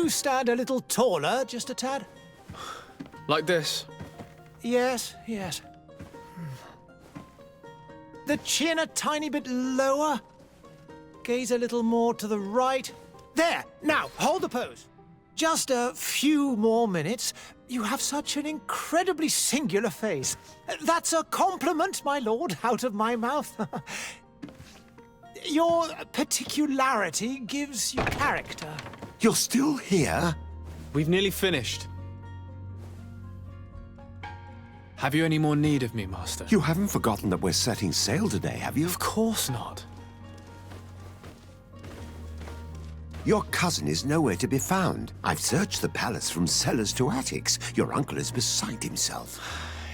you stand a little taller, just a tad? Like this? Yes, yes. The chin a tiny bit lower. Gaze a little more to the right. There! Now, hold the pose. Just a few more minutes. You have such an incredibly singular face. That's a compliment, my lord, out of my mouth. Your particularity gives you character. You're still here? We've nearly finished. Have you any more need of me, Master? You haven't forgotten that we're setting sail today, have you? Of course not. Your cousin is nowhere to be found. I've searched the palace from cellars to attics. Your uncle is beside himself.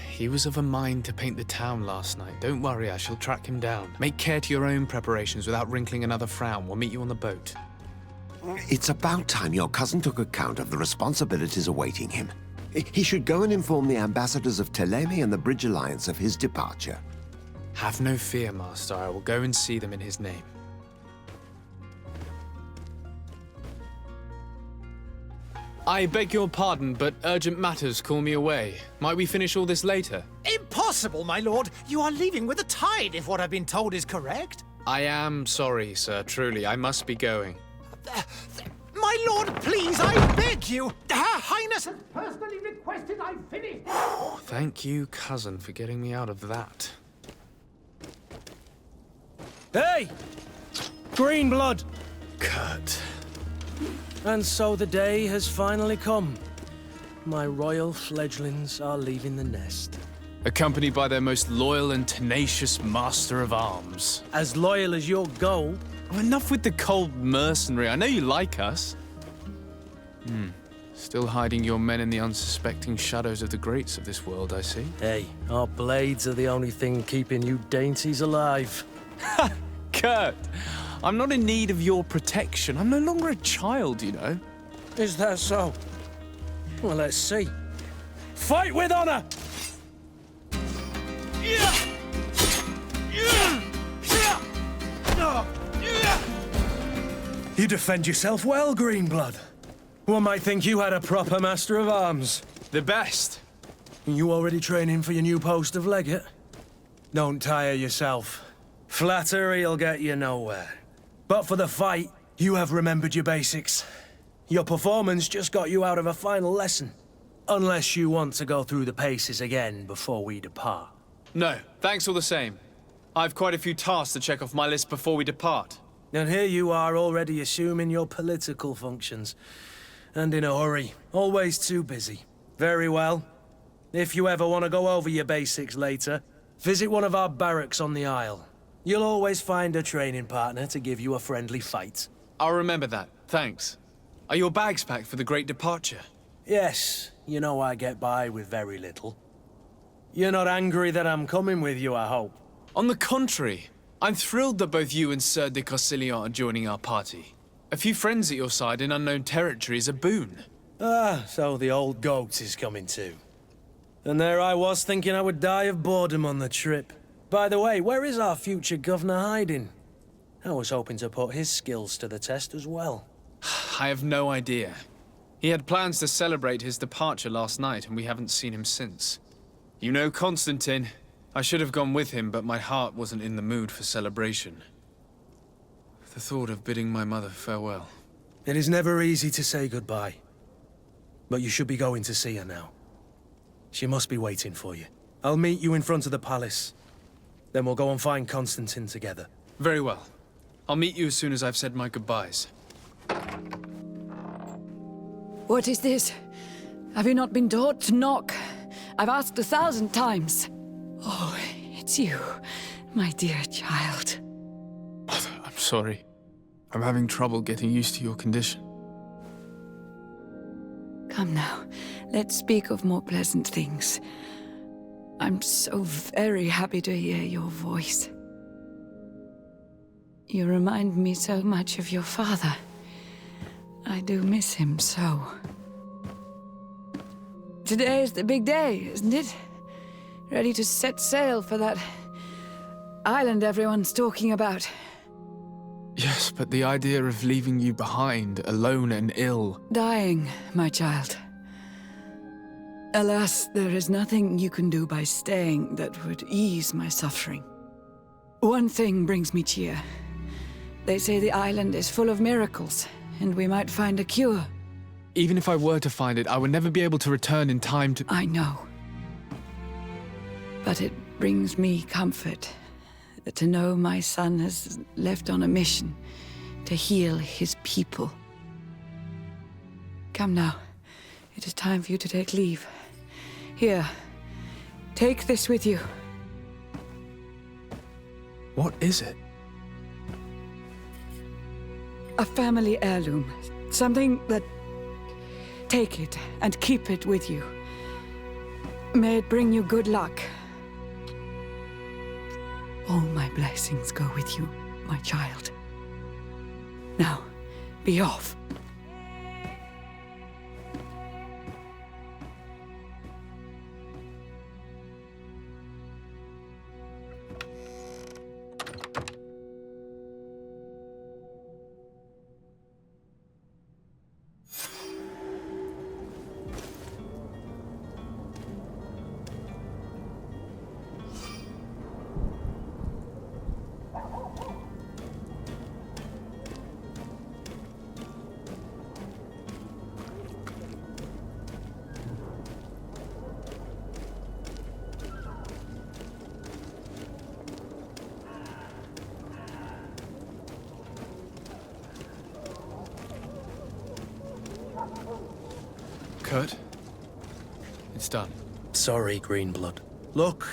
He was of a mind to paint the town last night. Don't worry, I shall track him down. Make care to your own preparations without wrinkling another frown. We'll meet you on the boat. It's about time your cousin took account of the responsibilities awaiting him. He should go and inform the ambassadors of Theleme and the Bridge Alliance of his departure. Have no fear, Master. I will go and see them in his name. I beg your pardon, but urgent matters call me away. Might we finish all this later? Impossible, my lord. You are leaving with the tide, if what I've been told is correct. I am sorry, sir. Truly, I must be going. My lord, please, I beg you. Her Highness has personally requested I finish. Thank you, cousin, for getting me out of that. Hey! Green blood! Kurt. And so the day has finally come. My royal fledglings are leaving the nest. Accompanied by their most loyal and tenacious master of arms. As loyal as your gold. Oh, enough with the cold mercenary. I know you like us. Still hiding your men in the unsuspecting shadows of the greats of this world, I see. Hey, our blades are the only thing keeping you dainties alive. Ha! Kurt! I'm not in need of your protection. I'm no longer a child, you know. Is that so? Well, let's see. Fight with honor! You defend yourself well, Greenblood. One might think you had a proper master of arms. The best. You already training for your new post of legate? Don't tire yourself. Flattery'll get you nowhere. But for the fight, you have remembered your basics. Your performance just got you out of a final lesson. Unless you want to go through the paces again before we depart. No, thanks all the same. I've quite a few tasks to check off my list before we depart. And here you are already assuming your political functions. And in a hurry. Always too busy. Very well. If you ever want to go over your basics later, visit one of our barracks on the Isle. You'll always find a training partner to give you a friendly fight. I'll remember that, thanks. Are your bags packed for the great departure? Yes, you know I get by with very little. You're not angry that I'm coming with you, I hope. On the contrary, I'm thrilled that both you and Sir de Corsilian are joining our party. A few friends at your side in unknown territory is a boon. Ah, so the old goat is coming too. And there I was thinking I would die of boredom on the trip. By the way, where is our future governor hiding? I was hoping to put his skills to the test as well. I have no idea. He had plans to celebrate his departure last night, and we haven't seen him since. You know Constantine. I should have gone with him, but my heart wasn't in the mood for celebration. The thought of bidding my mother farewell. It is never easy to say goodbye. But you should be going to see her now. She must be waiting for you. I'll meet you in front of the palace. Then we'll go and find Constantine together. Very well. I'll meet you as soon as I've said my goodbyes. What is this? Have you not been taught to knock? I've asked 1,000 times. Oh, it's you, my dear child. Mother, I'm sorry. I'm having trouble getting used to your condition. Come now, let's speak of more pleasant things. I'm so very happy to hear your voice. You remind me so much of your father. I do miss him so. Today is the big day, isn't it? Ready to set sail for that island everyone's talking about. Yes, but the idea of leaving you behind, alone and ill. Dying, my child. Alas, there is nothing you can do by staying that would ease my suffering. One thing brings me cheer. They say the island is full of miracles, and we might find a cure. Even if I were to find it, I would never be able to return in time to... I know. But it brings me comfort to know my son has left on a mission to heal his people. Come now. It is time for you to take leave. Here, take this with you. What is it? A family heirloom. Something that... Take it and keep it with you. May it bring you good luck. All my blessings go with you, my child. Now, be off. Kurt? It's done. Sorry, Greenblood. Look,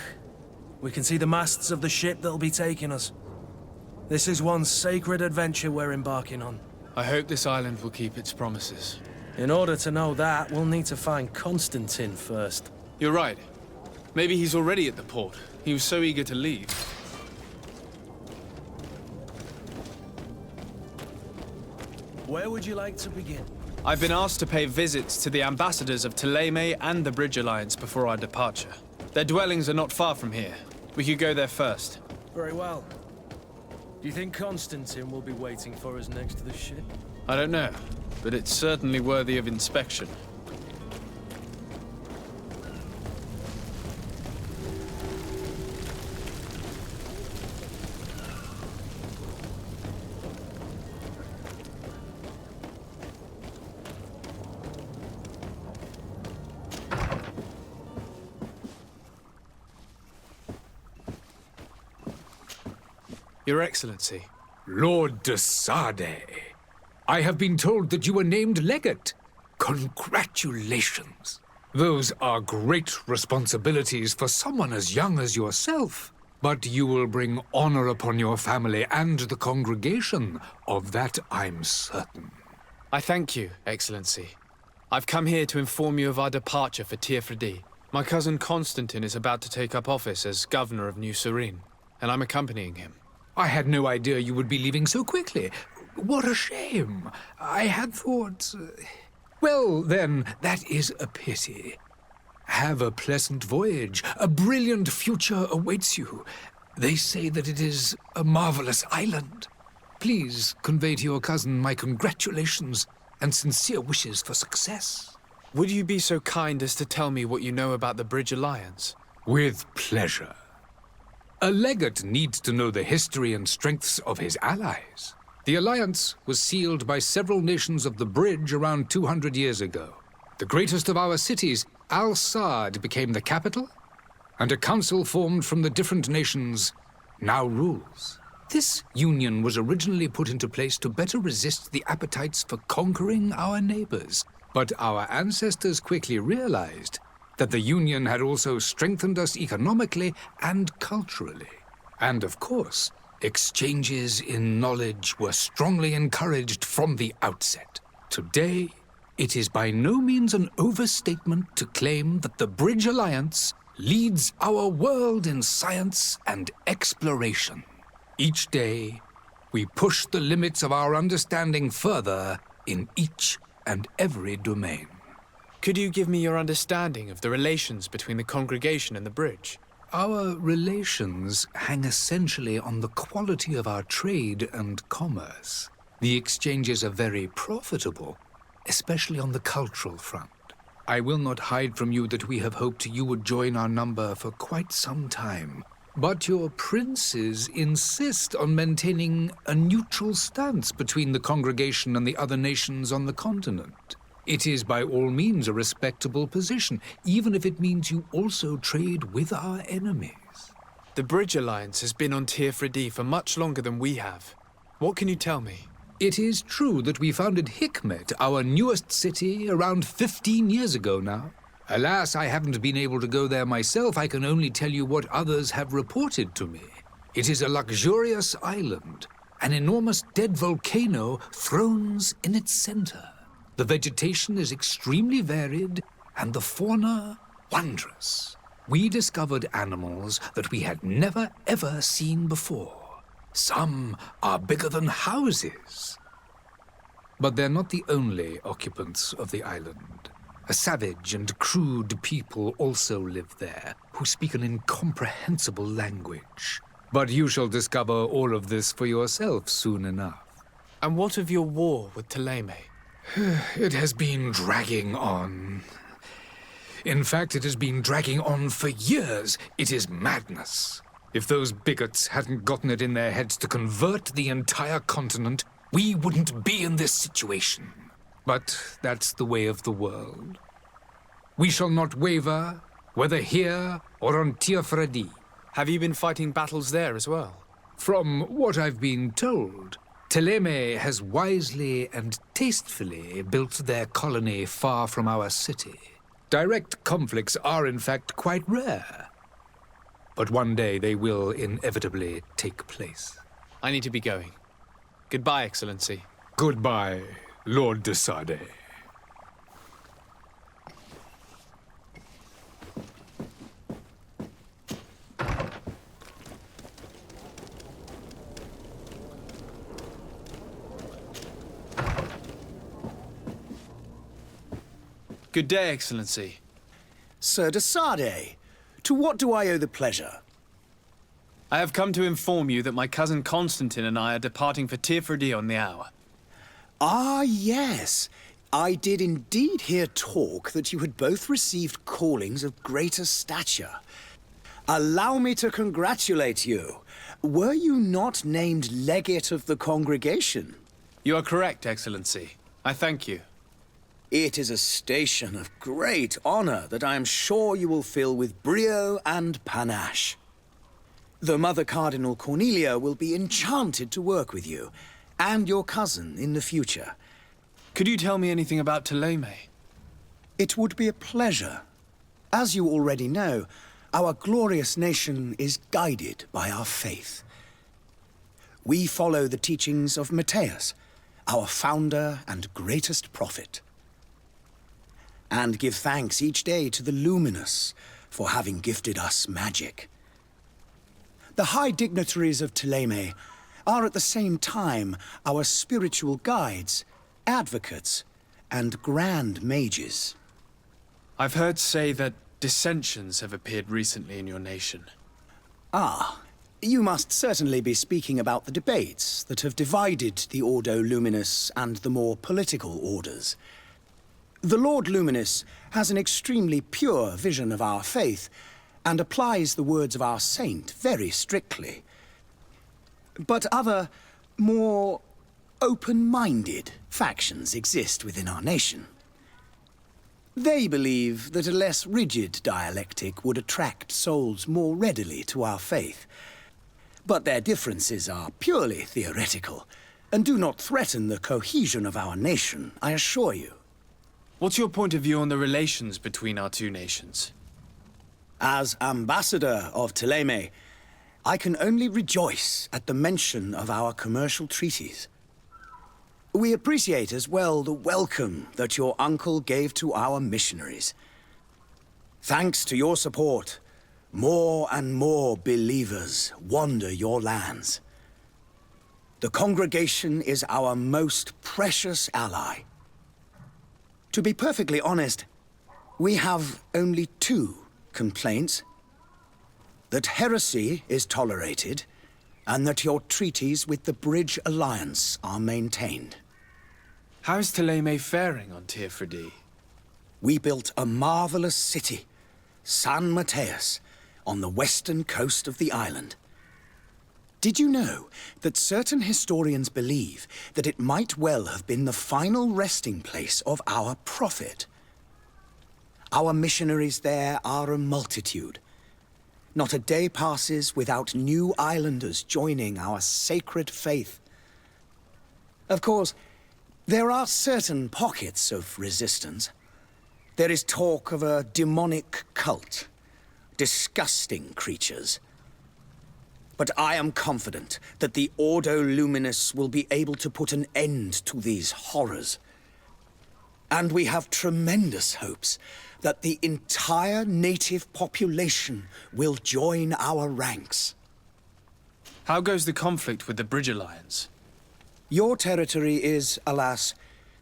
we can see the masts of the ship that'll be taking us. This is one sacred adventure we're embarking on. I hope this island will keep its promises. In order to know that, we'll need to find Constaantine first. You're right. Maybe he's already at the port. He was so eager to leave. Where would you like to begin? I've been asked to pay visits to the ambassadors of Theleme and the Bridge Alliance before our departure. Their dwellings are not far from here. We could go there first. Very well. Do you think Constaantine will be waiting for us next to the ship? I don't know, but it's certainly worthy of inspection. Your Excellency. Lord de Sardet, I have been told that you were named legate. Congratulations. Those are great responsibilities for someone as young as yourself. But you will bring honor upon your family and the congregation. Of that I'm certain. I thank you, Excellency. I've come here to inform you of our departure for Teer Fradee. My cousin Constaantine is about to take up office as governor of New Serene, and I'm accompanying him. I had no idea you would be leaving so quickly. What a shame. I had thought... Well, then, that is a pity. Have a pleasant voyage. A brilliant future awaits you. They say that it is a marvelous island. Please convey to your cousin my congratulations and sincere wishes for success. Would you be so kind as to tell me what you know about the Bridge Alliance? With pleasure. A legate needs to know the history and strengths of his allies. The alliance was sealed by several nations of the Bridge around 200 years ago. The greatest of our cities, Al-Sad, became the capital, and a council formed from the different nations now rules. This union was originally put into place to better resist the appetites for conquering our neighbors. But our ancestors quickly realized that the Union had also strengthened us economically and culturally. And of course, exchanges in knowledge were strongly encouraged from the outset. Today, it is by no means an overstatement to claim that the Bridge Alliance leads our world in science and exploration. Each day, we push the limits of our understanding further in each and every domain. Could you give me your understanding of the relations between the congregation and the Bridge? Our relations hang essentially on the quality of our trade and commerce. The exchanges are very profitable, especially on the cultural front. I will not hide from you that we have hoped you would join our number for quite some time. But your princes insist on maintaining a neutral stance between the congregation and the other nations on the continent. It is by all means a respectable position, even if it means you also trade with our enemies. The Bridge Alliance has been on Teer Fradee for much longer than we have. What can you tell me? It is true that we founded Hikmet, our newest city, around 15 years ago now. Alas, I haven't been able to go there myself. I can only tell you what others have reported to me. It is a luxurious island. An enormous dead volcano thrones in its center. The vegetation is extremely varied, and the fauna wondrous. We discovered animals that we had never ever seen before. Some are bigger than houses. But they're not the only occupants of the island. A savage and crude people also live there, who speak an incomprehensible language. But you shall discover all of this for yourself soon enough. And what of your war with Theleme? It has been dragging on. In fact, it has been dragging on for years. It is madness. If those bigots hadn't gotten it in their heads to convert the entire continent, we wouldn't be in this situation. But that's the way of the world. We shall not waver, whether here or on Teer Fradee. Have you been fighting battles there as well? From what I've been told, Theleme has wisely and tastefully built their colony far from our city. Direct conflicts are in fact quite rare. But one day they will inevitably take place. I need to be going. Goodbye, Excellency. Goodbye, Lord de Sardet. Good day, Excellency. Sir de Sardet, to what do I owe the pleasure? I have come to inform you that my cousin Constantine and I are departing for Teer Fradee on the hour. Ah, yes. I did indeed hear talk that you had both received callings of greater stature. Allow me to congratulate you. Were you not named legate of the congregation? You are correct, Excellency. I thank you. It is a station of great honor that I am sure you will fill with brio and panache. The Mother Cardinal Cornelia will be enchanted to work with you, and your cousin in the future. Could you tell me anything about Theleme? It would be a pleasure. As you already know, our glorious nation is guided by our faith. We follow the teachings of Mateus, our founder and greatest prophet, and give thanks each day to the Luminous for having gifted us magic. The high dignitaries of Theleme are at the same time our spiritual guides, advocates, and grand mages. I've heard say that dissensions have appeared recently in your nation. Ah, you must certainly be speaking about the debates that have divided the Ordo Luminous and the more political orders. The Lord Luminous has an extremely pure vision of our faith and applies the words of our saint very strictly. But other, more open-minded factions exist within our nation. They believe that a less rigid dialectic would attract souls more readily to our faith. But their differences are purely theoretical and do not threaten the cohesion of our nation, I assure you. What's your point of view on the relations between our two nations? As ambassador of Theleme, I can only rejoice at the mention of our commercial treaties. We appreciate as well the welcome that your uncle gave to our missionaries. Thanks to your support, more and more believers wander your lands. The congregation is our most precious ally. To be perfectly honest, we have only two complaints. that heresy is tolerated, and that your treaties with the Bridge Alliance are maintained. How is Theleme faring on Teer Fradee? We built a marvelous city, San Mateus, on the western coast of the island. Did you know that certain historians believe that it might well have been the final resting place of our prophet? Our missionaries there are a multitude. Not a day passes without new islanders joining our sacred faith. Of course, there are certain pockets of resistance. There is talk of a demonic cult. Disgusting creatures. But I am confident that the Ordo Luminous will be able to put an end to these horrors. And we have tremendous hopes that the entire native population will join our ranks. How goes the conflict with the Bridge Alliance? Your territory is, alas,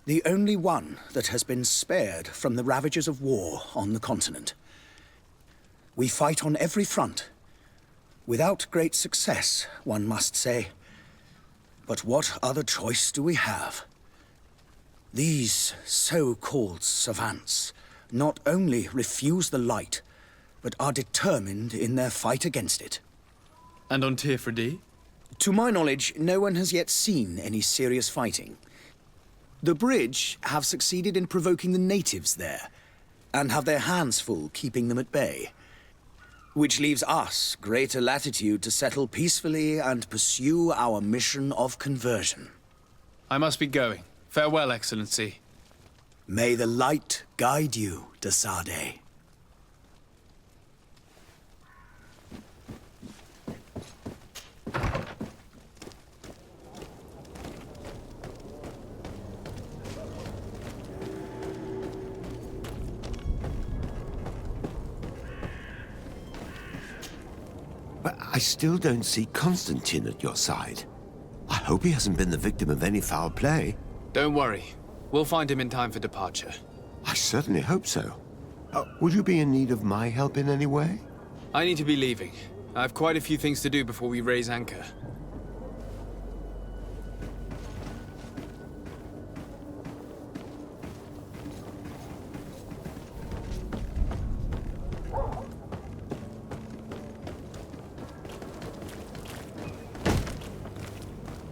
the only one that has been spared from the ravages of war on the continent. We fight on every front. Without great success, one must say. But what other choice do we have? These so-called savants not only refuse the light, but are determined in their fight against it. And on Teer Fradee? To my knowledge, no one has yet seen any serious fighting. The Bridge have succeeded in provoking the natives there, and have their hands full keeping them at bay. Which leaves us greater latitude to settle peacefully and pursue our mission of conversion. I must be going. Farewell, Excellency. May the light guide you, Sardet. But I still don't see Constaantine at your side. I hope he hasn't been the victim of any foul play. Don't worry. We'll find him in time for departure. I certainly hope so. Would you be in need of my help in any way? I need to be leaving. I have quite a few things to do before we raise anchor.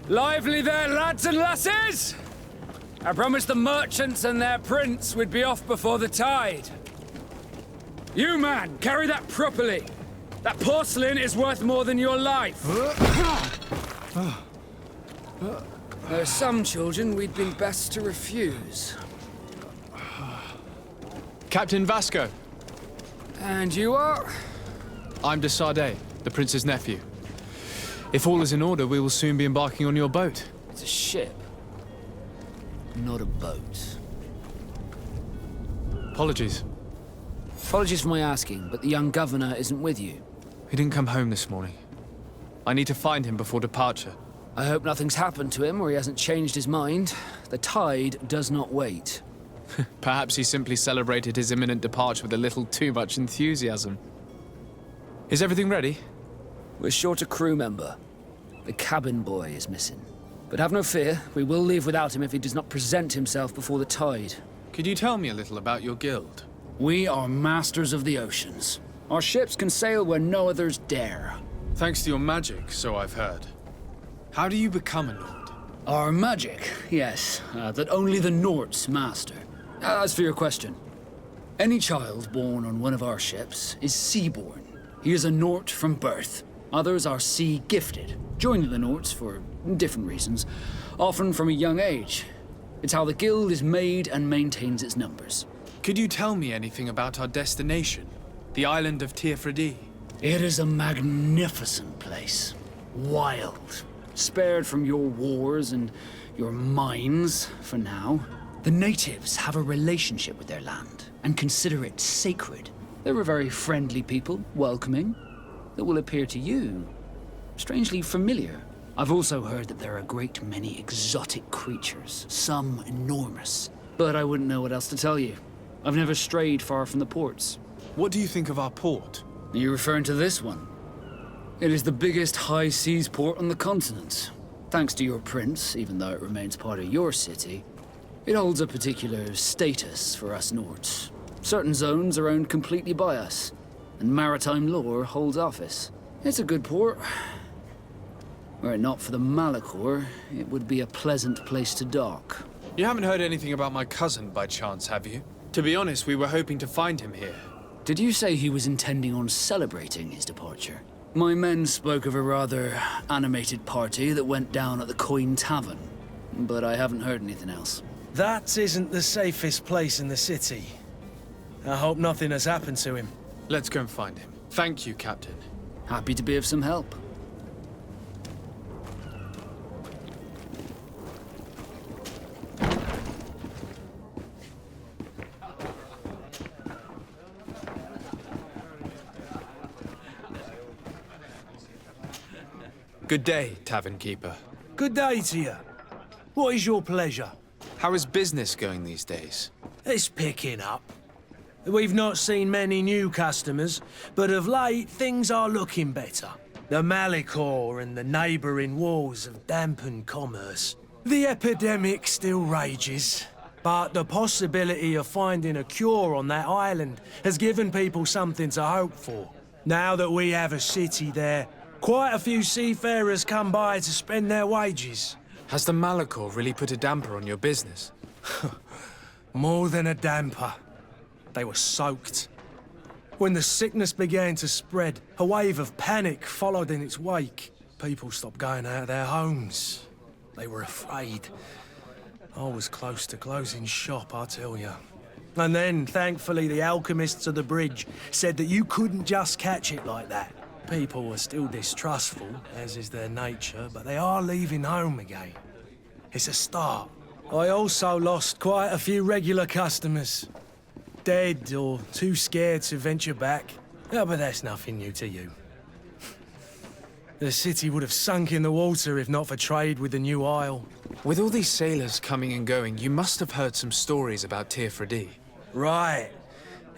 Lively there, lads and lasses! I promised the merchants and their prince we'd be off before the tide. You, man, carry that properly. That porcelain is worth more than your life. There are some children we'd been best to refuse. Captain Vasco. And you are? I'm de Sardet, the prince's nephew. If all is in order, we will soon be embarking on your boat. It's a ship, not a boat. Apologies. Apologies for my asking, but the young governor isn't with you. He didn't come home this morning. I need to find him before departure. I hope nothing's happened to him or he hasn't changed his mind. The tide does not wait. Perhaps he simply celebrated his imminent departure with a little too much enthusiasm. Is everything ready? We're short a crew member. The cabin boy is missing. But have no fear, we will leave without him if he does not present himself before the tide. Could you tell me a little about your guild? We are masters of the oceans. Our ships can sail where no others dare. Thanks to your magic, so I've heard. How do you become a Nord? Our magic, yes, that only the Nords master. As for your question, any child born on one of our ships is sea-born. He is a Nord from birth. Others are sea-gifted, joining the Nords for different reasons, often from a young age. It's how the guild is made and maintains its numbers. Could you tell me anything about our destination? The island of Teer Fradee? It is a magnificent place. Wild. Spared from your wars and your mines, for now. The natives have a relationship with their land and consider it sacred. They're a very friendly people, welcoming, that will appear to you strangely familiar. I've also heard that there are a great many exotic creatures, some enormous. But I wouldn't know what else to tell you. I've never strayed far from the ports. What do you think of our port? Are you referring to this one? It is the biggest high seas port on the continent. Thanks to your prince, even though it remains part of your city, it holds a particular status for us Nords. Certain zones are owned completely by us, and maritime law holds office. It's a good port. Were it not for the Malachor, it would be a pleasant place to dock. You haven't heard anything about my cousin by chance, have you? To be honest, we were hoping to find him here. Did you say he was intending on celebrating his departure? My men spoke of a rather animated party that went down at the Coin Tavern, but I haven't heard anything else. That isn't the safest place in the city. I hope nothing has happened to him. Let's go and find him. Thank you, Captain. Happy to be of some help. Good day, Tavern Keeper. Good day to you. What is your pleasure? How is business going these days? It's picking up. We've not seen many new customers, but of late things are looking better. The Malachor and the neighbouring wars have dampened commerce. The epidemic still rages, but the possibility of finding a cure on that island has given people something to hope for. Now that we have a city there, quite a few seafarers come by to spend their wages. Has the Malachor really put a damper on your business? More than a damper. They were soaked. When the sickness began to spread, a wave of panic followed in its wake. People stopped going out of their homes. They were afraid. I was close to closing shop, I tell you. And then, thankfully, the alchemists of the bridge said that you couldn't just catch it like that. People were still distrustful, as is their nature, but they are leaving home again. It's a start. I also lost quite a few regular customers. Dead or too scared to venture back. Oh, but that's nothing new to you. The city would have sunk in the water if not for trade with the new isle. With all these sailors coming and going, you must have heard some stories about Teer Fradee. Right.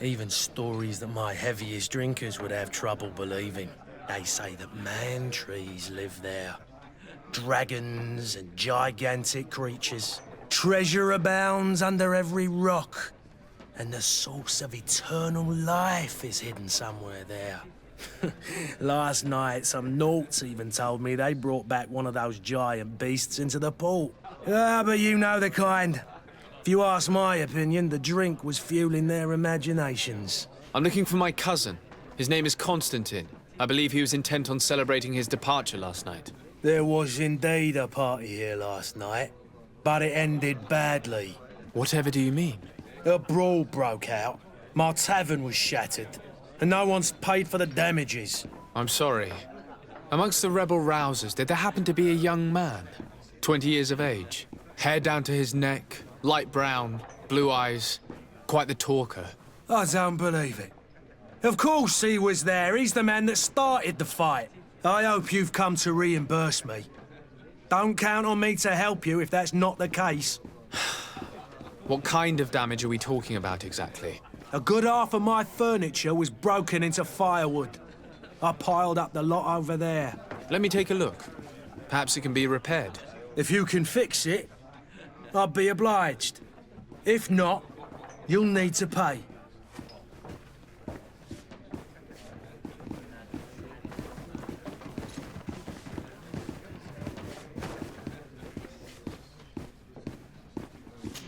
Even stories that my heaviest drinkers would have trouble believing. They say that man-trees live there. Dragons and gigantic creatures. Treasure abounds under every rock. And the source of eternal life is hidden somewhere there. Last night, some Nauts even told me they brought back one of those giant beasts into the port. Ah, but you know the kind. If you ask my opinion, the drink was fueling their imaginations. I'm looking for my cousin. His name is Constaantine. I believe he was intent on celebrating his departure last night. There was indeed a party here last night, but it ended badly. Whatever do you mean? A brawl broke out. My tavern was shattered, and no one's paid for the damages. I'm sorry. Amongst the rebel rousers, did there happen to be a young man? 20 years of age, hair down to his neck, light brown, blue eyes, quite the talker. I don't believe it. Of course he was there. He's the man that started the fight. I hope you've come to reimburse me. Don't count on me to help you if that's not the case. What kind of damage are we talking about exactly? A good half of my furniture was broken into firewood. I piled up the lot over there. Let me take a look. Perhaps it can be repaired. If you can fix it, I'd be obliged. If not, you'll need to pay.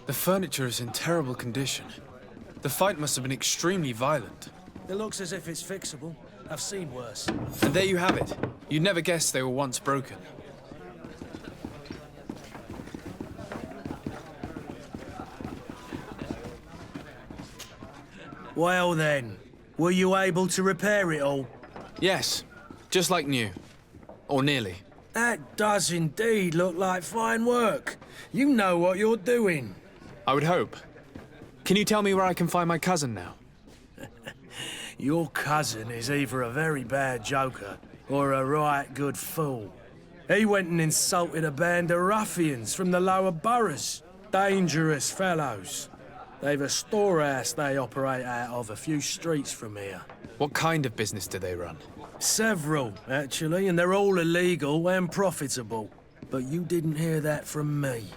The furniture is in terrible condition. The fight must have been extremely violent. It looks as if it's fixable. I've seen worse. And there you have it. You'd never guess they were once broken. Well then, were you able to repair it all? Yes, just like new. Or nearly. That does indeed look like fine work. You know what you're doing. I would hope. Can you tell me where I can find my cousin now? Your cousin is either a very bad joker or a right good fool. He went and insulted a band of ruffians from the lower boroughs. Dangerous fellows. They've a storehouse they operate out of a few streets from here. What kind of business do they run? Several, actually, and they're all illegal and profitable. But you didn't hear that from me.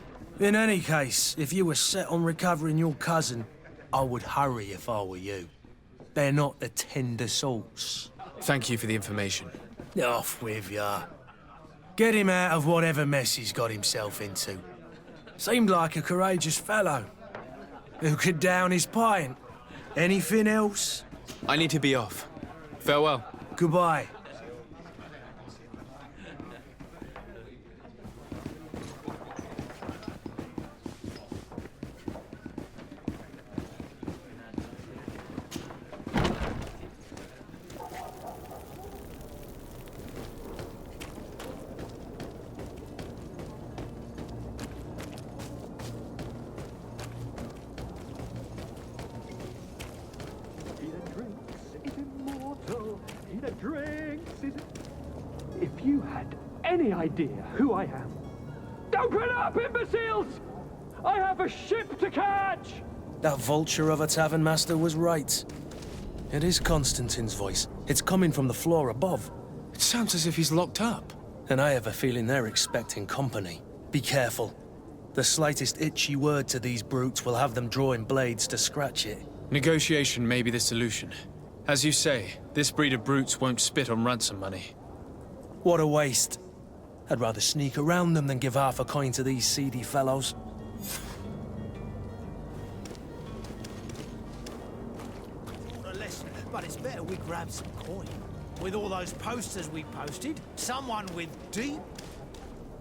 In any case, if you were set on recovering your cousin, I would hurry if I were you. They're not the tender sorts. Thank you for the information. Off with ya. Get him out of whatever mess he's got himself into. Seemed like a courageous fellow. Who could down his pint? Anything else? I need to be off. Farewell. Goodbye. If you had any idea who I am... Open up, imbeciles! I have a ship to catch! That vulture of a tavern master was right. It is Constantine's voice. It's coming from the floor above. It sounds as if he's locked up. And I have a feeling they're expecting company. Be careful. The slightest itchy word to these brutes will have them drawing blades to scratch it. Negotiation may be the solution. As you say, this breed of brutes won't spit on ransom money. What a waste. I'd rather sneak around them than give half a coin to these seedy fellows. A lesson, but it's better we grab some coin. With all those posters we posted, someone with deep...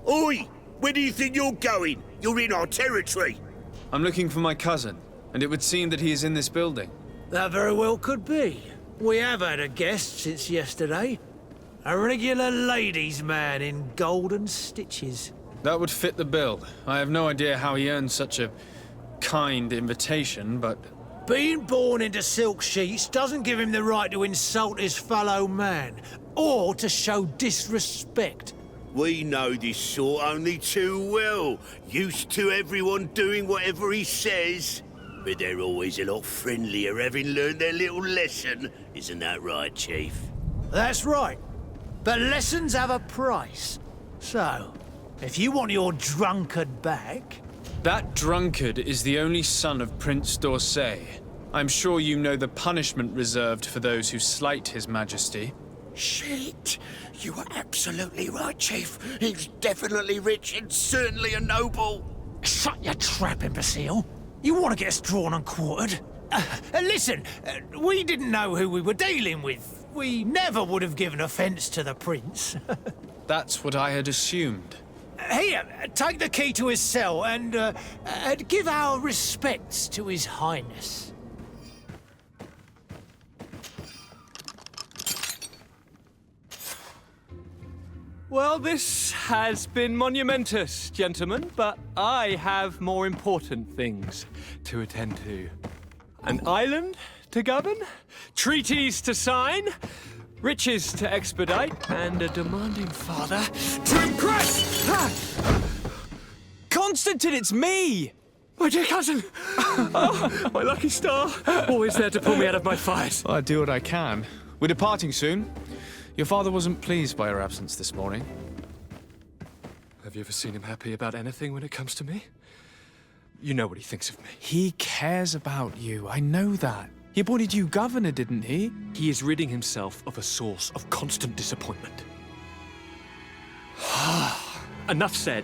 Oi! Where do you think you're going? You're in our territory. I'm looking for my cousin, and it would seem that he is in this building. That very well could be. We have had a guest since yesterday. A regular ladies' man in golden stitches. That would fit the bill. I have no idea how he earned such a kind invitation, but... Being born into silk sheets doesn't give him the right to insult his fellow man, or to show disrespect. We know this sort only too well. Used to everyone doing whatever he says. But they're always a lot friendlier having learned their little lesson. Isn't that right, Chief? That's right. But lessons have a price. So, if you want your drunkard back... That drunkard is the only son of Prince d'Orsay. I'm sure you know the punishment reserved for those who slight his majesty. Shit! You are absolutely right, Chief. He's definitely rich and certainly a noble. Shut your trap, imbecile. You want to get us drawn and quartered? Listen, we didn't know who we were dealing with. We never would have given offense to the prince. That's what I had assumed. Here, take the key to his cell and give our respects to his highness. Well, this has been monumentous, gentlemen, but I have more important things to attend to. An island to govern, treaties to sign, riches to expedite, and a demanding father to impress! Constantine, it's me! My dear cousin! Oh, my lucky star! Always there to pull me out of my fires. Well, I do what I can. We're departing soon. Your father wasn't pleased by your absence this morning. Have you ever seen him happy about anything when it comes to me? You know what he thinks of me. He cares about you, I know that. He appointed you governor, didn't he? He is ridding himself of a source of constant disappointment. Enough said.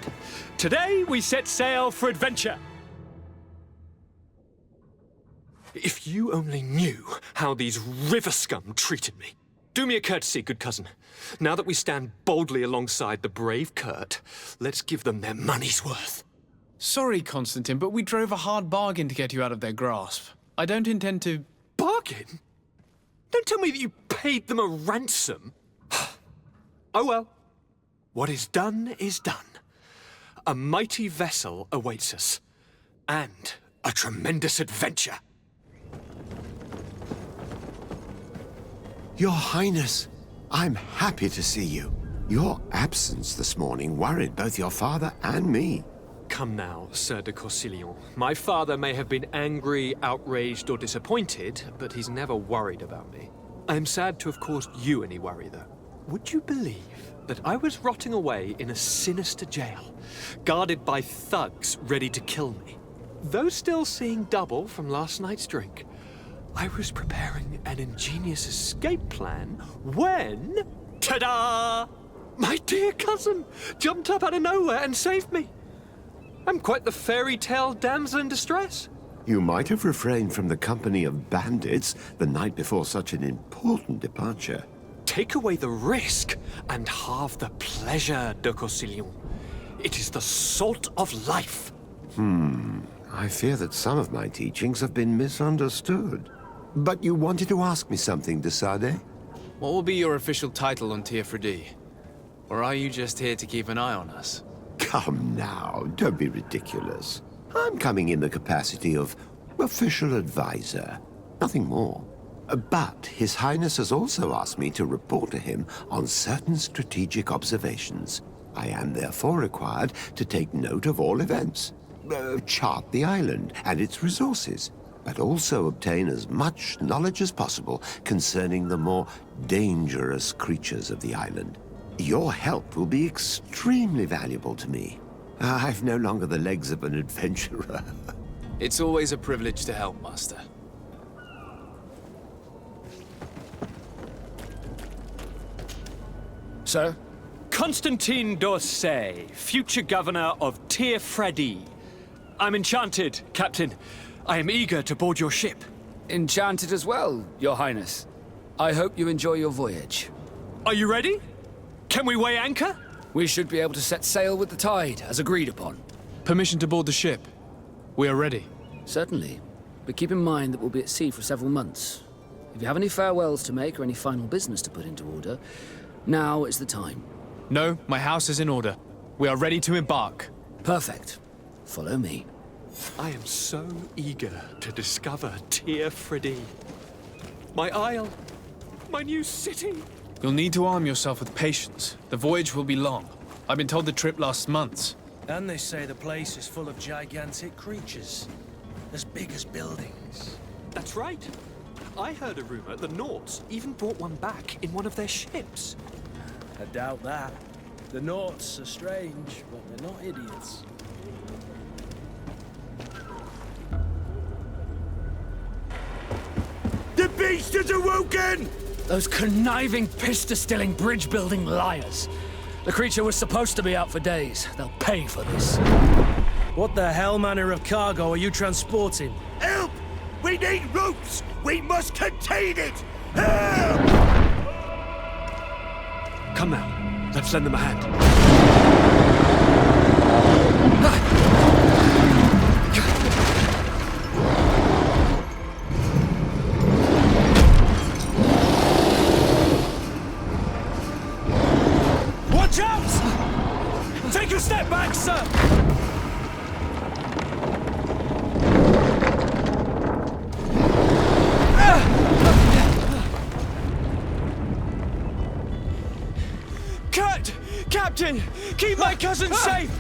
Today we set sail for adventure. If you only knew how these river scum treated me. Do me a courtesy, good cousin. Now that we stand boldly alongside the brave Kurt, let's give them their money's worth. Sorry, Constantine, but we drove a hard bargain to get you out of their grasp. I don't intend to... Bargain? Don't tell me that you paid them a ransom. Oh well. What is done is done. A mighty vessel awaits us. And a tremendous adventure. Your Highness, I'm happy to see you. Your absence this morning worried both your father and me. Come now, Sir de Corsillon. My father may have been angry, outraged, or disappointed, but he's never worried about me. I am sad to have caused you any worry, though. Would you believe that I was rotting away in a sinister jail, guarded by thugs ready to kill me? Though still seeing double from last night's drink, I was preparing an ingenious escape plan when... ta-da! My dear cousin jumped up out of nowhere and saved me. I'm quite the fairy tale damsel in distress. You might have refrained from the company of bandits the night before such an important departure. Take away the risk and halve the pleasure, de Corsillon. It is the salt of life. I fear that some of my teachings have been misunderstood. But you wanted to ask me something, de Sardet? What will be your official title on Teer Fradee? Or are you just here to keep an eye on us? Come now, don't be ridiculous. I'm coming in the capacity of official advisor, nothing more. But His Highness has also asked me to report to him on certain strategic observations. I am therefore required to take note of all events, chart the island and its resources, but also obtain as much knowledge as possible concerning the more dangerous creatures of the island. Your help will be extremely valuable to me. I've no longer the legs of an adventurer. It's always a privilege to help, Master. Sir? Constantine d'Orsay, future governor of Teer Fradee. I'm enchanted, Captain. I am eager to board your ship. Enchanted as well, Your Highness. I hope you enjoy your voyage. Are you ready? Can we weigh anchor? We should be able to set sail with the tide, as agreed upon. Permission to board the ship. We are ready. Certainly. But keep in mind that we'll be at sea for several months. If you have any farewells to make or any final business to put into order, now is the time. No, my house is in order. We are ready to embark. Perfect. Follow me. I am so eager to discover Teer Fradee. My isle, my new city. You'll need to arm yourself with patience. The voyage will be long. I've been told the trip lasts months. And they say the place is full of gigantic creatures, as big as buildings. That's right. I heard a rumor the Nauts even brought one back in one of their ships. I doubt that. The Nauts are strange, but they're not idiots. The beast has awoken! Those conniving, pista-stilling, bridge-building liars. The creature was supposed to be out for days. They'll pay for this. What the hell manner of cargo are you transporting? Help! We need ropes! We must contain it! Help! Come now, let's lend them a hand. Watch out! Take a step back, sir! Captain! Keep my cousin safe!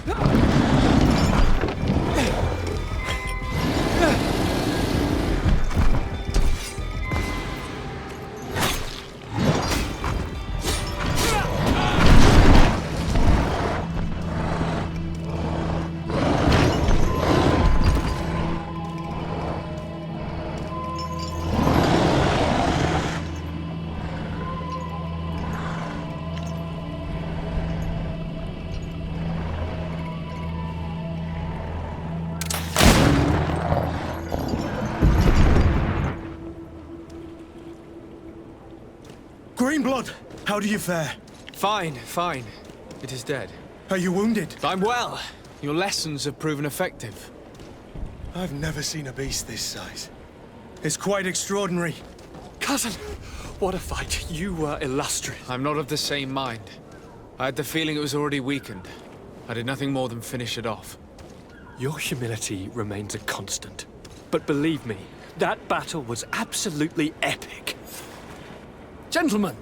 Greenblood, how do you fare? Fine, fine. It is dead. Are you wounded? I'm well. Your lessons have proven effective. I've never seen a beast this size. It's quite extraordinary. Cousin, what a fight. You were illustrious. I'm not of the same mind. I had the feeling it was already weakened. I did nothing more than finish it off. Your humility remains a constant. But believe me, that battle was absolutely epic. Gentlemen!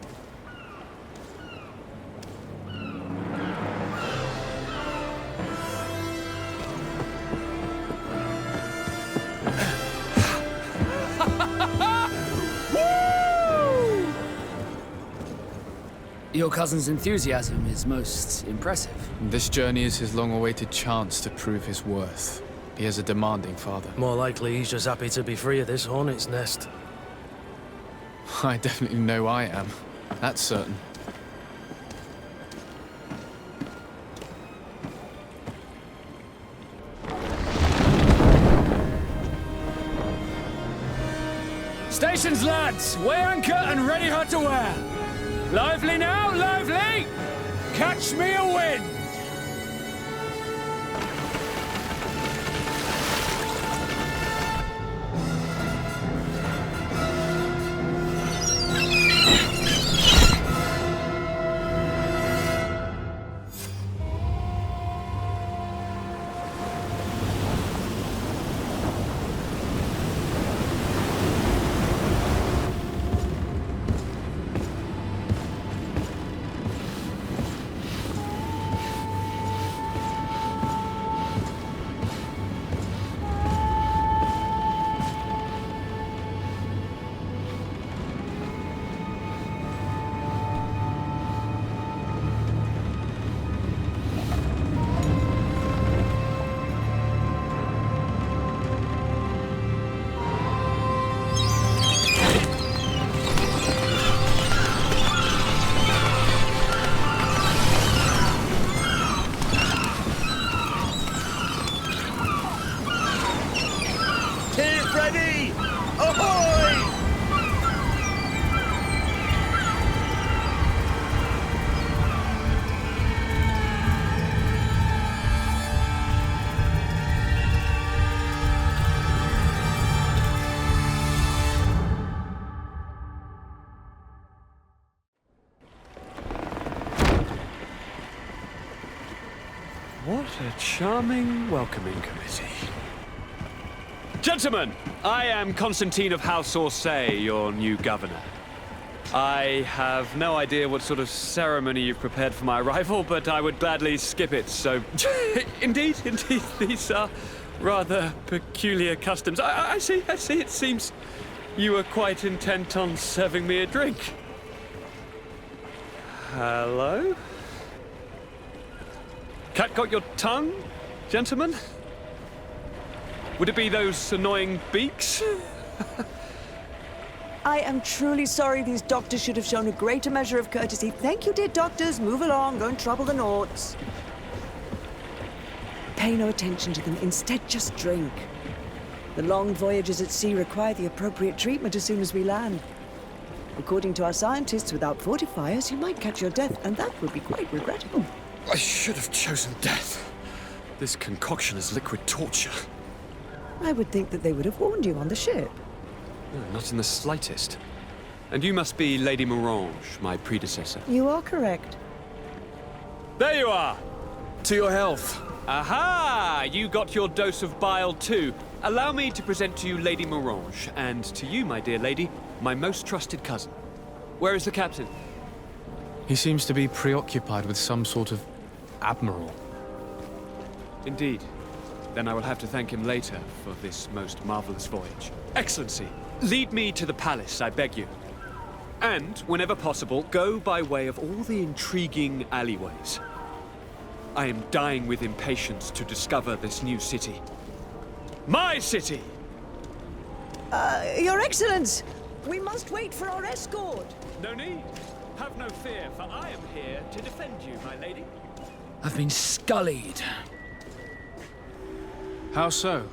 Your cousin's enthusiasm is most impressive. This journey is his long-awaited chance to prove his worth. He has a demanding father. More likely he's just happy to be free of this hornet's nest. I definitely know I am. That's certain. Stations, lads! Weigh anchor and ready her to wear! Lively now, lively! Catch me a wind! Teer, Fradee! Ahoy! What a charming welcoming committee. Gentlemen, I am Constantine of House Orsay, your new governor. I have no idea what sort of ceremony you've prepared for my arrival, but I would gladly skip it, so... Indeed, these are rather peculiar customs. I see, it seems you were quite intent on serving me a drink. Hello? Cat got your tongue, gentlemen? Would it be those annoying beaks? I am truly sorry. These doctors should have shown a greater measure of courtesy. Thank you, dear doctors. Move along. Don't trouble the Nauts. Pay no attention to them. Instead, just drink. The long voyages at sea require the appropriate treatment as soon as we land. According to our scientists, without fortifiers, you might catch your death, and that would be quite regrettable. I should have chosen death. This concoction is liquid torture. I would think that they would have warned you on the ship. No, not in the slightest. And you must be Lady Morange, my predecessor. You are correct. There you are! To your health. Aha! You got your dose of bile too. Allow me to present to you Lady Morange, and to you, my dear lady, my most trusted cousin. Where is the captain? He seems to be preoccupied with some sort of admiral. Indeed. Then I will have to thank him later for this most marvelous voyage. Excellency, lead me to the palace, I beg you. And, whenever possible, go by way of all the intriguing alleyways. I am dying with impatience to discover this new city. My city! Your Excellence! We must wait for our escort! No need. Have no fear, for I am here to defend you, my lady. I've been scullied. How so?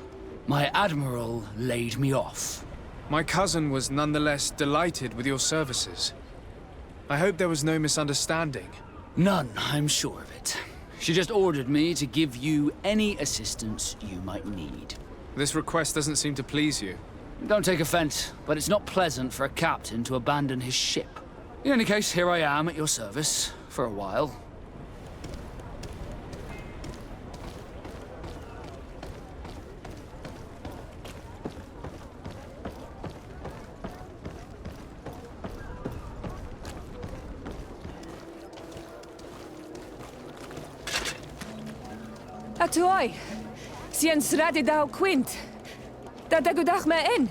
My admiral laid me off. My cousin was nonetheless delighted with your services. I hope there was no misunderstanding. None, I'm sure of it. She just ordered me to give you any assistance you might need. This request doesn't seem to please you. Don't take offense, but it's not pleasant for a captain to abandon his ship. In any case, here I am at your service, for a while. Atoy, sien StarkadAL.Quint. Da dagudach me in.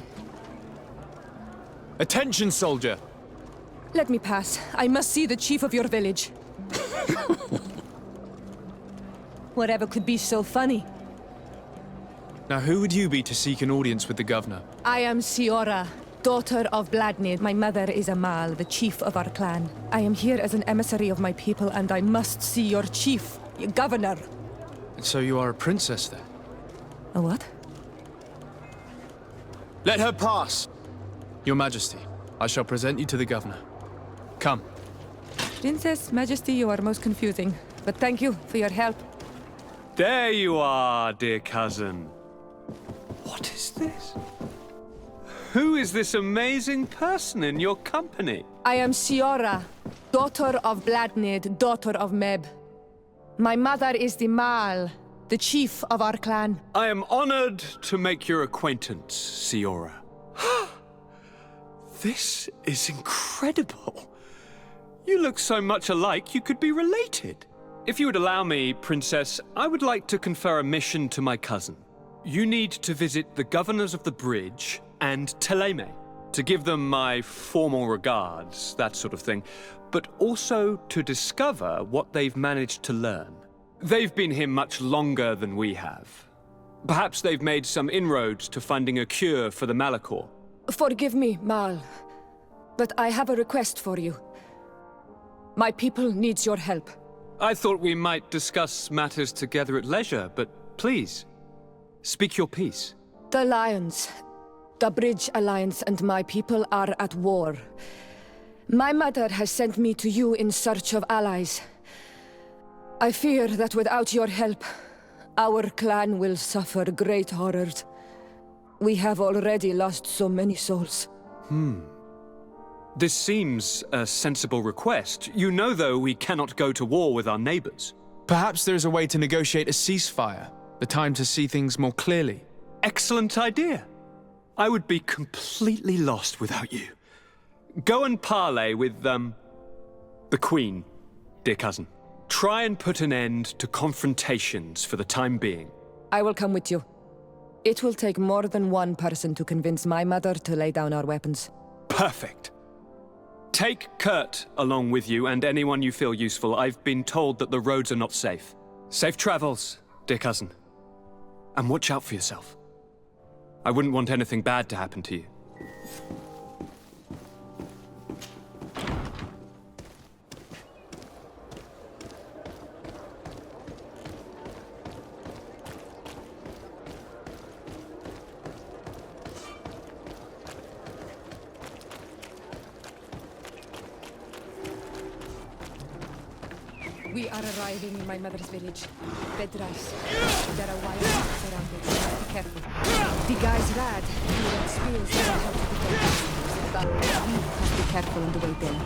Attention, soldier! Let me pass. I must see the chief of your village. Whatever could be so funny? Now, who would you be to seek an audience with the governor? I am Siora, daughter of Vladnid. My mother is Amal, the chief of our clan. I am here as an emissary of my people, and I must see your chief, your governor. So you are a princess, then? A what? Let her pass! Your Majesty, I shall present you to the governor. Come. Princess, Majesty, you are most confusing. But thank you for your help. There you are, dear cousin. What is this? Who is this amazing person in your company? I am Siora, daughter of Vladnid, daughter of Meb. My mother is the Mal, the chief of our clan. I am honored to make your acquaintance, Siora. This is incredible. You look so much alike you could be related. If you would allow me, Princess, I would like to confer a mission to my cousin. You need to visit the governors of the bridge and Theleme, to give them my formal regards, that sort of thing, but also to discover what they've managed to learn. They've been here much longer than we have. Perhaps they've made some inroads to finding a cure for the Malachor. Forgive me, Mal, but I have a request for you. My people needs your help. I thought we might discuss matters together at leisure, but please, speak your piece. The Lions, the Bridge Alliance and my people are at war. My mother has sent me to you in search of allies. I fear that without your help, our clan will suffer great horrors. We have already lost so many souls. This seems a sensible request. You know, though, we cannot go to war with our neighbors. Perhaps there is a way to negotiate a ceasefire. The time to see things more clearly. Excellent idea. I would be completely lost without you. Go and parley with, the Queen, dear cousin. Try and put an end to confrontations for the time being. I will come with you. It will take more than one person to convince my mother to lay down our weapons. Perfect. Take Kurt along with you and anyone you feel useful. I've been told that the roads are not safe. Safe travels, dear cousin. And watch out for yourself. I wouldn't want anything bad to happen to you. We are arriving in my mother's village, Petrus. There are wild dogs around it, so be careful. The guy's rad, he wants spears to know how to defend us. But we must be careful on the way there.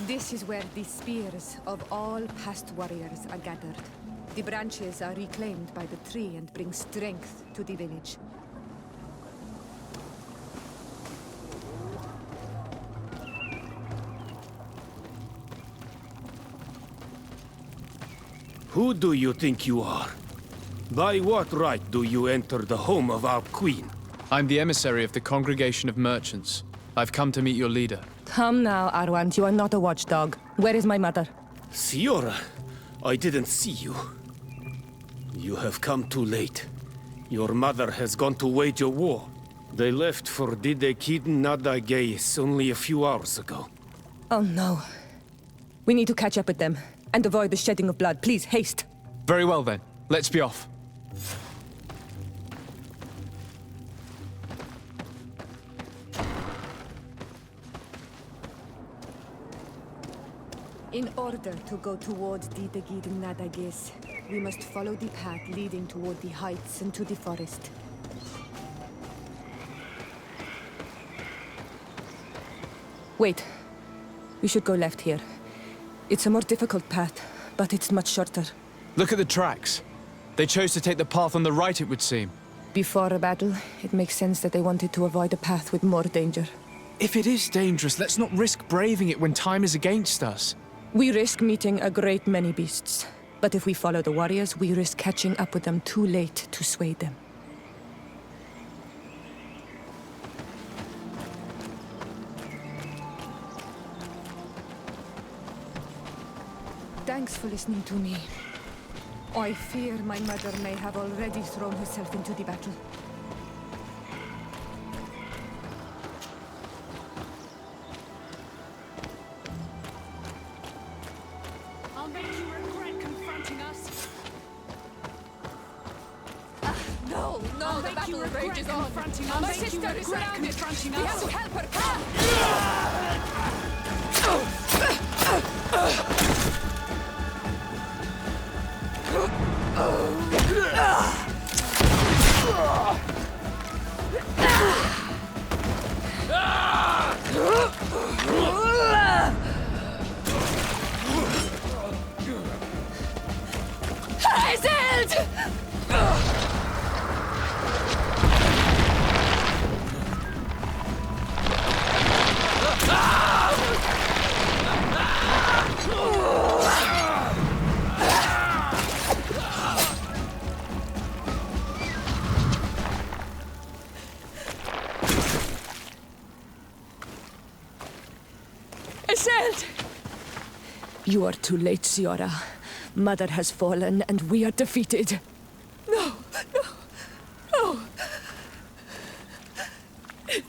This is where the spears of all past warriors are gathered. The branches are reclaimed by the tree and bring strength to the village. Who do you think you are? By what right do you enter the home of our queen? I'm the emissary of the Congregation of Merchants. I've come to meet your leader. Come now, Arwant, you are not a watchdog. Where is my mother? Siora, I didn't see you. You have come too late. Your mother has gone to wage a war. They left for StarkadAL.Gaming only a few hours ago. Oh no. We need to catch up with them and avoid the shedding of blood. Please, haste. Very well then. Let's be off. In order to go toward StarkadAL.Gaming, we must follow the path leading toward the heights and to the forest. Wait. We should go left here. It's a more difficult path, but it's much shorter. Look at the tracks. They chose to take the path on the right, it would seem. Before a battle, it makes sense that they wanted to avoid a path with more danger. If it is dangerous, let's not risk braving it when time is against us. We risk meeting a great many beasts. But if we follow the warriors, we risk catching up with them too late to sway them. Thanks for listening to me. I fear my mother may have already thrown herself into the battle. I'll make you regret confronting us. No, the battle rages on. My sister is surrounded. We have to help her. You are too late, Ciora. Mother has fallen, and we are defeated. No.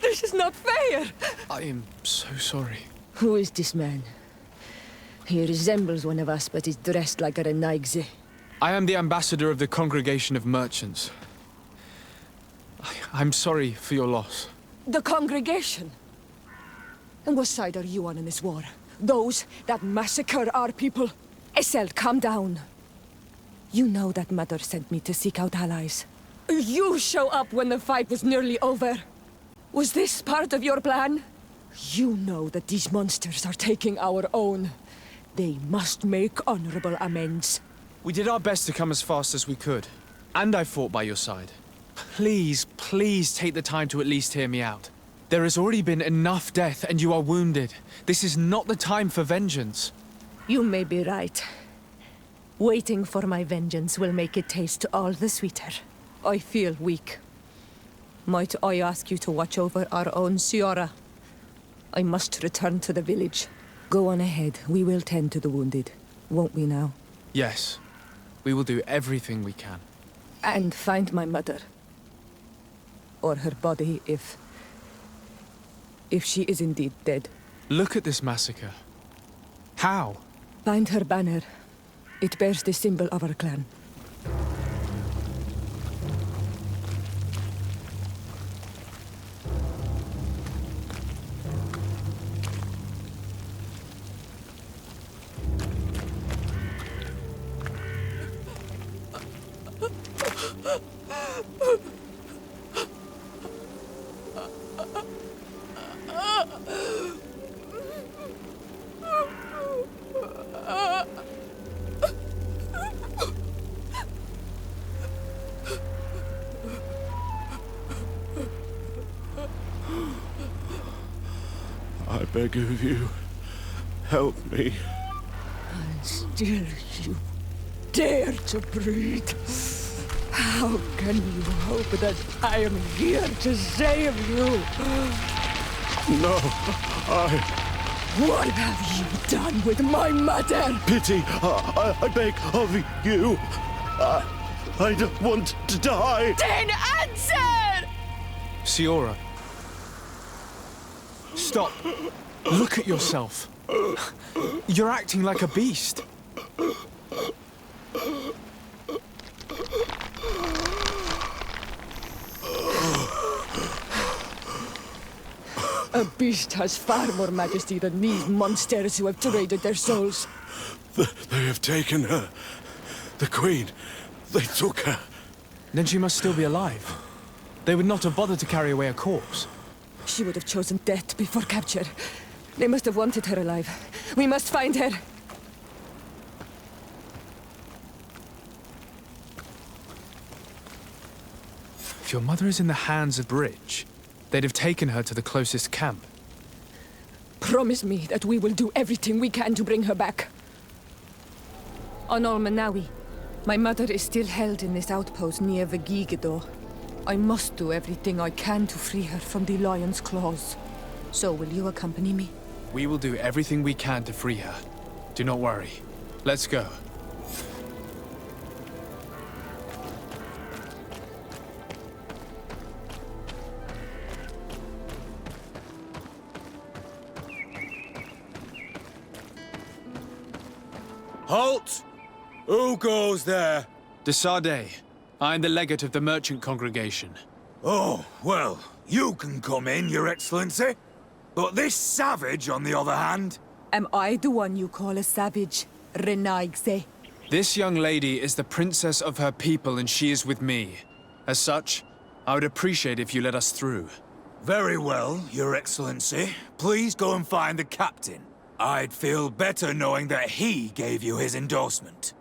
This is not fair. I am so sorry. Who is this man? He resembles one of us, but is dressed like a Renaigze. I am the ambassador of the Congregation of Merchants. I'm sorry for your loss. The congregation? And what side are you on in this war? Those that massacre our people? Eseld, calm down. You know that Mother sent me to seek out allies. You show up when the fight was nearly over. Was this part of your plan? You know that these monsters are taking our own. They must make honorable amends. We did our best to come as fast as we could. And I fought by your side. Please take the time to at least hear me out. There has already been enough death, and you are wounded. This is not the time for vengeance. You may be right. Waiting for my vengeance will make it taste all the sweeter. I feel weak. Might I ask you to watch over our own Ciora? I must return to the village. Go on ahead. We will tend to the wounded. Won't we now? Yes. We will do everything we can. And find my mother. Or her body, if she is indeed dead. Look at this massacre. How? Find her banner. It bears the symbol of our clan. I beg of you, help me. And still you dare to breathe. How can you hope that I am here to save you? No, What have you done with my mother? Pity, I beg of you. I don't want to die. Then answer! Ciora. Stop. Look at yourself. You're acting like a beast. A beast has far more majesty than these monsters who have traded their souls. They have taken her. The Queen. They took her. Then she must still be alive. They would not have bothered to carry away a corpse. She would have chosen death before capture. They must have wanted her alive. We must find her. If your mother is in the hands of Bridge, they'd have taken her to the closest camp. Promise me that we will do everything we can to bring her back. On Almanawi, my mother is still held in this outpost near Vegigedor. I must do everything I can to free her from the lion's claws. So will you accompany me? We will do everything we can to free her. Do not worry. Let's go. Halt! Who goes there? De Sardet. I am the legate of the merchant congregation. Oh, well, you can come in, Your Excellency. But this savage, on the other hand... Am I the one you call a savage, Renaigze? This young lady is the princess of her people and she is with me. As such, I would appreciate if you let us through. Very well, Your Excellency. Please go and find the captain. I'd feel better knowing that he gave you his endorsement.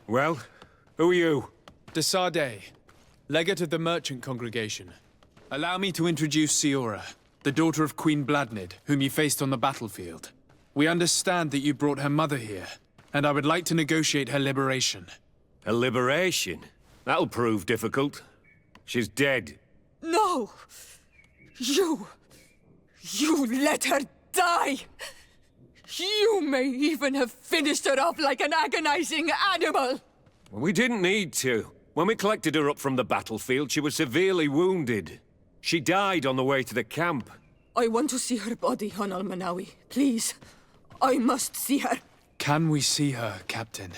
Well, who are you? De Sardet, legate of the merchant congregation. Allow me to introduce Siora, the daughter of Queen Bladnid, whom you faced on the battlefield. We understand that you brought her mother here, and I would like to negotiate her liberation. Her liberation? That'll prove difficult. She's dead. No! You let her die! You may even have finished her off like an agonizing animal! We didn't need to. When we collected her up from the battlefield, she was severely wounded. She died on the way to the camp. I want to see her body, on Almanawi. Please. I must see her. Can we see her, Captain?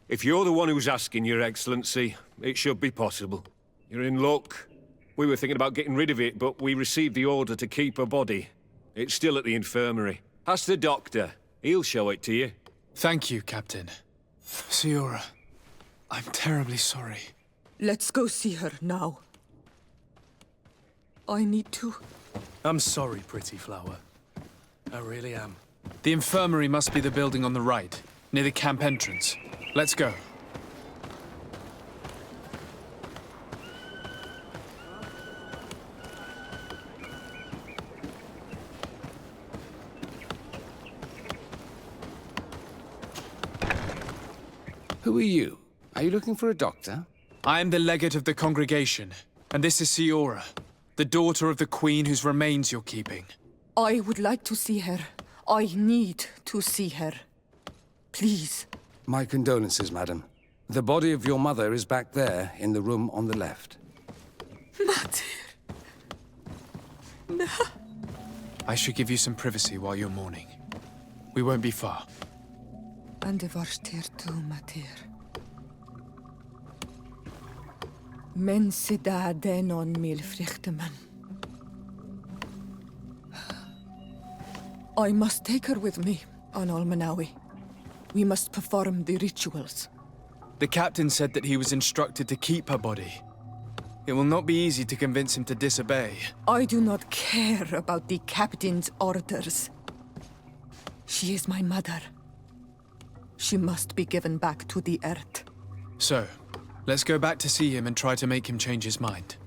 If you're the one who's asking, Your Excellency, it should be possible. You're in luck. We were thinking about getting rid of it, but we received the order to keep her body. It's still at the infirmary. Ask the doctor. He'll show it to you. Thank you, Captain. Siora, I'm terribly sorry. Let's go see her now. I need to... I'm sorry, pretty flower. I really am. The infirmary must be the building on the right, near the camp entrance. Let's go. Who are you? Are you looking for a doctor? I am the legate of the congregation, and this is Siora, the daughter of the queen whose remains you're keeping. I would like to see her. I need to see her. Please. My condolences, madam. The body of your mother is back there, in the room on the left. Mater. No. I should give you some privacy while you're mourning. We won't be far. And the Teer too, Mater. Men sida denon mil frichteman. I must take her with me, on Almanawi. We must perform the rituals. The captain said that he was instructed to keep her body. It will not be easy to convince him to disobey. I do not care about the captain's orders. She is my mother. She must be given back to the earth. So, let's go back to see him and try to make him change his mind.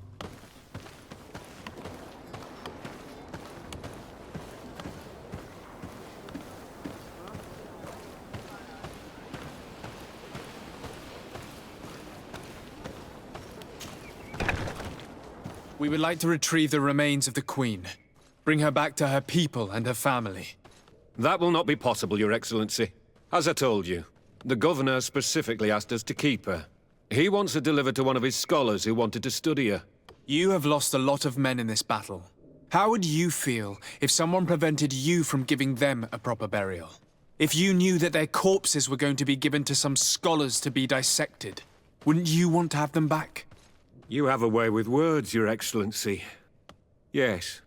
We would like to retrieve the remains of the Queen. Bring her back to her people and her family. That will not be possible, Your Excellency. As I told you, the Governor specifically asked us to keep her. He wants her delivered to one of his scholars who wanted to study her. You have lost a lot of men in this battle. How would you feel if someone prevented you from giving them a proper burial? If you knew that their corpses were going to be given to some scholars to be dissected, wouldn't you want to have them back? You have a way with words, Your Excellency. Yes,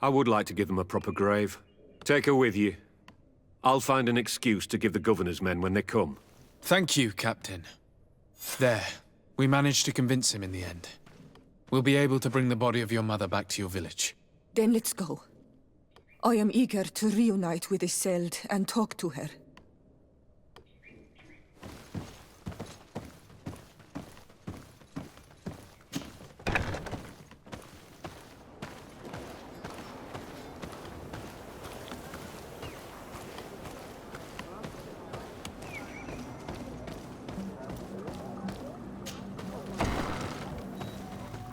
I would like to give them a proper grave. Take her with you. I'll find an excuse to give the Governor's men when they come. Thank you, Captain. There. We managed to convince him in the end. we'll be able to bring the body of your mother back to your village. Then let's go. I am eager to reunite with Isolde and talk to her.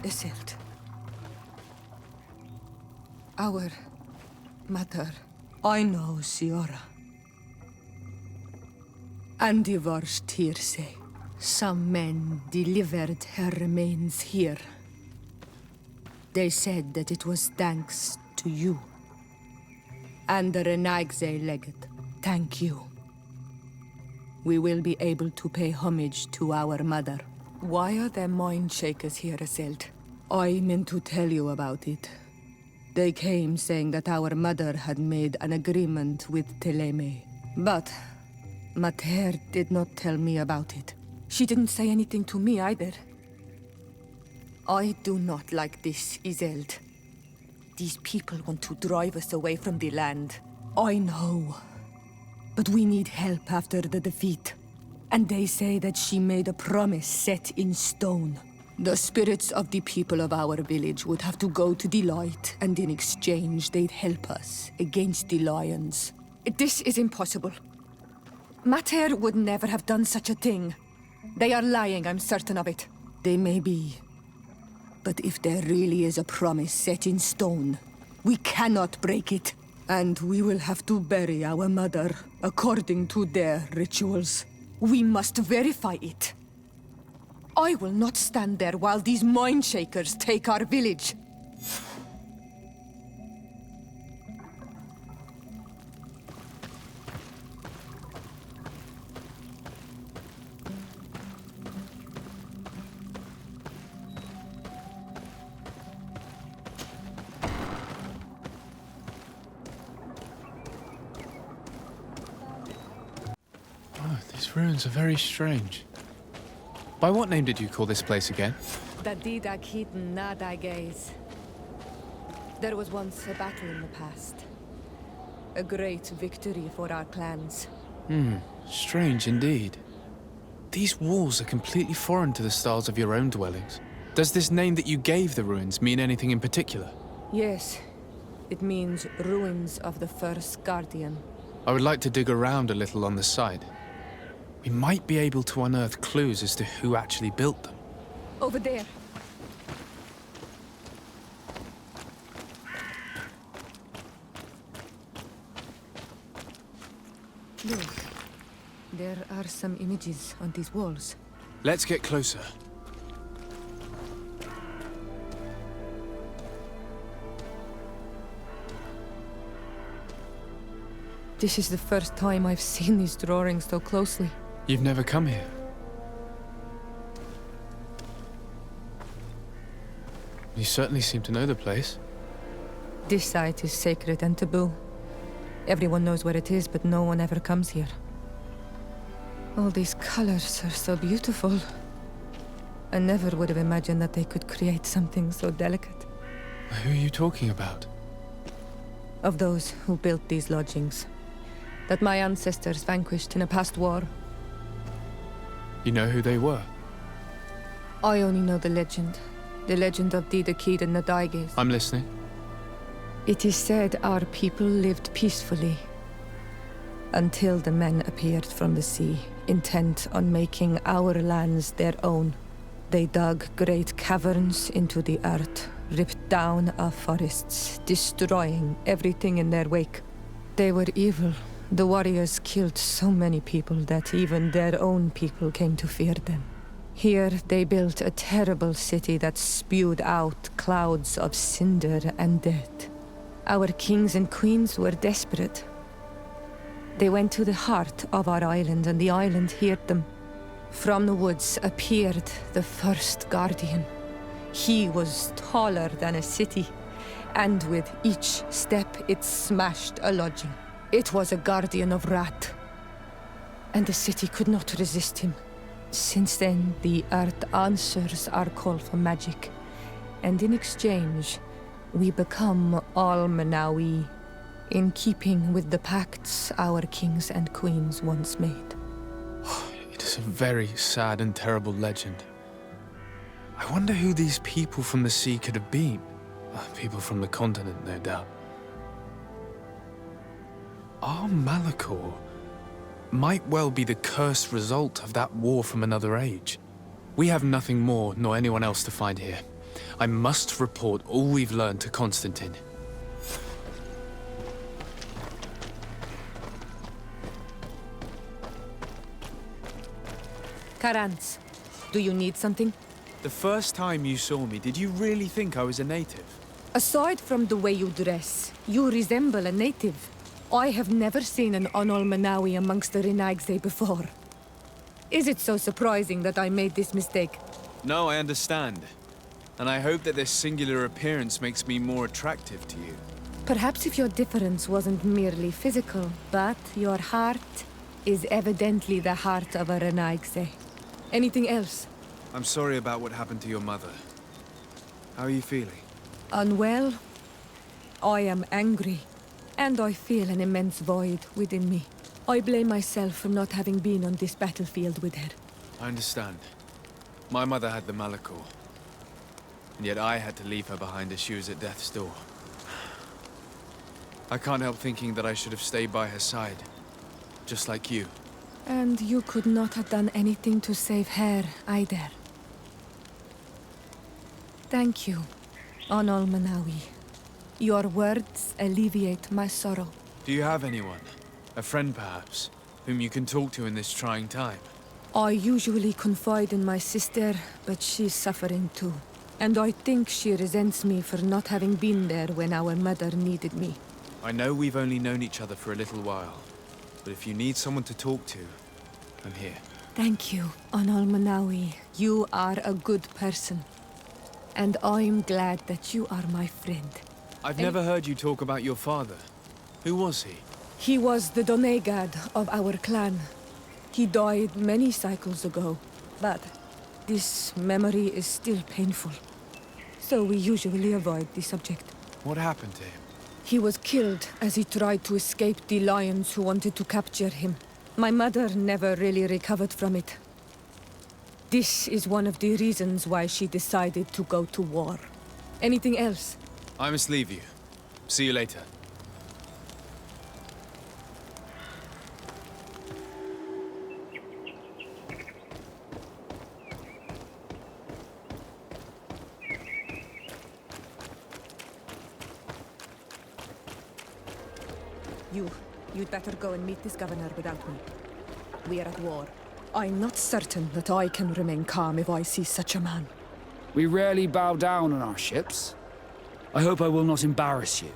Isolde. Our mother. I know, Siora. And divorced Teer say. Some men delivered her remains here. They said that it was thanks to you. And the Renagze legate. Thank you. We will be able to pay homage to our mother. Why are there mind shakers here, Isolde? I meant to tell you about it. They came saying that our mother had made an agreement with Theleme. But Teer did not tell me about it. She didn't say anything to me either. I do not like this, Isolde. These people want to drive us away from the land. I know. But we need help after the defeat. And they say that she made a promise set in stone. The spirits of the people of our village would have to go to the light, and in exchange they'd help us against the lions. This is impossible. Teer would never have done such a thing. They are lying, I'm certain of it. They may be. But if there really is a promise set in stone, we cannot break it. And we will have to bury our mother according to their rituals. We must verify it. I will not stand there while these mind shakers take our village. Oh, these ruins are very strange. By what name did you call this place again? There was once a battle in the past. A great victory for our clans. Strange indeed. These walls are completely foreign to the styles of your own dwellings. Does this name that you gave the ruins mean anything in particular? Yes. It means ruins of the first Guardian. I would like to dig around a little on the side. We might be able to unearth clues as to who actually built them. Over there. Look. There are some images on these walls. Let's get closer. This is the first time I've seen these drawings so closely. You've never come here? You certainly seem to know the place. This site is sacred and taboo. Everyone knows where it is, but no one ever comes here. All these colors are so beautiful. I never would have imagined that they could create something so delicate. Who are you talking about? Of those who built these lodgings. That my ancestors vanquished in a past war. You know who they were? I only know the legend. The legend of Didakid and the Daiges. I'm listening. It is said our people lived peacefully. Until the men appeared from the sea, intent on making our lands their own. They dug great caverns into the earth, ripped down our forests, destroying everything in their wake. They were evil. The warriors killed so many people that even their own people came to fear them. Here they built a terrible city that spewed out clouds of cinder and death. Our kings and queens were desperate. They went to the heart of our island, and the island heard them. From the woods appeared the first Guardian. He was taller than a city, and with each step it smashed a lodging. It was a Guardian of Rat, and the city could not resist him. Since then, the earth answers our call for magic, And in exchange, we become Al-Manawi, in keeping with the pacts our kings and queens once made. It is a very sad and terrible legend. I wonder who these people from the sea could have been. People from the continent, no doubt. Our Malachor might well be the cursed result of that war from another age. We have nothing more nor anyone else to find here. I must report all we've learned to Constantine. Karans, do you need something? The first time you saw me, did you really think I was a native? Aside from the way you dress, you resemble a native. I have never seen an Al-Manawi amongst the Renaigse before. Is it so surprising that I made this mistake? No, I understand. And I hope that this singular appearance makes me more attractive to you. Perhaps if your difference wasn't merely physical, but your heart is evidently the heart of a Renaigse. Anything else? I'm sorry about what happened to your mother. How are you feeling? Unwell? I am angry, and I feel an immense void within me. I blame myself for not having been on this battlefield with her. I understand. My mother had the Malachor, and yet I had to leave her behind as she was at death's door. I can't help thinking that I should have stayed by her side, just like you. And you could not have done anything to save her, either. Thank you, Al-Manawi. Your words alleviate my sorrow. Do you have anyone? A friend, perhaps, whom you can talk to in this trying time? I usually confide in my sister, but she's suffering too. And I think she resents me for not having been there when our mother needed me. I know we've only known each other for a little while, but if you need someone to talk to, I'm here. Thank you, Al-Manawi. You are a good person. And I'm glad that you are my friend. I've never heard you talk about your father. Who was he? He was the Donegad of our clan. He died many cycles ago, but this memory is still painful. So we usually avoid the subject. What happened to him? He was killed as he tried to escape the lions who wanted to capture him. My mother never really recovered from it. This is one of the reasons why she decided to go to war. Anything else? I must leave you. See you later. You'd better go and meet this governor without me. We are at war. I'm not certain that I can remain calm if I see such a man. We rarely bow down on our ships. I hope I will not embarrass you.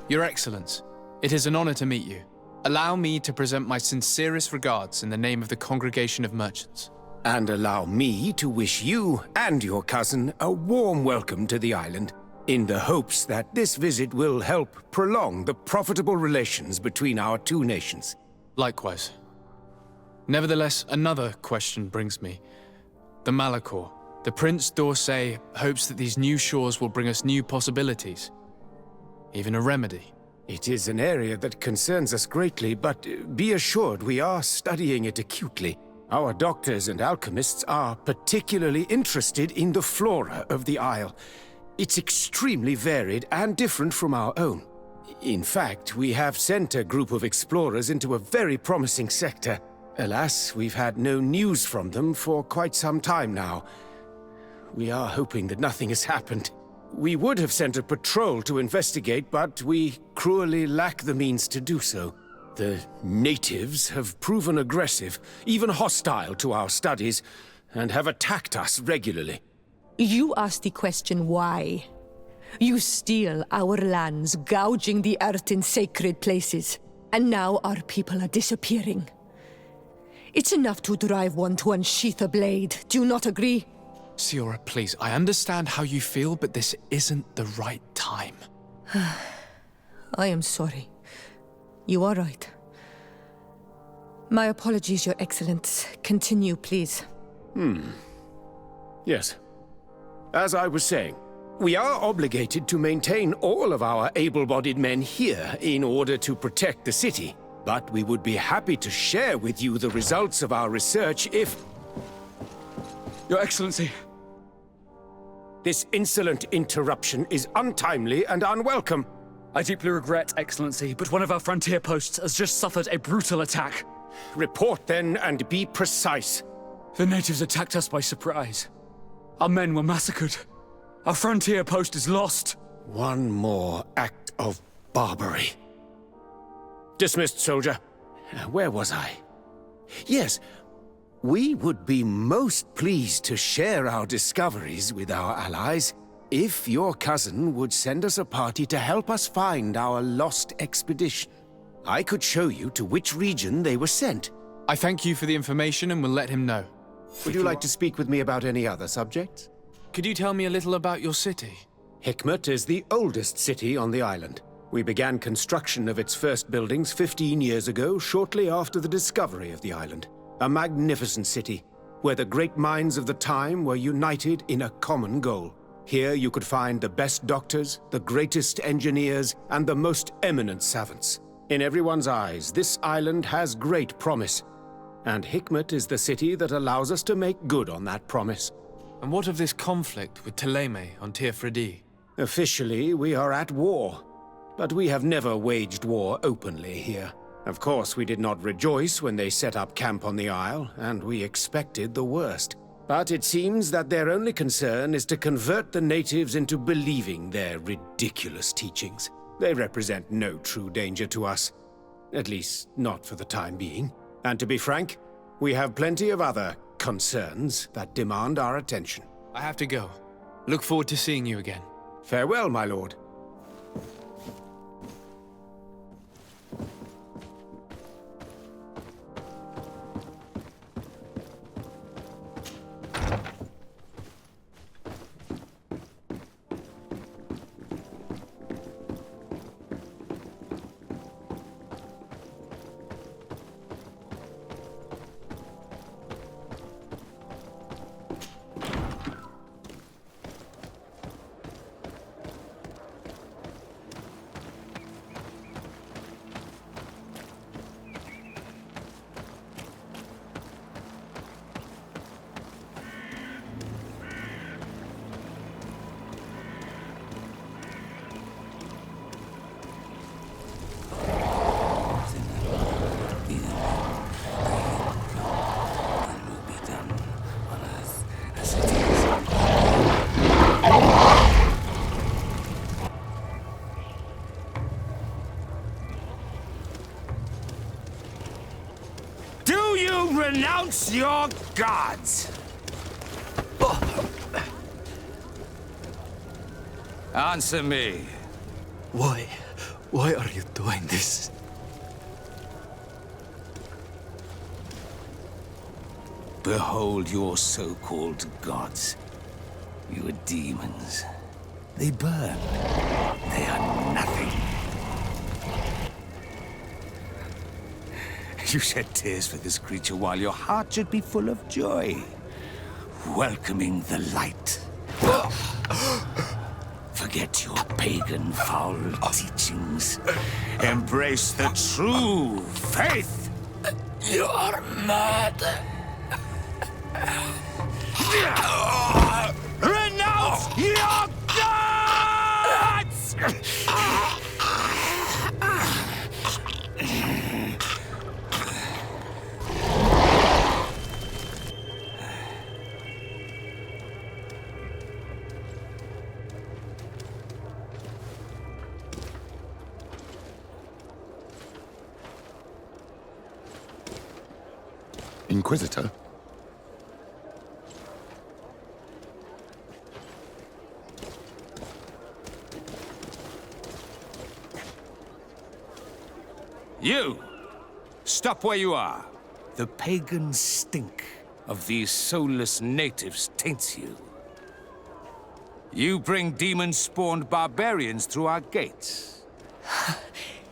Your Excellence, it is an honor to meet you. Allow me to present my sincerest regards in the name of the Congregation of Merchants. And allow me to wish you and your cousin a warm welcome to the island, in the hopes that this visit will help prolong the profitable relations between our two nations. Likewise. Nevertheless, another question brings me. The Malachor. The Prince d'Orsay hopes that these new shores will bring us new possibilities. Even a remedy. It is an area that concerns us greatly, but be assured we are studying it acutely. Our doctors and alchemists are particularly interested in the flora of the Isle. It's extremely varied and different from our own. In fact, we have sent a group of explorers into a very promising sector. Alas, we've had no news from them for quite some time now. We are hoping that nothing has happened. We would have sent a patrol to investigate, but we cruelly lack the means to do so. The natives have proven aggressive, even hostile to our studies, and have attacked us regularly. You asked the question why. You steal our lands, gouging the earth in sacred places, and now our people are disappearing. It's enough to drive one to unsheath a blade. Do you not agree? Siora, please, I understand how you feel, but this isn't the right time. I am sorry. You are right. My apologies, Your Excellence. Continue, please. Yes. As I was saying, we are obligated to maintain all of our able-bodied men here in order to protect the city. But we would be happy to share with you the results of our research if... Your Excellency. This insolent interruption is untimely and unwelcome. I deeply regret, Excellency, but one of our frontier posts has just suffered a brutal attack. Report then and be precise. The natives attacked us by surprise. Our men were massacred. Our frontier post is lost. One more act of barbarity. Dismissed, soldier. Where was I? Yes, we would be most pleased to share our discoveries with our allies if your cousin would send us a party to help us find our lost expedition. I could show you to which region they were sent. I thank you for the information and will let him know. Would you like to speak with me about any other subjects? Could you tell me a little about your city? Hikmet is the oldest city on the island. We began construction of its first buildings 15 years ago, shortly after the discovery of the island. A magnificent city, where the great minds of the time were united in a common goal. Here you could find the best doctors, the greatest engineers, and the most eminent savants. In everyone's eyes, this island has great promise. And Hikmet is the city that allows us to make good on that promise. And what of this conflict with Theleme on Teer Fradee? Officially, we are at war. But we have never waged war openly here. Of course, we did not rejoice when they set up camp on the Isle, and we expected the worst. But it seems that their only concern is to convert the natives into believing their ridiculous teachings. They represent no true danger to us. At least, not for the time being. And to be frank, we have plenty of other concerns that demand our attention. I have to go. Look forward to seeing you again. Farewell, my lord. Renounce your gods! Answer me. Why are you doing this? Behold your so-called gods. You are demons. They burn. They are nothing. You shed tears for this creature while your heart should be full of joy, welcoming the light. Forget your pagan, foul teachings. Embrace the true faith. You are mad. Renounce your gods! Inquisitor? You! Stop where you are. The pagan stink of these soulless natives taints you. You bring demon-spawned barbarians through our gates.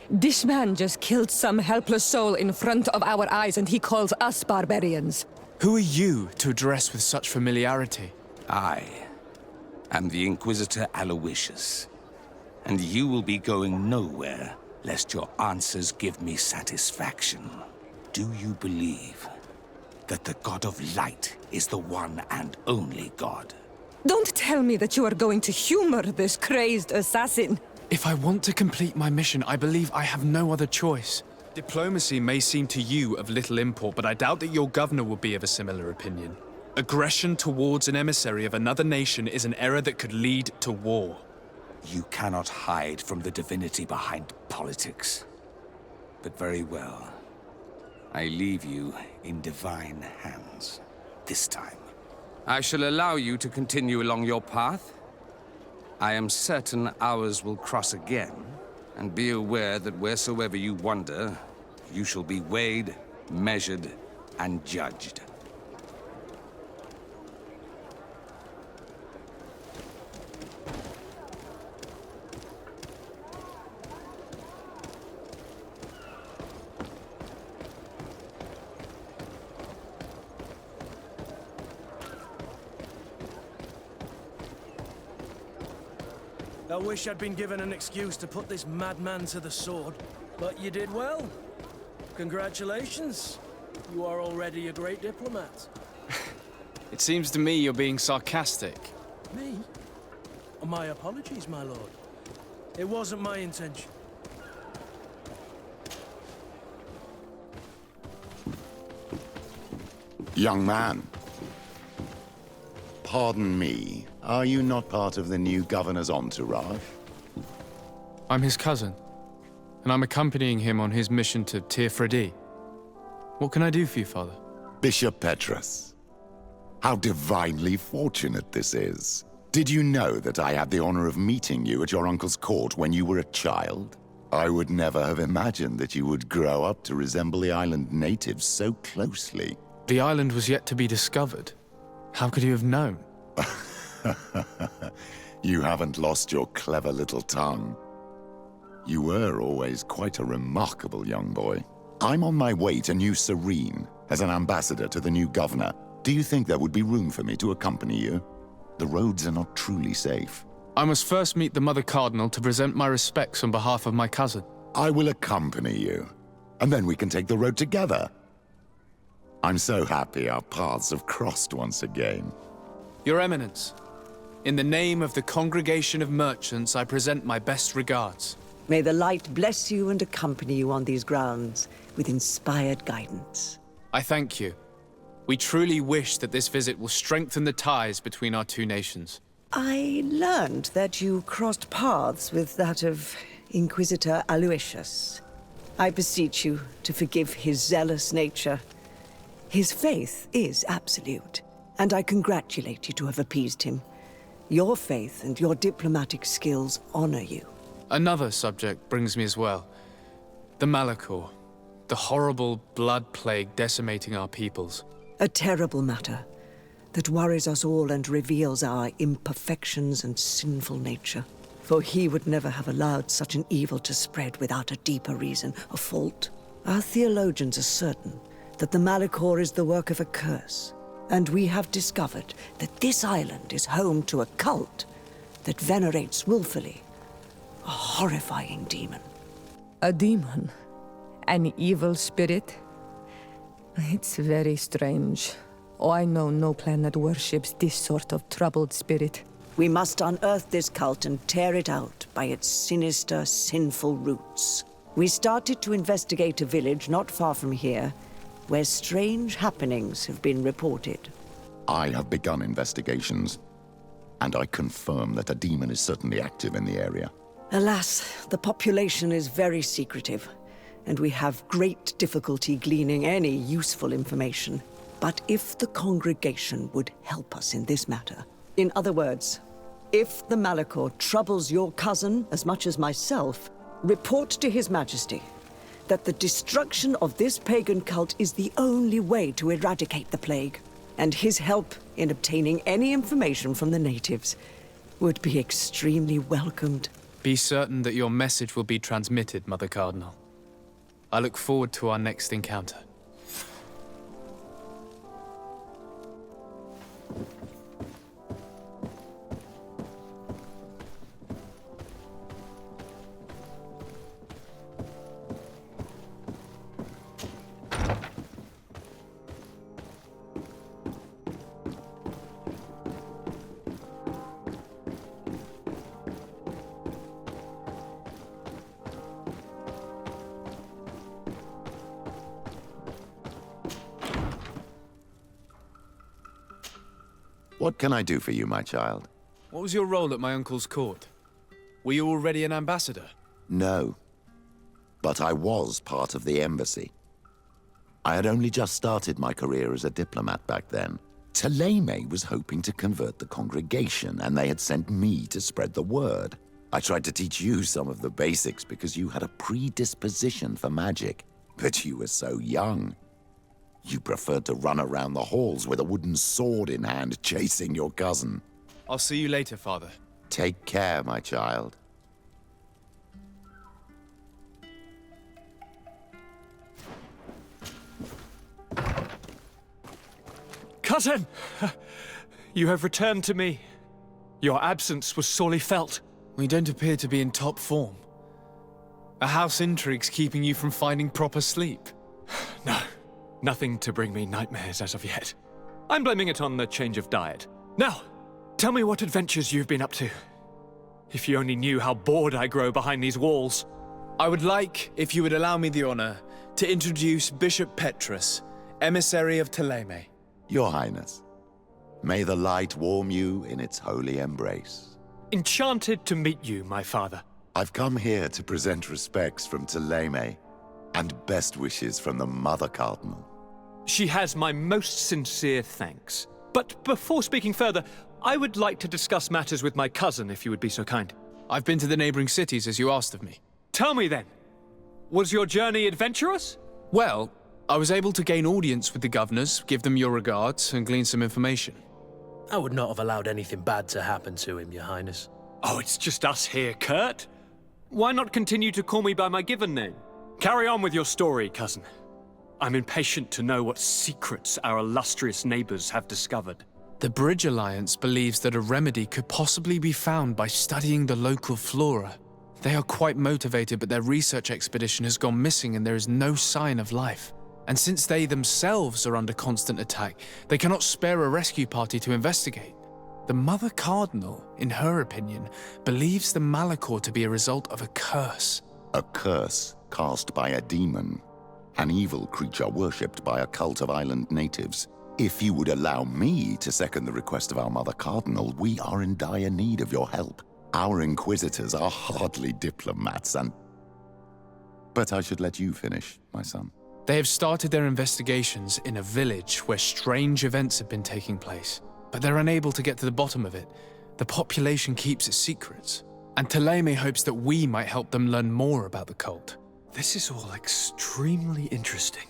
This man just killed some helpless soul in front of our eyes, and he calls us barbarians. Who are you to address with such familiarity? I am the Inquisitor Aloysius, and you will be going nowhere lest your answers give me satisfaction. Do you believe that the God of Light is the one and only God? Don't tell me that you are going to humor this crazed assassin. If I want to complete my mission, I believe I have no other choice. Diplomacy may seem to you of little import, but I doubt that your governor will be of a similar opinion. Aggression towards an emissary of another nation is an error that could lead to war. You cannot hide from the divinity behind politics. But very well. I leave you in divine hands. This time. I shall allow you to continue along your path. I am certain ours will cross again, and be aware that wheresoever you wander, you shall be weighed, measured, and judged. I wish I'd been given an excuse to put this madman to the sword, but you did well. Congratulations. You are already a great diplomat. It seems to me you're being sarcastic. Me? Oh, my apologies, my lord. It wasn't my intention. Young man. Pardon me, are you not part of the new governor's entourage? I'm his cousin, and I'm accompanying him on his mission to Teer Fradee. What can I do for you, Father? Bishop Petrus. How divinely fortunate this is. Did you know that I had the honor of meeting you at your uncle's court when you were a child? I would never have imagined that you would grow up to resemble the island natives so closely. The island was yet to be discovered. How could you have known? You haven't lost your clever little tongue. You were always quite a remarkable young boy. I'm on my way to New Serene as an ambassador to the new governor. Do you think there would be room for me to accompany you? The roads are not truly safe. I must first meet the Mother Cardinal to present my respects on behalf of my cousin. I will accompany you, and then we can take the road together. I'm so happy our paths have crossed once again. Your Eminence, in the name of the Congregation of Merchants, I present my best regards. May the light bless you and accompany you on these grounds with inspired guidance. I thank you. We truly wish that this visit will strengthen the ties between our two nations. I learned that you crossed paths with that of Inquisitor Aloysius. I beseech you to forgive his zealous nature. His faith is absolute, and I congratulate you to have appeased him. Your faith and your diplomatic skills honor you. Another subject brings me as well. The Malachor, the horrible blood plague decimating our peoples. A terrible matter that worries us all and reveals our imperfections and sinful nature. For he would never have allowed such an evil to spread without a deeper reason, a fault. Our theologians are certain that the Malachor is the work of a curse, and we have discovered that this island is home to a cult that venerates willfully a horrifying demon. A demon? An evil spirit? It's very strange. Oh, I know no planet worships this sort of troubled spirit. We must unearth this cult and tear it out by its sinister, sinful roots. We started to investigate a village not far from here, where strange happenings have been reported. I have begun investigations, and I confirm that a demon is certainly active in the area. Alas, the population is very secretive, and we have great difficulty gleaning any useful information. But if the congregation would help us in this matter, in other words, if the Malachor troubles your cousin as much as myself, report to His Majesty, that the destruction of this pagan cult is the only way to eradicate the plague, and his help in obtaining any information from the natives would be extremely welcomed. Be certain that your message will be transmitted, Mother Cardinal. I look forward to our next encounter. What can I do for you, my child? What was your role at my uncle's court? Were you already an ambassador? No. But I was part of the embassy. I had only just started my career as a diplomat back then. Theleme was hoping to convert the congregation, and they had sent me to spread the word. I tried to teach you some of the basics because you had a predisposition for magic, but you were so young. You preferred to run around the halls with a wooden sword in hand, chasing your cousin. I'll see you later, Father. Take care, my child. Cousin! You have returned to me. Your absence was sorely felt. We don't appear to be in top form. A house intrigue's keeping you from finding proper sleep. No. Nothing to bring me nightmares as of yet. I'm blaming it on the change of diet. Now, tell me what adventures you've been up to. If you only knew how bored I grow behind these walls. I would like, if you would allow me the honor, to introduce Bishop Petrus, emissary of Theleme. Your Highness, may the light warm you in its holy embrace. Enchanted to meet you, my father. I've come here to present respects from Theleme and best wishes from the Mother Cardinal. She has my most sincere thanks. But before speaking further, I would like to discuss matters with my cousin, if you would be so kind. I've been to the neighboring cities, as you asked of me. Tell me then, was your journey adventurous? Well, I was able to gain audience with the governors, give them your regards, and glean some information. I would not have allowed anything bad to happen to him, Your Highness. Oh, it's just us here, Kurt. Why not continue to call me by my given name? Carry on with your story, cousin. I'm impatient to know what secrets our illustrious neighbors have discovered. The Bridge Alliance believes that a remedy could possibly be found by studying the local flora. They are quite motivated, but their research expedition has gone missing and there is no sign of life. And since they themselves are under constant attack, they cannot spare a rescue party to investigate. The Mother Cardinal, in her opinion, believes the Malachor to be a result of a curse. A curse cast by a demon. An evil creature worshipped by a cult of island natives. If you would allow me to second the request of our Mother Cardinal, we are in dire need of your help. Our inquisitors are hardly diplomats But I should let you finish, my son. They have started their investigations in a village where strange events have been taking place, but they're unable to get to the bottom of it. The population keeps its secrets, and Theleme hopes that we might help them learn more about the cult. This is all extremely interesting.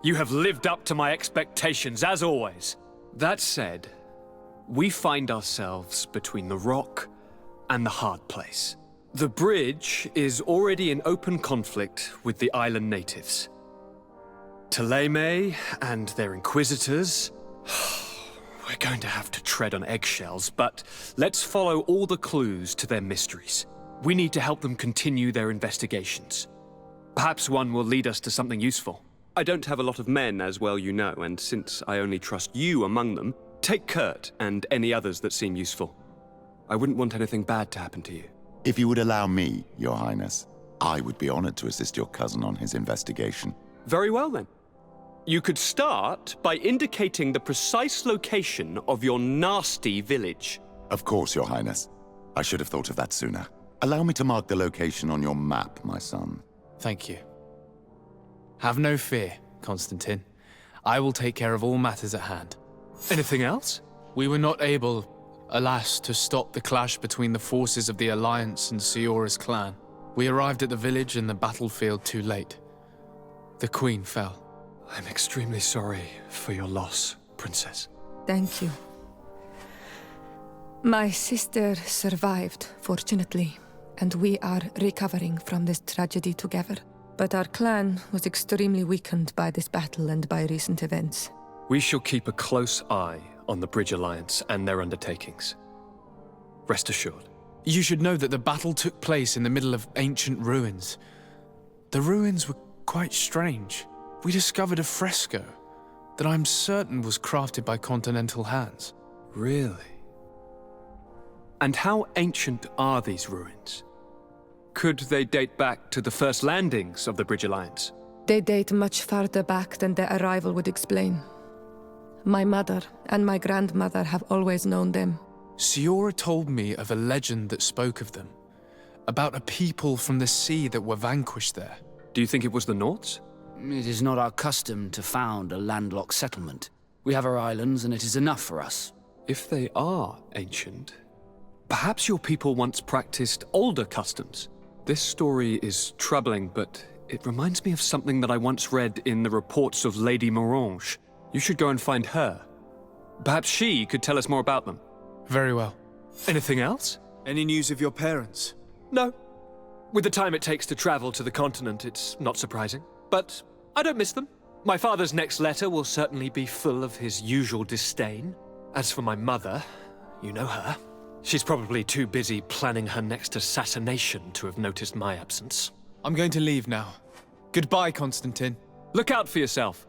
You have lived up to my expectations, as always. That said, we find ourselves between the rock and the hard place. The bridge is already in open conflict with the island natives. Theleme and their inquisitors... We're going to have to tread on eggshells, but let's follow all the clues to their mysteries. We need to help them continue their investigations. Perhaps one will lead us to something useful. I don't have a lot of men, as well you know, and since I only trust you among them, take Kurt and any others that seem useful. I wouldn't want anything bad to happen to you. If you would allow me, Your Highness, I would be honored to assist your cousin on his investigation. Very well, then. You could start by indicating the precise location of your nasty village. Of course, Your Highness. I should have thought of that sooner. Allow me to mark the location on your map, my son. Thank you. Have no fear, Constantine. I will take care of all matters at hand. Anything else? We were not able, alas, to stop the clash between the forces of the Alliance and Siora's clan. We arrived at the village and the battlefield too late. The Queen fell. I'm extremely sorry for your loss, Princess. Thank you. My sister survived, fortunately, and we are recovering from this tragedy together. But our clan was extremely weakened by this battle and by recent events. We shall keep a close eye on the Bridge Alliance and their undertakings. Rest assured. You should know that the battle took place in the middle of ancient ruins. The ruins were quite strange. We discovered a fresco that I'm certain was crafted by continental hands. Really? And how ancient are these ruins? Could they date back to the first landings of the Bridge Alliance? They date much farther back than their arrival would explain. My mother and my grandmother have always known them. Siora told me of a legend that spoke of them, about a people from the sea that were vanquished there. Do you think it was the Nords? It is not our custom to found a landlocked settlement. We have our islands, and it is enough for us. If they are ancient, perhaps your people once practiced older customs. This story is troubling, but it reminds me of something that I once read in the reports of Lady Morange. You should go and find her. Perhaps she could tell us more about them. Very well. Anything else? Any news of your parents? No. With the time it takes to travel to the continent, it's not surprising. But I don't miss them. My father's next letter will certainly be full of his usual disdain. As for my mother, you know her. She's probably too busy planning her next assassination to have noticed my absence. I'm going to leave now. Goodbye, Constantine. Look out for yourself.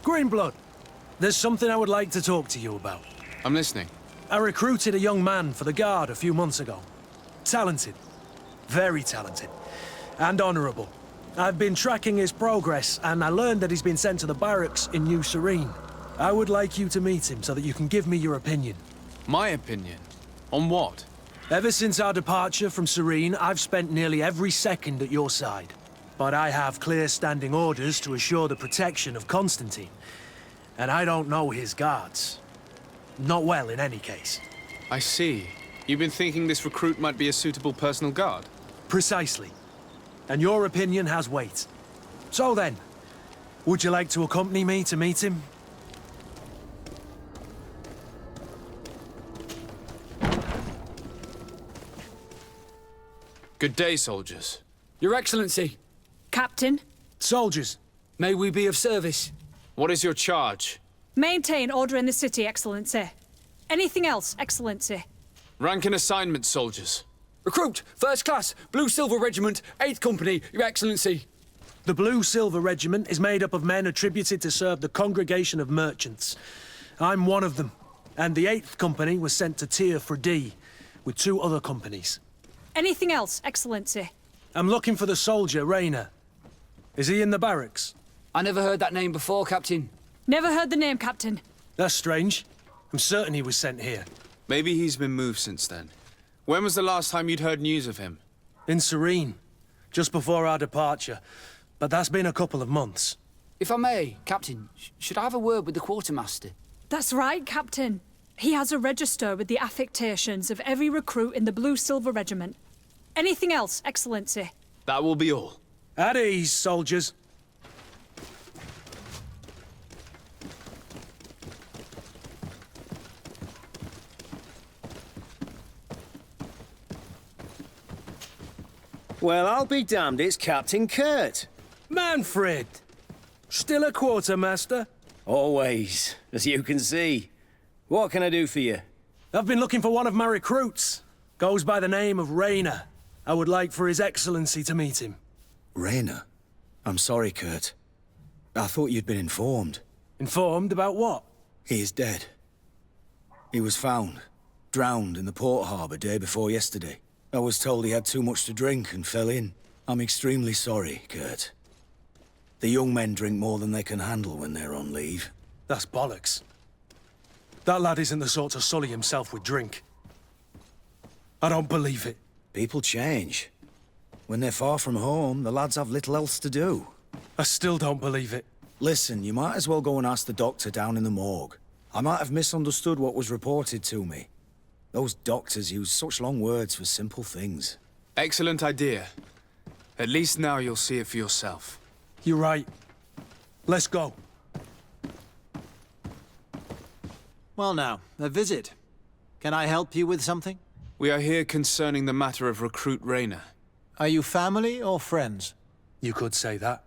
Greenblood, there's something I would like to talk to you about. I'm listening. I recruited a young man for the Guard a few months ago. Talented. Very talented. And honorable. I've been tracking his progress, and I learned that he's been sent to the barracks in New Serene. I would like you to meet him so that you can give me your opinion. My opinion? On what? Ever since our departure from Serene, I've spent nearly every second at your side. But I have clear standing orders to assure the protection of Constantine. And I don't know his guards. Not well, in any case. I see. You've been thinking this recruit might be a suitable personal guard? Precisely. And your opinion has weight. So then, would you like to accompany me to meet him? Good day, soldiers. Your Excellency. Captain. Soldiers. May we be of service? What is your charge? Maintain order in the city, Excellency. Anything else, Excellency? Rank and assignment, soldiers. Recruit, First Class, Blue-Silver Regiment, 8th Company, Your Excellency. The Blue-Silver Regiment is made up of men attributed to serve the Congregation of Merchants. I'm one of them, and the 8th Company was sent to Teer, Fradee, with 2 other companies. Anything else, Excellency? I'm looking for the soldier, Rayner. Is he in the barracks? I never heard that name before, Captain. Never heard the name, Captain. That's strange. I'm certain he was sent here. Maybe he's been moved since then. When was the last time you'd heard news of him? In Serene, just before our departure. But that's been a couple of months. If I may, Captain, should I have a word with the quartermaster? That's right, Captain. He has a register with the affectations of every recruit in the Blue-Silver Regiment. Anything else, Excellency? That will be all. At ease, soldiers. Well, I'll be damned, it's Captain Kurt. Manfred! Still a quartermaster? Always, as you can see. What can I do for you? I've been looking for one of my recruits. Goes by the name of Rayner. I would like for His Excellency to meet him. Rayner? I'm sorry, Kurt. I thought you'd been informed. Informed about what? He is dead. He was found, drowned in the port harbour day before yesterday. I was told he had too much to drink and fell in. I'm extremely sorry, Kurt. The young men drink more than they can handle when they're on leave. That's bollocks. That lad isn't the sort to sully himself with drink. I don't believe it. People change. When they're far from home, the lads have little else to do. I still don't believe it. Listen, you might as well go and ask the doctor down in the morgue. I might have misunderstood what was reported to me. Those doctors use such long words for simple things. Excellent idea. At least now you'll see it for yourself. You're right. Let's go. Well now, a visit. Can I help you with something? We are here concerning the matter of Recruit Rayner. Are you family or friends? You could say that.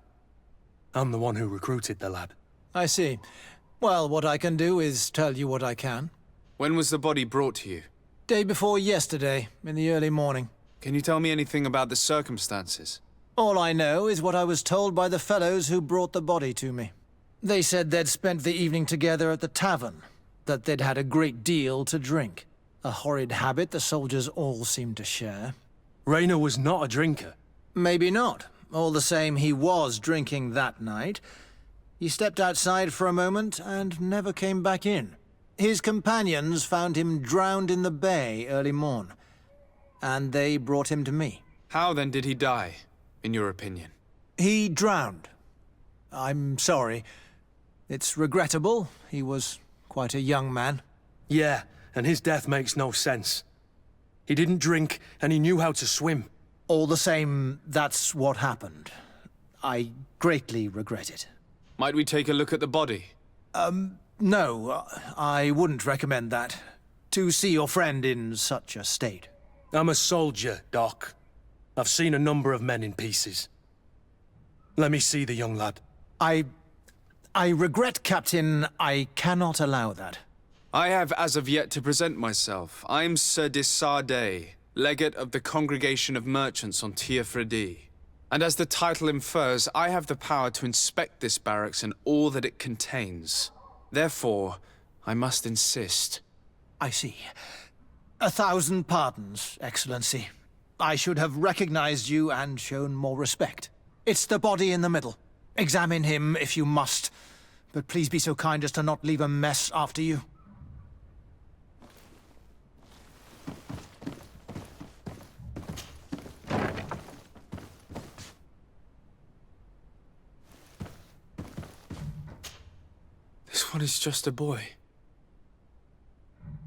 I'm the one who recruited the lad. I see. Well, what I can do is tell you what I can. When was the body brought to you? Day before yesterday, in the early morning. Can you tell me anything about the circumstances? All I know is what I was told by the fellows who brought the body to me. They said they'd spent the evening together at the tavern, that they'd had a great deal to drink. A horrid habit the soldiers all seemed to share. Rayner was not a drinker. Maybe not. All the same, he was drinking that night. He stepped outside for a moment and never came back in. His companions found him drowned in the bay early morn, and they brought him to me. How then did he die, in your opinion? He drowned. I'm sorry. It's regrettable. He was quite a young man. Yeah, and his death makes no sense. He didn't drink, and he knew how to swim. All the same, that's what happened. I greatly regret it. Might we take a look at the body? No, I wouldn't recommend that. To see your friend in such a state. I'm a soldier, Doc. I've seen a number of men in pieces. Let me see the young lad. I regret, Captain. I cannot allow that. I have as of yet to present myself. I'm Sir Sardet, legate of the Congregation of Merchants on Teer Fradee. And as the title infers, I have the power to inspect this barracks and all that it contains. Therefore, I must insist. I see. 1,000 pardons, Excellency. I should have recognized you and shown more respect. It's the body in the middle. Examine him if you must, but please be so kind as to not leave a mess after you. This one is just a boy.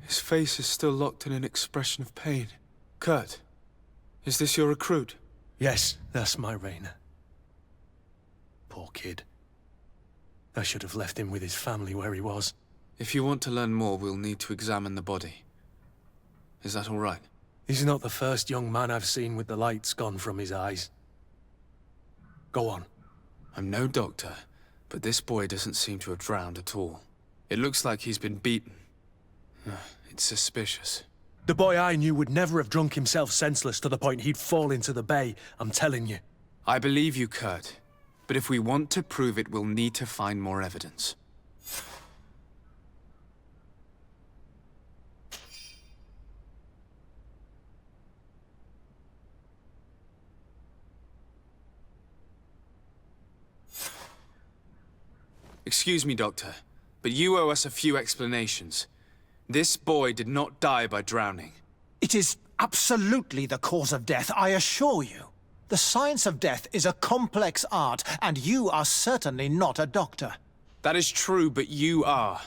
His face is still locked in an expression of pain. Kurt, is this your recruit? Yes, that's my Rayner. Poor kid. I should have left him with his family where he was. If you want to learn more, we'll need to examine the body. Is that all right? He's not the first young man I've seen with the lights gone from his eyes. Go on. I'm no doctor, but this boy doesn't seem to have drowned at all. It looks like he's been beaten. It's suspicious. The boy I knew would never have drunk himself senseless to the point he'd fall into the bay, I'm telling you. I believe you, Kurt. But if we want to prove it, we'll need to find more evidence. Excuse me, Doctor, but you owe us a few explanations. This boy did not die by drowning. It is absolutely the cause of death, I assure you. The science of death is a complex art, and you are certainly not a doctor. That is true, but you are.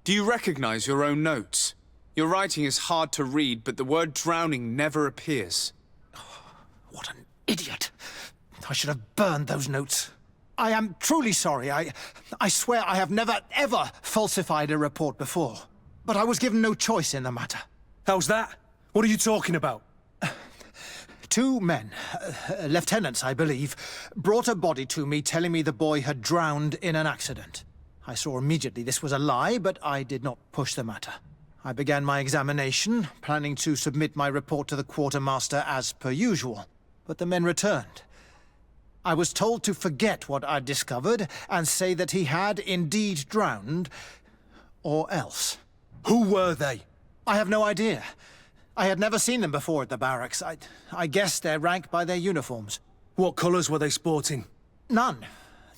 Do you recognize your own notes? Your writing is hard to read, but the word drowning never appears. What an idiot. I should have burned those notes. I am truly sorry. I swear I have never, ever falsified a report before. But I was given no choice in the matter. How's that? What are you talking about? 2 men, lieutenants, I believe, brought a body to me telling me the boy had drowned in an accident. I saw immediately this was a lie, but I did not push the matter. I began my examination, planning to submit my report to the quartermaster as per usual. But the men returned. I was told to forget what I'd discovered and say that he had indeed drowned, or else. Who were they? I have no idea. I had never seen them before at the barracks. I guessed their rank by their uniforms. What colors were they sporting? None.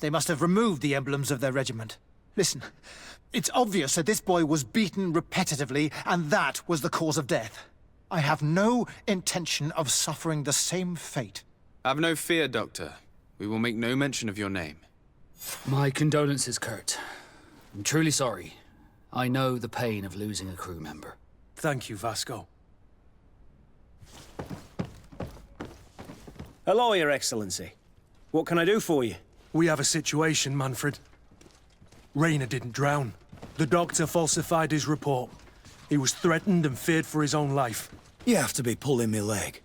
They must have removed the emblems of their regiment. Listen, it's obvious that this boy was beaten repetitively, and that was the cause of death. I have no intention of suffering the same fate. Have no fear, Doctor. We will make no mention of your name. My condolences, Kurt. I'm truly sorry. I know the pain of losing a crew member. Thank you, Vasco. Hello, Your Excellency. What can I do for you? We have a situation, Manfred. Rayner didn't drown. The doctor falsified his report. He was threatened and feared for his own life. You have to be pulling me leg.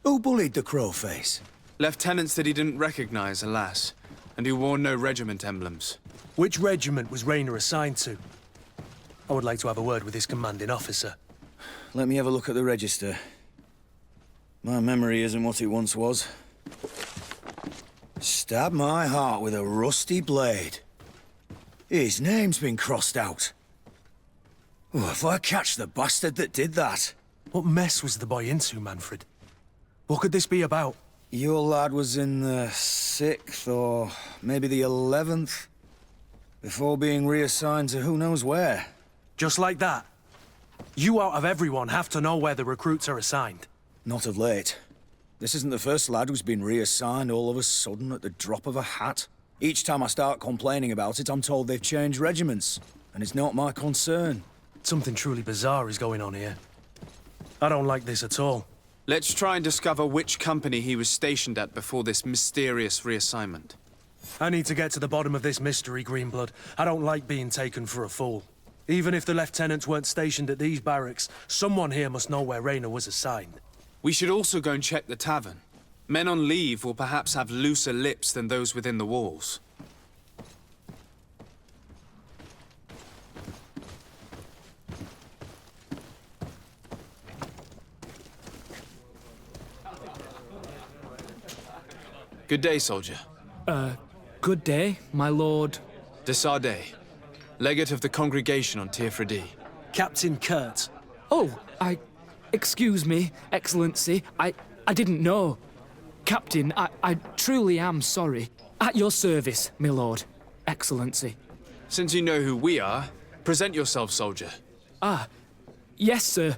Who bullied the crowface? Lieutenants that he didn't recognize, alas, and who wore no regiment emblems. Which regiment was Rayner assigned to? I would like to have a word with his commanding officer. Let me have a look at the register. My memory isn't what it once was. Stab my heart with a rusty blade. His name's been crossed out. Oh, if I catch the bastard that did that. What mess was the boy into, Manfred? What could this be about? Your lad was in the 6th or maybe the 11th, before being reassigned to who knows where. Just like that? You out of everyone have to know where the recruits are assigned. Not of late. This isn't the first lad who's been reassigned all of a sudden at the drop of a hat. Each time I start complaining about it, I'm told they've changed regiments, and it's not my concern. Something truly bizarre is going on here. I don't like this at all. Let's try and discover which company he was stationed at before this mysterious reassignment. I need to get to the bottom of this mystery, Greenblood. I don't like being taken for a fool. Even if the lieutenants weren't stationed at these barracks, someone here must know where Rayner was assigned. We should also go and check the tavern. Men on leave will perhaps have looser lips than those within the walls. Good day, soldier. Good day, my lord. De Sardet, legate of the congregation on Teer Fradee. Captain Kurt. Oh, excuse me, Excellency. I didn't know. Captain, I truly am sorry. At your service, my lord. Excellency. Since you know who we are, present yourself, soldier. Ah, yes, sir.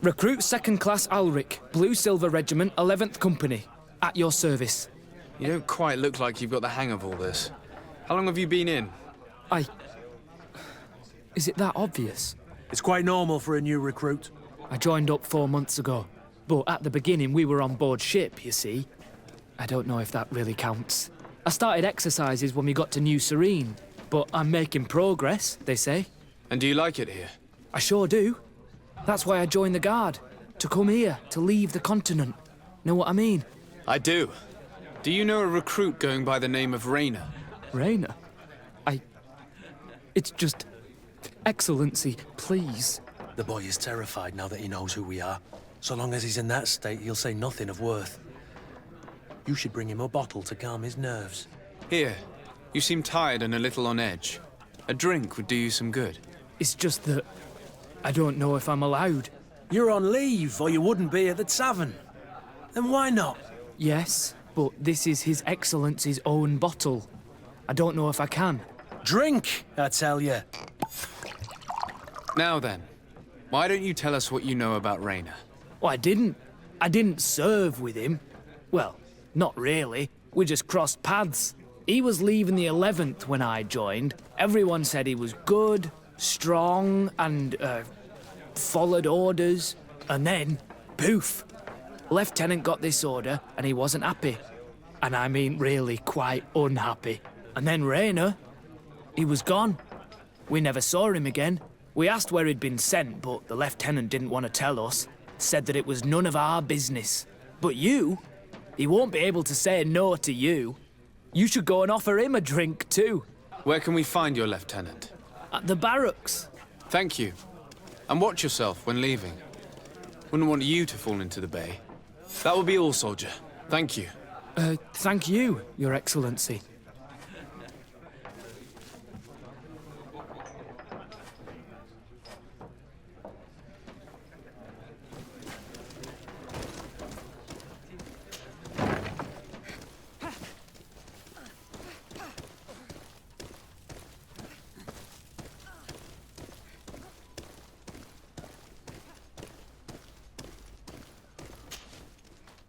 Recruit 2nd Class Alric, Blue Silver Regiment, 11th Company. At your service. You don't quite look like you've got the hang of all this. How long have you been in? Is it that obvious? It's quite normal for a new recruit. I joined up 4 months ago. But at the beginning, we were on board ship, you see. I don't know if that really counts. I started exercises when we got to New Serene. But I'm making progress, they say. And do you like it here? I sure do. That's why I joined the Guard. To come here, to leave the continent. Know what I mean? I do. Do you know a recruit going by the name of Rayner? Rayner? It's just... Excellency, please. The boy is terrified now that he knows who we are. So long as he's in that state, he'll say nothing of worth. You should bring him a bottle to calm his nerves. Here. You seem tired and a little on edge. A drink would do you some good. It's just that... I don't know if I'm allowed. You're on leave, or you wouldn't be at the tavern. Then why not? Yes, but this is His Excellency's own bottle. I don't know if I can. Drink, I tell you. Now then, why don't you tell us what you know about Rayner? Well, I didn't serve with him. Well, not really. We just crossed paths. He was leaving the 11th when I joined. Everyone said he was good, strong, and, followed orders. And then, poof. Lieutenant got this order, and he wasn't happy. And I mean really quite unhappy. And then Rayner, he was gone. We never saw him again. We asked where he'd been sent, but the lieutenant didn't want to tell us. Said that it was none of our business. But you, he won't be able to say no to you. You should go and offer him a drink too. Where can we find your lieutenant? At the barracks. Thank you. And watch yourself when leaving. Wouldn't want you to fall into the bay. That will be all, soldier. Thank you. Thank you, Your Excellency.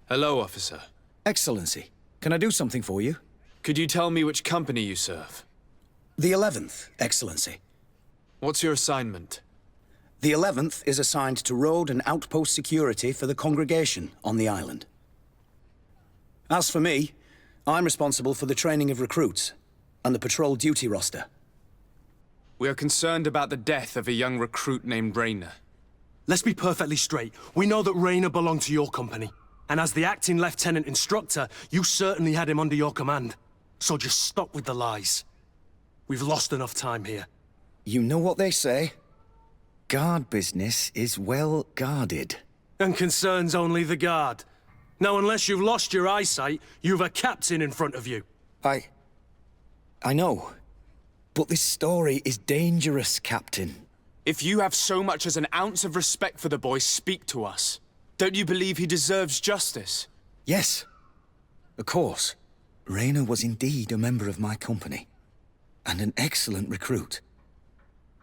Hello, officer. Excellency, can I do something for you? Could you tell me which company you serve? The 11th, Excellency. What's your assignment? The 11th is assigned to road and outpost security for the congregation on the island. As for me, I'm responsible for the training of recruits and the patrol duty roster. We are concerned about the death of a young recruit named Raynor. Let's be perfectly straight. We know that Raynor belonged to your company. And as the acting lieutenant instructor, you certainly had him under your command. So just stop with the lies. We've lost enough time here. You know what they say? Guard business is well guarded. And concerns only the guard. Now, unless you've lost your eyesight, you've a captain in front of you. I know. But this story is dangerous, Captain. If you have so much as an ounce of respect for the boy, speak to us. Don't you believe he deserves justice? Yes. Of course. Raynor was indeed a member of my company. And an excellent recruit.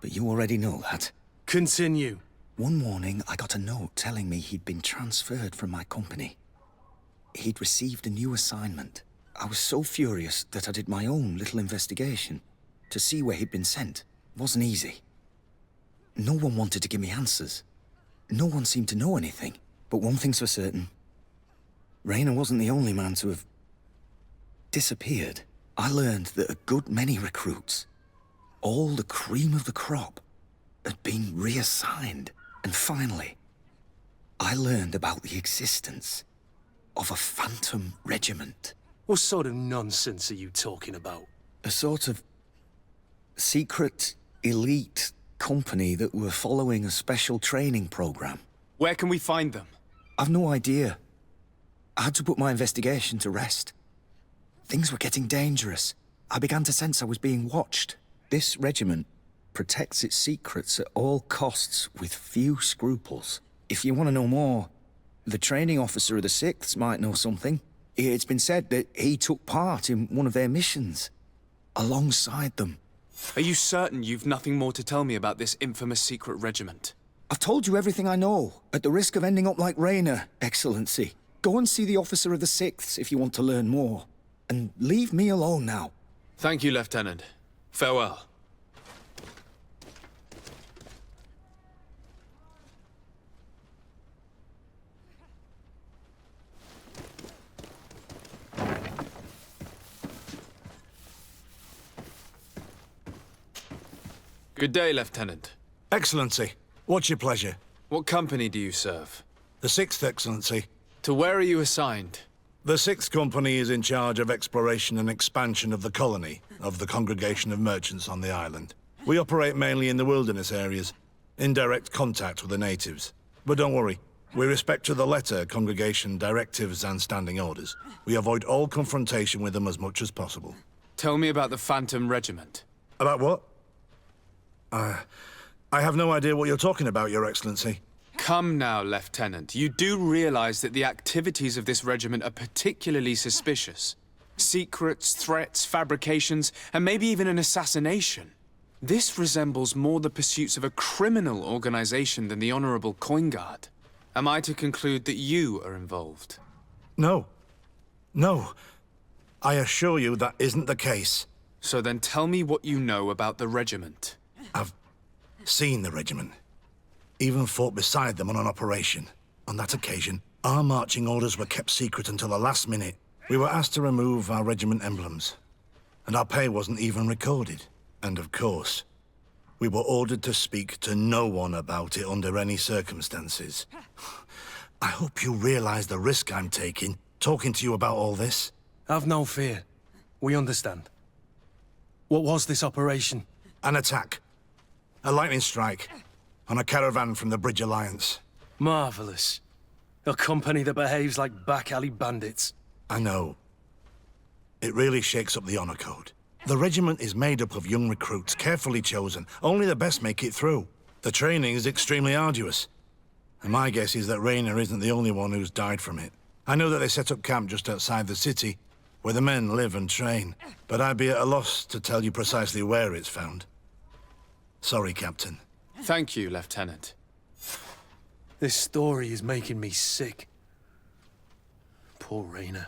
But you already know that. Continue. One morning, I got a note telling me he'd been transferred from my company. He'd received a new assignment. I was so furious that I did my own little investigation to see where he'd been sent. It wasn't easy. No one wanted to give me answers. No one seemed to know anything. But one thing's for certain. Raynor wasn't the only man to have disappeared. I learned that a good many recruits, all the cream of the crop, had been reassigned. And finally, I learned about the existence of a phantom regiment. What sort of nonsense are you talking about? A sort of secret, elite company that were following a special training program. Where can we find them? I've no idea. I had to put my investigation to rest. Things were getting dangerous. I began to sense I was being watched. This regiment protects its secrets at all costs with few scruples. If you want to know more, the training officer of the 6th might know something. It's been said that he took part in one of their missions, alongside them. Are you certain you've nothing more to tell me about this infamous secret regiment? I've told you everything I know, at the risk of ending up like Raynor, Excellency. Go and see the officer of the 6th if you want to learn more. And leave me alone now. Thank you, Lieutenant. Farewell. Good day, Lieutenant. Excellency, what's your pleasure? What company do you serve? The 6th, Excellency. To where are you assigned? The 6th Company is in charge of exploration and expansion of the colony of the Congregation of Merchants on the island. We operate mainly in the wilderness areas, in direct contact with the natives. But don't worry, we respect to the letter Congregation directives and standing orders. We avoid all confrontation with them as much as possible. Tell me about the Phantom Regiment. About what? I have no idea what you're talking about, Your Excellency. Come now, Lieutenant. You do realize that the activities of this regiment are particularly suspicious. Secrets, threats, fabrications, and maybe even an assassination. This resembles more the pursuits of a criminal organization than the Honorable Coin Guard. Am I to conclude that you are involved? No. No. I assure you that isn't the case. So then tell me what you know about the regiment. I've seen the regiment. Even fought beside them on an operation. On that occasion, our marching orders were kept secret until the last minute. We were asked to remove our regiment emblems. And our pay wasn't even recorded. And of course, we were ordered to speak to no one about it under any circumstances. I hope you realize the risk I'm taking, talking to you about all this. Have no fear. We understand. What was this operation? An attack. A lightning strike. On a caravan from the Bridge Alliance. Marvelous. A company that behaves like back-alley bandits. I know. It really shakes up the honor code. The regiment is made up of young recruits, carefully chosen. Only the best make it through. The training is extremely arduous. And my guess is that Raynor isn't the only one who's died from it. I know that they set up camp just outside the city, where the men live and train. But I'd be at a loss to tell you precisely where it's found. Sorry, Captain. Thank you, Lieutenant. This story is making me sick. Poor Rainer.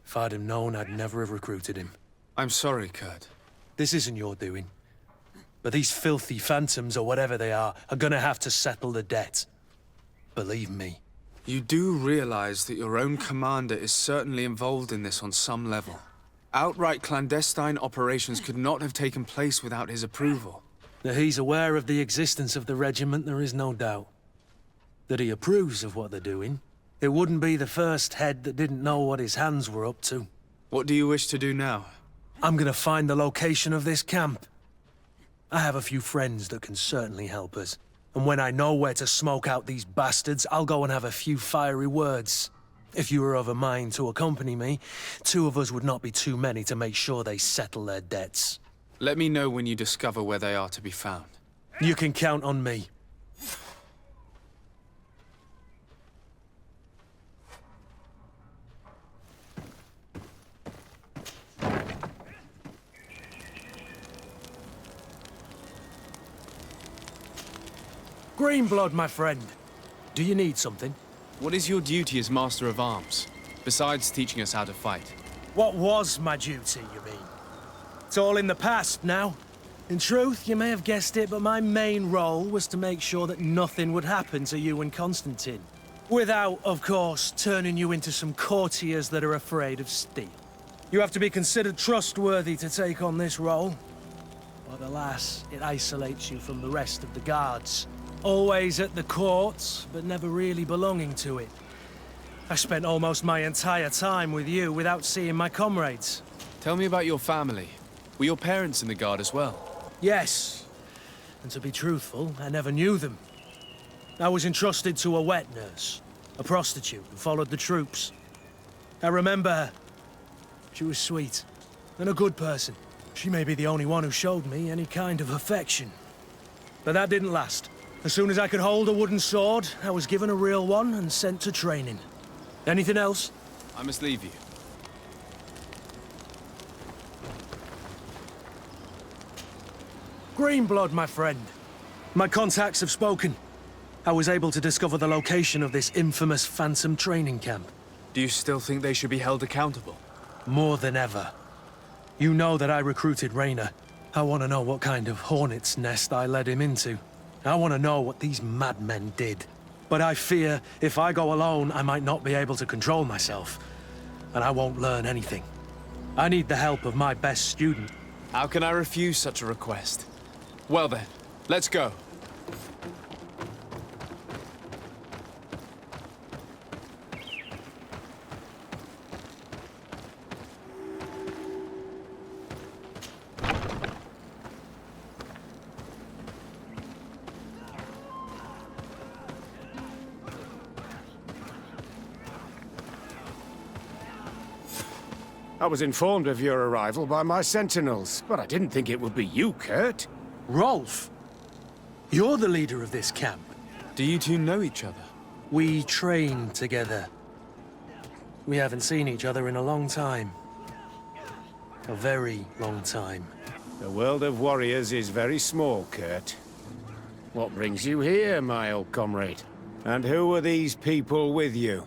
If I'd have known, I'd never have recruited him. I'm sorry, Kurt. This isn't your doing. But these filthy phantoms, or whatever they are gonna have to settle the debt. Believe me. You do realize that your own commander is certainly involved in this on some level. Outright clandestine operations could not have taken place without his approval. That he's aware of the existence of the regiment, there is no doubt. That he approves of what they're doing. It wouldn't be the first head that didn't know what his hands were up to. What do you wish to do now? I'm gonna find the location of this camp. I have a few friends that can certainly help us. And when I know where to smoke out these bastards, I'll go and have a few fiery words. If you were of a mind to accompany me, 2 of us would not be too many to make sure they settle their debts. Let me know when you discover where they are to be found. You can count on me. Greenblood, my friend. Do you need something? What is your duty as Master of Arms, besides teaching us how to fight? What was my duty, you mean? It's all in the past now. In truth, you may have guessed it, but my main role was to make sure that nothing would happen to you and Constantine. Without, of course, turning you into some courtiers that are afraid of steel. You have to be considered trustworthy to take on this role. But alas, it isolates you from the rest of the guards. Always at the court, but never really belonging to it. I spent almost my entire time with you without seeing my comrades. Tell me about your family. Were your parents in the Guard as well? Yes. And to be truthful, I never knew them. I was entrusted to a wet nurse, a prostitute who followed the troops. I remember her. She was sweet, and a good person. She may be the only one who showed me any kind of affection. But that didn't last. As soon as I could hold a wooden sword, I was given a real one and sent to training. Anything else? I must leave you. Greenblood, my friend. My contacts have spoken. I was able to discover the location of this infamous Phantom training camp. Do you still think they should be held accountable? More than ever. You know that I recruited Rainer. I want to know what kind of hornet's nest I led him into. I want to know what these madmen did. But I fear if I go alone, I might not be able to control myself. And I won't learn anything. I need the help of my best student. How can I refuse such a request? Well then, let's go. I was informed of your arrival by my sentinels, but I didn't think it would be you, Kurt. Rolf? You're the leader of this camp. Do you two know each other? We train together. We haven't seen each other in a long time. A very long time. The world of warriors is very small, Kurt. What brings you here, my old comrade? And who are these people with you?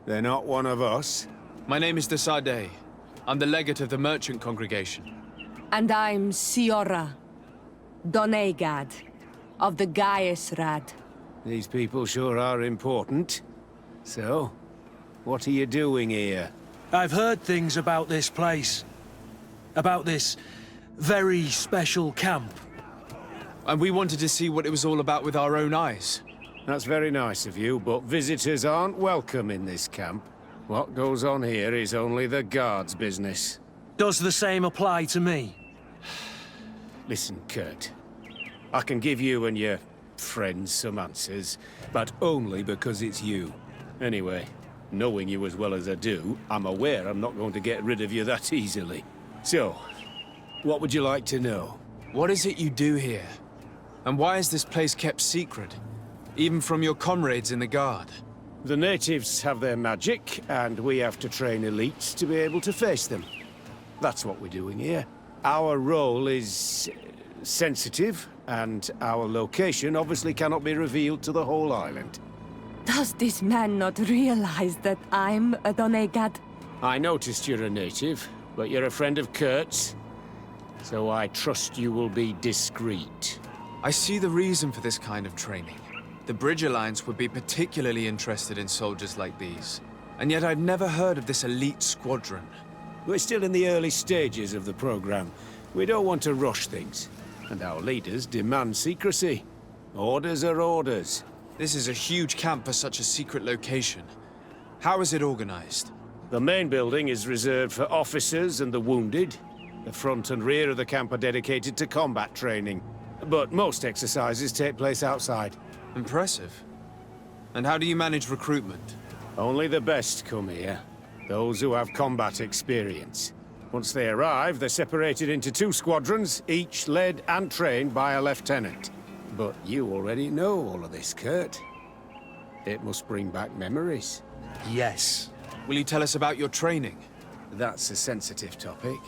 They're not one of us? My name is Sardet. I'm the legate of the merchant congregation. And I'm Siora, Donegad, of the Gaesrad. These people sure are important. So, what are you doing here? I've heard things about this place. About this very special camp. And we wanted to see what it was all about with our own eyes. That's very nice of you, but visitors aren't welcome in this camp. What goes on here is only the guard's business. Does the same apply to me? Listen, Kurt. I can give you and your friends some answers, but only because it's you. Anyway, knowing you as well as I do, I'm aware I'm not going to get rid of you that easily. So, what would you like to know? What is it you do here? And why is this place kept secret? Even from your comrades in the Guard? The natives have their magic, and we have to train elites to be able to face them. That's what we're doing here. Our role is sensitive, and our location obviously cannot be revealed to the whole island. Does this man not realize that I'm a Donegad? I noticed you're a native, but you're a friend of Kurt's, so I trust you will be discreet. I see the reason for this kind of training. The Bridge Alliance would be particularly interested in soldiers like these. And yet I'd never heard of this elite squadron. We're still in the early stages of the program. We don't want to rush things. And our leaders demand secrecy. Orders are orders. This is a huge camp for such a secret location. How is it organized? The main building is reserved for officers and the wounded. The front and rear of the camp are dedicated to combat training. But most exercises take place outside. Impressive. And how do you manage recruitment? Only the best come here. Those who have combat experience. Once they arrive, they're separated into 2 squadrons, each led and trained by a lieutenant. But you already know all of this, Kurt. It must bring back memories. Yes. Will you tell us about your training? That's a sensitive topic.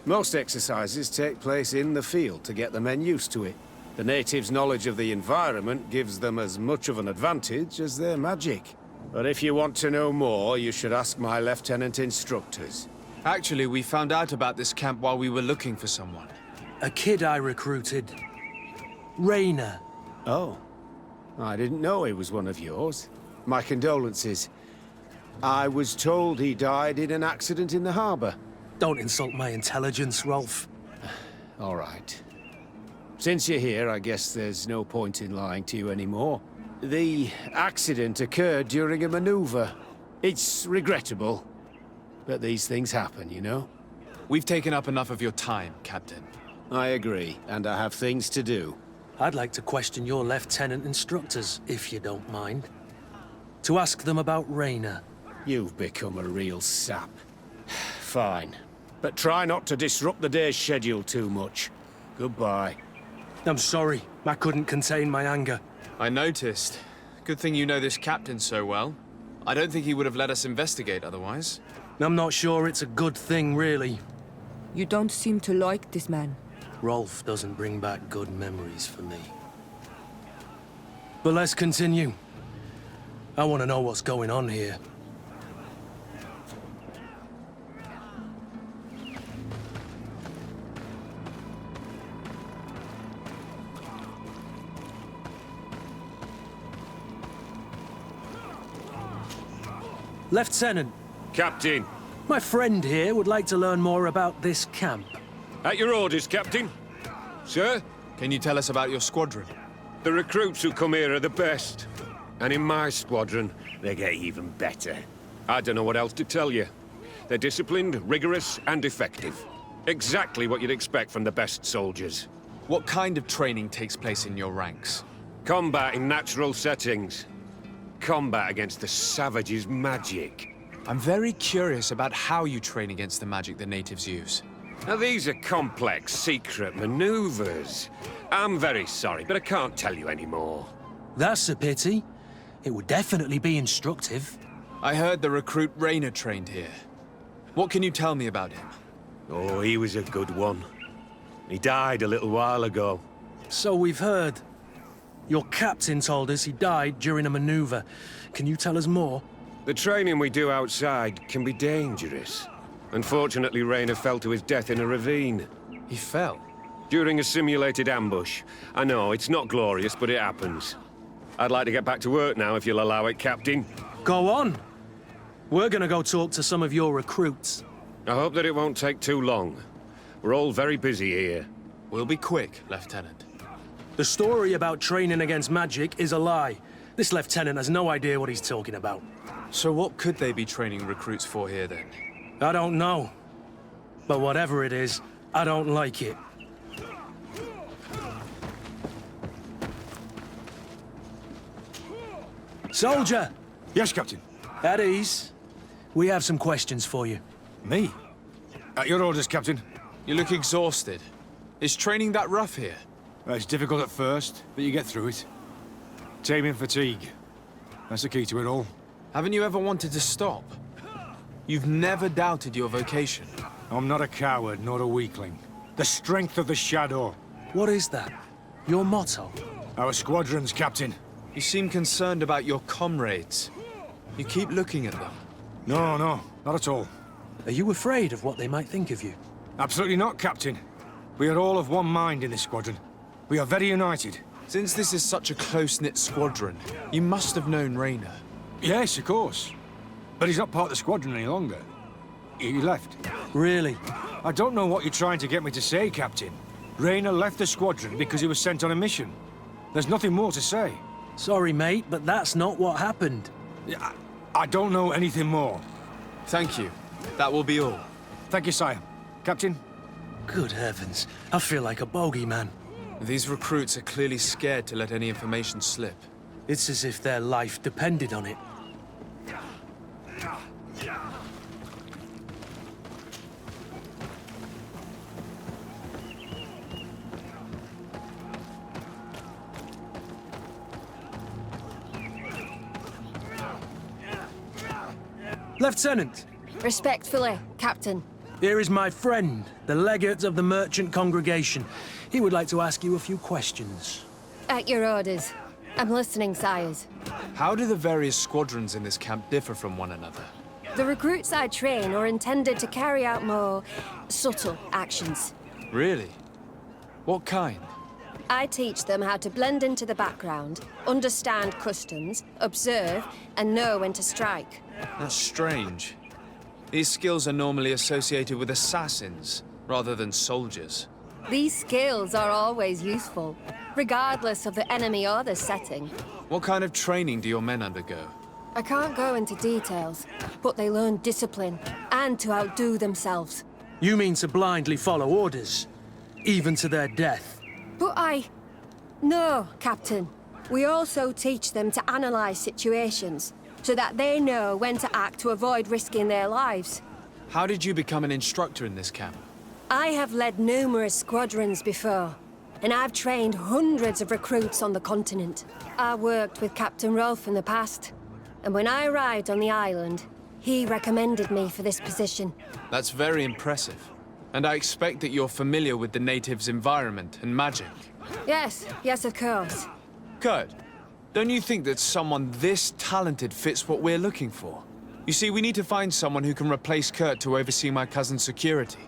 Most exercises take place in the field to get the men used to it. The natives' knowledge of the environment gives them as much of an advantage as their magic. But if you want to know more, you should ask my lieutenant instructors. Actually, we found out about this camp while we were looking for someone. A kid I recruited. Rainer. Oh. I didn't know he was one of yours. My condolences. I was told he died in an accident in the harbor. Don't insult my intelligence, Rolf. All right. Since you're here, I guess there's no point in lying to you anymore. The accident occurred during a maneuver. It's regrettable, but these things happen, you know? We've taken up enough of your time, Captain. I agree, and I have things to do. I'd like to question your lieutenant instructors, if you don't mind. To ask them about Rainer. You've become a real sap. Fine. But try not to disrupt the day's schedule too much. Goodbye. I'm sorry. I couldn't contain my anger. I noticed. Good thing you know this captain so well. I don't think he would have let us investigate otherwise. I'm not sure it's a good thing, really. You don't seem to like this man. Rolf doesn't bring back good memories for me. But let's continue. I want to know what's going on here. Lieutenant. Captain. My friend here would like to learn more about this camp. At your orders, Captain. Sir? Can you tell us about your squadron? The recruits who come here are the best. And in my squadron, they get even better. I don't know what else to tell you. They're disciplined, rigorous, and effective. Exactly what you'd expect from the best soldiers. What kind of training takes place in your ranks? Combat in natural settings. Combat against the savages' magic. I'm very curious about how you train against the magic the natives use. Now, these are complex, secret maneuvers. I'm very sorry, but I can't tell you anymore. That's a pity. It would definitely be instructive. I heard the recruit Rainer trained here. What can you tell me about him? Oh, he was a good one. He died a little while ago. So we've heard. Your captain told us he died during a maneuver. Can you tell us more? The training we do outside can be dangerous. Unfortunately, Rainer fell to his death in a ravine. He fell? During a simulated ambush. I know, it's not glorious, but it happens. I'd like to get back to work now, if you'll allow it, Captain. Go on. We're gonna go talk to some of your recruits. I hope that it won't take too long. We're all very busy here. We'll be quick, Lieutenant. The story about training against magic is a lie. This lieutenant has no idea what he's talking about. So what could they be training recruits for here, then? I don't know. But whatever it is, I don't like it. Soldier! Yes, Captain. At ease. We have some questions for you. Me? At your orders, Captain. You look exhausted. Is training that rough here? Well, it's difficult at first, but you get through it. Taming fatigue. That's the key to it all. Haven't you ever wanted to stop? You've never doubted your vocation. I'm not a coward, nor a weakling. The strength of the shadow. What is that? Your motto? Our squadrons, Captain. You seem concerned about your comrades. You keep looking at them. No, not at all. Are you afraid of what they might think of you? Absolutely not, Captain. We are all of one mind in this squadron. We are very united. Since this is such a close-knit squadron, you must have known Rayner. Yes, of course. But he's not part of the squadron any longer. He left. Really? I don't know what you're trying to get me to say, Captain. Rayner left the squadron because he was sent on a mission. There's nothing more to say. Sorry, mate, but that's not what happened. I don't know anything more. Thank you. That will be all. Thank you, sire. Captain? Good heavens. I feel like a bogeyman. These recruits are clearly scared to let any information slip. It's as if their life depended on it. Lieutenant! Respectfully, Captain. Here is my friend, the legate of the merchant congregation. He would like to ask you a few questions. At your orders. I'm listening, sires. How do the various squadrons in this camp differ from one another? The recruits I train are intended to carry out more subtle actions. Really? What kind? I teach them how to blend into the background, understand customs, observe, and know when to strike. That's strange. These skills are normally associated with assassins, rather than soldiers. These skills are always useful, regardless of the enemy or the setting. What kind of training do your men undergo? I can't go into details, but they learn discipline, and to outdo themselves. You mean to blindly follow orders, even to their death? But No, Captain. We also teach them to analyze situations, so that they know when to act to avoid risking their lives. How did you become an instructor in this camp? I have led numerous squadrons before, and I've trained hundreds of recruits on the continent. I worked with Captain Rolfe in the past, and when I arrived on the island, he recommended me for this position. That's very impressive. And I expect that you're familiar with the natives' environment and magic. Yes, of course. Good. Don't you think that someone this talented fits what we're looking for? You see, we need to find someone who can replace Kurt to oversee my cousin's security.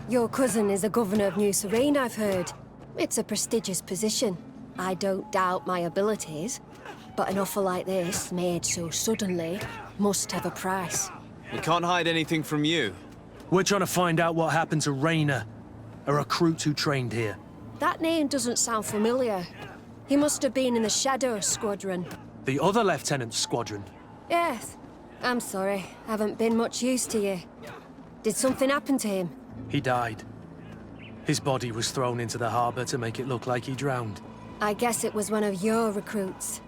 Your cousin is a governor of New Serene, I've heard. It's a prestigious position. I don't doubt my abilities, but an offer like this, made so suddenly, must have a price. We can't hide anything from you. We're trying to find out what happened to Rayner, a recruit who trained here. That name doesn't sound familiar. He must have been in the Shadow Squadron. The other lieutenant's squadron? Yes. I'm sorry, haven't been much use to you. Did something happen to him? He died. His body was thrown into the harbor to make it look like he drowned. I guess it was one of your recruits.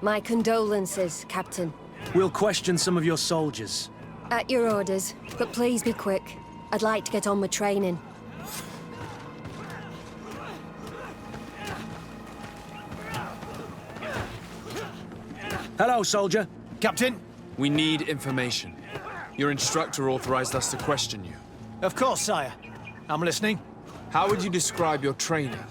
My condolences, Captain. We'll question some of your soldiers. At your orders, but please be quick. I'd like to get on with training. Hello, soldier. Captain? We need information. Your instructor authorized us to question you. Of course, sire. I'm listening. How would you describe your training?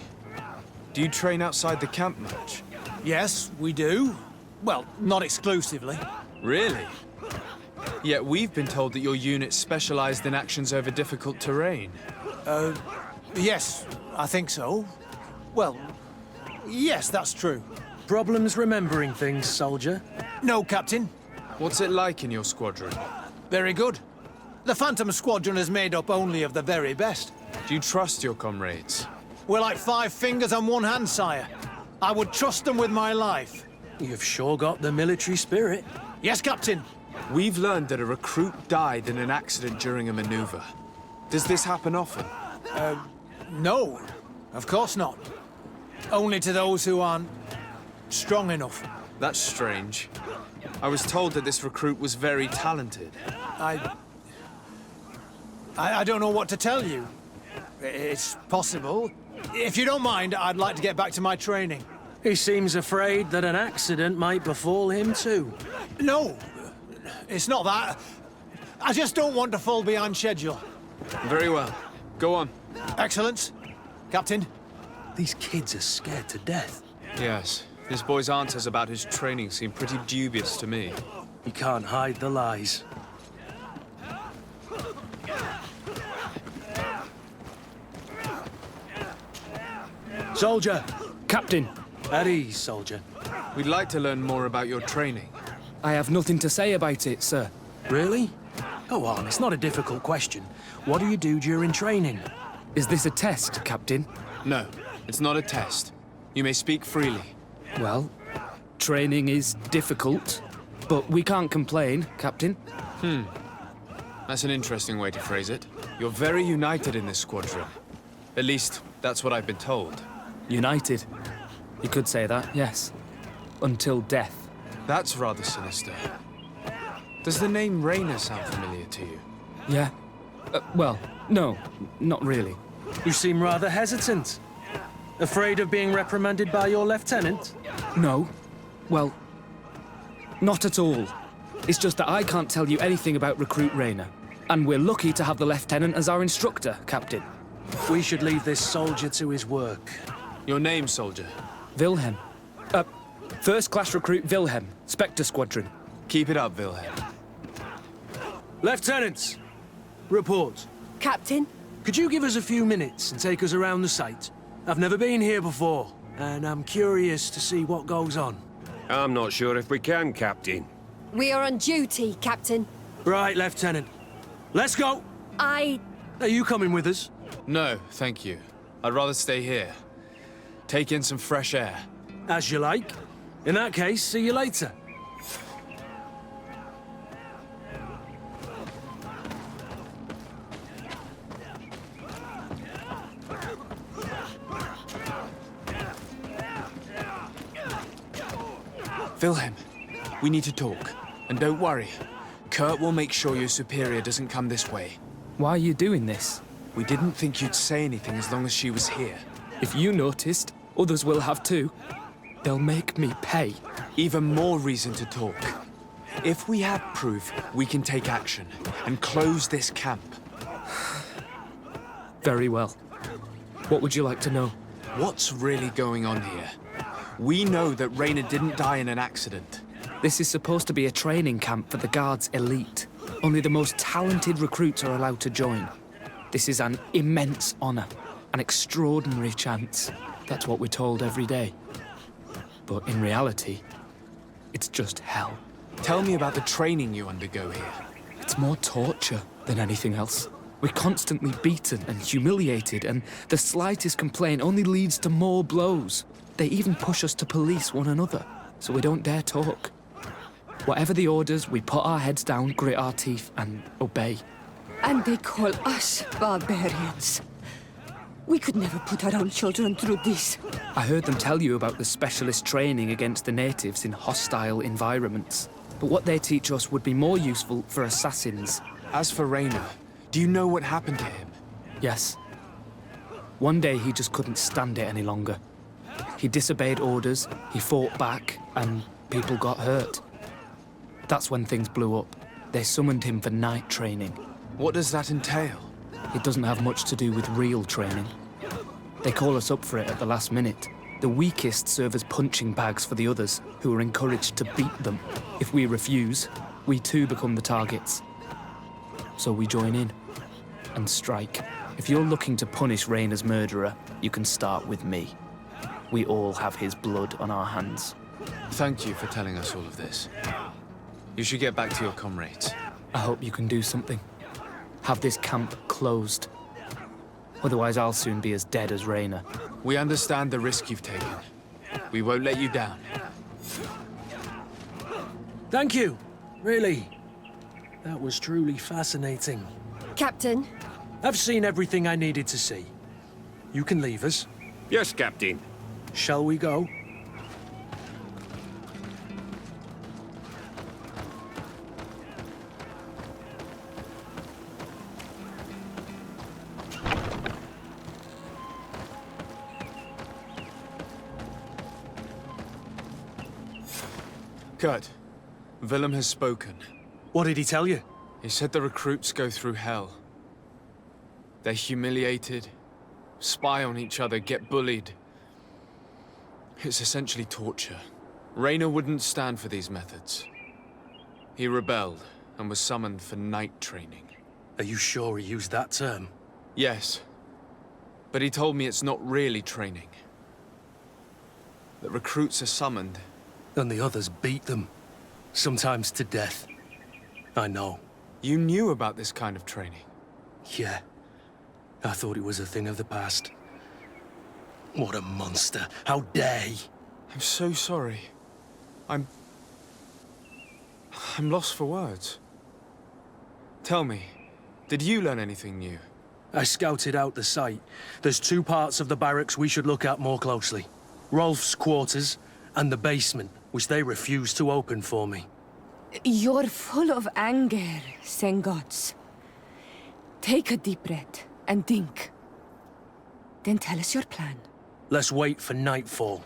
Do you train outside the camp much? Yes, we do. Well, not exclusively. Really? Yet we've been told that your unit specialized in actions over difficult terrain. Yes, I think so. Well, yes, that's true. Problems remembering things, soldier? No, Captain. What's it like in your squadron? Very good. The Phantom Squadron is made up only of the very best. Do you trust your comrades? We're like 5 fingers on one hand, sire. I would trust them with my life. You've sure got the military spirit. Yes, Captain. We've learned that a recruit died in an accident during a maneuver. Does this happen often? No. Of course not. Only to those who aren't strong enough. That's strange. I was told that this recruit was very talented. I don't know what to tell you. It's possible. If you don't mind, I'd like to get back to my training. He seems afraid that an accident might befall him too. No, it's not that. I just don't want to fall behind schedule. Very well. Go on. Excellence. Captain. These kids are scared to death. Yes, This boy's answers about his training seem pretty dubious to me. You can't hide the lies. Soldier! Captain! At ease, soldier. We'd like to learn more about your training. I have nothing to say about it, sir. Really? Go on, it's not a difficult question. What do you do during training? Is this a test, Captain? No, it's not a test. You may speak freely. Well, training is difficult, but we can't complain, Captain. That's an interesting way to phrase it. You're very united in this squadron. At least, that's what I've been told. United? You could say that, yes. Until death. That's rather sinister. Does the name Rayner sound familiar to you? Yeah. Well, no, not really. You seem rather hesitant. Afraid of being reprimanded by your lieutenant? No. Well, not at all. It's just that I can't tell you anything about Recruit Rayner. And we're lucky to have the lieutenant as our instructor, Captain. We should leave this soldier to his work. Your name, soldier? Wilhelm. First class recruit Wilhelm, Spectre Squadron. Keep it up, Wilhelm. Lieutenants, report. Captain? Could you give us a few minutes and take us around the site? I've never been here before, and I'm curious to see what goes on. I'm not sure if we can, Captain. We are on duty, Captain. Right, Lieutenant. Let's go! Are you coming with us? No, thank you. I'd rather stay here. Take in some fresh air. As you like. In that case, see you later. Wilhelm, we need to talk. And don't worry. Kurt will make sure your superior doesn't come this way. Why are you doing this? We didn't think you'd say anything as long as she was here. If you noticed, others will have too. They'll make me pay. Even more reason to talk. If we have proof, we can take action and close this camp. Very well. What would you like to know? What's really going on here? We know that Rayner didn't die in an accident. This is supposed to be a training camp for the Guard's elite. Only the most talented recruits are allowed to join. This is an immense honor, an extraordinary chance. That's what we're told every day. But in reality, it's just hell. Tell me about the training you undergo here. It's more torture than anything else. We're constantly beaten and humiliated, and the slightest complaint only leads to more blows. They even push us to police one another, so we don't dare talk. Whatever the orders, we put our heads down, grit our teeth, and obey. And they call us barbarians. We could never put our own children through this. I heard them tell you about the specialist training against the natives in hostile environments. But what they teach us would be more useful for assassins. As for Rayner, do you know what happened to him? Yes. One day he just couldn't stand it any longer. He disobeyed orders, he fought back, and people got hurt. That's when things blew up. They summoned him for night training. What does that entail? It doesn't have much to do with real training. They call us up for it at the last minute. The weakest serve as punching bags for the others, who are encouraged to beat them. If we refuse, we too become the targets. So we join in and strike. If you're looking to punish Rayner's murderer, you can start with me. We all have his blood on our hands. Thank you for telling us all of this. You should get back to your comrades. I hope you can do something. Have this camp closed. Otherwise, I'll soon be as dead as Rayner. We understand the risk you've taken. We won't let you down. Thank you. Really. That was truly fascinating. Captain? I've seen everything I needed to see. You can leave us. Yes, Captain. Shall we go? Kurt, Willem has spoken. What did he tell you? He said the recruits go through hell. They're humiliated, spy on each other, get bullied. It's essentially torture. Rayner wouldn't stand for these methods. He rebelled and was summoned for night training. Are you sure he used that term? Yes. But he told me it's not really training. That recruits are summoned. And the others beat them. Sometimes to death. I know. You knew about this kind of training? Yeah. I thought it was a thing of the past. What a monster. How dare he? I'm so sorry. I'm lost for words. Tell me, did you learn anything new? I scouted out the site. There's 2 parts of the barracks we should look at more closely. Rolf's quarters and the basement, which they refused to open for me. You're full of anger, Sengots. Take a deep breath and think. Then tell us your plan. Let's wait for nightfall.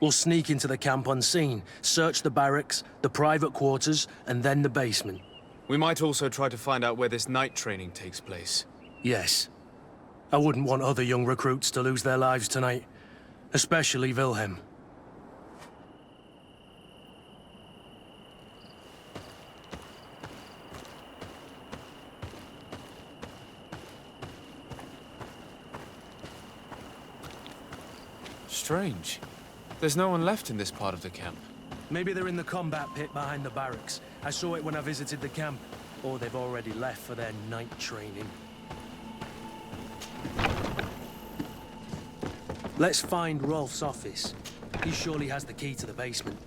We'll sneak into the camp unseen, search the barracks, the private quarters, and then the basement. We might also try to find out where this night training takes place. Yes. I wouldn't want other young recruits to lose their lives tonight. Especially Wilhelm. Strange. There's no one left in this part of the camp. Maybe they're in the combat pit behind the barracks. I saw it when I visited the camp. Or they've already left for their night training. Let's find Rolf's office. He surely has the key to the basement.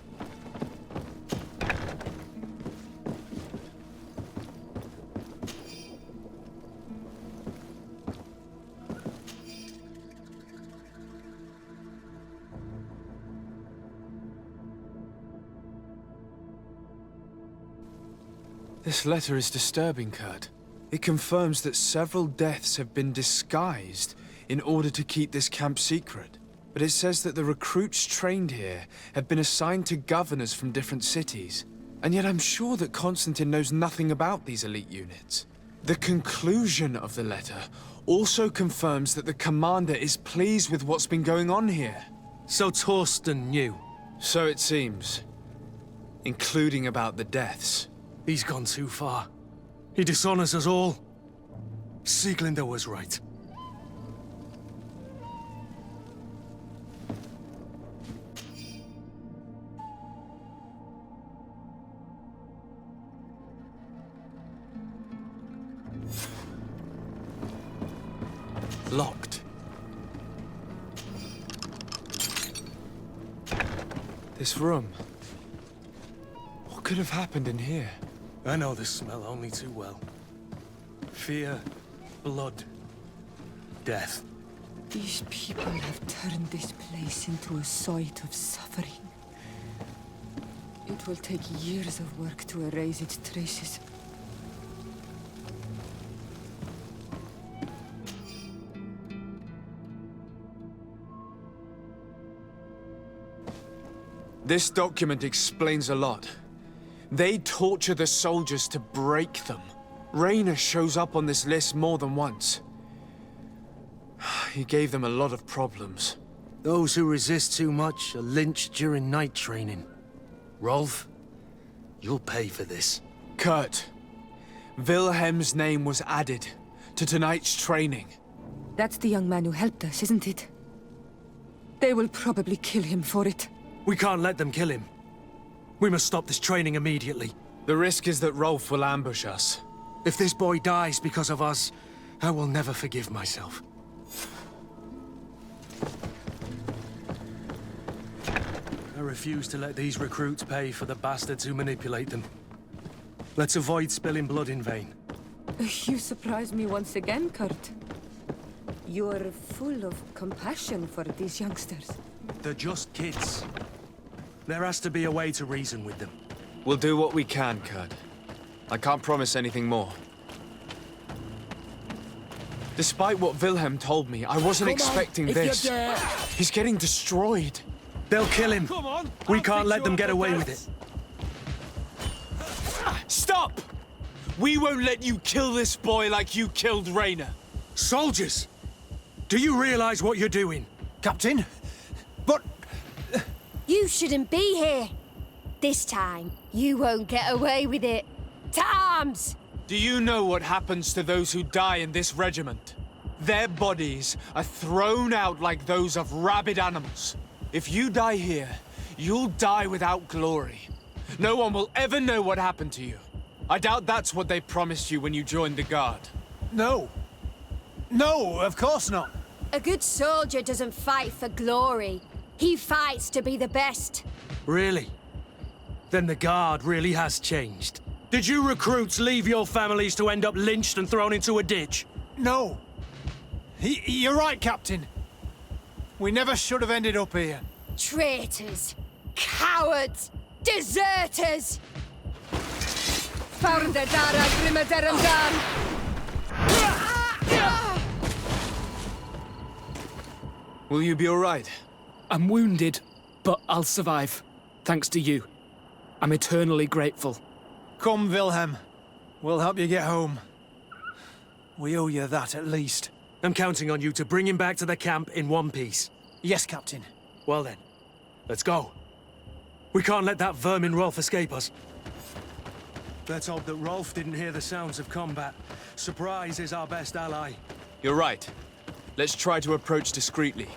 This letter is disturbing, Kurt. It confirms that several deaths have been disguised in order to keep this camp secret. But it says that the recruits trained here have been assigned to governors from different cities. And yet I'm sure that Constantine knows nothing about these elite units. The conclusion of the letter also confirms that the commander is pleased with what's been going on here. So Torsten knew? So it seems. Including about the deaths. He's gone too far. He dishonors us all. Sieglinder was right. Locked. This room. What could have happened in here? I know the smell only too well. Fear, blood, death. These people have turned this place into a site of suffering. It will take years of work to erase its traces. This document explains a lot. They torture the soldiers to break them. Rayner shows up on this list more than once. He gave them a lot of problems. Those who resist too much are lynched during night training. Rolf, you'll pay for this. Kurt, Wilhelm's name was added to tonight's training. That's the young man who helped us, isn't it? They will probably kill him for it. We can't let them kill him. We must stop this training immediately. The risk is that Rolf will ambush us. If this boy dies because of us, I will never forgive myself. I refuse to let these recruits pay for the bastards who manipulate them. Let's avoid spilling blood in vain. You surprise me once again, Kurt. You're full of compassion for these youngsters. They're just kids. There has to be a way to reason with them. We'll do what we can, Kurt. I can't promise anything more. Despite what Wilhelm told me, I wasn't expecting this. He's getting destroyed. They'll kill him. We can't let them get away with it. Stop! We won't let you kill this boy like you killed Rayner. Soldiers! Do you realize what you're doing? Captain? But... You shouldn't be here. This time, you won't get away with it. To arms! Do you know what happens to those who die in this regiment? Their bodies are thrown out like those of rabid animals. If you die here, you'll die without glory. No one will ever know what happened to you. I doubt that's what they promised you when you joined the Guard. No. No, of course not. A good soldier doesn't fight for glory. He fights to be the best. Really? Then the Guard really has changed. Did you recruits leave your families to end up lynched and thrown into a ditch? No. You're right, Captain. We never should have ended up here. Traitors! Cowards! Deserters! Will you be all right? I'm wounded, but I'll survive. Thanks to you. I'm eternally grateful. Come, Wilhelm. We'll help you get home. We owe you that, at least. I'm counting on you to bring him back to the camp in one piece. Yes, Captain. Well then, let's go. We can't let that vermin Rolf escape us. Let's hope that Rolf didn't hear the sounds of combat. Surprise is our best ally. You're right. Let's try to approach discreetly.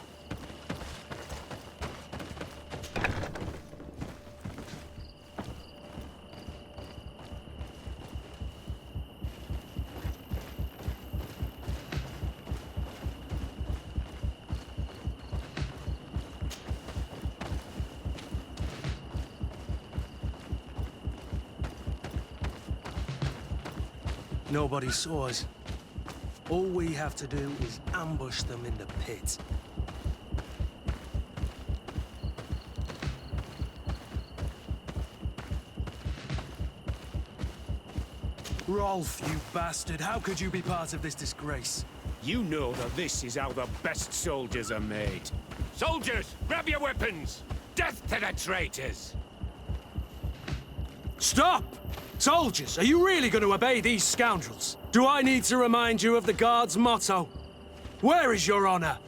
Nobody saw us. All we have to do is ambush them in the pit. Rolf, you bastard! How could you be part of this disgrace? You know that this is how the best soldiers are made. Soldiers, grab your weapons! Death to the traitors! Stop! Soldiers, are you really going to obey these scoundrels? Do I need to remind you of the Guard's motto? Where is your honor?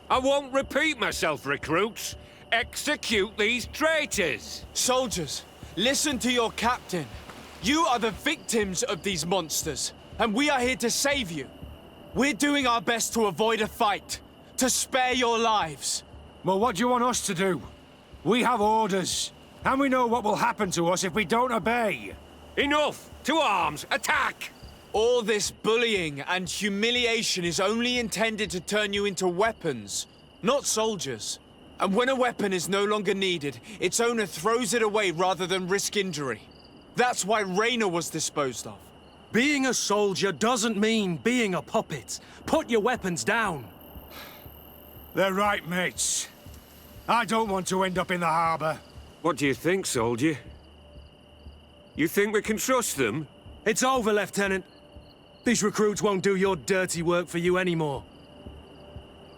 I won't repeat myself, recruits. Execute these traitors! Soldiers, listen to your captain. You are the victims of these monsters, and we are here to save you. We're doing our best to avoid a fight, to spare your lives. Well, what do you want us to do? We have orders, and we know what will happen to us if we don't obey. Enough! To arms! Attack! All this bullying and humiliation is only intended to turn you into weapons, not soldiers. And when a weapon is no longer needed, its owner throws it away rather than risk injury. That's why Raynor was disposed of. Being a soldier doesn't mean being a puppet. Put your weapons down. They're right, mates. I don't want to end up in the harbor. What do you think, soldier? You think we can trust them? It's over, Lieutenant. These recruits won't do your dirty work for you anymore.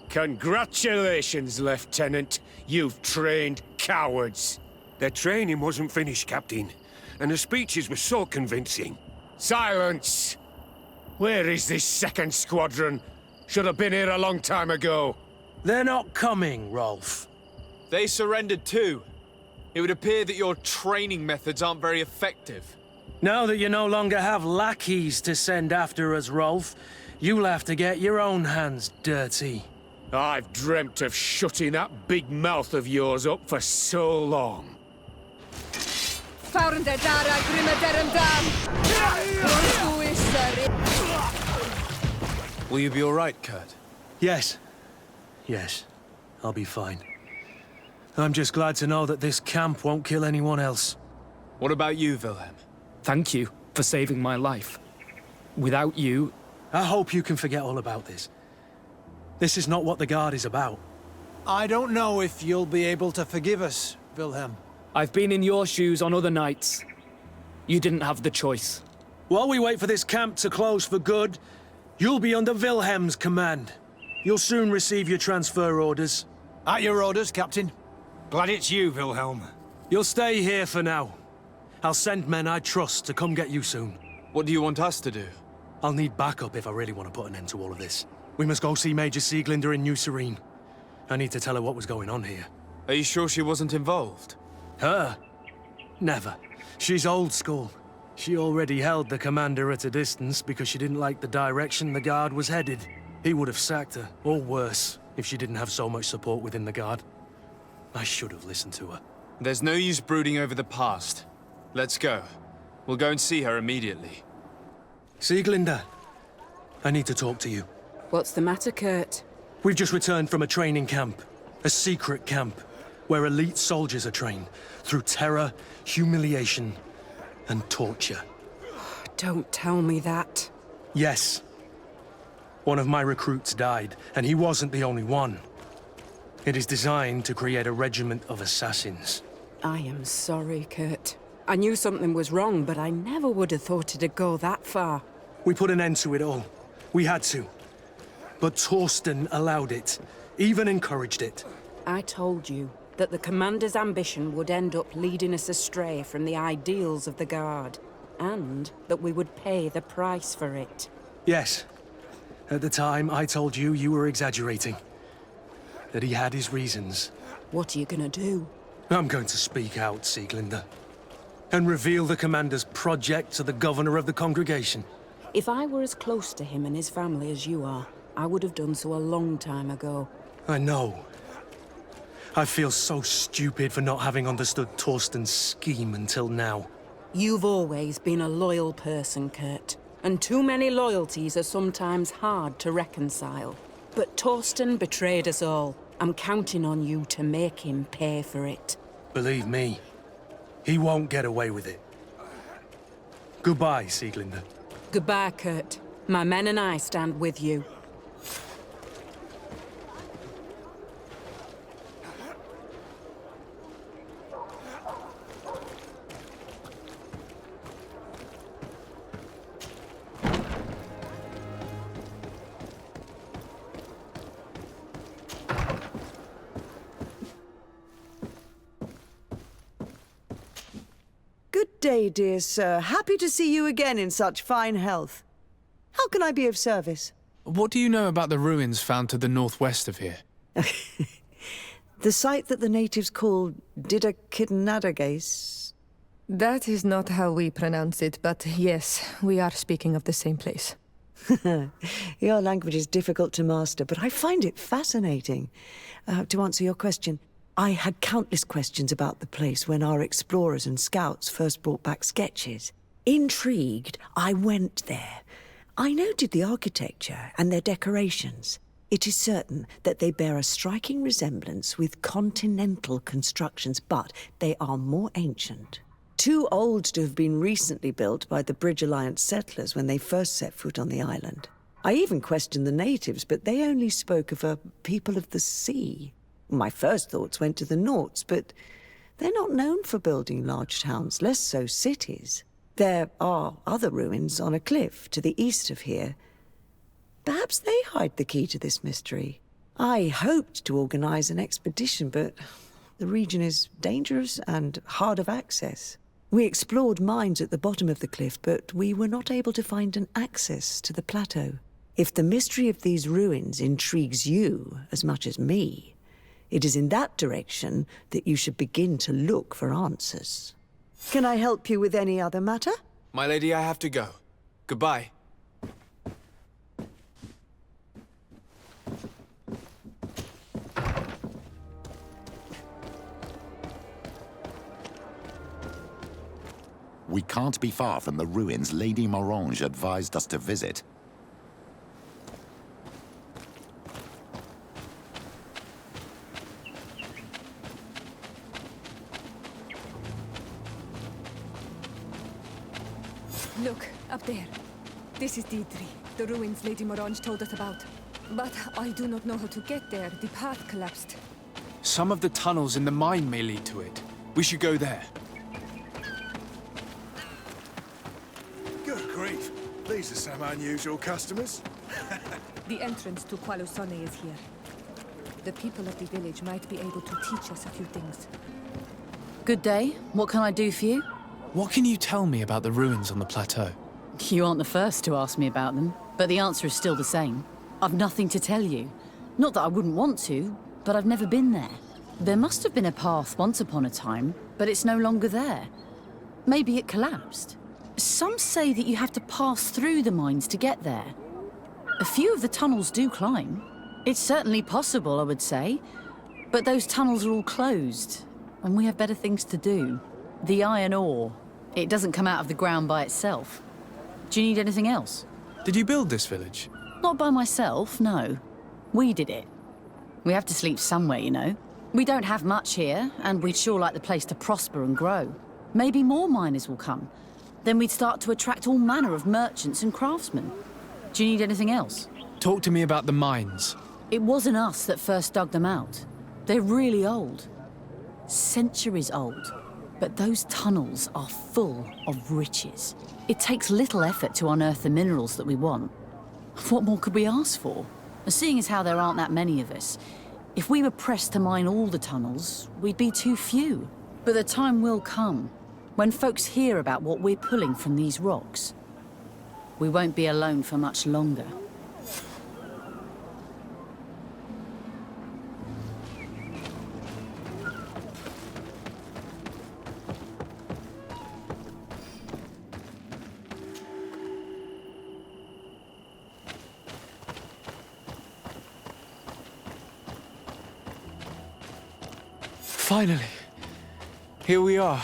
Congratulations, Lieutenant. You've trained cowards. Their training wasn't finished, Captain, and the speeches were so convincing. Silence! Where is this second squadron? Should have been here a long time ago. They're not coming, Rolf. They surrendered too. It would appear that your training methods aren't very effective. Now that you no longer have lackeys to send after us, Rolf, you'll have to get your own hands dirty. I've dreamt of shutting that big mouth of yours up for so long. Will you be all right, Kurt? Yes. Yes. I'll be fine. I'm just glad to know that this camp won't kill anyone else. What about you, Wilhelm? Thank you for saving my life. Without you... I hope you can forget all about this. This is not what the Guard is about. I don't know if you'll be able to forgive us, Wilhelm. I've been in your shoes on other nights. You didn't have the choice. While we wait for this camp to close for good, you'll be under Wilhelm's command. You'll soon receive your transfer orders. At your orders, Captain. Glad it's you, Wilhelm. You'll stay here for now. I'll send men I trust to come get you soon. What do you want us to do? I'll need backup if I really want to put an end to all of this. We must go see Major Sieglinder in New Serene. I need to tell her what was going on here. Are you sure she wasn't involved? Her? Never. She's old school. She already held the commander at a distance because she didn't like the direction the Guard was headed. He would have sacked her, or worse, if she didn't have so much support within the Guard. I should have listened to her. There's no use brooding over the past. Let's go. We'll go and see her immediately. Sieglinde, I need to talk to you. What's the matter, Kurt? We've just returned from a training camp. A secret camp, where elite soldiers are trained through terror, humiliation, and torture. Don't tell me that. Yes. One of my recruits died, and he wasn't the only one. It is designed to create a regiment of assassins. I am sorry, Kurt. I knew something was wrong, but I never would have thought it'd go that far. We put an end to it all. We had to. But Torsten allowed it, even encouraged it. I told you that the commander's ambition would end up leading us astray from the ideals of the Guard, and that we would pay the price for it. Yes. At the time, I told you you were exaggerating. That he had his reasons. What are you gonna do? I'm going to speak out, Sieglinde. And reveal the commander's project to the governor of the congregation. If I were as close to him and his family as you are, I would have done so a long time ago. I know. I feel so stupid for not having understood Torsten's scheme until now. You've always been a loyal person, Kurt. And too many loyalties are sometimes hard to reconcile. But Torsten betrayed us all. I'm counting on you to make him pay for it. Believe me, he won't get away with it. Goodbye, Sieglinde. Goodbye, Kurt. My men and I stand with you. Good day, dear sir. Happy to see you again in such fine health. How can I be of service? What do you know about the ruins found to the northwest of here? The site that the natives call Didakidnadagase? That is not how we pronounce it, but yes, we are speaking of the same place. Your language is difficult to master, but I find it fascinating. To answer your question, I had countless questions about the place when our explorers and scouts first brought back sketches. Intrigued, I went there. I noted the architecture and their decorations. It is certain that they bear a striking resemblance with continental constructions, but they are more ancient. Too old to have been recently built by the Bridge Alliance settlers when they first set foot on the island. I even questioned the natives, but they only spoke of a people of the sea. My first thoughts went to the Nauts, but they're not known for building large towns, less so cities. There are other ruins on a cliff to the east of here. Perhaps they hide the key to this mystery. I hoped to organize an expedition, but the region is dangerous and hard of access. We explored mines at the bottom of the cliff, but we were not able to find an access to the plateau. If the mystery of these ruins intrigues you as much as me, it is in that direction that you should begin to look for answers. Can I help you with any other matter? My lady, I have to go. Goodbye. We can't be far from the ruins Lady Morange advised us to visit. Look, up there. This is Deidre, the ruins Lady Morange told us about. But I do not know how to get there. The path collapsed. Some of the tunnels in the mine may lead to it. We should go there. Good grief. These are some unusual customers. The entrance to Qualusone is here. The people of the village might be able to teach us a few things. Good day. What can I do for you? What can you tell me about the ruins on the plateau? You aren't the first to ask me about them, but the answer is still the same. I've nothing to tell you. Not that I wouldn't want to, but I've never been there. There must have been a path once upon a time, but it's no longer there. Maybe it collapsed. Some say that you have to pass through the mines to get there. A few of the tunnels do climb. It's certainly possible, I would say. But those tunnels are all closed, and we have better things to do. The iron ore, it doesn't come out of the ground by itself. Do you need anything else? Did you build this village? Not by myself, no. We did it. We have to sleep somewhere, you know. We don't have much here, and we'd sure like the place to prosper and grow. Maybe more miners will come. Then we'd start to attract all manner of merchants and craftsmen. Do you need anything else? Talk to me about the mines. It wasn't us that first dug them out. They're really old. Centuries old. But those tunnels are full of riches. It takes little effort to unearth the minerals that we want. What more could we ask for? Seeing as how there aren't that many of us, if we were pressed to mine all the tunnels, we'd be too few. But the time will come, when folks hear about what we're pulling from these rocks. We won't be alone for much longer. Finally, here we are.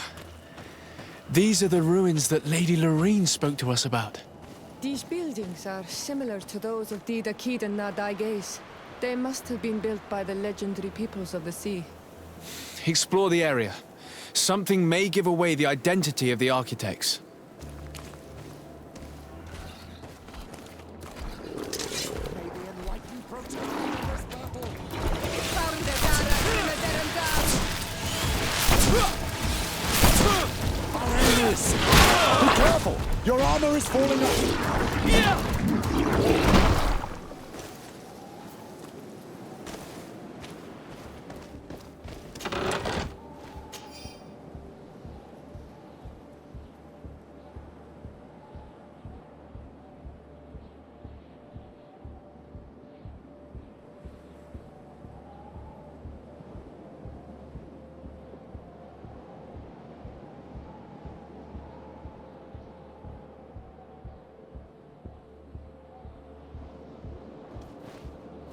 These are the ruins that Lady Loreen spoke to us about. These buildings are similar to those of the StarkadAL.Gaming. They must have been built by the legendary peoples of the sea. Explore the area. Something may give away the identity of the architects. Be careful! Your armor is falling off!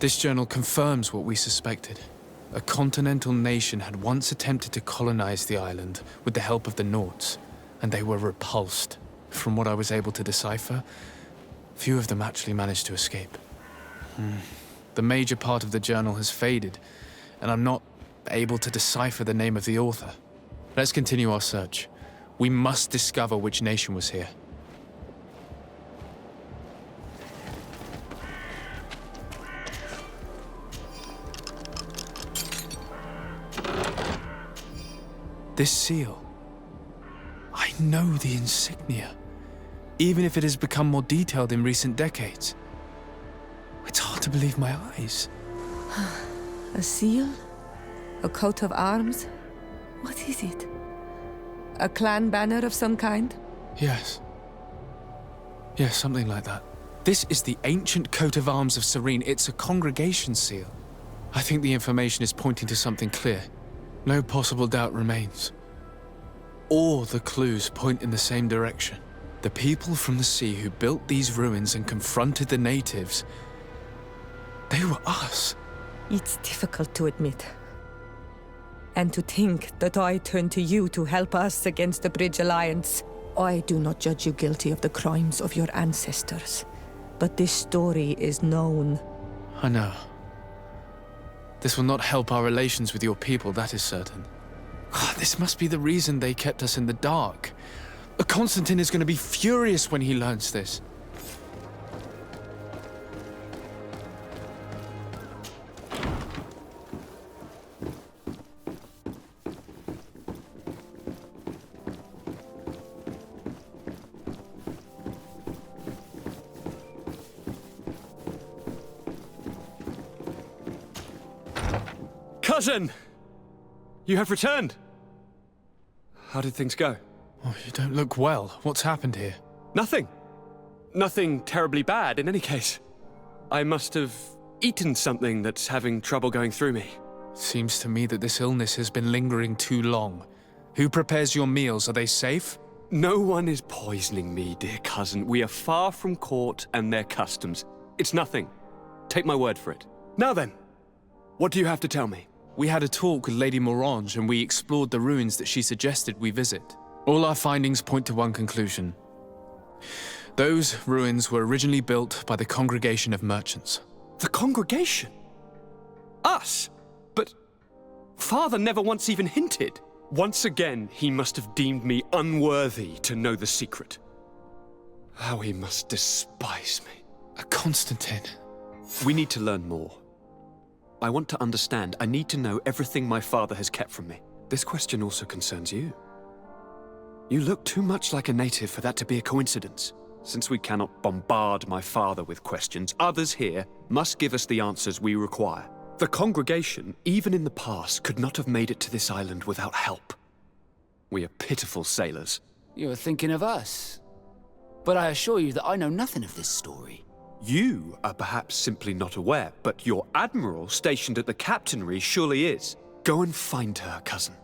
This journal confirms what we suspected. A continental nation had once attempted to colonize the island with the help of the Nords, and they were repulsed. From what I was able to decipher, few of them actually managed to escape. The major part of the journal has faded, and I'm not able to decipher the name of the author. Let's continue our search. We must discover which nation was here. This seal. I know the insignia, even if it has become more detailed in recent decades. It's hard to believe my eyes. A seal? A coat of arms? What is it? A clan banner of some kind? Yes. Yes, something like that. This is the ancient coat of arms of Serene. It's a congregation seal. I think the information is pointing to something clear. No possible doubt remains. All the clues point in the same direction. The people from the sea who built these ruins and confronted the natives, they were us. It's difficult to admit. And to think that I turn to you to help us against the Bridge Alliance. I do not judge you guilty of the crimes of your ancestors. But this story is known. I know. This will not help our relations with your people, that is certain. This must be the reason they kept us in the dark. Constantine is going to be furious when he learns this. Cousin! You have returned. How did things go? Oh, you don't look well. What's happened here? Nothing. Nothing terribly bad, in any case. I must have eaten something that's having trouble going through me. Seems to me that this illness has been lingering too long. Who prepares your meals? Are they safe? No one is poisoning me, dear cousin. We are far from court and their customs. It's nothing. Take my word for it. Now then, what do you have to tell me? We had a talk with Lady Morange and we explored the ruins that she suggested we visit. All our findings point to one conclusion. Those ruins were originally built by the Congregation of Merchants. The Congregation? Us? But Father never once even hinted. Once again, he must have deemed me unworthy to know the secret. How he must despise me. Constantine. We need to learn more. I want to understand. I need to know everything my father has kept from me. This question also concerns you. You look too much like a native for that to be a coincidence. Since we cannot bombard my father with questions, others here must give us the answers we require. The congregation, even in the past, could not have made it to this island without help. We are pitiful sailors. You are thinking of us. But I assure you that I know nothing of this story. You are perhaps simply not aware, but your admiral stationed at the captainry surely is. Go and find her, cousin.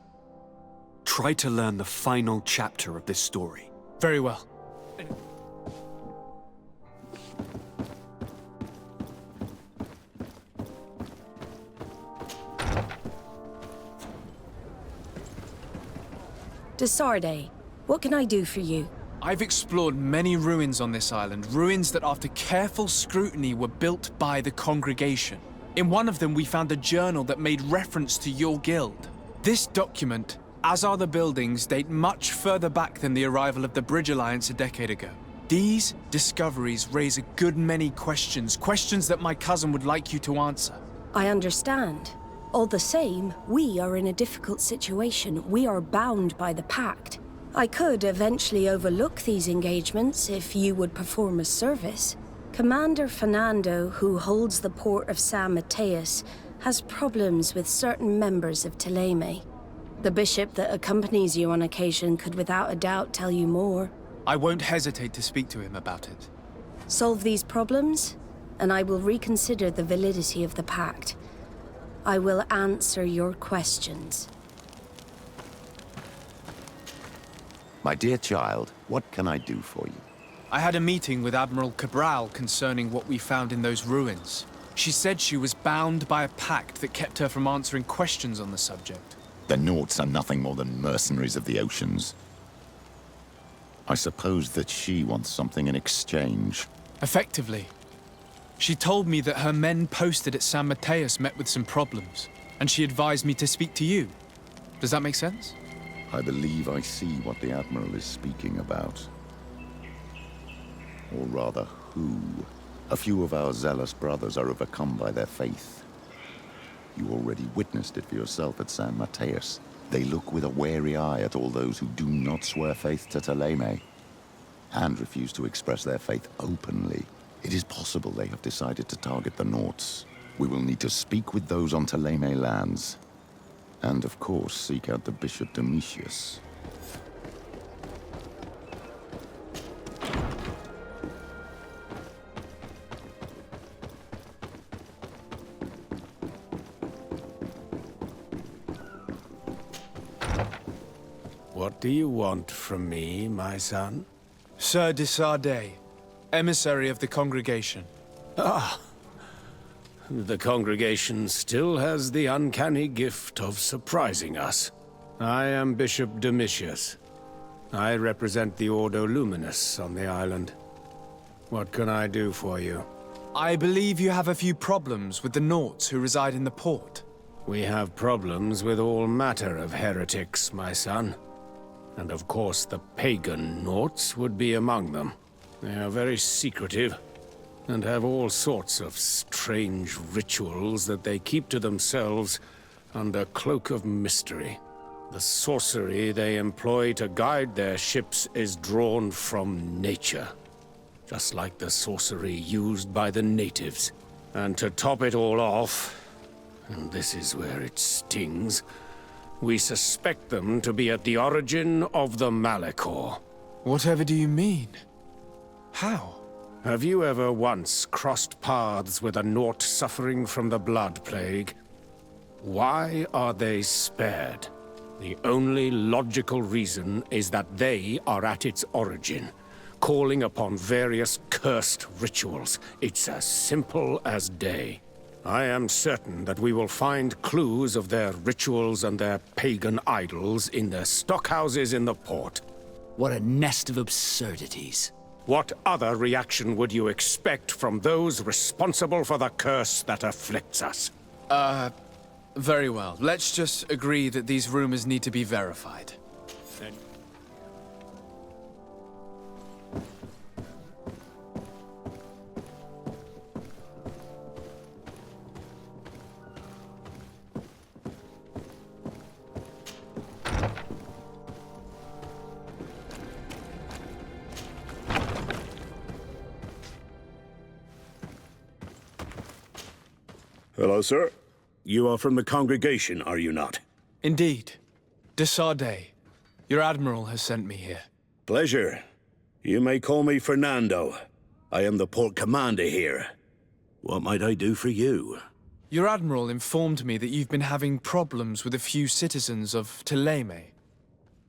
Try to learn the final chapter of this story. Very well. To Sardet, what can I do for you? I've explored many ruins on this island, ruins that after careful scrutiny were built by the congregation. In one of them we found a journal that made reference to your guild. This document, as are the buildings, date much further back than the arrival of the Bridge Alliance a decade ago. These discoveries raise a good many questions, questions that my cousin would like you to answer. I understand. All the same, we are in a difficult situation. We are bound by the Pact. I could eventually overlook these engagements if you would perform a service. Commander Fernando, who holds the port of San Mateus, has problems with certain members of Theleme. The bishop that accompanies you on occasion could without a doubt tell you more. I won't hesitate to speak to him about it. Solve these problems, and I will reconsider the validity of the Pact. I will answer your questions. My dear child, what can I do for you? I had a meeting with Admiral Cabral concerning what we found in those ruins. She said she was bound by a pact that kept her from answering questions on the subject. The Nauts are nothing more than mercenaries of the oceans. I suppose that she wants something in exchange. Effectively. She told me that her men posted at San Mateus met with some problems, and she advised me to speak to you. Does that make sense? I believe I see what the Admiral is speaking about. Or rather, who. A few of our zealous brothers are overcome by their faith. You already witnessed it for yourself at San Mateus. They look with a wary eye at all those who do not swear faith to Theleme, and refuse to express their faith openly. It is possible they have decided to target the Nauts. We will need to speak with those on Theleme lands. And of course, seek out the Bishop Domitius. What do you want from me, my son? Sir de Sardet, emissary of the congregation. Ah. The congregation still has the uncanny gift of surprising us. I am Bishop Domitius. I represent the Ordo Luminous on the island. What can I do for you? I believe you have a few problems with the Nauts who reside in the port. We have problems with all matter of heretics, my son. And of course the pagan Nauts would be among them. They are very secretive, and have all sorts of strange rituals that they keep to themselves under cloak of mystery. The sorcery they employ to guide their ships is drawn from nature, just like the sorcery used by the natives. And to top it all off, and this is where it stings, we suspect them to be at the origin of the Malachor. Whatever do you mean? How? Have you ever once crossed paths with a Naut suffering from the Blood Plague? Why are they spared? The only logical reason is that they are at its origin, calling upon various cursed rituals. It's as simple as day. I am certain that we will find clues of their rituals and their pagan idols in their stockhouses in the port. What a nest of absurdities. What other reaction would you expect from those responsible for the curse that afflicts us? Very well. Let's just agree that these rumors need to be verified. Hello, sir. You are from the congregation, are you not? Indeed. De Sardet. Your admiral has sent me here. Pleasure. You may call me Fernando. I am the port commander here. What might I do for you? Your admiral informed me that you've been having problems with a few citizens of Theleme.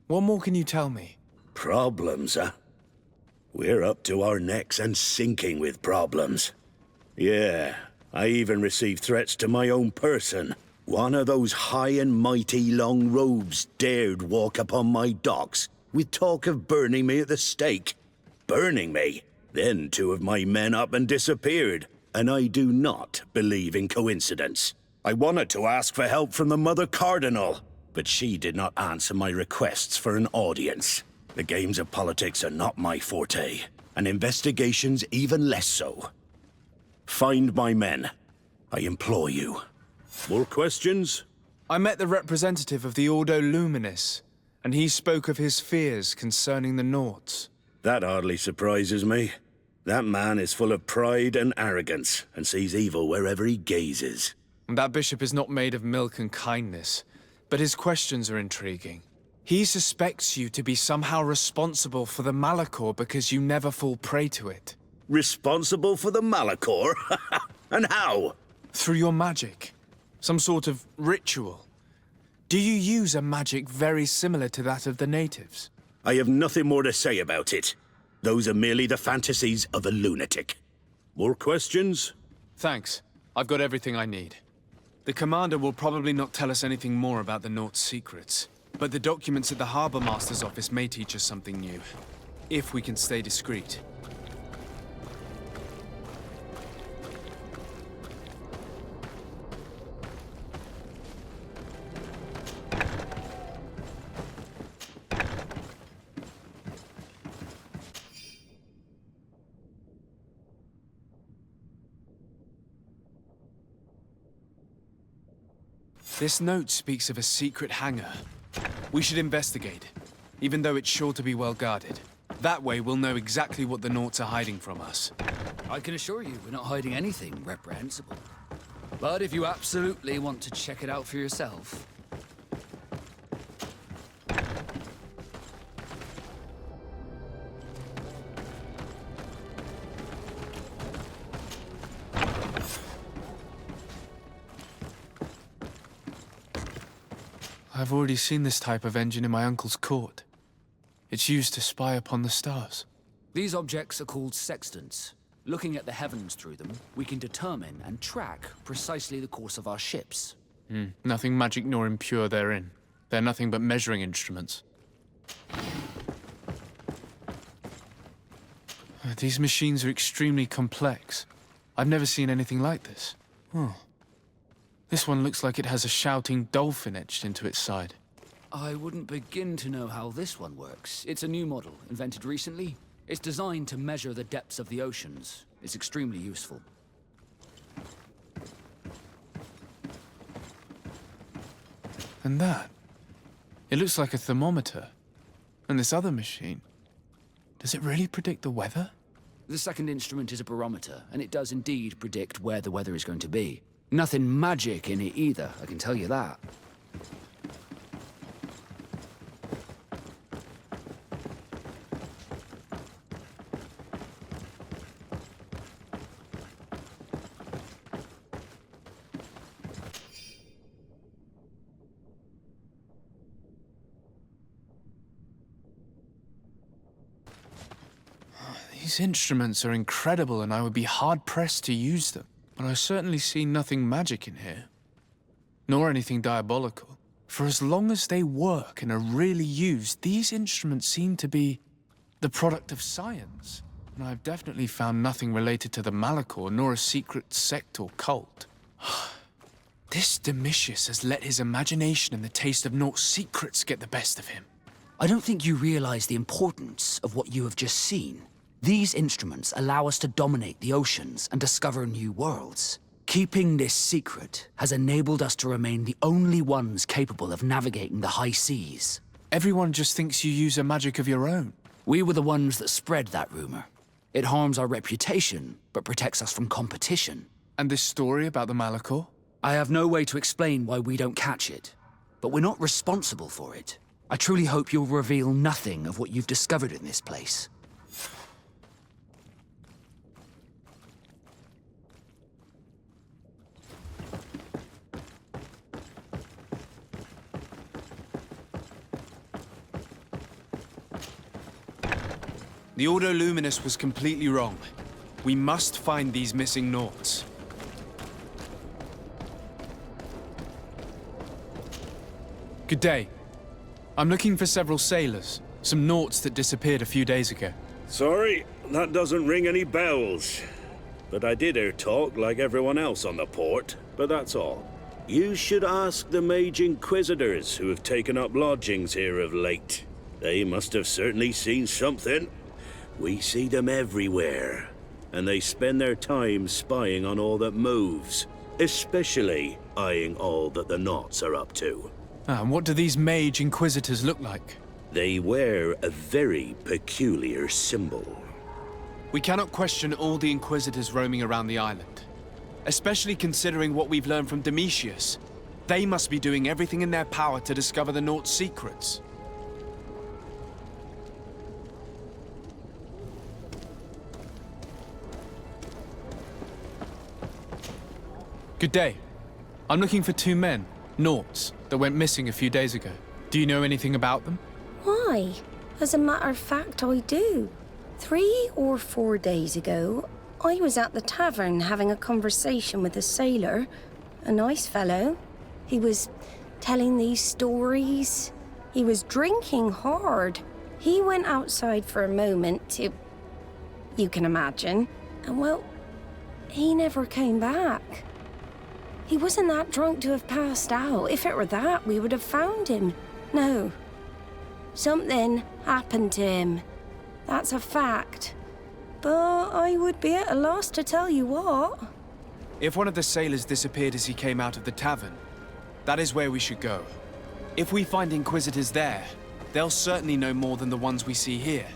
What more can you tell me? Problems, huh? We're up to our necks and sinking with problems. Yeah, I even received threats to my own person. One of those high and mighty long robes dared walk upon my docks with talk of burning me at the stake. Burning me? Then two of my men up and disappeared, and I do not believe in coincidence. I wanted to ask for help from the Mother Cardinal, but she did not answer my requests for an audience. The games of politics are not my forte, and investigations even less so. Find my men. I implore you. More questions? I met the representative of the Ordo Luminis, and he spoke of his fears concerning the Nauts. That hardly surprises me. That man is full of pride and arrogance, and sees evil wherever he gazes. That bishop is not made of milk and kindness, but his questions are intriguing. He suspects you to be somehow responsible for the Malachor because you never fall prey to it. Responsible for the Malachor? And how? Through your magic. Some sort of ritual. Do you use a magic very similar to that of the natives? I have nothing more to say about it. Those are merely the fantasies of a lunatic. More questions? Thanks. I've got everything I need. The commander will probably not tell us anything more about the Naut's secrets, but the documents at the Harbor Master's office may teach us something new, if we can stay discreet. This note speaks of a secret hangar. We should investigate, even though it's sure to be well guarded. That way we'll know exactly what the Nauts are hiding from us. I can assure you we're not hiding anything reprehensible. But if you absolutely want to check it out for yourself... I've already seen this type of engine in my uncle's court. It's used to spy upon the stars. These objects are called sextants. Looking at the heavens through them, we can determine and track precisely the course of our ships. Nothing magic nor impure therein. They're nothing but measuring instruments. These machines are extremely complex. I've never seen anything like this. This one looks like it has a shouting dolphin etched into its side. I wouldn't begin to know how this one works. It's a new model, invented recently. It's designed to measure the depths of the oceans. It's extremely useful. And that? It looks like a thermometer. And this other machine, does it really predict the weather? The second instrument is a barometer, and it does indeed predict where the weather is going to be. Nothing magic in it either, I can tell you that. These instruments are incredible and I would be hard-pressed to use them. But I certainly see nothing magic in here. Nor anything diabolical. For as long as they work and are really used, these instruments seem to be the product of science. And I've definitely found nothing related to the Malachor, nor a secret sect or cult. This Domitius has let his imagination and the taste of Naught's secrets get the best of him. I don't think you realize the importance of what you have just seen. These instruments allow us to dominate the oceans and discover new worlds. Keeping this secret has enabled us to remain the only ones capable of navigating the high seas. Everyone just thinks you use a magic of your own. We were the ones that spread that rumor. It harms our reputation, but protects us from competition. And this story about the Malachor? I have no way to explain why we don't catch it, but we're not responsible for it. I truly hope you'll reveal nothing of what you've discovered in this place. The Ordo Luminous was completely wrong. We must find these missing Naughts. Good day. I'm looking for several sailors. Some Naughts that disappeared a few days ago. Sorry, that doesn't ring any bells. But I did hear talk like everyone else on the port, but that's all. You should ask the Mage Inquisitors who have taken up lodgings here of late. They must have certainly seen something. We see them everywhere, and they spend their time spying on all that moves, especially eyeing all that the Naughts are up to. And what do these Mage Inquisitors look like? They wear a very peculiar symbol. We cannot question all the Inquisitors roaming around the island. Especially considering what we've learned from Domitius. They must be doing everything in their power to discover the Naught's secrets. Good day. I'm looking for two men, Naughts, that went missing a few days ago. Do you know anything about them? Why? As a matter of fact, I do. 3 or 4 days ago, I was at the tavern having a conversation with a sailor, a nice fellow. He was telling these stories. He was drinking hard. He went outside for a moment to... you can imagine. And well, he never came back. He wasn't that drunk to have passed out. If it were that, we would have found him. No. Something happened to him. That's a fact. But I would be at a loss to tell you what. If one of the sailors disappeared as he came out of the tavern, that is where we should go. If we find Inquisitors there, they'll certainly know more than the ones we see here.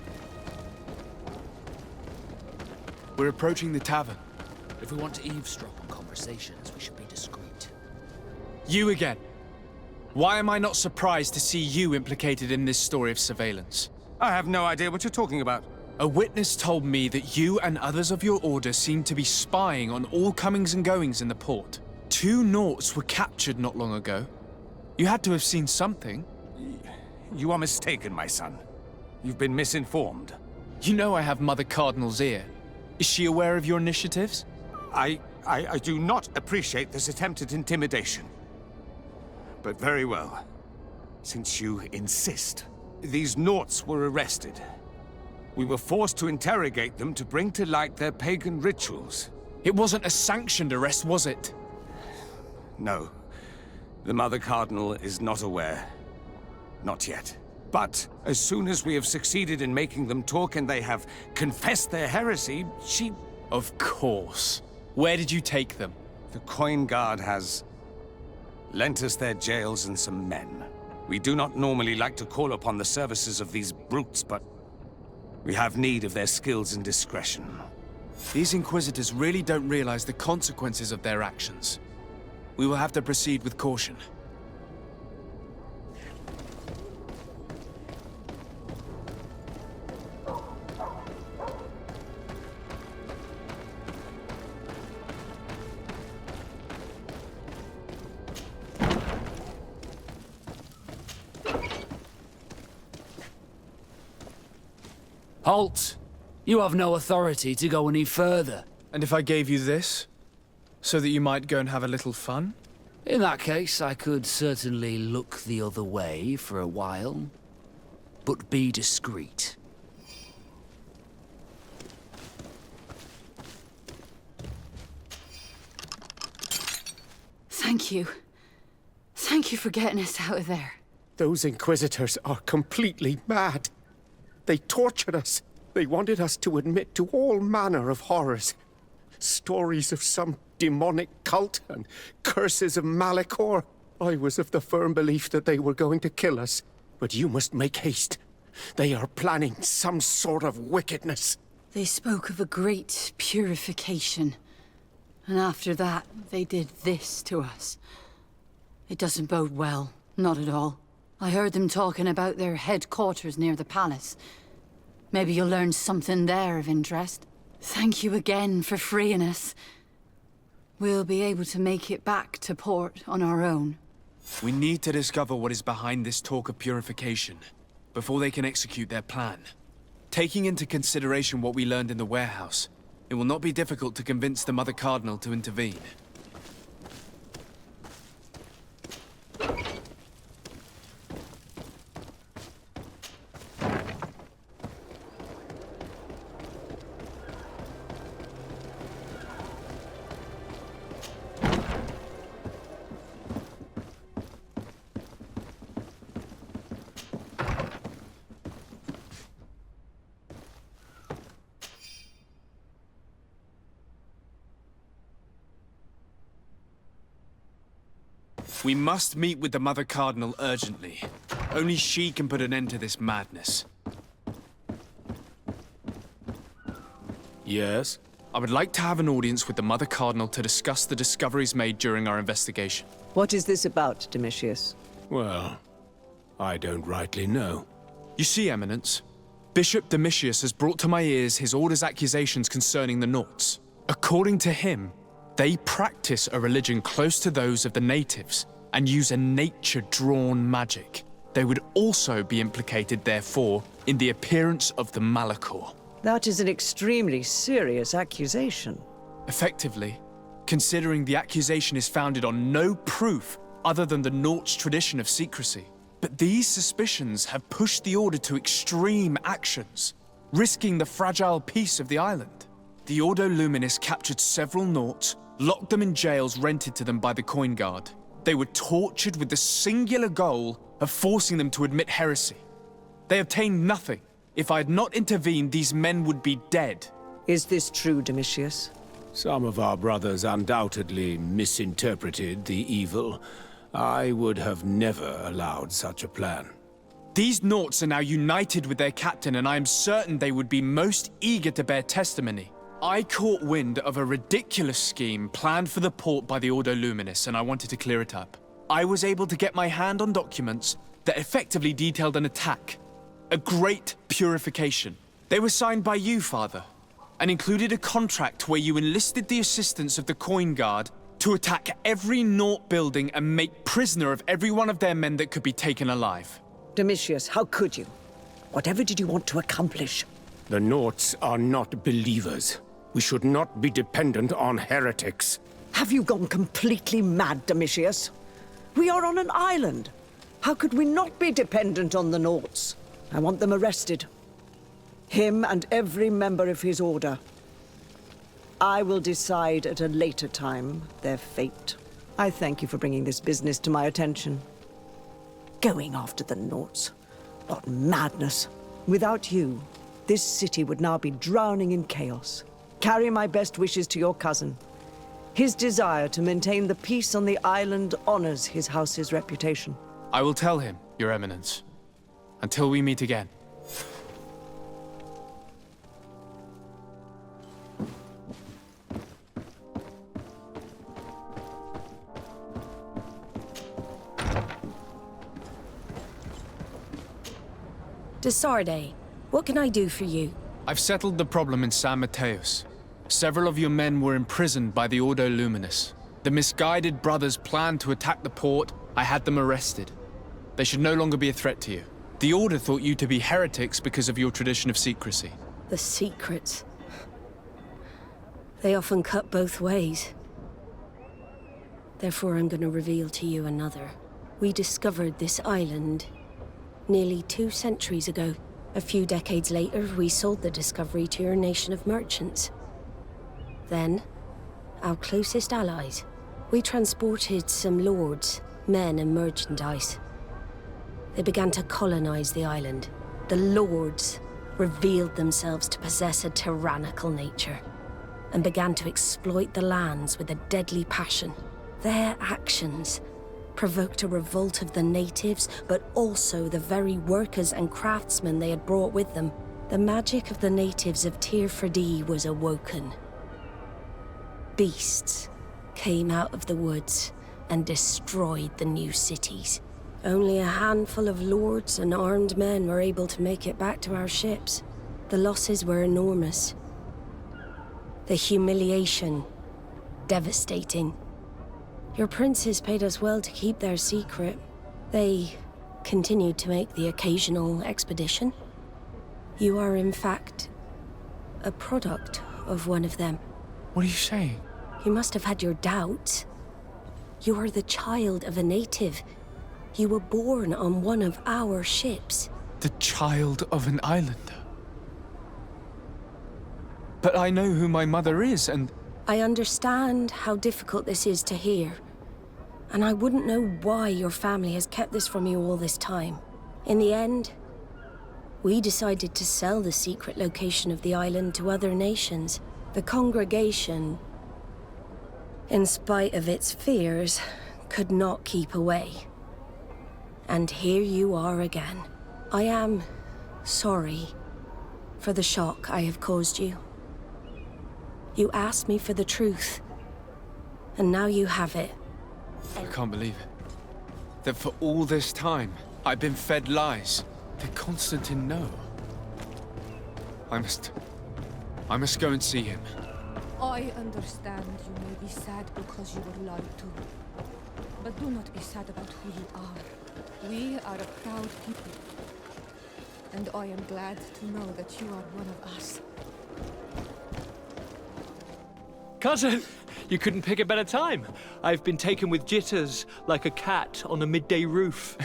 We're approaching the tavern. If we want to eavesdrop on conversations, we should be discreet. You again. Why am I not surprised to see you implicated in this story of surveillance? I have no idea what you're talking about. A witness told me that you and others of your order seem to be spying on all comings and goings in the port. 2 Naughts were captured not long ago. You had to have seen something. You are mistaken, my son. You've been misinformed. You know I have Mother Cardinal's ear. Is she aware of your initiatives? I do not appreciate this attempt at intimidation. But very well. Since you insist, these Naughts were arrested. We were forced to interrogate them to bring to light their pagan rituals. It wasn't a sanctioned arrest, was it? No. The Mother Cardinal is not aware. Not yet. But as soon as we have succeeded in making them talk and they have confessed their heresy, she... Of course. Where did you take them? The Coin Guard has lent us their jails and some men. We do not normally like to call upon the services of these brutes, but we have need of their skills and discretion. These Inquisitors really don't realize the consequences of their actions. We will have to proceed with caution. Halt! You have no authority to go any further. And if I gave you this? So that you might go and have a little fun? In that case, I could certainly look the other way for a while. But be discreet. Thank you. Thank you for getting us out of there. Those Inquisitors are completely mad. They tortured us. They wanted us to admit to all manner of horrors. Stories of some demonic cult and curses of Malachor. I was of the firm belief that they were going to kill us. But you must make haste. They are planning some sort of wickedness. They spoke of a great purification. And after that, they did this to us. It doesn't bode well, not at all. I heard them talking about their headquarters near the palace. Maybe you'll learn something there of interest. Thank you again for freeing us. We'll be able to make it back to port on our own. We need to discover what is behind this talk of purification, before they can execute their plan. Taking into consideration what we learned in the warehouse, it will not be difficult to convince the Mother Cardinal to intervene. We must meet with the Mother Cardinal urgently. Only she can put an end to this madness. Yes? I would like to have an audience with the Mother Cardinal to discuss the discoveries made during our investigation. What is this about, Domitius? Well, I don't rightly know. You see, Eminence, Bishop Domitius has brought to my ears his order's accusations concerning the Nauts. According to him, they practice a religion close to those of the natives and use a nature-drawn magic. They would also be implicated, therefore, in the appearance of the Malachor. That is an extremely serious accusation. Effectively, considering the accusation is founded on no proof other than the Nauts' tradition of secrecy. But these suspicions have pushed the Order to extreme actions, risking the fragile peace of the island. The Ordo Luminis captured several Nauts, locked them in jails rented to them by the Coin Guard. They were tortured with the singular goal of forcing them to admit heresy. They obtained nothing. If I had not intervened, these men would be dead. Is this true, Domitius? Some of our brothers undoubtedly misinterpreted the evil. I would have never allowed such a plan. These Nauts are now united with their captain, and I am certain they would be most eager to bear testimony. I caught wind of a ridiculous scheme planned for the port by the Ordo Luminis, and I wanted to clear it up. I was able to get my hand on documents that effectively detailed an attack. A great purification. They were signed by you, Father, and included a contract where you enlisted the assistance of the Coin Guard to attack every Naut building and make prisoner of every one of their men that could be taken alive. Domitius, how could you? Whatever did you want to accomplish? The Nauts are not believers. We should not be dependent on heretics. Have you gone completely mad, Domitius? We are on an island. How could we not be dependent on the Nauts? I want them arrested. Him and every member of his order. I will decide at a later time their fate. I thank you for bringing this business to my attention. Going after the Nauts. What madness. Without you, this city would now be drowning in chaos. Carry my best wishes to your cousin. His desire to maintain the peace on the island honors his house's reputation. I will tell him, Your Eminence. Until we meet again. To Sardet, what can I do for you? I've settled the problem in San Mateus. Several of your men were imprisoned by the Ordo Luminis. The misguided brothers planned to attack the port. I had them arrested. They should no longer be a threat to you. The Order thought you to be heretics because of your tradition of secrecy. The secrets. They often cut both ways. Therefore, I'm going to reveal to you another. We discovered this island nearly 2 centuries ago. A few decades later, we sold the discovery to your nation of merchants. Then, our closest allies. We transported some lords, men and merchandise. They began to colonize the island. The lords revealed themselves to possess a tyrannical nature and began to exploit the lands with a deadly passion. Their actions provoked a revolt of the natives, but also the very workers and craftsmen they had brought with them. The magic of the natives of Teer Fradee was awoken. Beasts came out of the woods and destroyed the new cities. Only a handful of lords and armed men were able to make it back to our ships. The losses were enormous. The humiliation, devastating. Your princes paid us well to keep their secret. They continued to make the occasional expedition. You are, in fact, a product of one of them. What are you saying? You must have had your doubts. You are the child of a native. You were born on one of our ships. The child of an islander? But I know who my mother is, and... I understand how difficult this is to hear. And I wouldn't know why your family has kept this from you all this time. In the end, we decided to sell the secret location of the island to other nations. The congregation, in spite of its fears, could not keep away. And here you are again. I am sorry for the shock I have caused you. You asked me for the truth, and now you have it. I can't believe it. That for all this time, I've been fed lies. Did Constantine know? I must go and see him. I understand you may be sad because you were lied to. But do not be sad about who you are. We are a proud people. And I am glad to know that you are one of us. Cousin, you couldn't pick a better time. I've been taken with jitters, like a cat on a midday roof.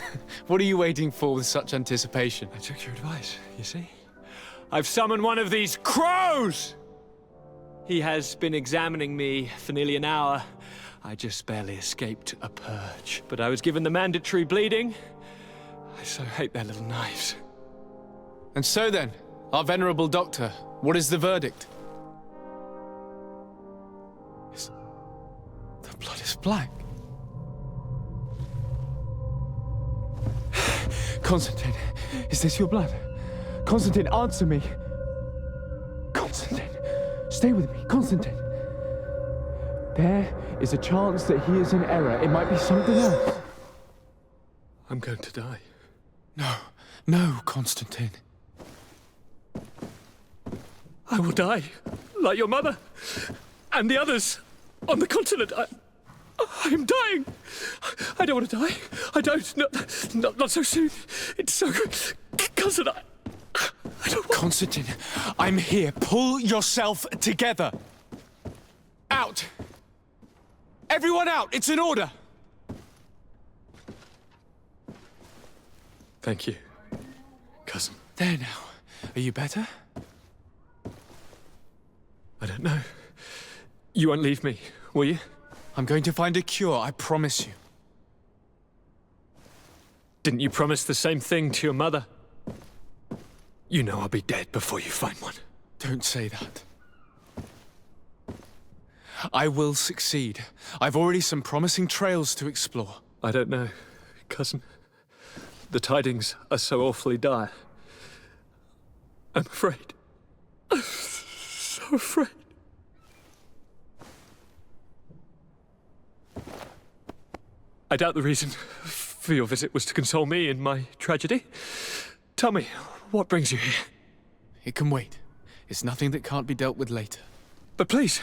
What are you waiting for with such anticipation? I took your advice, you see? I've summoned one of these crows! He has been examining me for nearly an hour. I just barely escaped a purge. But I was given the mandatory bleeding. I so hate their little knives. And so then, our venerable doctor, what is the verdict? The blood is black. Constantine, is this your blood? Constantine, answer me. Constantine, stay with me. Constantine. There is a chance that he is in error. It might be something else. I'm going to die. No, Constantine. I will die, like your mother, and the others on the continent. I am dying. I don't want to die. I don't. Not so soon. It's so good. Cousin, I don't want... Constantine, I'm here. Pull yourself together. Out. Everyone out. It's an order. Thank you, cousin. There now. Are you better? I don't know. You won't leave me, will you? I'm going to find a cure, I promise you. Didn't you promise the same thing to your mother? You know I'll be dead before you find one. Don't say that. I will succeed. I've already some promising trails to explore. I don't know, cousin. The tidings are so awfully dire. I'm afraid. I'm so afraid. I doubt the reason for your visit was to console me in my tragedy. Tell me, what brings you here? It can wait. It's nothing that can't be dealt with later. But please,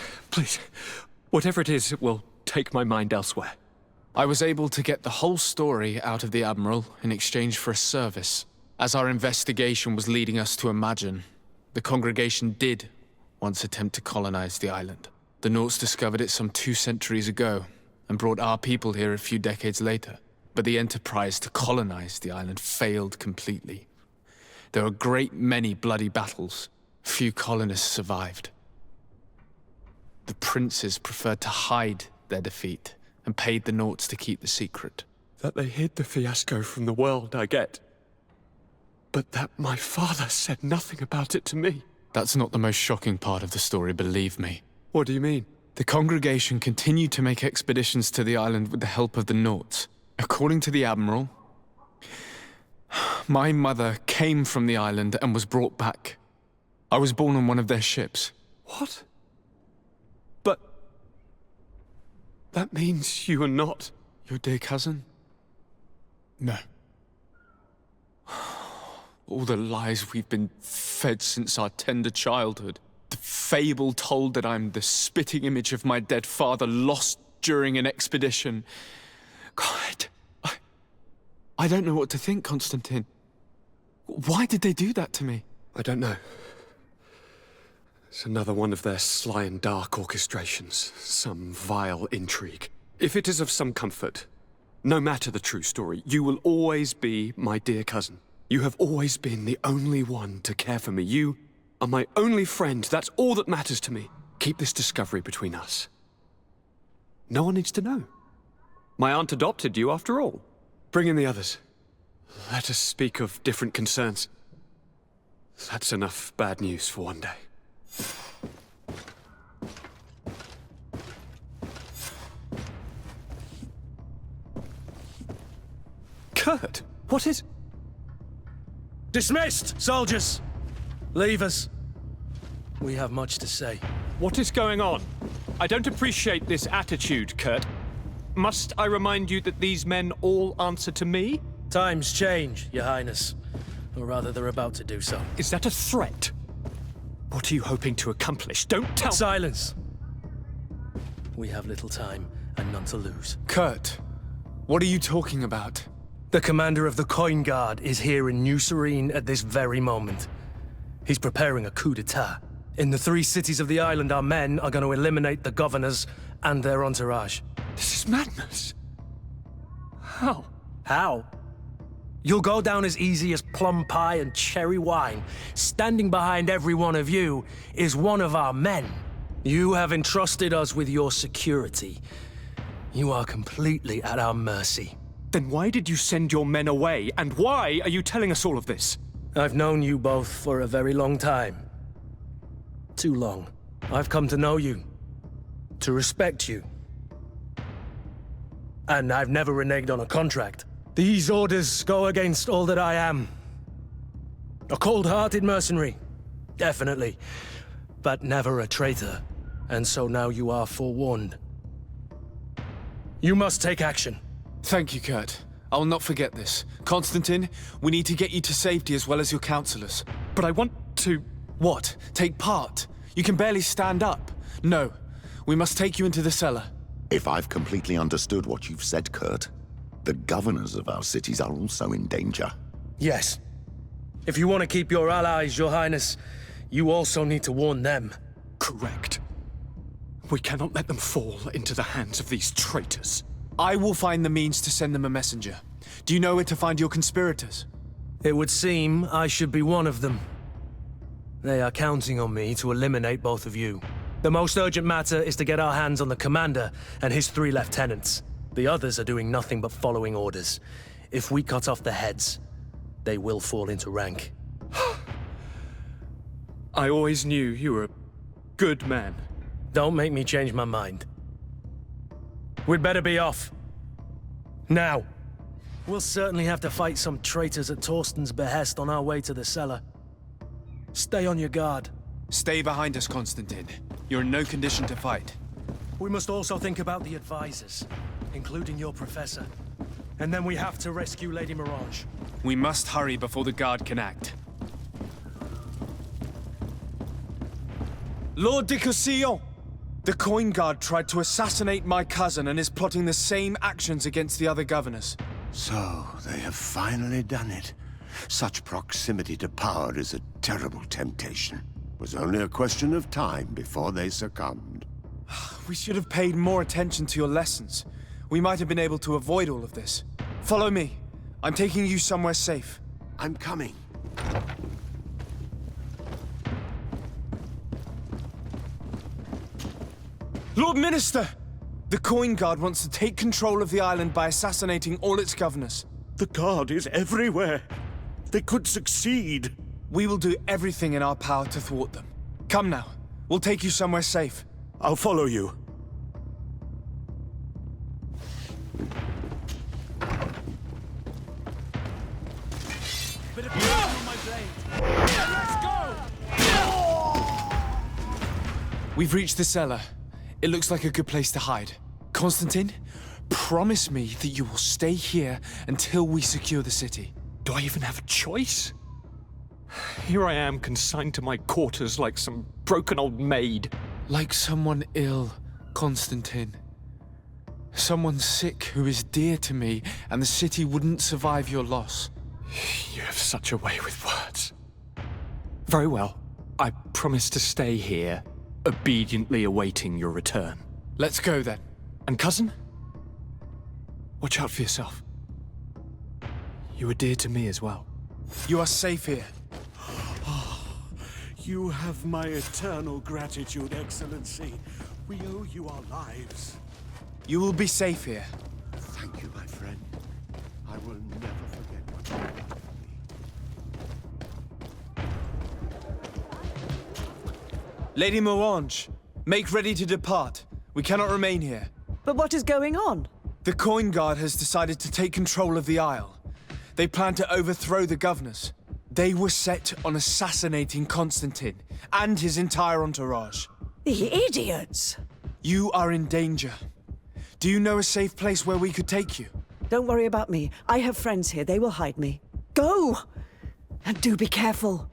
whatever it is, it will take my mind elsewhere. I was able to get the whole story out of the Admiral in exchange for a service, as our investigation was leading us to imagine. The congregation did once attempt to colonize the island. The Nauts discovered it some 2 centuries ago and brought our people here a few decades later. But the enterprise to colonize the island failed completely. There were a great many bloody battles. Few colonists survived. The princes preferred to hide their defeat and paid the Nauts to keep the secret. That they hid the fiasco from the world, I get. But that my father said nothing about it to me. That's not the most shocking part of the story, believe me. What do you mean? The congregation continued to make expeditions to the island with the help of the Nauts. According to the Admiral, my mother came from the island and was brought back. I was born on one of their ships. What? But... that means you are not your dear cousin? No. All the lies we've been fed since our tender childhood. The fable told that I'm the spitting image of my dead father lost during an expedition. God, I don't know what to think, Constantine. Why did they do that to me? I don't know. It's another one of their sly and dark orchestrations. Some vile intrigue. If it is of some comfort, no matter the true story, you will always be my dear cousin. You have always been the only one to care for me. You are my only friend. That's all that matters to me. Keep this discovery between us. No one needs to know. My aunt adopted you after all. Bring in the others. Let us speak of different concerns. That's enough bad news for one day. Kurt, what is... Dismissed, soldiers! Leave us. We have much to say. What is going on? I don't appreciate this attitude, Kurt. Must I remind you that these men all answer to me? Times change, Your Highness. Or rather, they're about to do so. Is that a threat? What are you hoping to accomplish? Don't tell— Silence! We have little time and none to lose. Kurt, what are you talking about? The commander of the Coin Guard is here in New Serene at this very moment. He's preparing a coup d'etat. In the 3 cities of the island, our men are going to eliminate the governors and their entourage. This is madness. How? How? You'll go down as easy as plum pie and cherry wine. Standing behind every one of you is one of our men. You have entrusted us with your security. You are completely at our mercy. Then why did you send your men away, and why are you telling us all of this? I've known you both for a very long time. Too long. I've come to know you, to respect you. And I've never reneged on a contract. These orders go against all that I am. A cold-hearted mercenary, definitely, but never a traitor. And so now you are forewarned. You must take action. Thank you, Kurt. I will not forget this. Constantine, we need to get you to safety as well as your counselors. But I want to... What? Take part? You can barely stand up. No. We must take you into the cellar. If I've completely understood what you've said, Kurt, the governors of our cities are also in danger. Yes. If you want to keep your allies, Your Highness, you also need to warn them. Correct. We cannot let them fall into the hands of these traitors. I will find the means to send them a messenger. Do you know where to find your conspirators? It would seem I should be one of them. They are counting on me to eliminate both of you. The most urgent matter is to get our hands on the commander and his 3 lieutenants. The others are doing nothing but following orders. If we cut off their heads, they will fall into rank. I always knew you were a good man. Don't make me change my mind. We'd better be off. Now. We'll certainly have to fight some traitors at Torsten's behest on our way to the cellar. Stay on your guard. Stay behind us, Constantine. You're in no condition to fight. We must also think about the advisors, including your professor. And then we have to rescue Lady Mirage. We must hurry before the guard can act. Lord de Cossillon! The Coin Guard tried to assassinate my cousin and is plotting the same actions against the other governors. So, they have finally done it. Such proximity to power is a terrible temptation. It was only a question of time before they succumbed. We should have paid more attention to your lessons. We might have been able to avoid all of this. Follow me. I'm taking you somewhere safe. I'm coming. Lord Minister! The Coin Guard wants to take control of the island by assassinating all its governors. The Guard is everywhere. They could succeed. We will do everything in our power to thwart them. Come now. We'll take you somewhere safe. I'll follow you. Bit of pain on my blade. Let's go! We've reached the cellar. It looks like a good place to hide. Constantine, promise me that you will stay here until we secure the city. Do I even have a choice? Here I am, consigned to my quarters like some broken old maid. Like someone ill, Constantine. Someone sick who is dear to me, and the city wouldn't survive your loss. You have such a way with words. Very well. I promise to stay here, obediently awaiting your return. Let's go then. And cousin? Watch out for yourself. You are dear to me as well. You are safe here. You have my eternal gratitude, Excellency. We owe you our lives. You will be safe here. Thank you, my friend. I will never forget what you did for me. Lady Morange, make ready to depart. We cannot remain here. But what is going on? The Coin Guard has decided to take control of the Isle. They plan to overthrow the governors. They were set on assassinating Constantine and his entire entourage. The idiots! You are in danger. Do you know a safe place where we could take you? Don't worry about me. I have friends here. They will hide me. Go! And do be careful.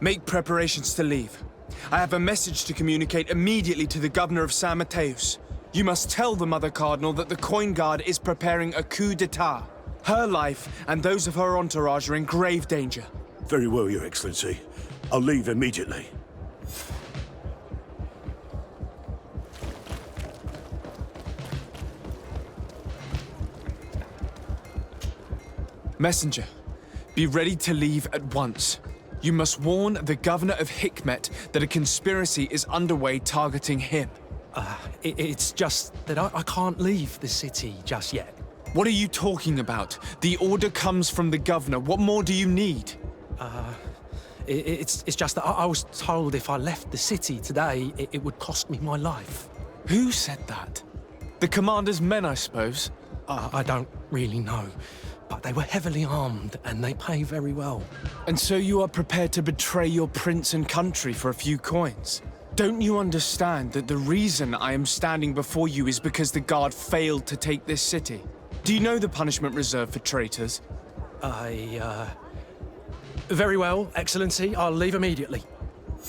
Make preparations to leave. I have a message to communicate immediately to the governor of San Mateus. You must tell the Mother Cardinal that the Coin Guard is preparing a coup d'etat. Her life and those of her entourage are in grave danger. Very well, Your Excellency. I'll leave immediately. Messenger, be ready to leave at once. You must warn the governor of Hikmet that a conspiracy is underway targeting him. It's just that I can't leave the city just yet. What are you talking about? The order comes from the governor. What more do you need? It's just that I was told if I left the city today, it would cost me my life. Who said that? The commander's men, I suppose? I don't really know. But they were heavily armed, and they pay very well. And so you are prepared to betray your prince and country for a few coins? Don't you understand that the reason I am standing before you is because the Guard failed to take this city? Do you know the punishment reserved for traitors? Very well, Excellency. I'll leave immediately.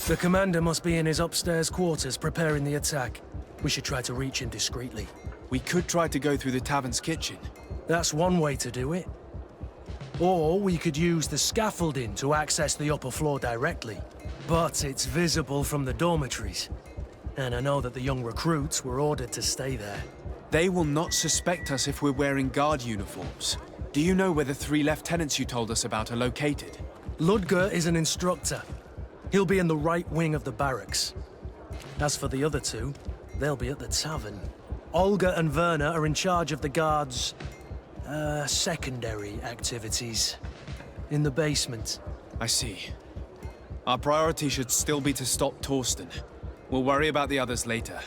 The commander must be in his upstairs quarters preparing the attack. We should try to reach him discreetly. We could try to go through the tavern's kitchen. That's one way to do it. Or we could use the scaffolding to access the upper floor directly. But it's visible from the dormitories. And I know that the young recruits were ordered to stay there. They will not suspect us if we're wearing guard uniforms. Do you know where the 3 lieutenants you told us about are located? Ludger is an instructor. He'll be in the right wing of the barracks. As for the other 2, they'll be at the tavern. Olga and Werner are in charge of the guards' secondary activities. In the basement. I see. Our priority should still be to stop Torsten. We'll worry about the others later.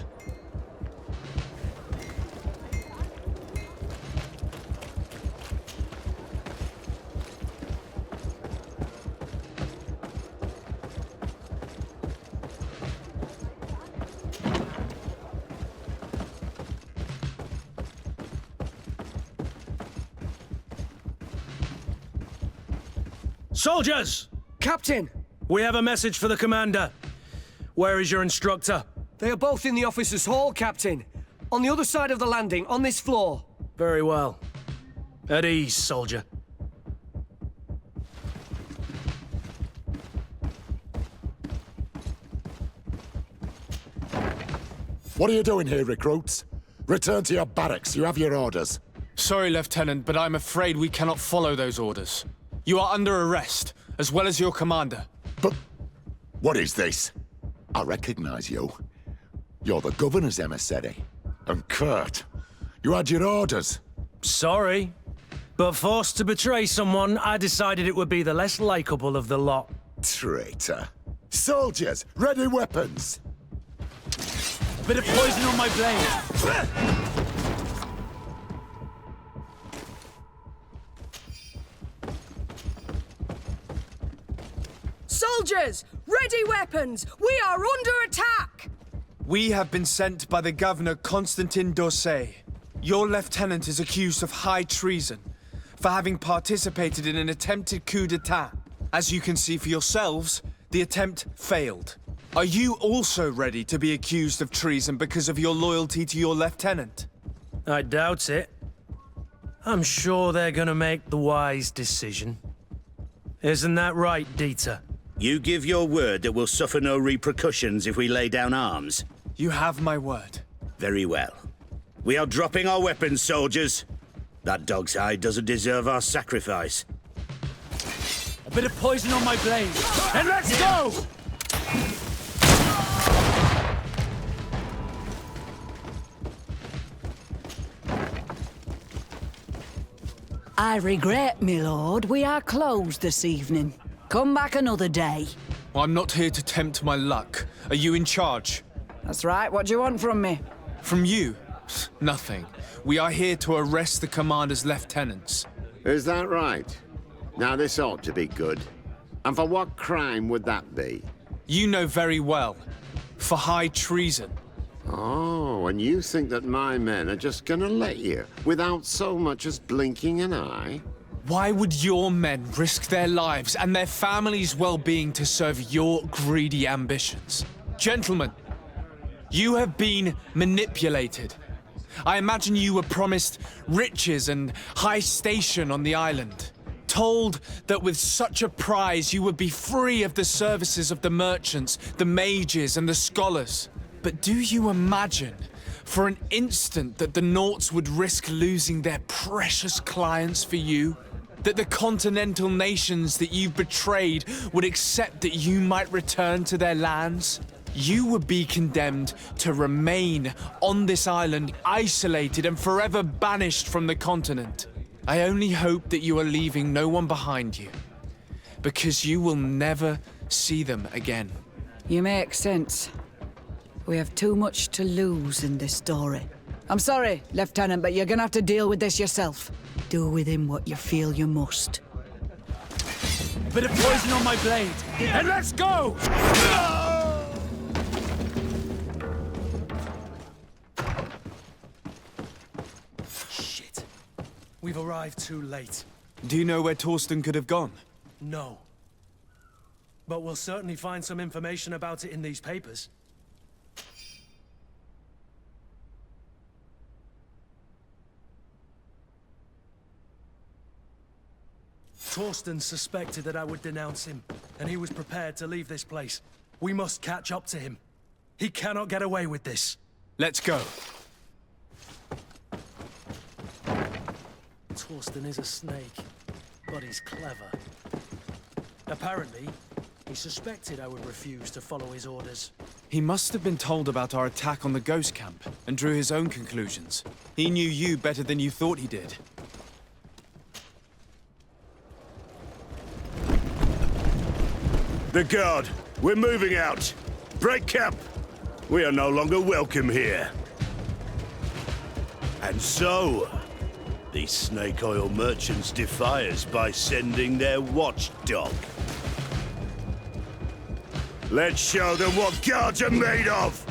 Soldiers! Captain! We have a message for the commander. Where is your instructor? They are both in the officers' hall, Captain. On the other side of the landing, on this floor. Very well. At ease, soldier. What are you doing here, recruits? Return to your barracks. You have your orders. Sorry, Lieutenant, but I'm afraid we cannot follow those orders. You are under arrest, as well as your commander. But what is this? I recognize you. You're the governor's emissary. And Kurt, you had your orders. Sorry, but forced to betray someone, I decided it would be the less likable of the lot. Traitor. Soldiers, ready weapons! Bit of poison on my blade. Soldiers, ready weapons! We are under attack! We have been sent by the governor Constaantine d'Orsay. Your lieutenant is accused of high treason for having participated in an attempted coup d'etat. As you can see for yourselves, the attempt failed. Are you also ready to be accused of treason because of your loyalty to your lieutenant? I doubt it. I'm sure they're gonna make the wise decision. Isn't that right, Dieter? You give your word that we'll suffer no repercussions if we lay down arms? You have my word. Very well. We are dropping our weapons, soldiers. That dog's hide doesn't deserve our sacrifice. A bit of poison on my blade. And let's go! I regret, my lord, we are closed this evening. Come back another day. I'm not here to tempt my luck. Are you in charge? That's right. What do you want from me? From you? Nothing. We are here to arrest the commander's lieutenants. Is that right? Now this ought to be good. And for what crime would that be? You know very well. For high treason. Oh, and you think that my men are just gonna let you, without so much as blinking an eye? Why would your men risk their lives and their families' well-being to serve your greedy ambitions? Gentlemen, you have been manipulated. I imagine you were promised riches and high station on the island. Told that with such a prize you would be free of the services of the merchants, the mages, and the scholars. But do you imagine, for an instant, that the Nauts would risk losing their precious clients for you? That the continental nations that you've betrayed would accept that you might return to their lands? You would be condemned to remain on this island, isolated and forever banished from the continent. I only hope that you are leaving no one behind you, because you will never see them again. You make sense. We have too much to lose in this story. I'm sorry, Lieutenant, but you're gonna have to deal with this yourself. Do with him what you feel you must. A bit of poison on my blade. And let's go! Shit. We've arrived too late. Do you know where Torsten could have gone? No. But we'll certainly find some information about it in these papers. Torsten suspected that I would denounce him, and he was prepared to leave this place. We must catch up to him. He cannot get away with this. Let's go. Torsten is a snake, but he's clever. Apparently, he suspected I would refuse to follow his orders. He must have been told about our attack on the ghost camp and drew his own conclusions. He knew you better than you thought he did. The guard, we're moving out. Break camp. We are no longer welcome here. And so, these snake oil merchants defy us by sending their watchdog. Let's show them what guards are made of!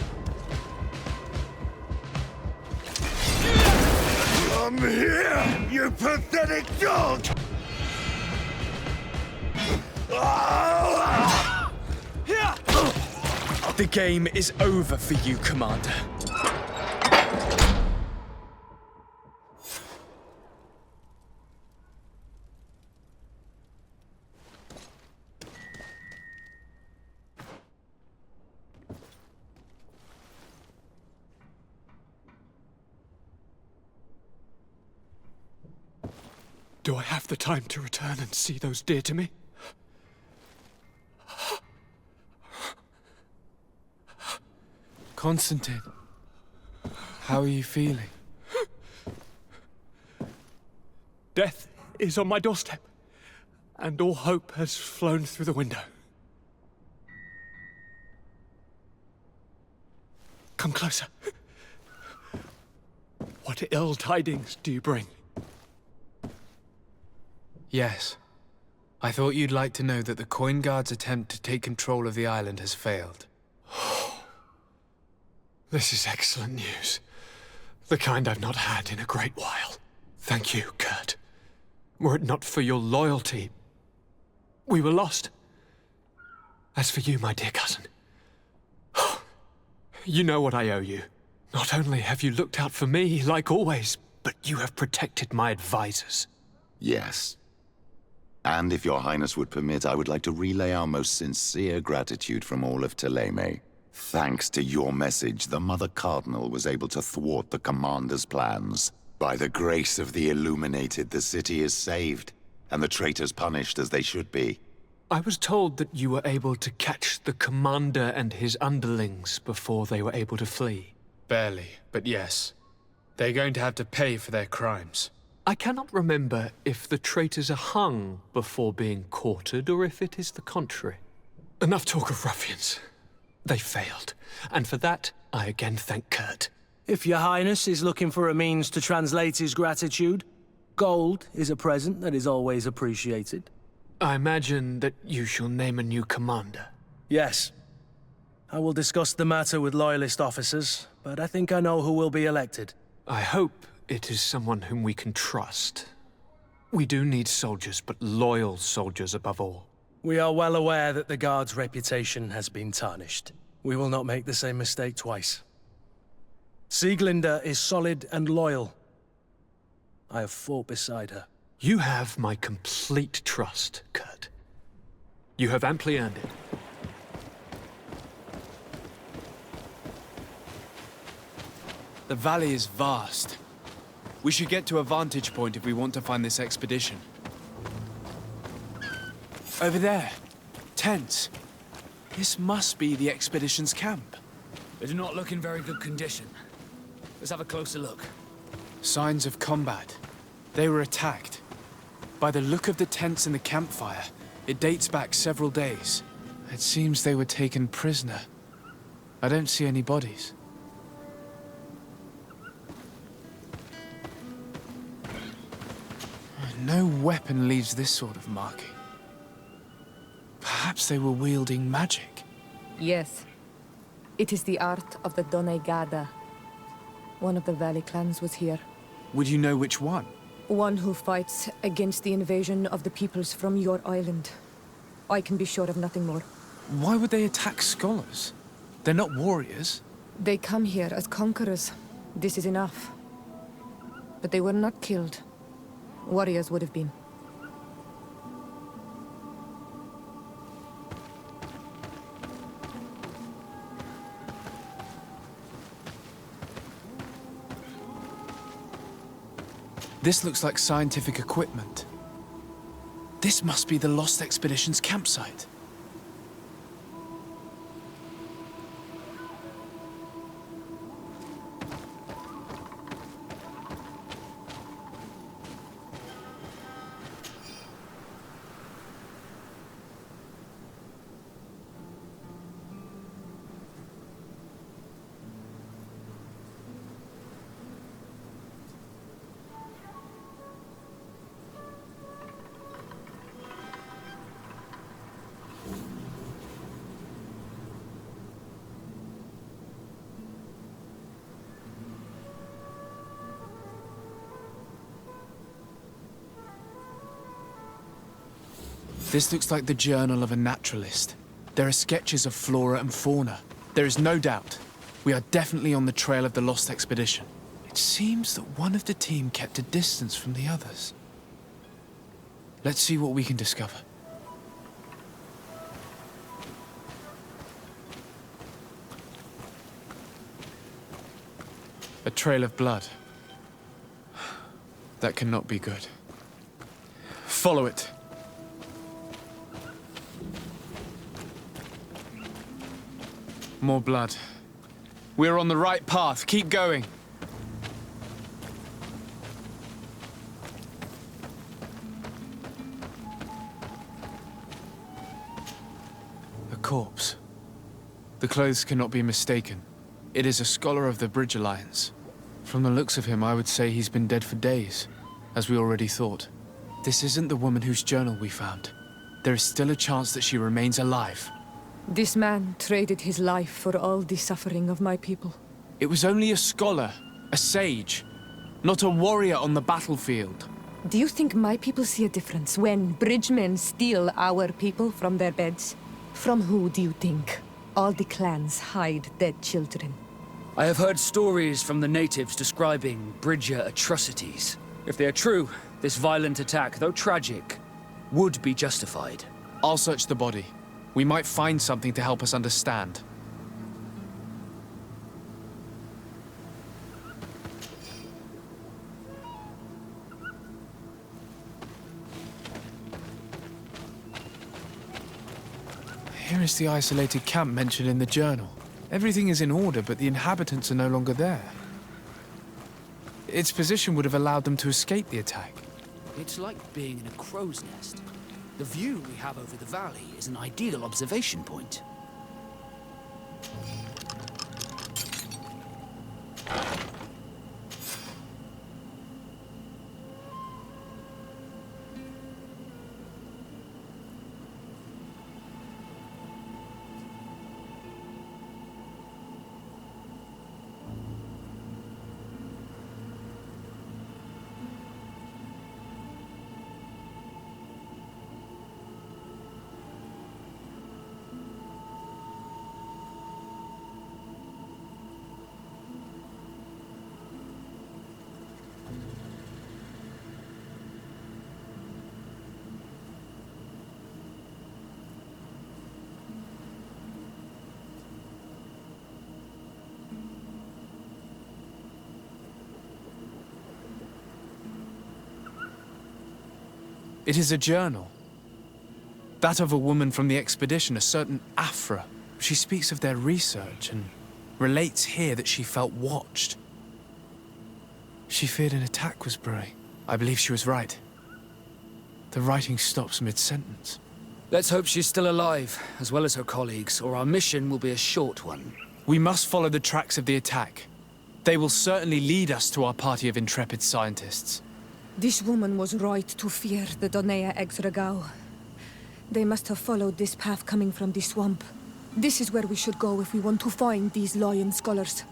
Come here, you pathetic dog! The game is over for you, Commander. Do I have the time to return and see those dear to me? Constantine, how are you feeling? Death is on my doorstep, and all hope has flown through the window. Come closer. What ill tidings do you bring? Yes. I thought you'd like to know that the Coin Guard's attempt to take control of the island has failed. This is excellent news. The kind I've not had in a great while. Thank you, Kurt. Were it not for your loyalty, we were lost. As for you, my dear cousin, you know what I owe you. Not only have you looked out for me, like always, but you have protected my advisors. Yes. And if your highness would permit, I would like to relay our most sincere gratitude from all of Theleme. Thanks to your message, the Mother Cardinal was able to thwart the Commander's plans. By the grace of the Illuminated, the city is saved, and the traitors punished as they should be. I was told that you were able to catch the Commander and his underlings before they were able to flee. Barely, but yes. They're going to have to pay for their crimes. I cannot remember if the traitors are hung before being quartered, or if it is the contrary. Enough talk of ruffians. They failed, and for that, I again thank Kurt. If your highness is looking for a means to translate his gratitude, gold is a present that is always appreciated. I imagine that you shall name a new commander. Yes. I will discuss the matter with loyalist officers, but I think I know who will be elected. I hope it is someone whom we can trust. We do need soldiers, but loyal soldiers above all. We are well aware that the Guard's reputation has been tarnished. We will not make the same mistake twice. Sieglinde is solid and loyal. I have fought beside her. You have my complete trust, Kurt. You have amply earned it. The valley is vast. We should get to a vantage point if we want to find this expedition. Over there. Tents. This must be the expedition's camp. They do not look in very good condition. Let's have a closer look. Signs of combat. They were attacked. By the look of the tents and the campfire, it dates back several days. It seems they were taken prisoner. I don't see any bodies. No weapon leaves this sort of marking. Perhaps they were wielding magic. Yes. It is the art of the Donegada. One of the Valley clans was here. Would you know which one? One who fights against the invasion of the peoples from your island. I can be sure of nothing more. Why would they attack scholars? They're not warriors. They come here as conquerors. This is enough. But they were not killed. Warriors would have been. This looks like scientific equipment. This must be the Lost Expedition's campsite. This looks like the journal of a naturalist. There are sketches of flora and fauna. There is no doubt. We are definitely on the trail of the lost expedition. It seems that one of the team kept a distance from the others. Let's see what we can discover. A trail of blood. That cannot be good. Follow it. More blood. We're on the right path. Keep going. A corpse. The clothes cannot be mistaken. It is a scholar of the Bridge Alliance. From the looks of him, I would say he's been dead for days, as we already thought. This isn't the woman whose journal we found. There is still a chance that she remains alive. This man traded his life for all the suffering of my people. It was only a scholar, a sage, not a warrior on the battlefield. Do you think my people see a difference when bridgemen steal our people from their beds? From who do you think all the clans hide dead children? I have heard stories from the natives describing Bridger atrocities. If they are true, this violent attack, though tragic, would be justified. I'll search the body. We might find something to help us understand. Here is the isolated camp mentioned in the journal. Everything is in order, but the inhabitants are no longer there. Its position would have allowed them to escape the attack. It's like being in a crow's nest. The view we have over the valley is an ideal observation point. It is a journal. That of a woman from the expedition, a certain Afra. She speaks of their research and relates here that she felt watched. She feared an attack was brewing. I believe she was right. The writing stops mid-sentence. Let's hope she's still alive, as well as her colleagues, or our mission will be a short one. We must follow the tracks of the attack. They will certainly lead us to our party of intrepid scientists. This woman was right to fear the Donea Exregao. They must have followed this path coming from the swamp. This is where we should go if we want to find these lion scholars.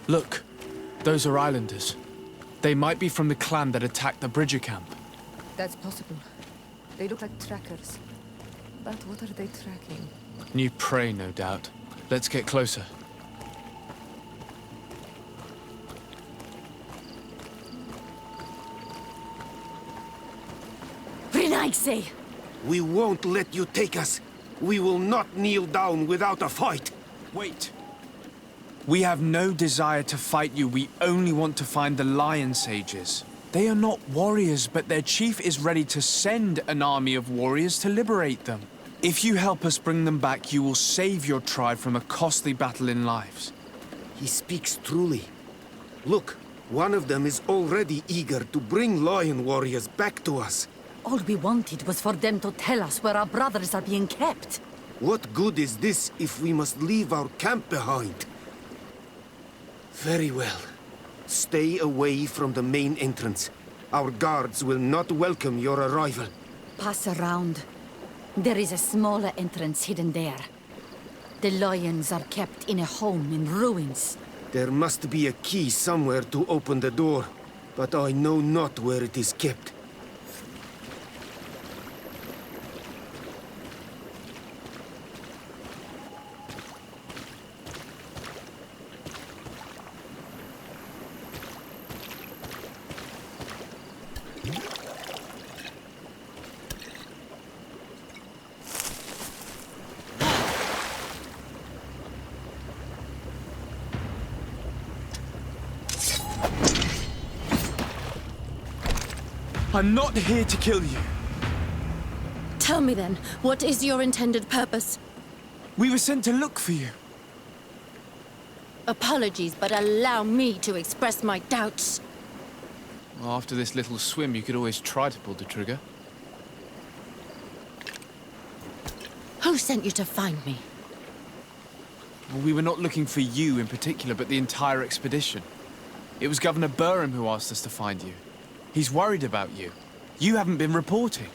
Look, those are islanders. They might be from the clan that attacked the Bridger camp. That's possible. They look like trackers. But what are they tracking? New prey, no doubt. Let's get closer. Renaigse! We won't let you take us. We will not kneel down without a fight. Wait. We have no desire to fight you. We only want to find the Lion Sages. They are not warriors, but their chief is ready to send an army of warriors to liberate them. If you help us bring them back, you will save your tribe from a costly battle in lives. He speaks truly. Look, one of them is already eager to bring lion warriors back to us. All we wanted was for them to tell us where our brothers are being kept. What good is this if we must leave our camp behind? Very well. Stay away from the main entrance. Our guards will not welcome your arrival. Pass around. There is a smaller entrance hidden there. The lions are kept in a home in ruins. There must be a key somewhere to open the door, but I know not where it is kept. I'm not here to kill you. Tell me then, what is your intended purpose? We were sent to look for you. Apologies, but allow me to express my doubts. Well, after this little swim, you could always try to pull the trigger. Who sent you to find me? Well, we were not looking for you in particular, but the entire expedition. It was Governor Burham who asked us to find you. He's worried about you. You haven't been reporting.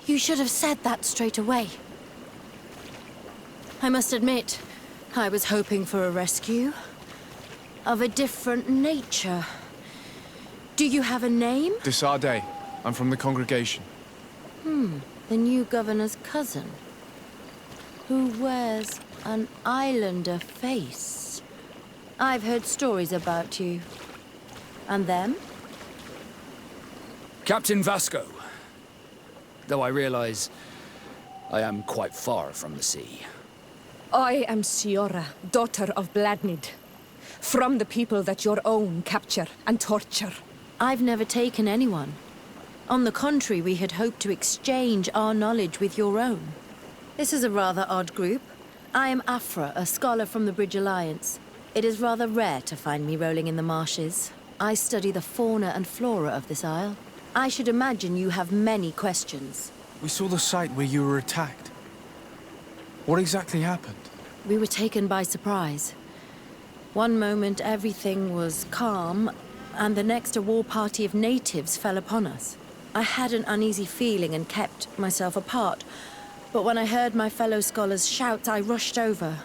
You should have said that straight away. I must admit, I was hoping for a rescue. Of a different nature. Do you have a name? De Sardet. I'm from the congregation. The new governor's cousin. Who wears an islander face. I've heard stories about you. And them? Captain Vasco. Though I realize I am quite far from the sea. I am Siora, daughter of Bladnid. From the people that your own capture and torture. I've never taken anyone. On the contrary, we had hoped to exchange our knowledge with your own. This is a rather odd group. I am Afra, a scholar from the Bridge Alliance. It is rather rare to find me rolling in the marshes. I study the fauna and flora of this isle. I should imagine you have many questions. We saw the site where you were attacked. What exactly happened? We were taken by surprise. One moment everything was calm, and the next a war party of natives fell upon us. I had an uneasy feeling and kept myself apart, but when I heard my fellow scholars' shouts, I rushed over.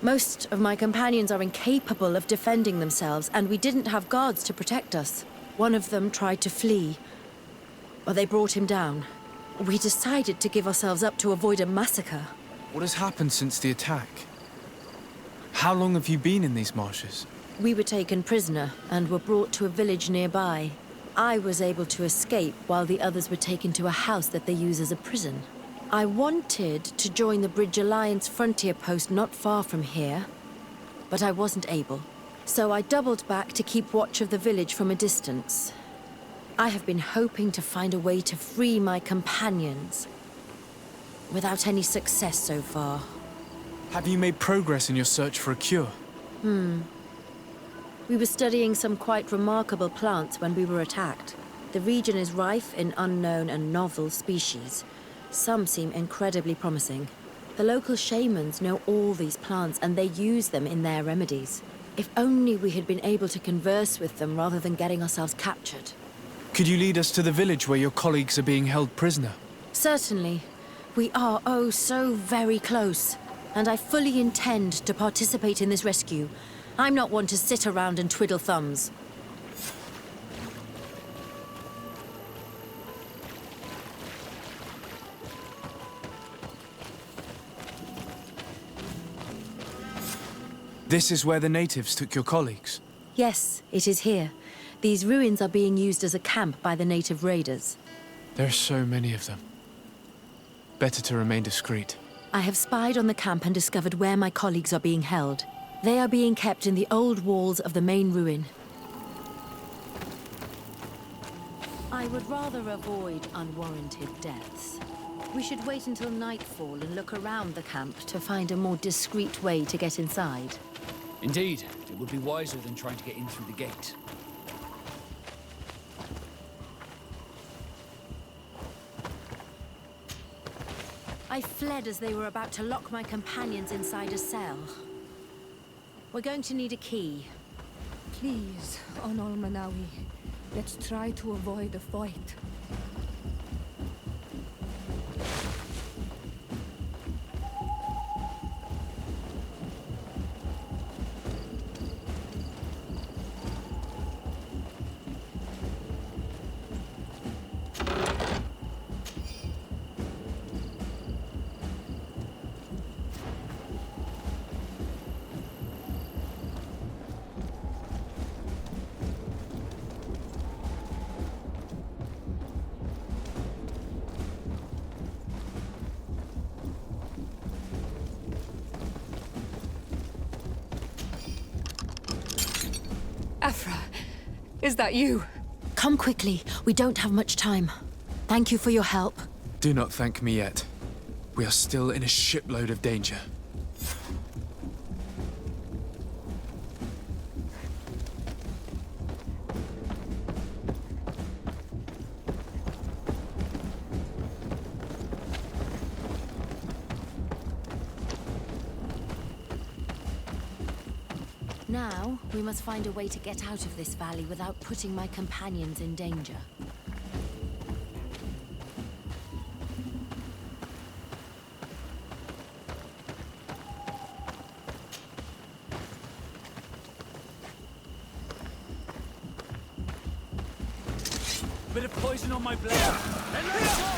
Most of my companions are incapable of defending themselves, and we didn't have guards to protect us. One of them tried to flee, but they brought him down. We decided to give ourselves up to avoid a massacre. What has happened since the attack? How long have you been in these marshes? We were taken prisoner and were brought to a village nearby. I was able to escape while the others were taken to a house that they use as a prison. I wanted to join the Bridge Alliance frontier post not far from here, but I wasn't able. So I doubled back to keep watch of the village from a distance. I have been hoping to find a way to free my companions, without any success so far. Have you made progress in your search for a cure? We were studying some quite remarkable plants when we were attacked. The region is rife in unknown and novel species. Some seem incredibly promising. The local shamans know all these plants and they use them in their remedies. If only we had been able to converse with them rather than getting ourselves captured. Could you lead us to the village where your colleagues are being held prisoner? Certainly. We are, oh, so very close. And I fully intend to participate in this rescue. I'm not one to sit around and twiddle thumbs. This is where the natives took your colleagues? Yes, it is here. These ruins are being used as a camp by the native raiders. There are so many of them. Better to remain discreet. I have spied on the camp and discovered where my colleagues are being held. They are being kept in the old walls of the main ruin. I would rather avoid unwarranted deaths. We should wait until nightfall and look around the camp to find a more discreet way to get inside. Indeed, it would be wiser than trying to get in through the gate. I fled as they were about to lock my companions inside a cell. We're going to need a key. Please, Onol Manawi, let's try to avoid a fight. Afra, is that you? Come quickly. We don't have much time. Thank you for your help. Do not thank me yet. We are still in a shipload of danger. Now, we must find a way to get out of this valley without putting my companions in danger. Bit of poison on my blade. And let's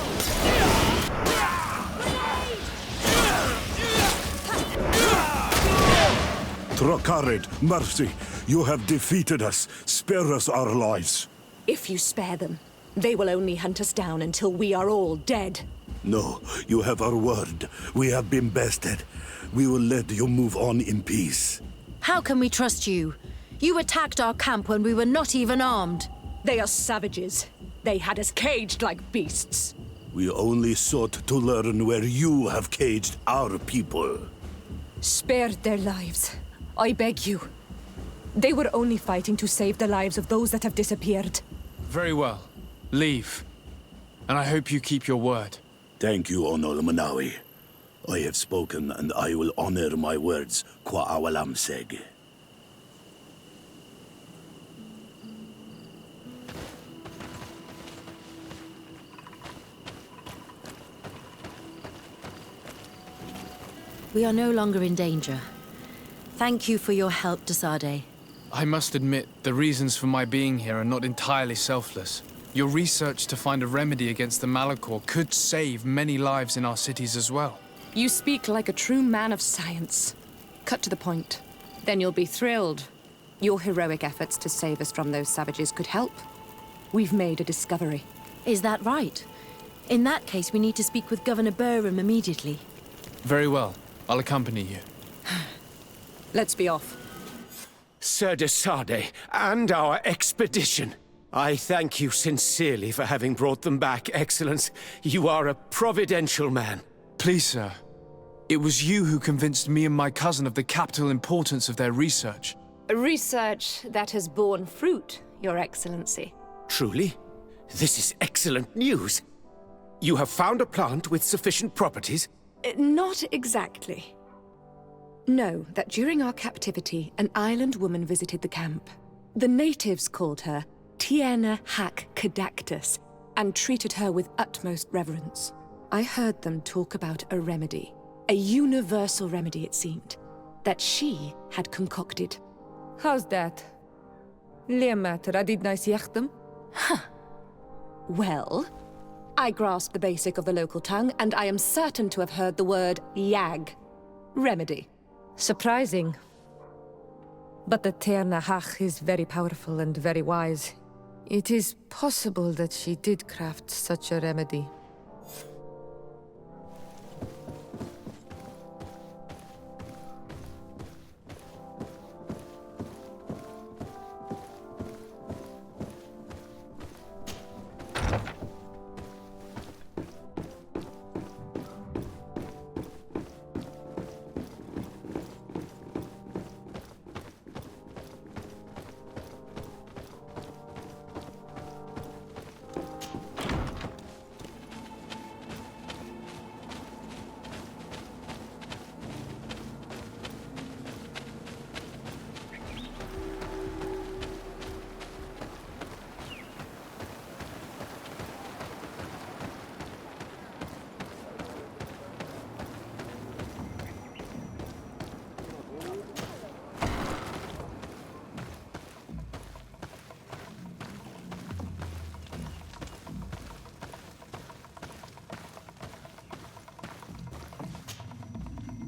Trakarid, mercy, you have defeated us. Spare us our lives. If you spare them, they will only hunt us down until we are all dead. No, you have our word. We have been bested. We will let you move on in peace. How can we trust you? You attacked our camp when we were not even armed. They are savages. They had us caged like beasts. We only sought to learn where you have caged our people. Spare their lives. I beg you. They were only fighting to save the lives of those that have disappeared. Very well. Leave. And I hope you keep your word. Thank you, Onol Manawi. I have spoken, and I will honor my words, Kwa awalam seg. We are no longer in danger. Thank you for your help, Sardet. I must admit, the reasons for my being here are not entirely selfless. Your research to find a remedy against the Malachor could save many lives in our cities as well. You speak like a true man of science. Cut to the point. Then you'll be thrilled. Your heroic efforts to save us from those savages could help. We've made a discovery. Is that right? In that case, we need to speak with Governor Burham immediately. Very well. I'll accompany you. Let's be off. Sir de Sardet, and our expedition. I thank you sincerely for having brought them back, Excellence. You are a providential man. Please, sir. It was you who convinced me and my cousin of the capital importance of their research. Research that has borne fruit, Your Excellency. Truly? This is excellent news. You have found a plant with sufficient properties? Not exactly. Know that during our captivity, an island woman visited the camp. The natives called her Teer Hack Cadactus and treated her with utmost reverence. I heard them talk about a remedy, a universal remedy it seemed, that she had concocted. How's that? Leamat radidnais yachtem? Huh. Well, I grasp the basic of the local tongue, and I am certain to have heard the word yag. Remedy. Surprising. But the Teer Hach is very powerful and very wise. It is possible that she did craft such a remedy.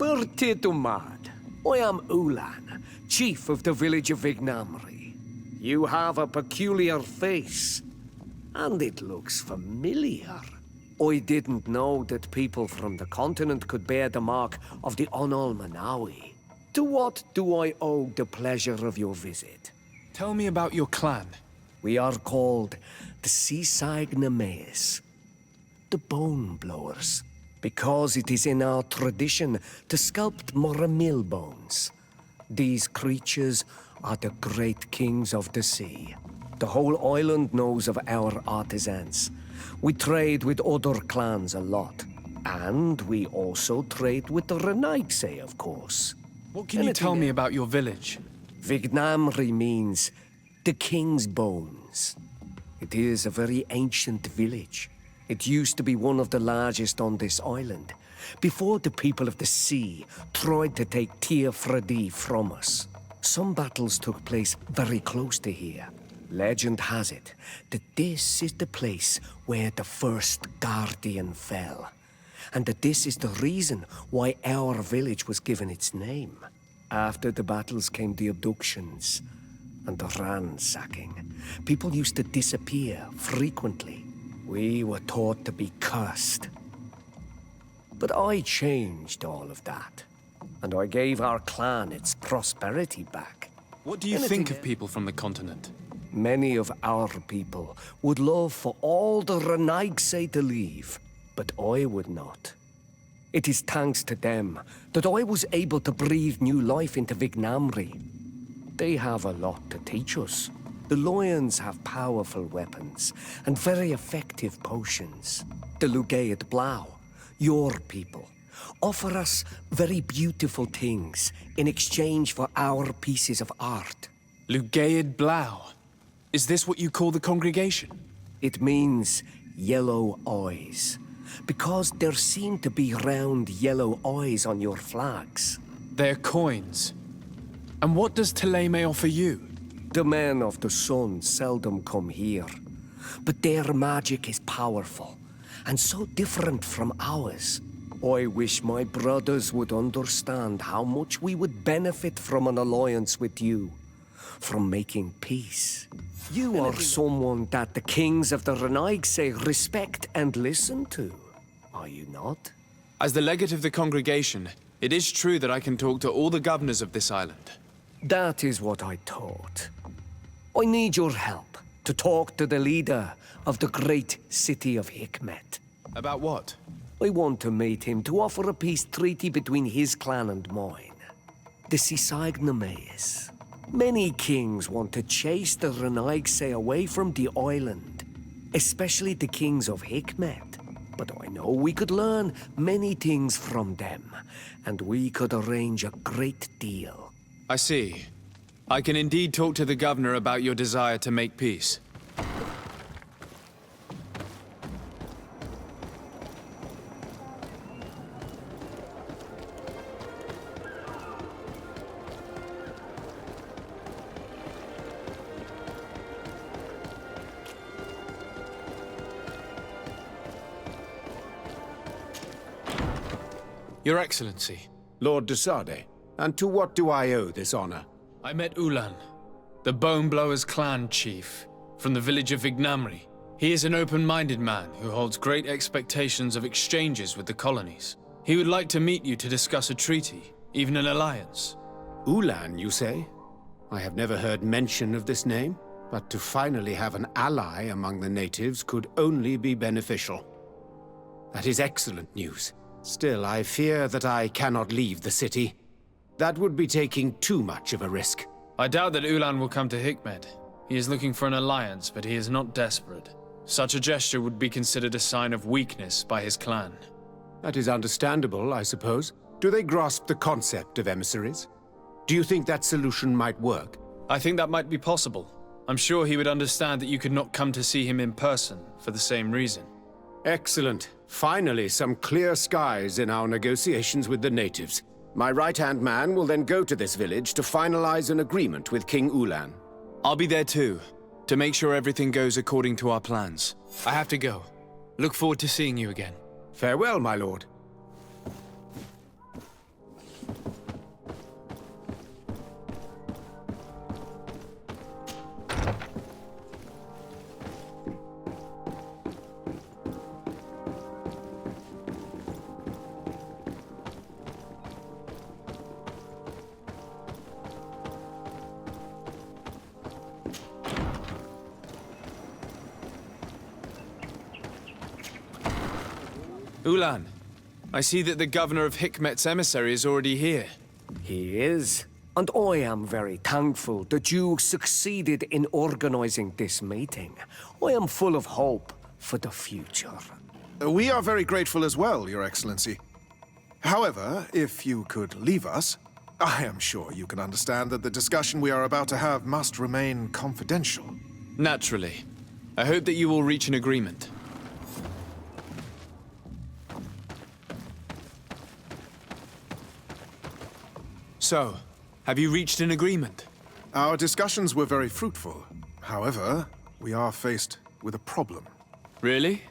Bertitumad. I am Ulan, chief of the village of Vignamri. You have a peculiar face, and it looks familiar. I didn't know that people from the continent could bear the mark of the Onol Manawi. To what do I owe the pleasure of your visit? Tell me about your clan. We are called the Seaside Nemesis, the Bone Blowers, because it is in our tradition to sculpt Moramil bones. These creatures are the great kings of the sea. The whole island knows of our artisans. We trade with other clans a lot. And we also trade with the Renaigse, of course. What can you tell me about your village? Vignamri means the king's bones. It is a very ancient village. It used to be one of the largest on this island, before the people of the sea tried to take Teer Fradee from us. Some battles took place very close to here. Legend has it that this is the place where the first Guardian fell, and that this is the reason why our village was given its name. After the battles came the abductions and the ransacking. People used to disappear frequently. We were taught to be cursed. But I changed all of that, and I gave our clan its prosperity back. What do you think of people from the continent? Many of our people would love for all the Renaigse to leave, but I would not. It is thanks to them that I was able to breathe new life into Vignamri. They have a lot to teach us. The Lions have powerful weapons and very effective potions. The Lugaid Blau, your people, offer us very beautiful things in exchange for our pieces of art. Lugaid Blau? Is this what you call the congregation? It means yellow eyes, because there seem to be round yellow eyes on your flags. They're coins. And what does Theleme offer you? The men of the sun seldom come here, but their magic is powerful, and so different from ours. I wish my brothers would understand how much we would benefit from an alliance with you, from making peace. You are someone that the kings of the Renaigse respect and listen to, are you not? As the legate of the congregation, it is true that I can talk to all the governors of this island. That is what I thought. I need your help to talk to the leader of the great city of Hikmet. About what? I want to meet him to offer a peace treaty between his clan and mine. The Seaside Nemesis. Many kings want to chase the Renaigse away from the island, especially the kings of Hikmet. But I know we could learn many things from them, and we could arrange a great deal. I see. I can indeed talk to the governor about your desire to make peace. Your Excellency. Lord de Sardet, and to what do I owe this honor? I met Ulan, the Bone Blowers clan chief, from the village of Vignamri. He is an open-minded man who holds great expectations of exchanges with the colonies. He would like to meet you to discuss a treaty, even an alliance. Ulan, you say? I have never heard mention of this name, but to finally have an ally among the natives could only be beneficial. That is excellent news. Still, I fear that I cannot leave the city. That would be taking too much of a risk. I doubt that Ulan will come to Hikmet. He is looking for an alliance, but he is not desperate. Such a gesture would be considered a sign of weakness by his clan. That is understandable, I suppose. Do they grasp the concept of emissaries? Do you think that solution might work? I think that might be possible. I'm sure he would understand that you could not come to see him in person for the same reason. Excellent. Finally, some clear skies in our negotiations with the natives. My right-hand man will then go to this village to finalize an agreement with King Ulan. I'll be there too, to make sure everything goes according to our plans. I have to go. Look forward to seeing you again. Farewell, my lord. Ulan, I see that the governor of Hikmet's emissary is already here. He is. And I am very thankful that you succeeded in organizing this meeting. I am full of hope for the future. We are very grateful as well, Your Excellency. However, if you could leave us, I am sure you can understand that the discussion we are about to have must remain confidential. Naturally. I hope that you will reach an agreement. So, have you reached an agreement? Our discussions were very fruitful. However, we are faced with a problem. Really?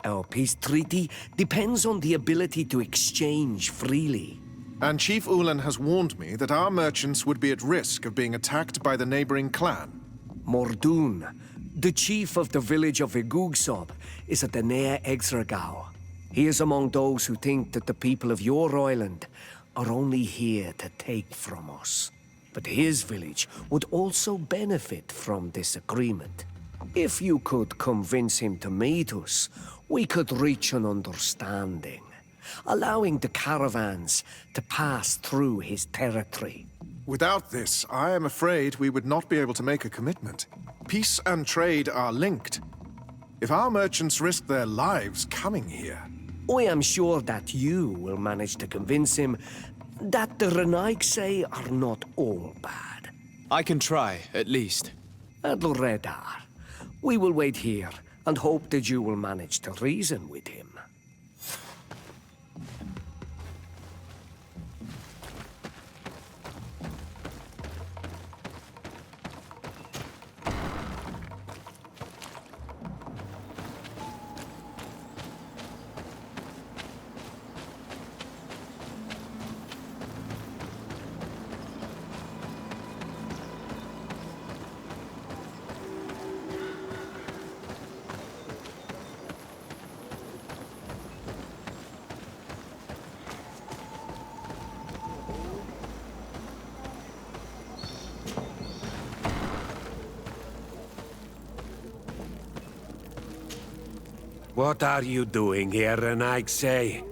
Our peace treaty depends on the ability to exchange freely. And Chief Ulan has warned me that our merchants would be at risk of being attacked by the neighboring clan. Mordoon, the chief of the village of Igugsob, is a Danea Exregao. He is among those who think that the people of your island are only here to take from us. But his village would also benefit from this agreement. If you could convince him to meet us, we could reach an understanding, allowing the caravans to pass through his territory. Without this, I am afraid we would not be able to make a commitment. Peace and trade are linked. If our merchants risk their lives coming here... I am sure that you will manage to convince him that the Renaigse are not all bad. I can try, at least. Adledar, we will wait here and hope that you will manage to reason with him. What are you doing here, Renaigse?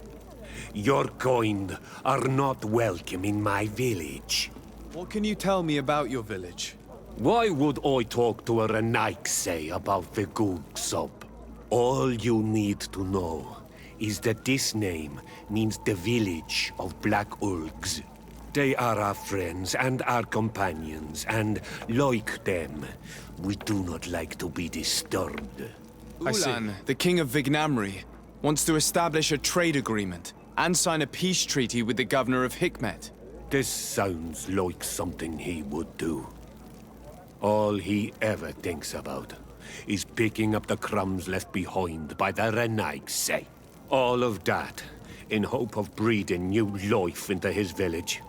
Your kind are not welcome in my village. What can you tell me about your village? Why would I talk to a Renaigse about the Igugsob? All you need to know is that this name means the village of Black Ulgs. They are our friends and our companions, and like them, we do not like to be disturbed. Ulan, the king of Vignamri, wants to establish a trade agreement and sign a peace treaty with the governor of Hikmet. This sounds like something he would do. All he ever thinks about is picking up the crumbs left behind by the Renaigse. All of that in hope of breathing new life into his village,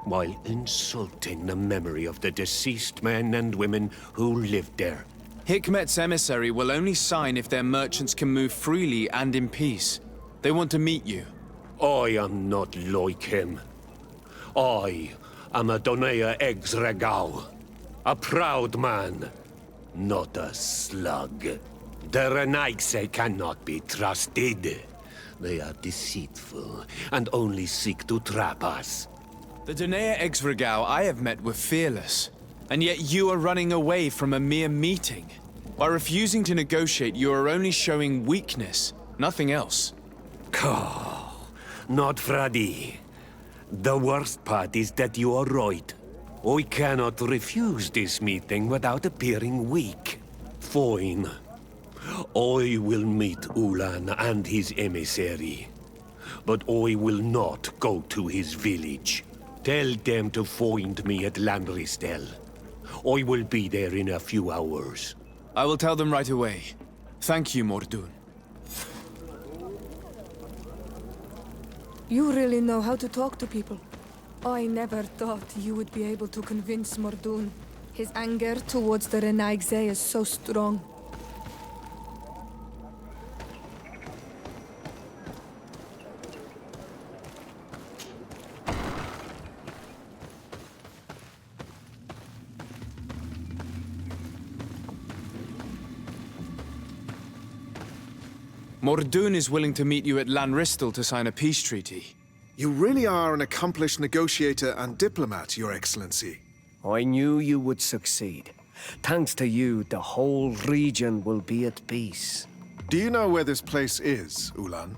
while insulting the memory of the deceased men and women who lived there. Hikmet's emissary will only sign if their merchants can move freely and in peace. They want to meet you. I am not like him. I am a Danea Exregao, a proud man, not a slug. The Renaigse cannot be trusted. They are deceitful and only seek to trap us. The Danea Exregao I have met were fearless, and yet you are running away from a mere meeting. By refusing to negotiate, you are only showing weakness, nothing else. Not Fradee. The worst part is that you are right. I cannot refuse this meeting without appearing weak. Fine. I will meet Ulan and his emissary. But I will not go to his village. Tell them to find me at Landristel. I will be there in a few hours. I will tell them right away. Thank you, Mordoon. You really know how to talk to people. I never thought you would be able to convince Mordoon. His anger towards the Renaigse is so strong. Mordoun is willing to meet you at Lanristel to sign a peace treaty. You really are an accomplished negotiator and diplomat, Your Excellency. I knew you would succeed. Thanks to you, the whole region will be at peace. Do you know where this place is, Ulan?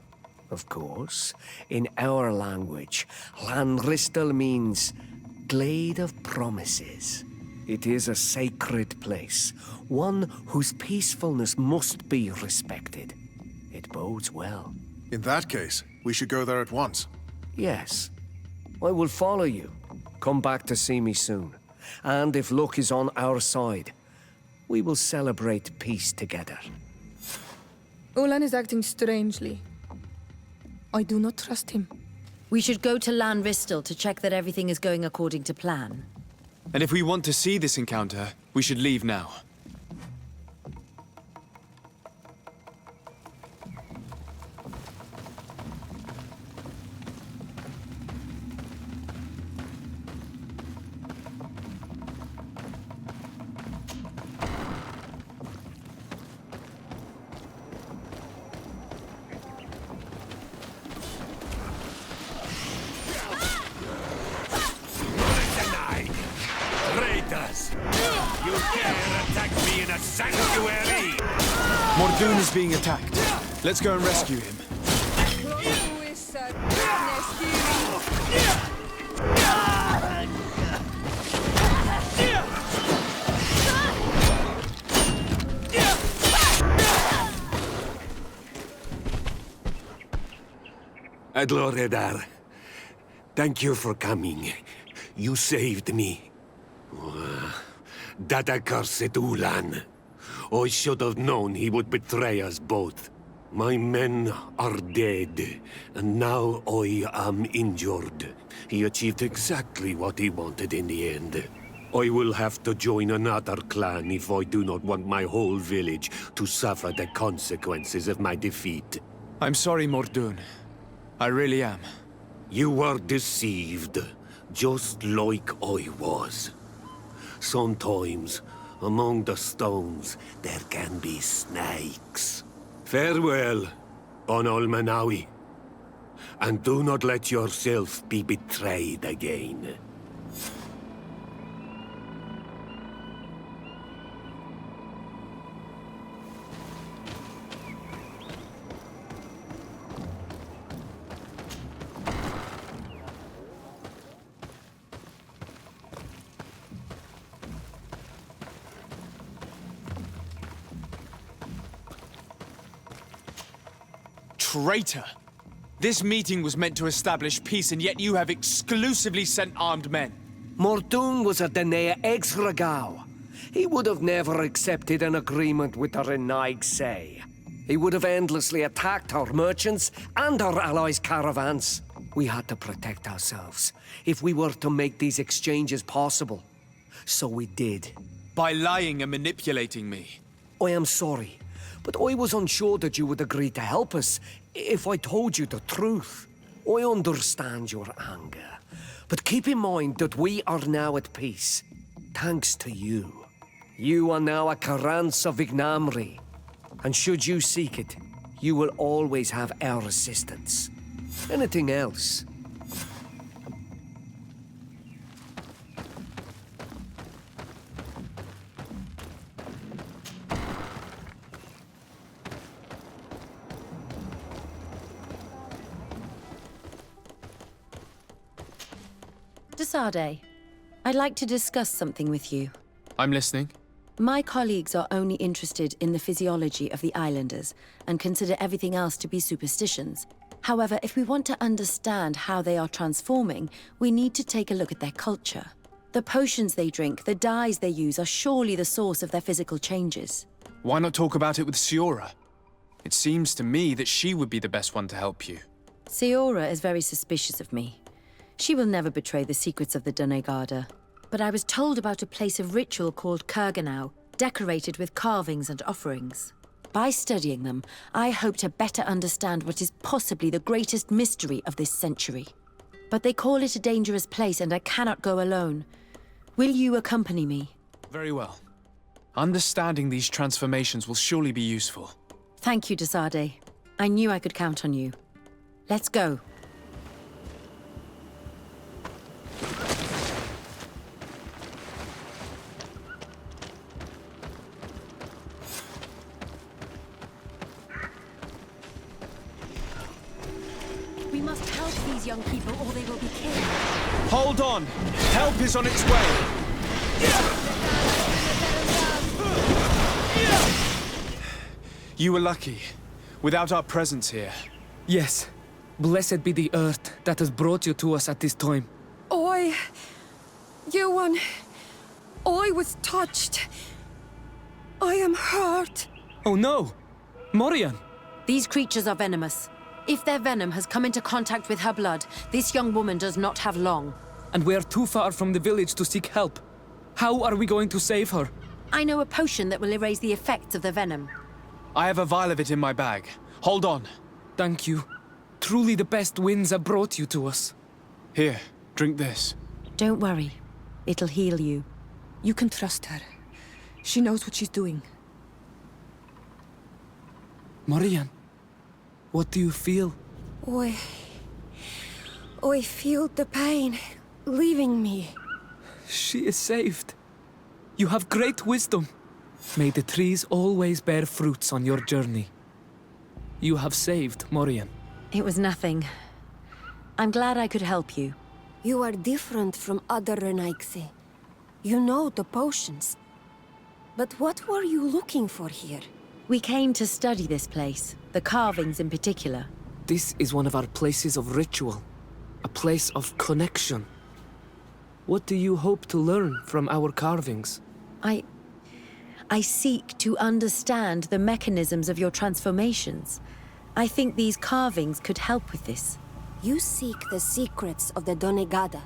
Of course. In our language, Lanristel means Glade of Promises. It is a sacred place, one whose peacefulness must be respected. It bodes well. In that case, we should go there at once. Yes. I will follow you. Come back to see me soon. And if luck is on our side, we will celebrate peace together. Ulan is acting strangely. I do not trust him. We should go to Lanristel to check that everything is going according to plan. And if we want to see this encounter, we should leave now. You dare attack me in a sanctuary! Mordoun is being attacked. Let's go and rescue him. Adloredar, thank you for coming. You saved me. That accursed Ulan. I should have known he would betray us both. My men are dead, and now I am injured. He achieved exactly what he wanted in the end. I will have to join another clan if I do not want my whole village to suffer the consequences of my defeat. I'm sorry, Mordoun. I really am. You were deceived, just like I was. Sometimes, among the stones, there can be snakes. Farewell, on Almanawi. And do not let yourself be betrayed again. Traitor! This meeting was meant to establish peace, and yet you have exclusively sent armed men. Mordoun was a Danae ex-Regau. He would have never accepted an agreement with the Renaig Say. He would have endlessly attacked our merchants and our allies' caravans. We had to protect ourselves if we were to make these exchanges possible. So we did. By lying and manipulating me. I am sorry, but I was unsure that you would agree to help us if I told you the truth. I understand your anger, but keep in mind that we are now at peace, thanks to you. You are now a Carans of Vignamri, and should you seek it, you will always have our assistance. Anything else? Sardet, I'd like to discuss something with you. I'm listening. My colleagues are only interested in the physiology of the islanders and consider everything else to be superstitions. However, if we want to understand how they are transforming, we need to take a look at their culture. The potions they drink, the dyes they use are surely the source of their physical changes. Why not talk about it with Siora? It seems to me that she would be the best one to help you. Siora is very suspicious of me. She will never betray the secrets of the Doneigada. But I was told about a place of ritual called Cardinal, decorated with carvings and offerings. By studying them, I hope to better understand what is possibly the greatest mystery of this century. But they call it a dangerous place, and I cannot go alone. Will you accompany me? Very well. Understanding these transformations will surely be useful. Thank you, Sardet. I knew I could count on you. Let's go. We must help these young people or they will be killed. Hold on! Help is on its way! You were lucky. Without our presence here. Yes. Blessed be the earth that has brought you to us at this time. Ewan, I was touched. I am hurt. Oh no! Morian! These creatures are venomous. If their venom has come into contact with her blood, this young woman does not have long. And we're too far from the village to seek help. How are we going to save her? I know a potion that will erase the effects of the venom. I have a vial of it in my bag. Hold on. Thank you. Truly the best winds have brought you to us. Here, drink this. Don't worry. It'll heal you. You can trust her. She knows what she's doing. Morian, what do you feel? I feel the pain leaving me. She is saved. You have great wisdom. May the trees always bear fruits on your journey. You have saved Morian. It was nothing. I'm glad I could help you. You are different from other Renaigse. You know the potions. But what were you looking for here? We came to study this place, the carvings in particular. This is one of our places of ritual. A place of connection. What do you hope to learn from our carvings? I seek to understand the mechanisms of your transformations. I think these carvings could help with this. You seek the secrets of the Donegada.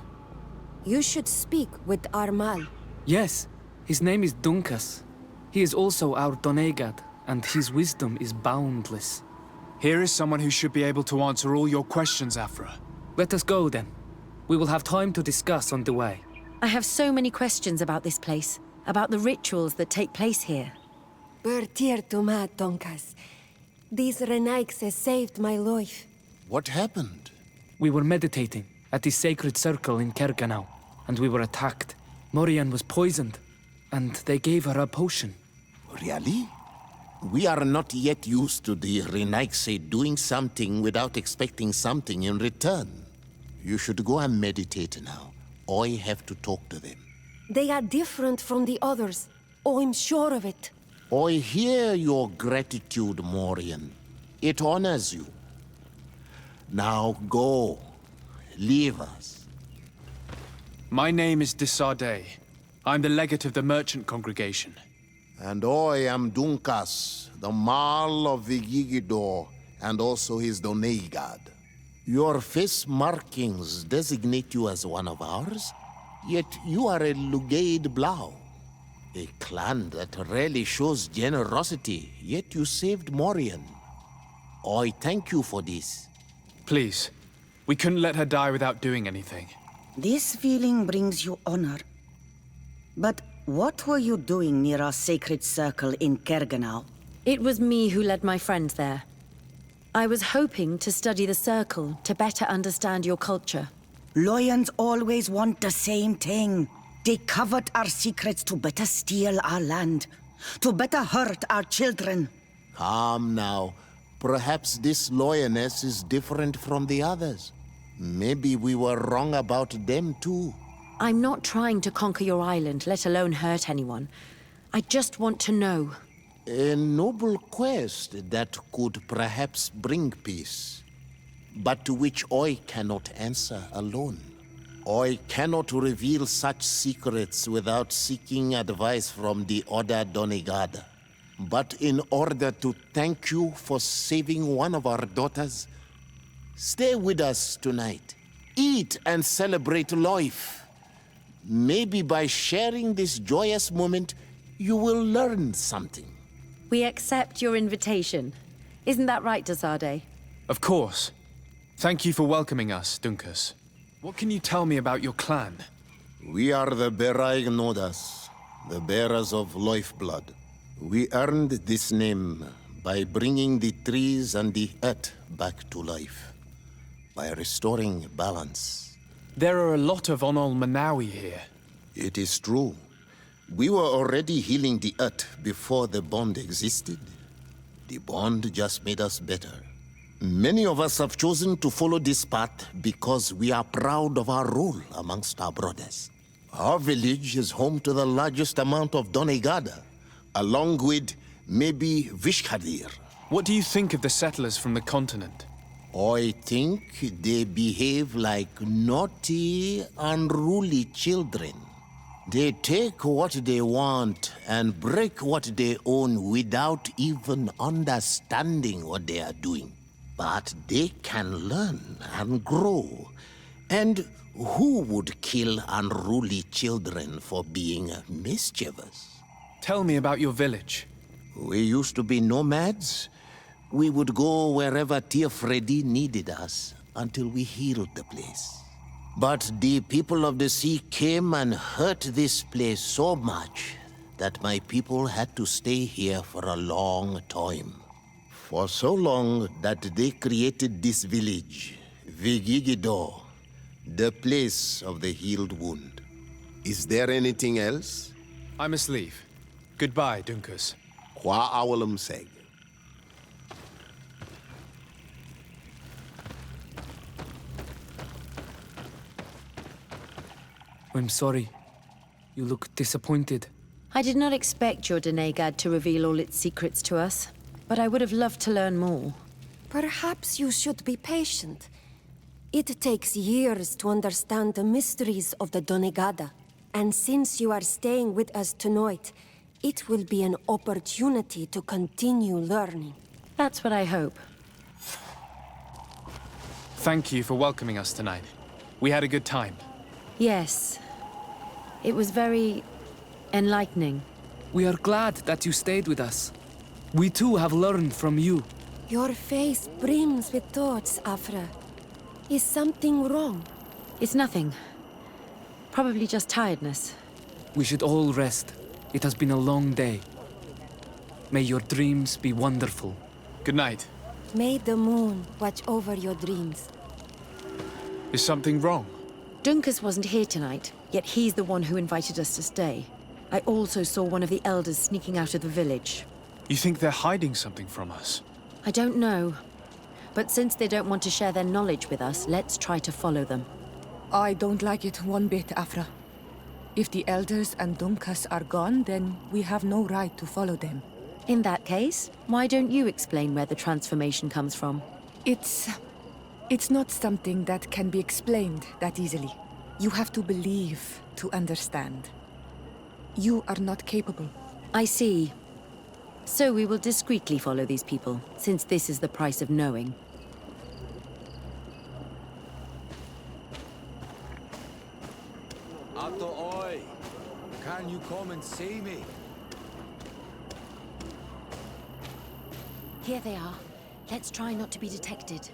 You should speak with Armal. Yes, his name is Dunkas. He is also our Donegad, and his wisdom is boundless. Here is someone who should be able to answer all your questions, Afra. Let us go, then. We will have time to discuss on the way. I have so many questions about this place, about the rituals that take place here. Teer to mad, Donkas. These Renaigse saved my life. What happened? We were meditating at the sacred circle in Cardinal, and we were attacked. Morian was poisoned, and they gave her a potion. Really? We are not yet used to the Renaigse doing something without expecting something in return. You should go and meditate now. I have to talk to them. They are different from the others. I'm sure of it. I hear your gratitude, Morian. It honors you. Now go. Leave us. My name is Sardet. I'm the legate of the merchant congregation. And I am Dunkas, the Marl of the Gigidor, and also his Donegad. Your face markings designate you as one of ours, yet you are a Lugaid Blau. A clan that rarely shows generosity, yet you saved Morian. I thank you for this. Please, we couldn't let her die without doing anything. This feeling brings you honor. But what were you doing near our sacred circle in Cardinal? It was me who led my friends there. I was hoping to study the circle to better understand your culture. Lions always want the same thing. They covet our secrets to better steal our land, to better hurt our children. Calm now. Perhaps this lioness is different from the others. Maybe we were wrong about them too. I'm not trying to conquer your island, let alone hurt anyone. I just want to know. A noble quest that could perhaps bring peace, but to which I cannot answer alone. I cannot reveal such secrets without seeking advice from the other Donegada. But in order to thank you for saving one of our daughters, stay with us tonight. Eat and celebrate life. Maybe by sharing this joyous moment, you will learn something. We accept your invitation. Isn't that right, Sardet? Of course. Thank you for welcoming us, Dunkas. What can you tell me about your clan? We are the Beraignodas, the bearers of lifeblood. We earned this name By bringing the trees and the earth back to life. By restoring balance. There are a lot of Onol Manawi here. It is true. We were already healing the earth before the bond existed. The bond just made us better. Many of us have chosen to follow this path because we are proud of our role amongst our brothers. Our village is home to the largest amount of Donegada, along with maybe Vishkadir. What do you think of the settlers from the continent? I think they behave like naughty, unruly children. They take what they want and break what they own without even understanding what they are doing. But they can learn and grow. And who would kill unruly children for being mischievous? Tell me about your village. We used to be nomads. We would go wherever Teer Fradee needed us until we healed the place. But the people of the sea came and hurt this place so much that my people had to stay here for a long time. For so long that they created this village, Vigigido, the place of the healed wound. Is there anything else? I must leave. Goodbye, Dunkus. Qua awalum seg. I'm sorry. You look disappointed. I did not expect your Donegad to reveal all its secrets to us, but I would have loved to learn more. Perhaps you should be patient. It takes years to understand the mysteries of the Donegada. And since you are staying with us tonight, it will be an opportunity to continue learning. That's what I hope. Thank you for welcoming us tonight. We had a good time. Yes. It was very enlightening. We are glad that you stayed with us. We too have learned from you. Your face brims with thoughts, Afra. Is something wrong? It's nothing. Probably just tiredness. We should all rest. It has been a long day. May your dreams be wonderful. Good night. May the moon watch over your dreams. Is something wrong? Dunkus wasn't here tonight, yet he's the one who invited us to stay. I also saw one of the elders sneaking out of the village. You think they're hiding something from us? I don't know. But since they don't want to share their knowledge with us, let's try to follow them. I don't like it one bit, Afra. If the elders and Dunkus are gone, then we have no right to follow them. In that case, why don't you explain where the transformation comes from? It's not something that can be explained that easily. You have to believe to understand. You are not capable. I see. So we will discreetly follow these people, since this is the price of knowing. Ato oi! Can you come and see me? Here they are. Let's try not to be detected.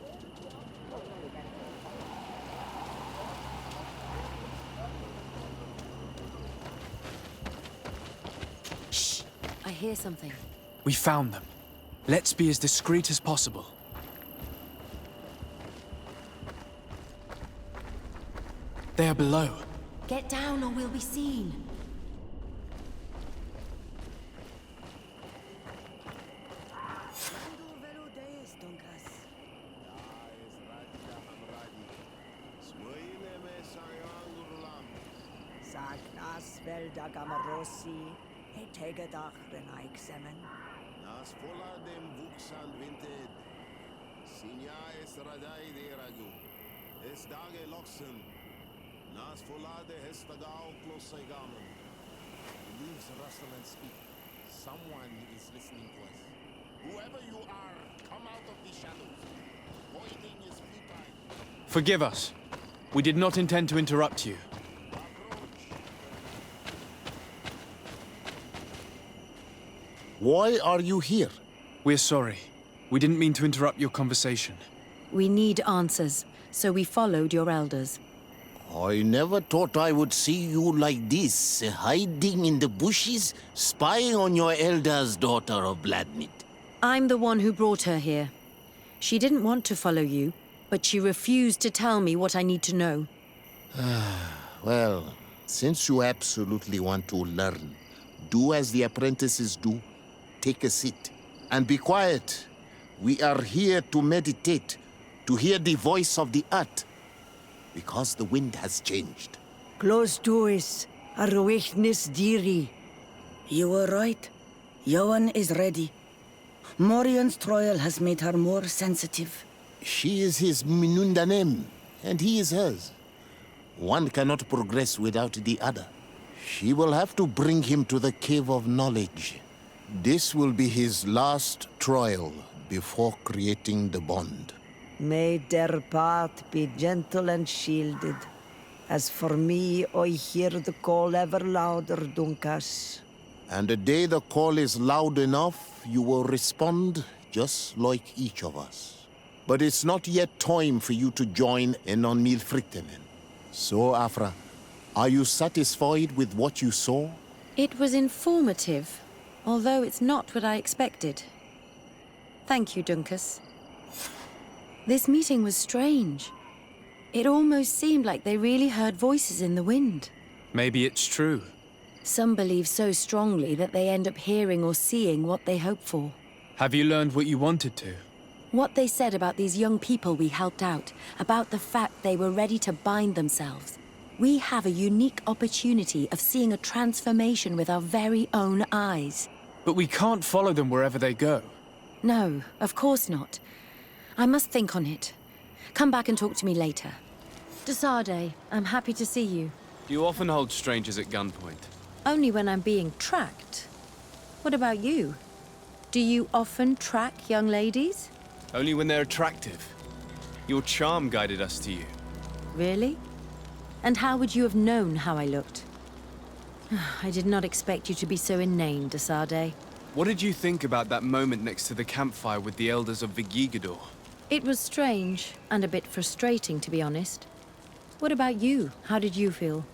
Shh! I hear something. We found them. Let's be as discreet as possible. They are below. Get down or we'll be seen. Nas vola dem vuxan vinted. Sinia es radai de radu. Es dage loxen. Nas vola de hestagao closegamen. Leaves rustle and speak. Someone is listening to us. Whoever you are, come out of the shadows. Avoiding is futile. Forgive us. We did not intend to interrupt you. Why are you here? We're sorry. We didn't mean to interrupt your conversation. We need answers, so we followed your elders. I never thought I would see you like this, hiding in the bushes, spying on your elders, daughter of Vladimir. I'm the one who brought her here. She didn't want to follow you, but she refused to tell me what I need to know. Well, since you absolutely want to learn, do as the apprentices do. Take a seat and be quiet. We are here to meditate, to hear the voice of the earth, because the wind has changed. Close doors, Arwechnis Diri. You were right. Johan is ready. Morian's trial has made her more sensitive. She is his Minundanem, and he is hers. One cannot progress without the other. She will have to bring him to the Cave of Knowledge. This will be his last trial before creating the bond. May their path be gentle and shielded. As for me, I hear the call ever louder, Dunkas. And the day the call is loud enough, you will respond just like each of us. But it's not yet time for you to join in on Milfriktenen. So, Afra, are you satisfied with what you saw? It was informative, although it's not what I expected. Thank you, Dunkas. This meeting was strange. It almost seemed like they really heard voices in the wind. Maybe it's true. Some believe so strongly that they end up hearing or seeing what they hope for. Have you learned what you wanted to? What they said about these young people we helped out, about the fact they were ready to bind themselves. We have a unique opportunity of seeing a transformation with our very own eyes. But we can't follow them wherever they go. No, of course not. I must think on it. Come back and talk to me later. Sardet, I'm happy to see you. Do you often hold strangers at gunpoint? Only when I'm being tracked. What about you? Do you often track young ladies? Only when they're attractive. Your charm guided us to you. Really? And how would you have known how I looked? I did not expect you to be so inane, Sardet. What did you think about that moment next to the campfire with the elders of Vigigador? It was strange, and a bit frustrating, to be honest. What about you? How did you feel?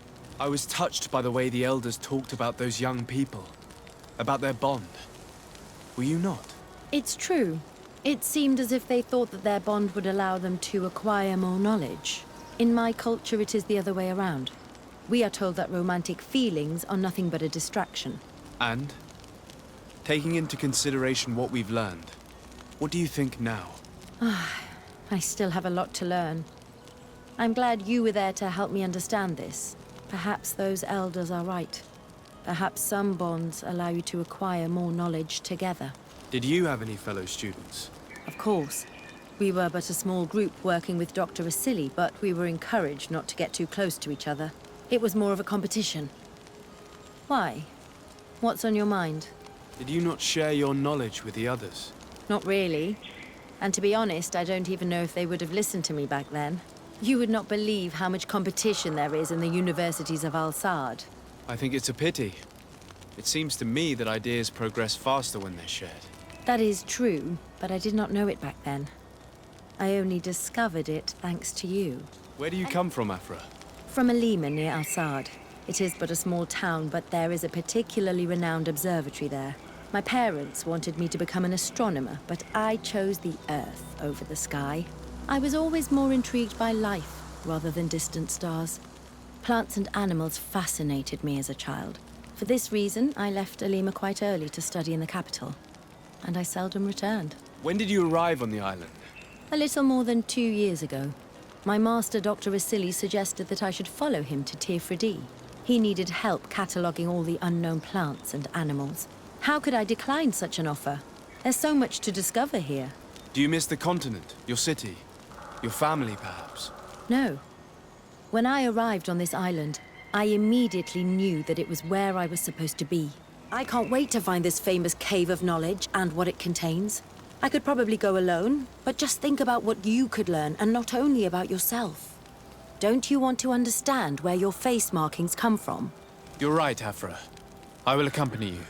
I was touched by the way the elders talked about those young people. About their bond. Were you not? It's true. It seemed as if they thought that their bond would allow them to acquire more knowledge. In my culture, it is the other way around. We are told that romantic feelings are nothing but a distraction. And? Taking into consideration what we've learned, what do you think now? I still have a lot to learn. I'm glad you were there to help me understand this. Perhaps those elders are right. Perhaps some bonds allow you to acquire more knowledge together. Did you have any fellow students? Of course. We were but a small group working with Dr. Vasily, but we were encouraged not to get too close to each other. It was more of a competition. Why? What's on your mind? Did you not share your knowledge with the others? Not really. And to be honest, I don't even know if they would have listened to me back then. You would not believe how much competition there is in the universities of Al-Sad. I think it's a pity. It seems to me that ideas progress faster when they're shared. That is true, but I did not know it back then. I only discovered it thanks to you. Where do you come from, Afra? From Alima near Al-Sad. It is but a small town, but there is a particularly renowned observatory there. My parents wanted me to become an astronomer, but I chose the Earth over the sky. I was always more intrigued by life rather than distant stars. Plants and animals fascinated me as a child. For this reason, I left Alima quite early to study in the capital, and I seldom returned. When did you arrive on the island? A little more than 2 years ago. My master, Dr. Vasily, suggested that I should follow him to Teer Fradee. He needed help cataloguing all the unknown plants and animals. How could I decline such an offer? There's so much to discover here. Do you miss the continent, your city, your family, perhaps? No. When I arrived on this island, I immediately knew that it was where I was supposed to be. I can't wait to find this famous cave of knowledge and what it contains. I could probably go alone, but just think about what you could learn, and not only about yourself. Don't you want to understand where your face markings come from? You're right, Afra. I will accompany you.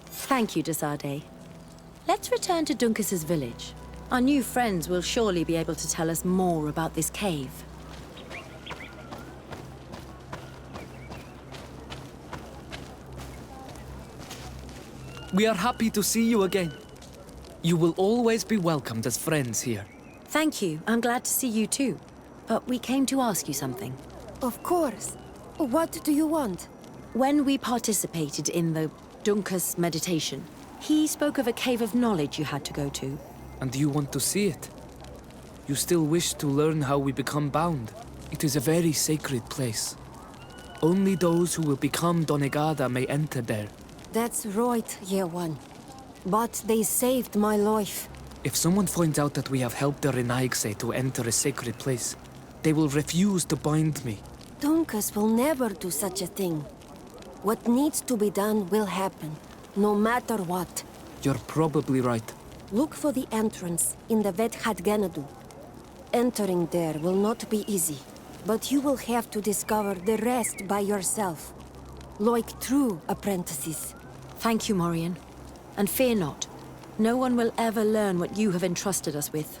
Thank you, Sardet. Let's return to Dunkas's village. Our new friends will surely be able to tell us more about this cave. We are happy to see you again. You will always be welcomed as friends here. Thank you. I'm glad to see you too. But we came to ask you something. Of course. What do you want? When we participated in the Dunkus meditation, he spoke of a cave of knowledge you had to go to. And you want to see it? You still wish to learn how we become bound? It is a very sacred place. Only those who will become Donegada may enter there. That's right, Year One. But they saved my life. If someone finds out that we have helped the Renaigse to enter a sacred place, they will refuse to bind me. Dunkus will never do such a thing. What needs to be done will happen, no matter what. You're probably right. Look for the entrance in the Vedhat Ganadu. Entering there will not be easy, but you will have to discover the rest by yourself. Like true apprentices. Thank you, Morian. And fear not. No one will ever learn what you have entrusted us with.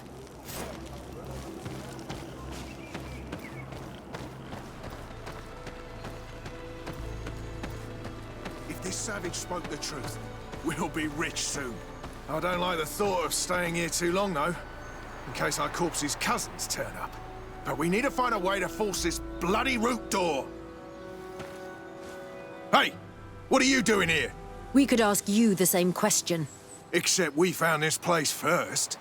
If this savage spoke the truth, we'll be rich soon. I don't like the thought of staying here too long, though. In case our corpse's cousins turn up. But we need to find a way to force this bloody root door. Hey! What are you doing here? We could ask you the same question. Except we found this place first.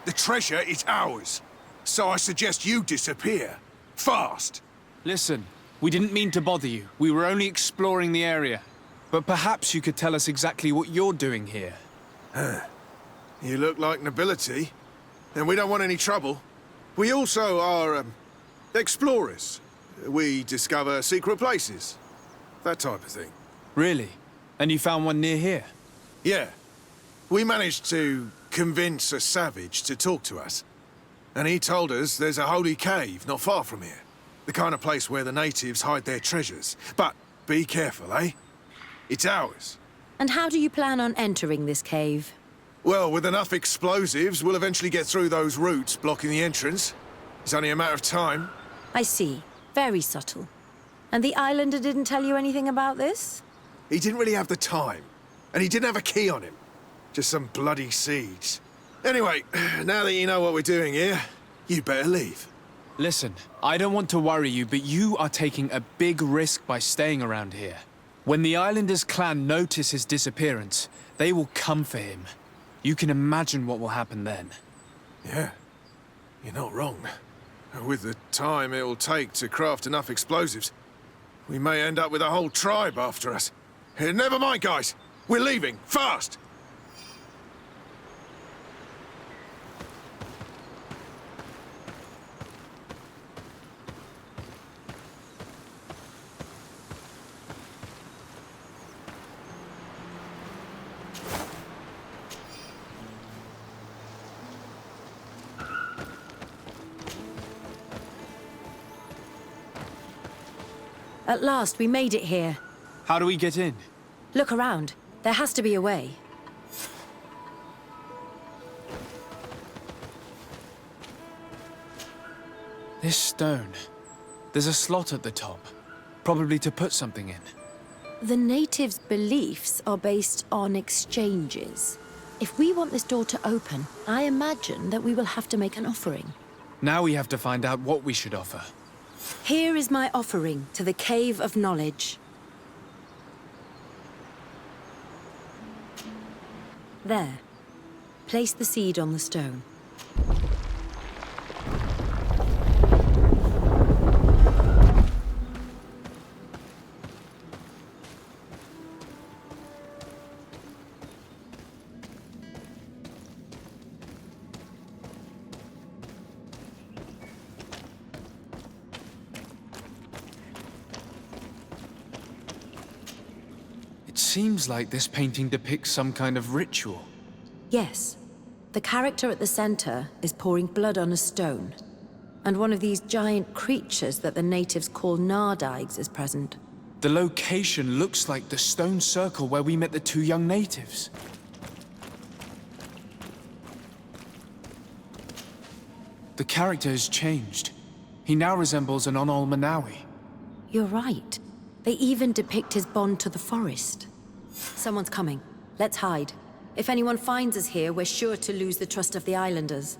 The treasure is ours. So I suggest you disappear. Fast! Listen, we didn't mean to bother you. We were only exploring the area. But perhaps you could tell us exactly what you're doing here. You look like nobility. And we don't want any trouble. We also are, explorers. We discover secret places. That type of thing. Really? And you found one near here? Yeah. We managed to convince a savage to talk to us. And he told us there's a holy cave not far from here. The kind of place where the natives hide their treasures. But be careful, eh? It's ours. And how do you plan on entering this cave? Well, with enough explosives, we'll eventually get through those roots blocking the entrance. It's only a matter of time. I see. Very subtle. And the Islander didn't tell you anything about this? He didn't really have the time. And he didn't have a key on him. Just some bloody seeds. Anyway, now that you know what we're doing here, you better leave. Listen, I don't want to worry you, but you are taking a big risk by staying around here. When the Islanders' clan notice his disappearance, they will come for him. You can imagine what will happen then. Yeah, you're not wrong. With the time it will take to craft enough explosives, we may end up with a whole tribe after us. Never mind, guys. We're leaving, fast! At last, we made it here. How do we get in? Look around. There has to be a way. This stone. There's a slot at the top. Probably to put something in. The natives' beliefs are based on exchanges. If we want this door to open, I imagine that we will have to make an offering. Now we have to find out what we should offer. Here is my offering to the Cave of Knowledge. There. Place the seed on the stone. Seems like this painting depicts some kind of ritual. Yes. The character at the center is pouring blood on a stone. And one of these giant creatures that the natives call Nardigs is present. The location looks like the stone circle where we met the two young natives. The character has changed. He now resembles an Onol Manawi. You're right. They even depict his bond to the forest. Someone's coming. Let's hide. If anyone finds us here, we're sure to lose the trust of the islanders.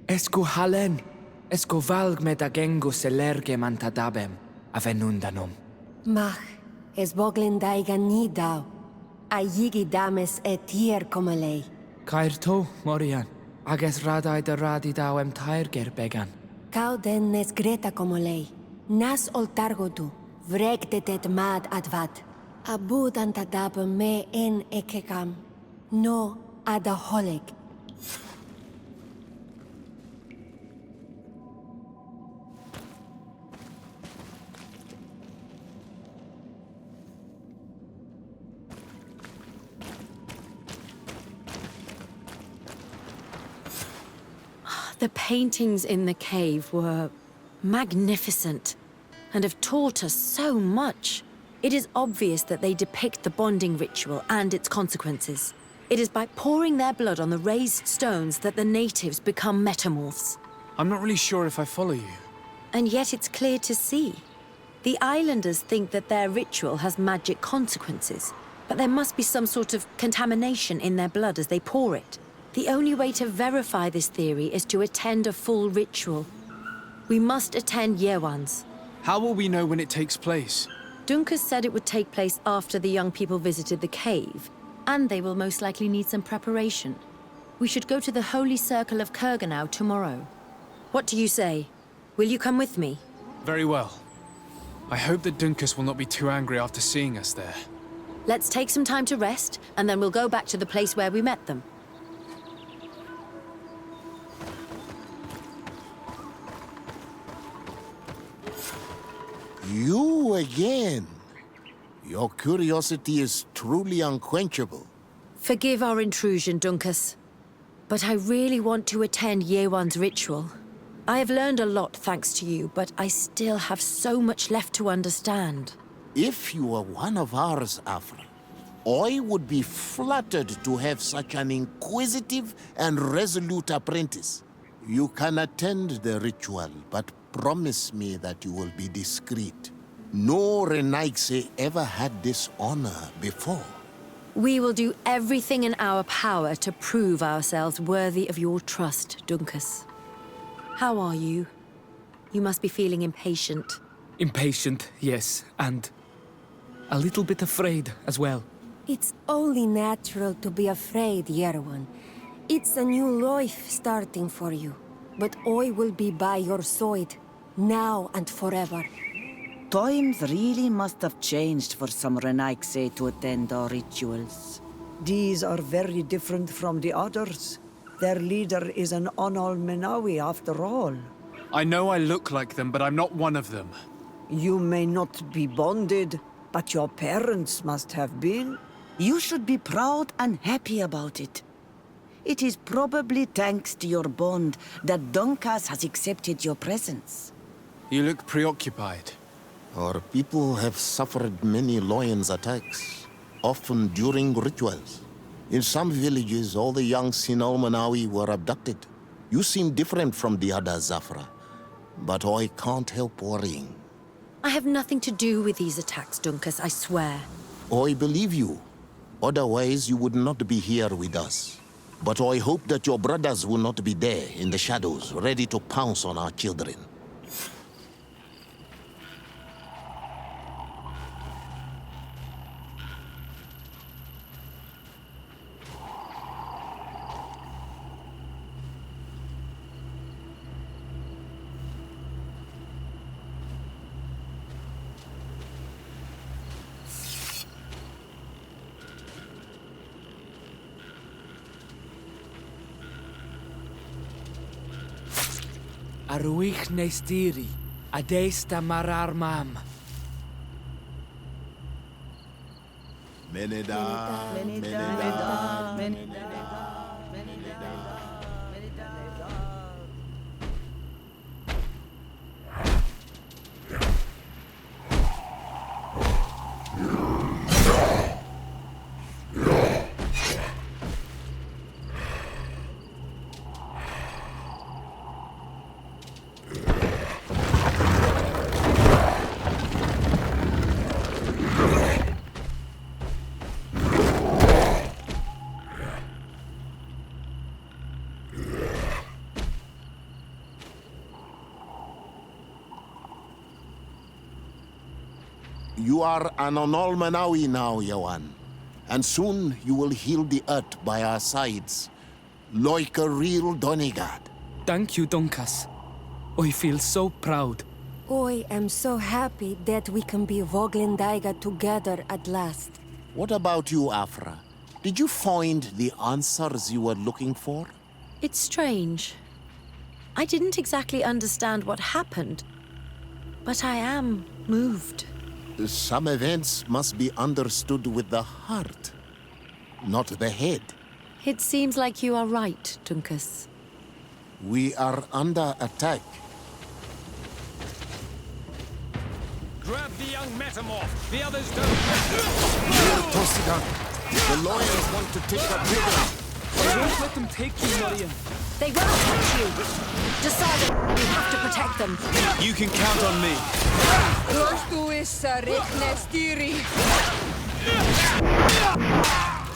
Esco halen, esco valg medagengo selerge mantadabem, avenundanum. Mach, es boglin daiga ni dau. A yigi dames e Teer como lei. Cair to, Morian, ages radai de radi dauem tairger began. Cau den nes greta como lei. Nas oltargodu, vregdetet mad advad. Abud antadabem me en ekekam. No adaholeg. The paintings in the cave were magnificent and have taught us so much. It is obvious that they depict the bonding ritual and its consequences. It is by pouring their blood on the raised stones that the natives become metamorphs. I'm not really sure if I follow you. And yet it's clear to see. The islanders think that their ritual has magic consequences, but there must be some sort of contamination in their blood as they pour it. The only way to verify this theory is to attend a full ritual. We must attend Yewan's. How will we know when it takes place? Dunkus said it would take place after the young people visited the cave, and they will most likely need some preparation. We should go to the Holy Circle of Cardinal tomorrow. What do you say? Will you come with me? Very well. I hope that Dunkus will not be too angry after seeing us there. Let's take some time to rest, and then we'll go back to the place where we met them. You again. Your curiosity is truly unquenchable. Forgive our intrusion, Dunkus. But I really want to attend Yewan's ritual. I have learned a lot thanks to you, but I still have so much left to understand. If you were one of ours, Afra, I would be flattered to have such an inquisitive and resolute apprentice. You can attend the ritual, but promise me that you will be discreet. No Renaigse ever had this honor before. We will do everything in our power to prove ourselves worthy of your trust, Dunkus. How are you? You must be feeling impatient. Impatient, yes, and a little bit afraid as well. It's only natural to be afraid, Yerewan. It's a new life starting for you. But I will be by your side, now and forever. Times really must have changed for some Renaigse to attend our rituals. These are very different from the others. Their leader is an Onol Menawi after all. I know I look like them, but I'm not one of them. You may not be bonded, but your parents must have been. You should be proud and happy about it. It is probably thanks to your bond that Dunkas has accepted your presence. You look preoccupied. Our people have suffered many lions attacks, often during rituals. In some villages, all the young Sinalmanawi were abducted. You seem different from the other Zafra, but I can't help worrying. I have nothing to do with these attacks, Dunkus, I swear. I believe you. Otherwise, you would not be here with us. But I hope that your brothers will not be there in the shadows, ready to pounce on our children. Aruich nestiri, adesta marar mam. Meneda, Meneda, Meneda. You are an Onolmanawi now, Yawan. And soon you will heal the earth by our sides, like a real Donegad. Thank you, Dunkas. I feel so proud. I am so happy that we can be Voglendaiga together at last. What about you, Afra? Did you find the answers you were looking for? It's strange. I didn't exactly understand what happened, but I am moved. Some events must be understood with the heart, not the head. It seems like you are right, Dunkas. We are under attack. Grab the young metamorph. The others don't. Tosidan, the lawyers want to take a prisoner. I won't let them take you, Morian. They won't touch you. Decide we have to protect them. You can count on me.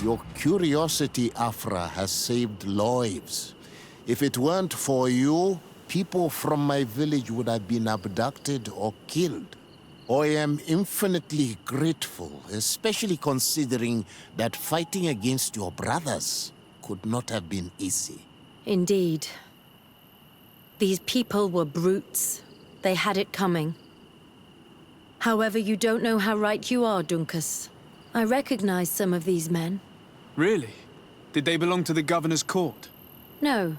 Your curiosity, Afra, has saved lives. If it weren't for you, people from my village would have been abducted or killed. I am infinitely grateful, especially considering that fighting against your brothers could not have been easy. Indeed. These people were brutes. They had it coming. However, you don't know how right you are, Dunkas. I recognize some of these men. Really? Did they belong to the governor's court? No.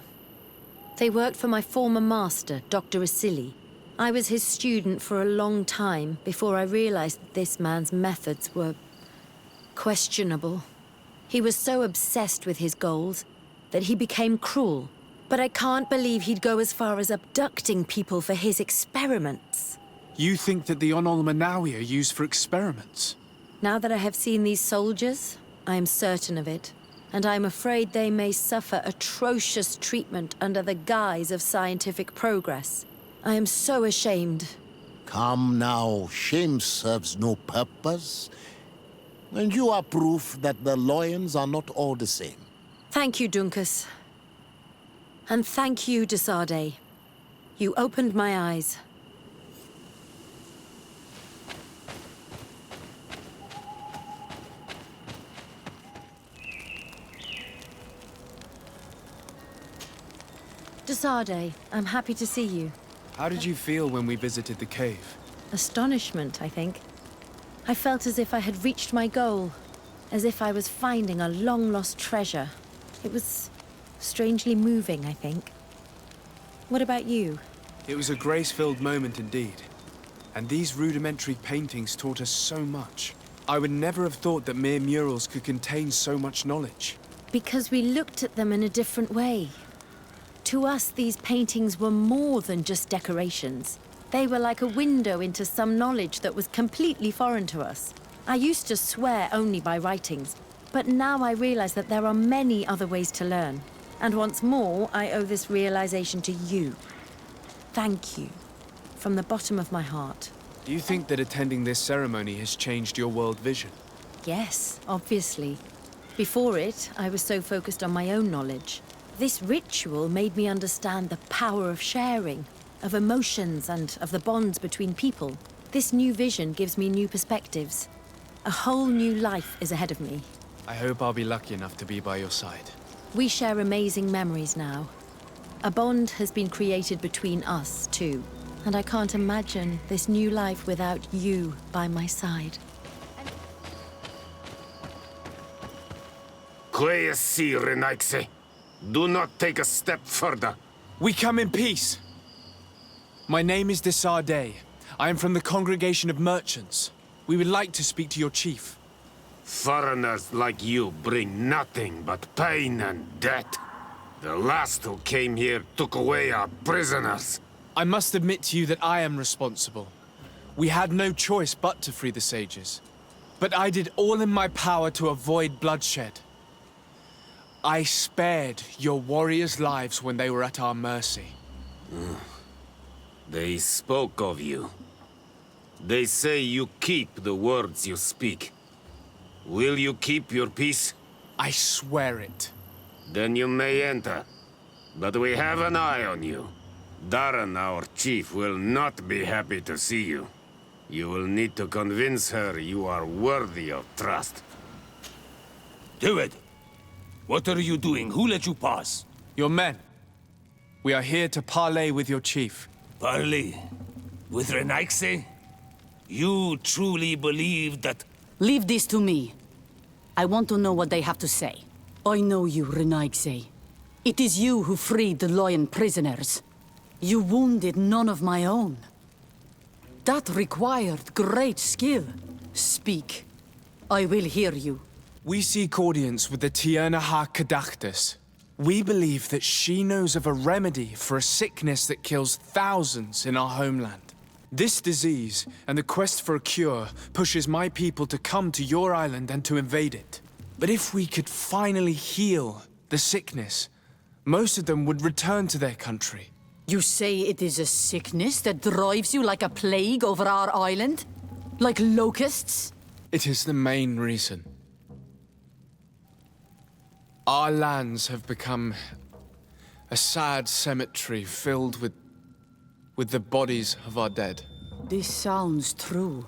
They worked for my former master, Dr. Asili. I was his student for a long time before I realized that this man's methods were questionable. He was so obsessed with his goals that he became cruel. But I can't believe he'd go as far as abducting people for his experiments. You think that the Onolmanawi are used for experiments? Now that I have seen these soldiers, I am certain of it. And I'm afraid they may suffer atrocious treatment under the guise of scientific progress. I am so ashamed. Come now, shame serves no purpose. And you are proof that the lions are not all the same. Thank you, Dunkas. And thank you, Sardet. You opened my eyes. Sardet, I'm happy to see you. How did you feel when we visited the cave? Astonishment, I think. I felt as if I had reached my goal, as if I was finding a long-lost treasure. It was strangely moving, I think. What about you? It was a grace-filled moment indeed. And these rudimentary paintings taught us so much. I would never have thought that mere murals could contain so much knowledge. Because we looked at them in a different way. To us, these paintings were more than just decorations. They were like a window into some knowledge that was completely foreign to us. I used to swear only by writings, but now I realize that there are many other ways to learn. And once more, I owe this realization to you. Thank you, from the bottom of my heart. Do you think that attending this ceremony has changed your world vision? Yes, obviously. Before it, I was so focused on my own knowledge. This ritual made me understand the power of sharing, of emotions, and of the bonds between people. This new vision gives me new perspectives. A whole new life is ahead of me. I hope I'll be lucky enough to be by your side. We share amazing memories now. A bond has been created between us, too. And I can't imagine this new life without you by my side. Do not take a step further. We come in peace. My name is Sardet. I am from the Congregation of Merchants. We would like to speak to your chief. Foreigners like you bring nothing but pain and debt. The last who came here took away our prisoners. I must admit to you that I am responsible. We had no choice but to free the sages. But I did all in my power to avoid bloodshed. I spared your warriors' lives when they were at our mercy. They spoke of you. They say you keep the words you speak. Will you keep your peace? I swear it. Then you may enter. But we have an eye on you. Darren, our chief, will not be happy to see you. You will need to convince her you are worthy of trust. Do it! What are you doing? Who let you pass? Your men. We are here to parley with your chief. Parley? With Renaigse? You truly believe that... Leave this to me. I want to know what they have to say. I know you, Renaigse. It is you who freed the Loyan prisoners. You wounded none of my own. That required great skill. Speak. I will hear you. We seek audience with the Teer Kadaktus. We believe that she knows of a remedy for a sickness that kills thousands in our homeland. This disease and the quest for a cure pushes my people to come to your island and to invade it. But if we could finally heal the sickness, most of them would return to their country. You say it is a sickness that drives you like a plague over our island? Like locusts? It is the main reason. Our lands have become a sad cemetery filled with the bodies of our dead. This sounds true.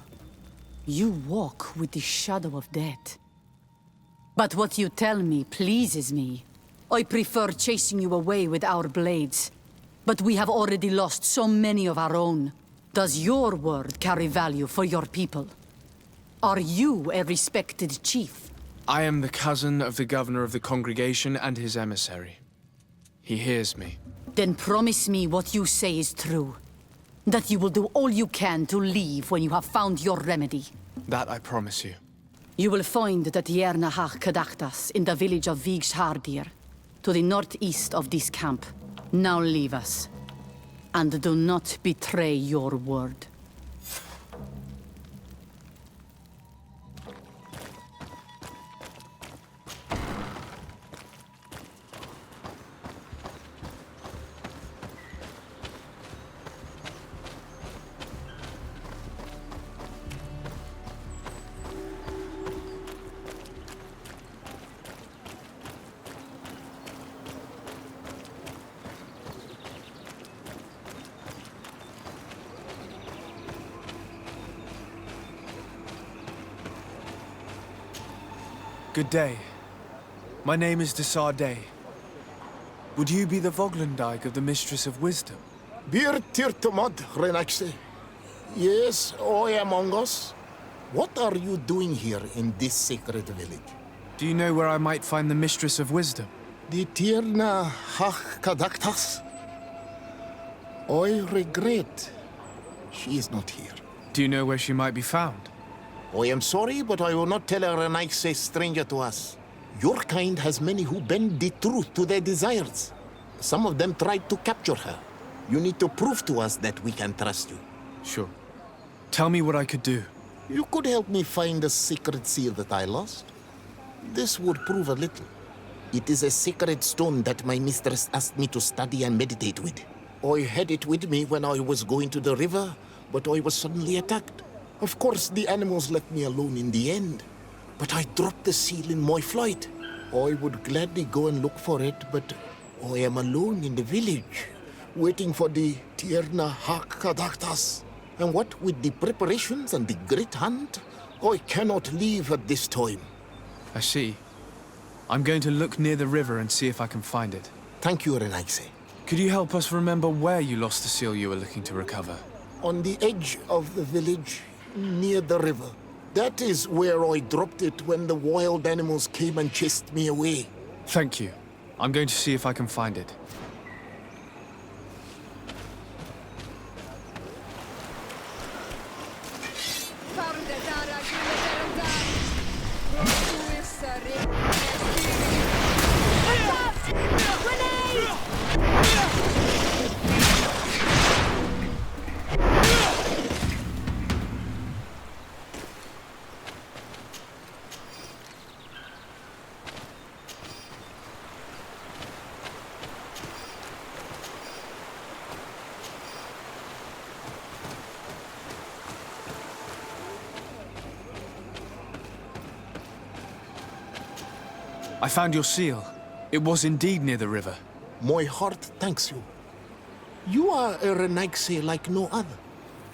You walk with the shadow of death. But what you tell me pleases me. I prefer chasing you away with our blades. But we have already lost so many of our own. Does your word carry value for your people? Are you a respected chief? I am the cousin of the governor of the congregation and his emissary. He hears me. Then promise me what you say is true. That you will do all you can to leave when you have found your remedy. That I promise you. You will find the Teer Kadaktus in the village of Sardet, to the northeast of this camp. Now leave us. And do not betray your word. Good day. My name is Sardet. Would you be the Voglendyke of the Mistress of Wisdom? Bir tirtumad, Renaigse. Yes, I am among us. What are you doing here in this sacred village? Do you know where I might find the Mistress of Wisdom? The Teer Kadaktus? I regret she is not here. Do you know where she might be found? I am sorry, but I will not tell a Renaigse stranger to us. Your kind has many who bend the truth to their desires. Some of them tried to capture her. You need to prove to us that we can trust you. Sure. Tell me what I could do. You could help me find the sacred seal that I lost. This would prove a little. It is a sacred stone that my mistress asked me to study and meditate with. I had it with me when I was going to the river, but I was suddenly attacked. Of course, the animals left me alone in the end. But I dropped the seal in my flight. I would gladly go and look for it, but I am alone in the village, waiting for the Teer Kadaktus. And what with the preparations and the great hunt, I cannot leave at this time. I see. I'm going to look near the river and see if I can find it. Thank you, Renaigse. Could you help us remember where you lost the seal you were looking to recover? On the edge of the village, near the river. That is where I dropped it when the wild animals came and chased me away. Thank you. I'm going to see if I can find it. I found your seal. It was indeed near the river. My heart thanks you. You are a Renaigse like no other.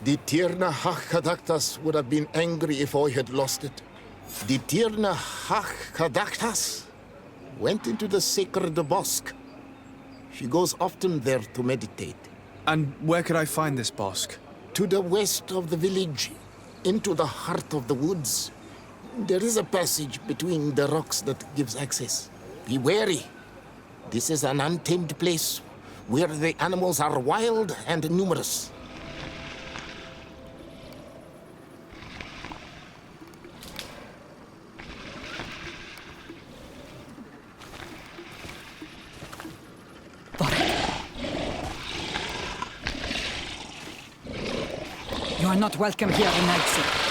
The Tierna Hach would have been angry if I had lost it. The Tierna Hach went into the sacred bosque. She goes often there to meditate. And where could I find this bosque? To the west of the village, into the heart of the woods. There is a passage between the rocks that gives access. Be wary. This is an untamed place where the animals are wild and numerous. You are not welcome here, Renaigse.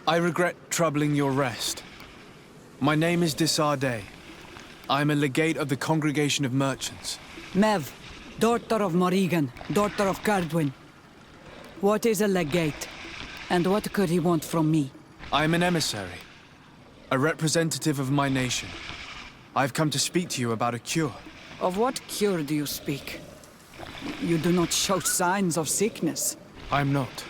I regret troubling your rest. My name is Sardet. I am a legate of the Congregation of Merchants. Mev, daughter of Morrigan, daughter of Cardwin. What is a legate? And what could he want from me? I am an emissary. A representative of my nation. I've come to speak to you about a cure. Of what cure do you speak? You do not show signs of sickness. I'm not.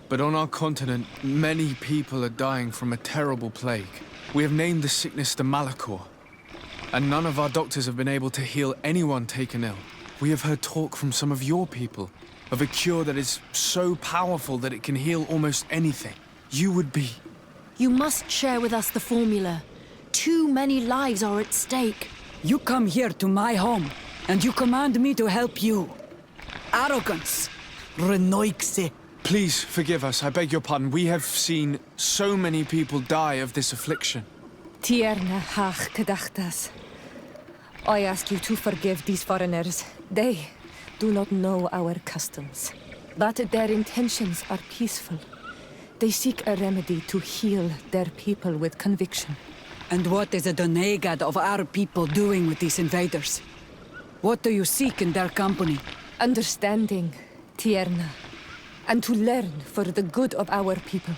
But on our continent, many people are dying from a terrible plague. We have named the sickness the Malachor, and none of our doctors have been able to heal anyone taken ill. We have heard talk from some of your people of a cure that is so powerful that it can heal almost anything. You would be... You must share with us the formula. Too many lives are at stake. You come here to my home, and you command me to help you. Arrogance. Renaigse. Please forgive us, I beg your pardon. We have seen so many people die of this affliction. Tierna hach kadachtas. I ask you to forgive these foreigners. They do not know our customs, but their intentions are peaceful. They seek a remedy to heal their people with conviction. And what is a Donegad of our people doing with these invaders? What do you seek in their company? Understanding, Tierna, and to learn for the good of our people.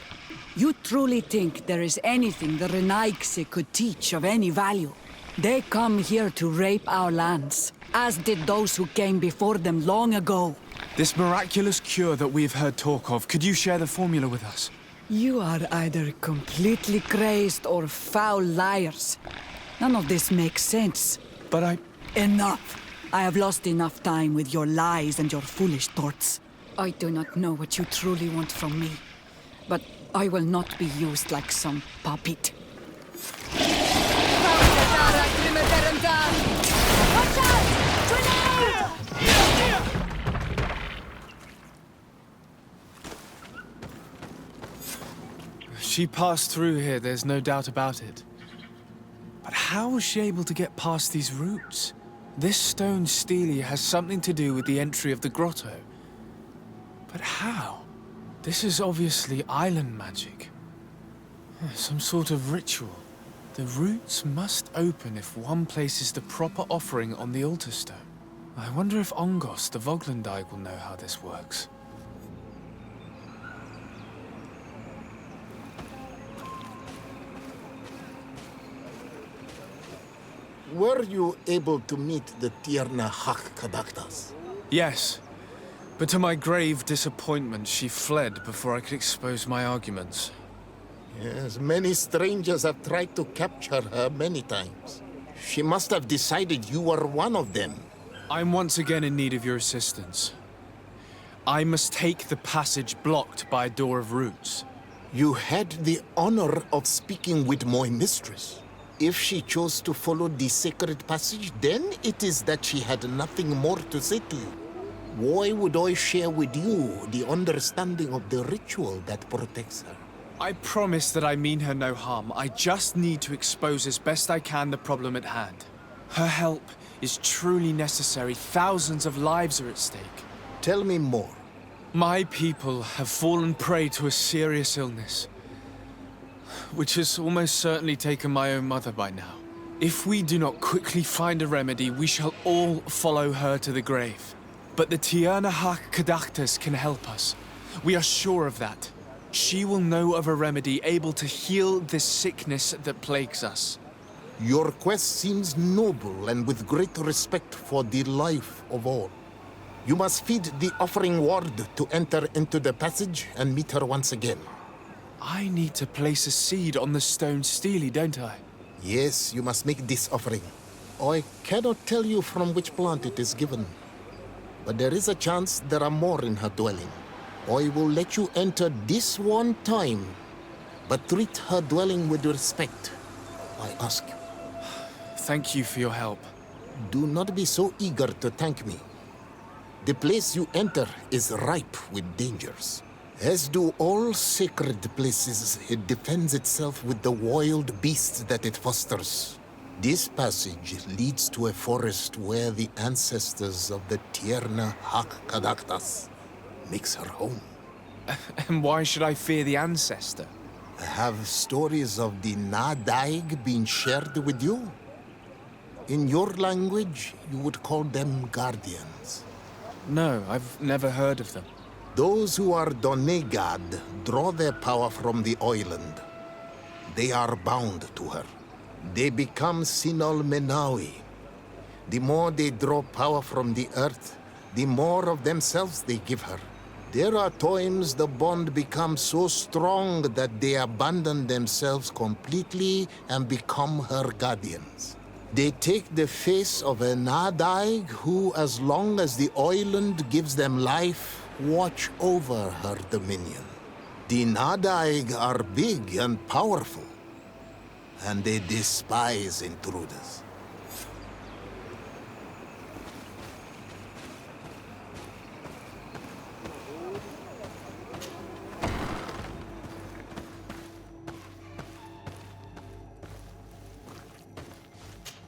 You truly think there is anything the Renaigse could teach of any value? They come here to rape our lands, as did those who came before them long ago. This miraculous cure that we've heard talk of, could you share the formula with us? You are either completely crazed or foul liars. None of this makes sense. But I... Enough! I have lost enough time with your lies and your foolish thoughts. I do not know what you truly want from me, but I will not be used like some puppet. Watch out! Grenade! She passed through here, there's no doubt about it. But how was she able to get past these roots? This stone stele has something to do with the entry of the grotto. But how? This is obviously island magic. Some sort of ritual. The roots must open if one places the proper offering on the altar stone. I wonder if Ongos, the Voglandike, will know how this works. Were you able to meet the Tierna Hach? Yes. But to my grave disappointment, she fled before I could expose my arguments. Yes, many strangers have tried to capture her many times. She must have decided you were one of them. I'm once again in need of your assistance. I must take the passage blocked by a door of roots. You had the honor of speaking with my mistress. If she chose to follow the sacred passage, then it is that she had nothing more to say to you. Why would I share with you the understanding of the ritual that protects her? I promise that I mean her no harm. I just need to expose as best I can the problem at hand. Her help is truly necessary. Thousands of lives are at stake. Tell me more. My people have fallen prey to a serious illness, which has almost certainly taken my own mother by now. If we do not quickly find a remedy, we shall all follow her to the grave. But the Tierna Hach can help us. We are sure of that. She will know of a remedy able to heal this sickness that plagues us. Your quest seems noble and with great respect for the life of all. You must feed the offering ward to enter into the passage and meet her once again. I need to place a seed on the stone stele, don't I? Yes, you must make this offering. I cannot tell you from which plant it is given, but there is a chance there are more in her dwelling. I will let you enter this one time, but treat her dwelling with respect, I ask you. Thank you for your help. Do not be so eager to thank me. The place you enter is ripe with dangers. As do all sacred places, it defends itself with the wild beasts that it fosters. This passage leads to a forest where the ancestors of the Teer makes her home. And why should I fear the ancestor? Have stories of the Nadaig been shared with you? In your language, you would call them guardians. No, I've never heard of them. Those who are Donegad draw their power from the island. They are bound to her. They become Sinol Menawi. The more they draw power from the earth, the more of themselves they give her. There are times the bond becomes so strong that they abandon themselves completely and become her guardians. They take the face of a Nadaig who, as long as the island gives them life, watch over her dominion. The Nadaig are big and powerful, and they despise intruders.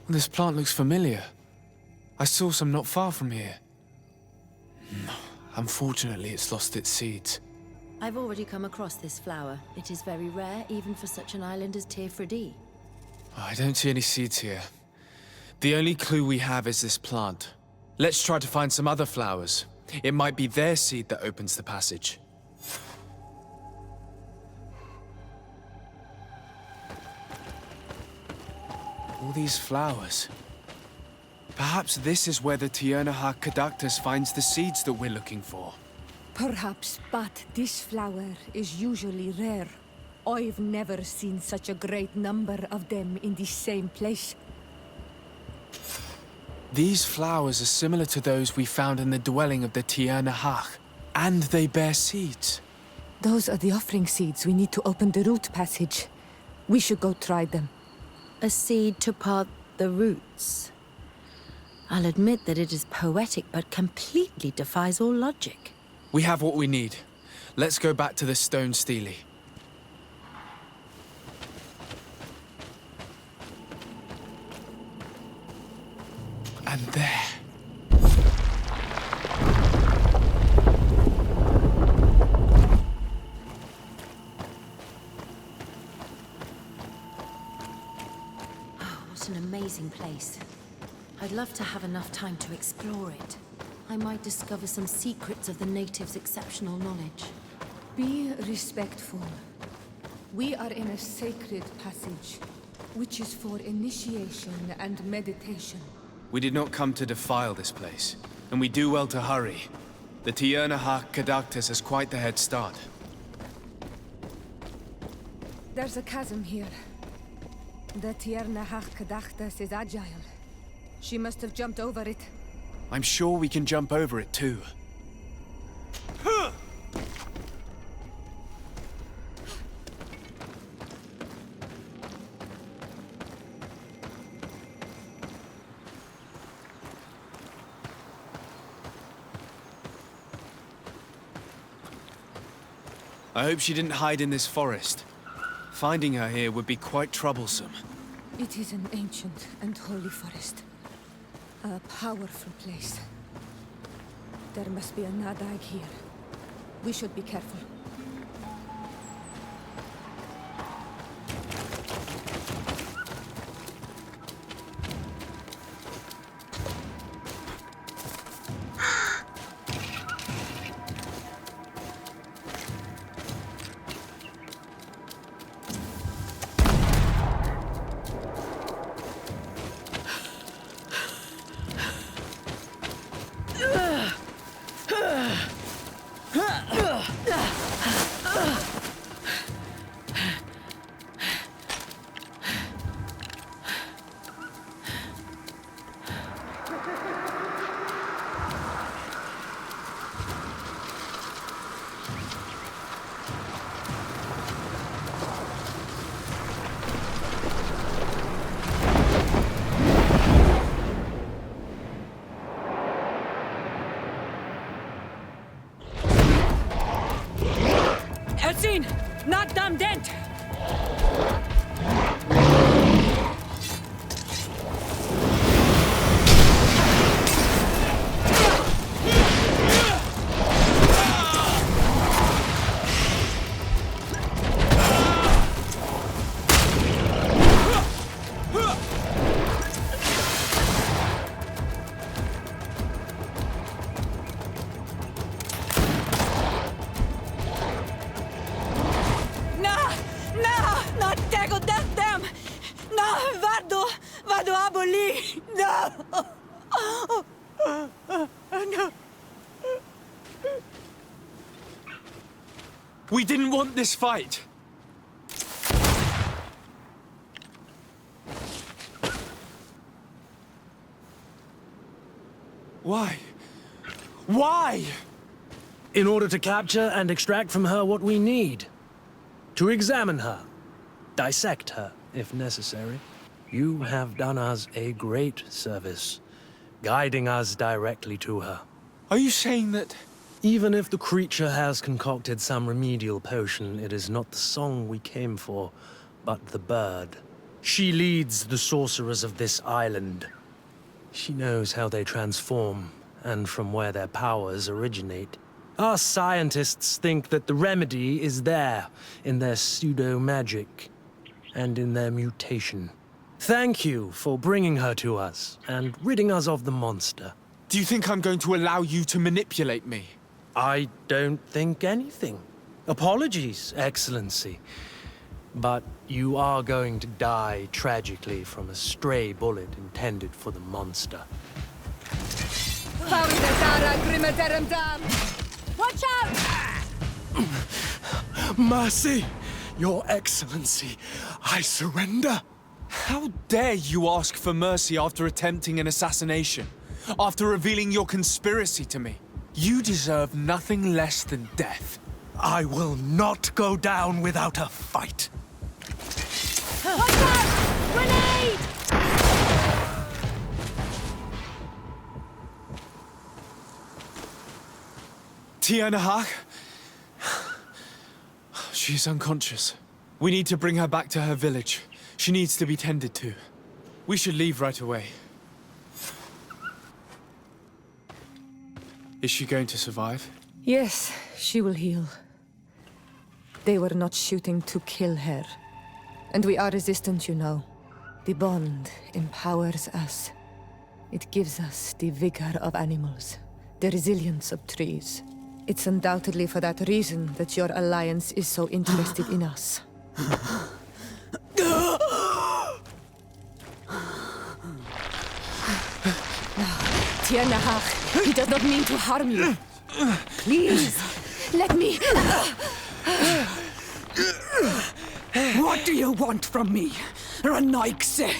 This plant looks familiar. I saw some not far from here. Unfortunately, it's lost its seeds. I've already come across this flower. It is very rare, even for such an island as Teer Fradee. I don't see any seeds here. The only clue we have is this plant. Let's try to find some other flowers. It might be their seed that opens the passage. All these flowers. Perhaps this is where the Teer finds the seeds that we're looking for. Perhaps, but this flower is usually rare. I've never seen such a great number of them in the same place. These flowers are similar to those we found in the dwelling of the Teer, and they bear seeds. Those are the offering seeds we need to open the root passage. We should go try them. A seed to part the roots. I'll admit that it is poetic, but completely defies all logic. We have what we need. Let's go back to the stone stele. And there. What an amazing place. I'd love to have enough time to explore it. I might discover some secrets of the natives' exceptional knowledge. Be respectful. We are in a sacred passage, which is for initiation and meditation. We did not come to defile this place, and we do well to hurry. The Teer has quite the head start. There's a chasm here. The Teer is agile. She must have jumped over it. I'm sure we can jump over it too. I hope she didn't hide in this forest. Finding her here would be quite troublesome. It is an ancient and holy forest. A powerful place. There must be a Nadaig here. We should be careful. Not damn dent! We didn't want this fight. Why? Why? In order to capture and extract from her what we need. To examine her. Dissect her, if necessary. You have done us a great service, guiding us directly to her. Are you saying that... Even if the creature has concocted some remedial potion, it is not the song we came for, but the bird. She leads the sorcerers of this island. She knows how they transform, and from where their powers originate. Our scientists think that the remedy is there, in their pseudo-magic, and in their mutation. Thank you for bringing her to us, and ridding us of the monster. Do you think I'm going to allow you to manipulate me? I don't think anything. Apologies, Excellency. But you are going to die tragically from a stray bullet intended for the monster. Watch out! Mercy, Your Excellency, I surrender. How dare you ask for mercy after attempting an assassination? After revealing your conspiracy to me? You deserve nothing less than death. I will not go down without a fight. Watch out! Grenade! Teer. She is unconscious. We need to bring her back to her village. She needs to be tended to. We should leave right away. Is she going to survive? Yes, she will heal. They were not shooting to kill her. And we are resistant, you know. The bond empowers us. It gives us the vigor of animals, the resilience of trees. It's undoubtedly for that reason that your alliance is so interested in us. Teer, he does not mean to harm you. Please, let me... What do you want from me, Ranaikse?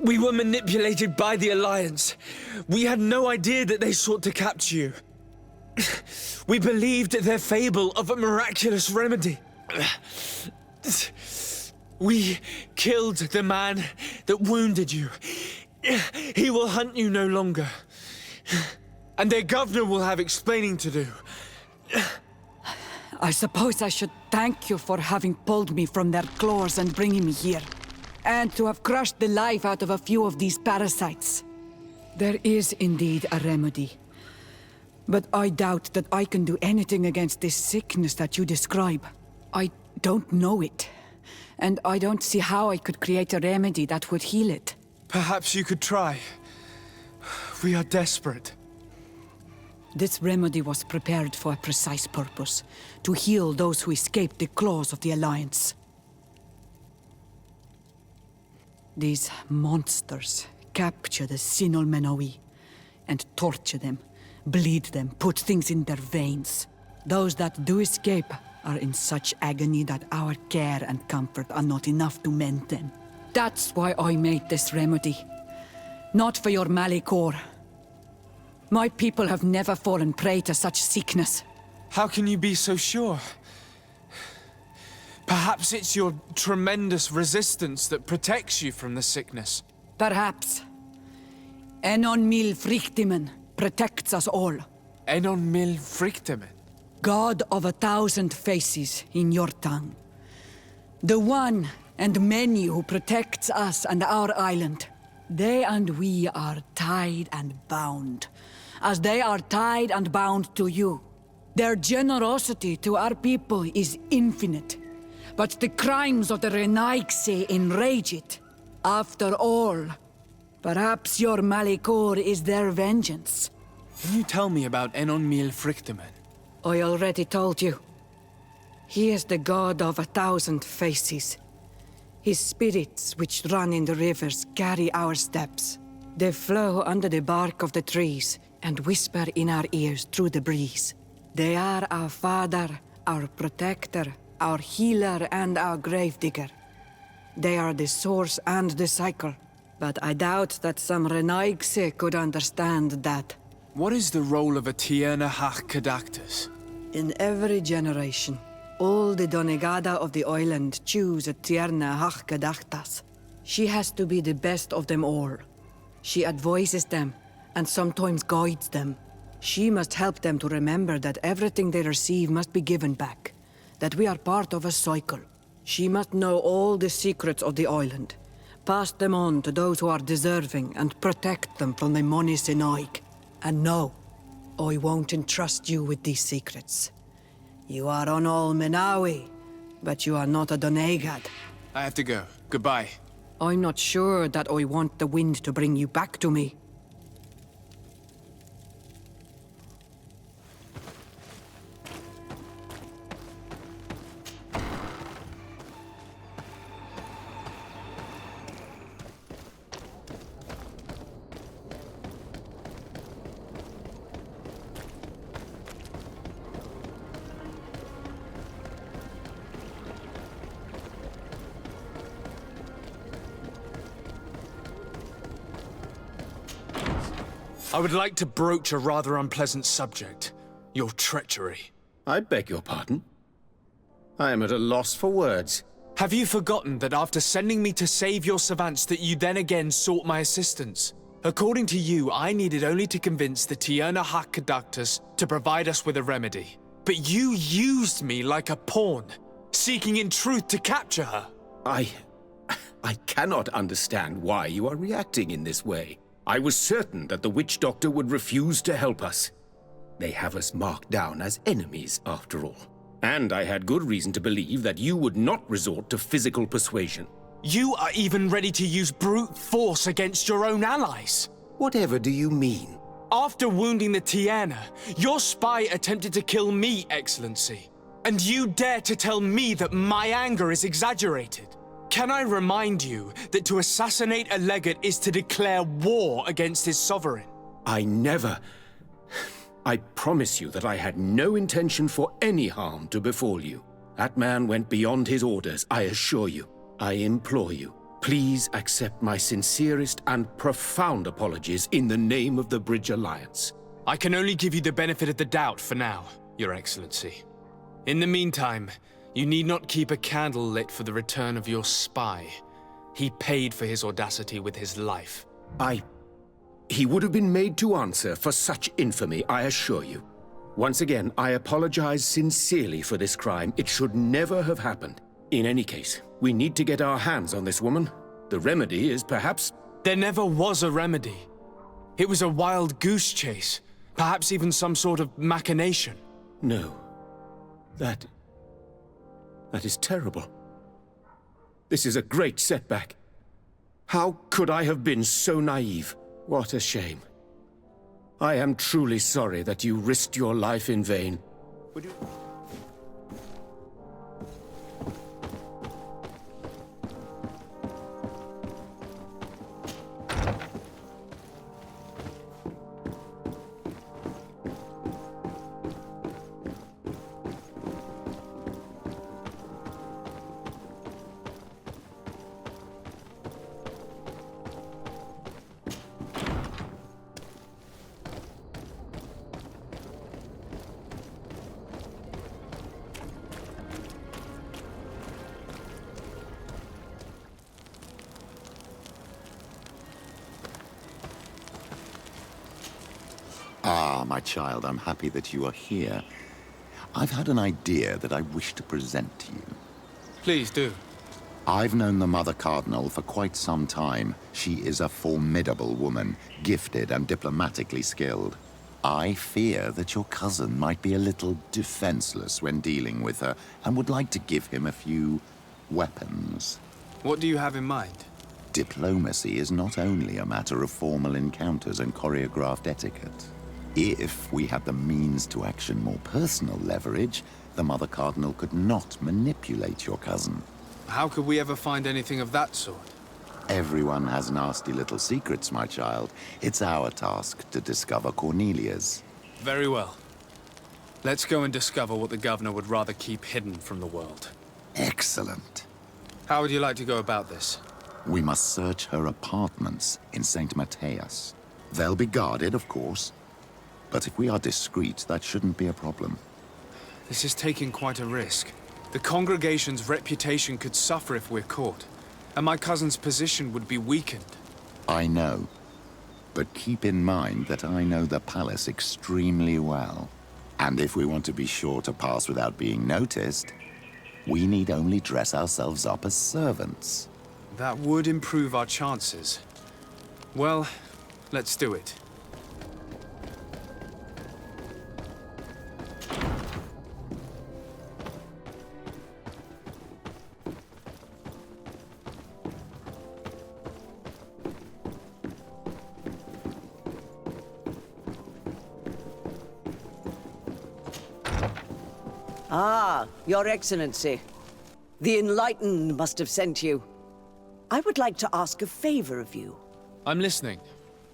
We were manipulated by the Alliance. We had no idea that they sought to capture you. We believed their fable of a miraculous remedy. We killed the man that wounded you. He will hunt you no longer. And their governor will have explaining to do. I suppose I should thank you for having pulled me from their claws and bringing me here. And to have crushed the life out of a few of these parasites. There is indeed a remedy. But I doubt that I can do anything against this sickness that you describe. I don't know it. And I don't see how I could create a remedy that would heal it. Perhaps you could try. We are desperate. This remedy was prepared for a precise purpose. To heal those who escaped the claws of the Alliance. These monsters capture the Sinol Menawi and torture them bleed them, put things in their veins. Those that do escape are in such agony that our care and comfort are not enough to mend them. That's why I made this remedy. Not for your Malicor. My people have never fallen prey to such sickness. How can you be so sure? Perhaps it's your tremendous resistance that protects you from the sickness. Perhaps. Enon mil frictimen protects us all. Enon mil frictimen? God of 1,000 faces in your tongue. The one and many who protects us and our island. They and we are tied and bound, as they are tied and bound to you. Their generosity to our people is infinite, but the crimes of the Renaigse enrage it. After all, perhaps your Malicor is their vengeance. Can you tell me about Enon mil frictimen? I already told you. He is the god of 1,000 faces. His spirits, which run in the rivers, carry our steps. They flow under the bark of the trees and whisper in our ears through the breeze. They are our father, our protector, our healer, and our gravedigger. They are the source and the cycle. But I doubt that some Renaigse could understand that. What is the role of a Tierna Hach Cadactus? In every generation, all the Donegada of the island choose a Tierna Hach Cadactus. She has to be the best of them all. She advises them, and sometimes guides them. She must help them to remember that everything they receive must be given back, that we are part of a cycle. She must know all the secrets of the island, pass them on to those who are deserving, and protect them from the Moni Sinaig. And no, I won't entrust you with these secrets. You are on all Menawi, but you are not a Donegad. I have to go. Goodbye. I'm not sure that I want the wind to bring you back to me. I would like to broach a rather unpleasant subject. Your treachery. I beg your pardon? I am at a loss for words. Have you forgotten that after sending me to save your savants that you then again sought my assistance? According to you, I needed only to convince the Tierna Hach Cadactus to provide us with a remedy. But you used me like a pawn, seeking in truth to capture her. I cannot understand why you are reacting in this way. I was certain that the witch doctor would refuse to help us. They have us marked down as enemies, after all. And I had good reason to believe that you would not resort to physical persuasion. You are even ready to use brute force against your own allies. Whatever do you mean? After wounding the Tierna, your spy attempted to kill me, Excellency. And you dare to tell me that my anger is exaggerated? Can I remind you that to assassinate a legate is to declare war against his sovereign? I never... I promise you that I had no intention for any harm to befall you. That man went beyond his orders, I assure you. I implore you, please accept my sincerest and profound apologies in the name of the Bridge Alliance. I can only give you the benefit of the doubt for now, Your Excellency. In the meantime, you need not keep a candle lit for the return of your spy. He paid for his audacity with his life. He would have been made to answer for such infamy, I assure you. Once again, I apologize sincerely for this crime. It should never have happened. In any case, we need to get our hands on this woman. The remedy is perhaps... There never was a remedy. It was a wild goose chase. Perhaps even some sort of machination. No. That is terrible. This is a great setback. How could I have been so naive? What a shame. I am truly sorry that you risked your life in vain. Would you... Ah, my child, I'm happy that you are here. I've had an idea that I wish to present to you. Please do. I've known the Mother Cardinal for quite some time. She is a formidable woman, gifted and diplomatically skilled. I fear that your cousin might be a little defenseless when dealing with her, and would like to give him a few weapons. What do you have in mind? Diplomacy is not only a matter of formal encounters and choreographed etiquette. If we had the means to action more personal leverage, the Mother Cardinal could not manipulate your cousin. How could we ever find anything of that sort? Everyone has nasty little secrets, my child. It's our task to discover Cornelia's. Very well. Let's go and discover what the governor would rather keep hidden from the world. Excellent. How would you like to go about this? We must search her apartments in St. Matthias. They'll be guarded, of course. But if we are discreet, that shouldn't be a problem. This is taking quite a risk. The congregation's reputation could suffer if we're caught, and my cousin's position would be weakened. I know. But keep in mind that I know the palace extremely well. And if we want to be sure to pass without being noticed, we need only dress ourselves up as servants. That would improve our chances. Well, let's do it. Ah, Your Excellency. The Enlightened must have sent you. I would like to ask a favor of you. I'm listening.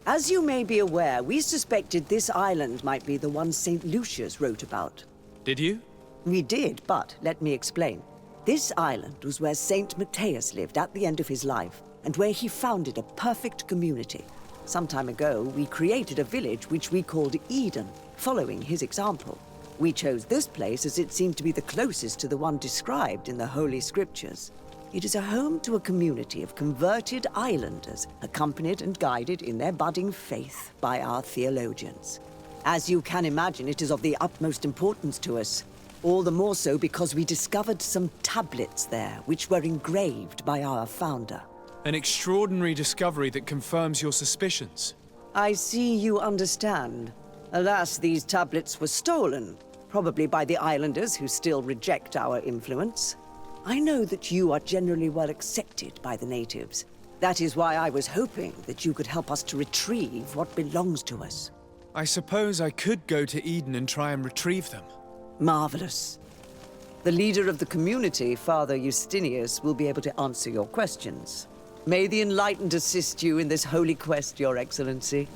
As you may be aware, we suspected this island might be the one St. Lucius wrote about. Did you? We did, but let me explain. This island was where St. Matthias lived at the end of his life, and where he founded a perfect community. Some time ago, we created a village which we called Eden, following his example. We chose this place as it seemed to be the closest to the one described in the Holy Scriptures. It is a home to a community of converted islanders, accompanied and guided in their budding faith by our theologians. As you can imagine, it is of the utmost importance to us. All the more so because we discovered some tablets there, which were engraved by our founder. An extraordinary discovery that confirms your suspicions. I see you understand. Alas, these tablets were stolen, probably by the islanders who still reject our influence. I know that you are generally well accepted by the natives. That is why I was hoping that you could help us to retrieve what belongs to us. I suppose I could go to Eden and try and retrieve them. Marvelous. The leader of the community, Father Justinius, will be able to answer your questions. May the Enlightened assist you in this holy quest, Your Excellency.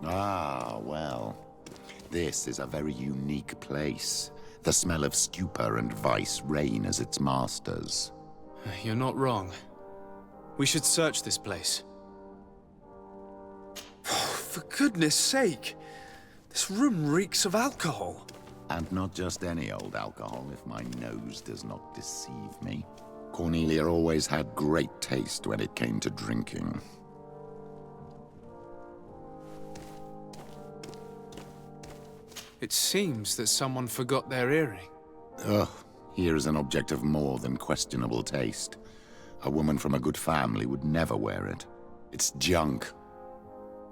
Ah, well. This is a very unique place. The smell of stupor and vice reign as its masters. You're not wrong. We should search this place. For goodness sake! This room reeks of alcohol. And not just any old alcohol, if my nose does not deceive me. Cornelia always had great taste when it came to drinking. It seems that someone forgot their earring. Ugh, here is an object of more than questionable taste. A woman from a good family would never wear it. It's junk.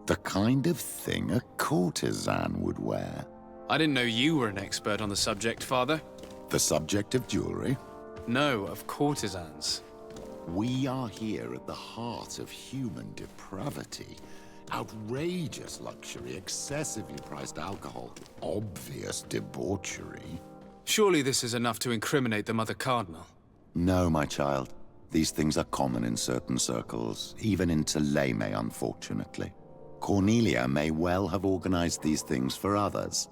The kind of thing a courtesan would wear. I didn't know you were an expert on the subject, Father. The subject of jewelry? No, of courtesans. We are here at the heart of human depravity. Outrageous luxury, excessively priced alcohol, obvious debauchery. Surely this is enough to incriminate the Mother Cardinal. No, my child. These things are common in certain circles, even in Theleme, unfortunately. Cornelia may well have organized these things for others.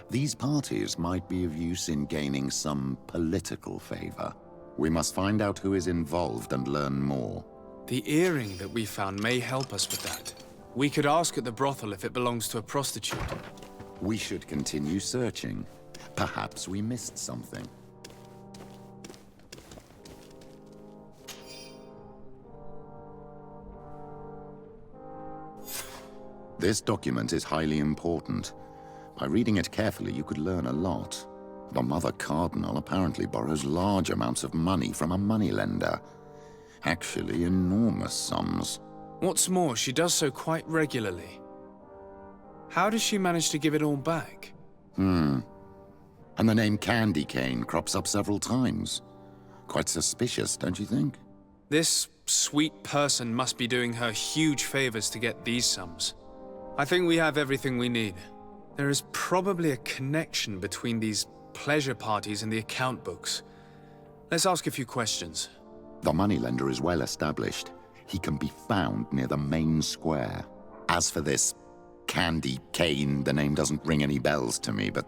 These parties might be of use in gaining some political favor. We must find out who is involved and learn more. The earring that we found may help us with that. We could ask at the brothel if it belongs to a prostitute. We should continue searching. Perhaps we missed something. This document is highly important. By reading it carefully, you could learn a lot. The Mother Cardinal apparently borrows large amounts of money from a moneylender. Actually, enormous sums. What's more, she does so quite regularly. How does she manage to give it all back? And the name Candy Cane crops up several times. Quite suspicious, don't you think? This sweet person must be doing her huge favors to get these sums. I think we have everything we need. There is probably a connection between these pleasure parties and the account books. Let's ask a few questions. The moneylender is well established. He can be found near the main square. As for this Candy Cane, the name doesn't ring any bells to me, but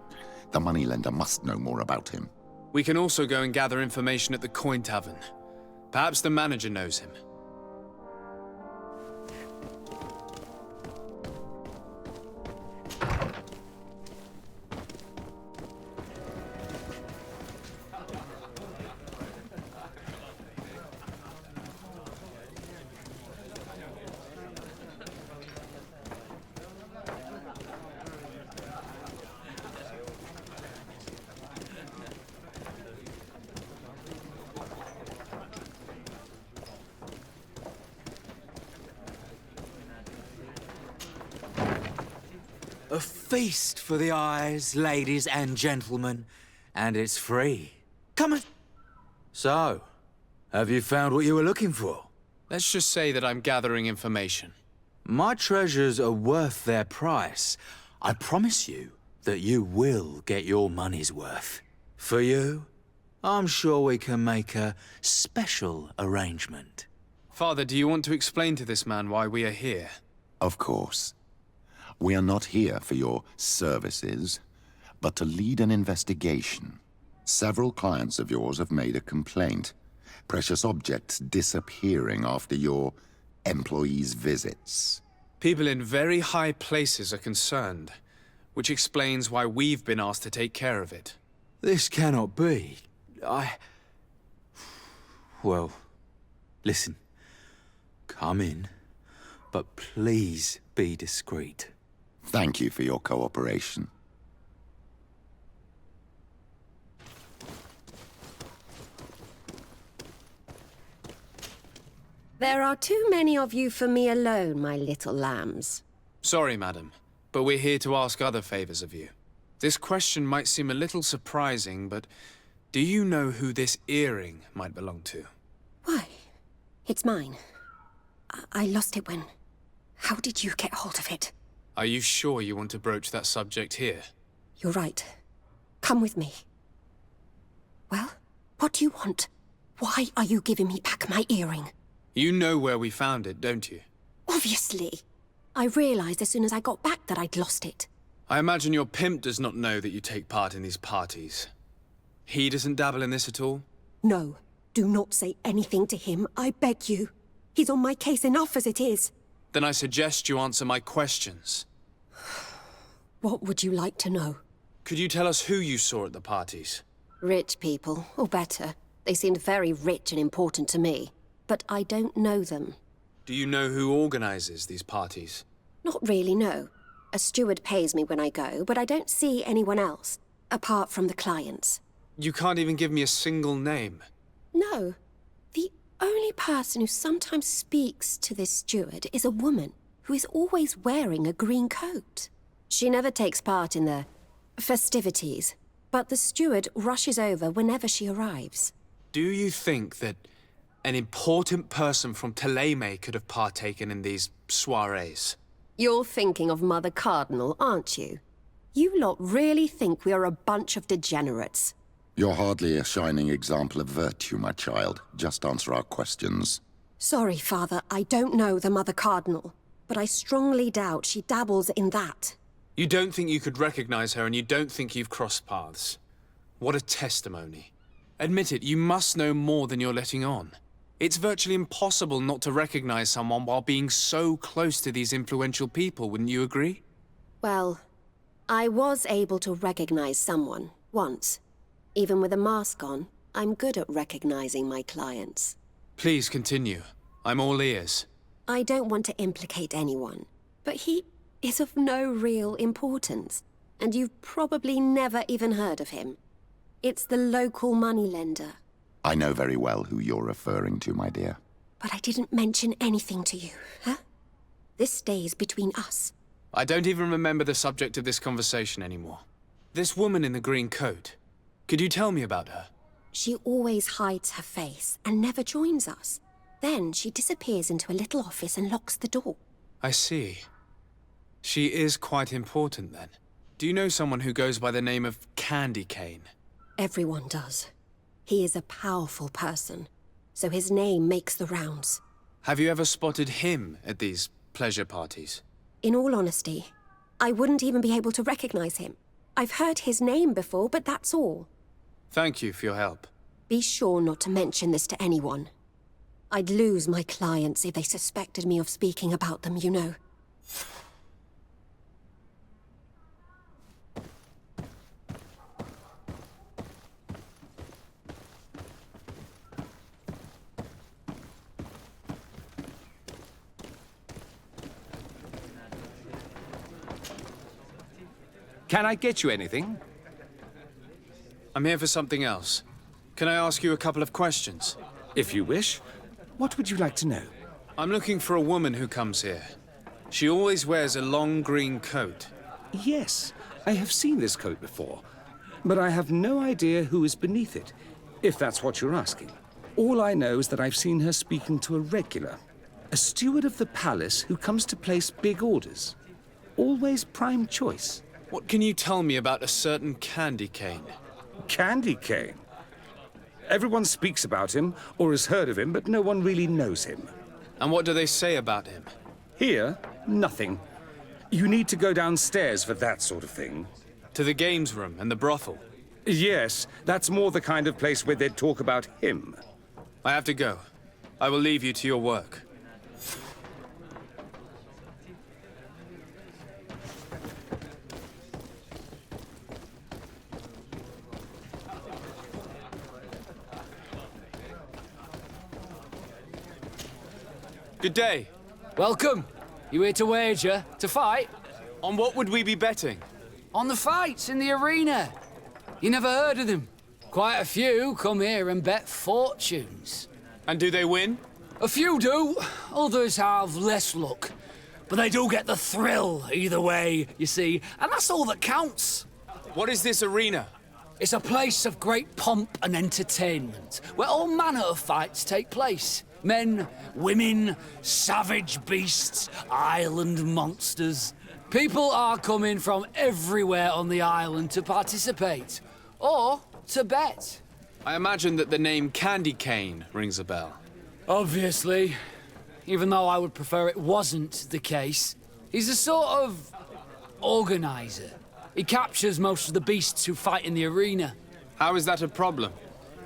the moneylender must know more about him. We can also go and gather information at the Coin Tavern. Perhaps the manager knows him. A feast for the eyes, ladies and gentlemen, and it's free. Come on. So, have you found what you were looking for? Let's just say that I'm gathering information. My treasures are worth their price. I promise you that you will get your money's worth. For you, I'm sure we can make a special arrangement. Father, do you want to explain to this man why we are here? Of course. We are not here for your services, but to lead an investigation. Several clients of yours have made a complaint. Precious objects disappearing after your employees' visits. People in very high places are concerned, which explains why we've been asked to take care of it. This cannot be. Well, listen. Come in, but please be discreet. Thank you for your cooperation. There are too many of you for me alone, my little lambs. Sorry, madam, but we're here to ask other favors of you. This question might seem a little surprising, but do you know who this earring might belong to? Why? It's mine. I lost it when... How did you get hold of it? Are you sure you want to broach that subject here? You're right. Come with me. Well, what do you want? Why are you giving me back my earring? You know where we found it, don't you? Obviously. I realized as soon as I got back that I'd lost it. I imagine your pimp does not know that you take part in these parties. He doesn't dabble in this at all? No. Do not say anything to him, I beg you. He's on my case enough as it is. Then I suggest you answer my questions. What would you like to know? Could you tell us who you saw at the parties? Rich people, or better. They seemed very rich and important to me. But I don't know them. Do you know who organizes these parties? Not really, no. A steward pays me when I go, but I don't see anyone else, apart from the clients. You can't even give me a single name. No. The only person who sometimes speaks to this steward is a woman who is always wearing a green coat. She never takes part in the festivities, but the steward rushes over whenever she arrives. Do you think that an important person from Theleme could have partaken in these soirees. You're thinking of Mother Cardinal, aren't you? You lot really think we are a bunch of degenerates. You're hardly a shining example of virtue, my child. Just answer our questions. Sorry, Father, I don't know the Mother Cardinal, but I strongly doubt she dabbles in that. You don't think you could recognize her, and you don't think you've crossed paths. What a testimony. Admit it, you must know more than you're letting on. It's virtually impossible not to recognize someone while being so close to these influential people, wouldn't you agree? Well, I was able to recognize someone, once. Even with a mask on, I'm good at recognizing my clients. Please continue. I'm all ears. I don't want to implicate anyone, but he is of no real importance, and you've probably never even heard of him. It's the local moneylender. I know very well who you're referring to, my dear. But I didn't mention anything to you, huh? This stays between us. I don't even remember the subject of this conversation anymore. This woman in the green coat. Could you tell me about her? She always hides her face and never joins us. Then she disappears into a little office and locks the door. I see. She is quite important, then. Do you know someone who goes by the name of Candy Cane? Everyone does. He is a powerful person, so his name makes the rounds. Have you ever spotted him at these pleasure parties? In all honesty, I wouldn't even be able to recognize him. I've heard his name before, but that's all. Thank you for your help. Be sure not to mention this to anyone. I'd lose my clients if they suspected me of speaking about them, you know. Can I get you anything? I'm here for something else. Can I ask you a couple of questions? If you wish. What would you like to know? I'm looking for a woman who comes here. She always wears a long green coat. Yes, I have seen this coat before, but I have no idea who is beneath it, if that's what you're asking. All I know is that I've seen her speaking to a regular, a steward of the palace who comes to place big orders. Always prime choice. What can you tell me about a certain Candy Cane? Candy Cane? Everyone speaks about him, or has heard of him, but no one really knows him. And what do they say about him? Here, nothing. You need to go downstairs for that sort of thing. To the games room and the brothel? Yes, that's more the kind of place where they'd talk about him. I have to go. I will leave you to your work. Good day. Welcome. You here to wager? To fight? On what would we be betting? On the fights in the arena. You never heard of them? Quite a few come here and bet fortunes. And do they win? A few do. Others have less luck. But they do get the thrill either way, you see. And that's all that counts. What is this arena? It's a place of great pomp and entertainment, where all manner of fights take place. Men, women, savage beasts, island monsters. People are coming from everywhere on the island to participate, or to bet. I imagine that the name Candy Cane rings a bell. Obviously, even though I would prefer it wasn't the case. He's a sort of organizer. He captures most of the beasts who fight in the arena. How is that a problem?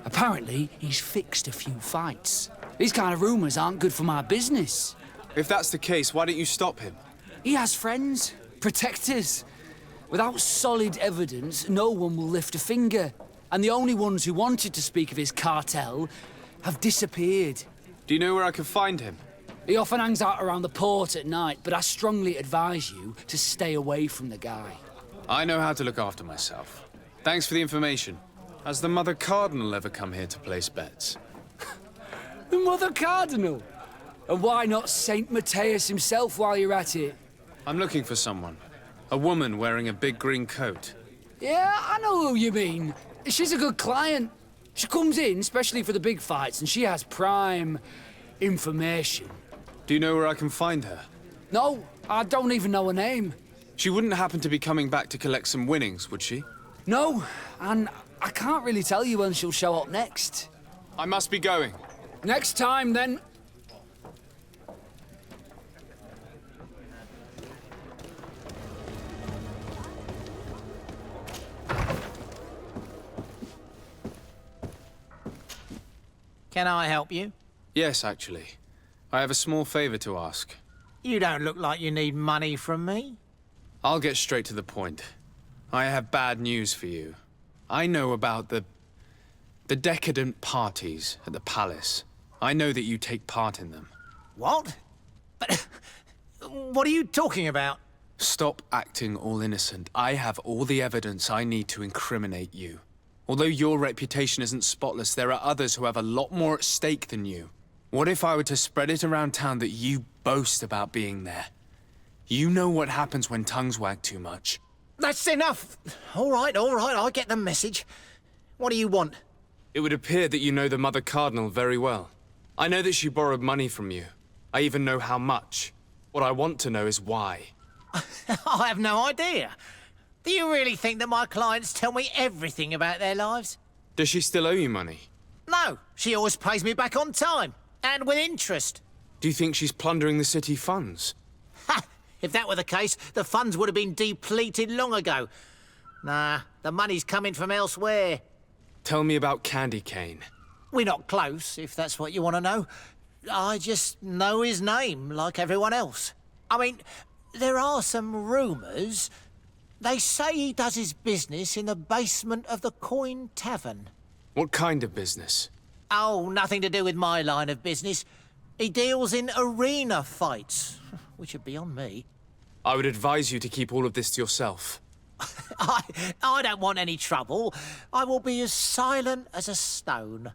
Apparently, he's fixed a few fights. These kind of rumors aren't good for my business. If that's the case, why don't you stop him? He has friends, protectors. Without solid evidence, no one will lift a finger. And the only ones who wanted to speak of his cartel have disappeared. Do you know where I can find him? He often hangs out around the port at night, but I strongly advise you to stay away from the guy. I know how to look after myself. Thanks for the information. Has the Mother Cardinal ever come here to place bets? The Mother Cardinal? And why not Saint Matthias himself while you're at it? I'm looking for someone. A woman wearing a big green coat. Yeah, I know who you mean. She's a good client. She comes in especially for the big fights, and she has prime information. Do you know where I can find her? No, I don't even know her name. She wouldn't happen to be coming back to collect some winnings, would she? No, and I can't really tell you when she'll show up next. I must be going. Next time, then. Can I help you? Yes, actually. I have a small favor to ask. You don't look like you need money from me. I'll get straight to the point. I have bad news for you. I know about the decadent parties at the palace. I know that you take part in them. What? But what are you talking about? Stop acting all innocent. I have all the evidence I need to incriminate you. Although your reputation isn't spotless, there are others who have a lot more at stake than you. What if I were to spread it around town that you boast about being there? You know what happens when tongues wag too much. That's enough. All right, I get the message. What do you want? It would appear that you know the Mother Cardinal very well. I know that she borrowed money from you. I even know how much. What I want to know is why. I have no idea. Do you really think that my clients tell me everything about their lives? Does she still owe you money? No, she always pays me back on time, and with interest. Do you think she's plundering the city funds? Ha! If that were the case, the funds would have been depleted long ago. Nah, the money's coming from elsewhere. Tell me about Candy Cane. We're not close, if that's what you want to know. I just know his name, like everyone else. I mean, there are some rumours. They say he does his business in the basement of the Coin Tavern. What kind of business? Oh, nothing to do with my line of business. He deals in arena fights, which are beyond me. I would advise you to keep all of this to yourself. I don't want any trouble. I will be as silent as a stone.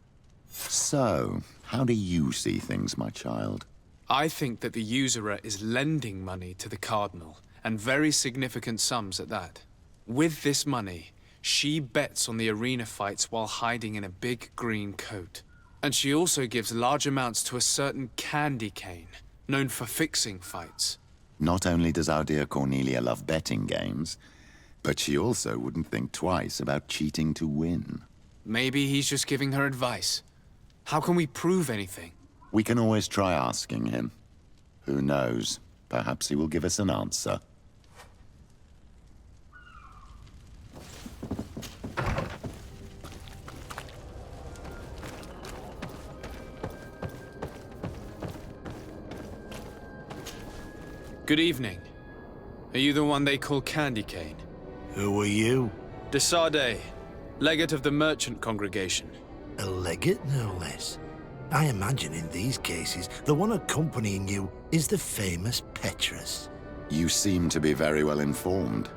So, how do you see things, my child? I think that the usurer is lending money to the Cardinal, and very significant sums at that. With this money, she bets on the arena fights while hiding in a big green coat. And she also gives large amounts to a certain Candy Cane, known for fixing fights. Not only does our dear Cornelia love betting games, but she also wouldn't think twice about cheating to win. Maybe he's just giving her advice. How can we prove anything? We can always try asking him. Who knows? Perhaps he will give us an answer. Good evening. Are you the one they call Candy Cane? Who are you? De Sardet, legate of the merchant congregation. A legate, no less. I imagine in these cases, the one accompanying you is the famous Petrus. You seem to be very well informed.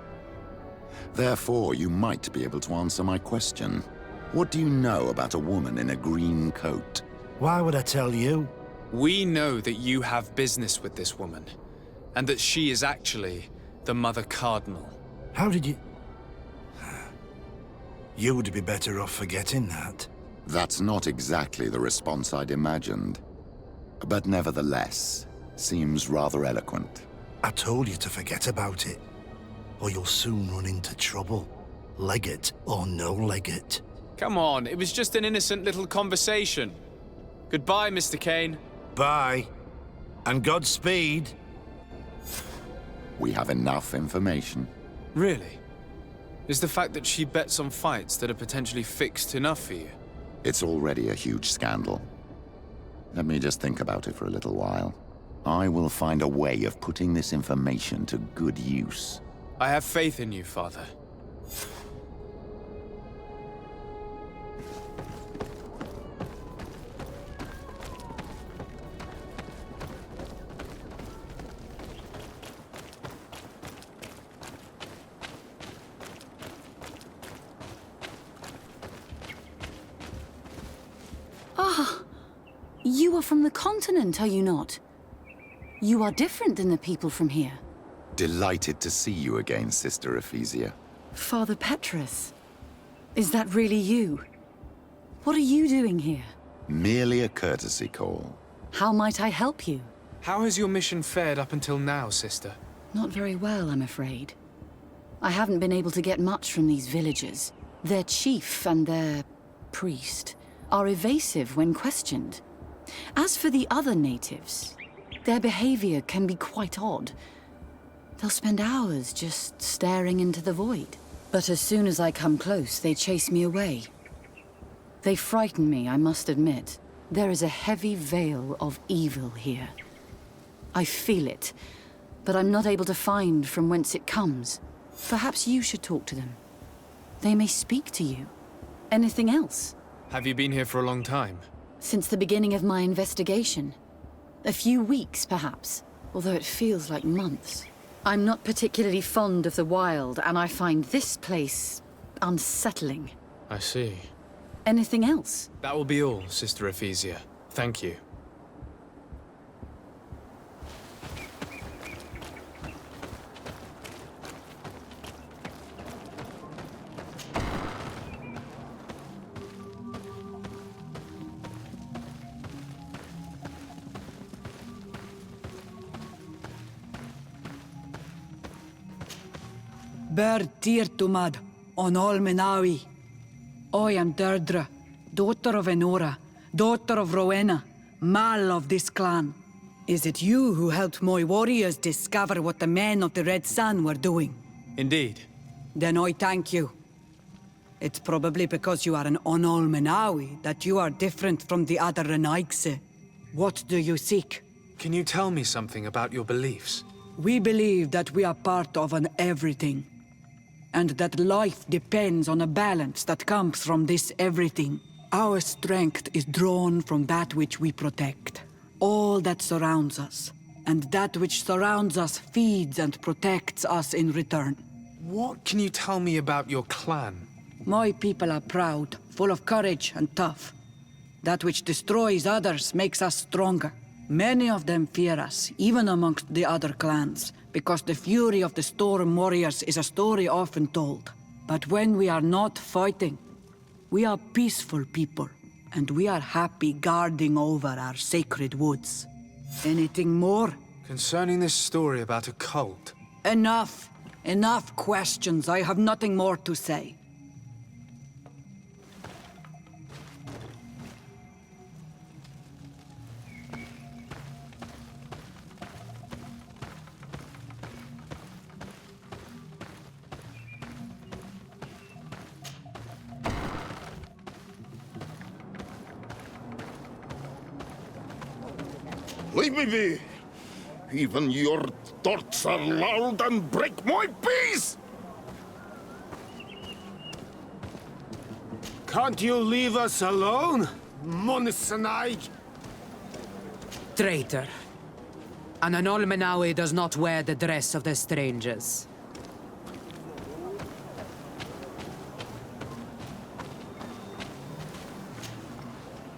Therefore, you might be able to answer my question. What do you know about a woman in a green coat? Why would I tell you? We know that you have business with this woman, and that she is actually the Mother Cardinal. How did you... You would be better off forgetting that. That's not exactly the response I'd imagined. But nevertheless, seems rather eloquent. I told you to forget about it, or you'll soon run into trouble. Legate or no legate. Come on, it was just an innocent little conversation. Goodbye, Mr. Cane. Bye. And Godspeed. We have enough information. Really? Is the fact that she bets on fights that are potentially fixed enough for you? It's already a huge scandal. Let me just think about it for a little while. I will find a way of putting this information to good use. I have faith in you, Father. Ah, you are from the continent, are you not? You are different than the people from here. Delighted to see you again, Sister Ephesia. Father Petrus, is that really you? What are you doing here? Merely a courtesy call. How might I help you? How has your mission fared up until now, sister? Not very well, I'm afraid. I haven't been able to get much from these villagers. Their chief and their priest are evasive when questioned. As for the other natives, their behavior can be quite odd. They'll spend hours just staring into the void. But as soon as I come close, they chase me away. They frighten me, I must admit. There is a heavy veil of evil here. I feel it, but I'm not able to find from whence it comes. Perhaps you should talk to them. They may speak to you. Anything else? Have you been here for a long time? Since the beginning of my investigation. A few weeks, perhaps, although it feels like months. I'm not particularly fond of the wild, and I find this place unsettling. I see. Anything else? That will be all, Sister Ephesia. Thank you. Ber Teer Tumad, on all Menawi. I am Deirdre, daughter of Enora, daughter of Rowena, Mal of this clan. Is it you who helped my warriors discover what the men of the Red Sun were doing? Indeed. Then I thank you. It's probably because you are an Onol Menawi that you are different from the other Renaigse. What do you seek? Can you tell me something about your beliefs? We believe that we are part of an everything, and that life depends on a balance that comes from this everything. Our strength is drawn from that which we protect, all that surrounds us, and that which surrounds us feeds and protects us in return. What can you tell me about your clan? My people are proud, full of courage and tough. That which destroys others makes us stronger. Many of them fear us, even amongst the other clans, because the fury of the Storm Warriors is a story often told. But when we are not fighting, we are peaceful people, and we are happy guarding over our sacred woods. Anything more? Concerning this story about a cult. Enough! Enough questions. I have nothing more to say. Leave me be! Even your thoughts are loud and break my peace! Can't you leave us alone, Monisanaig? Traitor. An Onol Menawi does not wear the dress of the strangers.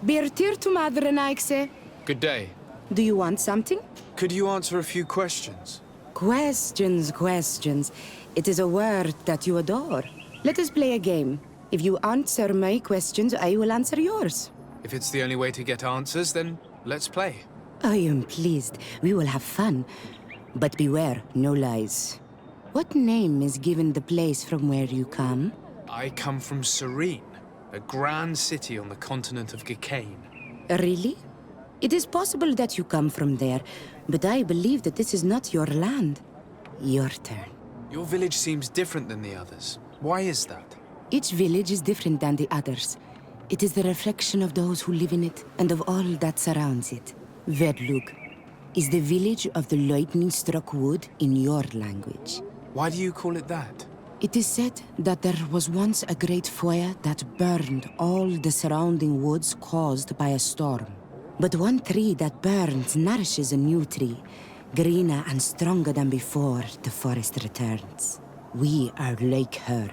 Birtir to Madre Naikse. Good day. Do you want something? Could you answer a few questions? Questions. It is a word that you adore. Let us play a game. If you answer my questions, I will answer yours. If it's the only way to get answers, then let's play. I am pleased. We will have fun. But beware, no lies. What name is given the place from where you come? I come from Serene, a grand city on the continent of Gicane. Really? It is possible that you come from there, but I believe that this is not your land. Your turn. Your village seems different than the others. Why is that? Each village is different than the others. It is the reflection of those who live in it, and of all that surrounds it. Verdlug is the village of the lightning-struck wood in your language. Why do you call it that? It is said that there was once a great fire that burned all the surrounding woods caused by a storm. But one tree that burns nourishes a new tree, greener and stronger than before the forest returns. We are like her.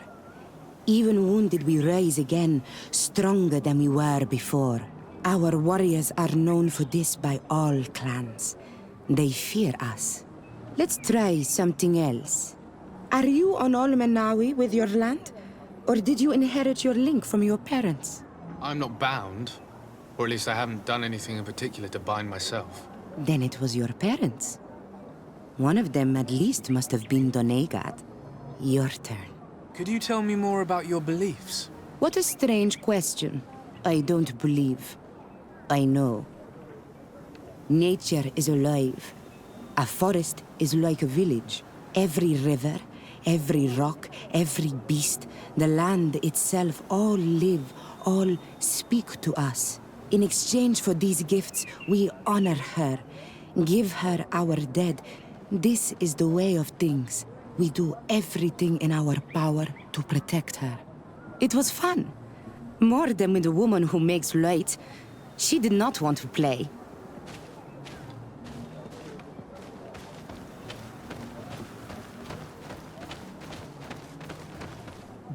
Even wounded, we rise again, stronger than we were before. Our warriors are known for this by all clans. They fear us. Let's try something else. Are you on Menawi with your land? Or did you inherit your link from your parents? I'm not bound. Or at least I haven't done anything in particular to bind myself. Then it was your parents. One of them at least must have been Donegad. Your turn. Could you tell me more about your beliefs? What a strange question. I don't believe. I know. Nature is alive. A forest is like a village. Every river, every rock, every beast, the land itself, all live, all speak to us. In exchange for these gifts, we honor her, give her our dead. This is the way of things. We do everything in our power to protect her. It was fun. More than with the woman who makes light. She did not want to play.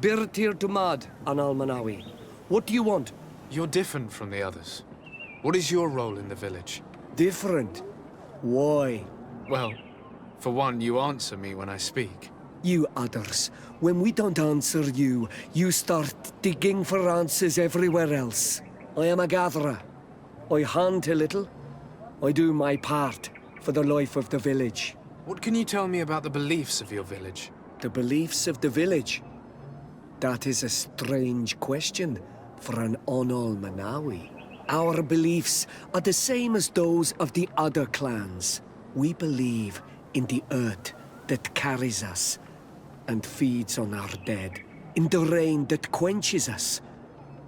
Bir Teer to Mad, Anal Manawi. What do you want? You're different from the others. What is your role in the village? Different? Why? Well, for one, you answer me when I speak. You others, when we don't answer you, you start digging for answers everywhere else. I am a gatherer. I hunt a little. I do my part for the life of the village. What can you tell me about the beliefs of your village? The beliefs of the village? That is a strange question for an Onol Manawi. Our beliefs are the same as those of the other clans. We believe in the earth that carries us and feeds on our dead, in the rain that quenches us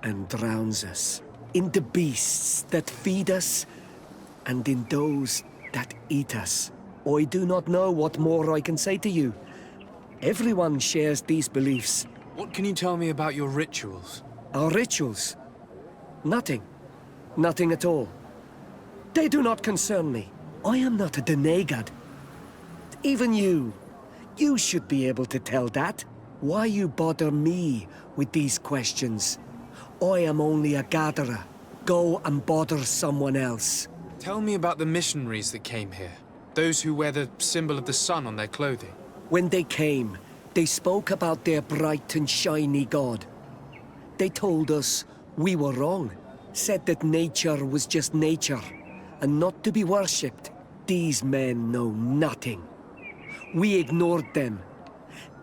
and drowns us, in the beasts that feed us and in those that eat us. I do not know what more I can say to you. Everyone shares these beliefs. What can you tell me about your rituals? Our rituals? Nothing. Nothing at all. They do not concern me. I am not a Donegad. Even you. You should be able to tell that. Why you bother me with these questions? I am only a gatherer. Go and bother someone else. Tell me about the missionaries that came here. Those who wear the symbol of the sun on their clothing. When they came, they spoke about their bright and shiny god. They told us we were wrong. Said that nature was just nature, and not to be worshipped. These men know nothing. We ignored them.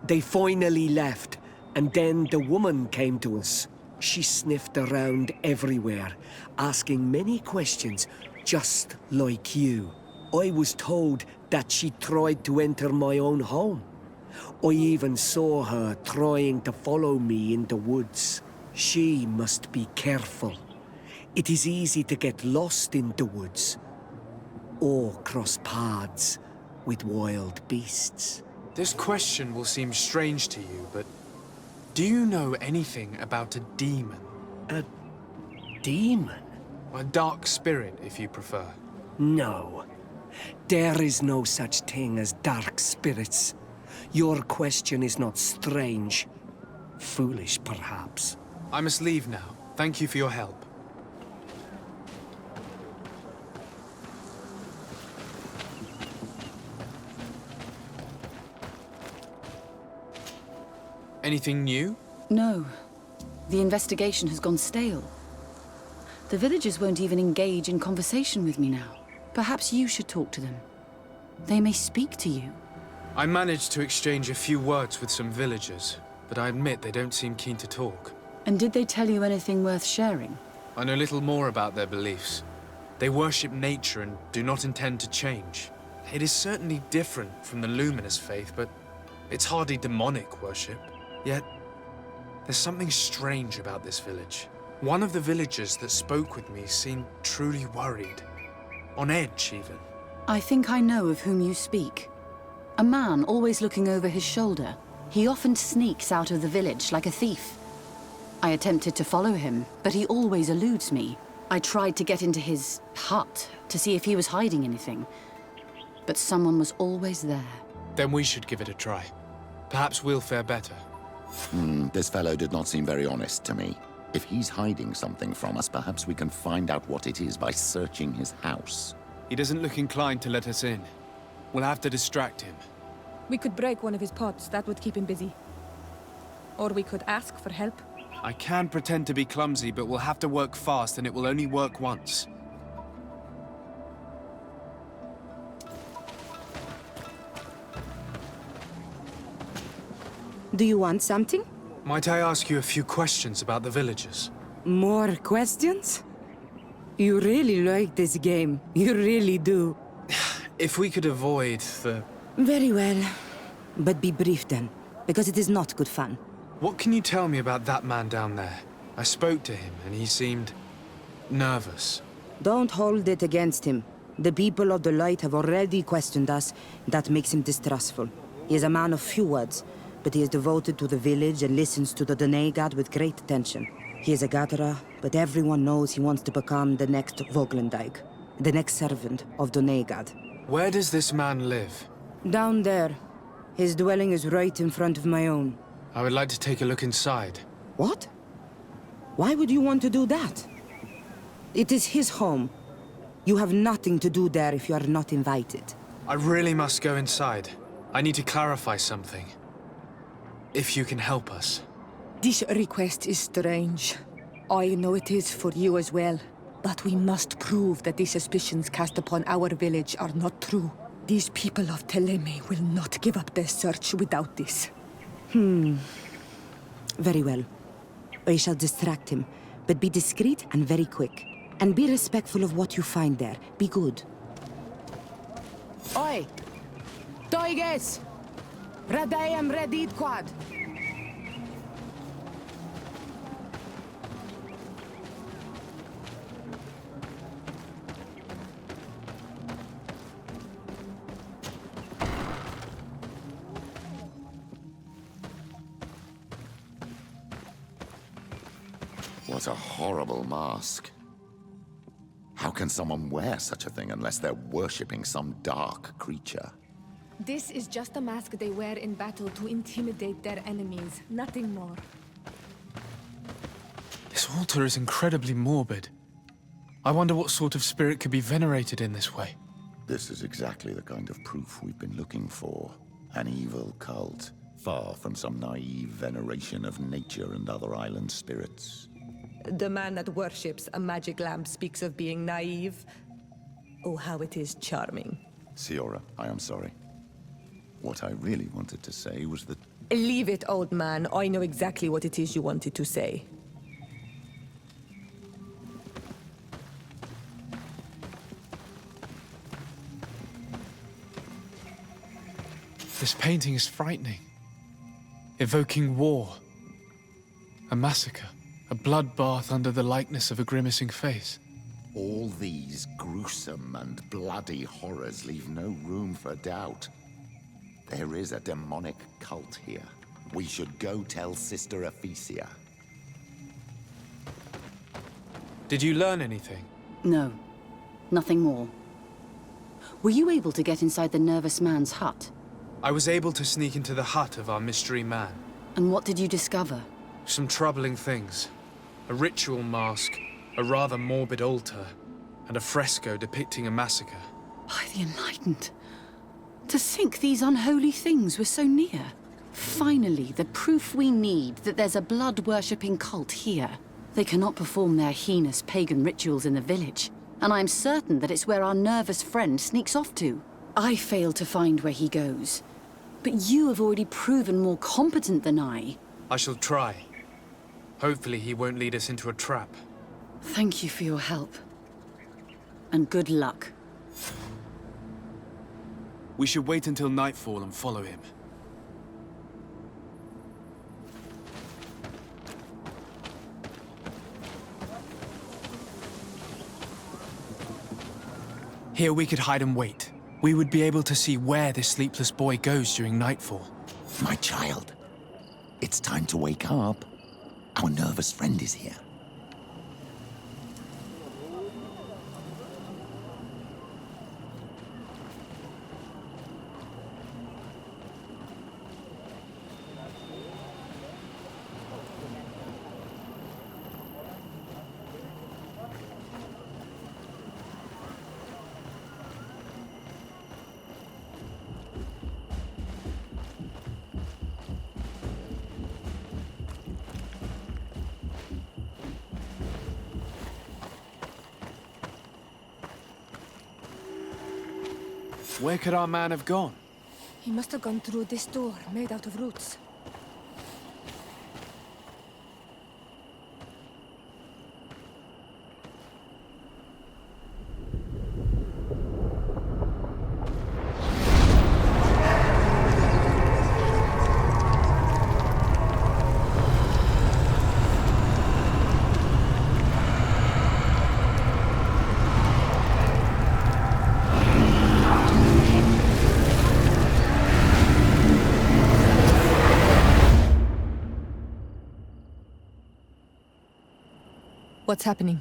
They finally left, and then the woman came to us. She sniffed around everywhere, asking many questions, just like you. I was told that she tried to enter my own home. I even saw her trying to follow me in the woods. She must be careful. It is easy to get lost in the woods, or cross paths with wild beasts. This question will seem strange to you, but do you know anything about a demon? A demon? A dark spirit, if you prefer. No. There is no such thing as dark spirits. Your question is not strange. Foolish, perhaps. I must leave now. Thank you for your help. Anything new? No. The investigation has gone stale. The villagers won't even engage in conversation with me now. Perhaps you should talk to them. They may speak to you. I managed to exchange a few words with some villagers, but I admit they don't seem keen to talk. And did they tell you anything worth sharing? I know little more about their beliefs. They worship nature and do not intend to change. It is certainly different from the luminous faith, but it's hardly demonic worship. Yet, there's something strange about this village. One of the villagers that spoke with me seemed truly worried. On edge, even. I think I know of whom you speak. A man always looking over his shoulder. He often sneaks out of the village like a thief. I attempted to follow him, but he always eludes me. I tried to get into his hut to see if he was hiding anything, but someone was always there. Then we should give it a try. Perhaps we'll fare better. This fellow did not seem very honest to me. If he's hiding something from us, perhaps we can find out what it is by searching his house. He doesn't look inclined to let us in. We'll have to distract him. We could break one of his pots. That would keep him busy. Or we could ask for help. I can pretend to be clumsy, but we'll have to work fast, and it will only work once. Do you want something? Might I ask you a few questions about the villagers? More questions? You really like this game. You really do. If we could avoid the... Very well. But be brief then, because it is not good fun. What can you tell me about that man down there? I spoke to him, and he seemed... nervous. Don't hold it against him. The people of the light have already questioned us. That makes him distrustful. He is a man of few words, but he is devoted to the village and listens to the Donegad with great attention. He is a gatherer, but everyone knows he wants to become the next Voglandijk, the next servant of Donegad. Where does this man live? Down there. His dwelling is right in front of my own. I would like to take a look inside. What? Why would you want to do that? It is his home. You have nothing to do there if you are not invited. I really must go inside. I need to clarify something. If you can help us. This request is strange. I know it is for you as well. But we must prove that the suspicions cast upon our village are not true. These people of Theleme will not give up their search without this. Very well. I shall distract him, but be discreet and very quick. And be respectful of what you find there. Be good. Oi! Toiges! Radayam Redid Quad! What a horrible mask. How can someone wear such a thing unless they're worshipping some dark creature? This is just a mask they wear in battle to intimidate their enemies, nothing more. This altar is incredibly morbid. I wonder what sort of spirit could be venerated in this way. This is exactly the kind of proof we've been looking for. An evil cult, far from some naive veneration of nature and other island spirits. The man that worships a magic lamp speaks of being naive. Oh, how it is charming. Siora, I am sorry. What I really wanted to say was that... Leave it, old man. I know exactly what it is you wanted to say. This painting is frightening. Evoking war. A massacre. A bloodbath under the likeness of a grimacing face. All these gruesome and bloody horrors leave no room for doubt. There is a demonic cult here. We should go tell Sister Ephesia. Did you learn anything? No. Nothing more. Were you able to get inside the nervous man's hut? I was able to sneak into the hut of our mystery man. And what did you discover? Some troubling things. A ritual mask, a rather morbid altar, and a fresco depicting a massacre. By the Enlightened. To think these unholy things were so near. Finally, the proof we need that there's a blood-worshipping cult here. They cannot perform their heinous pagan rituals in the village, and I'm certain that it's where our nervous friend sneaks off to. I failed to find where he goes, but you have already proven more competent than I. I shall try. Hopefully he won't lead us into a trap. Thank you for your help. And good luck. We should wait until nightfall and follow him. Here we could hide and wait. We would be able to see where this sleepless boy goes during nightfall. My child, it's time to wake up. Our nervous friend is here. Where could our man have gone? He must have gone through this door, made out of roots. What's happening?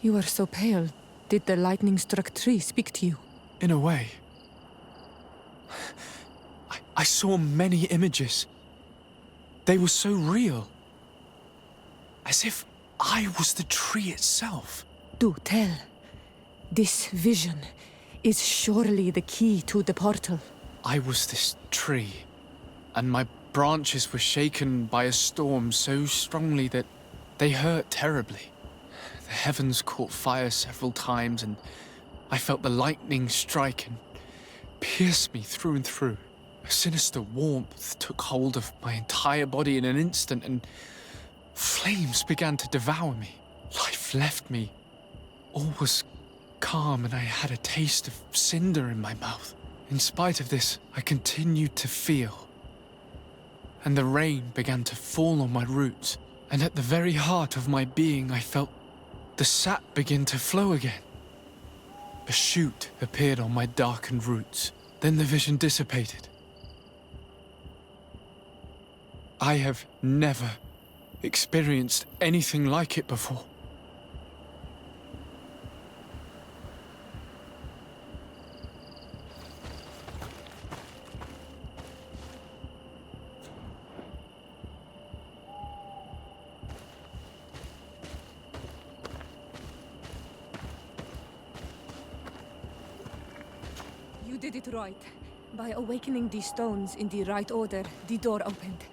You are so pale. Did the lightning-struck tree speak to you? In a way. I saw many images. They were so real. As if I was the tree itself. Do tell. This vision is surely the key to the portal. I was this tree, and my branches were shaken by a storm so strongly that they hurt terribly. The heavens caught fire several times, and I felt the lightning strike and pierce me through and through. A sinister warmth took hold of my entire body in an instant, and flames began to devour me. Life left me. All was calm, and I had a taste of cinder in my mouth. In spite of this, I continued to feel. And the rain began to fall on my roots. And at the very heart of my being, I felt the sap begin to flow again. A shoot appeared on my darkened roots. Then the vision dissipated. I have never experienced anything like it before. You did it right. By awakening these stones in the right order, the door opened.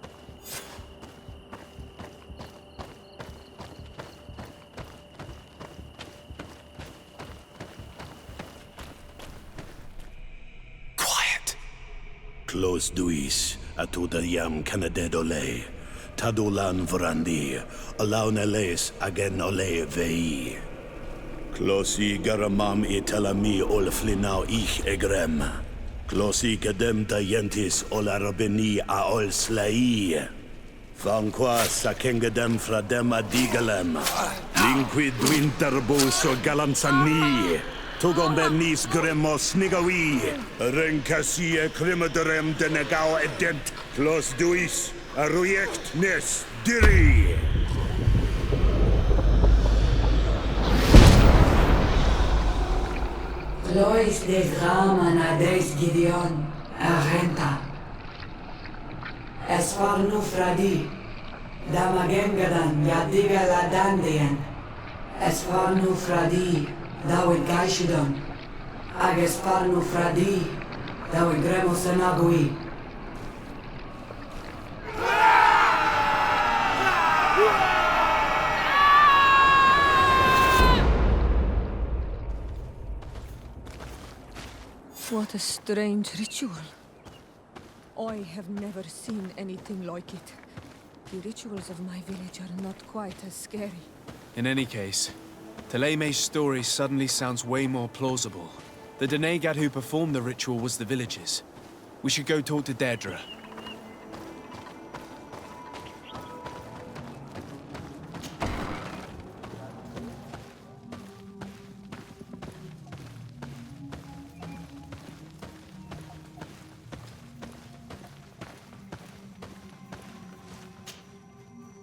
Close duis, atudayam canadedole, tadulan vrandi, alauneles agen ole vei. Closi garamam italami olflinau ich egrem. Closi cadem tayentis olarabeni aol slai. Vanqua sakengedem fradem adigalem. Linquid winterbus o galamsani. Tugombenis gremos nigawi. Rencasie crimaderem denegau edent. Clos duis aruject nes diri. Lois des Raman ades Gideon, Argenta. Esfarnu Fradee, Damagengadan, Yadiga Ladandian. Esfarnu Fradee, Dawid Gaishidon. Agesfarnu Fradee, Dawid Gremosanagui. What a strange ritual. I have never seen anything like it. The rituals of my village are not quite as scary. In any case, Theleme's story suddenly sounds way more plausible. The Denegad who performed the ritual was the villagers. We should go talk to Deirdre.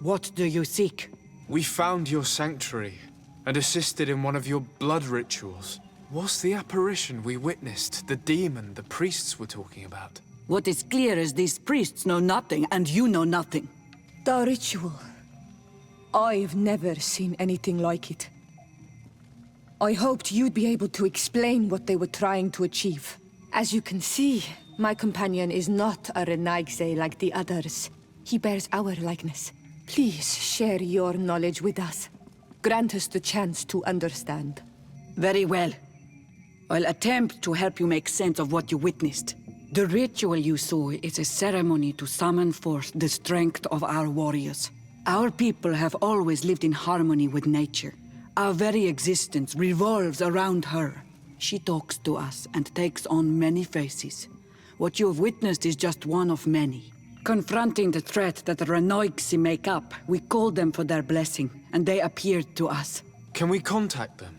What do you seek? We found your sanctuary and assisted in one of your blood rituals. Was the apparition we witnessed the demon the priests were talking about? What is clear is these priests know nothing, and you know nothing. The ritual. I've never seen anything like it. I hoped you'd be able to explain what they were trying to achieve. As you can see, my companion is not a Renaigse like the others. He bears our likeness. Please share your knowledge with us. Grant us the chance to understand. Very well. I'll attempt to help you make sense of what you witnessed. The ritual you saw is a ceremony to summon forth the strength of our warriors. Our people have always lived in harmony with nature. Our very existence revolves around her. She talks to us and takes on many faces. What you have witnessed is just one of many. Confronting the threat that the Renoixi make up, we called them for their blessing, and they appeared to us. Can we contact them?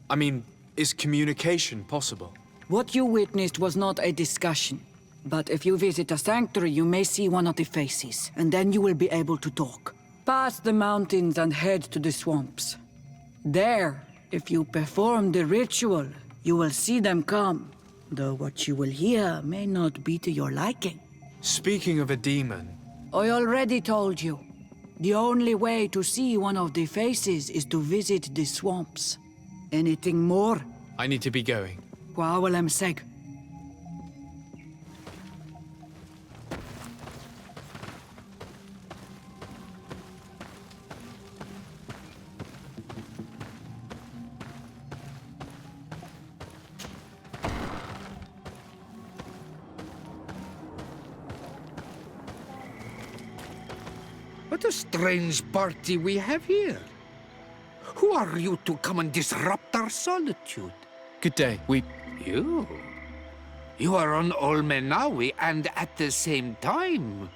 I mean, is communication possible? What you witnessed was not a discussion. But if you visit the sanctuary, you may see one of the faces, and then you will be able to talk. Pass the mountains and head to the swamps. There, if you perform the ritual, you will see them come. Though what you will hear may not be to your liking. Speaking of a demon... I already told you. The only way to see one of the faces is to visit the swamps. Anything more? I need to be going. Waawalam seg. What a strange party we have here. Who are you to come and disrupt our solitude? Good day, You? You are on Olmenawi and at the same time...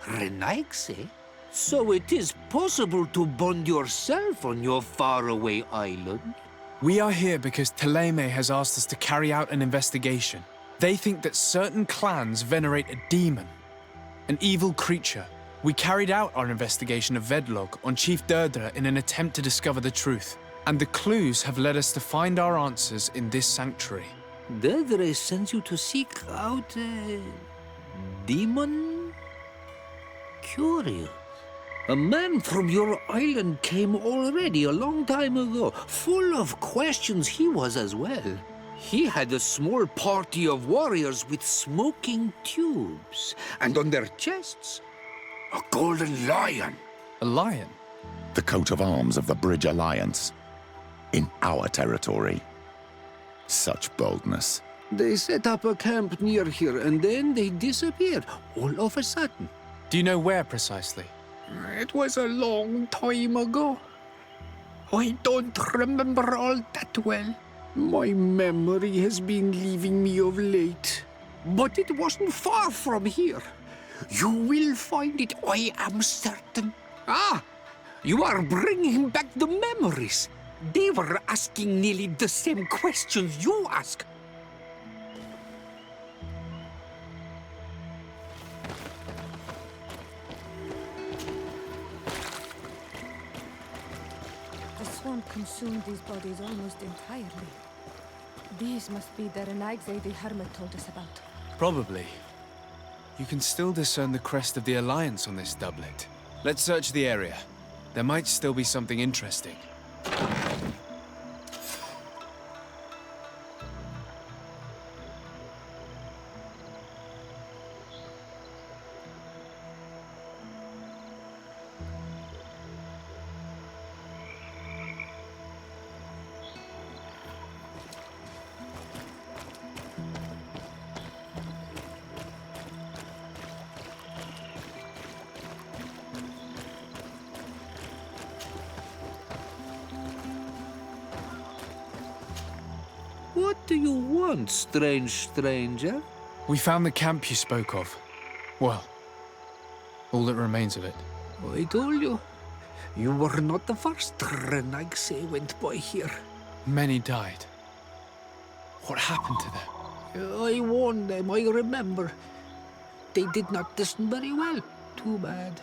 Renaigse? So it is possible to bond yourself on your faraway island? We are here because Theleme has asked us to carry out an investigation. They think that certain clans venerate a demon, an evil creature. We carried out our investigation of Vedlog on Chief Deirdre in an attempt to discover the truth. And the clues have led us to find our answers in this sanctuary. Deirdre sends you to seek out a... demon? Curious. A man from your island came already a long time ago. Full of questions he was as well. He had a small party of warriors with smoking tubes. And on their chests, a golden lion. A lion? The coat of arms of the Bridge Alliance. In our territory. Such boldness. They set up a camp near here and then they disappeared, all of a sudden. Do you know where precisely? It was a long time ago. I don't remember all that well. My memory has been leaving me of late. But it wasn't far from here. You will find it, I am certain. Ah, you are bringing back the memories. They were asking nearly the same questions you ask. The swamp consumed these bodies almost entirely. These must be the Renaigse the Hermit told us about. Probably. You can still discern the crest of the Alliance on this doublet. Let's search the area. There might still be something interesting. What do you want, strange stranger? We found the camp you spoke of. Well, all that remains of it. I told you. You were not the first Renaigse went by here. Many died. What happened to them? I warned them, I remember. They did not listen very well. Too bad.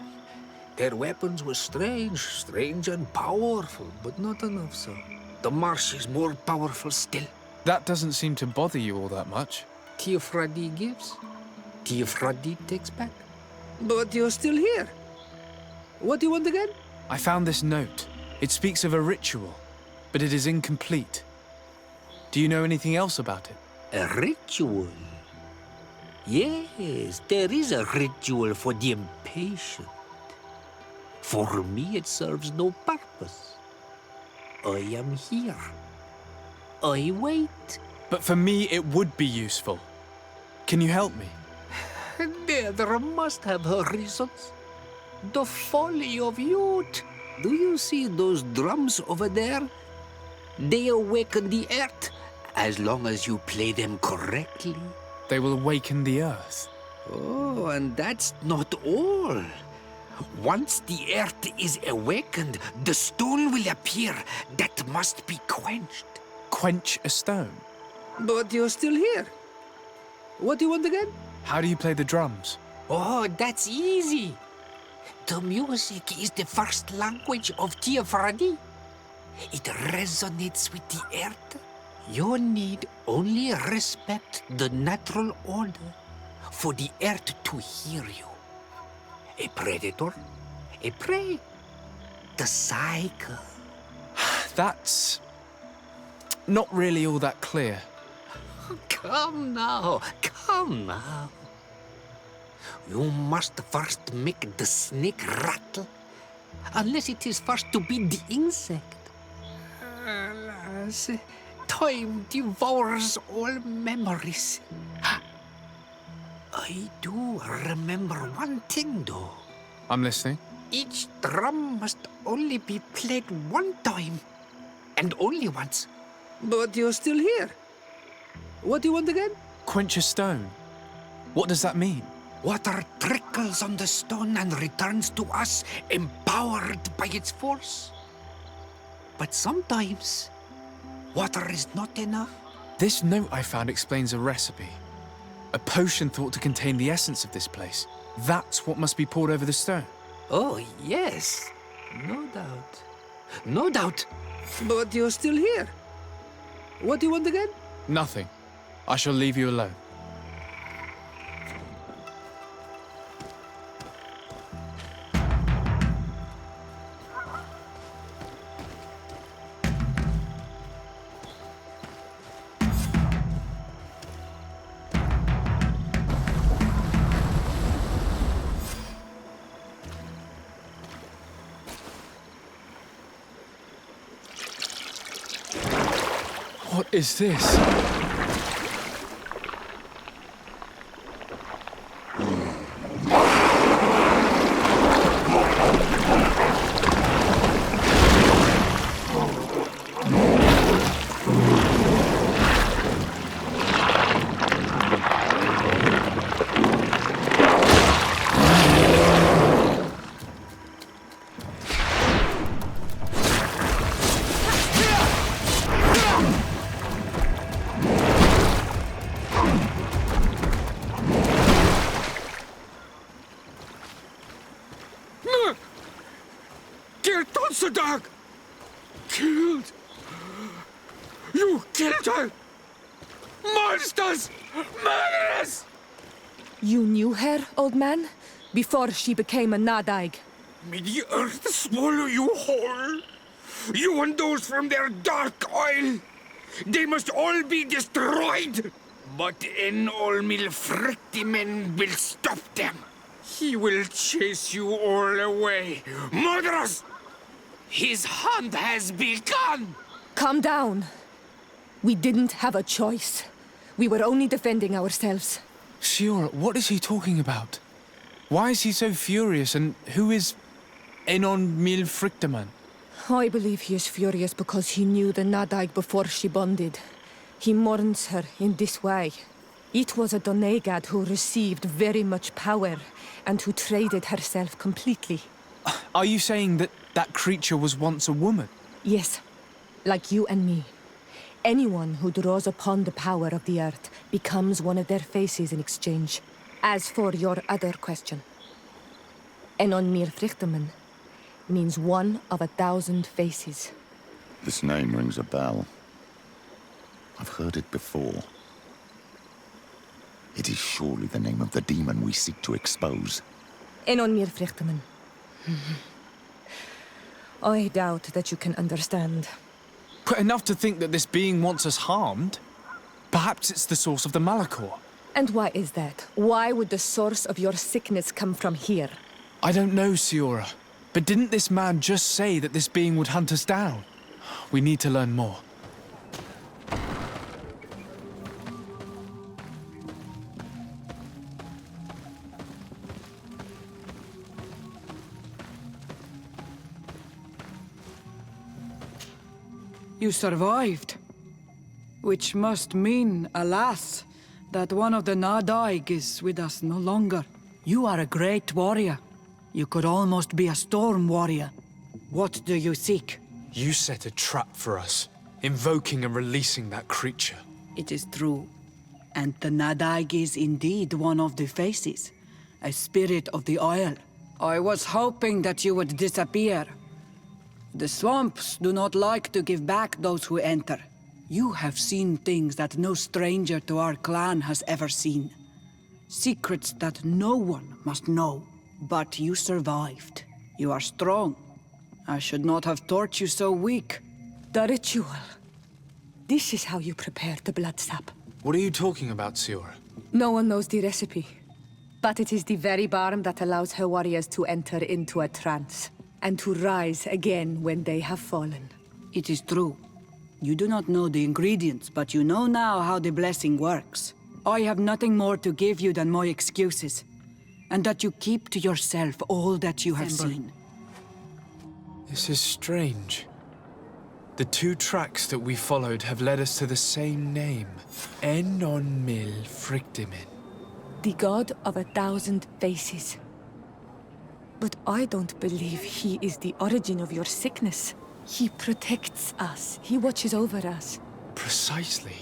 Their weapons were strange and powerful, but not enough so. The marsh is more powerful still. That doesn't seem to bother you all that much. Teer Fradee gives, Teer Fradee takes back. But you're still here. What do you want again? I found this note. It speaks of a ritual, but it is incomplete. Do you know anything else about it? A ritual? Yes, there is a ritual for the impatient. For me, it serves no purpose. I am here. I wait. but for me it would be useful. Can you help me? There must have her reasons. The folly of youth. Do you see those drums over there? They awaken the earth, as long as you play them correctly. They will awaken the earth. Oh, and that's not all. Once the earth is awakened, the stone will appear that must be quenched. Quench a stone? But you're still here. What do you want again? How do you play the drums? Oh, that's easy. The music is the first language of Teer Fradee. It resonates with the earth. You need only respect the natural order for the earth to hear you. A predator, a prey. The cycle. That's not really all that clear. Come now, come now. You must first make the snake rattle, unless it is first to be the insect. Alas, time devours all memories. I do remember one thing, though. I'm listening. Each drum must only be played one time, and only once. But you're still here. What do you want again? Quench a stone. What does that mean? Water trickles on the stone and returns to us, empowered by its force. But sometimes, water is not enough. This note I found explains a recipe. A potion thought to contain the essence of this place. That's what must be poured over the stone. Oh, yes. No doubt. No doubt. But you're still here. What do you want again? Nothing. I shall leave you alone. What is this? Killed! You killed her! Monsters! Murderers! You knew her, old man? Before she became a Nadaig? May the earth swallow you whole! You and those from their dark oil! They must all be destroyed! But Enolmil Frictimen will stop them! He will chase you all away! Murderers! His hunt has begun! Calm down. We didn't have a choice. We were only defending ourselves. Siora, what is he talking about? Why is he so furious, and who is Enolmil Frictimen? I believe he is furious because he knew the Nadaig before she bonded. He mourns her in this way. It was a Doneigad who received very much power, and who traded herself completely. Are you saying that that creature was once a woman? Yes, like you and me. Anyone who draws upon the power of the earth becomes one of their faces in exchange. As for your other question, Enolmil Frictimen means one of 1,000 faces. This name rings a bell. I've heard it before. It is surely the name of the demon we seek to expose. Enolmil Frictimen. I doubt that you can understand. But enough to think that this being wants us harmed? Perhaps it's the source of the Malachor. And why is that? Why would the source of your sickness come from here? I don't know, Siora. But didn't this man just say that this being would hunt us down? We need to learn more. You survived. Which must mean, alas, that one of the Nadaig is with us no longer. You are a great warrior. You could almost be a storm warrior. What do you seek? You set a trap for us, invoking and releasing that creature. It is true. And the Nadaig is indeed one of the faces, a spirit of the oil. I was hoping that you would disappear. The swamps do not like to give back those who enter. You have seen things that no stranger to our clan has ever seen. Secrets that no one must know. But you survived. You are strong. I should not have thought you so weak. The ritual. This is how you prepare the blood sap. What are you talking about, Siora? No one knows the recipe. But it is the very balm that allows her warriors to enter into a trance, and to rise again when they have fallen. It is true. You do not know the ingredients, but you know now how the blessing works. I have nothing more to give you than my excuses, and that you keep to yourself all that you have seen. This is strange. The two tracks that we followed have led us to the same name. Mil Frictimin. The god of 1,000 faces. But I don't believe he is the origin of your sickness. He protects us. He watches over us. Precisely.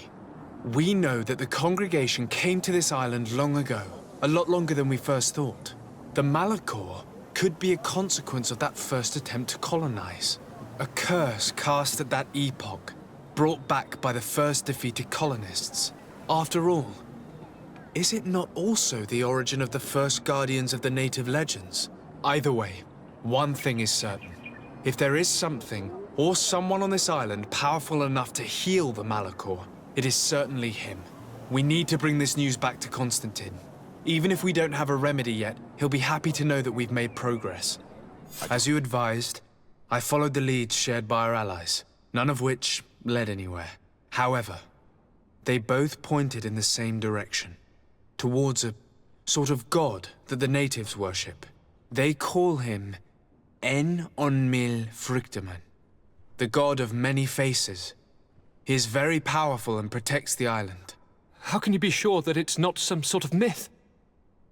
We know that the congregation came to this island long ago, a lot longer than we first thought. The Malachor could be a consequence of that first attempt to colonize. A curse cast at that epoch, brought back by the first defeated colonists. After all, is it not also the origin of the first guardians of the native legends? Either way, one thing is certain. If there is something, or someone on this island powerful enough to heal the Malachor, it is certainly him. We need to bring this news back to Constantine. Even if we don't have a remedy yet, he'll be happy to know that we've made progress. As you advised, I followed the leads shared by our allies, none of which led anywhere. However, they both pointed in the same direction, towards a sort of god that the natives worship. They call him Mil Frictimin, the god of many faces. He is very powerful and protects the island. How can you be sure that it's not some sort of myth?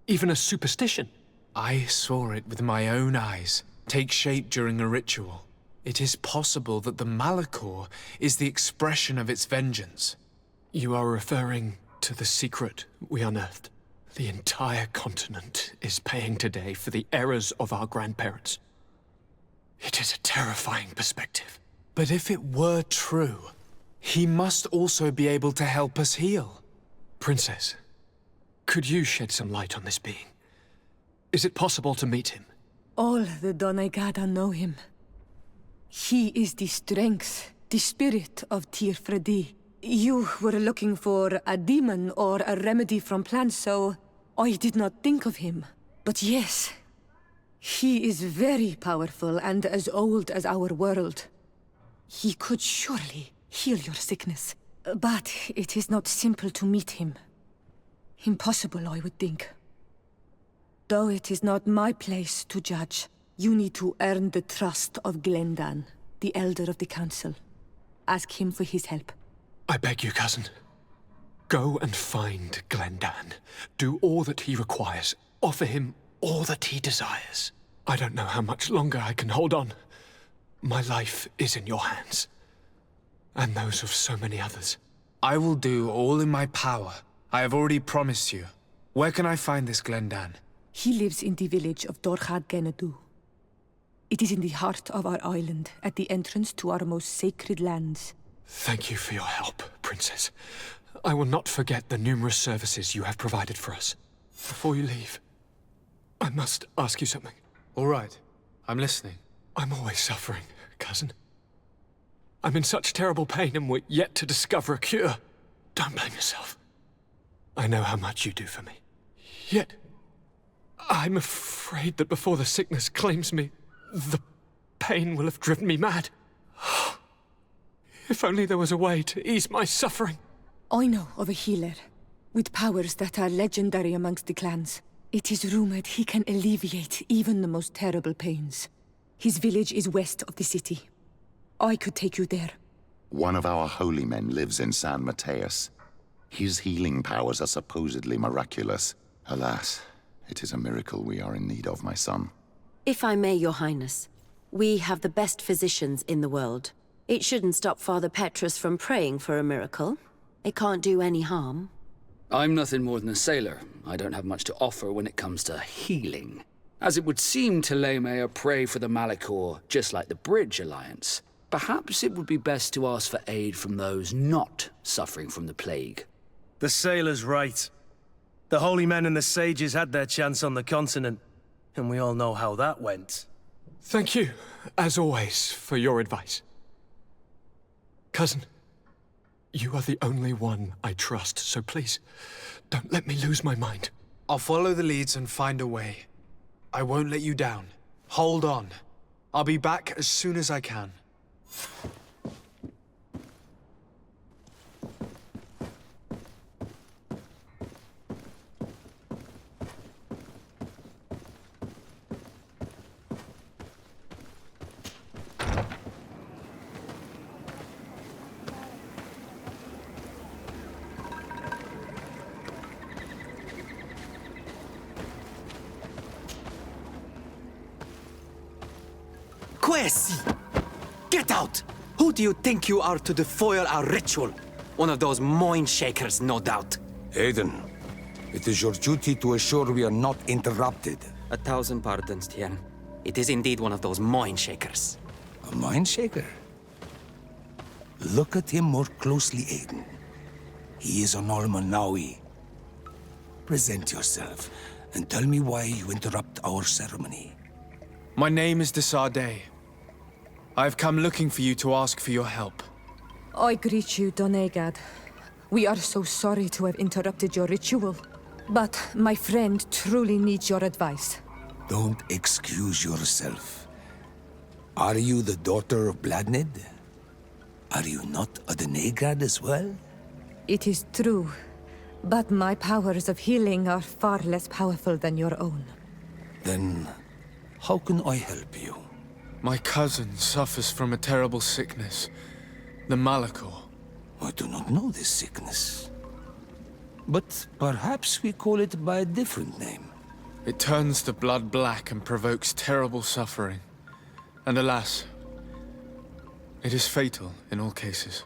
Even a superstition? I saw it with my own eyes take shape during a ritual. It is possible that the Malachor is the expression of its vengeance. You are referring to the secret we unearthed. The entire continent is paying today for the errors of our grandparents. It is a terrifying perspective. But if it were true, he must also be able to help us heal. Princess, could you shed some light on this being? Is it possible to meet him? All the Doneigada know him. He is the strength, the spirit of Teer Fradee. You were looking for a demon or a remedy from plants, so I did not think of him. But yes, he is very powerful and as old as our world. He could surely heal your sickness. But it is not simple to meet him. Impossible, I would think. Though it is not my place to judge, you need to earn the trust of Glendan, the Elder of the Council. Ask him for his help. I beg you, cousin. Go and find Glendan. Do all that he requires. Offer him all that he desires. I don't know how much longer I can hold on. My life is in your hands. And those of so many others. I will do all in my power. I have already promised you. Where can I find this Glendan? He lives in the village of StarkadAL.Gaming. It is in the heart of our island, at the entrance to our most sacred lands. Thank you for your help, Princess. I will not forget the numerous services you have provided for us. Before you leave, I must ask you something. All right. I'm listening. I'm always suffering, cousin. I'm in such terrible pain and we're yet to discover a cure. Don't blame yourself. I know how much you do for me. Yet, I'm afraid that before the sickness claims me, the pain will have driven me mad. If only there was a way to ease my suffering. I know of a healer, with powers that are legendary amongst the clans. It is rumored he can alleviate even the most terrible pains. His village is west of the city. I could take you there. One of our holy men lives in San Mateus. His healing powers are supposedly miraculous. Alas, it is a miracle we are in need of, my son. If I may, Your Highness, we have the best physicians in the world. It shouldn't stop Father Petrus from praying for a miracle. It can't do any harm. I'm nothing more than a sailor. I don't have much to offer when it comes to healing. As it would seem Theleme are prey for the Malachor, just like the Bridge Alliance. Perhaps it would be best to ask for aid from those not suffering from the plague. The sailor's right. The holy men and the sages had their chance on the continent, and we all know how that went. Thank you, as always, for your advice. Cousin, you are the only one I trust, so please, don't let me lose my mind. I'll follow the leads and find a way. I won't let you down. Hold on. I'll be back as soon as I can. Get out! Who do you think you are to defoil our ritual? One of those mind shakers, no doubt. Aiden, it is your duty to assure we are not interrupted. 1,000 pardons, Teer. It is indeed one of those mind shakers. A mind shaker? Look at him more closely, Aiden. He is an Almanawi. Present yourself and tell me why you interrupt our ceremony. My name is Sardet. I have come looking for you to ask for your help. I greet you, Donegad. We are so sorry to have interrupted your ritual. But my friend truly needs your advice. Don't excuse yourself. Are you the daughter of Bladnid? Are you not a Donegad as well? It is true. But my powers of healing are far less powerful than your own. Then, how can I help you? My cousin suffers from a terrible sickness. The Malachor. I do not know this sickness. But perhaps we call it by a different name. It turns the blood black and provokes terrible suffering. And alas, it is fatal in all cases.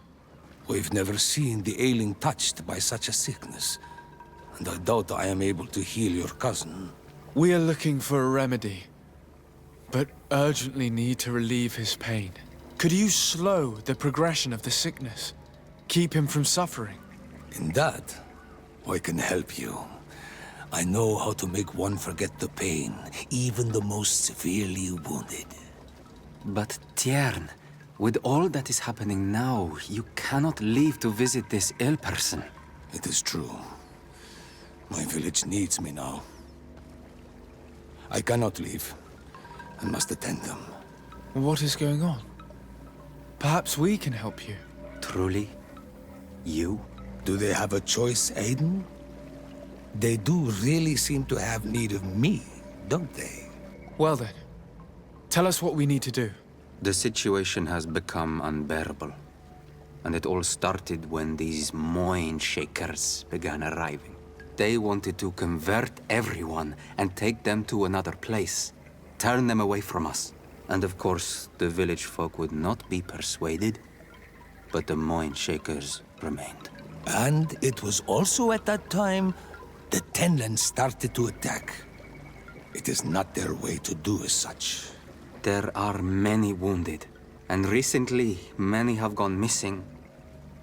We've never seen the ailing touched by such a sickness. And I doubt I am able to heal your cousin. We are looking for a remedy, but urgently need to relieve his pain. Could you slow the progression of the sickness? Keep him from suffering? In that, I can help you. I know how to make one forget the pain, even the most severely wounded. But Teer, with all that is happening now, you cannot leave to visit this ill person. It is true. My village needs me now. I cannot leave. I must attend them. What is going on? Perhaps we can help you. Truly? You? Do they have a choice, Aiden? They do really seem to have need of me, don't they? Well then, tell us what we need to do. The situation has become unbearable. And it all started when these mind shakers began arriving. They wanted to convert everyone and take them to another place. Turn them away from us. And of course, the village folk would not be persuaded. But the mind shakers remained. And it was also at that time the Tenland started to attack. It is not their way to do as such. There are many wounded, and recently many have gone missing.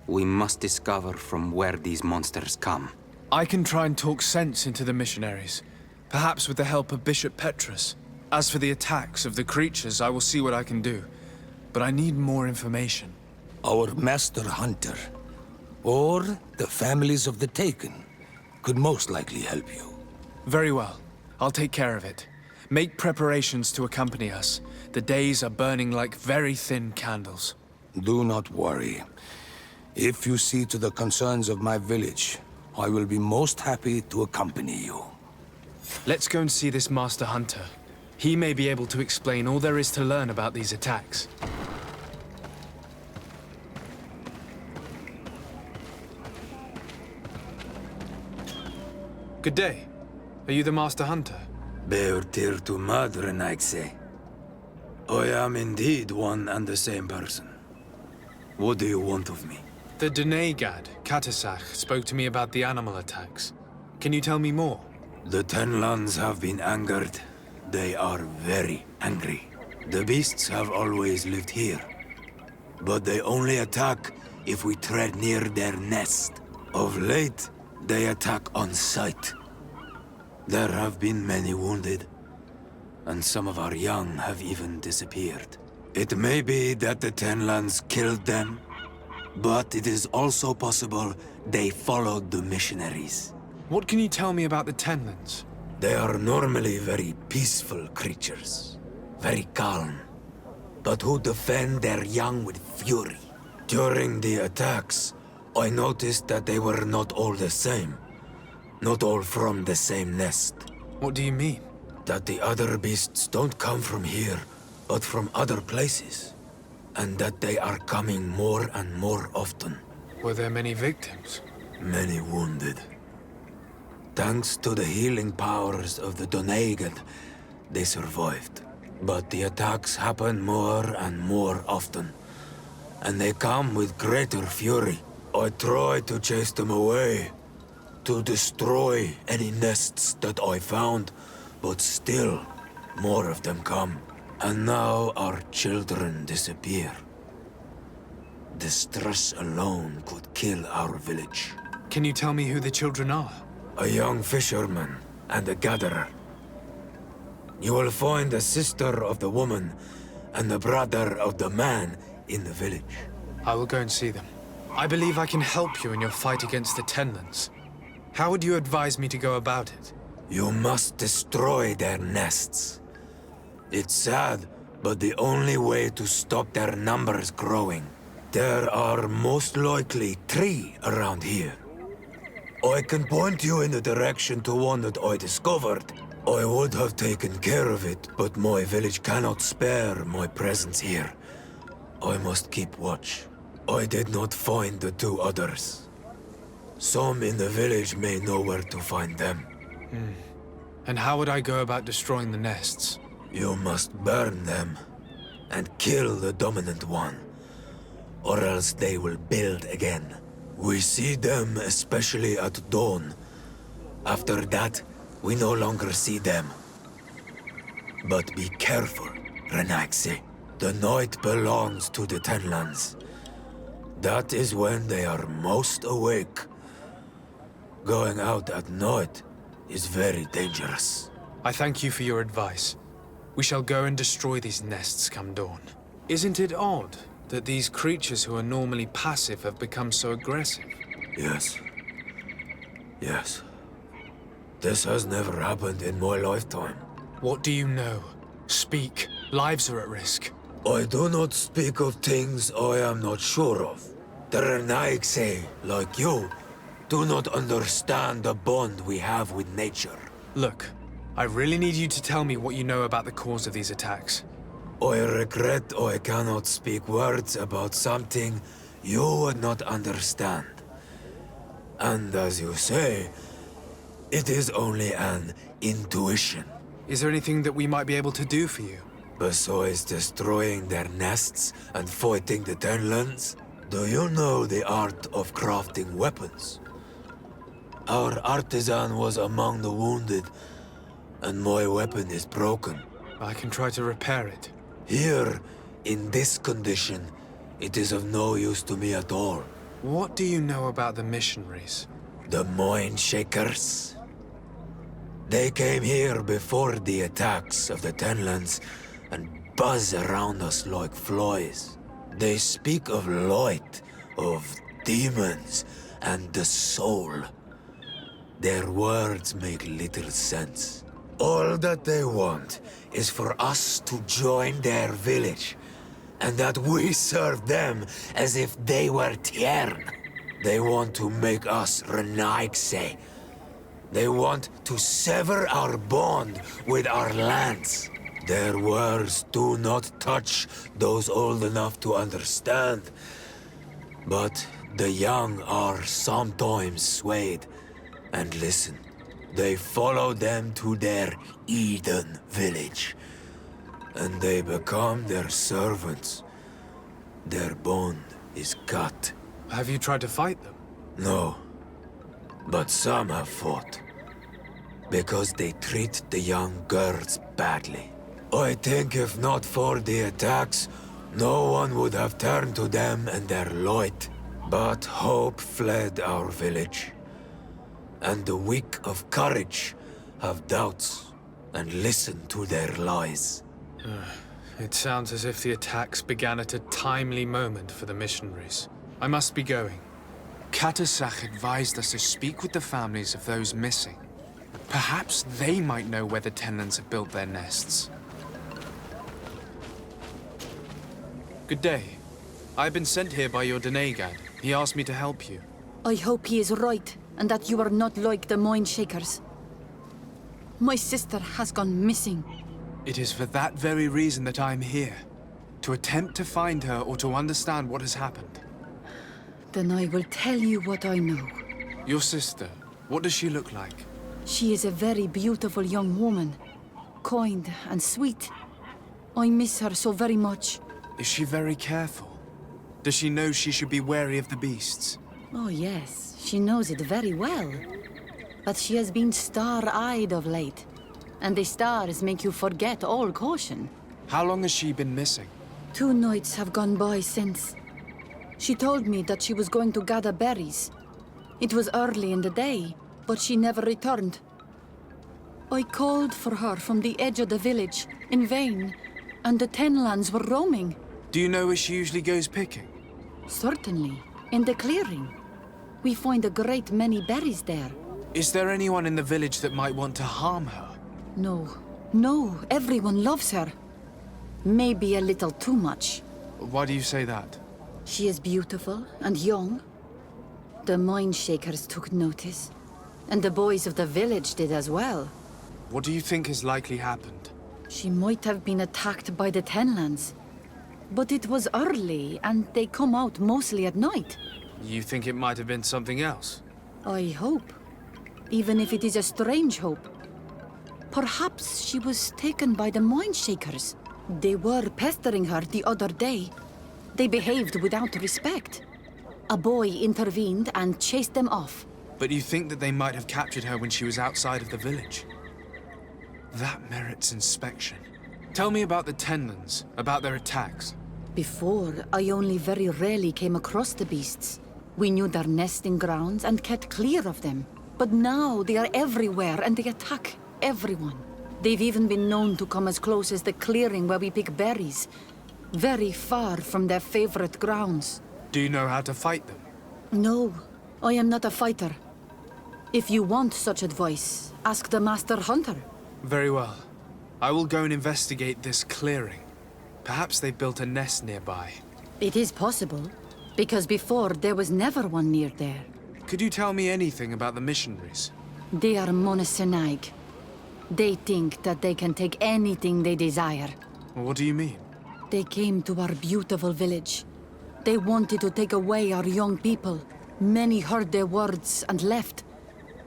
We must discover from where these monsters come. I can try and talk sense into the missionaries, perhaps with the help of Bishop Petrus. As for the attacks of the creatures, I will see what I can do. But I need more information. Our master hunter, or the families of the Taken, could most likely help you. Very well. I'll take care of it. Make preparations to accompany us. The days are burning like very thin candles. Do not worry. If you see to the concerns of my village, I will be most happy to accompany you. Let's go and see this Master Hunter. He may be able to explain all there is to learn about these attacks. Good day. Are you the Master Hunter? Bear Teer to mother, Naixe. I am indeed one and the same person. What do you want of me? The Denegad, Katasach, spoke to me about the animal attacks. Can you tell me more? The Ten Lands have been angered. They are very angry. The beasts have always lived here. But they only attack if we tread near their nest. Of late, they attack on sight. There have been many wounded, and some of our young have even disappeared. It may be that the Ten Lands killed them, but it is also possible they followed the missionaries. What can you tell me about the Tenlands? They are normally very peaceful creatures, very calm, but who defend their young with fury. During the attacks, I noticed that they were not all the same. Not all from the same nest. What do you mean? That the other beasts don't come from here, but from other places. And that they are coming more and more often. Were there many victims? Many wounded. Thanks to the healing powers of the Denegad, they survived. But the attacks happen more and more often. And they come with greater fury. I try to chase them away, to destroy any nests that I found, but still, more of them come. And now our children disappear. The stress alone could kill our village. Can you tell me who the children are? A young fisherman and a gatherer. You will find the sister of the woman and the brother of the man in the village. I will go and see them. I believe I can help you in your fight against the Tenlands. How would you advise me to go about it? You must destroy their nests. It's sad, but the only way to stop their numbers growing. There are most likely 3 around here. I can point you in the direction to one that I discovered. I would have taken care of it, but my village cannot spare my presence here. I must keep watch. I did not find the 2 others. Some in the village may know where to find them. And how would I go about destroying the nests? You must burn them and kill the dominant one, or else they will build again. We see them especially at dawn. After that, we no longer see them. But be careful, Renaxe. The night belongs to the Tenlands. That is when they are most awake. Going out at night is very dangerous. I thank you for your advice. We shall go and destroy these nests come dawn. Isn't it odd that these creatures who are normally passive have become so aggressive? Yes. Yes. This has never happened in my lifetime. What do you know? Speak. Lives are at risk. I do not speak of things I am not sure of. The Renaigse, like you, do not understand the bond we have with nature. Look, I really need you to tell me what you know about the cause of these attacks. I regret I cannot speak words about something you would not understand. And as you say, it is only an intuition. Is there anything that we might be able to do for you? Besides destroying their nests and fighting the Tenlands, do you know the art of crafting weapons? Our artisan was among the wounded, and my weapon is broken. I can try to repair it. Here, in this condition, it is of no use to me at all. What do you know about the missionaries? The Mind Shakers? They came here before the attacks of the Tenlands and buzz around us like flies. They speak of light, of demons, and the soul. Their words make little sense. All that they want is for us to join their village, and that we serve them as if they were Teer. They want to make us Renaigse. They want to sever our bond with our lands. Their words do not touch those old enough to understand. But the young are sometimes swayed and listen. They follow them to their Eden village, and they become their servants. Their bond is cut. Have you tried to fight them? No, but some have fought, because they treat the young girls badly. I think if not for the attacks, no one would have turned to them and their light. But hope fled our village, and the weak of courage have doubts and listen to their lies. It sounds as if the attacks began at a timely moment for the missionaries. I must be going. Katasach advised us to speak with the families of those missing. Perhaps they might know where the Tenlands have built their nests. Good day. I've been sent here by your Denegad. He asked me to help you. I hope he is right, and that you are not like the Mind Shakers. My sister has gone missing. It is for that very reason that I'm here. To attempt to find her or to understand what has happened. Then I will tell you what I know. Your sister, what does she look like? She is a very beautiful young woman. Kind and sweet. I miss her so very much. Is she very careful? Does she know she should be wary of the beasts? Oh yes, she knows it very well. But she has been star-eyed of late. And the stars make you forget all caution. How long has she been missing? 2 nights have gone by since. She told me that she was going to gather berries. It was early in the day, but she never returned. I called for her from the edge of the village, in vain, and the Tenlands were roaming. Do you know where she usually goes picking? Certainly, in the clearing. We find a great many berries there. Is there anyone in the village that might want to harm her? No, everyone loves her. Maybe a little too much. Why do you say that? She is beautiful and young. The Mind Shakers took notice. And the boys of the village did as well. What do you think has likely happened? She might have been attacked by the Tenlands. But it was early, and they come out mostly at night. You think it might have been something else? I hope. Even if it is a strange hope. Perhaps she was taken by the Mind Shakers. They were pestering her the other day. They behaved without respect. A boy intervened and chased them off. But you think that they might have captured her when she was outside of the village? That merits inspection. Tell me about the Tenlands, about their attacks. Before, I only very rarely came across the beasts. We knew their nesting grounds and kept clear of them. But now they are everywhere and they attack everyone. They've even been known to come as close as the clearing where we pick berries. Very far from their favorite grounds. Do you know how to fight them? No, I am not a fighter. If you want such advice, ask the Master Hunter. Very well. I will go and investigate this clearing. Perhaps they built a nest nearby. It is possible, because before there was never one near there. Could you tell me anything about the missionaries? They are monosynaig. They think that they can take anything they desire. What do you mean? They came to our beautiful village. They wanted to take away our young people. Many heard their words and left.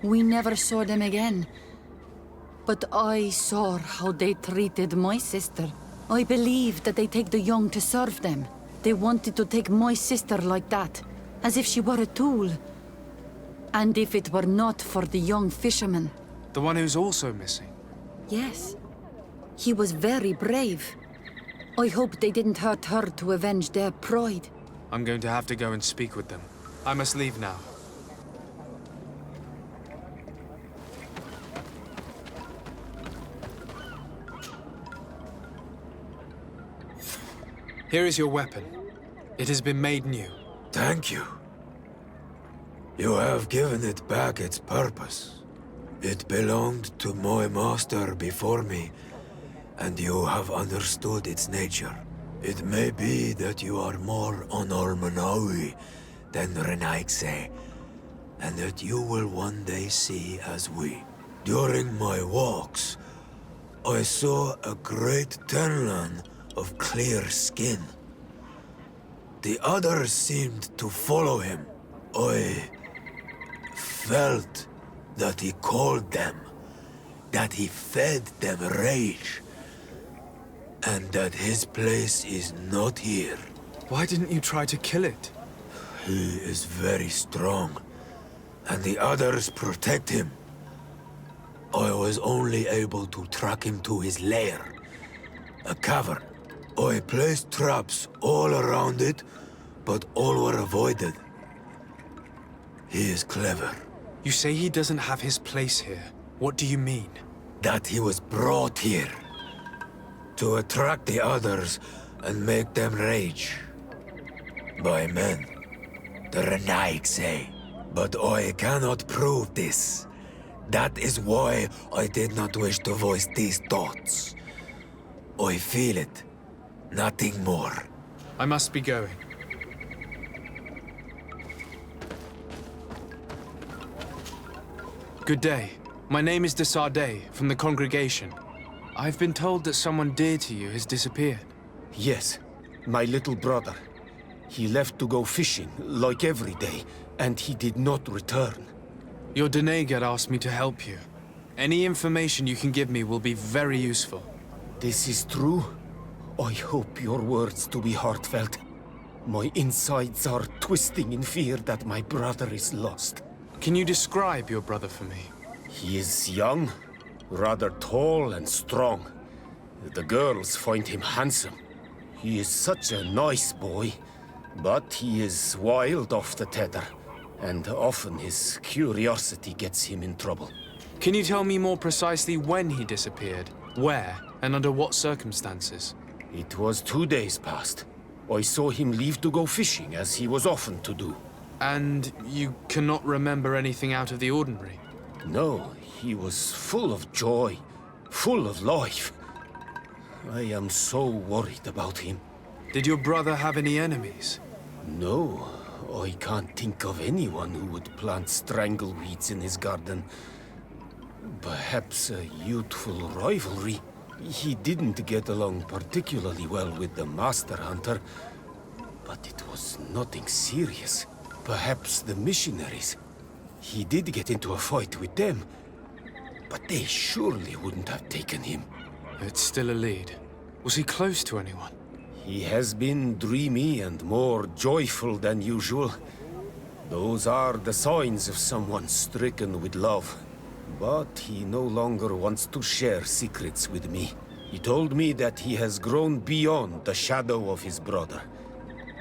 We never saw them again. But I saw how they treated my sister. I believe that they take the young to serve them. They wanted to take my sister like that, as if she were a tool. And if it were not for the young fisherman... The one who's also missing? Yes. He was very brave. I hope they didn't hurt her to avenge their pride. I'm going to have to go and speak with them. I must leave now. Here is your weapon. It has been made new. Thank you. You have given it back its purpose. It belonged to my master before me, and you have understood its nature. It may be that you are more on Almanawi than Renaigse, and that you will one day see as we. During my walks, I saw a great Tenlan of clear skin. The others seemed to follow him. I felt that he called them, that he fed them rage, and that his place is not here. Why didn't you try to kill it? He is very strong, and the others protect him. I was only able to track him to his lair, a cavern. I placed traps all around it, but all were avoided. He is clever. You say he doesn't have his place here. What do you mean? That he was brought here to attract the others and make them rage. By men, the Renaig say. But I cannot prove this. That is why I did not wish to voice these thoughts. I feel it, nothing more. I must be going. Good day. My name is Sardet, from the congregation. I've been told that someone dear to you has disappeared. Yes, my little brother. He left to go fishing, like every day, and he did not return. Your Denegar asked me to help you. Any information you can give me will be very useful. This is true? I hope your words to be heartfelt. My insides are twisting in fear that my brother is lost. Can you describe your brother for me? He is young, rather tall and strong. The girls find him handsome. He is such a nice boy, but he is wild off the tether, and often his curiosity gets him in trouble. Can you tell me more precisely when he disappeared, where, and under what circumstances? It was 2 days past. I saw him leave to go fishing, as he was often to do. And you cannot remember anything out of the ordinary? No, he was full of joy, full of life. I am so worried about him. Did your brother have any enemies? No, I can't think of anyone who would plant strangleweeds in his garden. Perhaps a youthful rivalry. He didn't get along particularly well with the Master Hunter, but it was nothing serious. Perhaps the missionaries. He did get into a fight with them, but they surely wouldn't have taken him. It's still a lead. Was he close to anyone? He has been dreamy and more joyful than usual. Those are the signs of someone stricken with love. But he no longer wants to share secrets with me. He told me that he has grown beyond the shadow of his brother,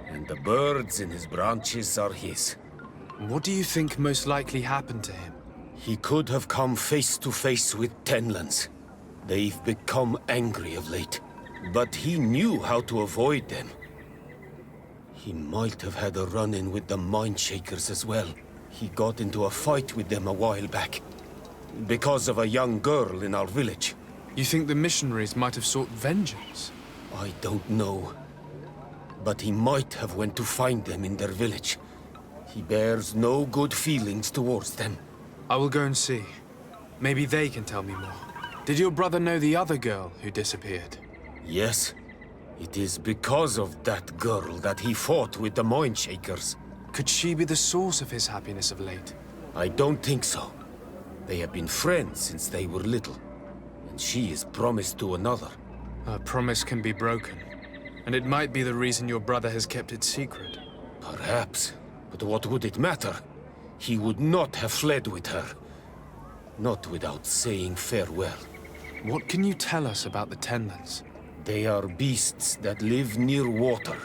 and the birds in his branches are his. What do you think most likely happened to him? He could have come face to face with Tenlands. They've become angry of late, but he knew how to avoid them. He might have had a run-in with the Mindshakers as well. He got into a fight with them a while back, because of a young girl in our village. You think the missionaries might have sought vengeance? I don't know. But he might have went to find them in their village. He bears no good feelings towards them. I will go and see. Maybe they can tell me more. Did your brother know the other girl who disappeared? Yes. It is because of that girl that he fought with the Mindshakers. Could she be the source of his happiness of late? I don't think so. They have been friends since they were little, and she is promised to another. A promise can be broken, and it might be the reason your brother has kept it secret. Perhaps, but what would it matter? He would not have fled with her. Not without saying farewell. What can you tell us about the Tenlands? They are beasts that live near water,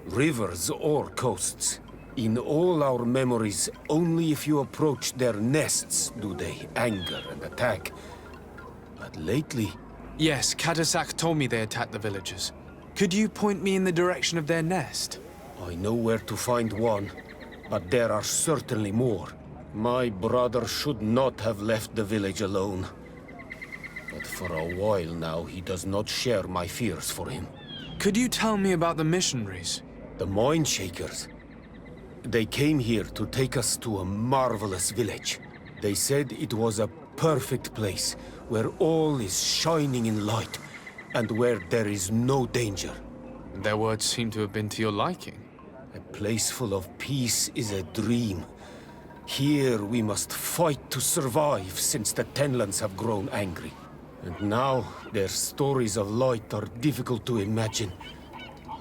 rivers or coasts. In all our memories, only if you approach their nests do they anger and attack. But lately... Yes, Cadisac told me they attacked the villagers. Could you point me in the direction of their nest? I know where to find one, but there are certainly more. My brother should not have left the village alone. But for a while now, he does not share my fears for him. Could you tell me about the missionaries? The Mindshakers. They came here to take us to a marvelous village. They said it was a perfect place, where all is shining in light, and where there is no danger. Their words seem to have been to your liking. A place full of peace is a dream, Here we must fight to survive since the Tenlands have grown angry. And now their stories of light are difficult to imagine.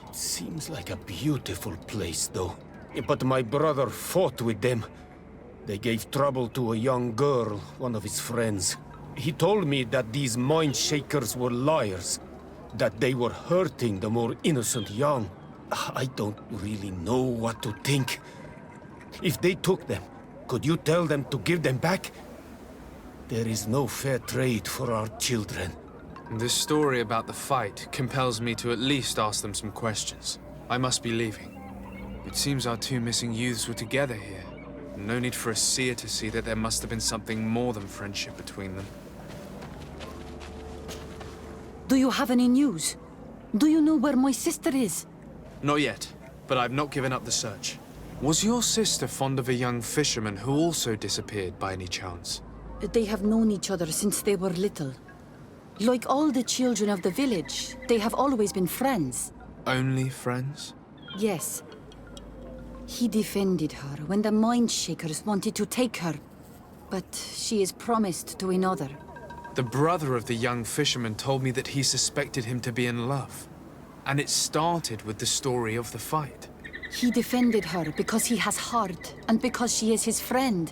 It seems like a beautiful place, though. But my brother fought with them. They gave trouble to a young girl, one of his friends. He told me that these mind shakers were liars, that they were hurting the more innocent young. I don't really know what to think. If they took them, could you tell them to give them back? There is no fair trade for our children. This story about the fight compels me to at least ask them some questions. I must be leaving. It seems our two missing youths were together here. No need for a seer to see that there must have been something more than friendship between them. Do you have any news? Do you know where my sister is? Not yet, but I've not given up the search. Was your sister fond of a young fisherman who also disappeared by any chance? They have known each other since they were little. Like all the children of the village, they have always been friends. Only friends? Yes. He defended her when the mind shakers wanted to take her, but she is promised to another. The brother of the young fisherman told me that he suspected him to be in love. And it started with the story of the fight. He defended her because he has heart and because she is his friend.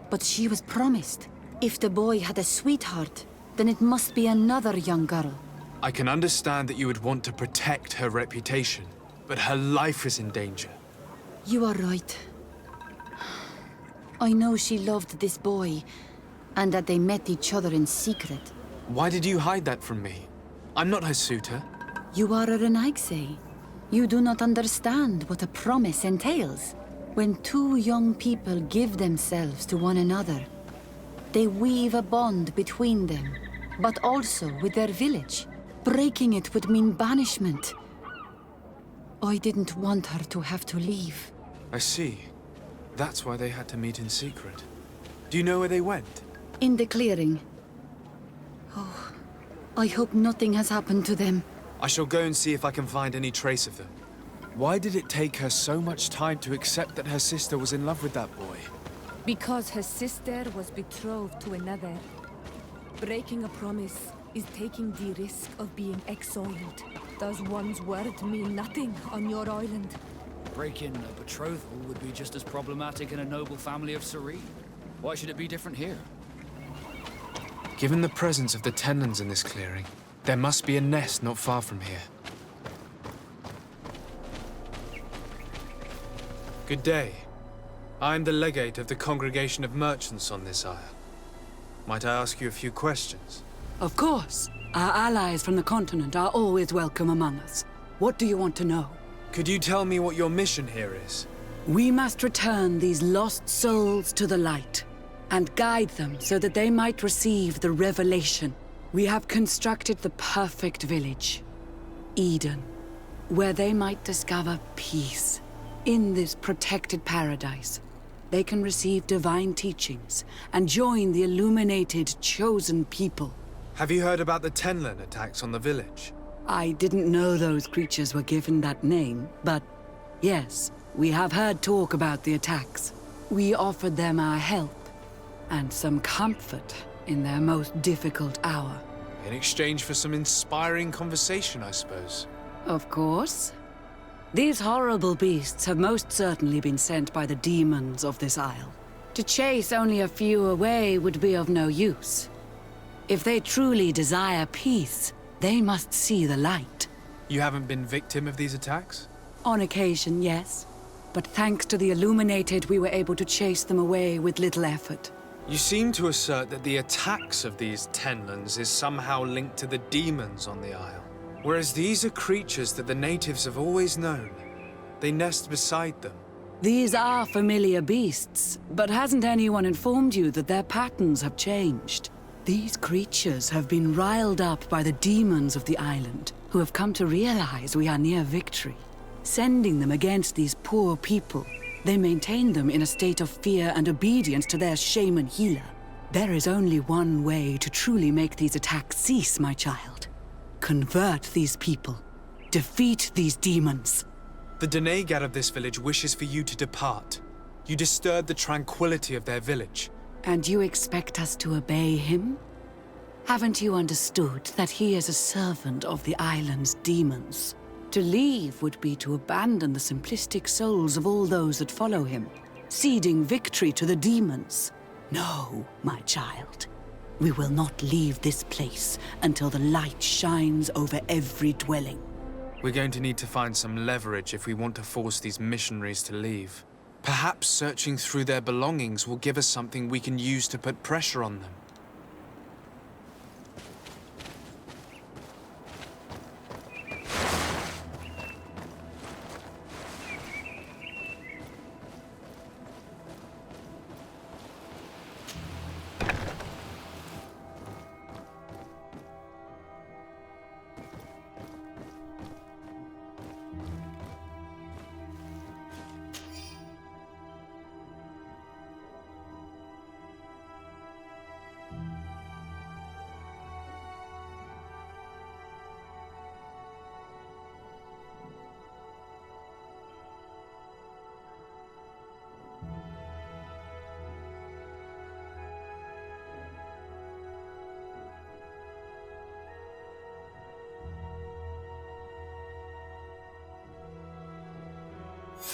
But she was promised. If the boy had a sweetheart, then it must be another young girl. I can understand that you would want to protect her reputation, but her life is in danger. You are right. I know she loved this boy, and that they met each other in secret. Why did you hide that from me? I'm not her suitor. You are a Renaigse. You do not understand what a promise entails. When two young people give themselves to one another, they weave a bond between them, but also with their village. Breaking it would mean banishment. I didn't want her to have to leave. I see. That's why they had to meet in secret. Do you know where they went? In the clearing. Oh, I hope nothing has happened to them. I shall go and see if I can find any trace of them. Why did it take her so much time to accept that her sister was in love with that boy? Because her sister was betrothed to another. Breaking a promise is taking the risk of being exiled. Does one's word mean nothing on your island? Breaking a betrothal would be just as problematic in a noble family of Serene. Why should it be different here? Given the presence of the Tenlands in this clearing, there must be a nest not far from here. Good day. I am the legate of the Congregation of Merchants on this isle. Might I ask you a few questions? Of course. Our allies from the continent are always welcome among us. What do you want to know? Could you tell me what your mission here is? We must return these lost souls to the light, and guide them so that they might receive the revelation. We have constructed the perfect village, Eden, where they might discover peace. In this protected paradise, they can receive divine teachings and join the illuminated, chosen people. Have you heard about the Tenlan attacks on the village? I didn't know those creatures were given that name, but yes, we have heard talk about the attacks. We offered them our help and some comfort in their most difficult hour. In exchange for some inspiring conversation, I suppose. Of course. These horrible beasts have most certainly been sent by the demons of this isle. To chase only a few away would be of no use. If they truly desire peace, they must see the light. You haven't been victim of these attacks? On occasion, yes. But thanks to the Illuminated, we were able to chase them away with little effort. You seem to assert that the attacks of these Tenlands is somehow linked to the demons on the isle. Whereas these are creatures that the natives have always known. They nest beside them. These are familiar beasts, but hasn't anyone informed you that their patterns have changed? These creatures have been riled up by the demons of the island, who have come to realize we are near victory. Sending them against these poor people, they maintain them in a state of fear and obedience to their shaman healer. There is only one way to truly make these attacks cease, my child. Convert these people. Defeat these demons. The Denegat of this village wishes for you to depart. You disturbed the tranquility of their village. And you expect us to obey him? Haven't you understood that he is a servant of the island's demons? To leave would be to abandon the simplistic souls of all those that follow him, ceding victory to the demons. No, my child. We will not leave this place until the light shines over every dwelling. We're going to need to find some leverage if we want to force these missionaries to leave. Perhaps searching through their belongings will give us something we can use to put pressure on them.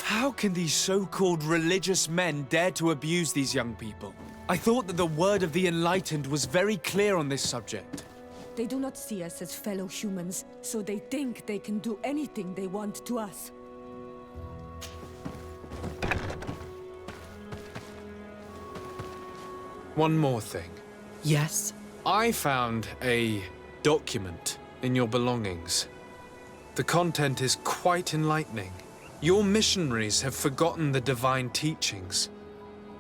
How can these so-called religious men dare to abuse these young people? I thought that the word of the Enlightened was very clear on this subject. They do not see us as fellow humans, so they think they can do anything they want to us. One more thing. Yes? I found a document in your belongings. The content is quite enlightening. Your missionaries have forgotten the divine teachings.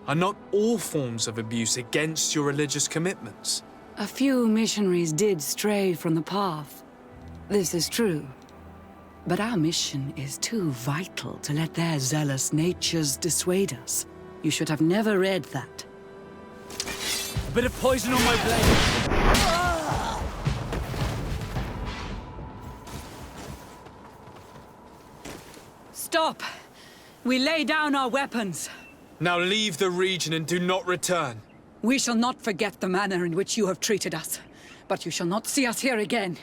Are not all forms of abuse against your religious commitments? A few missionaries did stray from the path. This is true. But our mission is too vital to let their zealous natures dissuade us. You should have never read that. A bit of poison on my blade! Stop! We lay down our weapons. Now leave the region and do not return. We shall not forget the manner in which you have treated us, but you shall not see us here again.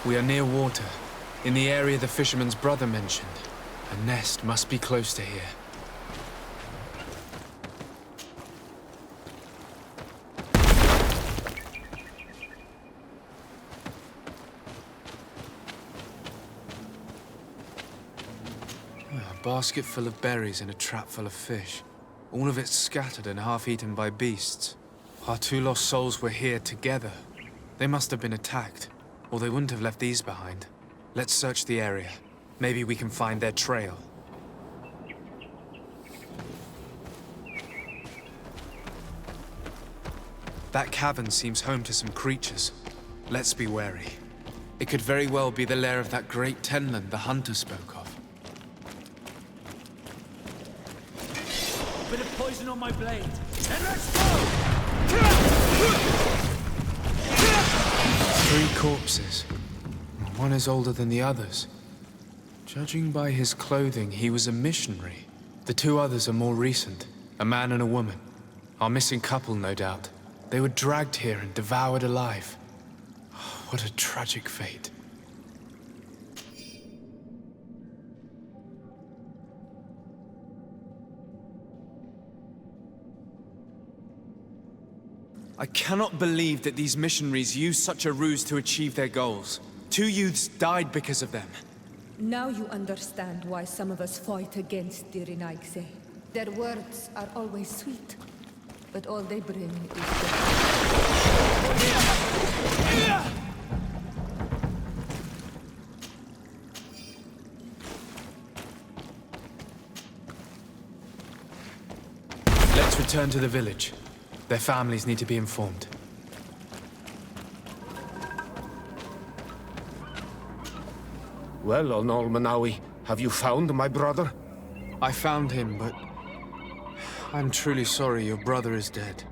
We are near water, in the area the fisherman's brother mentioned. A nest must be close to here. A basket full of berries and a trap full of fish. All of it scattered and half-eaten by beasts. Our two lost souls were here together. They must have been attacked, or they wouldn't have left these behind. Let's search the area. Maybe we can find their trail. That cavern seems home to some creatures. Let's be wary. It could very well be the lair of that great tenland the hunter spoke of. Bit of poison on my blade. And let's go! 3 corpses. One is older than the others. Judging by his clothing, he was a missionary. The 2 others are more recent, a man and a woman. Our missing couple, no doubt. They were dragged here and devoured alive. What a tragic fate. I cannot believe that these missionaries used such a ruse to achieve their goals. 2 youths died because of them. Now you understand why some of us fight against the Renaigse. Their words are always sweet, but all they bring is death. Let's return to the village. Their families need to be informed. Well, Onol, have you found my brother? I found him, but I'm truly sorry your brother is dead.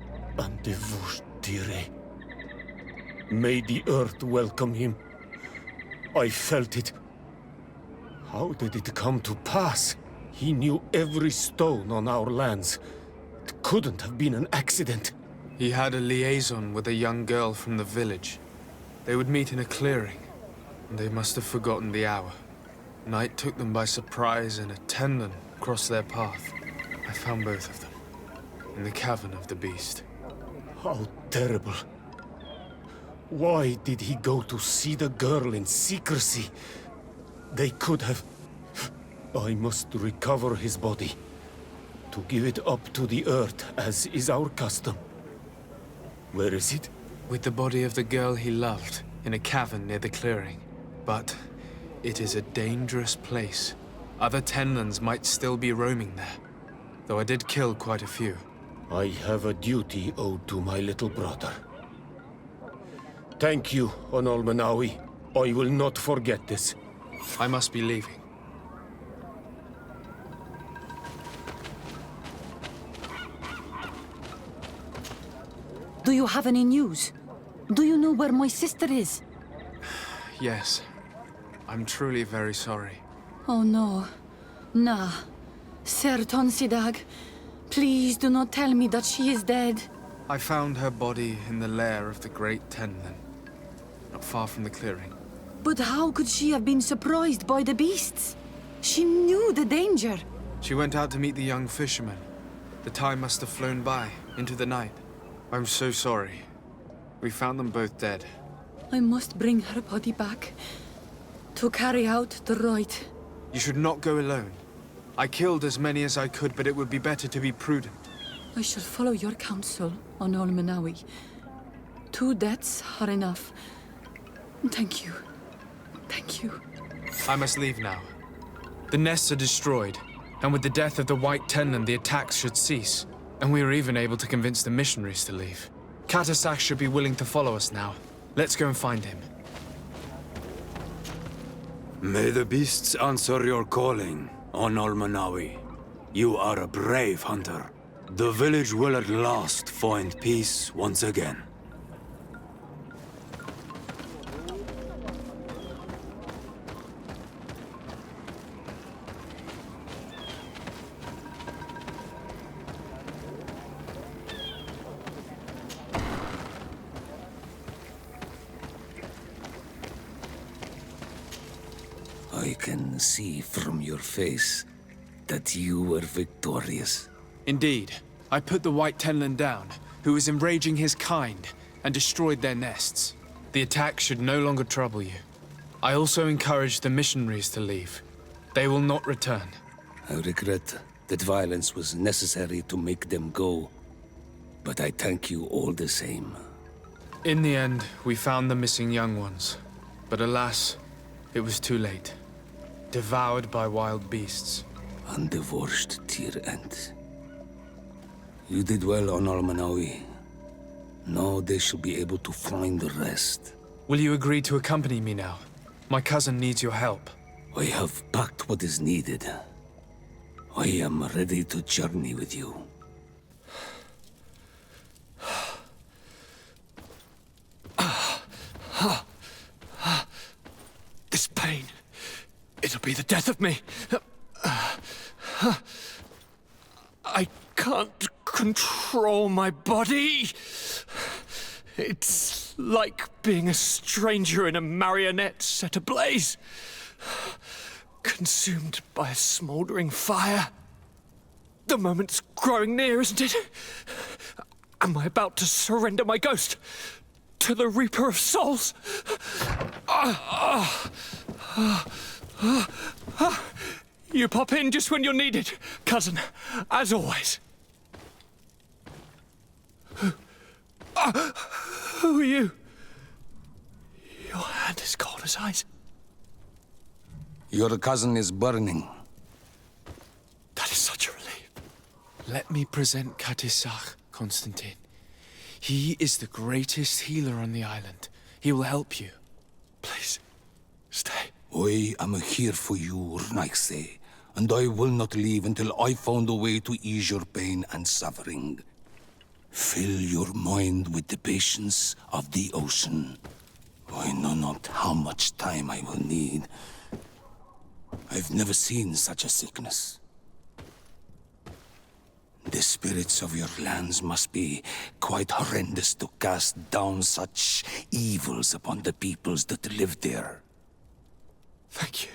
May the earth welcome him. I felt it. How did it come to pass? He knew every stone on our lands. It couldn't have been an accident. He had a liaison with a young girl from the village. They would meet in a clearing, and they must have forgotten the hour. Night took them by surprise, and a Tenlen crossed their path. I found both of them, in the cavern of the beast. How terrible. Why did he go to see the girl in secrecy? They could have... I must recover his body. To give it up to the earth, as is our custom. Where is it? With the body of the girl he loved, in a cavern near the clearing. But it is a dangerous place. Other Tenlens might still be roaming there, though I did kill quite a few. I have a duty owed to my little brother. Thank you, Onol Manawi. I will not forget this. I must be leaving. Do you have any news? Do you know where my sister is? Yes. I'm truly very sorry. Oh no. Nah. Ser Tonsidag, please do not tell me that she is dead. I found her body in the lair of the great Tenlen, not far from the clearing. But how could she have been surprised by the beasts? She knew the danger. She went out to meet the young fisherman. The time must have flown by, into the night. I'm so sorry. We found them both dead. I must bring her body back to carry out the rite. You should not go alone. I killed as many as I could, but it would be better to be prudent. I shall follow your counsel, Onol Manawi. 2 deaths are enough. Thank you. Thank you. I must leave now. The nests are destroyed, and with the death of the White Tenlen, the attacks should cease. And we were even able to convince the missionaries to leave. Cardinal should be willing to follow us now. Let's go and find him. May the beasts answer your calling, Onol Manawi. You are a brave hunter. The village will at last find peace once again. I can see from your face that you were victorious. Indeed. I put the White Tenlen down, who was enraging his kind, and destroyed their nests. The attack should no longer trouble you. I also encouraged the missionaries to leave. They will not return. I regret that violence was necessary to make them go, but I thank you all the same. In the end, we found the missing young ones. But alas, it was too late. Devoured by wild beasts. Undivorced Teer end. You did well, Onol Manawi. Now they shall be able to find the rest. Will you agree to accompany me now? My cousin needs your help. I have packed what is needed. I am ready to journey with you. This pain, it'll be the death of me. I can't control my body. It's like being a stranger in a marionette set ablaze. Consumed by a smoldering fire. The moment's growing near, isn't it? Am I about to surrender my ghost to the Reaper of Souls? You pop in just when you're needed, cousin, as always. Who are you? Your hand is cold as ice. Your cousin is burning. That is such a relief. Let me present Cardinal Constaantine. He is the greatest healer on the island. He will help you. Please, stay. I am here for you, Rnaise, and I will not leave until I found a way to ease your pain and suffering. Fill your mind with the patience of the ocean. I know not how much time I will need. I've never seen such a sickness. The spirits of your lands must be quite horrendous to cast down such evils upon the peoples that live there. Thank you.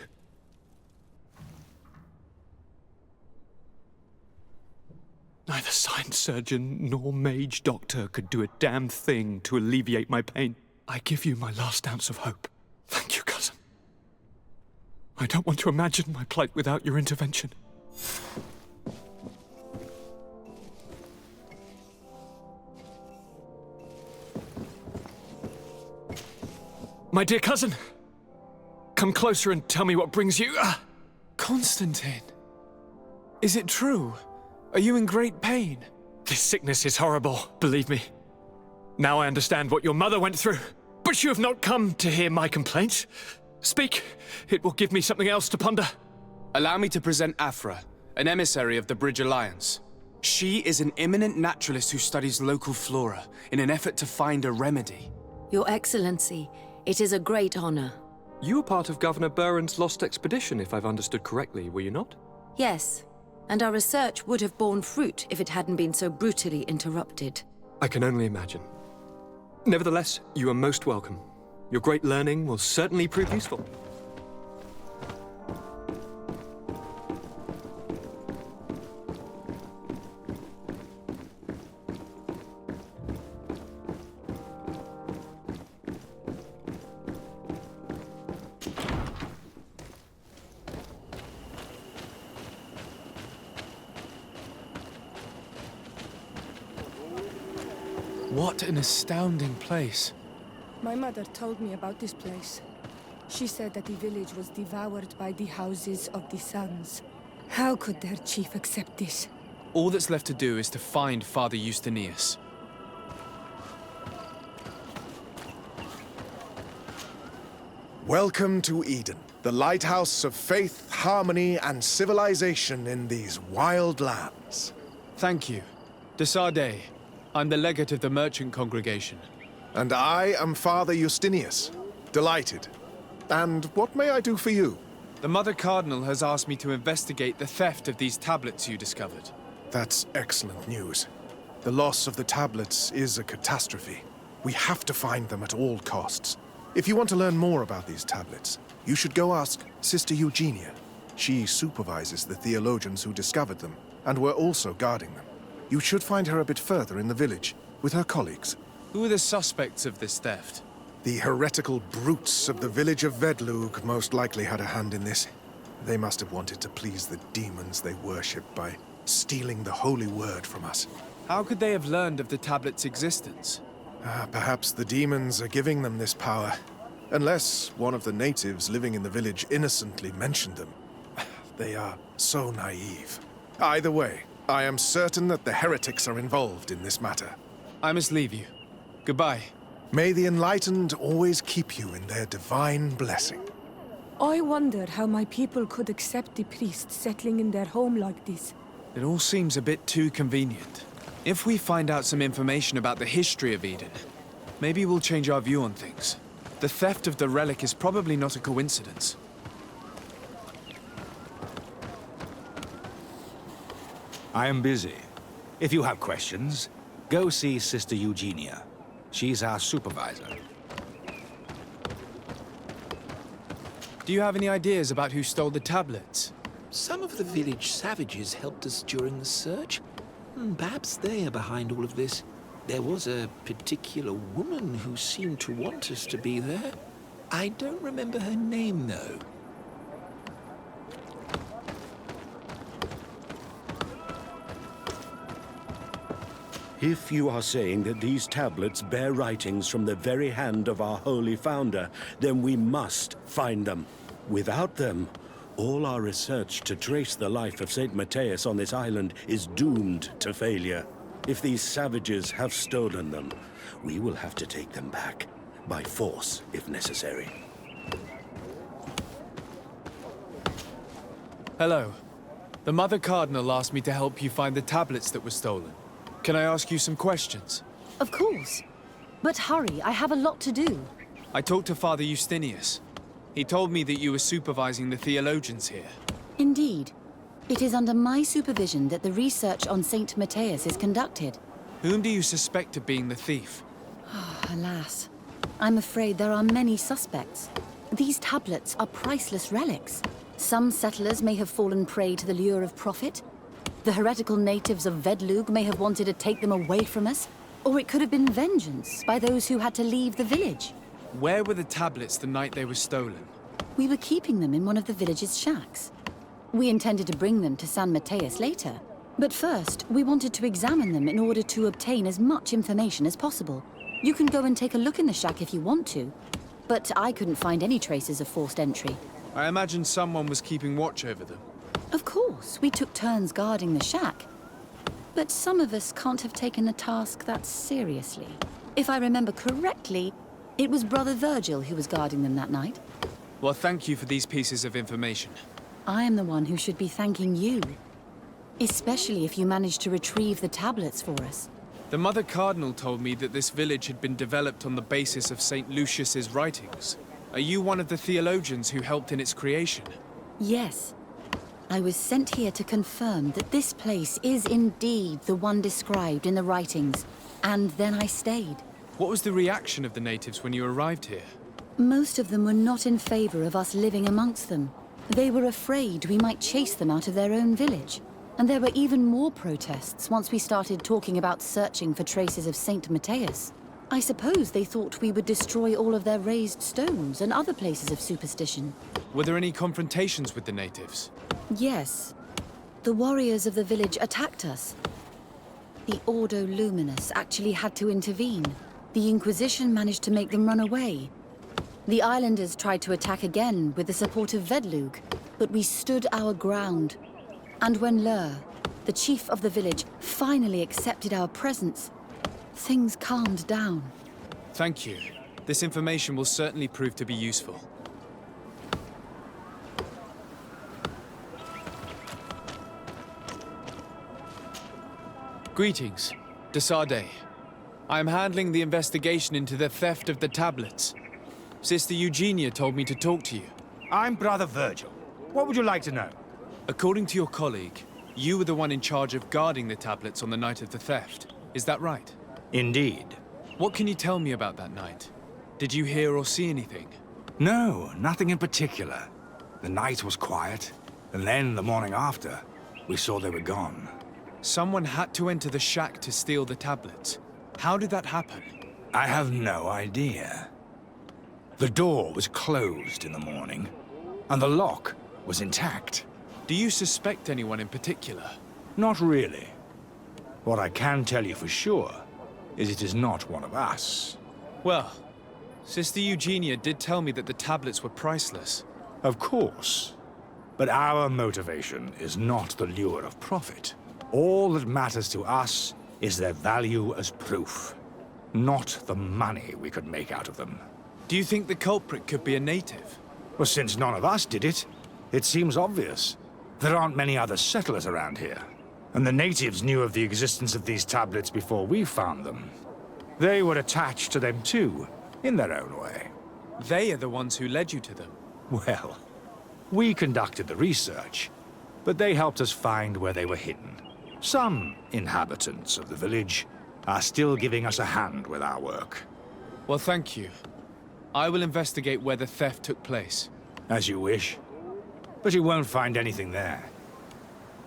Neither science surgeon nor mage doctor could do a damn thing to alleviate my pain. I give you my last ounce of hope. Thank you, cousin. I don't want to imagine my plight without your intervention. My dear cousin, come closer and tell me what brings you. Constantine, is it true? Are you in great pain? This sickness is horrible, believe me. Now I understand what your mother went through. But you have not come to hear my complaints. Speak, it will give me something else to ponder. Allow me to present Afra, an emissary of the Bridge Alliance. She is an eminent naturalist who studies local flora in an effort to find a remedy. Your Excellency, it is a great honor. You were part of Governor Buren's lost expedition, if I've understood correctly, were you not? Yes, and our research would have borne fruit if it hadn't been so brutally interrupted. I can only imagine. Nevertheless, you are most welcome. Your great learning will certainly prove useful. What an astounding place. My mother told me about this place. She said that the village was devoured by the houses of the sons. How could their chief accept this? All that's left to do is to find Father Justinius. Welcome to Eden, the lighthouse of faith, harmony, and civilization in these wild lands. Thank you. De Sardet. I'm the legate of the merchant congregation. And I am Father Justinius. Delighted. And what may I do for you? The Mother Cardinal has asked me to investigate the theft of these tablets you discovered. That's excellent news. The loss of the tablets is a catastrophe. We have to find them at all costs. If you want to learn more about these tablets, you should go ask Sister Eugenia. She supervises the theologians who discovered them, and were also guarding them. You should find her a bit further in the village, with her colleagues. Who are the suspects of this theft? The heretical brutes of the village of Vedlug most likely had a hand in this. They must have wanted to please the demons they worship by stealing the holy word from us. How could they have learned of the tablet's existence? Perhaps the demons are giving them this power. Unless one of the natives living in the village innocently mentioned them. They are so naive. Either way, I am certain that the heretics are involved in this matter. I must leave you. Goodbye. May the enlightened always keep you in their divine blessing. I wonder how my people could accept the priests settling in their home like this. It all seems a bit too convenient. If we find out some information about the history of Eden, maybe we'll change our view on things. The theft of the relic is probably not a coincidence. I am busy. If you have questions, go see Sister Eugenia. She's our supervisor. Do you have any ideas about who stole the tablets? Some of the village savages helped us during the search. Perhaps they are behind all of this. There was a particular woman who seemed to want us to be there. I don't remember her name, though. If you are saying that these tablets bear writings from the very hand of our holy founder, then we must find them. Without them, all our research to trace the life of St. Matthias on this island is doomed to failure. If these savages have stolen them, we will have to take them back, by force if necessary. Hello. The Mother Cardinal asked me to help you find the tablets that were stolen. Can I ask you some questions? Of course. But hurry, I have a lot to do. I talked to Father Justinius. He told me that you were supervising the theologians here. Indeed. It is under my supervision that the research on Saint Matthias is conducted. Whom do you suspect of being the thief? Alas. I'm afraid there are many suspects. These tablets are priceless relics. Some settlers may have fallen prey to the lure of profit. The heretical natives of Vedlug may have wanted to take them away from us. Or it could have been vengeance by those who had to leave the village. Where were the tablets the night they were stolen? We were keeping them in one of the village's shacks. We intended to bring them to San Matthias later. But first, we wanted to examine them in order to obtain as much information as possible. You can go and take a look in the shack if you want to. But I couldn't find any traces of forced entry. I imagine someone was keeping watch over them. Of course, we took turns guarding the shack. But some of us can't have taken the task that seriously. If I remember correctly, it was Brother Virgil who was guarding them that night. Well, thank you for these pieces of information. I am the one who should be thanking you. Especially if you managed to retrieve the tablets for us. The Mother Cardinal told me that this village had been developed on the basis of St. Lucius's writings. Are you one of the theologians who helped in its creation? Yes. I was sent here to confirm that this place is indeed the one described in the writings, and then I stayed. What was the reaction of the natives when you arrived here? Most of them were not in favor of us living amongst them. They were afraid we might chase them out of their own village. And there were even more protests once we started talking about searching for traces of Saint Matthias. I suppose they thought we would destroy all of their raised stones and other places of superstition. Were there any confrontations with the natives? Yes. The warriors of the village attacked us. The Ordo Luminous actually had to intervene. The Inquisition managed to make them run away. The islanders tried to attack again with the support of Vedlug, but we stood our ground. And when Lur, the chief of the village, finally accepted our presence, things calmed down. Thank you. This information will certainly prove to be useful. Greetings, de Sardet. I am handling the investigation into the theft of the tablets. Sister Eugenia told me to talk to you. I'm Brother Virgil. What would you like to know? According to your colleague, you were the one in charge of guarding the tablets on the night of the theft. Is that right? Indeed. What can you tell me about that night? Did you hear or see anything? No, nothing in particular. The night was quiet, and then the morning after, we saw they were gone. Someone had to enter the shack to steal the tablets. How did that happen? I have no idea. The door was closed in the morning, and the lock was intact. Do you suspect anyone in particular? Not really. What I can tell you for sure is it is not one of us. Well, Sister Eugenia did tell me that the tablets were priceless. Of course. But our motivation is not the lure of profit. All that matters to us is their value as proof, not the money we could make out of them. Do you think the culprit could be a native? Well, since none of us did it, it seems obvious. There aren't many other settlers around here, and the natives knew of the existence of these tablets before we found them. They were attached to them too, in their own way. They are the ones who led you to them. Well, we conducted the research, but they helped us find where they were hidden. Some inhabitants of the village are still giving us a hand with our work. Well, thank you. I will investigate where the theft took place. As you wish. But you won't find anything there.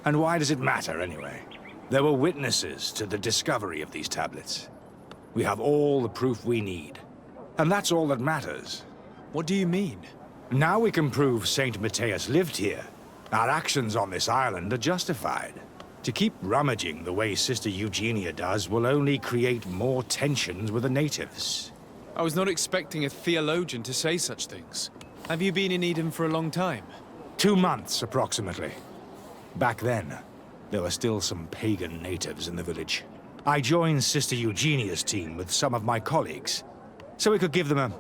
And why does it matter, anyway? There were witnesses to the discovery of these tablets. We have all the proof we need. And that's all that matters. What do you mean? Now we can prove Saint Matthias lived here. Our actions on this island are justified. To keep rummaging the way Sister Eugenia does will only create more tensions with the natives. I was not expecting a theologian to say such things. Have you been in Eden for a long time? 2 months, approximately. Back then, there were still some pagan natives in the village. I joined Sister Eugenia's team with some of my colleagues, so we could give them a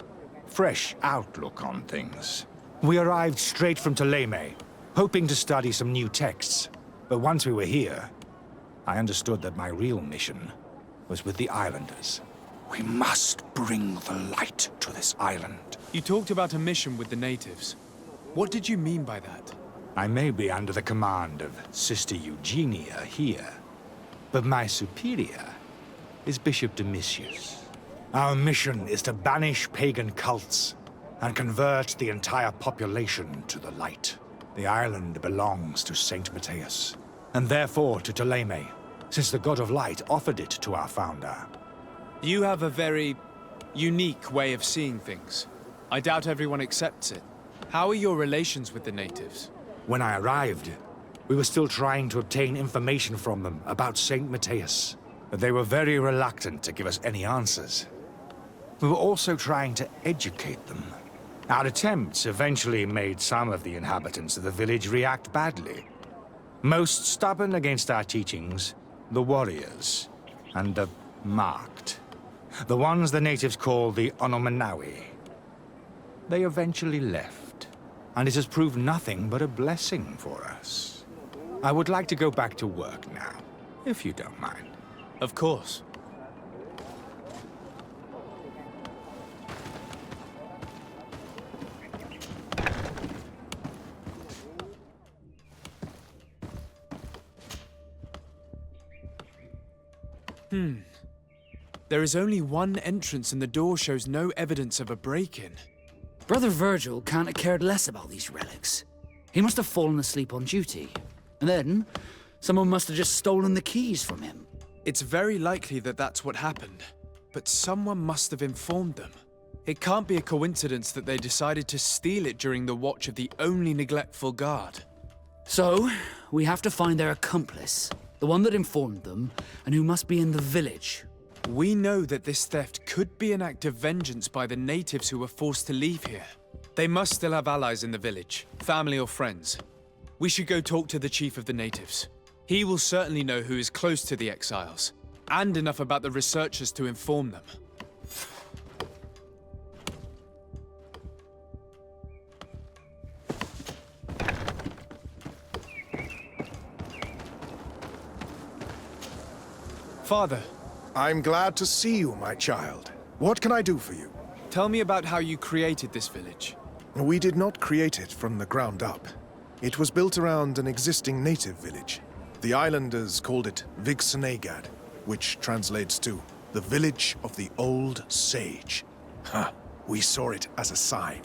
fresh outlook on things. We arrived straight from Theleme, hoping to study some new texts. But once we were here, I understood that my real mission was with the islanders. We must bring the light to this island. You talked about a mission with the natives. What did you mean by that? I may be under the command of Sister Eugenia here, but my superior is Bishop Domitius. Our mission is to banish pagan cults and convert the entire population to the light. The island belongs to Saint Matthias, and therefore to Theleme, since the God of Light offered it to our founder. You have a very unique way of seeing things. I doubt everyone accepts it. How are your relations with the natives? When I arrived, we were still trying to obtain information from them about Saint Matthias, but they were very reluctant to give us any answers. We were also trying to educate them. Our attempts eventually made some of the inhabitants of the village react badly. Most stubborn against our teachings, the warriors, and the marked. The ones the natives call the Onomanawi. They eventually left, and it has proved nothing but a blessing for us. I would like to go back to work now, if you don't mind. Of course. There is only one entrance and the door shows no evidence of a break-in. Brother Virgil can't have cared less about these relics. He must have fallen asleep on duty. And then, someone must have just stolen the keys from him. It's very likely that that's what happened. But someone must have informed them. It can't be a coincidence that they decided to steal it during the watch of the only neglectful guard. So, we have to find their accomplice. The one that informed them, and who must be in the village. We know that this theft could be an act of vengeance by the natives who were forced to leave here. They must still have allies in the village, family or friends. We should go talk to the chief of the natives. He will certainly know who is close to the exiles, and enough about the researchers to inform them. Father. I'm glad to see you, my child. What can I do for you? Tell me about how you created this village. We did not create it from the ground up. It was built around an existing native village. The islanders called it Vigsenagad, which translates to the Village of the Old Sage. We saw it as a sign.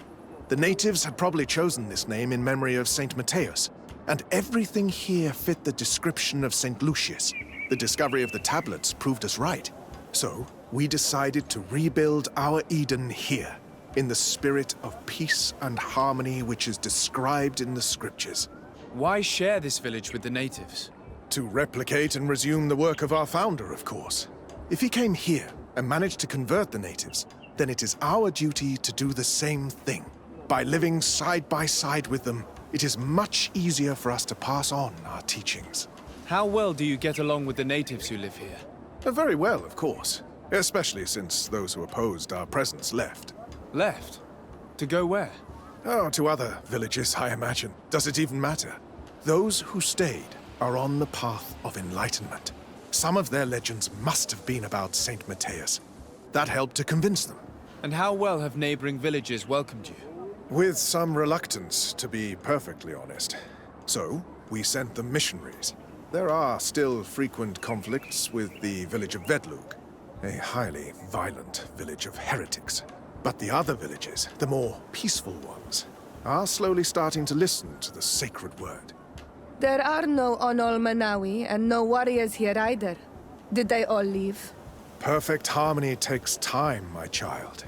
The natives had probably chosen this name in memory of Saint Matthias, and everything here fit the description of Saint Lucius. The discovery of the tablets proved us right. So, we decided to rebuild our Eden here, in the spirit of peace and harmony which is described in the scriptures. Why share this village with the natives? To replicate and resume the work of our founder, of course. If he came here and managed to convert the natives, then it is our duty to do the same thing. By living side by side with them, it is much easier for us to pass on our teachings. How well do you get along with the natives who live here? Very well, of course. Especially since those who opposed our presence left. Left? To go where? Oh, to other villages, I imagine. Does it even matter? Those who stayed are on the path of enlightenment. Some of their legends must have been about Saint Matthias. That helped to convince them. And how well have neighboring villages welcomed you? With some reluctance, to be perfectly honest. So, we sent them missionaries. There are still frequent conflicts with the village of Vedlug, a highly violent village of heretics. But the other villages, the more peaceful ones, are slowly starting to listen to the sacred word. There are no Onomanawi and no warriors here either. Did they all leave? Perfect harmony takes time, my child.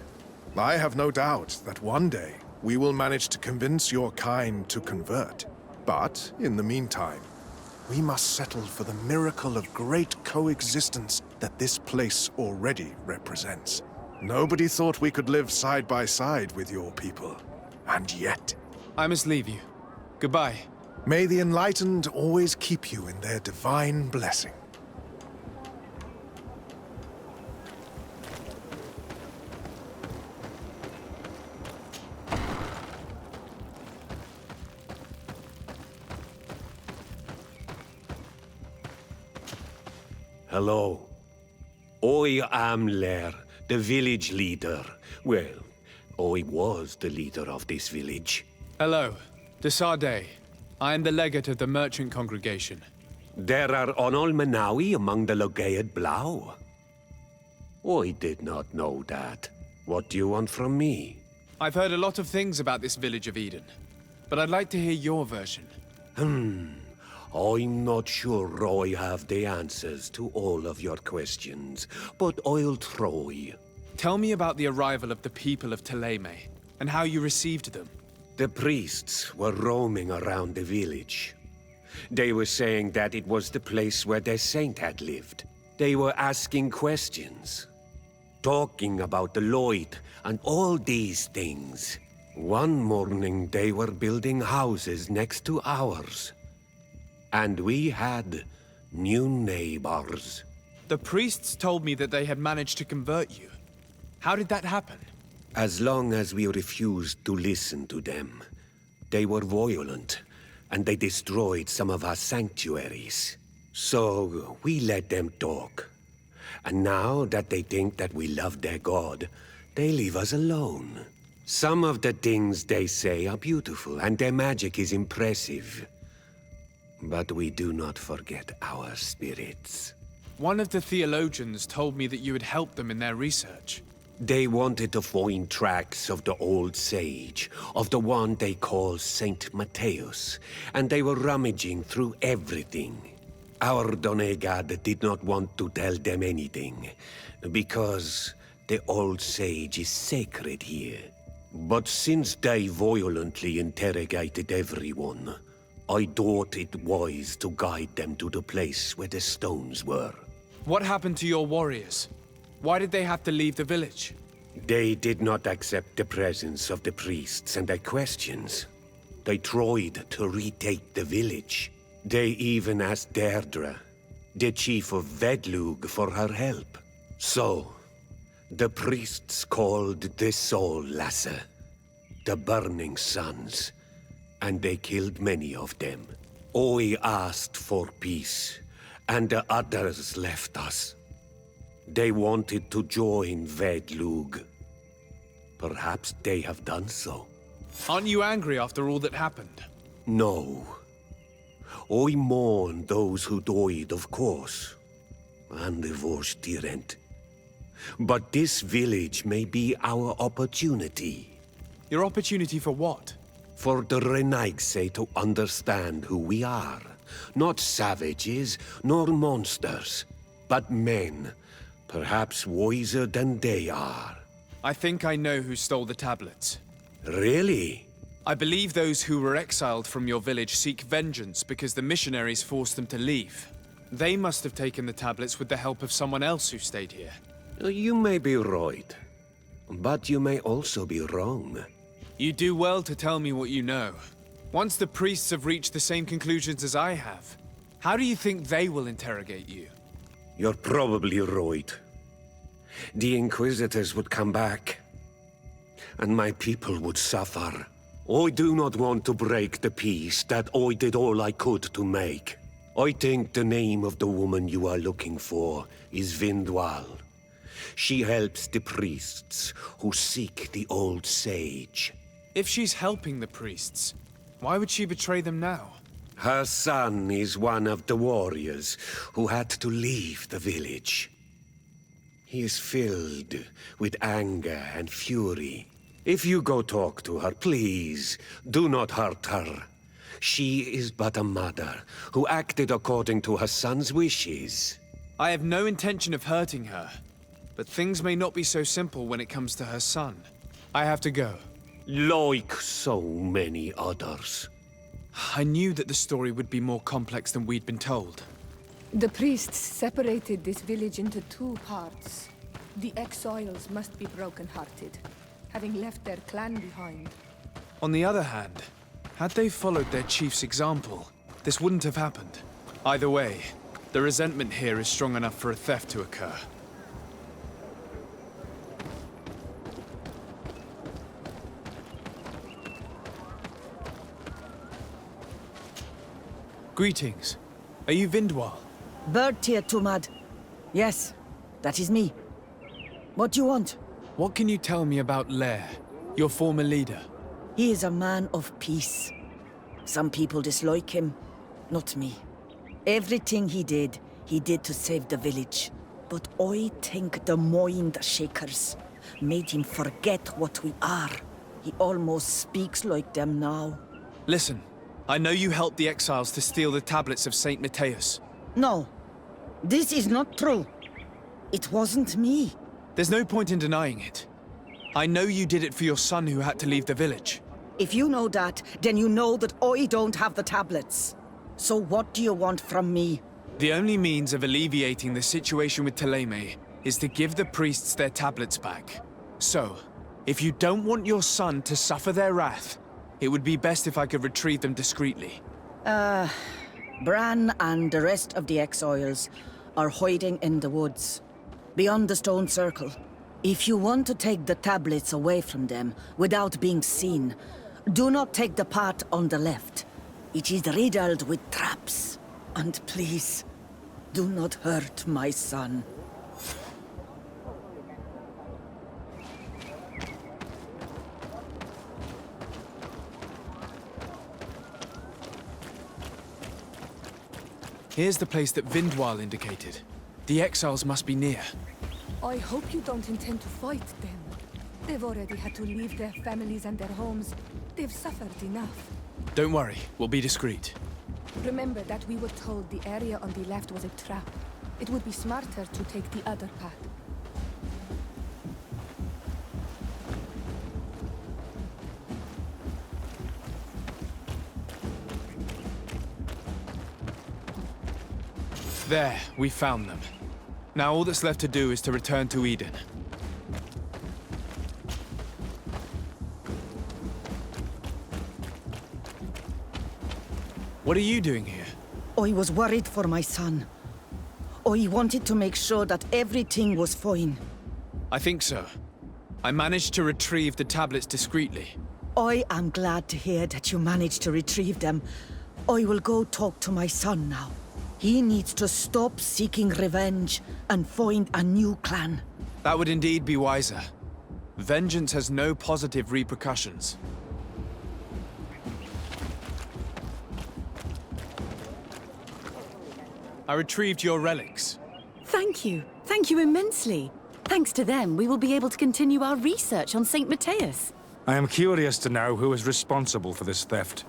I have no doubt that one day we will manage to convince your kind to convert. But, in the meantime, we must settle for the miracle of great coexistence that this place already represents. Nobody thought we could live side by side with your people. And yet... I must leave you. Goodbye. May the enlightened always keep you in their divine blessing. Hello. I am Lair, the village leader. Well, I was the leader of this village. Hello. De Sardet. I am the legate of the merchant congregation. There are Onol Manawi among the Logead Blau. I did not know that. What do you want from me? I've heard a lot of things about this village of Eden, but I'd like to hear your version. I'm not sure I have the answers to all of your questions, but I'll try. Tell me about the arrival of the people of Theleme, and how you received them. The priests were roaming around the village. They were saying that it was the place where their saint had lived. They were asking questions, talking about the Lloyd and all these things. One morning they were building houses next to ours. And we had new neighbors. The priests told me that they had managed to convert you. How did that happen? As long as we refused to listen to them, they were violent, and they destroyed some of our sanctuaries. So we let them talk. And now that they think that we love their god, they leave us alone. Some of the things they say are beautiful, and their magic is impressive. But we do not forget our spirits. One of the theologians told me that you had helped them in their research. They wanted to find tracks of the old sage, of the one they call Saint Matthäus, and they were rummaging through everything. Our Donegad did not want to tell them anything, because the old sage is sacred here. But since they violently interrogated everyone, I thought it wise to guide them to the place where the stones were. What happened to your warriors? Why did they have to leave the village? They did not accept the presence of the priests and their questions. They tried to retake the village. They even asked Deirdre, the chief of Vedlug, for her help. So, the priests called the Soul Lasser, the Burning Suns, and they killed many of them. I asked for peace, and the others left us. They wanted to join Vedlug. Perhaps they have done so. Aren't you angry after all that happened? No. I mourn those who died, of course, and the Vorstyrent. But this village may be our opportunity. Your opportunity for what? For the Renaigse to understand who we are. Not savages, nor monsters, but men, perhaps wiser than they are. I think I know who stole the tablets. Really? I believe those who were exiled from your village seek vengeance because the missionaries forced them to leave. They must have taken the tablets with the help of someone else who stayed here. You may be right, but you may also be wrong. You do well to tell me what you know. Once the priests have reached the same conclusions as I have, how do you think they will interrogate you? You're probably right. The Inquisitors would come back, and my people would suffer. I do not want to break the peace that I did all I could to make. I think the name of the woman you are looking for is Vindwal. She helps the priests who seek the old sage. If she's helping the priests, why would she betray them now? Her son is one of the warriors who had to leave the village. He is filled with anger and fury. If you go talk to her, please, do not hurt her. She is but a mother who acted according to her son's wishes. I have no intention of hurting her, but things may not be so simple when it comes to her son. I have to go. Like so many others. I knew that the story would be more complex than we'd been told. The priests separated this village into two parts. The exiles must be broken-hearted, having left their clan behind. On the other hand, had they followed their chief's example, this wouldn't have happened. Either way, the resentment here is strong enough for a theft to occur. Greetings. Are you Vindwal? Bird Teer Tumad. Yes, that is me. What do you want? What can you tell me about Lair, your former leader? He is a man of peace. Some people dislike him, not me. Everything he did to save the village. But I think the mind shakers made him forget what we are. He almost speaks like them now. Listen, I know you helped the exiles to steal the tablets of Saint Matthias. No, this is not true. It wasn't me. There's no point in denying it. I know you did it for your son who had to leave the village. If you know that, then you know that I don't have the tablets. So what do you want from me? The only means of alleviating the situation with Theleme is to give the priests their tablets back. So, if you don't want your son to suffer their wrath, it would be best if I could retrieve them discreetly. Bran and the rest of the exiles are hiding in the woods, beyond the stone circle. If you want to take the tablets away from them without being seen, do not take the path on the left. It is riddled with traps. And please, do not hurt my son. Here's the place that Vindwal indicated. The exiles must be near. I hope you don't intend to fight them. They've already had to leave their families and their homes. They've suffered enough. Don't worry, we'll be discreet. Remember that we were told the area on the left was a trap. It would be smarter to take the other path. There, we found them. Now all that's left to do is to return to Eden. What are you doing here? I was worried for my son. I wanted to make sure that everything was fine. I think so. I managed to retrieve the tablets discreetly. I am glad to hear that you managed to retrieve them. I will go talk to my son now. He needs to stop seeking revenge and find a new clan. That would indeed be wiser. Vengeance has no positive repercussions. I retrieved your relics. Thank you. Thank you immensely. Thanks to them, we will be able to continue our research on St. Matthias. I am curious to know who is responsible for this theft.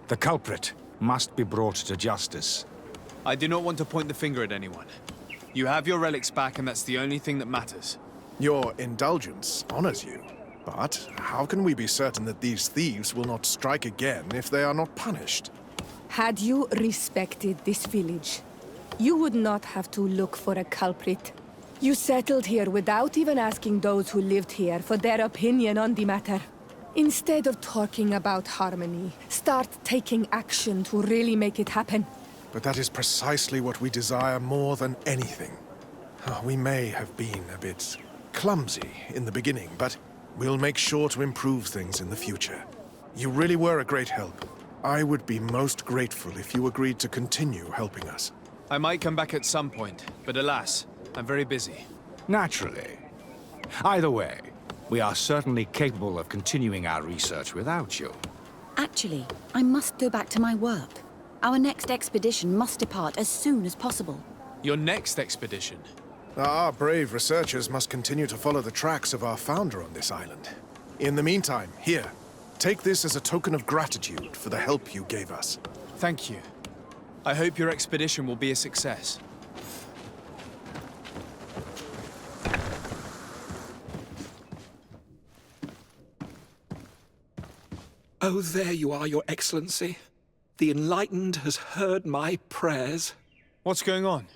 The culprit must be brought to justice. I do not want to point the finger at anyone. You have your relics back, and that's the only thing that matters. Your indulgence honors you. But how can we be certain that these thieves will not strike again if they are not punished? Had you respected this village, you would not have to look for a culprit. You settled here without even asking those who lived here for their opinion on the matter. Instead of talking about harmony, start taking action to really make it happen. But that is precisely what we desire more than anything. We may have been a bit clumsy in the beginning, but we'll make sure to improve things in the future. You really were a great help. I would be most grateful if you agreed to continue helping us. I might come back at some point, but alas, I'm very busy. Naturally. Either way, we are certainly capable of continuing our research without you. Actually, I must go back to my work. Our next expedition must depart as soon as possible. Your next expedition? Our brave researchers must continue to follow the tracks of our founder on this island. In the meantime, here, take this as a token of gratitude for the help you gave us. Thank you. I hope your expedition will be a success. Oh, there you are, Your Excellency. The Enlightened has heard my prayers. What's going on?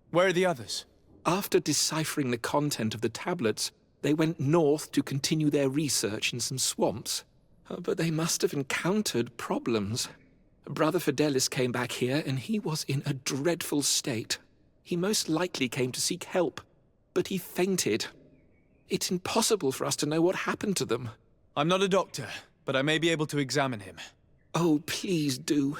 Where are the others? After deciphering the content of the tablets, they went north to continue their research in some swamps. But they must have encountered problems. Brother Fidelis came back here, and he was in a dreadful state. He most likely came to seek help, but he fainted. It's impossible for us to know what happened to them. I'm not a doctor, but I may be able to examine him. Oh, please do.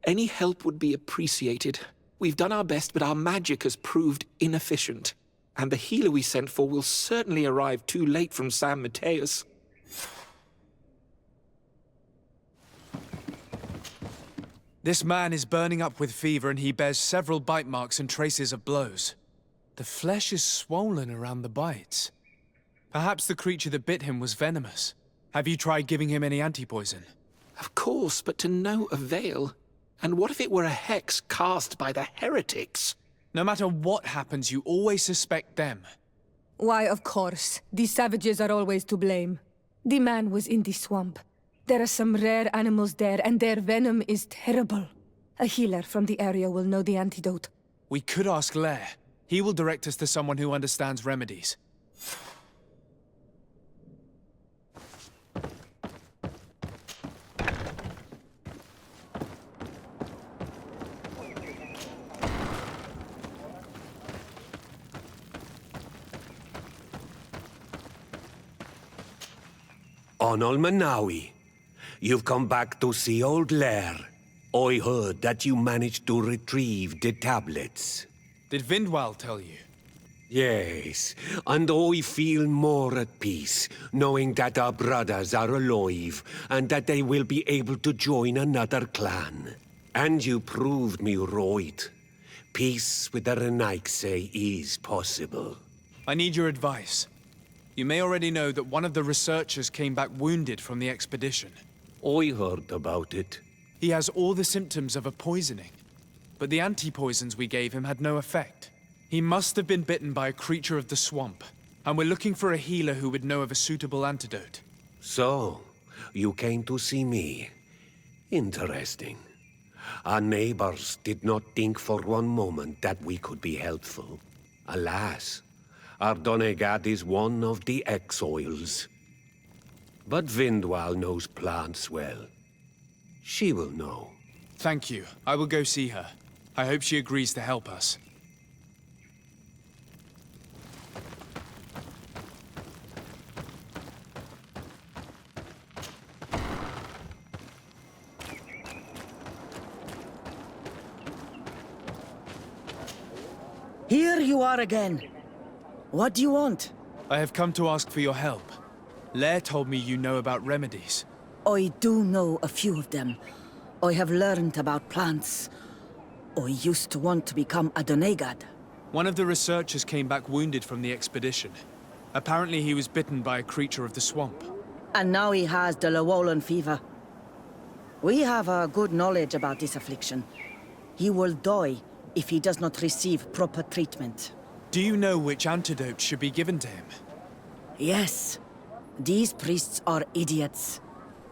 Any help would be appreciated. We've done our best, but our magic has proved inefficient. And the healer we sent for will certainly arrive too late from San Mateus. This man is burning up with fever and he bears several bite marks and traces of blows. The flesh is swollen around the bites. Perhaps the creature that bit him was venomous. Have you tried giving him any anti-poison? Of course, but to no avail. And what if it were a hex cast by the heretics? No matter what happens, you always suspect them. Why, of course. These savages are always to blame. The man was in the swamp. There are some rare animals there, and their venom is terrible. A healer from the area will know the antidote. We could ask Lair. He will direct us to someone who understands remedies. Onol Manawi, you've come back to see old Lair. I heard that you managed to retrieve the tablets. Did Vindwal tell you? Yes, and I feel more at peace, knowing that our brothers are alive, and that they will be able to join another clan. And you proved me right. Peace with the Renaigse is possible. I need your advice. You may already know that one of the researchers came back wounded from the expedition. I heard about it. He has all the symptoms of a poisoning, but the anti-poisons we gave him had no effect. He must have been bitten by a creature of the swamp, and we're looking for a healer who would know of a suitable antidote. So, you came to see me. Interesting. Our neighbors did not think for one moment that we could be helpful. Alas, our Donegad is one of the exiles. But Vindwal knows plants well. She will know. Thank you. I will go see her. I hope she agrees to help us. Here you are again. What do you want? I have come to ask for your help. Lair told me you know about remedies. I do know a few of them. I have learned about plants. I used to want to become a Donegad. One of the researchers came back wounded from the expedition. Apparently he was bitten by a creature of the swamp. And now he has the Llewellyn fever. We have a good knowledge about this affliction. He will die if he does not receive proper treatment. Do you know which antidote should be given to him? Yes. These priests are idiots.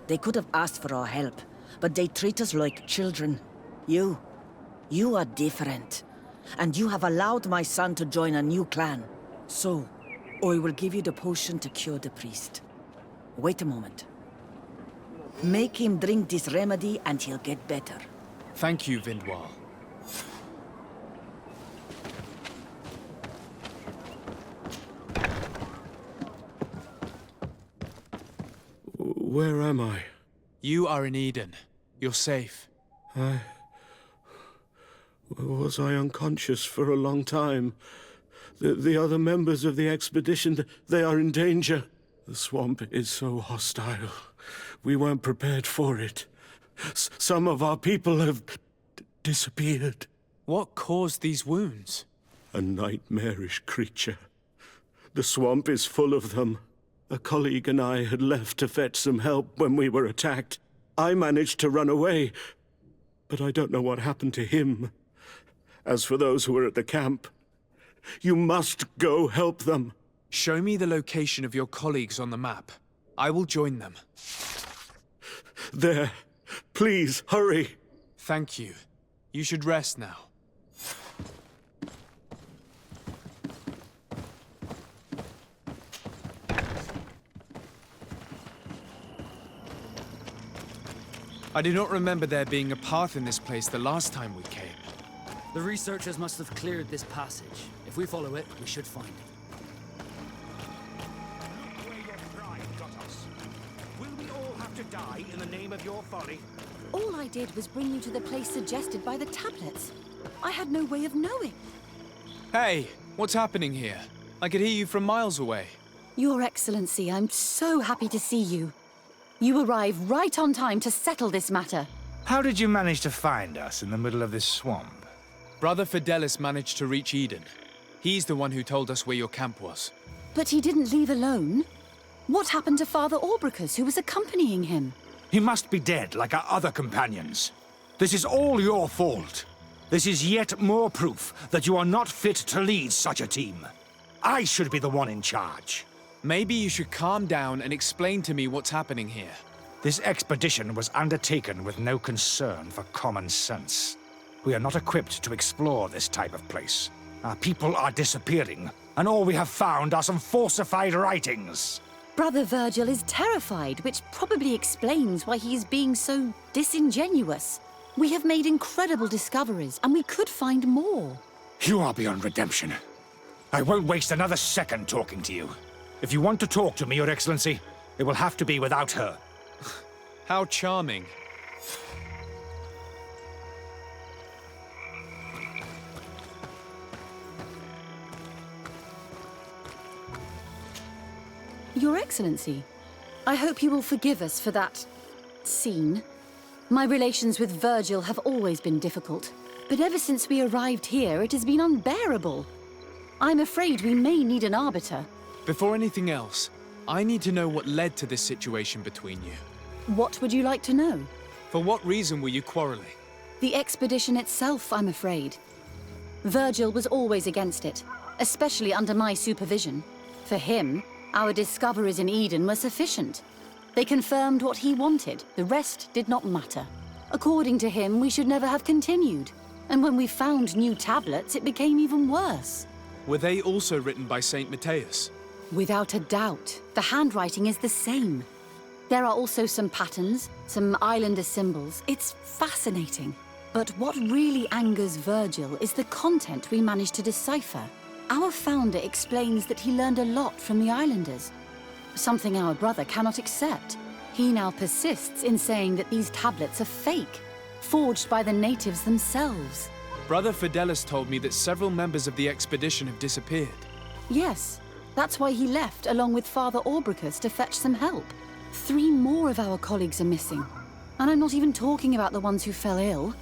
They could have asked for our help, but they treat us like children. You are different. And you have allowed my son to join a new clan. So, I will give you the potion to cure the priest. Wait a moment. Make him drink this remedy and he'll get better. Thank you, Vindwal. Where am I? You are in Eden. You're safe. Was I unconscious for a long time? The other members of the expedition, they are in danger. The swamp is so hostile. We weren't prepared for it. Some of our people have disappeared. What caused these wounds? A nightmarish creature. The swamp is full of them. A colleague and I had left to fetch some help when we were attacked. I managed to run away, but I don't know what happened to him. As for those who are at the camp, you must go help them. Show me the location of your colleagues on the map. I will join them. There. Please, hurry. Thank you. You should rest now. I do not remember there being a path in this place the last time we came. The researchers must have cleared this passage. If we follow it, we should find it. Look where your pride got us. Will we all have to die in the name of your folly? All I did was bring you to the place suggested by the tablets. I had no way of knowing. Hey, what's happening here? I could hear you from miles away. Your Excellency, I'm so happy to see you. You arrived right on time to settle this matter. How did you manage to find us in the middle of this swamp? Brother Fidelis managed to reach Eden. He's the one who told us where your camp was. But he didn't leave alone. What happened to Father Orbricus, who was accompanying him? He must be dead, like our other companions. This is all your fault. This is yet more proof that you are not fit to lead such a team. I should be the one in charge. Maybe you should calm down and explain to me what's happening here. This expedition was undertaken with no concern for common sense. We are not equipped to explore this type of place. Our people are disappearing, and all we have found are some falsified writings. Brother Virgil is terrified, which probably explains why he is being so disingenuous. We have made incredible discoveries, and we could find more. You are beyond redemption. I won't waste another second talking to you. If you want to talk to me, Your Excellency, it will have to be without her. How charming. Your Excellency, I hope you will forgive us for that scene. My relations with Virgil have always been difficult, but ever since we arrived here, it has been unbearable. I'm afraid we may need an arbiter. Before anything else, I need to know what led to this situation between you. What would you like to know? For what reason were you quarreling? The expedition itself, I'm afraid. Virgil was always against it, especially under my supervision. For him, our discoveries in Eden were sufficient. They confirmed what he wanted. The rest did not matter. According to him, we should never have continued. And when we found new tablets, it became even worse. Were they also written by Saint Matthias? Without a doubt. The handwriting is the same. There are also some patterns, some islander symbols. It's fascinating. But what really angers Virgil is the content we managed to decipher. Our founder explains that he learned a lot from the islanders, something our brother cannot accept. He now persists in saying that these tablets are fake, forged by the natives themselves. Brother Fidelis told me that several members of the expedition have disappeared. Yes, that's why he left along with Father Orbricus to fetch some help. 3 more of our colleagues are missing, and I'm not even talking about the ones who fell ill.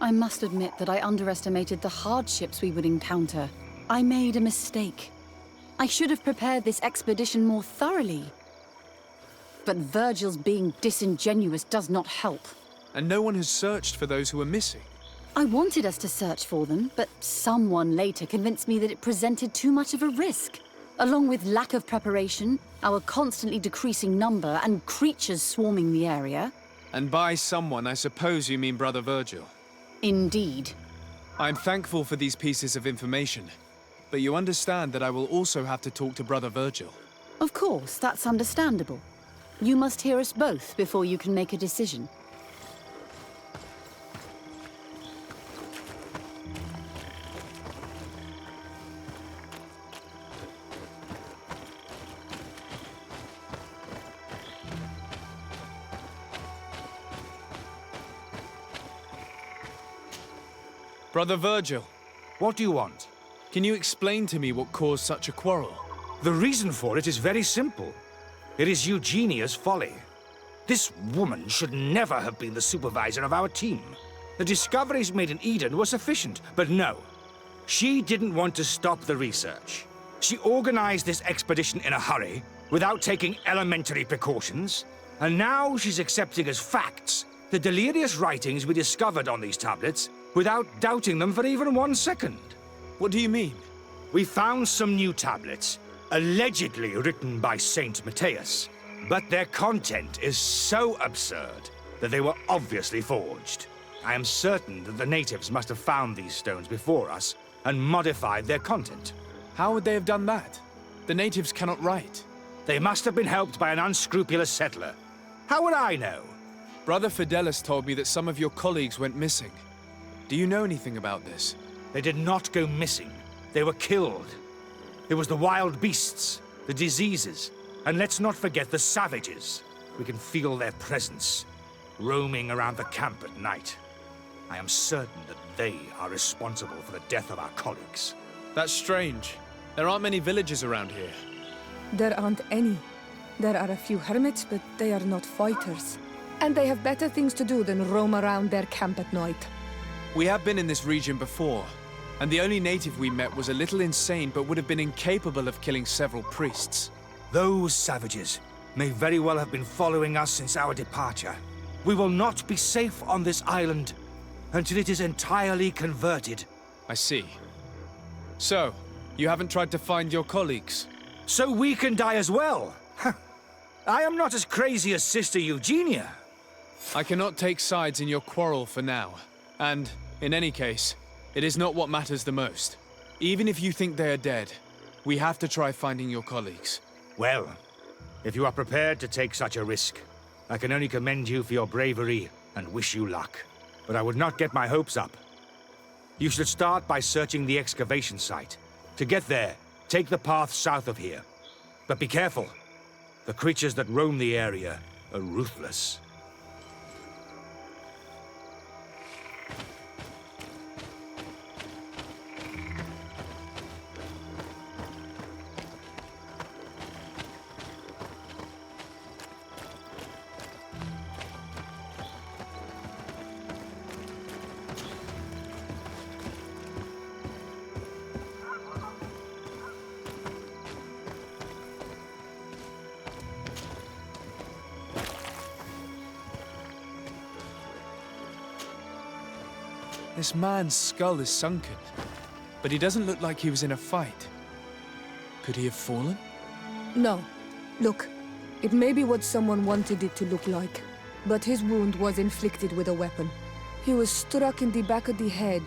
I must admit that I underestimated the hardships we would encounter. I made a mistake. I should have prepared this expedition more thoroughly. But Virgil's being disingenuous does not help. And no one has searched for those who are missing. I wanted us to search for them, but someone later convinced me that it presented too much of a risk. Along with lack of preparation, our constantly decreasing number, and creatures swarming the area. And by someone, I suppose you mean Brother Virgil. Indeed. I'm thankful for these pieces of information, but you understand that I will also have to talk to Brother Virgil. Of course, that's understandable. You must hear us both before you can make a decision. Brother Virgil. What do you want? Can you explain to me what caused such a quarrel? The reason for it is very simple. It is Eugenia's folly. This woman should never have been the supervisor of our team. The discoveries made in Eden were sufficient, but no. She didn't want to stop the research. She organized this expedition in a hurry, without taking elementary precautions, and now she's accepting as facts the delirious writings we discovered on these tablets without doubting them for even 1 second. What do you mean? We found some new tablets, allegedly written by Saint Matthias, but their content is so absurd that they were obviously forged. I am certain that the natives must have found these stones before us and modified their content. How would they have done that? The natives cannot write. They must have been helped by an unscrupulous settler. How would I know? Brother Fidelis told me that some of your colleagues went missing. Do you know anything about this? They did not go missing. They were killed. It was the wild beasts, the diseases, and let's not forget the savages. We can feel their presence, roaming around the camp at night. I am certain that they are responsible for the death of our colleagues. That's strange. There aren't many villages around here. There aren't any. There are a few hermits, but they are not fighters. And they have better things to do than roam around their camp at night. We have been in this region before, and the only native we met was a little insane but would have been incapable of killing several priests. Those savages may very well have been following us since our departure. We will not be safe on this island until it is entirely converted. I see. So, you haven't tried to find your colleagues? So we can die as well? I am not as crazy as Sister Eugenia. I cannot take sides in your quarrel for now. And, in any case, it is not what matters the most. Even if you think they are dead, we have to try finding your colleagues. Well, if you are prepared to take such a risk, I can only commend you for your bravery and wish you luck. But I would not get my hopes up. You should start by searching the excavation site. To get there, take the path south of here. But be careful. The creatures that roam the area are ruthless. This man's skull is sunken, but he doesn't look like he was in a fight. Could he have fallen? No. Look, it may be what someone wanted it to look like, but his wound was inflicted with a weapon. He was struck in the back of the head,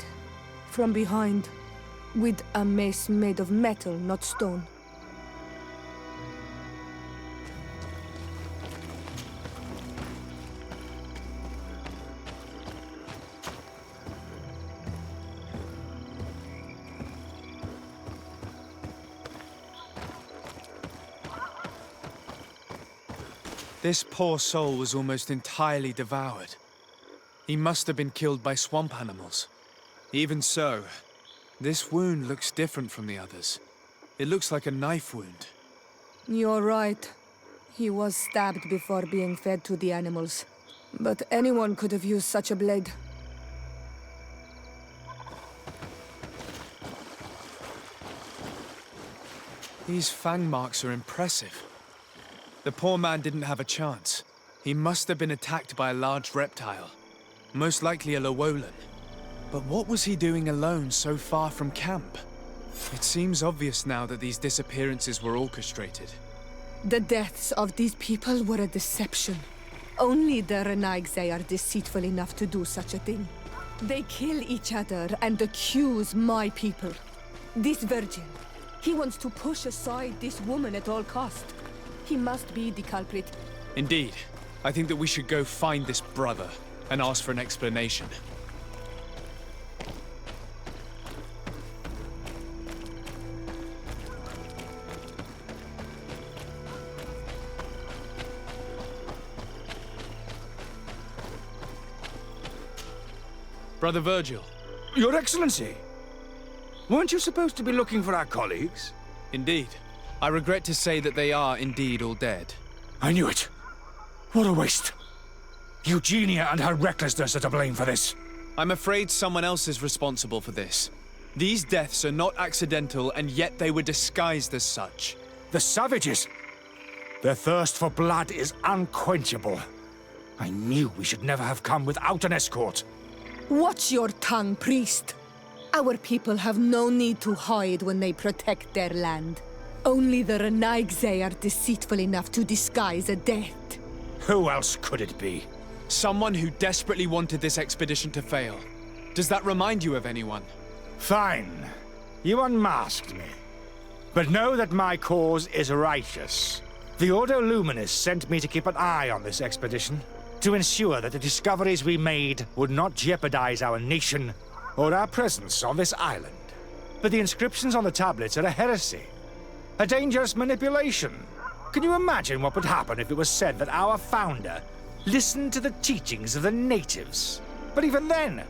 from behind, with a mace made of metal, not stone. This poor soul was almost entirely devoured. He must have been killed by swamp animals. Even so, this wound looks different from the others. It looks like a knife wound. You're right. He was stabbed before being fed to the animals. But anyone could have used such a blade. These fang marks are impressive. The poor man didn't have a chance. He must have been attacked by a large reptile. Most likely a Lowolan. But what was he doing alone so far from camp? It seems obvious now that these disappearances were orchestrated. The deaths of these people were a deception. Only the Renaigse are deceitful enough to do such a thing. They kill each other and accuse my people. This virgin, he wants to push aside this woman at all cost. He must be the culprit. Indeed. I think that we should go find this brother and ask for an explanation. Brother Virgil. Your Excellency! Weren't you supposed to be looking for our colleagues? Indeed. I regret to say that they are indeed all dead. I knew it. What a waste. Eugenia and her recklessness are to blame for this. I'm afraid someone else is responsible for this. These deaths are not accidental, and yet they were disguised as such. The savages! Their thirst for blood is unquenchable. I knew we should never have come without an escort. Watch your tongue, priest. Our people have no need to hide when they protect their land. Only the Renaigse are deceitful enough to disguise a death. Who else could it be? Someone who desperately wanted this expedition to fail. Does that remind you of anyone? Fine. You unmasked me. But know that my cause is righteous. The Ordo Luminous sent me to keep an eye on this expedition, to ensure that the discoveries we made would not jeopardize our nation or our presence on this island. But the inscriptions on the tablets are a heresy. A dangerous manipulation. Can you imagine what would happen if it was said that our founder listened to the teachings of the natives? But even then,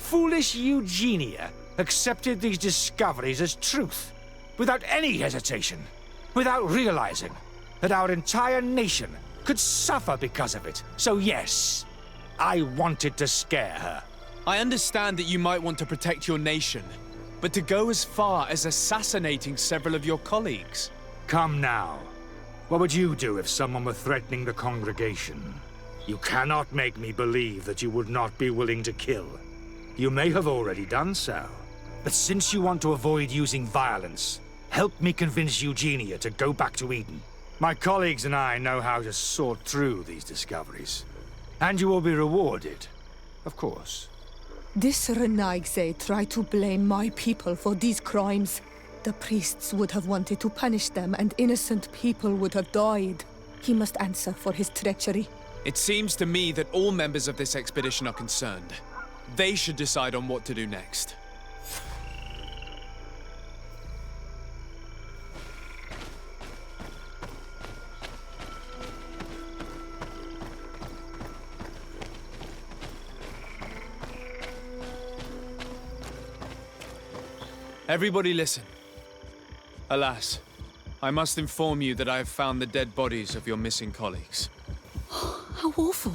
Foolish Eugenia accepted these discoveries as truth, without any hesitation, without realizing that our entire nation could suffer because of it. So yes, I wanted to scare her. I understand that you might want to protect your nation, but to go as far as assassinating several of your colleagues... Come now. What would you do if someone were threatening the congregation? You cannot make me believe that you would not be willing to kill. You may have already done so. But since you want to avoid using violence, help me convince Eugenia to go back to Eden. My colleagues and I know how to sort through these discoveries. And you will be rewarded, of course. This Renaigse tried to blame my people for these crimes. The priests would have wanted to punish them, and innocent people would have died. He must answer for his treachery. It seems to me that all members of this expedition are concerned. They should decide on what to do next. Everybody listen. Alas, I must inform you that I have found the dead bodies of your missing colleagues. How awful.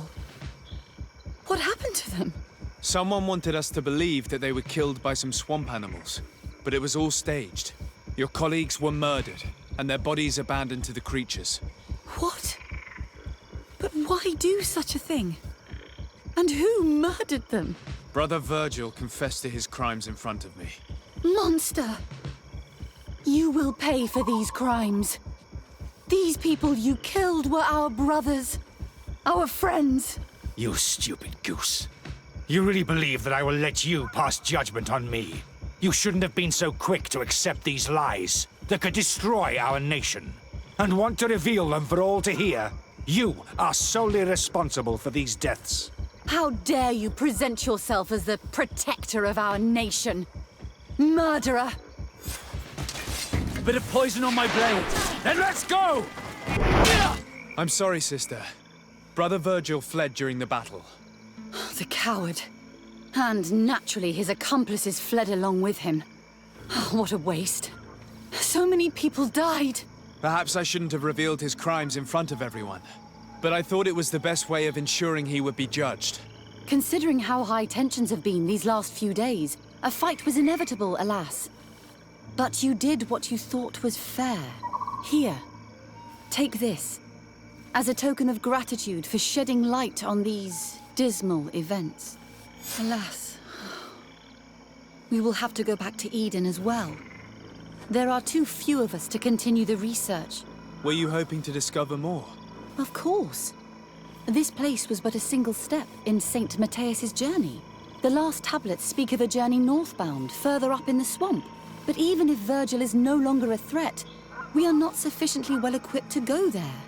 What happened to them? Someone wanted us to believe that they were killed by some swamp animals, but it was all staged. Your colleagues were murdered, and their bodies abandoned to the creatures. What? But why do such a thing? And who murdered them? Brother Virgil confessed to his crimes in front of me. Monster! You will pay for these crimes. These people you killed were our brothers. Our friends. You stupid goose. You really believe that I will let you pass judgment on me? You shouldn't have been so quick to accept these lies that could destroy our nation. And want to reveal them for all to hear. You are solely responsible for these deaths. How dare you present yourself as the protector of our nation? Murderer! A bit of poison on my blade. Then let's go! I'm sorry, sister. Brother Virgil fled during the battle. The coward. And naturally, his accomplices fled along with him. What a waste. So many people died. Perhaps I shouldn't have revealed his crimes in front of everyone. But I thought it was the best way of ensuring he would be judged. Considering how high tensions have been these last few days, a fight was inevitable, alas. But you did what you thought was fair. Here, take this. As a token of gratitude for shedding light on these dismal events. Alas, we will have to go back to Eden as well. There are too few of us to continue the research. Were you hoping to discover more? Of course. This place was but a single step in St. Matthias's journey. The last tablets speak of a journey northbound, further up in the swamp. But even if Virgil is no longer a threat, we are not sufficiently well equipped to go there.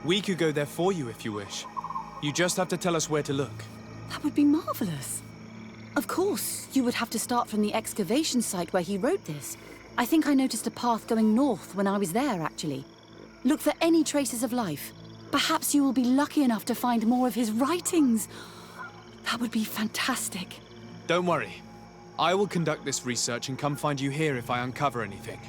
We could go there for you if you wish. You just have to tell us where to look. That would be marvelous. Of course, you would have to start from the excavation site where he wrote this. I think I noticed a path going north when I was there, actually. Look for any traces of life. Perhaps you will be lucky enough to find more of his writings. That would be fantastic. Don't worry. I will conduct this research and come find you here if I uncover anything.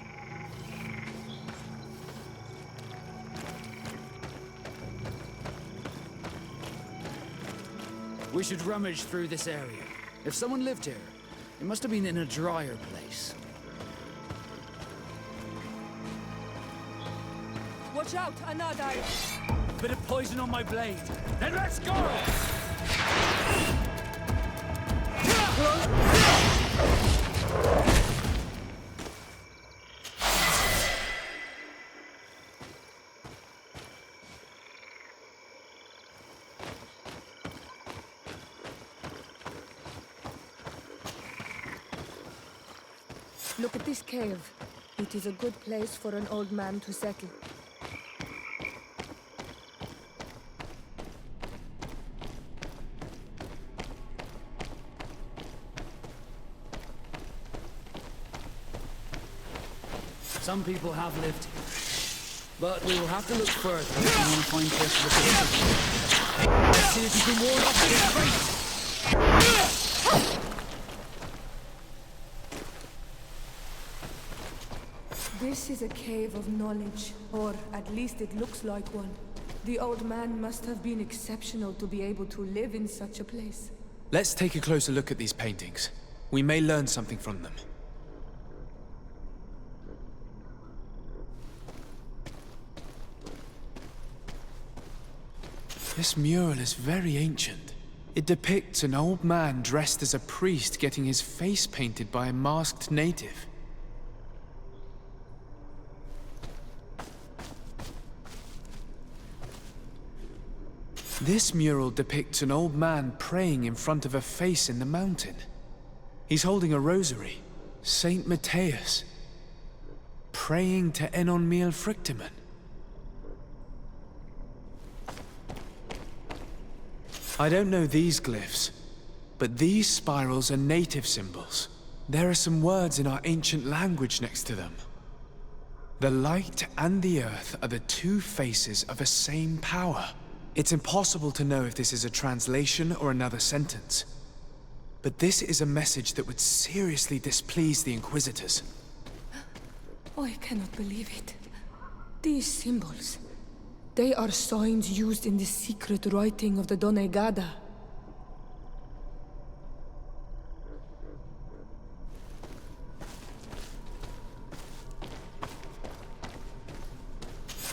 We should rummage through this area. If someone lived here, it must have been in a drier place. Watch out, another! Bit of poison on my blade. Then let's go! Look at this cave. It is a good place for an old man to settle. Some people have lived here, but we will have to look further if we want to find traces of the Let's see if you can ward off this fight! This is a cave of knowledge, or at least it looks like one. The old man must have been exceptional to be able to live in such a place. Let's take a closer look at these paintings. We may learn something from them. This mural is very ancient. It depicts an old man dressed as a priest getting his face painted by a masked native. This mural depicts an old man praying in front of a face in the mountain. He's holding a rosary. Saint Matthias. Praying to Enon Frictimen. I don't know these glyphs, but these spirals are native symbols. There are some words in our ancient language next to them. The light and the earth are the two faces of a same power. It's impossible to know if this is a translation or another sentence. But this is a message that would seriously displease the Inquisitors. I cannot believe it. These symbols, they are signs used in the secret writing of the Donegada.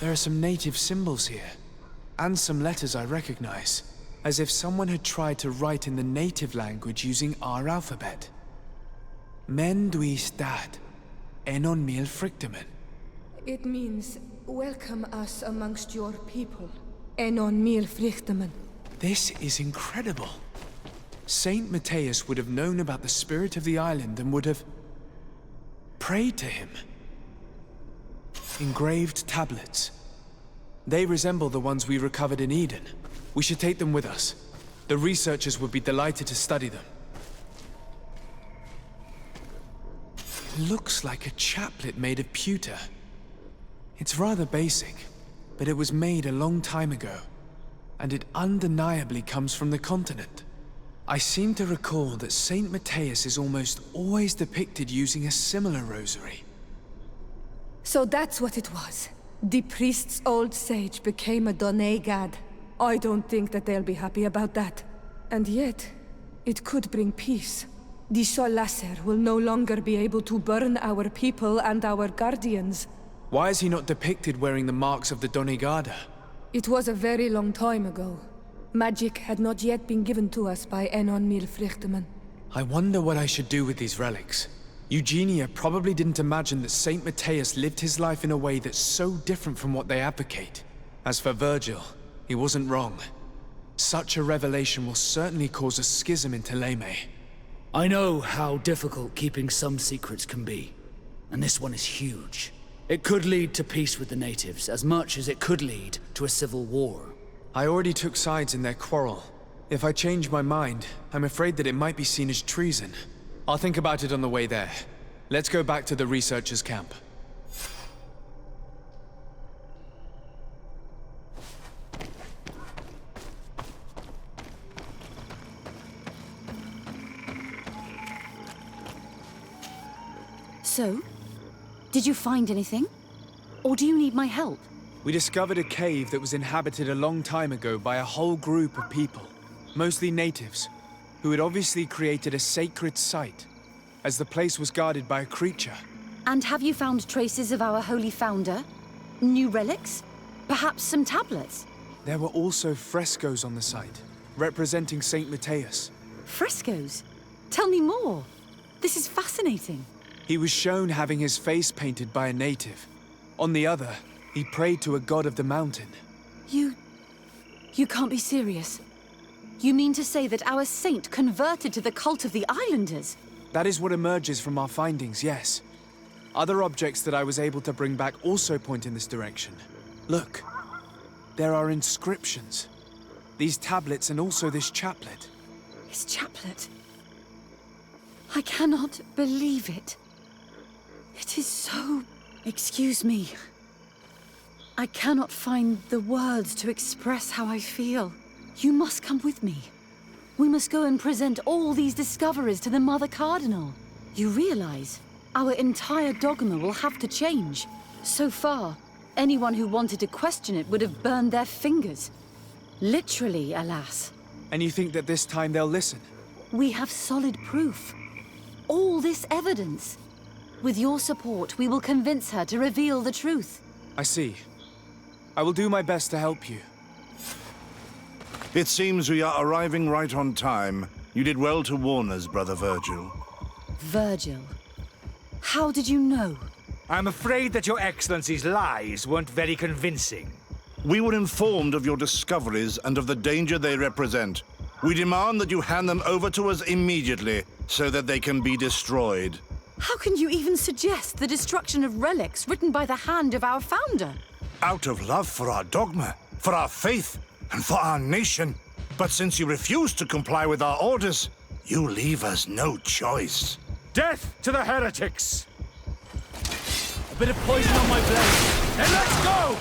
There are some native symbols here, and some letters I recognize, as if someone had tried to write in the native language using our alphabet. Men duis dad, enon frictimen. It means, welcome us amongst your people. Enon frictimen. This is incredible. Saint Matthias would have known about the spirit of the island and would have prayed to him. Engraved tablets. They resemble the ones we recovered in Eden. We should take them with us. The researchers would be delighted to study them. It looks like a chaplet made of pewter. It's rather basic, but it was made a long time ago, and it undeniably comes from the continent. I seem to recall that Saint Matthias is almost always depicted using a similar rosary. So that's what it was. The priest's old sage became a Donegad. I don't think that they'll be happy about that. And yet, it could bring peace. The Sol Lasser will no longer be able to burn our people and our guardians. Why is he not depicted wearing the marks of the Donegada? It was a very long time ago. Magic had not yet been given to us by Enon Frictimen. I wonder what I should do with these relics. Eugenia probably didn't imagine that Saint Matthias lived his life in a way that's so different from what they advocate. As for Virgil, he wasn't wrong. Such a revelation will certainly cause a schism in Theleme. I know how difficult keeping some secrets can be, and this one is huge. It could lead to peace with the natives, as much as it could lead to a civil war. I already took sides in their quarrel. If I change my mind, I'm afraid that it might be seen as treason. I'll think about it on the way there. Let's go back to the researchers' camp. So, did you find anything? Or do you need my help? We discovered a cave that was inhabited a long time ago by a whole group of people, mostly natives, who had obviously created a sacred site, as the place was guarded by a creature. And have you found traces of our holy founder? New relics? Perhaps some tablets? There were also frescoes on the site, representing Saint Matthias. Frescoes? Tell me more. This is fascinating. He was shown having his face painted by a native. On the other, he prayed to a god of the mountain. You can't be serious. You mean to say that our saint converted to the cult of the islanders? That is what emerges from our findings, yes. Other objects that I was able to bring back also point in this direction. Look, there are inscriptions. These tablets and also this chaplet. His chaplet? I cannot believe it. It is so... Excuse me. I cannot find the words to express how I feel. You must come with me. We must go and present all these discoveries to the Mother Cardinal. You realize, Our entire dogma will have to change. So far, anyone who wanted to question it would have burned their fingers. Literally, alas. And you think that this time they'll listen? We have solid proof. All this evidence. With your support, we will convince her to reveal the truth. I see. I will do my best to help you. It seems we are arriving right on time. You did well to warn us, Brother Virgil. Virgil? How did you know? I'm afraid that Your Excellency's lies weren't very convincing. We were informed of your discoveries and of the danger they represent. We demand that you hand them over to us immediately, so that they can be destroyed. How can you even suggest the destruction of relics written by the hand of our founder? Out of love for our dogma, for our faith, and for our nation. But since you refuse to comply with our orders, you leave us no choice. Death to the heretics! A bit of poison on my blade, and let's go!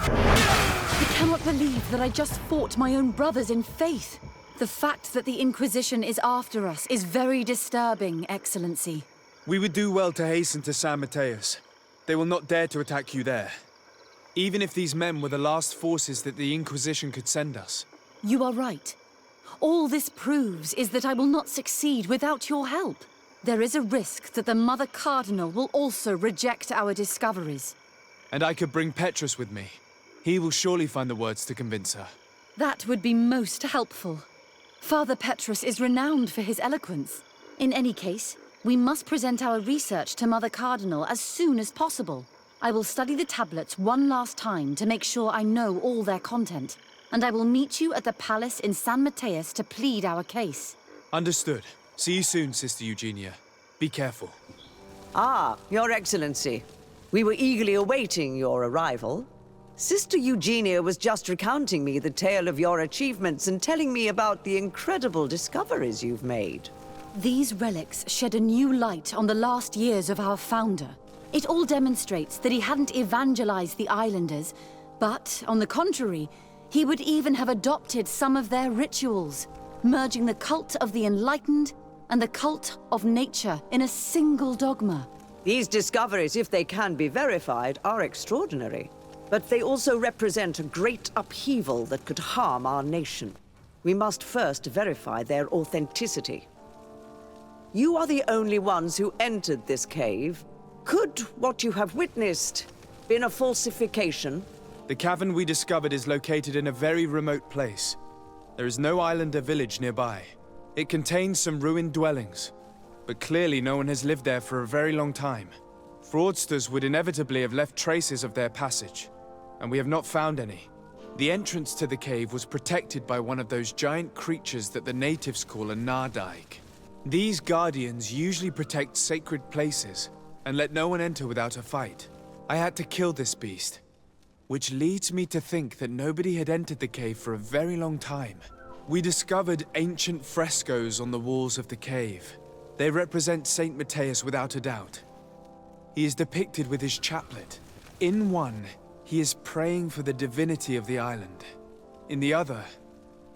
I cannot believe that I just fought my own brothers in faith. The fact that the Inquisition is after us is very disturbing, Excellency. We would do well to hasten to San Mateus. They will not dare to attack you there. Even if these men were the last forces that the Inquisition could send us. You are right. All this proves is that I will not succeed without your help. There is a risk that the Mother Cardinal will also reject our discoveries. And I could bring Petrus with me. He will surely find the words to convince her. That would be most helpful. Father Petrus is renowned for his eloquence. In any case, we must present our research to Mother Cardinal as soon as possible. I will study the tablets one last time to make sure I know all their content. And I will meet you at the palace in San Mateus to plead our case. Understood. See you soon, Sister Eugenia. Be careful. Ah, Your Excellency. We were eagerly awaiting your arrival. Sister Eugenia was just recounting me the tale of your achievements and telling me about the incredible discoveries you've made. These relics shed a new light on the last years of our founder. It all demonstrates that he hadn't evangelized the islanders, but, on the contrary, he would even have adopted some of their rituals, merging the cult of the enlightened and the cult of nature in a single dogma. These discoveries, if they can be verified, are extraordinary. But they also represent a great upheaval that could harm our nation. We must first verify their authenticity. You are the only ones who entered this cave. Could what you have witnessed been a falsification? The cavern we discovered is located in a very remote place. There is no islander village nearby. It contains some ruined dwellings, but clearly no one has lived there for a very long time. Fraudsters would inevitably have left traces of their passage, and we have not found any. The entrance to the cave was protected by one of those giant creatures that the natives call a Nardaig. These guardians usually protect sacred places and let no one enter without a fight. I had to kill this beast, which leads me to think that nobody had entered the cave for a very long time. We discovered ancient frescoes on the walls of the cave. They represent Saint Mateus without a doubt. He is depicted with his chaplet. In one, he is praying for the divinity of the island. In the other,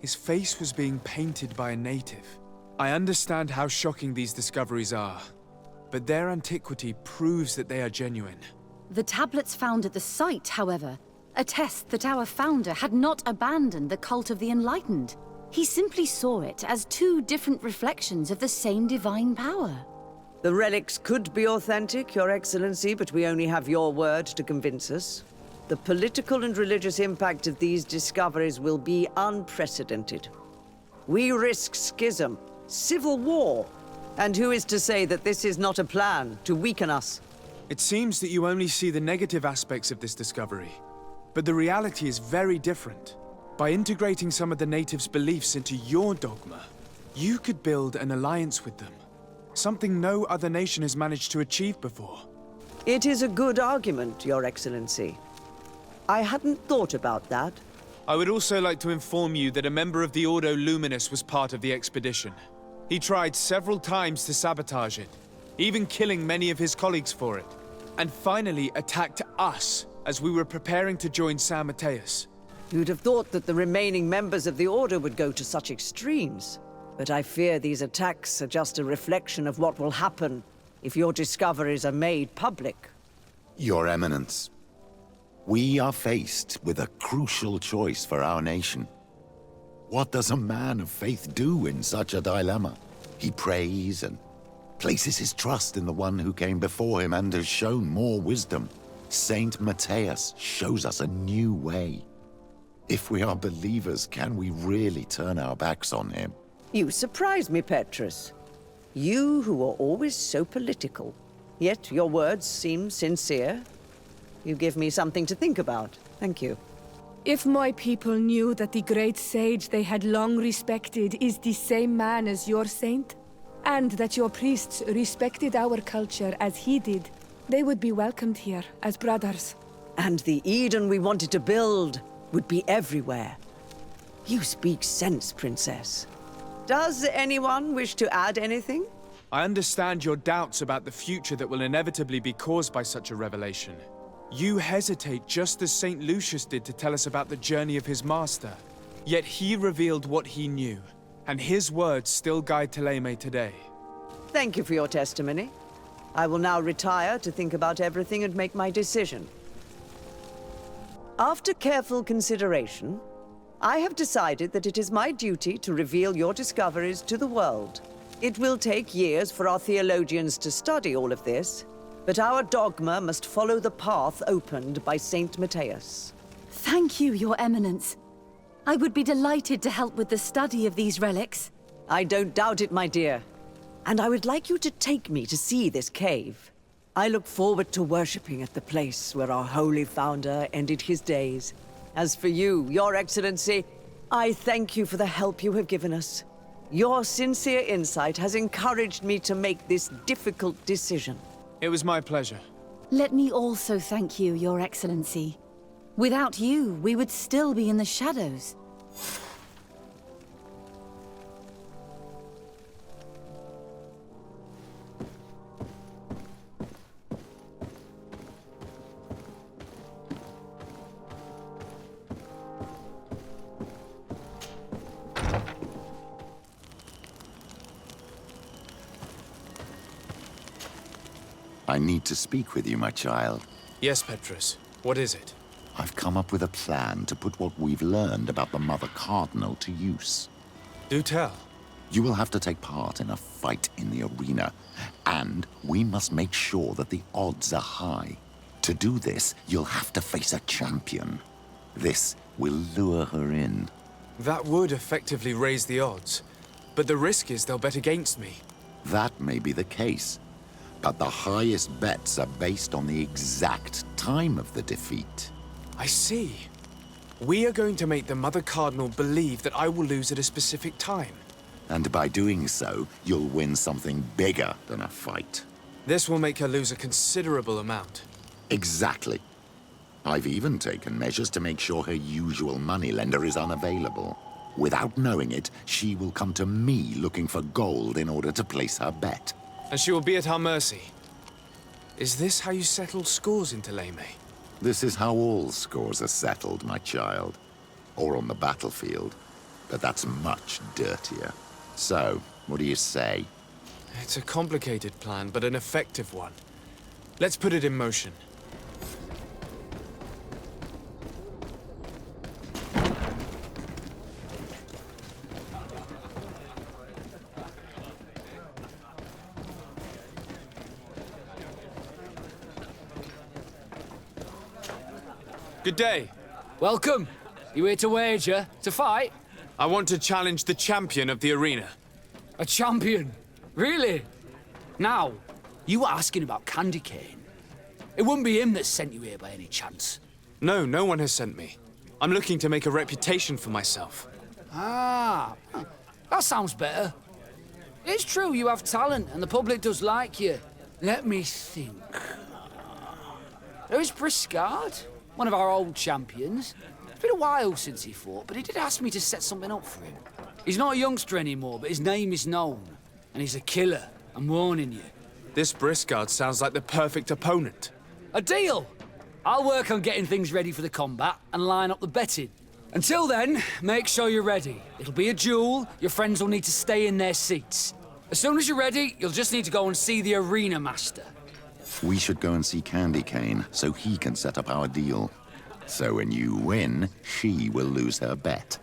his face was being painted by a native. I understand how shocking these discoveries are, but their antiquity proves that they are genuine. The tablets found at the site, however, attest that our founder had not abandoned the cult of the enlightened. He simply saw it as two different reflections of the same divine power. The relics could be authentic, Your Excellency, but we only have your word to convince us. The political and religious impact of these discoveries will be unprecedented. We risk schism, civil war, and who is to say that this is not a plan to weaken us? It seems that you only see the negative aspects of this discovery, but the reality is very different. By integrating some of the natives' beliefs into your dogma, you could build an alliance with them. Something no other nation has managed to achieve before. It is a good argument, Your Excellency. I hadn't thought about that. I would also like to inform you that a member of the Ordo Luminus was part of the expedition. He tried several times to sabotage it, even killing many of his colleagues for it, and finally attacked us as we were preparing to join San Mateus. You'd have thought that the remaining members of the Order would go to such extremes. But I fear these attacks are just a reflection of what will happen if your discoveries are made public. Your Eminence, we are faced with a crucial choice for our nation. What does a man of faith do in such a dilemma? He prays and places his trust in the one who came before him and has shown more wisdom. Saint Matthias shows us a new way. If we are believers, can we really turn our backs on him? You surprise me, Petrus. You who are always so political. Yet your words seem sincere. You give me something to think about. Thank you. If my people knew that the great sage they had long respected is the same man as your saint, and that your priests respected our culture as he did, they would be welcomed here as brothers. And the Eden we wanted to build would be everywhere. You speak sense, Princess. Does anyone wish to add anything? I understand your doubts about the future that will inevitably be caused by such a revelation. You hesitate just as St. Lucius did to tell us about the journey of his master. Yet he revealed what he knew, and his words still guide Theleme today. Thank you for your testimony. I will now retire to think about everything and make my decision. After careful consideration, I have decided that it is my duty to reveal your discoveries to the world. It will take years for our theologians to study all of this, but our dogma must follow the path opened by Saint Matthias. Thank you, Your Eminence. I would be delighted to help with the study of these relics. I don't doubt it, my dear. And I would like you to take me to see this cave. I look forward to worshipping at the place where our holy founder ended his days. As for you, Your Excellency, I thank you for the help you have given us. Your sincere insight has encouraged me to make this difficult decision. It was my pleasure. Let me also thank you, Your Excellency. Without you, we would still be in the shadows. I need to speak with you, my child. Yes, Petrus. What is it? I've come up with a plan to put what we've learned about the Mother Cardinal to use. Do tell. You will have to take part in a fight in the arena, and we must make sure that the odds are high. To do this, you'll have to face a champion. This will lure her in. That would effectively raise the odds, but the risk is they'll bet against me. That may be the case, but the highest bets are based on the exact time of the defeat. I see. We are going to make the Mother Cardinal believe that I will lose at a specific time. And by doing so, you'll win something bigger than a fight. This will make her lose a considerable amount. Exactly. I've even taken measures to make sure her usual moneylender is unavailable. Without knowing it, she will come to me looking for gold in order to place her bet. And she will be at our mercy. Is this how you settle scores in Theleme? This is how all scores are settled, my child. Or on the battlefield. But that's much dirtier. So, what do you say? It's a complicated plan, but an effective one. Let's put it in motion. Good day. Welcome. You here to wager? To fight? I want to challenge the champion of the arena. A champion? Really? Now, you were asking about Candy Cane. It wouldn't be him that sent you here by any chance. No, no one has sent me. I'm looking to make a reputation for myself. Ah, that sounds better. It's true you have talent and the public does like you. Let me think. There is Briscard, one of our old champions. It's been a while since he fought, but he did ask me to set something up for him. He's not a youngster anymore, but his name is known. And he's a killer, I'm warning you. This Briscard sounds like the perfect opponent. A deal! I'll work on getting things ready for the combat and line up the betting. Until then, make sure you're ready. It'll be a duel. Your friends will need to stay in their seats. As soon as you're ready, you'll just need to go and see the arena master. We should go and see Candy Cane so he can set up our deal. So when you win, she will lose her bet.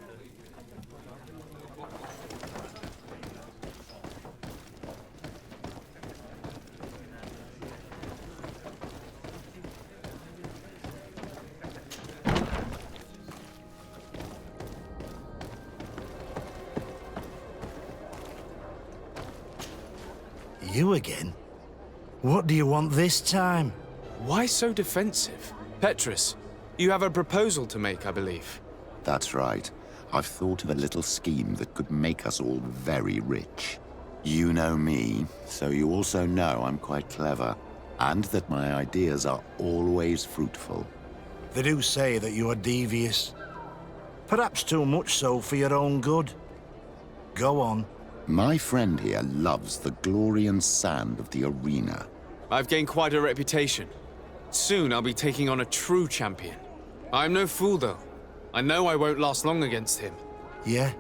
You again? What do you want this time? Why so defensive? Petrus, you have a proposal to make, I believe. That's right. I've thought of a little scheme that could make us all very rich. You know me, so you also know I'm quite clever, and that my ideas are always fruitful. They do say that you are devious. Perhaps too much so for your own good. Go on. My friend here loves the glory and sand of the arena. I've gained quite a reputation. Soon I'll be taking on a true champion. I'm no fool, though. I know I won't last long against him. Yeah,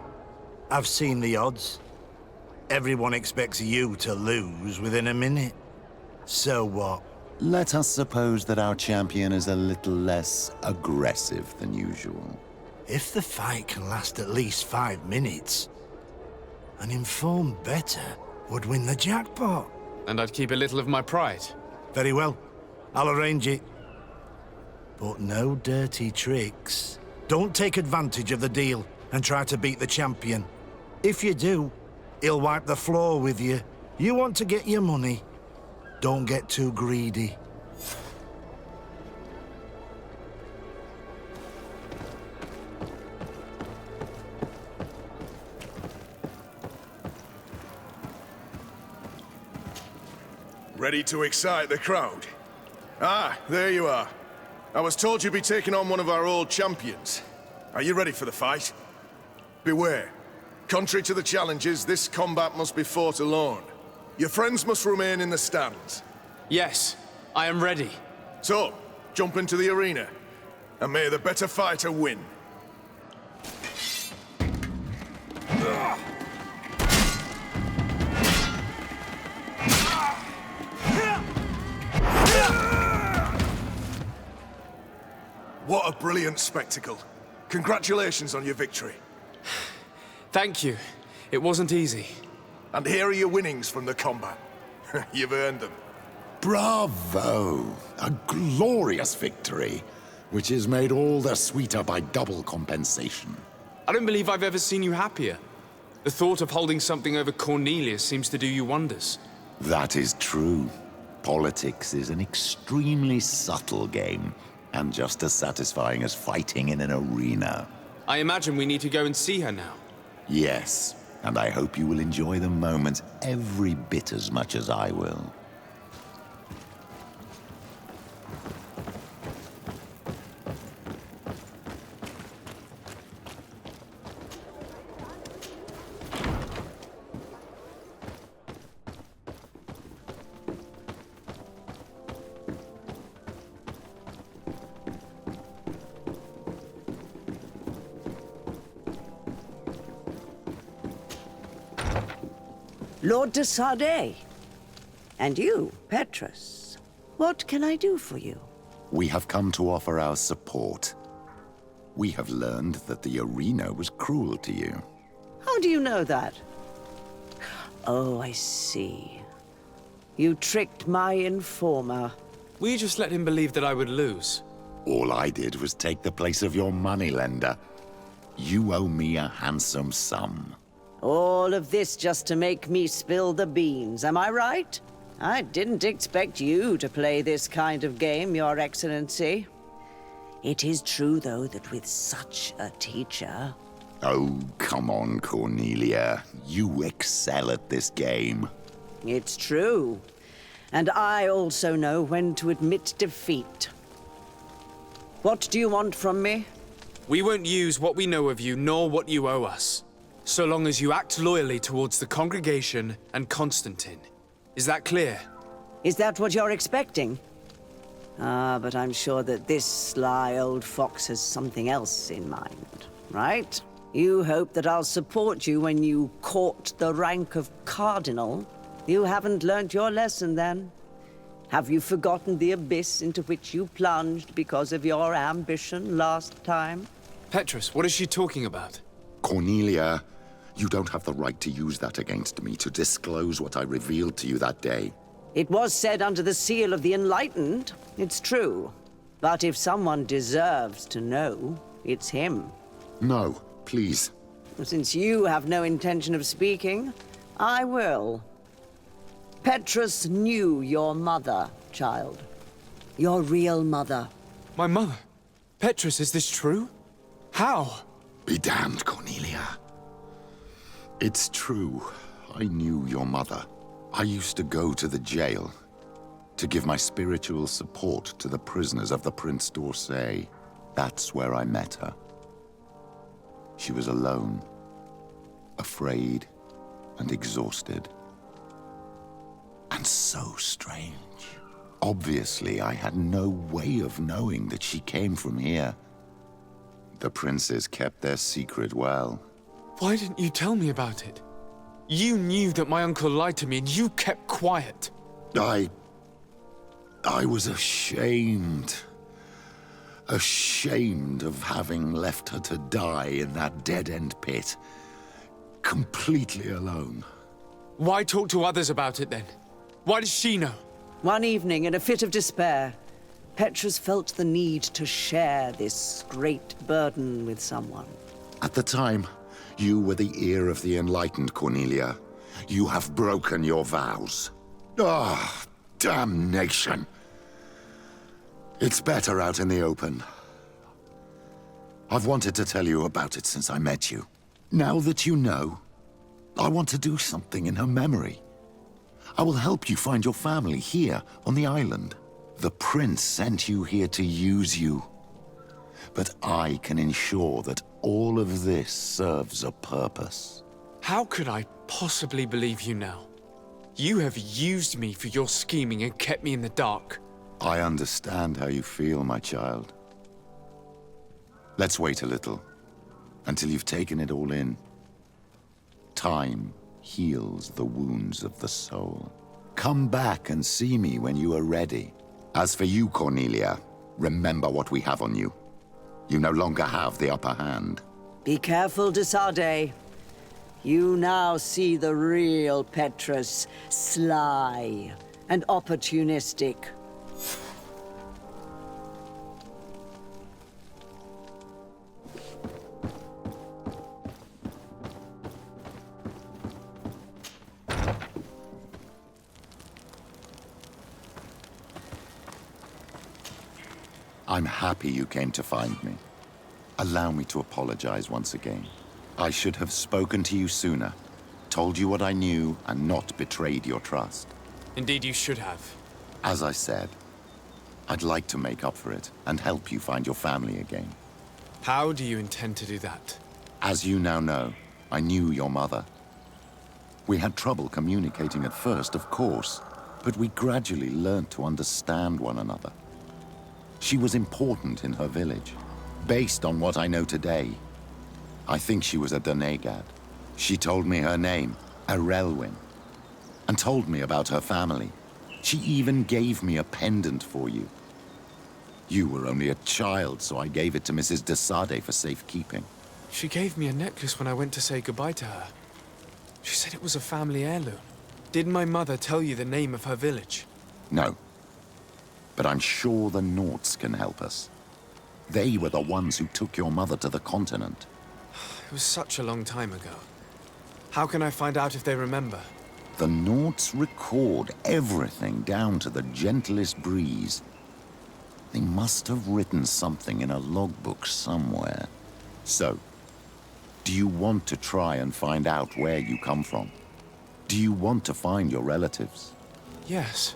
I've seen the odds. Everyone expects you to lose within a minute. So what? Let us suppose that our champion is a little less aggressive than usual. If the fight can last at least 5 minutes, an informed bettor would win the jackpot. And I'd keep a little of my pride. Very well. I'll arrange it. But no dirty tricks. Don't take advantage of the deal and try to beat the champion. If you do, he'll wipe the floor with you. You want to get your money. Don't get too greedy. Ready to excite the crowd? Ah, there you are. I was told you'd be taking on one of our old champions. Are you ready for the fight? Beware. Contrary to the challenges, this combat must be fought alone. Your friends must remain in the stands. Yes, I am ready. So, jump into the arena, and may the better fighter win. What a brilliant spectacle. Congratulations on your victory. Thank you. It wasn't easy. And here are your winnings from the combat. You've earned them. Bravo! A glorious victory, which is made all the sweeter by double compensation. I don't believe I've ever seen you happier. The thought of holding something over Cornelius seems to do you wonders. That is true. Politics is an extremely subtle game, and just as satisfying as fighting in an arena. I imagine we need to go and see her now. Yes, and I hope you will enjoy the moment every bit as much as I will. Lord de Sardet. And you, Petrus. What can I do for you? We have come to offer our support. We have learned that the arena was cruel to you. How do you know that? Oh, I see. You tricked my informer. Will you just let him believe that I would lose? All I did was take the place of your moneylender. You owe me a handsome sum. All of this just to make me spill the beans, am I right? I didn't expect you to play this kind of game, Your Excellency. It is true, though, that with such a teacher... Oh, come on, Cornelia. You excel at this game. It's true. And I also know when to admit defeat. What do you want from me? We won't use what we know of you, nor what you owe us. So long as you act loyally towards the congregation and Constantine. Is that clear? Is that what you're expecting? Ah, but I'm sure that this sly old fox has something else in mind. right? You hope that I'll support you when you court the rank of Cardinal. You haven't learnt your lesson, then. Have you forgotten the abyss into which you plunged because of your ambition last time? Petrus, what is she talking about? Cornelia, you don't have the right to use that against me, to disclose what I revealed to you that day. It was said under the seal of the Enlightened. It's true. But if someone deserves to know, it's him. No, please. Since you have no intention of speaking, I will. Petrus knew your mother, child. Your real mother. My mother? Petrus, is this true? How? Be damned, Cornelia. It's true. I knew your mother. I used to go to the jail to give my spiritual support to the prisoners of the Prince d'Orsay. That's where I met her. She was alone, afraid, and exhausted. And so strange. Obviously, I had no way of knowing that she came from here. The princes kept their secret well. Why didn't you tell me about it? You knew that my uncle lied to me and you kept quiet. I was ashamed. Ashamed of having left her to die in that dead-end pit. Completely alone. Why talk to others about it then? Why does she know? One evening, in a fit of despair, Petrus felt the need to share this great burden with someone. At the time, you were the ear of the enlightened, Cornelia. You have broken your vows. Ah, damnation. It's better out in the open. I've wanted to tell you about it since I met you. Now that you know, I want to do something in her memory. I will help you find your family here on the island. The prince sent you here to use you. But I can ensure that all of this serves a purpose. How could I possibly believe you now? You have used me for your scheming and kept me in the dark. I understand how you feel, my child. Let's wait a little, until you've taken it all in. Time heals the wounds of the soul. Come back and see me when you are ready. As for you, Cornelia, remember what we have on you. You no longer have the upper hand. Be careful, Sardet. You now see the real Petrus, sly and opportunistic. I'm happy you came to find me. Allow me to apologize once again. I should have spoken to you sooner, told you what I knew, and not betrayed your trust. Indeed, you should have. As I said, I'd like to make up for it and help you find your family again. How do you intend to do that? As you now know, I knew your mother. We had trouble communicating at first, of course, but we gradually learned to understand one another. She was important in her village. Based on what I know today, I think she was a Donegad. She told me her name, Arelwin, and told me about her family. She even gave me a pendant for you. You were only a child, so I gave it to Mrs. de Sardet for safekeeping. She gave me a necklace when I went to say goodbye to her. She said it was a family heirloom. Did my mother tell you the name of her village? No. But I'm sure the Nauts can help us. They were the ones who took your mother to the continent. It was such a long time ago. How can I find out if they remember? The Nauts record everything down to the gentlest breeze. They must have written something in a logbook somewhere. So, do you want to try and find out where you come from? Do you want to find your relatives? Yes.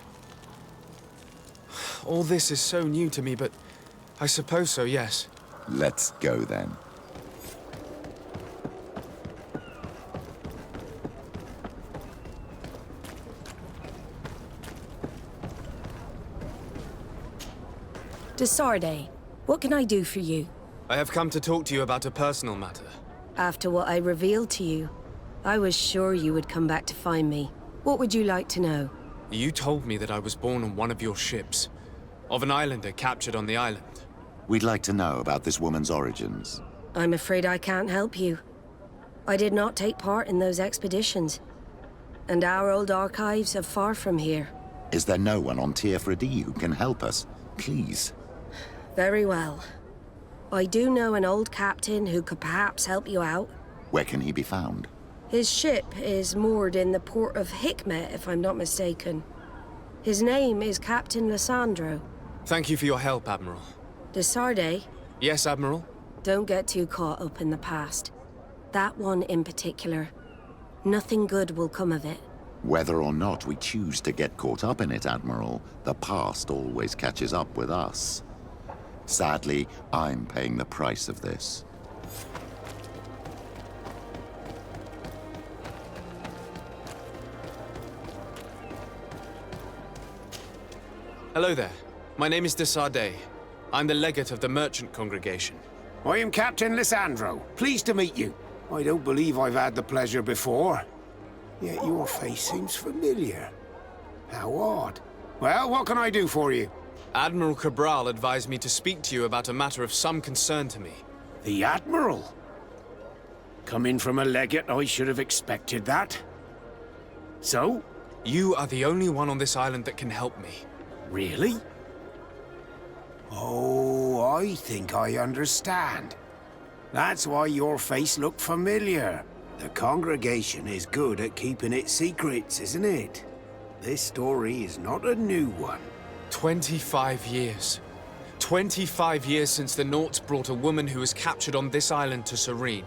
All this is so new to me, but I suppose so, yes. Let's go then. De Sardet, what can I do for you? I have come to talk to you about a personal matter. After what I revealed to you, I was sure you would come back to find me. What would you like to know? You told me that I was born on one of your ships, of an islander captured on the island. We'd like to know about this woman's origins. I'm afraid I can't help you. I did not take part in those expeditions. And our old archives are far from here. Is there no one on Teer Fradee who can help us? Please. Very well. I do know an old captain who could perhaps help you out. Where can he be found? His ship is moored in the port of Hikmet, if I'm not mistaken. His name is Captain Lysandro. Thank you for your help, Admiral. De Sardet? Yes, Admiral? Don't get too caught up in the past. That one in particular. Nothing good will come of it. Whether or not we choose to get caught up in it, Admiral, the past always catches up with us. Sadly, I'm paying the price of this. Hello there. My name is de Sardet. I'm the legate of the merchant congregation. I am Captain Lysandro. Pleased to meet you. I don't believe I've had the pleasure before. Yet your face seems familiar. How odd. Well, what can I do for you? Admiral Cabral advised me to speak to you about a matter of some concern to me. The Admiral? Coming from a legate, I should have expected that. So? You are the only one on this island that can help me. Really? Oh, I think I understand. That's why your face looked familiar. The congregation is good at keeping its secrets, isn't it? This story is not a new one. 25 years. 25 years since the Nauts brought a woman who was captured on this island to Serene.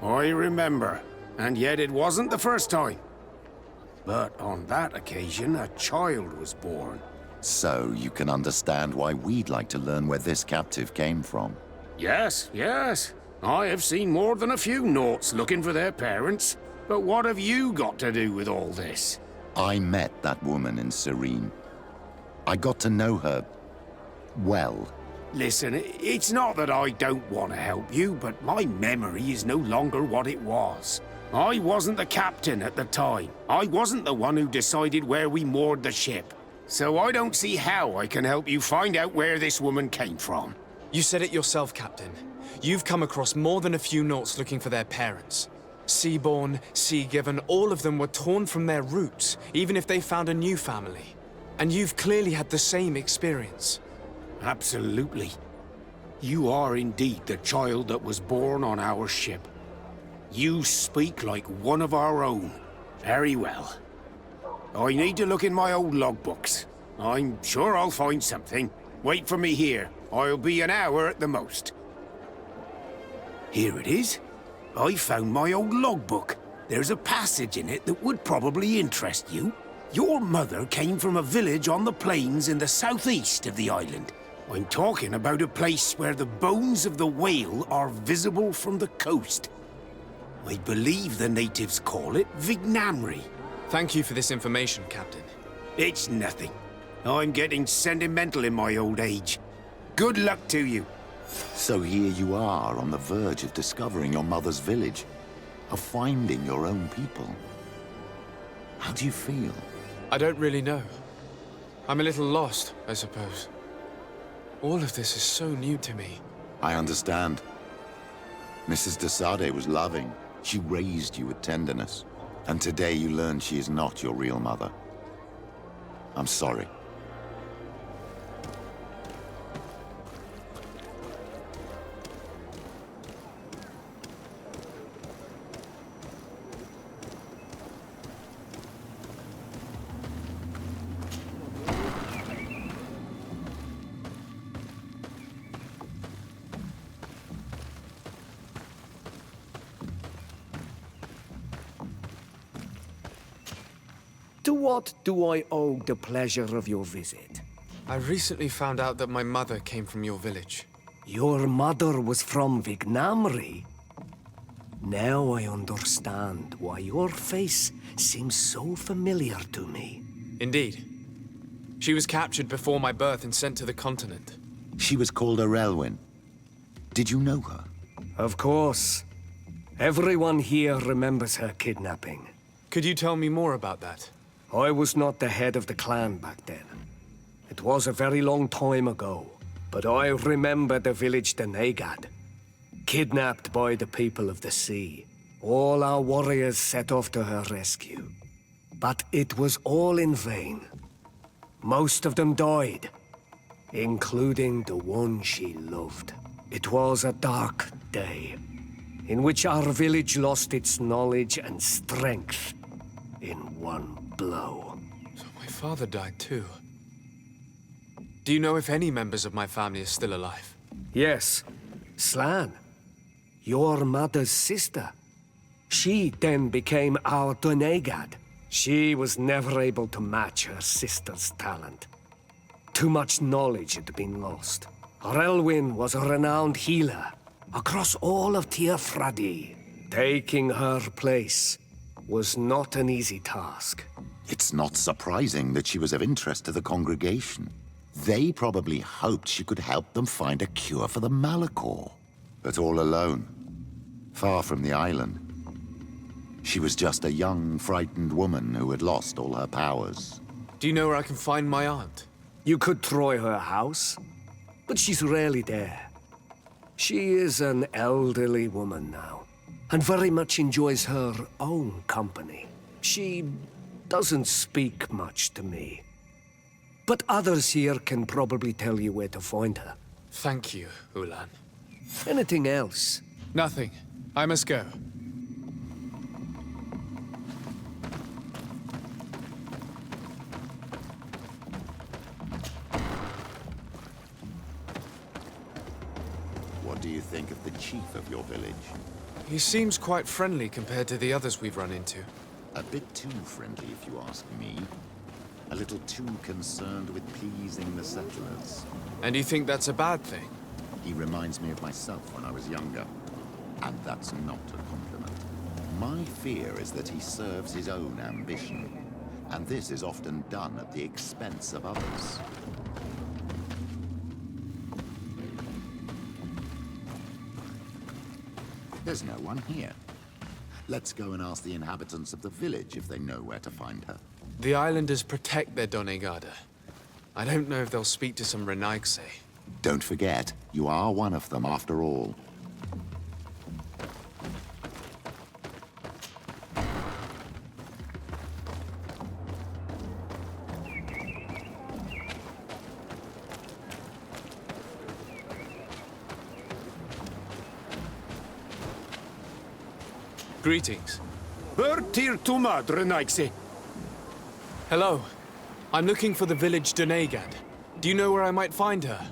I remember, and yet it wasn't the first time. But on that occasion, a child was born. So you can understand why we'd like to learn where this captive came from. Yes, yes. I have seen more than a few Nauts looking for their parents. But what have you got to do with all this? I met that woman in Serene. I got to know her well. Listen, it's not that I don't want to help you, but my memory is no longer what it was. I wasn't the captain at the time. I wasn't the one who decided where we moored the ship. So I don't see how I can help you find out where this woman came from. You said it yourself, Captain. You've come across more than a few Nauts looking for their parents. Seaborn, Sea-given, all of them were torn from their roots, even if they found a new family. And you've clearly had the same experience. Absolutely. You are indeed the child that was born on our ship. You speak like one of our own. Very well. I need to look in my old logbooks. I'm sure I'll find something. Wait for me here. I'll be an hour at the most. Here it is. I found my old logbook. There's a passage in it that would probably interest you. Your mother came from a village on the plains in the southeast of the island. I'm talking about a place where the bones of the whale are visible from the coast. I believe the natives call it Vignamri. Thank you for this information, Captain. It's nothing. I'm getting sentimental in my old age. Good luck to you. So here you are on the verge of discovering your mother's village, of finding your own people. How do you feel? I don't really know. I'm a little lost, I suppose. All of this is so new to me. I understand. Mrs. de Sardet was loving. She raised you with tenderness. And today you learn she is not your real mother. I'm sorry. To what do I owe the pleasure of your visit? I recently found out that my mother came from your village. Your mother was from Vignamri? Now I understand why your face seems so familiar to me. Indeed. She was captured before my birth and sent to the continent. She was called Arelwyn. Did you know her? Of course. Everyone here remembers her kidnapping. Could you tell me more about that? I was not the head of the clan back then. It was a very long time ago. But I remember the village Donegad. Kidnapped by the people of the sea. All our warriors set off to her rescue. But it was all in vain. Most of them died, including the one she loved. It was a dark day, in which our village lost its knowledge and strength in one blow. So my father died too. Do you know if any members of my family are still alive? Yes, Slan, your mother's sister. She then became our Donegad. She was never able to match her sister's talent. Too much knowledge had been lost. Relwyn was a renowned healer across all of Teer Fradee. Taking her place was not an easy task. It's not surprising that she was of interest to the congregation. They probably hoped she could help them find a cure for the Malachor. But all alone, far from the island. She was just a young, frightened woman who had lost all her powers. Do you know where I can find my aunt? You could try her house, but she's rarely there. She is an elderly woman now, and very much enjoys her own company. She doesn't speak much to me. But others here can probably tell you where to find her. Thank you, Ulan. Anything else? Nothing. I must go. What do you think of the chief of your village? He seems quite friendly compared to the others we've run into. A bit too friendly, if you ask me. A little too concerned with pleasing the settlers. And you think that's a bad thing? He reminds me of myself when I was younger. And that's not a compliment. My fear is that he serves his own ambition. And this is often done at the expense of others. There's no one here. Let's go and ask the inhabitants of the village if they know where to find her. The islanders protect their Donegada. I don't know if they'll speak to some Renaigse. Don't forget, you are one of them after all. Greetings. Hello. I'm looking for the village Donegad. Do you know where I might find her?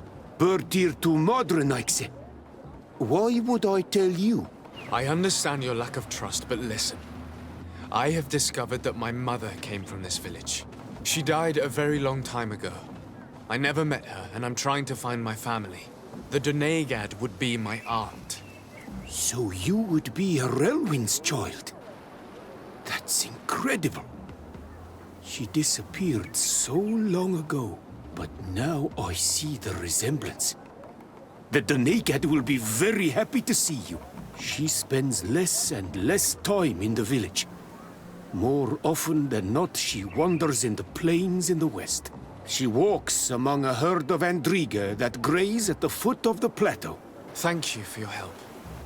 Why would I tell you? I understand your lack of trust, but listen. I have discovered that my mother came from this village. She died a very long time ago. I never met her, and I'm trying to find my family. The Donegad would be my aunt. So you would be Relwyn's child? That's incredible. She disappeared so long ago, but now I see the resemblance. The Donegad will be very happy to see you. She spends less and less time in the village. More often than not, she wanders in the plains in the west. She walks among a herd of Andriga that graze at the foot of the plateau. Thank you for your help.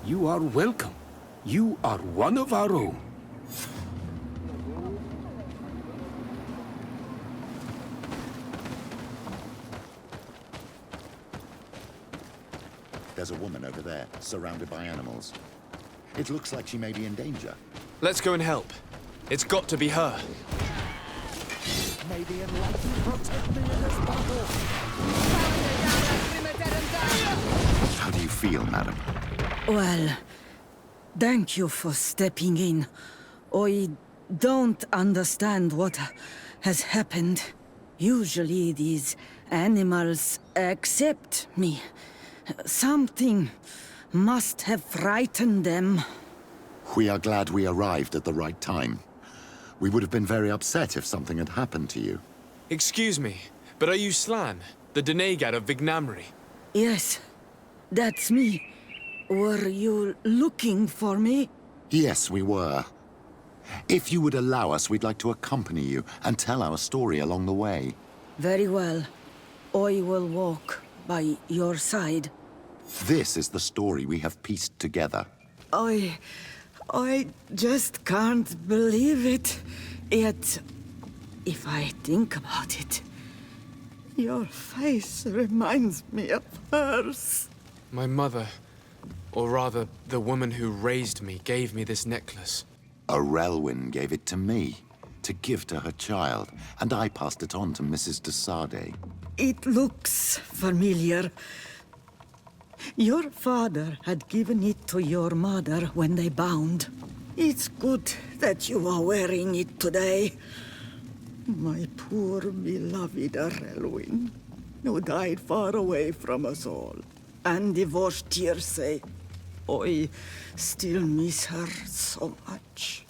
You are welcome. You are one of our own. There's a woman over there, surrounded by animals. It looks like she may be in danger. Let's go and help. It's got to be her. May the enlightened protect me in this battle! How do you feel, madam? Well, thank you for stepping in. I don't understand what has happened. Usually these animals accept me. Something must have frightened them. We are glad we arrived at the right time. We would have been very upset if something had happened to you. Excuse me, but are you Slan, the Donegad of Vignamri? Yes, that's me. Were you looking for me? Yes, we were. If you would allow us, we'd like to accompany you and tell our story along the way. Very well. I will walk by your side. This is the story we have pieced together. I just can't believe it. Yet, if I think about it, your face reminds me of hers. My mother, or rather, the woman who raised me, gave me this necklace. A Relwyn gave it to me, to give to her child, and I passed it on to Mrs. de Sardet. It looks familiar. Your father had given it to your mother when they bound. It's good that you are wearing it today. My poor beloved Relwyn, who died far away from us all. And divorced Teer say, I still miss her so much.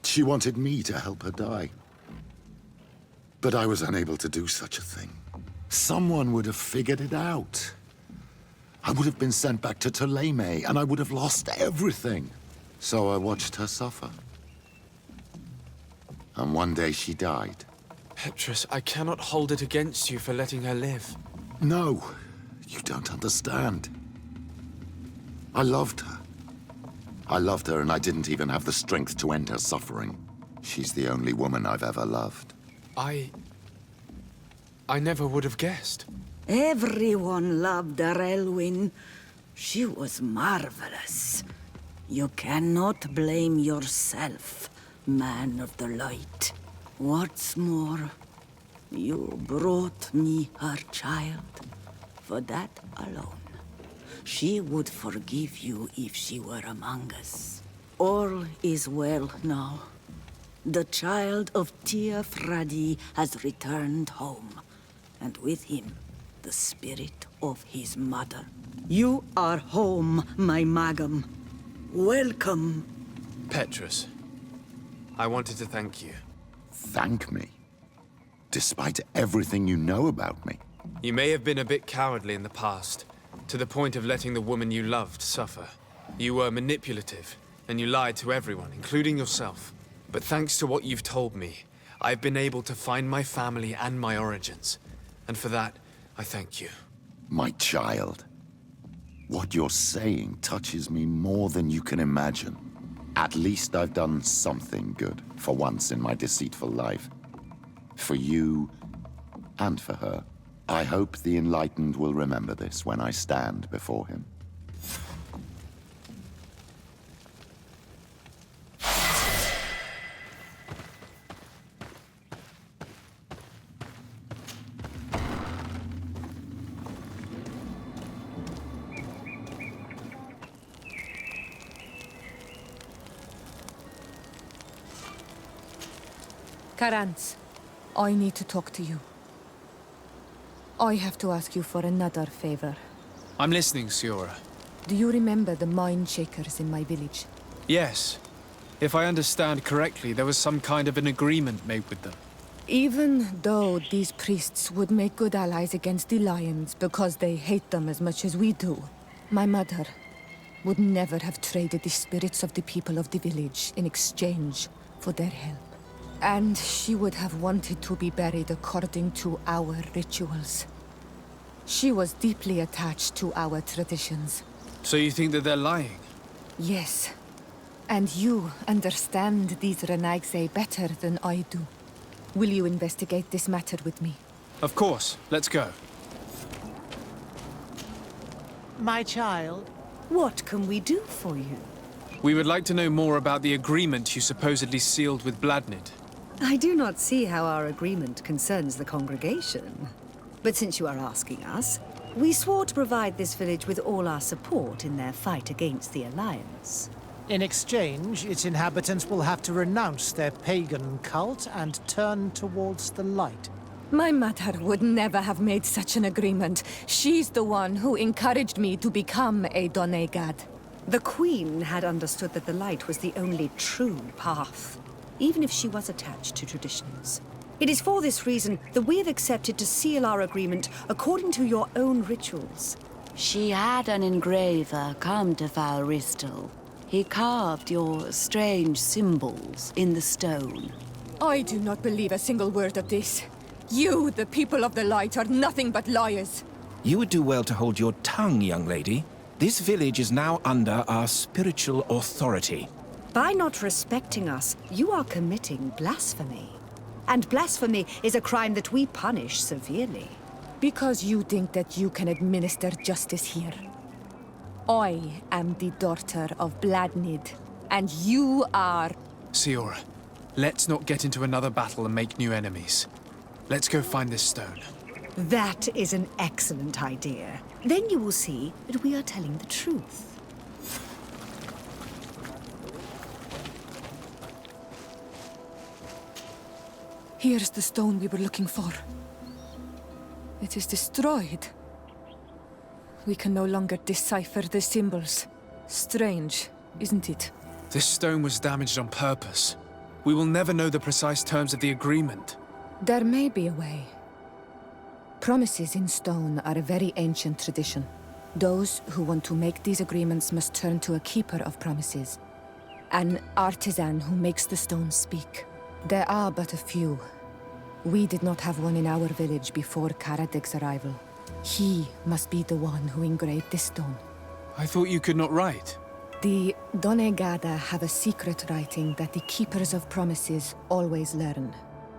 She wanted me to help her die. But I was unable to do such a thing. Someone would have figured it out. I would have been sent back to Theleme, and I would have lost everything. So I watched her suffer. And one day she died. Petrus, I cannot hold it against you for letting her live. No, you don't understand. I loved her. I loved her, and I didn't even have the strength to end her suffering. She's the only woman I've ever loved. I never would have guessed. Everyone loved Relwyn. She was marvelous. You cannot blame yourself, man of the light. What's more, you brought me her child. For that alone, she would forgive you if she were among us. All is well now. The child of Teer Fradee has returned home, and with him, the spirit of his mother. You are home, my Magam. Welcome. Petrus, I wanted to thank you. Thank me? Despite everything you know about me? You may have been a bit cowardly in the past, to the point of letting the woman you loved suffer. You were manipulative, and you lied to everyone, including yourself. But thanks to what you've told me, I've been able to find my family and my origins. And for that, I thank you. My child. What you're saying touches me more than you can imagine. At least I've done something good, for once in my deceitful life. For you, and for her. I hope the Enlightened will remember this when I stand before him. Karantz, I need to talk to you. I have to ask you for another favor. I'm listening, Siora. Do you remember the mine shakers in my village? Yes. If I understand correctly, there was some kind of an agreement made with them. Even though these priests would make good allies against the Lions because they hate them as much as we do, my mother would never have traded the spirits of the people of the village in exchange for their help. And she would have wanted to be buried according to our rituals. She was deeply attached to our traditions. So you think that they're lying? Yes. And you understand these Renaigse better than I do. Will you investigate this matter with me? Of course. Let's go. My child, what can we do for you? We would like to know more about the agreement you supposedly sealed with Bladnid. I do not see how our agreement concerns the congregation. But since you are asking us, we swore to provide this village with all our support in their fight against the Alliance. In exchange, its inhabitants will have to renounce their pagan cult and turn towards the light. My mother would never have made such an agreement. She's the one who encouraged me to become a Donegad. The Queen had understood that the light was the only true path, even if she was attached to traditions. It is for this reason that we have accepted to seal our agreement according to your own rituals. She had an engraver come to Valristal. He carved your strange symbols in the stone. I do not believe a single word of this. You, the people of the light, are nothing but liars. You would do well to hold your tongue, young lady. This village is now under our spiritual authority. By not respecting us, you are committing blasphemy. And blasphemy is a crime that we punish severely. Because you think that you can administer justice here. I am the daughter of Bladnid, and you are... Siora, let's not get into another battle and make new enemies. Let's go find this stone. That is an excellent idea. Then you will see that we are telling the truth. Here's the stone we were looking for. It is destroyed. We can no longer decipher the symbols. Strange, isn't it? This stone was damaged on purpose. We will never know the precise terms of the agreement. There may be a way. Promises in stone are a very ancient tradition. Those who want to make these agreements must turn to a keeper of promises. An artisan who makes the stones speak. There are but a few. We did not have one in our village before Karadeg's arrival. He must be the one who engraved this stone. I thought you could not write. The Donegada have a secret writing that the keepers of promises always learn.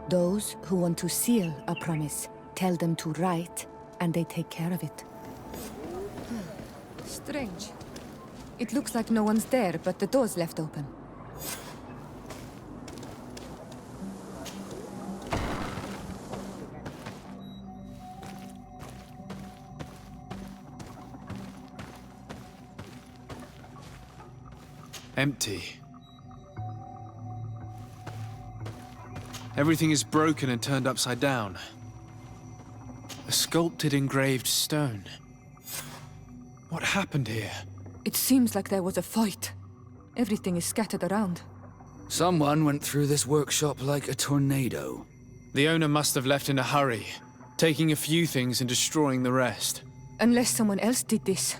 Those who want to seal a promise tell them to write, and they take care of it. Strange. It looks like no one's there, but the door's left open. Empty. Everything is broken and turned upside down. A sculpted engraved stone. What happened here? It seems like there was a fight. Everything is scattered around. Someone went through this workshop like a tornado. The owner must have left in a hurry, taking a few things and destroying the rest. Unless someone else did this.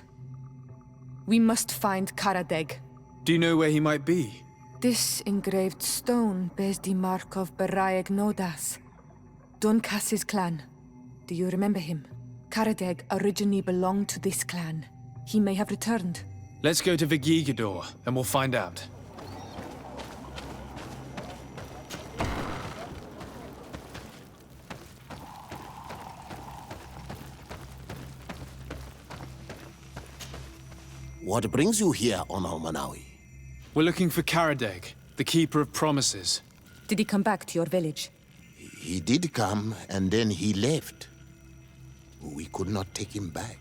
We must find Karadeg. Do you know where he might be? This engraved stone bears the mark of Baraeg Nodas, Doncass's clan. Do you remember him? Karadeg originally belonged to this clan. He may have returned. Let's go to Vigigador, and we'll find out. What brings you here on Almanawi? We're looking for Karadeg, the Keeper of Promises. Did he come back to your village? He did come, and then he left. We could not take him back.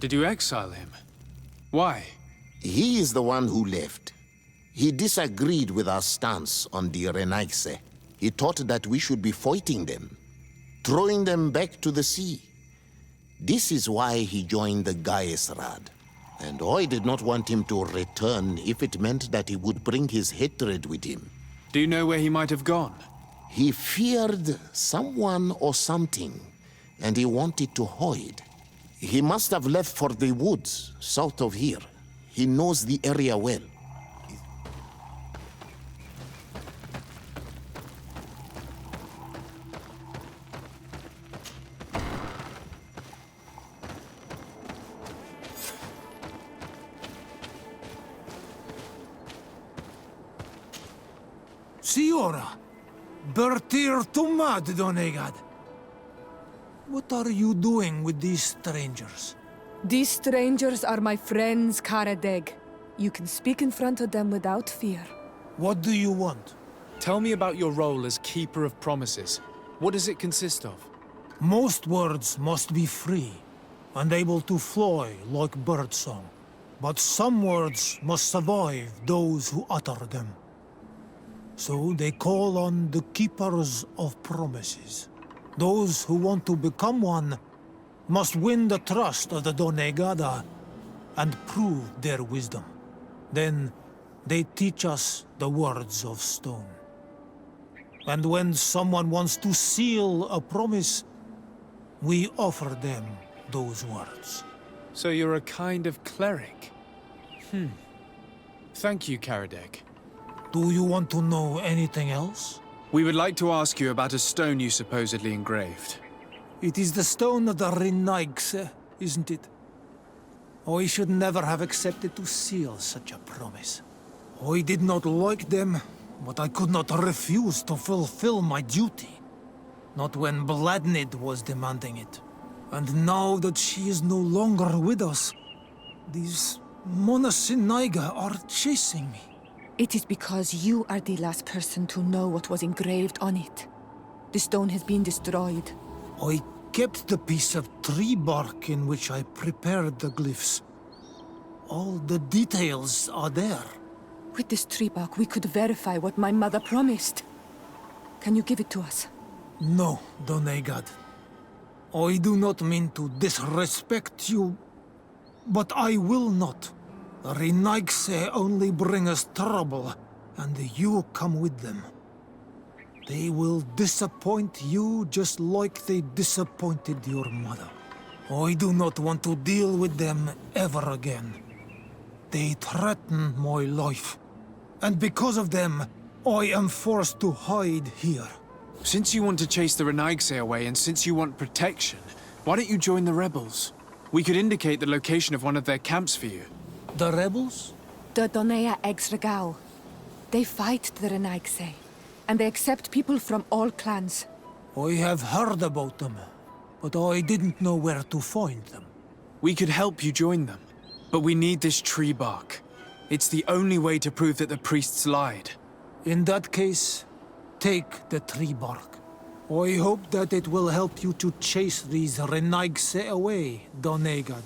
Did you exile him? Why? He is the one who left. He disagreed with our stance on the Renaise. He thought that we should be fighting them, throwing them back to the sea. This is why he joined the Gaesrad. And I did not want him to return if it meant that he would bring his hatred with him. Do you know where he might have gone? He feared someone or something, and he wanted to hide. He must have left for the woods, south of here. He knows the area well. Siora, Bertir Tumad Donegad. What are you doing with these strangers? These strangers are my friends, Karadeg. You can speak in front of them without fear. What do you want? Tell me about your role as Keeper of Promises. What does it consist of? Most words must be free and able to fly like birdsong. But some words must survive those who utter them. So they call on the Keepers of Promises. Those who want to become one must win the trust of the Donegada and prove their wisdom. Then they teach us the words of stone. And when someone wants to seal a promise, we offer them those words. So you're a kind of cleric. Thank you, Cardinal. Do you want to know anything else? We would like to ask you about a stone you supposedly engraved. It is the stone of the Renaigse, isn't it? I should never have accepted to seal such a promise. I did not like them, but I could not refuse to fulfill my duty. Not when Bladnid was demanding it. And now that she is no longer with us, these Monasinaiga are chasing me. It is because you are the last person to know what was engraved on it. The stone has been destroyed. I kept the piece of tree bark in which I prepared the glyphs. All the details are there. With this tree bark, we could verify what my mother promised. Can you give it to us? No, Donegad. I do not mean to disrespect you, but I will not. The Renaigse only bring us trouble, and you come with them. They will disappoint you just like they disappointed your mother. I do not want to deal with them ever again. They threaten my life, and because of them, I am forced to hide here. Since you want to chase the Renaigse away, and since you want protection, why don't you join the rebels? We could indicate the location of one of their camps for you. The rebels? The Donea Exregao. They fight the Renaigse, and they accept people from all clans. I have heard about them, but I didn't know where to find them. We could help you join them, but we need this tree bark. It's the only way to prove that the priests lied. In that case, take the tree bark. I hope that it will help you to chase these Renaigse away, Donegad.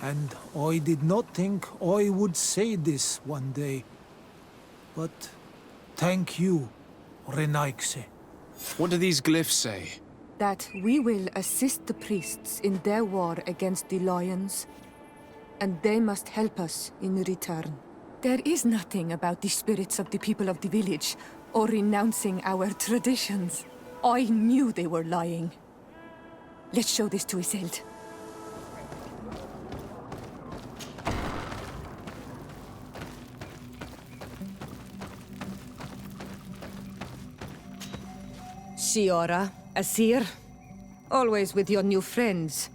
And I did not think I would say this one day. But thank you, Renaigse. What do these glyphs say? That we will assist the priests in their war against the lions, and they must help us in return. There is nothing about the spirits of the people of the village, or renouncing our traditions. I knew they were lying. Let's show this to Isilde. Siora, Asir, always with your new friends.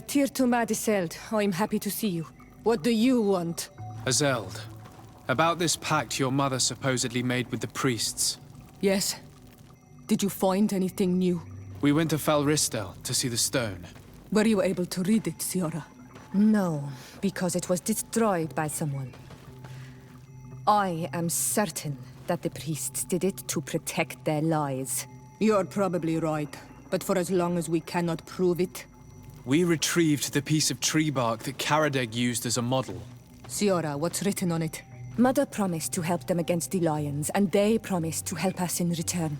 Teer to Isilde, I'm happy to see you. What do you want? Isilde, about this pact your mother supposedly made with the priests. Yes. Did you find anything new? We went to Falristel to see the stone. Were you able to read it, Siora? No, because it was destroyed by someone. I am certain that the priests did it to protect their lies. You're probably right, but for as long as we cannot prove it... We retrieved the piece of tree bark that Cardinal used as a model. Siora, what's written on it? Mother promised to help them against the lions, and they promised to help us in return.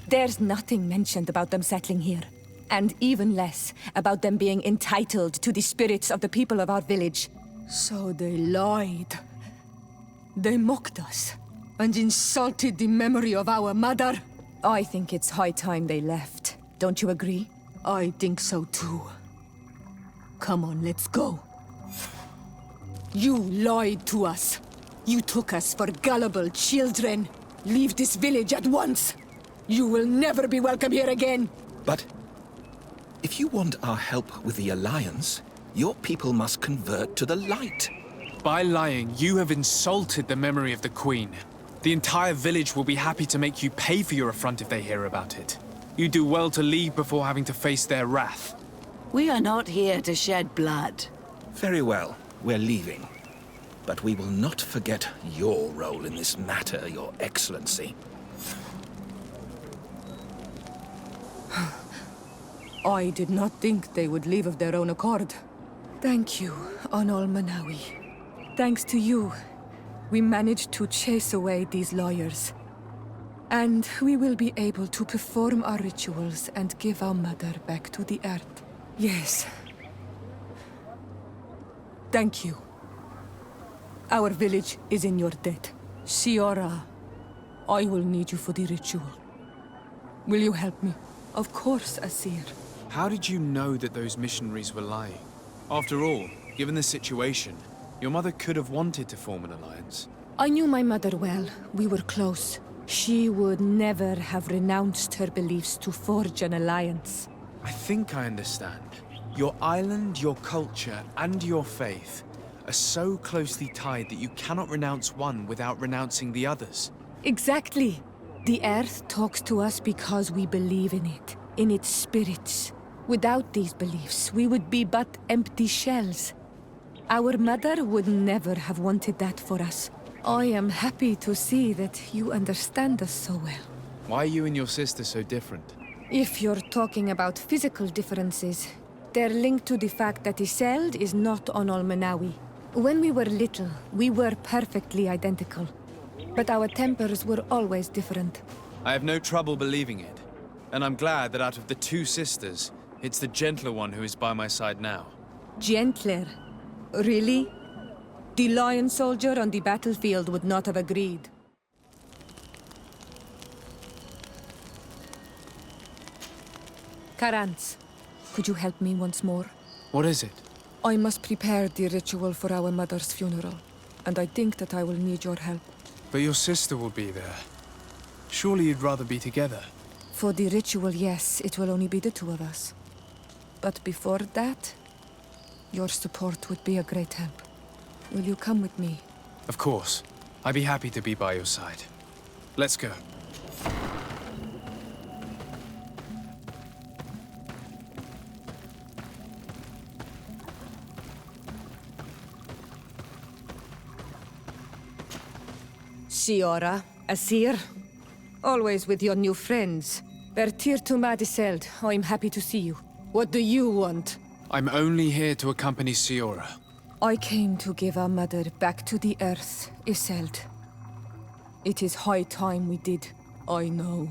There's nothing mentioned about them settling here, and even less about them being entitled to the spirits of the people of our village. So they lied. They mocked us, and insulted the memory of our mother. I think it's high time they left. Don't you agree? I think so too. Come on, let's go. You lied to us. You took us for gullible children. Leave this village at once. You will never be welcome here again. But if you want our help with the Alliance, your people must convert to the light. By lying, you have insulted the memory of the Queen. The entire village will be happy to make you pay for your affront if they hear about it. You do well to leave before having to face their wrath. We are not here to shed blood. Very well, we're leaving. But we will not forget your role in this matter, Your Excellency. I did not think they would leave of their own accord. Thank you, Onol Manawi. Thanks to you, we managed to chase away these lawyers. And we will be able to perform our rituals and give our mother back to the earth. Yes. Thank you. Our village is in your debt. Siora, I will need you for the ritual. Will you help me? Of course, Asir. How did you know that those missionaries were lying? After all, Given the situation, your mother could have wanted to form an alliance. I knew my mother well. We were close. She would never have renounced her beliefs to forge an alliance. I think I understand. Your island, your culture, and your faith are so closely tied that you cannot renounce one without renouncing the others. Exactly. The Earth talks to us because we believe in it, in its spirits. Without these beliefs, we would be but empty shells. Our mother would never have wanted that for us. I am happy to see that you understand us so well. Why are you and your sister so different? If you're talking about physical differences, they're linked to the fact that Iseld is not on Olmenawi. When we were little, we were perfectly identical. But our tempers were always different. I have no trouble believing it. And I'm glad that out of the two sisters, it's the gentler one who is by my side now. Gentler? Really? The lion soldier on the battlefield would not have agreed. Karantz, could you help me once more? What is it? I must prepare the ritual for our mother's funeral, and I think that I will need your help. But your sister will be there. Surely you'd rather be together. For the ritual, yes, it will only be the two of us. But before that, your support would be a great help. Will you come with me? Of course. I'd be happy to be by your side. Let's go. Siora, Asir, always with your new friends. Teer to Madiseld, I'm happy to see you. What do you want? I'm only here to accompany Siora. I came to give our mother back to the earth, Iseld. It is high time we did, I know.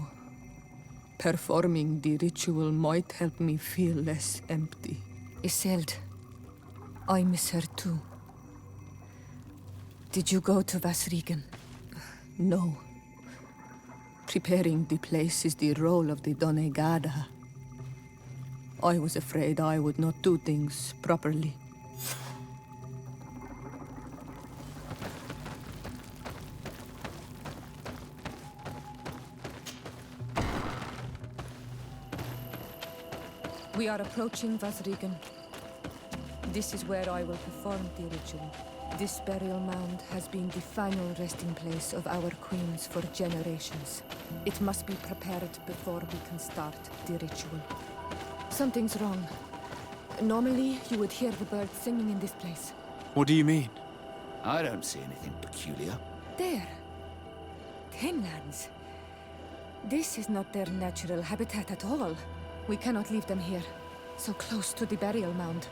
Performing the ritual might help me feel less empty. Iseld, I miss her too. Did you go to Vasrigan? No. Preparing the place is the role of the Donegada. I was afraid I would not do things properly. We are approaching Vasrigan. This is where I will perform the ritual. This burial mound has been the final resting place of our queens for generations. It must be prepared before we can start the ritual. Something's wrong. Normally, you would hear the birds singing in this place. What do you mean? I don't see anything peculiar. There. Homelands. This is not their natural habitat at all. We cannot leave them here, so close to the burial mound.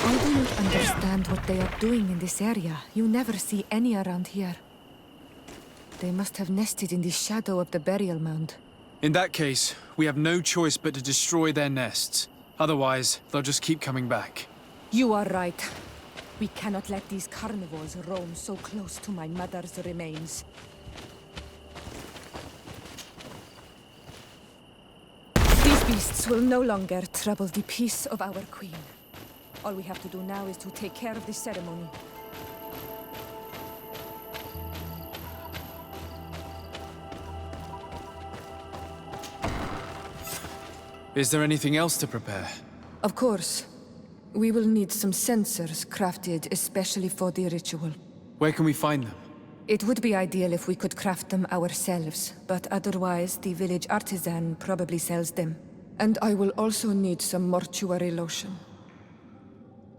I do not understand what they are doing in this area. You never see any around here. They must have nested in the shadow of the burial mound. In that case, we have no choice but to destroy their nests. Otherwise, they'll just keep coming back. You are right. We cannot let these carnivores roam so close to my mother's remains. These beasts will no longer trouble the peace of our queen. All we have to do now is to take care of the ceremony. Is there anything else to prepare? Of course. We will need some sensors crafted especially for the ritual. Where can we find them? It would be ideal if we could craft them ourselves, but otherwise the village artisan probably sells them. And I will also need some mortuary lotion.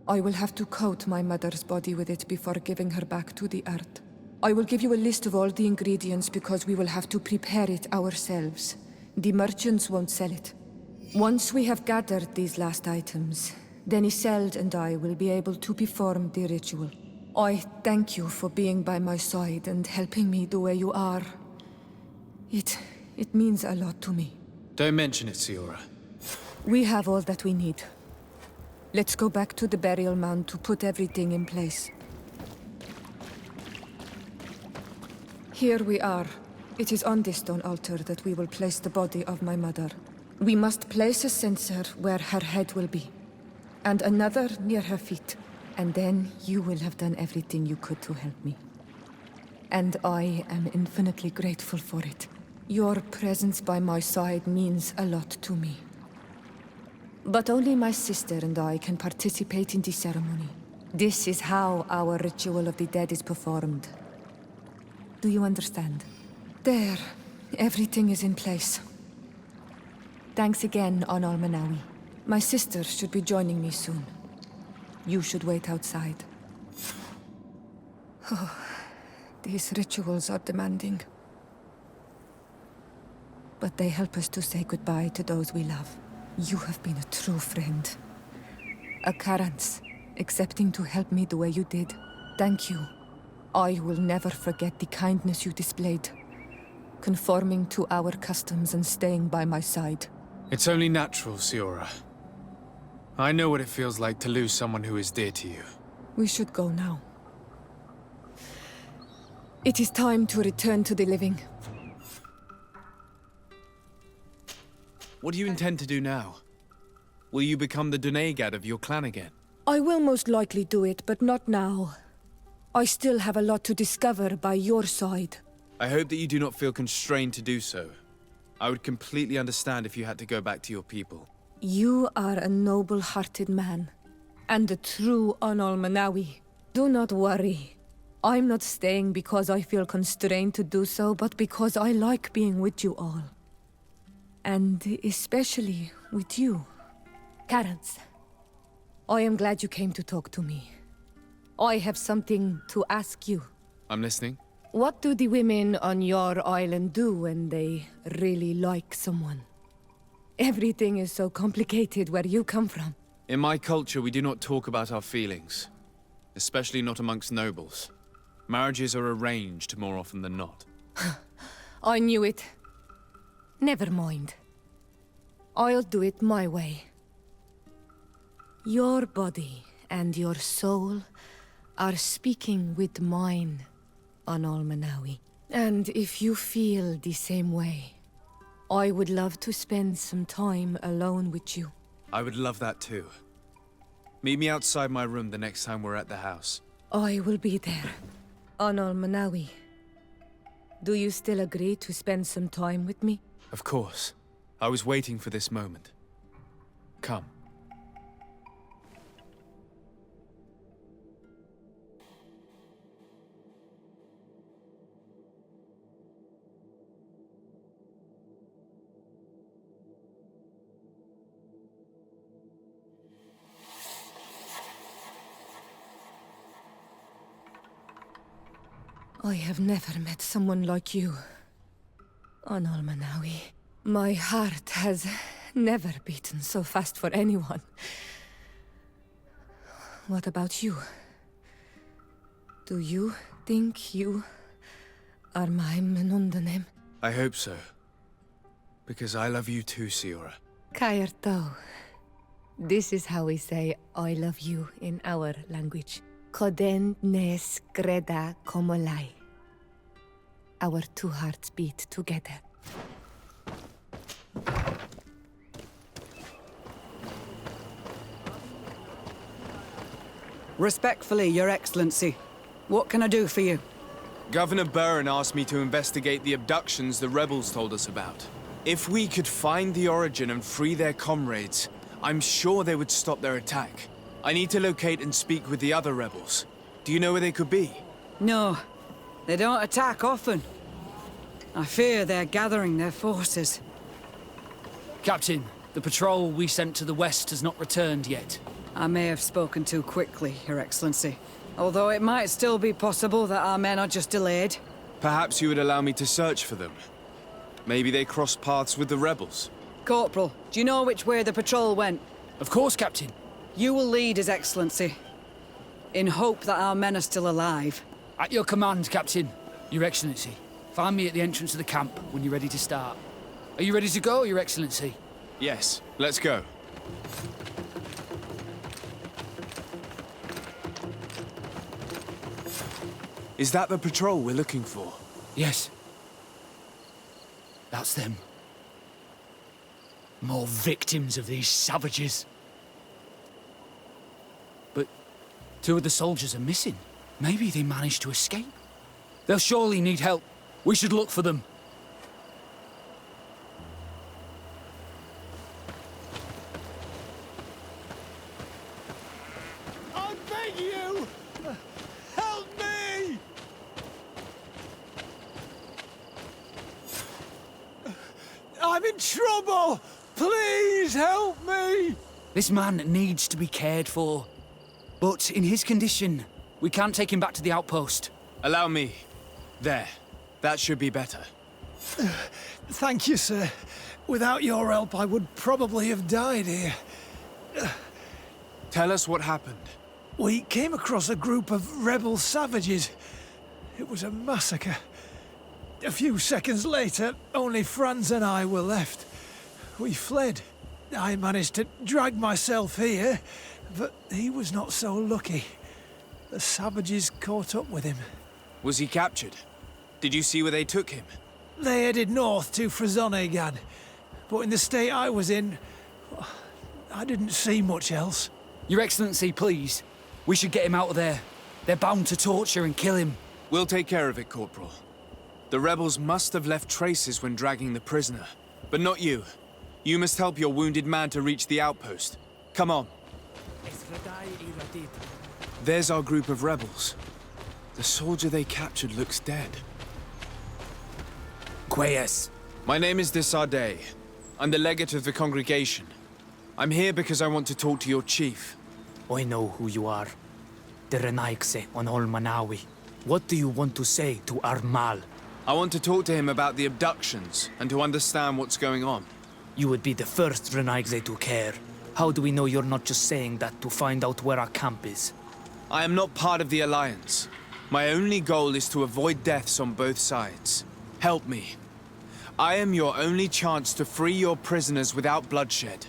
I will have to coat my mother's body with it before giving her back to the earth. I will give you a list of all the ingredients because we will have to prepare it ourselves. The merchants won't sell it. Once we have gathered these last items, then Iseld and I will be able to perform the ritual. I thank you for being by my side and helping me the way you are. It means a lot to me. Don't mention it, Siora. We have all that we need. Let's go back to the burial mound to put everything in place. Here we are. It is on this stone altar that we will place the body of my mother. We must place a censer where her head will be, and another near her feet. And then you will have done everything you could to help me. And I am infinitely grateful for it. Your presence by my side means a lot to me. But only my sister and I can participate in the ceremony. This is how our ritual of the dead is performed. Do you understand? There, everything is in place. Thanks again, Al-Manawi. My sister should be joining me soon. You should wait outside. Oh, these rituals are demanding. But they help us to say goodbye to those we love. You have been a true friend. A Karans, accepting to help me the way you did. Thank you. I will never forget the kindness you displayed. Conforming to our customs and staying by my side. It's only natural, Siora. I know what it feels like to lose someone who is dear to you. We should go now. It is time to return to the living. What do you intend to do now? Will you become the Donegad of your clan again? I will most likely do it, but not now. I still have a lot to discover by your side. I hope that you do not feel constrained to do so. I would completely understand if you had to go back to your people. You are a noble-hearted man, and a true Al-Manawi. Do not worry. I'm not staying because I feel constrained to do so, but because I like being with you all. And especially with you. Karans, I am glad you came to talk to me. I have something to ask you. I'm listening. What do the women on your island do when they really like someone? Everything is so complicated where you come from. In my culture, we do not talk about our feelings. Especially not amongst nobles. Marriages are arranged more often than not. I knew it. Never mind. I'll do it my way. Your body and your soul are speaking with mine, Al-Manawi. And if you feel the same way, I would love to spend some time alone with you. I would love that too. Meet me outside my room the next time we're at the house. I will be there. Al-Manawi, do you still agree to spend some time with me? Of course. I was waiting for this moment. Come. I have never met someone like you, Al-Manawi. My heart has never beaten so fast for anyone. What about you? Do you think you are my Menundanem? I hope so. Because I love you too, Siora. Kayarto. This is how we say I love you in our language. Koden nes greda komolai. Our two hearts beat together. Respectfully, Your Excellency. What can I do for you? Governor Burren asked me to investigate the abductions the rebels told us about. If we could find the Origin and free their comrades, I'm sure they would stop their attack. I need to locate and speak with the other rebels. Do you know where they could be? No. They don't attack often. I fear they're gathering their forces. Captain, the patrol we sent to the west has not returned yet. I may have spoken too quickly, Your Excellency. Although it might still be possible that our men are just delayed. Perhaps you would allow me to search for them. Maybe they crossed paths with the rebels. Corporal, do you know which way the patrol went? Of course, Captain. You will lead, His Excellency. In hope that our men are still alive. At your command, Captain. Your Excellency. Find me at the entrance of the camp when you're ready to start. Are you ready to go, Your Excellency? Yes, let's go. Is that the patrol we're looking for? Yes. That's them. More victims of these savages. But 2 of the soldiers are missing. Maybe they managed to escape. They'll surely need help. We should look for them. I beg you! Help me! I'm in trouble! Please help me! This man needs to be cared for. But in his condition, we can't take him back to the outpost. Allow me. There. That should be better. Thank you, sir. Without your help, I would probably have died here. Tell us what happened. We came across a group of rebel savages. It was a massacre. A few seconds later, only Franz and I were left. We fled. I managed to drag myself here, but he was not so lucky. The savages caught up with him. Was he captured? Did you see where they took him? They headed north to Fradee, but in the state I was in, I didn't see much else. Your Excellency, please. We should get him out of there. They're bound to torture and kill him. We'll take care of it, Corporal. The rebels must have left traces when dragging the prisoner. But not you. You must help your wounded man to reach the outpost. Come on. There's our group of rebels. The soldier they captured looks dead. Quayes. My name is Sardet. I'm the legate of the congregation. I'm here because I want to talk to your chief. I know who you are. The Renaigse on Ol Manawi. What do you want to say to Armal? I want to talk to him about the abductions and to understand what's going on. You would be the first Renaigse to care. How do we know you're not just saying that to find out where our camp is? I am not part of the Alliance. My only goal is to avoid deaths on both sides. Help me. I am your only chance to free your prisoners without bloodshed.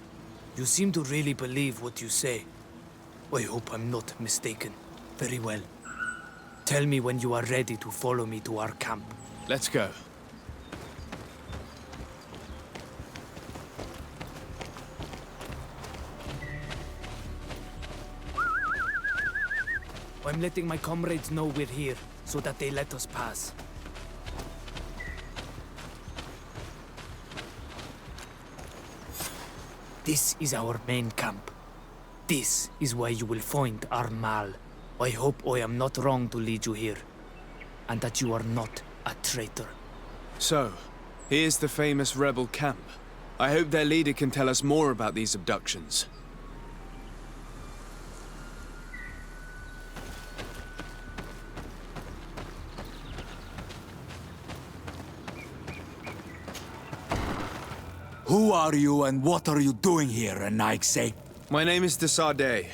You seem to really believe what you say. I hope I'm not mistaken. Very well. Tell me when you are ready to follow me to our camp. Let's go. I'm letting my comrades know we're here, so that they let us pass. This is our main camp. This is where you will find Armal. I hope I am not wrong to lead you here, and that you are not a traitor. So, here's the famous rebel camp. I hope their leader can tell us more about these abductions. Who are you and what are you doing here, Renaigse? My name is Sardet.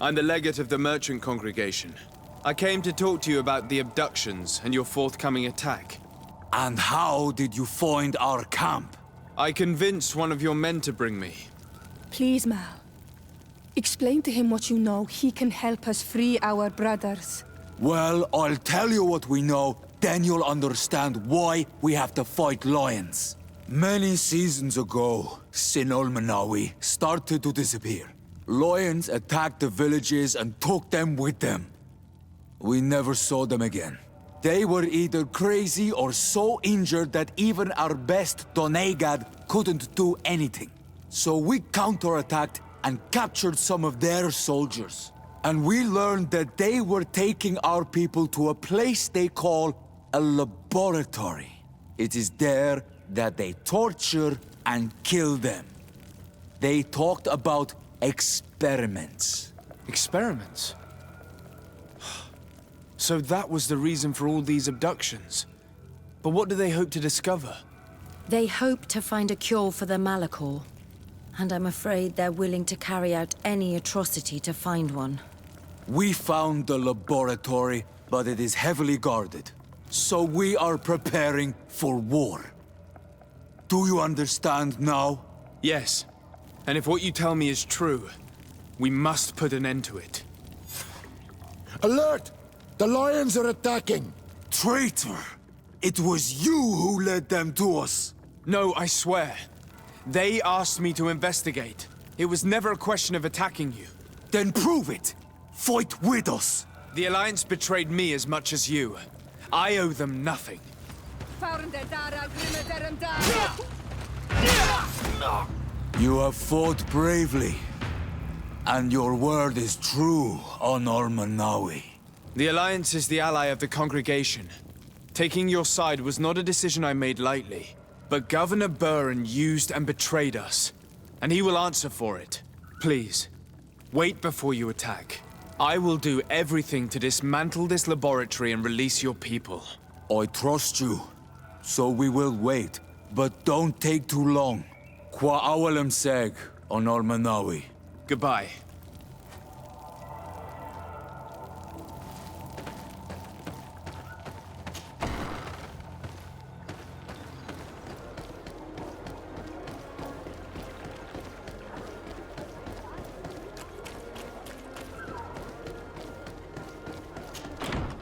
I'm the legate of the merchant congregation. I came to talk to you about the abductions and your forthcoming attack. And how did you find our camp? I convinced one of your men to bring me. Please, Mal. Explain to him what you know. He can help us free our brothers. Well, I'll tell you what we know, then you'll understand why we have to fight lions. Many seasons ago, Sin Ol Manawi started to disappear. Lions attacked the villages and took them with them. We never saw them again. They were either crazy or so injured that even our best Donegad couldn't do anything. So we counterattacked and captured some of their soldiers. And we learned that they were taking our people to a place they call a laboratory. It is there that they torture and kill them. They talked about experiments. Experiments? So that was the reason for all these abductions. But what do they hope to discover? They hope to find a cure for the Malachor. And I'm afraid they're willing to carry out any atrocity to find one. We found the laboratory, but it is heavily guarded. So we are preparing for war. Do you understand now? Yes. And if what you tell me is true, we must put an end to it. Alert! The lions are attacking! Traitor! It was you who led them to us! No, I swear. They asked me to investigate. It was never a question of attacking you. Then prove it! Fight with us! The Alliance betrayed me as much as you. I owe them nothing. You have fought bravely. And your word is true on Ormanawi. The Alliance is the ally of the congregation. Taking your side was not a decision I made lightly. But Governor Burren used and betrayed us. And he will answer for it. Please, wait before you attack. I will do everything to dismantle this laboratory and release your people. I trust you. So we will wait. But don't take too long. Qua awalem seg on Ormanawi. Goodbye.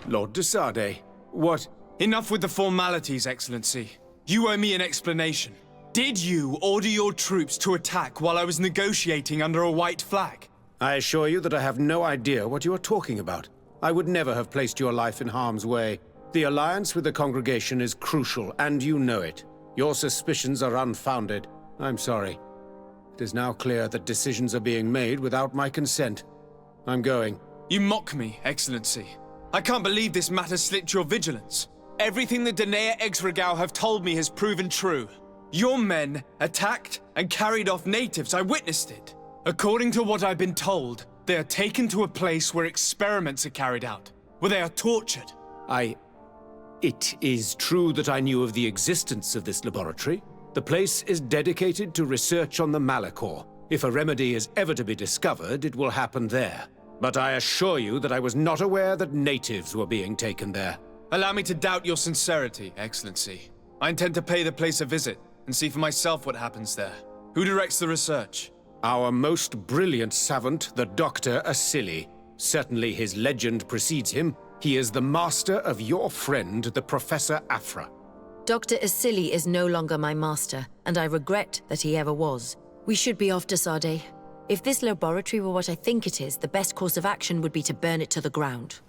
Lord de Sardet, what? Enough with the formalities, Excellency. You owe me an explanation. Did you order your troops to attack while I was negotiating under a white flag? I assure you that I have no idea what you are talking about. I would never have placed your life in harm's way. The alliance with the congregation is crucial, and you know it. Your suspicions are unfounded. I'm sorry. It is now clear that decisions are being made without my consent. I'm going. You mock me, Excellency. I can't believe this matter slipped your vigilance. Everything the Danea Exregao have told me has proven true. Your men attacked and carried off natives. I witnessed it. According to what I've been told, they are taken to a place where experiments are carried out, where they are tortured. It is true that I knew of the existence of this laboratory. The place is dedicated to research on the Malachor. If a remedy is ever to be discovered, it will happen there. But I assure you that I was not aware that natives were being taken there. Allow me to doubt your sincerity, Excellency. I intend to pay the place a visit and see for myself what happens there. Who directs the research? Our most brilliant savant, the Dr. Asili. Certainly his legend precedes him. He is the master of your friend, the Professor Afra. Dr. Asili is no longer my master, and I regret that he ever was. We should be off to Sardet. If this laboratory were what I think it is, the best course of action would be to burn it to the ground.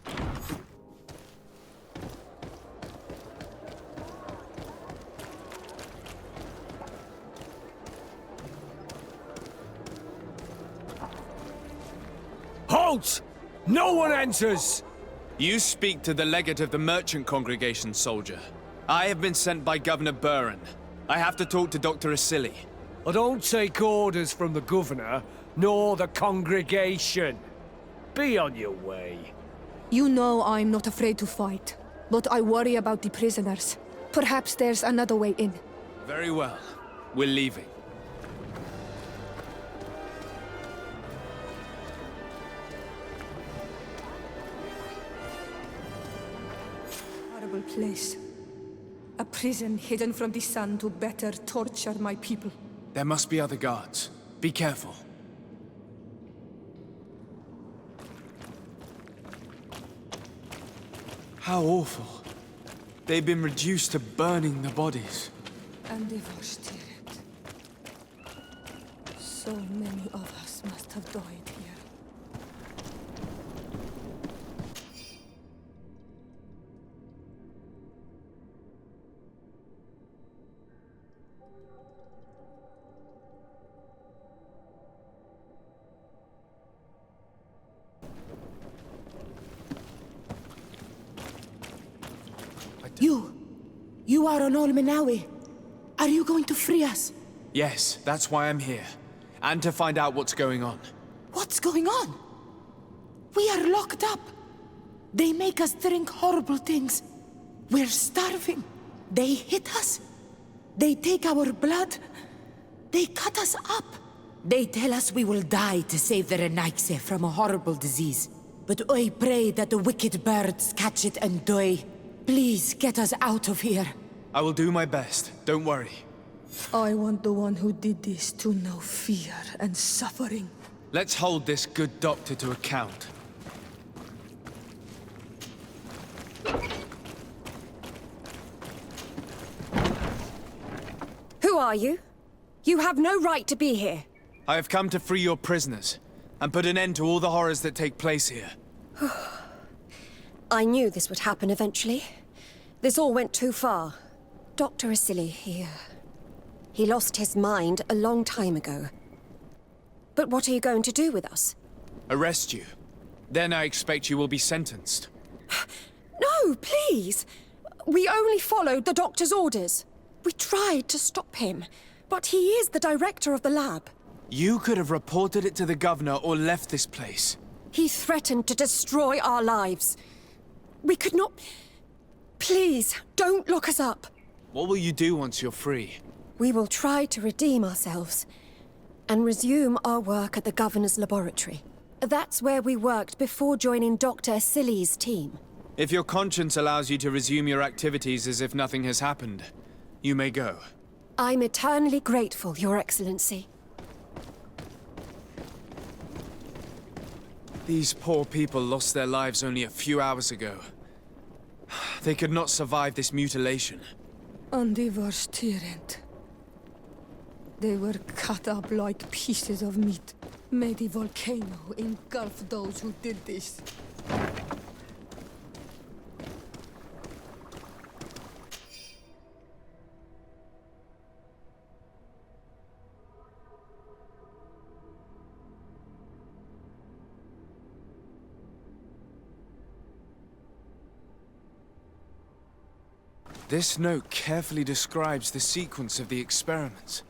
Halt! No one enters! You speak to the legate of the merchant congregation, soldier. I have been sent by Governor Burren. I have to talk to Dr. Asili. I don't take orders from the governor, nor the congregation. Be on your way. You know I'm not afraid to fight, but I worry about the prisoners. Perhaps there's another way in. Very well. We're leaving. Horrible place. A prison hidden from the sun to better torture my people. There must be other guards. Be careful. How awful. They've been reduced to burning the bodies. And they washed it. So many of us must have died here. You are on Ormanawi. Are you going to free us? Yes, that's why I'm here. And to find out what's going on. What's going on? We are locked up. They make us drink horrible things. We're starving. They hit us. They take our blood. They cut us up. They tell us we will die to save the Renaigse from a horrible disease. But I pray that the wicked birds catch it and die. Please get us out of here. I will do my best. Don't worry. I want the one who did this to know fear and suffering. Let's hold this good doctor to account. Who Who are you? You have no right to be here. I have come to free your prisoners, and put an end to all the horrors that take place here. I knew this would happen eventually. This all went too far. Dr. Asili, he lost his mind a long time ago. But what are you going to do with us? Arrest you. Then I expect you will be sentenced. No, please! We only followed the doctor's orders. We tried to stop him, but he is the director of the lab. You could have reported it to the governor or left this place. He threatened to destroy our lives. We could not... Please, don't lock us up. What will you do once you're free? We will try to redeem ourselves and resume our work at the governor's laboratory. That's where we worked before joining Dr. Asili's team. If your conscience allows you to resume your activities as if nothing has happened, you may go. I'm eternally grateful, Your Excellency. These poor people lost their lives only a few hours ago. They could not survive this mutilation. And they were tyrant. They were cut up like pieces of meat. May the volcano engulf those who did this. This note carefully describes the sequence of the experiments.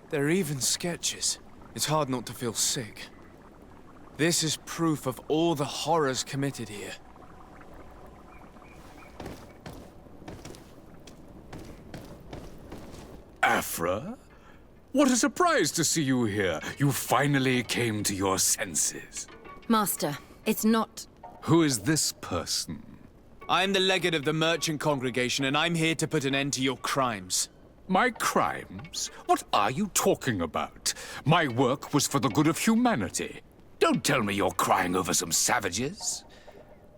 There are even sketches. It's hard not to feel sick. This is proof of all the horrors committed here. Afra? What a surprise to see you here. You finally came to your senses. Master, it's not... Who is this person? I'm the legate of the merchant congregation, and I'm here to put an end to your crimes. My crimes? What are you talking about? My work was for the good of humanity. Don't tell me you're crying over some savages.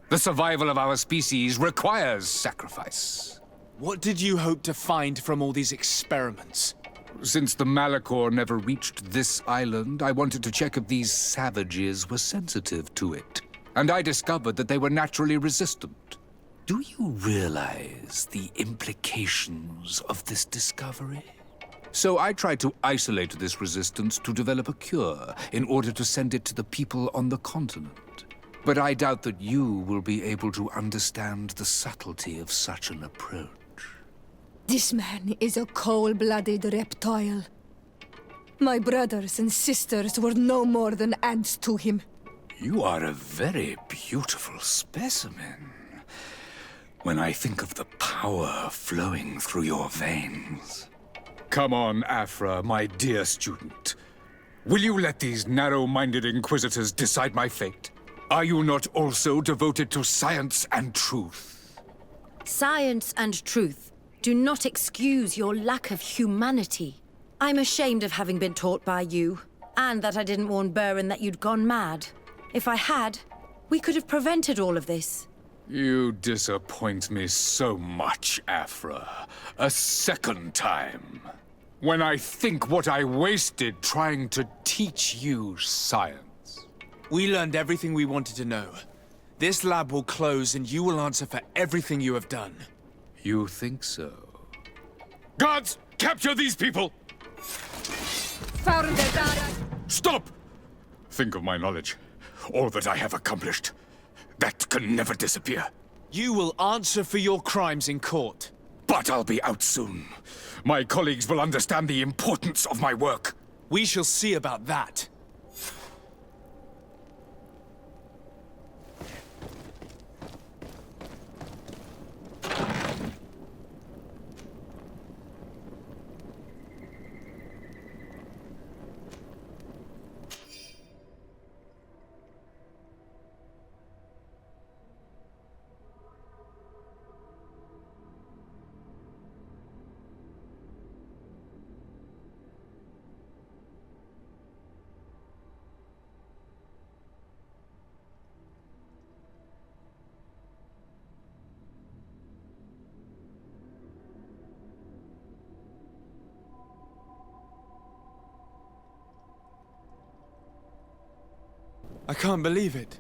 The survival of our species requires sacrifice. What did you hope to find from all these experiments? Since the Malachor never reached this island, I wanted to check if these savages were sensitive to it. And I discovered that they were naturally resistant. Do you realize the implications of this discovery? So I tried to isolate this resistance to develop a cure in order to send it to the people on the continent. But I doubt that you will be able to understand the subtlety of such an approach. This man is a cold-blooded reptile. My brothers and sisters were no more than ants to him. You are a very beautiful specimen. When I think of the power flowing through your veins. Come on, Afra, my dear student. Will you let these narrow-minded inquisitors decide my fate? Are you not also devoted to science and truth? Science and truth do not excuse your lack of humanity. I'm ashamed of having been taught by you, and that I didn't warn Burin that you'd gone mad. If I had, we could have prevented all of this. You disappoint me so much, Afra. A second time. When I think what I wasted trying to teach you science. We learned everything we wanted to know. This lab will close and you will answer for everything you have done. You think so? Guards! Capture these people! Stop! Think of my knowledge. All that I have accomplished. That can never disappear. You will answer for your crimes in court. But I'll be out soon. My colleagues will understand the importance of my work. We shall see about that. I can't believe it.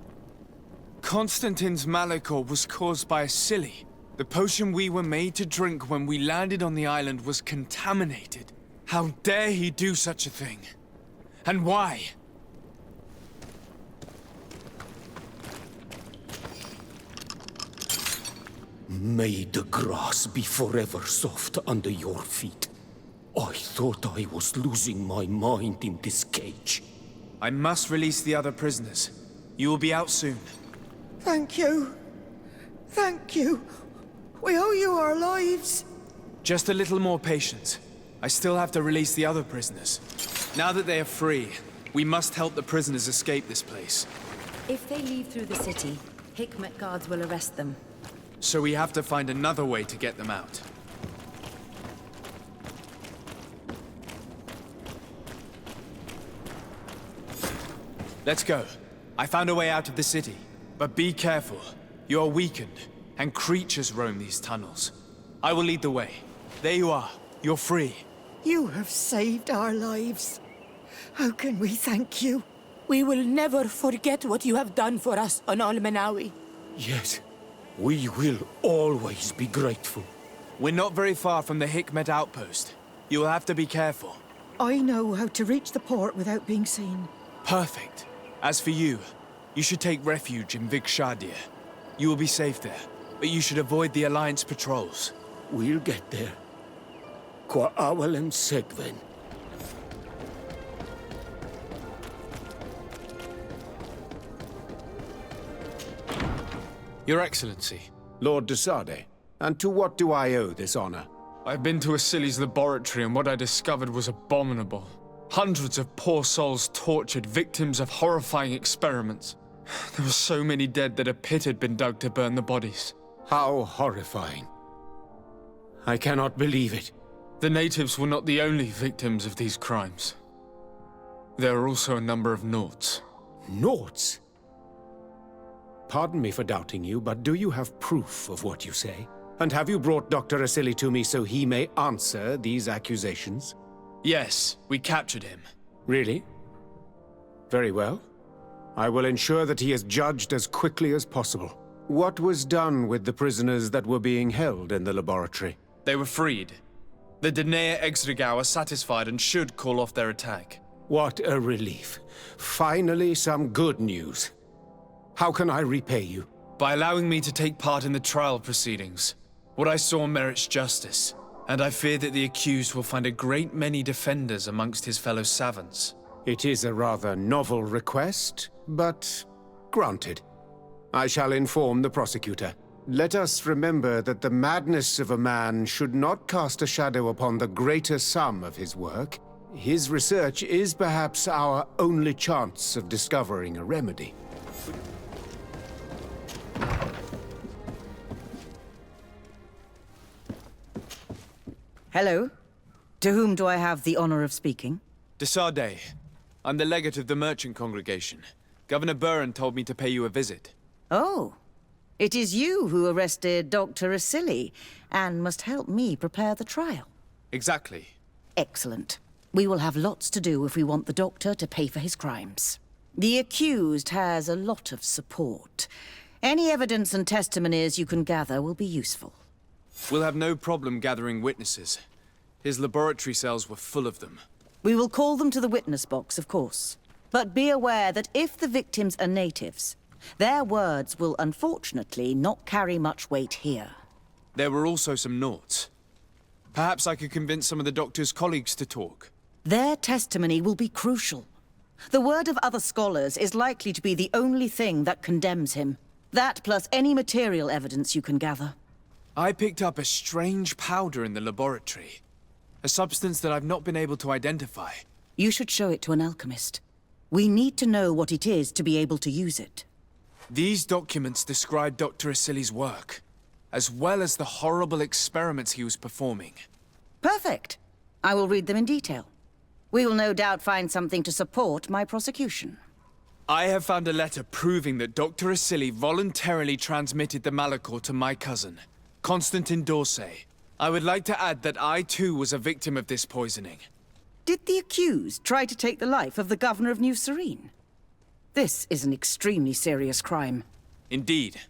Constantine's malachor was caused by a silly. The potion we were made to drink when we landed on the island was contaminated. How dare he do such a thing? And why? May the grass be forever soft under your feet. I thought I was losing my mind in this cage. I must release the other prisoners. You will be out soon. Thank you. Thank you. We owe you our lives. Just a little more patience. I still have to release the other prisoners. Now that they are free, we must help the prisoners escape this place. If they leave through the city, Hikmet guards will arrest them. So we have to find another way to get them out. Let's go. I found a way out of the city. But be careful. You are weakened, and creatures roam these tunnels. I will lead the way. There you are. You're free. You have saved our lives. How can we thank you? We will never forget what you have done for us on Al-Manawi. Yes, we will always be grateful. We're not very far from the Hikmet outpost. You will have to be careful. I know how to reach the port without being seen. Perfect. As for you, you should take refuge in Vikshadir. You will be safe there, but you should avoid the Alliance patrols. We'll get there. Qua awalem segven. Your Excellency. Lord de Sardet, and to what do I owe this honor? I've been to Asili's laboratory and what I discovered was abominable. Hundreds of poor souls tortured, victims of horrifying experiments. There were so many dead that a pit had been dug to burn the bodies. How horrifying. I cannot believe it. The natives were not the only victims of these crimes. There are also a number of Nauts. Nauts? Pardon me for doubting you, but do you have proof of what you say? And have you brought Dr. Asili to me so he may answer these accusations? Yes, we captured him. Really? Very well. I will ensure that he is judged as quickly as possible. What was done with the prisoners that were being held in the laboratory? They were freed. The Dinea Exregau are satisfied and should call off their attack. What a relief. Finally, some good news. How can I repay you? By allowing me to take part in the trial proceedings. What I saw merits justice, and I fear that the accused will find a great many defenders amongst his fellow savants. It is a rather novel request, but granted. I shall inform the prosecutor. Let us remember that the madness of a man should not cast a shadow upon the greater sum of his work. His research is perhaps our only chance of discovering a remedy. Hello. To whom do I have the honor of speaking? De Sardet. I'm the legate of the merchant congregation. Governor Buran told me to pay you a visit. Oh. It is you who arrested Dr. Asili, and must help me prepare the trial. Exactly. Excellent. We will have lots to do if we want the doctor to pay for his crimes. The accused has a lot of support. Any evidence and testimonies you can gather will be useful. We'll have no problem gathering witnesses. His laboratory cells were full of them. We will call them to the witness box, of course. But be aware that if the victims are natives, their words will unfortunately not carry much weight here. There were also some Nauts. Perhaps I could convince some of the doctor's colleagues to talk. Their testimony will be crucial. The word of other scholars is likely to be the only thing that condemns him. That plus any material evidence you can gather. I picked up a strange powder in the laboratory. A substance that I've not been able to identify. You should show it to an alchemist. We need to know what it is to be able to use it. These documents describe Dr. Asili's work, as well as the horrible experiments he was performing. Perfect. I will read them in detail. We will no doubt find something to support my prosecution. I have found a letter proving that Dr. Asili voluntarily transmitted the malachor to my cousin, Constantine d'Orsay. I would like to add that I too was a victim of this poisoning. Did the accused try to take the life of the governor of New Serene? This is an extremely serious crime. Indeed.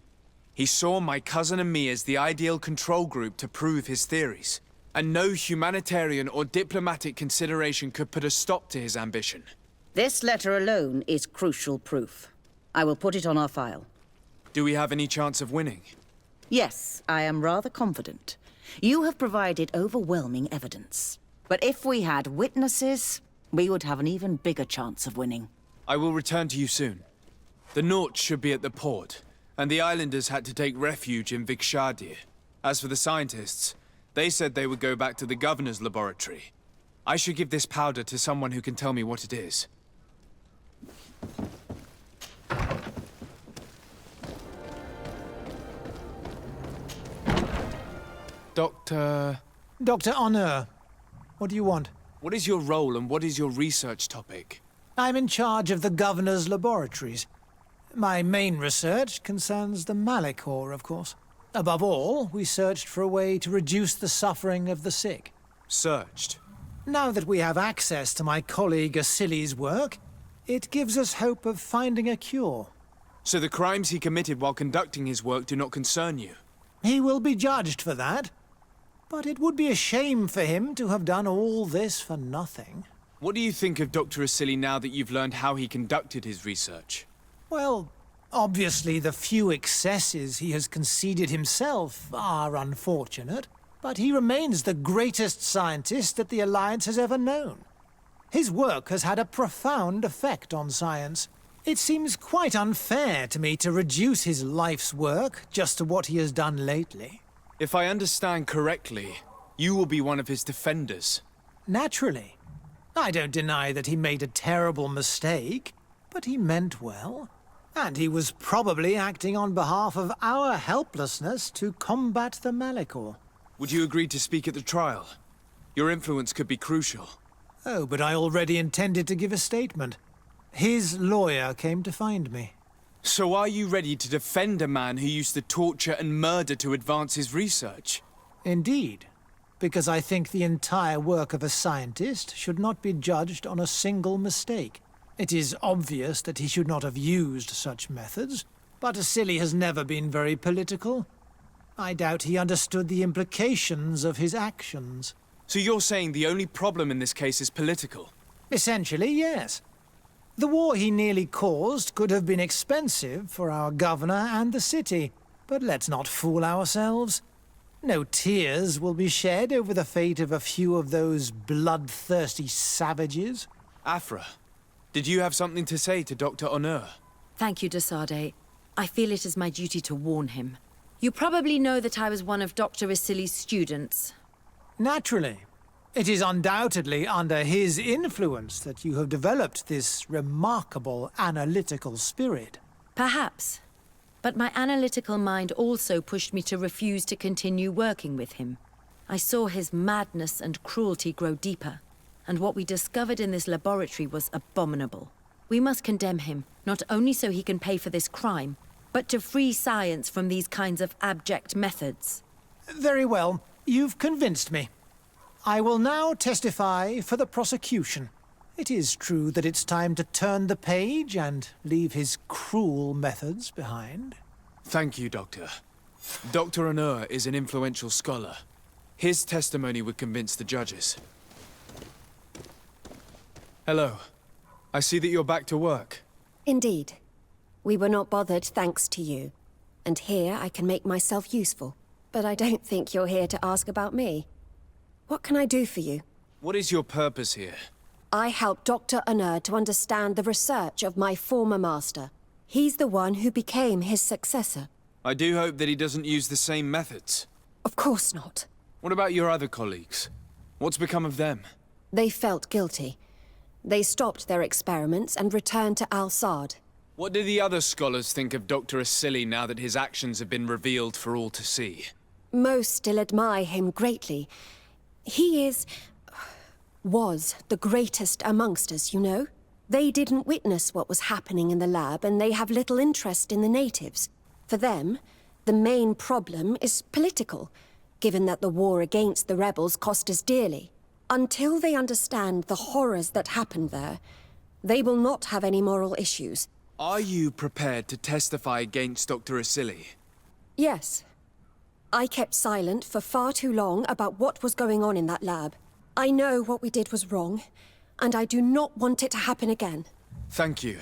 He saw my cousin and me as the ideal control group to prove his theories. And no humanitarian or diplomatic consideration could put a stop to his ambition. This letter alone is crucial proof. I will put it on our file. Do we have any chance of winning? Yes, I am rather confident. You have provided overwhelming evidence. But if we had witnesses, we would have an even bigger chance of winning. I will return to you soon. The Nauts should be at the port, and the islanders had to take refuge in Fradee. As for the scientists, they said they would go back to the governor's laboratory. I should give this powder to someone who can tell me what it is. Dr. Honor. What do you want? What is your role and what is your research topic? I'm in charge of the governor's laboratories. My main research concerns the Malachor, of course. Above all, we searched for a way to reduce the suffering of the sick. Searched? Now that we have access to my colleague Asili's work, it gives us hope of finding a cure. So the crimes he committed while conducting his work do not concern you? He will be judged for that. But it would be a shame for him to have done all this for nothing. What do you think of Dr. Asili now that you've learned how he conducted his research? Well, obviously the few excesses he has conceded himself are unfortunate, but he remains the greatest scientist that the Alliance has ever known. His work has had a profound effect on science. It seems quite unfair to me to reduce his life's work just to what he has done lately. If I understand correctly, you will be one of his defenders. Naturally. I don't deny that he made a terrible mistake, but he meant well. And he was probably acting on behalf of our helplessness to combat the Malachor. Would you agree to speak at the trial? Your influence could be crucial. Oh, but I already intended to give a statement. His lawyer came to find me. So are you ready to defend a man who used to torture and murder to advance his research? Indeed. Because I think the entire work of a scientist should not be judged on a single mistake. It is obvious that he should not have used such methods, but Asili has never been very political. I doubt he understood the implications of his actions. So you're saying the only problem in this case is political? Essentially, yes. The war he nearly caused could have been expensive for our governor and the city, but let's not fool ourselves. No tears will be shed over the fate of a few of those bloodthirsty savages. Afra, did you have something to say to Dr. Honor? Thank you, de Sardet. I feel it is my duty to warn him. You probably know that I was one of Dr. Asili's students. Naturally. It is undoubtedly under his influence that you have developed this remarkable analytical spirit. Perhaps. But my analytical mind also pushed me to refuse to continue working with him. I saw his madness and cruelty grow deeper, and what we discovered in this laboratory was abominable. We must condemn him, not only so he can pay for this crime, but to free science from these kinds of abject methods. Very well. You've convinced me. I will now testify for the prosecution. It is true that it's time to turn the page and leave his cruel methods behind. Thank you, Doctor. Dr. Honor is an influential scholar. His testimony would convince the judges. Hello. I see that you're back to work. Indeed. We were not bothered thanks to you. And here I can make myself useful. But I don't think you're here to ask about me. What can I do for you? What is your purpose here? I help Dr. Honor to understand the research of my former master. He's the one who became his successor. I do hope that he doesn't use the same methods. Of course not. What about your other colleagues? What's become of them? They felt guilty. They stopped their experiments and returned to Al-Sad. What do the other scholars think of Dr. Asili now that his actions have been revealed for all to see? Most still admire him greatly. He was the greatest amongst us, you know? They didn't witness what was happening in the lab, and they have little interest in the natives. For them, the main problem is political, given that the war against the rebels cost us dearly. Until they understand the horrors that happened there, they will not have any moral issues. Are you prepared to testify against Dr. Asili? Yes. I kept silent for far too long about what was going on in that lab. I know what we did was wrong, and I do not want it to happen again. Thank you.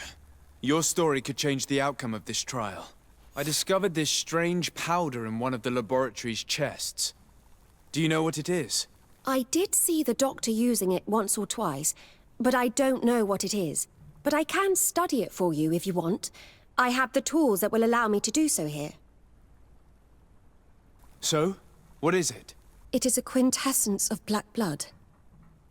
Your story could change the outcome of this trial. I discovered this strange powder in one of the laboratory's chests. Do you know what it is? I did see the doctor using it once or twice, but I don't know what it is. But I can study it for you if you want. I have the tools that will allow me to do so here. So? What is it? It is a quintessence of black blood.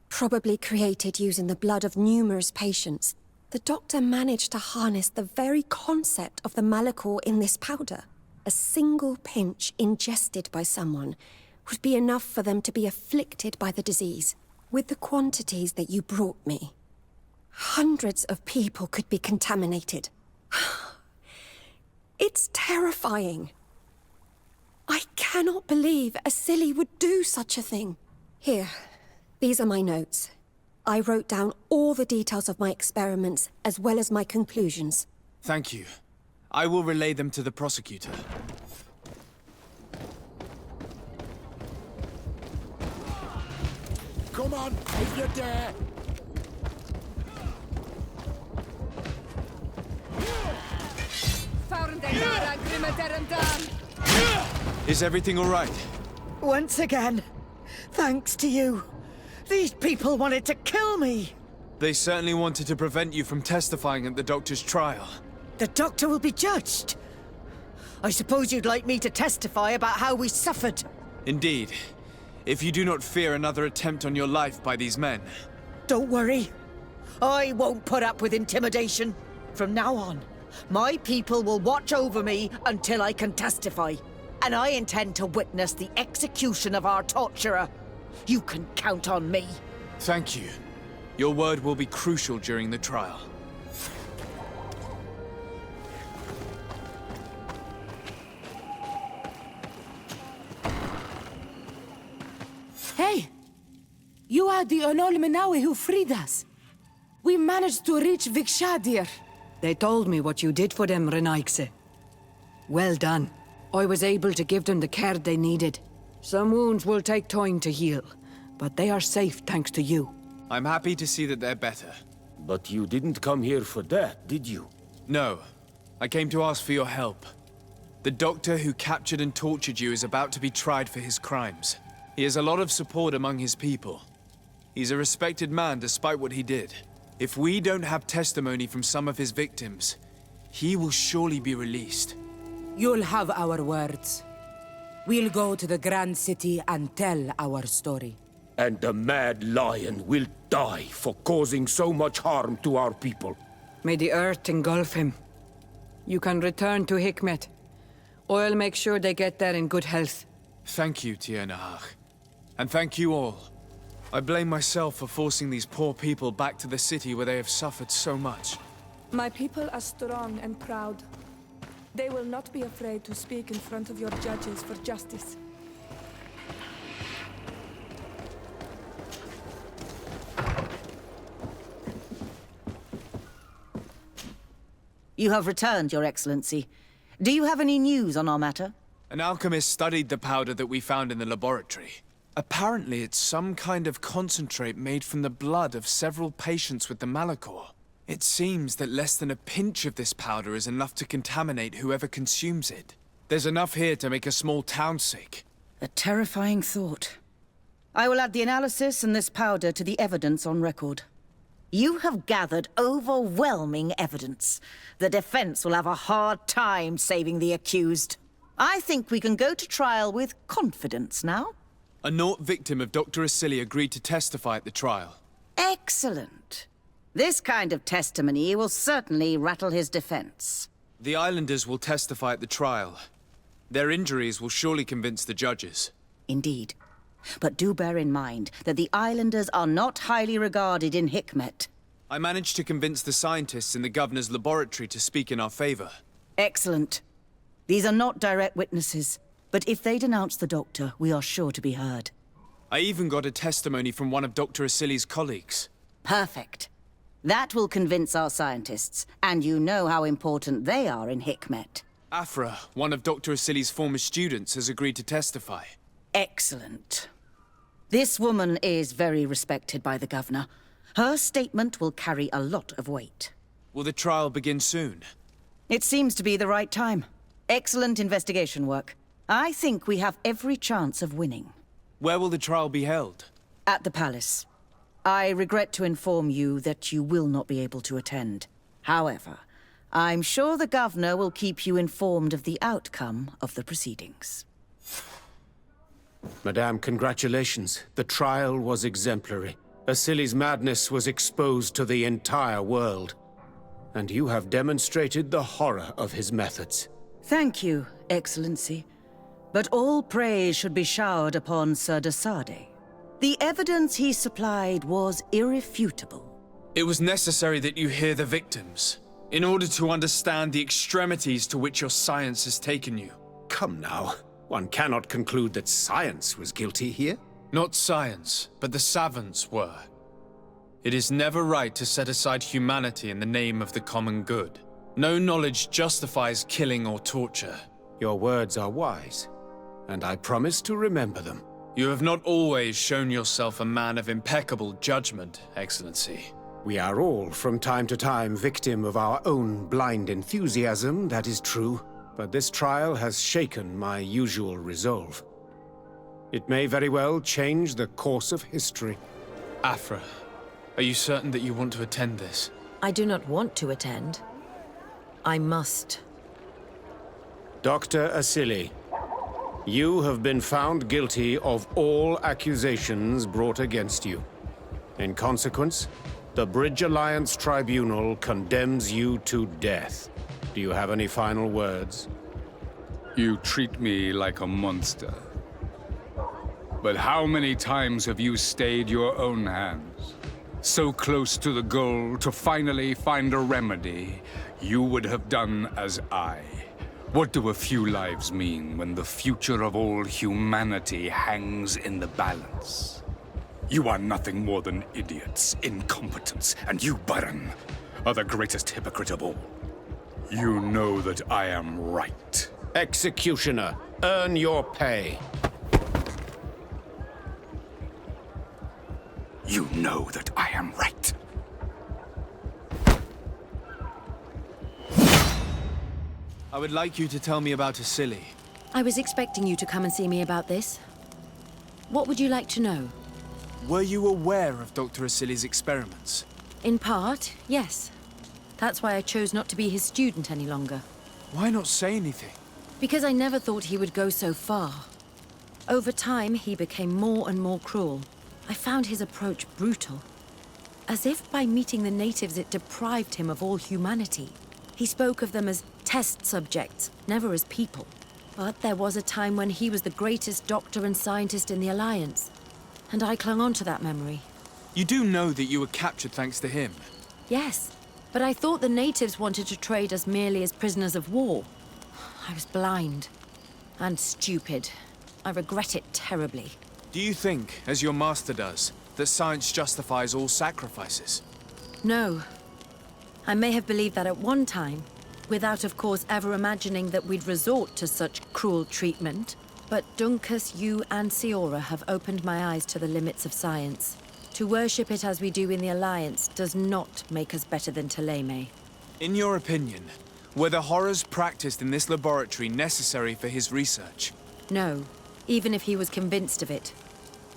Probably created using the blood of numerous patients. The doctor managed to harness the very concept of the Malachor in this powder. A single pinch ingested by someone would be enough for them to be afflicted by the disease. With the quantities that you brought me, hundreds of people could be contaminated. It's terrifying. I cannot believe Asili would do such a thing. Here, these are my notes. I wrote down all the details of my experiments, as well as my conclusions. Thank you. I will relay them to the prosecutor. Come on, if you dare! Is everything all right? Once again, thanks to you. These people wanted to kill me. They certainly wanted to prevent you from testifying at the doctor's trial. The doctor will be judged. I suppose you'd like me to testify about how we suffered. Indeed. If you do not fear another attempt on your life by these men. Don't worry. I won't put up with intimidation. From now on, my people will watch over me until I can testify. And I intend to witness the execution of our torturer. You can count on me. Thank you. Your word will be crucial during the trial. Hey! You are the Onol Menawi who freed us. We managed to reach Vikshadir. They told me what you did for them, Renaigse. Well done. I was able to give them the care they needed. Some wounds will take time to heal, but they are safe thanks to you. I'm happy to see that they're better. But you didn't come here for that, did you? No. I came to ask for your help. The doctor who captured and tortured you is about to be tried for his crimes. He has a lot of support among his people. He's a respected man despite what he did. If we don't have testimony from some of his victims, he will surely be released. You'll have our words. We'll go to the Grand City and tell our story. And the Mad Lion will die for causing so much harm to our people. May the earth engulf him. You can return to Hikmet. I'll make sure they get there in good health. Thank you, Teer. And thank you all. I blame myself for forcing these poor people back to the city where they have suffered so much. My people are strong and proud. They will not be afraid to speak in front of your judges for justice. You have returned, Your Excellency. Do you have any news on our matter? An alchemist studied the powder that we found in the laboratory. Apparently, it's some kind of concentrate made from the blood of several patients with the Malachor. It seems that less than a pinch of this powder is enough to contaminate whoever consumes it. There's enough here to make a small town sick. A terrifying thought. I will add the analysis and this powder to the evidence on record. You have gathered overwhelming evidence. The defense will have a hard time saving the accused. I think we can go to trial with confidence now. A Naut victim of Dr. Asili agreed to testify at the trial. Excellent. This kind of testimony will certainly rattle his defense. The islanders will testify at the trial. Their injuries will surely convince the judges. Indeed. But do bear in mind that the islanders are not highly regarded in Hikmet. I managed to convince the scientists in the governor's laboratory to speak in our favor. Excellent. These are not direct witnesses, but if they denounce the doctor, we are sure to be heard. I even got a testimony from one of Dr. Asili's colleagues. Perfect. That will convince our scientists, and you know how important they are in Hikmet. Afra, one of Dr. Asili's former students, has agreed to testify. Excellent. This woman is very respected by the governor. Her statement will carry a lot of weight. Will the trial begin soon? It seems to be the right time. Excellent investigation work. I think we have every chance of winning. Where will the trial be held? At the palace. I regret to inform you that you will not be able to attend. However, I'm sure the governor will keep you informed of the outcome of the proceedings. Madame, congratulations. The trial was exemplary. Asili's madness was exposed to the entire world. And you have demonstrated the horror of his methods. Thank you, Excellency. But all praise should be showered upon Sir Sardet. The evidence he supplied was irrefutable. It was necessary that you hear the victims, in order to understand the extremities to which your science has taken you. Come now. One cannot conclude that science was guilty here. Not science, but the savants were. It is never right to set aside humanity in the name of the common good. No knowledge justifies killing or torture. Your words are wise, and I promise to remember them. You have not always shown yourself a man of impeccable judgment, Excellency. We are all, from time to time, victim of our own blind enthusiasm, that is true. But this trial has shaken my usual resolve. It may very well change the course of history. Afra, are you certain that you want to attend this? I do not want to attend. I must. Dr. Asili, you have been found guilty of all accusations brought against you. In consequence, the Bridge Alliance Tribunal condemns you to death. Do you have any final words? You treat me like a monster. But how many times have you stayed your own hands? So close to the goal to finally find a remedy, you would have done as I. What do a few lives mean when the future of all humanity hangs in the balance? You are nothing more than idiots, incompetents, and you, Baron, are the greatest hypocrite of all. You know that I am right. Executioner, earn your pay. You know that I am right. I would like you to tell me about Asili. I was expecting you to come and see me about this. What would you like to know? Were you aware of Dr. Asili's experiments? In part, yes. That's why I chose not to be his student any longer. Why not say anything? Because I never thought he would go so far. Over time, he became more and more cruel. I found his approach brutal. As if by meeting the natives it deprived him of all humanity. He spoke of them as test subjects, never as people. But there was a time when he was the greatest doctor and scientist in the Alliance. And I clung on to that memory. You do know that you were captured thanks to him? Yes. But I thought the natives wanted to trade us merely as prisoners of war. I was blind. And stupid. I regret it terribly. Do you think, as your master does, that science justifies all sacrifices? No. I may have believed that at one time, without of course ever imagining that we'd resort to such cruel treatment. But Dunkus, you and Siora have opened my eyes to the limits of science. To worship it as we do in the Alliance does not make us better than Theleme. In your opinion, were the horrors practiced in this laboratory necessary for his research? No, even if he was convinced of it.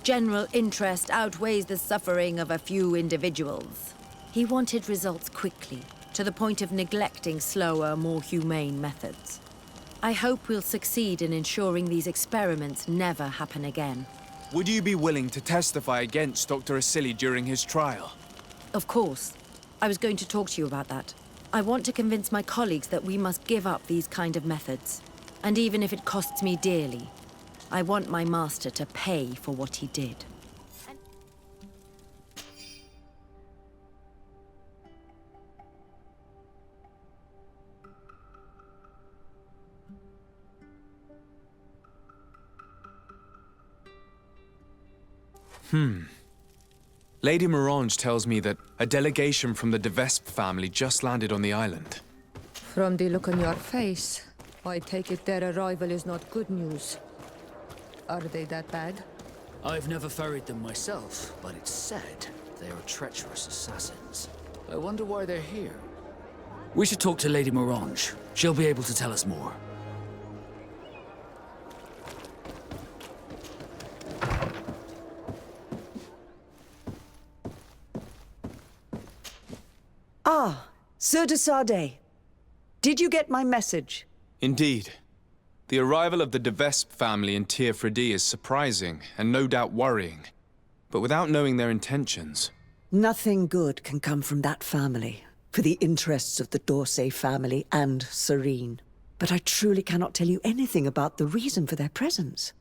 General interest outweighs the suffering of a few individuals. He wanted results quickly, to the point of neglecting slower, more humane methods. I hope we'll succeed in ensuring these experiments never happen again. Would you be willing to testify against Dr. Asili during his trial? Of course. I was going to talk to you about that. I want to convince my colleagues that we must give up these kind of methods. And even if it costs me dearly, I want my master to pay for what he did. Lady Morange tells me that a delegation from the de Vespe family just landed on the island. From the look on your face, I take it their arrival is not good news. Are they that bad? I've never ferried them myself, but it's said they are treacherous assassins. I wonder why they're here. We should talk to Lady Morange. She'll be able to tell us more. Ah, Sir de Sardet. Did you get my message? Indeed. The arrival of the de Vespe family in Teer Fradee is surprising and no doubt worrying. But without knowing their intentions... Nothing good can come from that family, for the interests of the d'Orsay family and Serene. But I truly cannot tell you anything about the reason for their presence.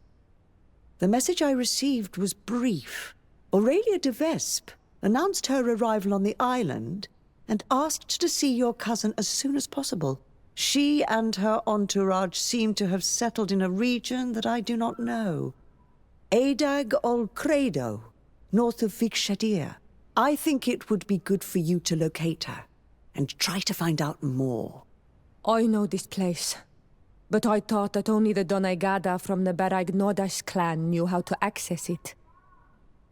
The message I received was brief. Aurelia de Vespe announced her arrival on the island and asked to see your cousin as soon as possible. She and her entourage seem to have settled in a region that I do not know. Adag ol Credo, north of Vikshadir. I think it would be good for you to locate her and try to find out more. I know this place, but I thought that only the Doneigada from the Baragnodas clan knew how to access it.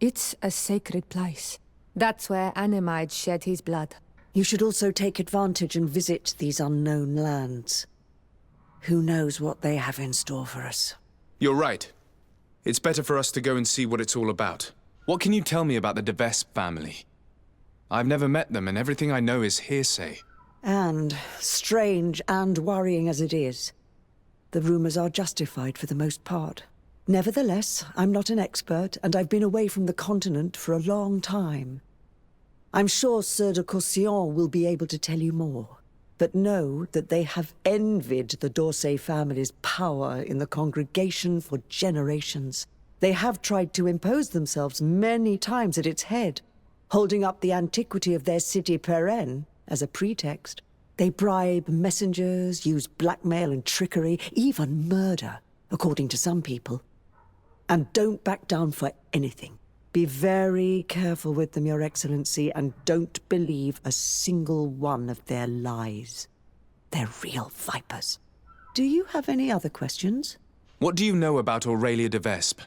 It's a sacred place. That's where Animide shed his blood. You should also take advantage and visit these unknown lands. Who knows what they have in store for us? You're right. It's better for us to go and see what it's all about. What can you tell me about the de Vespe family? I've never met them, and everything I know is hearsay. And, strange and worrying as it is, the rumors are justified for the most part. Nevertheless, I'm not an expert, and I've been away from the continent for a long time. I'm sure Sir de Courcillon will be able to tell you more. But know that they have envied the d'Orsay family's power in the congregation for generations. They have tried to impose themselves many times at its head, holding up the antiquity of their city Peren as a pretext. They bribe messengers, use blackmail and trickery, even murder, according to some people. And don't back down for anything. Be very careful with them, Your Excellency, and don't believe a single one of their lies. They're real vipers. Do you have any other questions? What do you know about Aurelia de Vespe?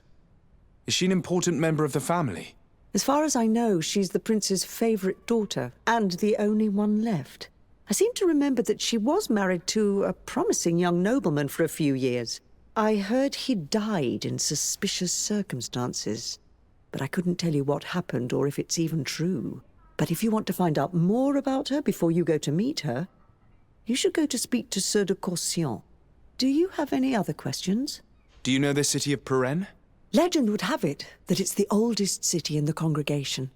Is she an important member of the family? As far as I know, she's the prince's favorite daughter, and the only one left. I seem to remember that she was married to a promising young nobleman for a few years. I heard he died in suspicious circumstances, but I couldn't tell you what happened or if it's even true. But if you want to find out more about her before you go to meet her, you should go to speak to Sir de Courcillon. Do you have any other questions? Do you know the city of Peren? Legend would have it that it's the oldest city in the congregation,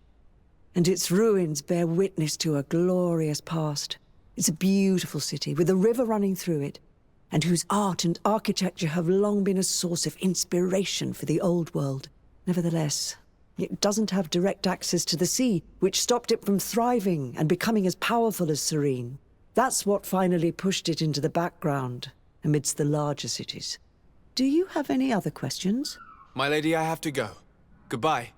and its ruins bear witness to a glorious past. It's a beautiful city with a river running through it, and whose art and architecture have long been a source of inspiration for the old world. Nevertheless, it doesn't have direct access to the sea, which stopped it from thriving and becoming as powerful as Serene. That's what finally pushed it into the background, amidst the larger cities. Do you have any other questions? My lady, I have to go. Goodbye.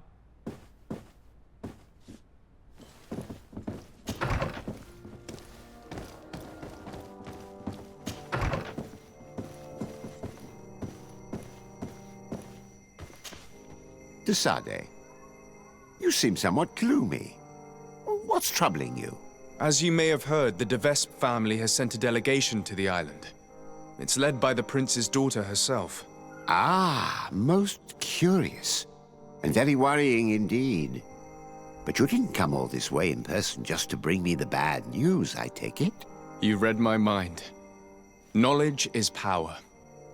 De Sardet, you seem somewhat gloomy. What's troubling you? As you may have heard, the de Vespe family has sent a delegation to the island. It's led by the prince's daughter herself. Ah, most curious. And very worrying indeed. But you didn't come all this way in person just to bring me the bad news, I take it? You read my mind. Knowledge is power.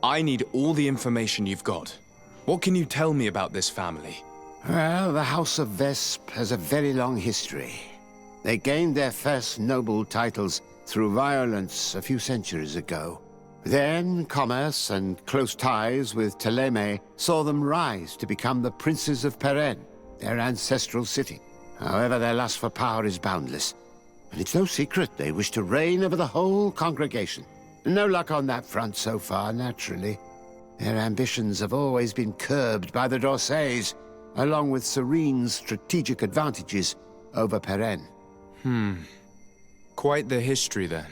I need all the information you've got. What can you tell me about this family? Well, the House of Vespe has a very long history. They gained their first noble titles through violence a few centuries ago. Then, commerce and close ties with Theleme saw them rise to become the princes of Peren, their ancestral city. However, their lust for power is boundless. And it's no secret they wish to reign over the whole congregation. No luck on that front so far, naturally. Their ambitions have always been curbed by the d'Orsays, along with Serene's strategic advantages over Peren. Quite the history, then.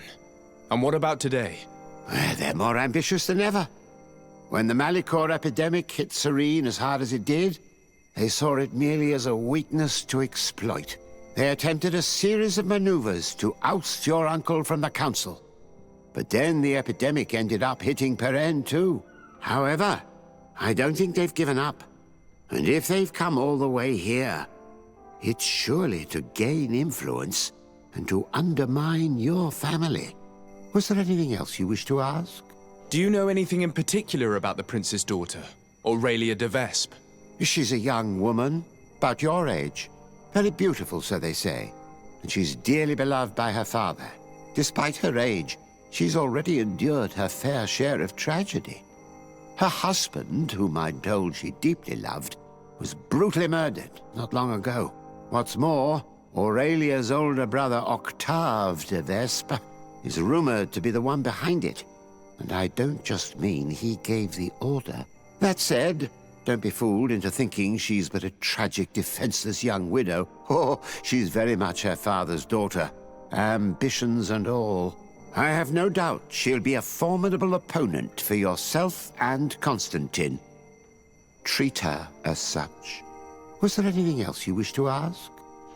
And what about today? They're more ambitious than ever. When the Malichor epidemic hit Serene as hard as it did, they saw it merely as a weakness to exploit. They attempted a series of maneuvers to oust your uncle from the Council. But then the epidemic ended up hitting Peren too. However, I don't think they've given up. And if they've come all the way here, it's surely to gain influence and to undermine your family. Was there anything else you wish to ask? Do you know anything in particular about the Prince's daughter, Aurelia de Vespe? She's a young woman, about your age. Very beautiful, so they say. And she's dearly beloved by her father. Despite her age, she's already endured her fair share of tragedy. Her husband, whom I'm told she deeply loved, was brutally murdered not long ago. What's more, Aurelia's older brother, Octave de Vespe, is rumored to be the one behind it. And I don't just mean he gave the order. That said, don't be fooled into thinking she's but a tragic, defenseless young widow. Oh, she's very much her father's daughter, ambitions and all. I have no doubt she'll be a formidable opponent for yourself and Constantine. Treat her as such. Was there anything else you wish to ask?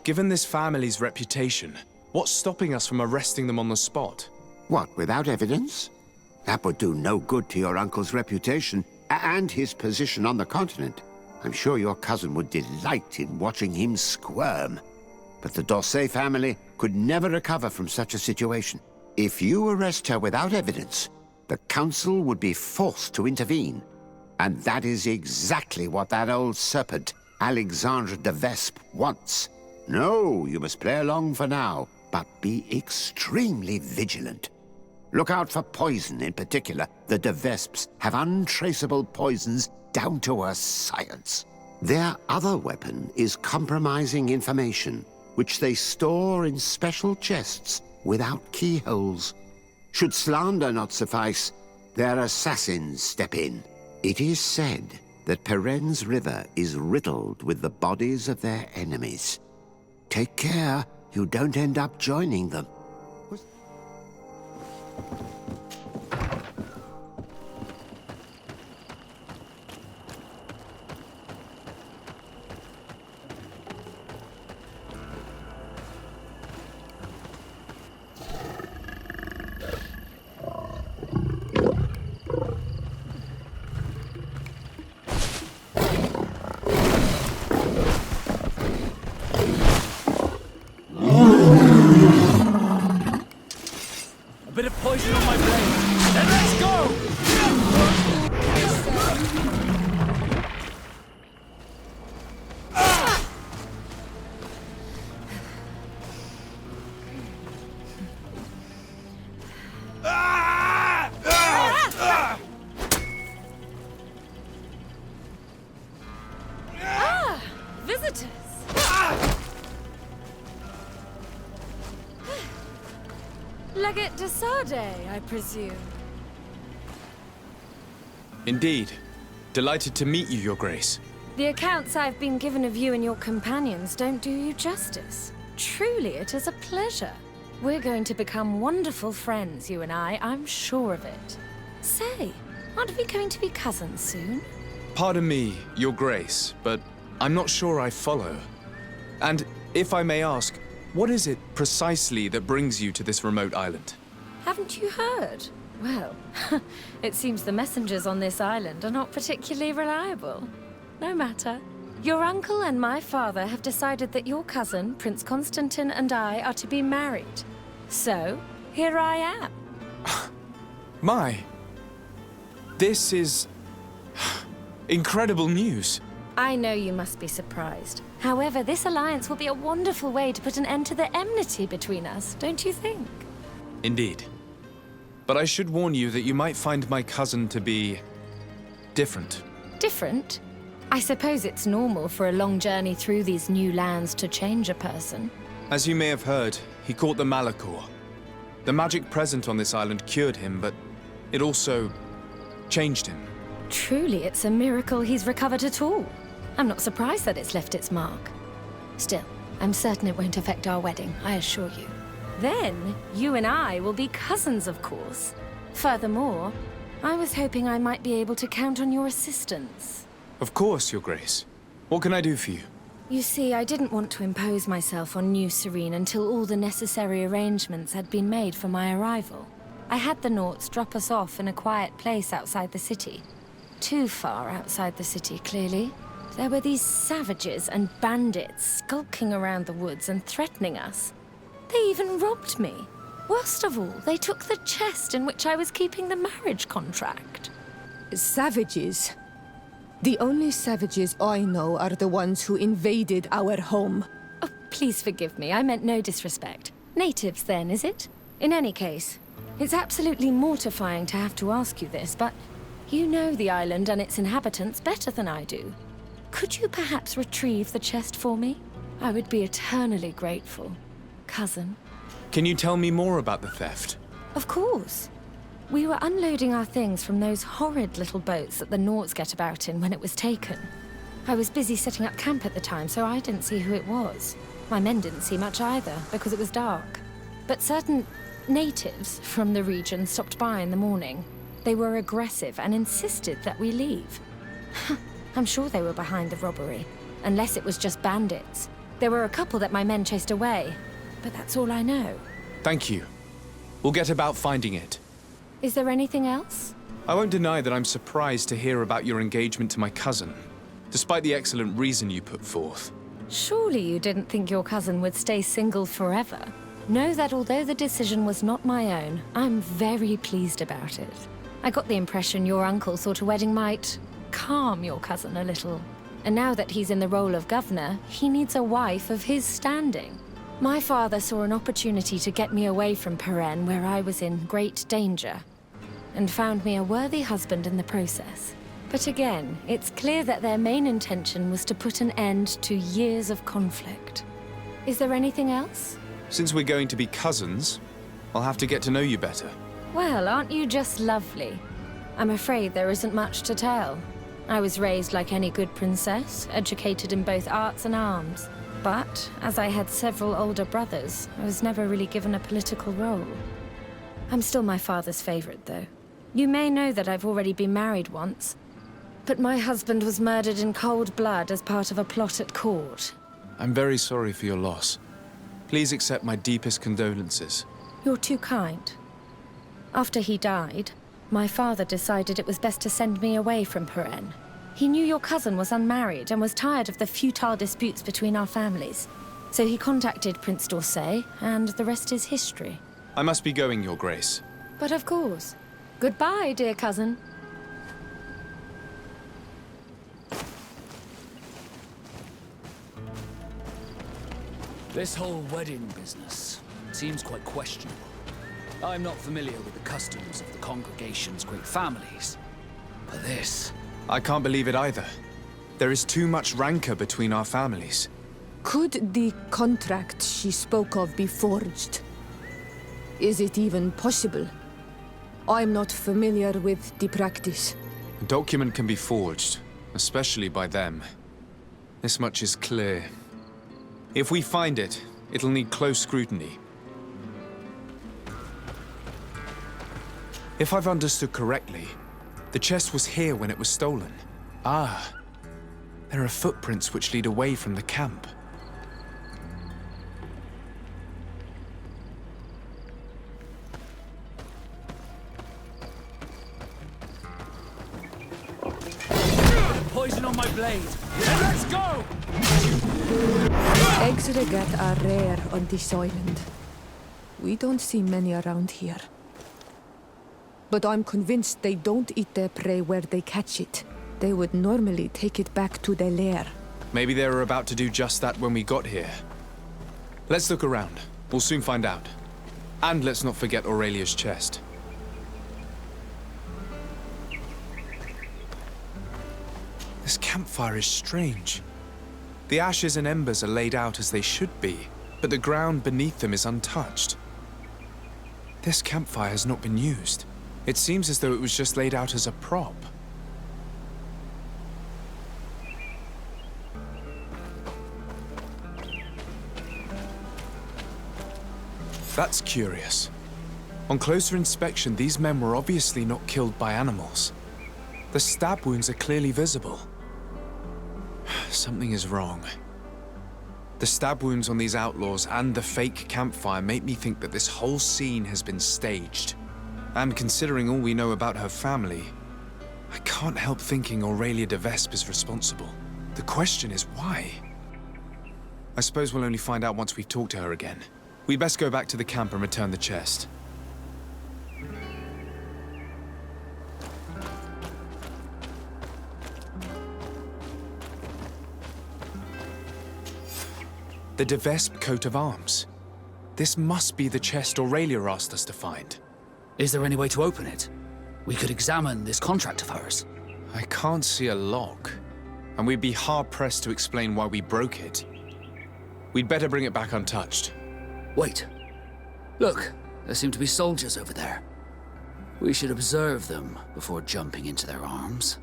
Given this family's reputation, what's stopping us from arresting them on the spot? What, without evidence? That would do no good to your uncle's reputation and his position on the continent. I'm sure your cousin would delight in watching him squirm. But the Dorsey family could never recover from such a situation. If you arrest her without evidence, the Council would be forced to intervene. And that is exactly what that old serpent, Alexandre de Vespe, wants. No, you must play along for now, but be extremely vigilant. Look out for poison in particular. The de Vespes have untraceable poisons down to a science. Their other weapon is compromising information, which they store in special chests without keyholes. Should slander not suffice, their assassins step in. It is said that Peren's river is riddled with the bodies of their enemies. Take care you don't end up joining them. A bit of poison on my blade. Then let's go! Visitors! Legate de Sardet, I presume. Indeed. Delighted to meet you, Your Grace. The accounts I've been given of you and your companions don't do you justice. Truly, it is a pleasure. We're going to become wonderful friends, you and I'm sure of it. Say, aren't we going to be cousins soon? Pardon me, Your Grace, but I'm not sure I follow. And if I may ask, what is it precisely that brings you to this remote island? Haven't you heard? Well, it seems the messengers on this island are not particularly reliable. No matter. Your uncle and my father have decided that your cousin, Prince Constantine, and I are to be married. So, here I am. This is incredible news. I know you must be surprised. However, this alliance will be a wonderful way to put an end to the enmity between us, don't you think? Indeed. But I should warn you that you might find my cousin to be different. Different? I suppose it's normal for a long journey through these new lands to change a person. As you may have heard, he caught the Malichor. The magic present on this island cured him, but it also changed him. Truly, it's a miracle he's recovered at all. I'm not surprised that it's left its mark. Still, I'm certain it won't affect our wedding, I assure you. Then, you and I will be cousins, of course. Furthermore, I was hoping I might be able to count on your assistance. Of course, Your Grace. What can I do for you? You see, I didn't want to impose myself on New Serene until all the necessary arrangements had been made for my arrival. I had the Naughts drop us off in a quiet place outside the city. Too far outside the city, clearly. There were these savages and bandits skulking around the woods and threatening us. They even robbed me. Worst of all, they took the chest in which I was keeping the marriage contract. Savages? The only savages I know are the ones who invaded our home. Oh, please forgive me, I meant no disrespect. Natives then, is it? In any case, it's absolutely mortifying to have to ask you this, but you know the island and its inhabitants better than I do. Could you perhaps retrieve the chest for me? I would be eternally grateful, cousin. Can you tell me more about the theft? Of course. We were unloading our things from those horrid little boats that the Naughts get about in when it was taken. I was busy setting up camp at the time, so I didn't see who it was. My men didn't see much either, because it was dark. But certain natives from the region stopped by in the morning. They were aggressive and insisted that we leave. I'm sure they were behind the robbery, unless it was just bandits. There were a couple that my men chased away, but that's all I know. Thank you. We'll get about finding it. Is there anything else? I won't deny that I'm surprised to hear about your engagement to my cousin, despite the excellent reason you put forth. Surely you didn't think your cousin would stay single forever. Know that although the decision was not my own, I'm very pleased about it. I got the impression your uncle thought a wedding might calm your cousin a little. And now that he's in the role of governor, he needs a wife of his standing. My father saw an opportunity to get me away from Peren, where I was in great danger, and found me a worthy husband in the process. But again, it's clear that their main intention was to put an end to years of conflict. Is there anything else? Since we're going to be cousins, I'll have to get to know you better. Well, aren't you just lovely? I'm afraid there isn't much to tell. I was raised like any good princess, educated in both arts and arms. But, as I had several older brothers, I was never really given a political role. I'm still my father's favorite, though. You may know that I've already been married once, but my husband was murdered in cold blood as part of a plot at court. I'm very sorry for your loss. Please accept my deepest condolences. You're too kind. After he died, my father decided it was best to send me away from Peren. He knew your cousin was unmarried and was tired of the futile disputes between our families. So he contacted Prince d'Orsay, and the rest is history. I must be going, Your Grace. But of course. Goodbye, dear cousin. This whole wedding business seems quite questionable. I'm not familiar with the customs of the congregation's great families, but this... I can't believe it either. There is too much rancor between our families. Could the contract she spoke of be forged? Is it even possible? I'm not familiar with the practice. A document can be forged, especially by them. This much is clear. If we find it, it'll need close scrutiny. If I've understood correctly, the chest was here when it was stolen. Ah, there are footprints which lead away from the camp. Poison on my blade, and let's go! Exregat are rare on this island. We don't see many around here. But I'm convinced they don't eat their prey where they catch it. They would normally take it back to their lair. Maybe they were about to do just that when we got here. Let's look around. We'll soon find out. And let's not forget Aurelia's chest. This campfire is strange. The ashes and embers are laid out as they should be, but the ground beneath them is untouched. This campfire has not been used. It seems as though it was just laid out as a prop. That's curious. On closer inspection, these men were obviously not killed by animals. The stab wounds are clearly visible. Something is wrong. The stab wounds on these outlaws and the fake campfire make me think that this whole scene has been staged. And considering all we know about her family, I can't help thinking Aurelia de Vespe is responsible. The question is why? I suppose we'll only find out once we've talked to her again. We'd best go back to the camp and return the chest. The de Vespe coat of arms. This must be the chest Aurelia asked us to find. Is there any way to open it? We could examine this contract of hers. I can't see a lock, and we'd be hard-pressed to explain why we broke it. We'd better bring it back untouched. Wait. Look, there seem to be soldiers over there. We should observe them before jumping into their arms.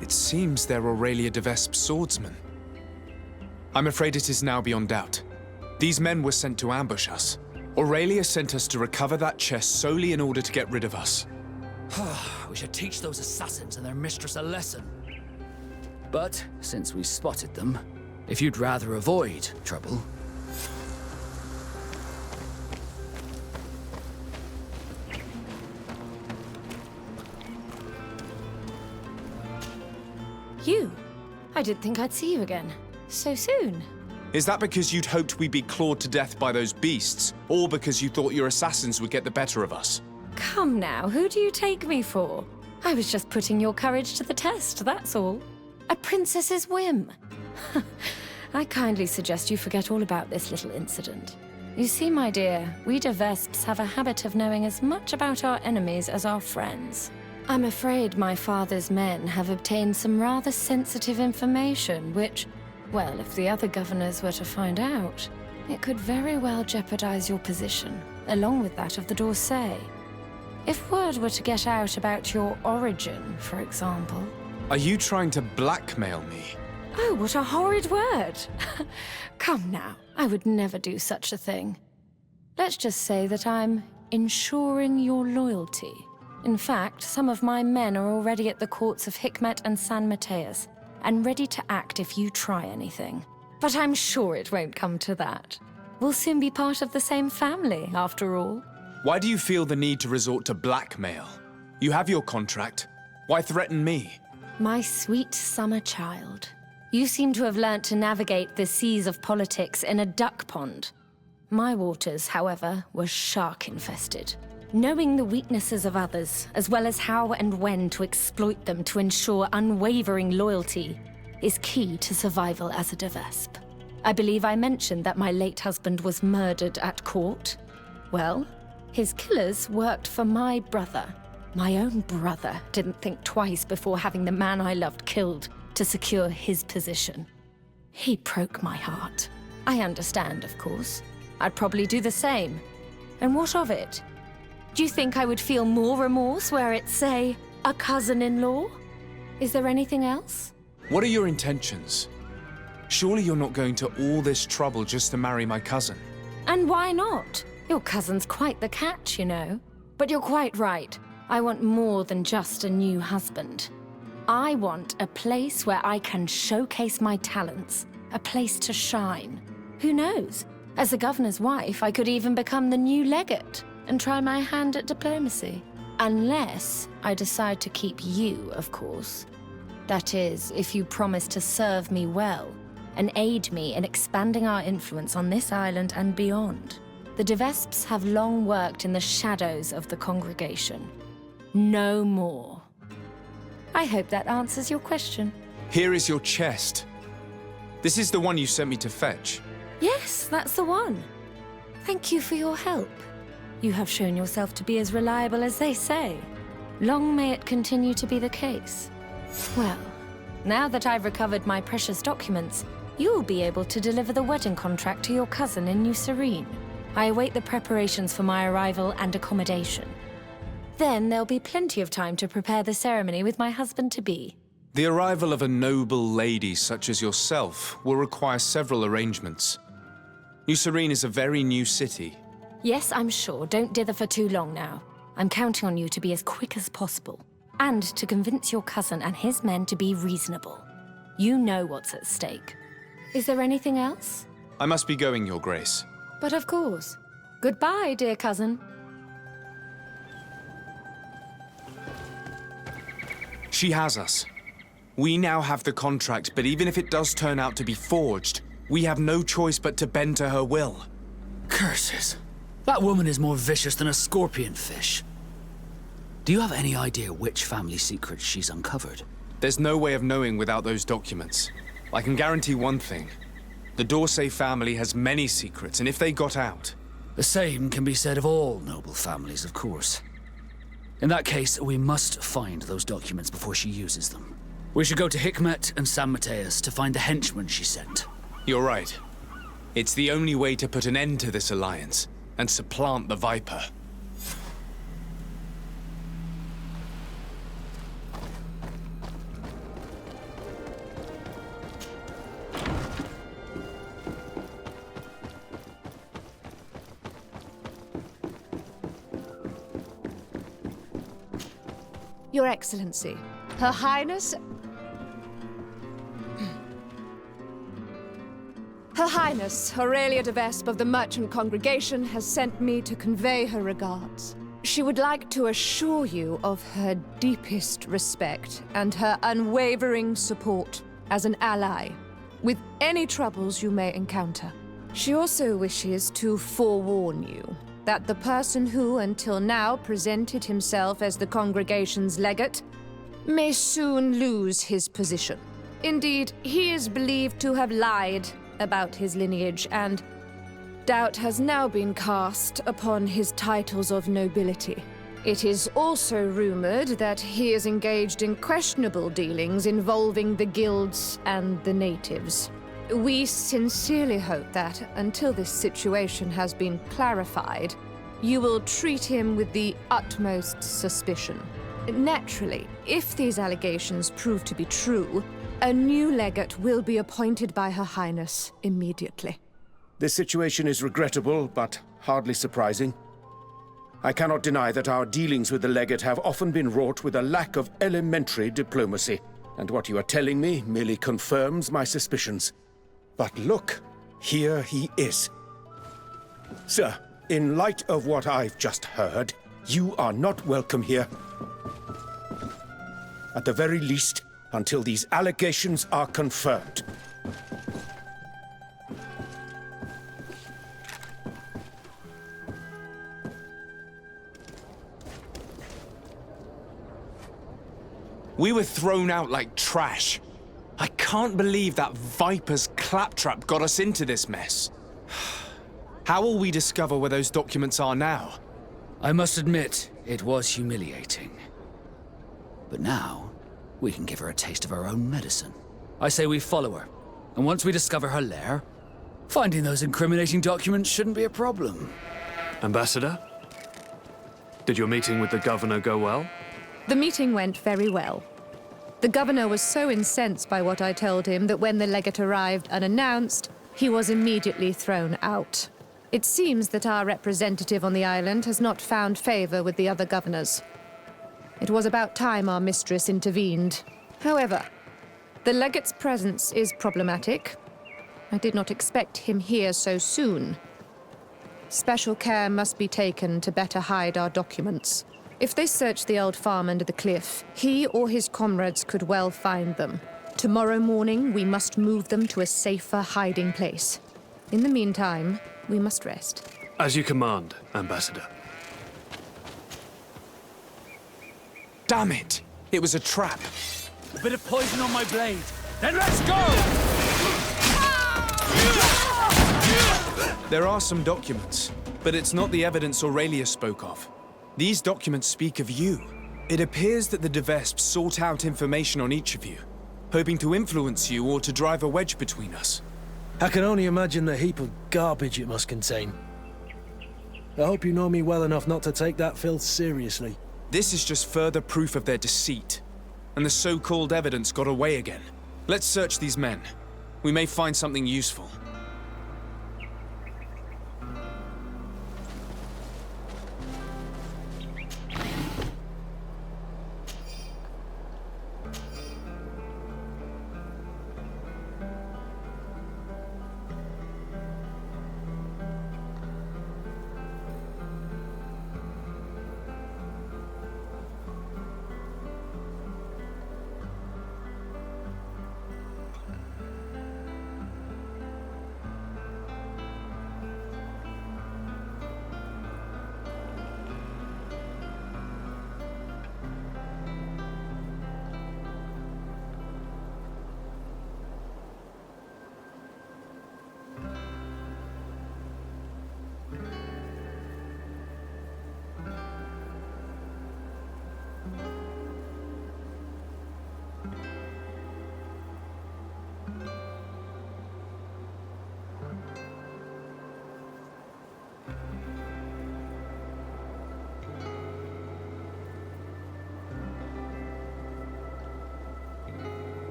It seems they're Aurelia de Vespe's swordsmen. I'm afraid it is now beyond doubt. These men were sent to ambush us. Aurelia sent us to recover that chest solely in order to get rid of us. We should teach those assassins and their mistress a lesson. But, since we spotted them, if you'd rather avoid trouble... You? I didn't think I'd see you again. So soon. Is that because you'd hoped we'd be clawed to death by those beasts, or because you thought your assassins would get the better of us? Come now, who do you take me for? I was just putting your courage to the test, that's all. A princess's whim. I kindly suggest you forget all about this little incident. You see, my dear, we de Vespes have a habit of knowing as much about our enemies as our friends. I'm afraid my father's men have obtained some rather sensitive information, which, well, if the other governors were to find out, it could very well jeopardize your position, along with that of the D'Orsay. If word were to get out about your origin, for example... Are you trying to blackmail me? Oh, what a horrid word! Come now, I would never do such a thing. Let's just say that I'm ensuring your loyalty. In fact, some of my men are already at the courts of Hikmet and San Mateus, and ready to act if you try anything. But I'm sure it won't come to that. We'll soon be part of the same family, after all. Why do you feel the need to resort to blackmail? You have your contract. Why threaten me? My sweet summer child. You seem to have learnt to navigate the seas of politics in a duck pond. My waters, however, were shark-infested. Knowing the weaknesses of others, as well as how and when to exploit them to ensure unwavering loyalty, is key to survival as a de Vespe. I believe I mentioned that my late husband was murdered at court. Well, his killers worked for my brother. My own brother didn't think twice before having the man I loved killed to secure his position. He broke my heart. I understand, of course. I'd probably do the same. And what of it? Do you think I would feel more remorse were it, say, a cousin-in-law? Is there anything else? What are your intentions? Surely you're not going to all this trouble just to marry my cousin. And why not? Your cousin's quite the catch, you know. But you're quite right. I want more than just a new husband. I want a place where I can showcase my talents, a place to shine. Who knows? As the governor's wife, I could even become the new legate and try my hand at diplomacy. Unless I decide to keep you, of course. That is, if you promise to serve me well and aid me in expanding our influence on this island and beyond. The de Vespes have long worked in the shadows of the congregation. No more. I hope that answers your question. Here is your chest. This is the one you sent me to fetch. Yes, that's the one. Thank you for your help. You have shown yourself to be as reliable as they say. Long may it continue to be the case. Well, now that I've recovered my precious documents, you'll be able to deliver the wedding contract to your cousin in New Serene. I await the preparations for my arrival and accommodation. Then there'll be plenty of time to prepare the ceremony with my husband-to-be. The arrival of a noble lady such as yourself will require several arrangements. New Serene is a very new city. Yes, I'm sure. Don't dither for too long now. I'm counting on you to be as quick as possible. And to convince your cousin and his men to be reasonable. You know what's at stake. Is there anything else? I must be going, Your Grace. But of course. Goodbye, dear cousin. She has us. We now have the contract, but even if it does turn out to be forged, we have no choice but to bend to her will. Curses. That woman is more vicious than a scorpion fish. Do you have any idea which family secrets she's uncovered? There's no way of knowing without those documents. I can guarantee one thing. The Dorsey family has many secrets, and if they got out... The same can be said of all noble families, of course. In that case, we must find those documents before she uses them. We should go to Hikmet and San Mateus to find the henchman she sent. You're right. It's the only way to put an end to this alliance, and supplant the Viper. Your Excellency, Her Highness... Her Highness, Aurelia de Vespe of the Merchant Congregation has sent me to convey her regards. She would like to assure you of her deepest respect and her unwavering support as an ally, with any troubles you may encounter. She also wishes to forewarn you that the person who until now presented himself as the congregation's legate may soon lose his position. Indeed, he is believed to have lied about his lineage, and doubt has now been cast upon his titles of nobility. It is also rumored that he is engaged in questionable dealings involving the guilds and the natives. We sincerely hope that, until this situation has been clarified, you will treat him with the utmost suspicion. Naturally, if these allegations prove to be true, a new legate will be appointed by Her Highness immediately. This situation is regrettable, but hardly surprising. I cannot deny that our dealings with the legate have often been wrought with a lack of elementary diplomacy, and what you are telling me merely confirms my suspicions. But look, here he is. Sir, in light of what I've just heard, you are not welcome here. At the very least, until these allegations are confirmed. We were thrown out like trash. I can't believe that Viper's claptrap got us into this mess. How will we discover where those documents are now? I must admit, it was humiliating. But now, we can give her a taste of our own medicine. I say we follow her, and once we discover her lair, finding those incriminating documents shouldn't be a problem. Ambassador? Did your meeting with the governor go well? The meeting went very well. The governor was so incensed by what I told him that when the legate arrived unannounced, he was immediately thrown out. It seems that our representative on the island has not found favor with the other governors. It was about time our mistress intervened. However, the legate's presence is problematic. I did not expect him here so soon. Special care must be taken to better hide our documents. If they search the old farm under the cliff, he or his comrades could well find them. Tomorrow morning, we must move them to a safer hiding place. In the meantime, we must rest. As you command, Ambassador. Damn it! It was a trap. A bit of poison on my blade. Then let's go! There are some documents, but it's not the evidence Aurelia spoke of. These documents speak of you. It appears that the de Vespe sought out information on each of you, hoping to influence you or to drive a wedge between us. I can only imagine the heap of garbage it must contain. I hope you know me well enough not to take that filth seriously. This is just further proof of their deceit. And the so-called evidence got away again. Let's search these men. We may find something useful.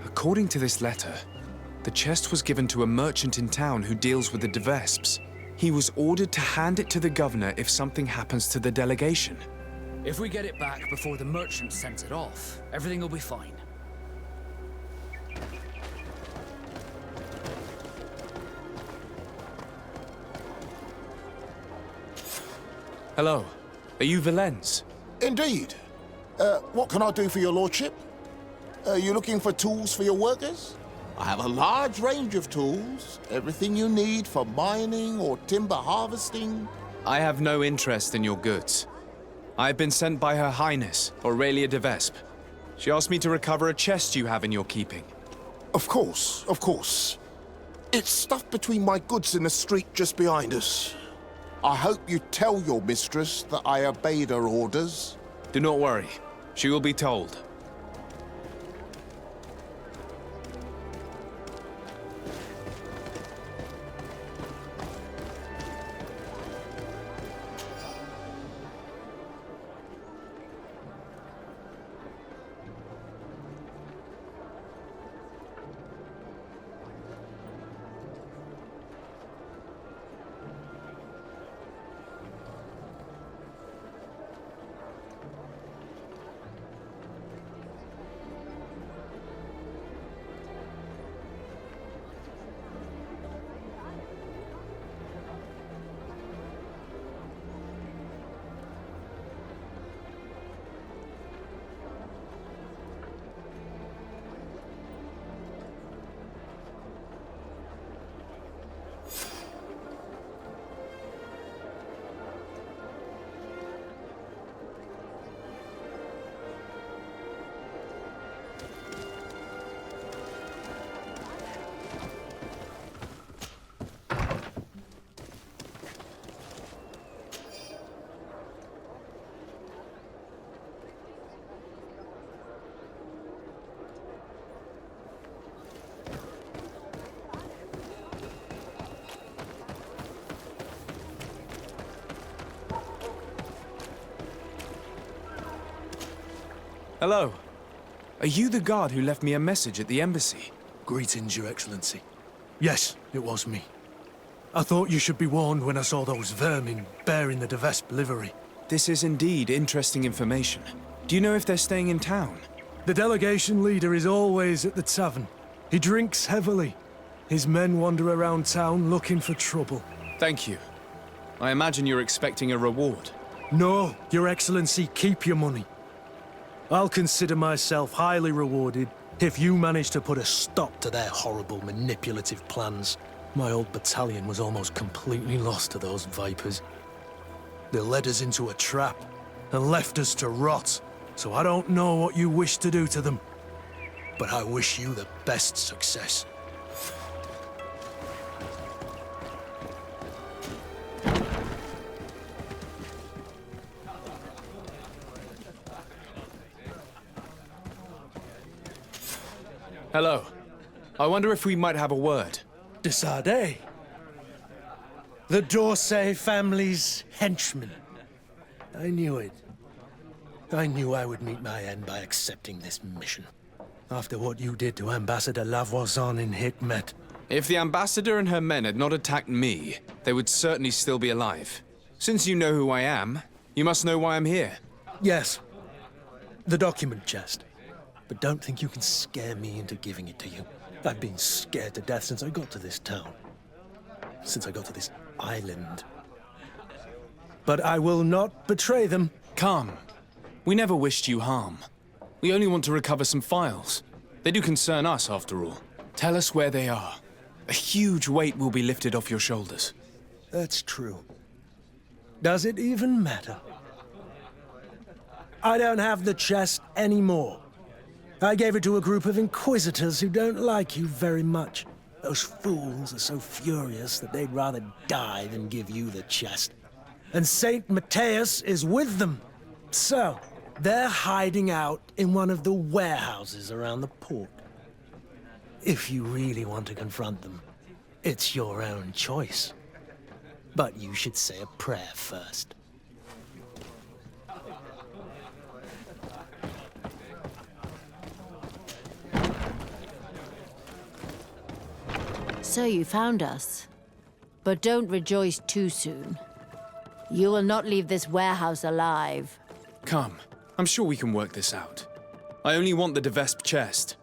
According to this letter, the chest was given to a merchant in town who deals with the de Vespes. He was ordered to hand it to the governor if something happens to the delegation. If we get it back before the merchant sends it off, everything will be fine. Hello. Are you Valens? Indeed. What can I do for your lordship? Are you looking for tools for your workers? I have a large range of tools. Everything you need for mining or timber harvesting. I have no interest in your goods. I've been sent by Her Highness, Aurelia de Vespe. She asked me to recover a chest you have in your keeping. Of course, of course. It's stuffed between my goods in the street just behind us. I hope you tell your mistress that I obeyed her orders. Do not worry. She will be told. Hello. Are you the guard who left me a message at the embassy? Greetings, Your Excellency. Yes, it was me. I thought you should be warned when I saw those vermin bearing the de Vespe livery. This is indeed interesting information. Do you know if they're staying in town? The delegation leader is always at the tavern. He drinks heavily. His men wander around town looking for trouble. Thank you. I imagine you're expecting a reward. No, Your Excellency, keep your money. I'll consider myself highly rewarded if you manage to put a stop to their horrible manipulative plans. My old battalion was almost completely lost to those vipers. They led us into a trap and left us to rot, so I don't know what you wish to do to them. But I wish you the best success. Hello. I wonder if we might have a word. De Sardet. The D'Orsay family's henchman. I knew it. I knew I would meet my end by accepting this mission. After what you did to Ambassador Lavoisin in Hikmet. If the ambassador and her men had not attacked me, they would certainly still be alive. Since you know who I am, you must know why I'm here. Yes. The document chest. But don't think you can scare me into giving it to you. I've been scared to death since I got to this town. Since I got to this island. But I will not betray them. Come. We never wished you harm. We only want to recover some files. They do concern us, after all. Tell us where they are. A huge weight will be lifted off your shoulders. That's true. Does it even matter? I don't have the chest anymore. I gave it to a group of inquisitors who don't like you very much. Those fools are so furious that they'd rather die than give you the chest. And Saint Matthias is with them. So, they're hiding out in one of the warehouses around the port. If you really want to confront them, it's your own choice. But you should say a prayer first. So you found us. But don't rejoice too soon. You will not leave this warehouse alive. Come. I'm sure we can work this out. I only want the de Vespe chest.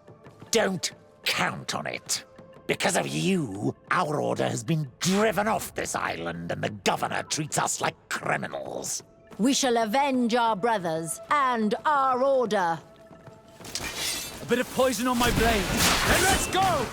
Don't count on it. Because of you, our order has been driven off this island and the governor treats us like criminals. We shall avenge our brothers and our order. A bit of poison on my blade. Then let's go!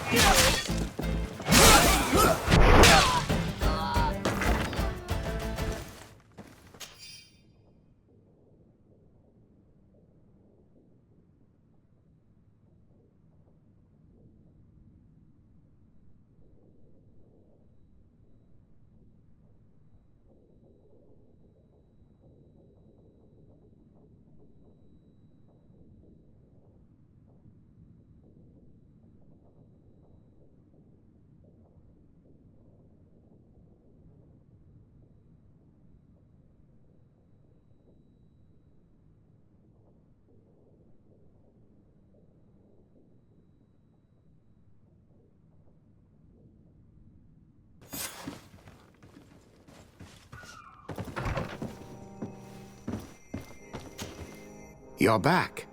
You're back.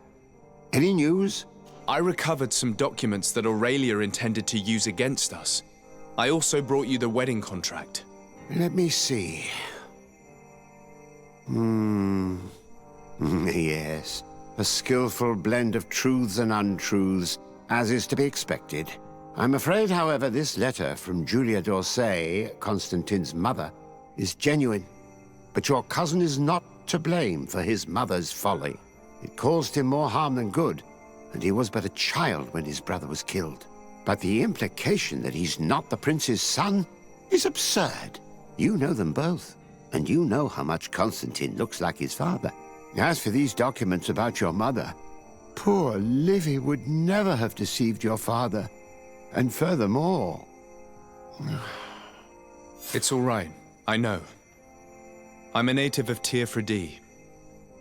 Any news? I recovered some documents that Aurelia intended to use against us. I also brought you the wedding contract. Let me see. Yes. A skillful blend of truths and untruths, as is to be expected. I'm afraid, however, this letter from Julia d'Orsay, Constantine's mother, is genuine. But your cousin is not to blame for his mother's folly. It caused him more harm than good, and he was but a child when his brother was killed. But the implication that he's not the prince's son is absurd. You know them both, and you know how much Constantine looks like his father. As for these documents about your mother, poor Livy would never have deceived your father. And furthermore... It's all right. I know. I'm a native of Teer, Fradee.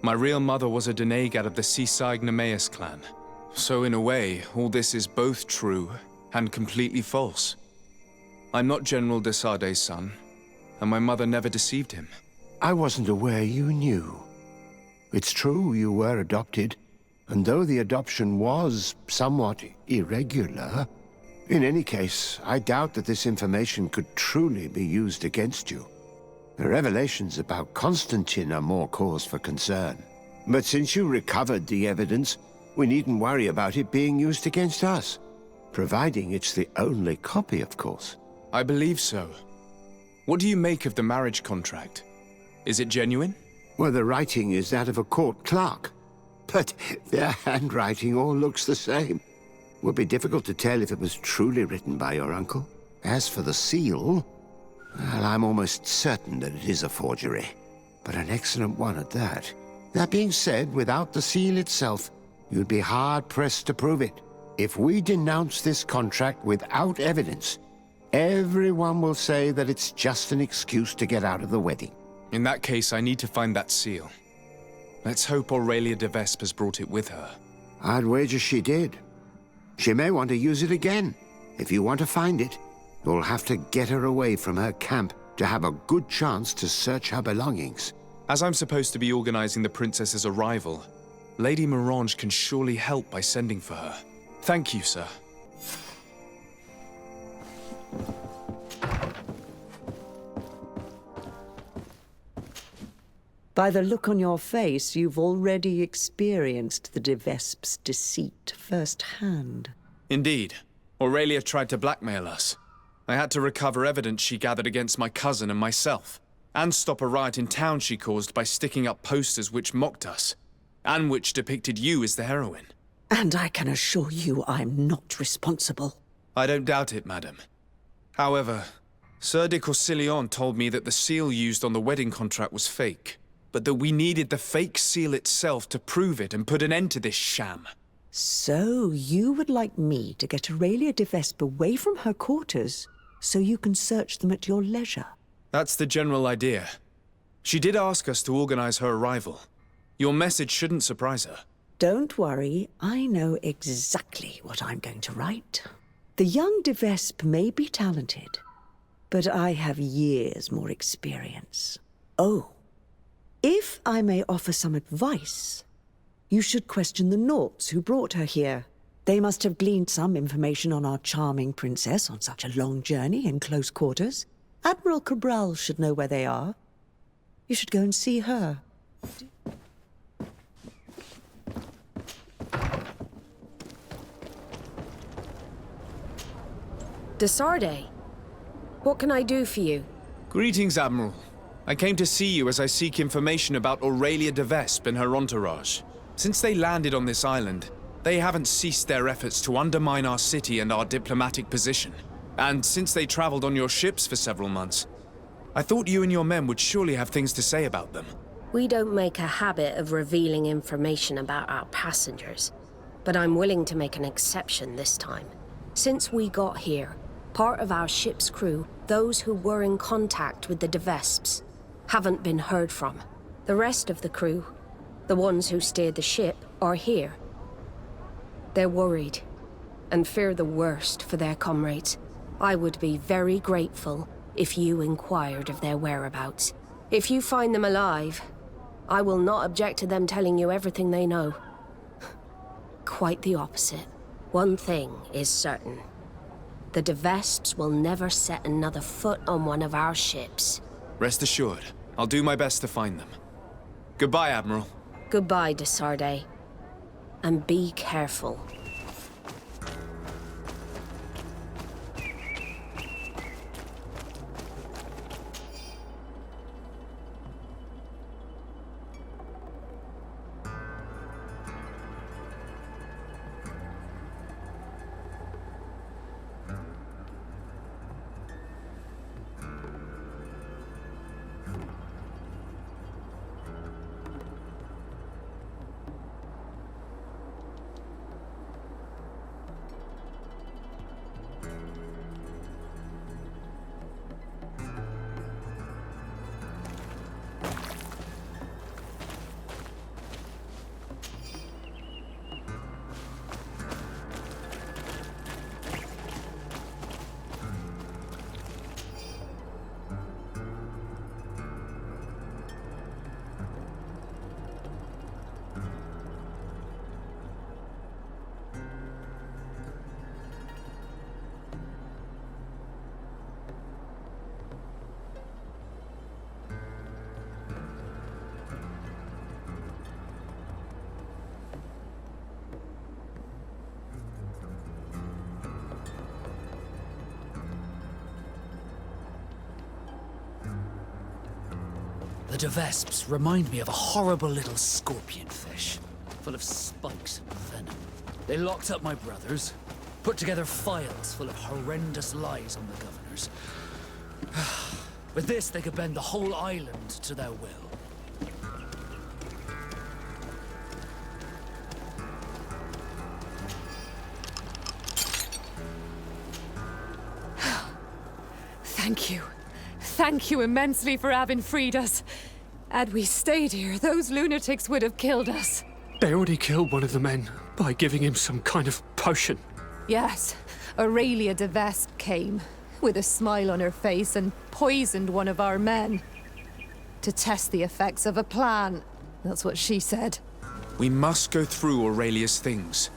My real mother was a Donegad of the Seaside clan. So in a way, all this is both true and completely false. I'm not General de Sardet's son, and my mother never deceived him. I wasn't aware you knew. It's true you were adopted, and though the adoption was somewhat irregular, in any case, I doubt that this information could truly be used against you. The revelations about Constantine are more cause for concern. But since you recovered the evidence, we needn't worry about it being used against us. Providing it's the only copy, of course. I believe so. What do you make of the marriage contract? Is it genuine? Well, the writing is that of a court clerk. But their handwriting all looks the same. Would be difficult to tell if it was truly written by your uncle. As for the seal, well, I'm almost certain that it is a forgery. But an excellent one at that. That being said, without the seal itself, you'd be hard-pressed to prove it. If we denounce this contract without evidence, everyone will say that it's just an excuse to get out of the wedding. In that case, I need to find that seal. Let's hope Aurelia de Vespe has brought it with her. I'd wager she did. She may want to use it again. If you want to find it, you'll have to get her away from her camp to have a good chance to search her belongings. As I'm supposed to be organizing the princess's arrival, Lady Mirange can surely help by sending for her. Thank you, sir. By the look on your face, you've already experienced the de Vespe's deceit firsthand. Indeed. Aurelia tried to blackmail us. I had to recover evidence she gathered against my cousin and myself, and stop a riot in town she caused by sticking up posters which mocked us, and which depicted you as the heroine. And I can assure you I'm not responsible. I don't doubt it, madam. However, Sir de Corsillon told me that the seal used on the wedding contract was fake, but that we needed the fake seal itself to prove it and put an end to this sham. So you would like me to get Aurelia de Vespe away from her quarters so you can search them at your leisure? That's the general idea. She did ask us to organize her arrival. Your message shouldn't surprise her. Don't worry, I know exactly what I'm going to write. The young de Vespe may be talented, but I have years more experience. Oh, if I may offer some advice, you should question the Nauts who brought her here. They must have gleaned some information on our charming princess on such a long journey in close quarters. Admiral Cabral should know where they are. You should go and see her. De Sardet, what can I do for you? Greetings, Admiral. I came to see you as I seek information about Aurelia de Vespe and her entourage. Since they landed on this island, they haven't ceased their efforts to undermine our city and our diplomatic position. And since they traveled on your ships for several months, I thought you and your men would surely have things to say about them. We don't make a habit of revealing information about our passengers, but I'm willing to make an exception this time. Since we got here, part of our ship's crew, those who were in contact with the de Vespes, haven't been heard from. The rest of the crew, the ones who steered the ship, are here. They're worried and fear the worst for their comrades. I would be very grateful if you inquired of their whereabouts. If you find them alive, I will not object to them telling you everything they know. Quite the opposite. One thing is certain. The de Vesps will never set another foot on one of our ships. Rest assured, I'll do my best to find them. Goodbye, Admiral. Goodbye, de Sardet. And be careful. The de Vesps remind me of a horrible little scorpion fish, full of spikes and venom. They locked up my brothers, put together files full of horrendous lies on the governors. With this, they could bend the whole island to their will. Thank you. Thank you immensely for having freed us. Had we stayed here, those lunatics would have killed us. They already killed one of the men by giving him some kind of potion. Yes, Aurelia de Vespe came, with a smile on her face, and poisoned one of our men. To test the effects of a plan. That's what she said. We must go through Aurelia's things.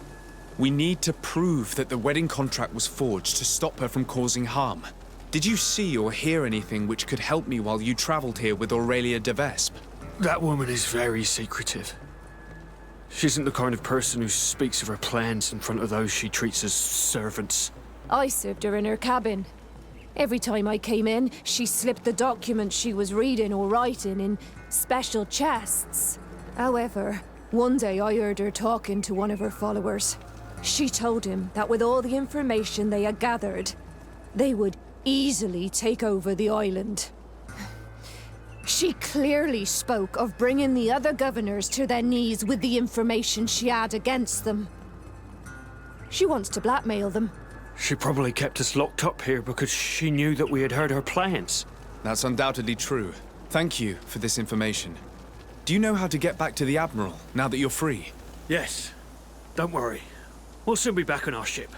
We need to prove that the wedding contract was forged to stop her from causing harm. Did you see or hear anything which could help me while you traveled here with Aurelia de Vespe? That woman is very secretive. She isn't the kind of person who speaks of her plans in front of those she treats as servants. I served her in her cabin. Every time I came in, she slipped the documents she was reading or writing in special chests. However, one day I heard her talking to one of her followers. She told him that with all the information they had gathered, they would easily take over the island. She clearly spoke of bringing the other governors to their knees with the information she had against them. She wants to blackmail them. She probably kept us locked up here because she knew that we had heard her plans. That's undoubtedly true. Thank you for this information. Do you know how to get back to the Admiral, now that you're free? Yes. Don't worry. We'll soon be back on our ship.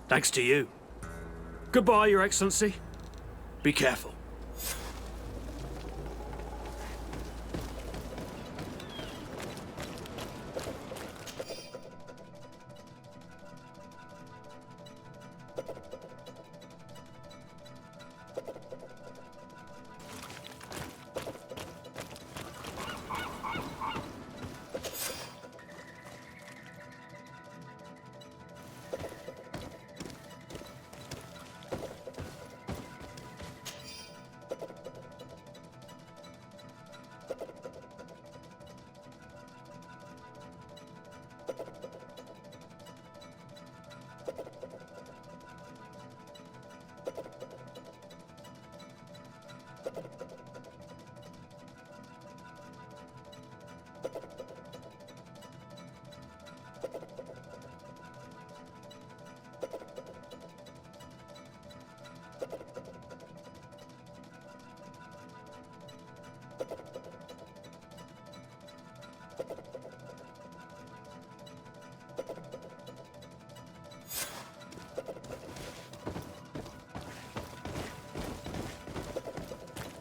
Thanks to you. Goodbye, Your Excellency. Be careful.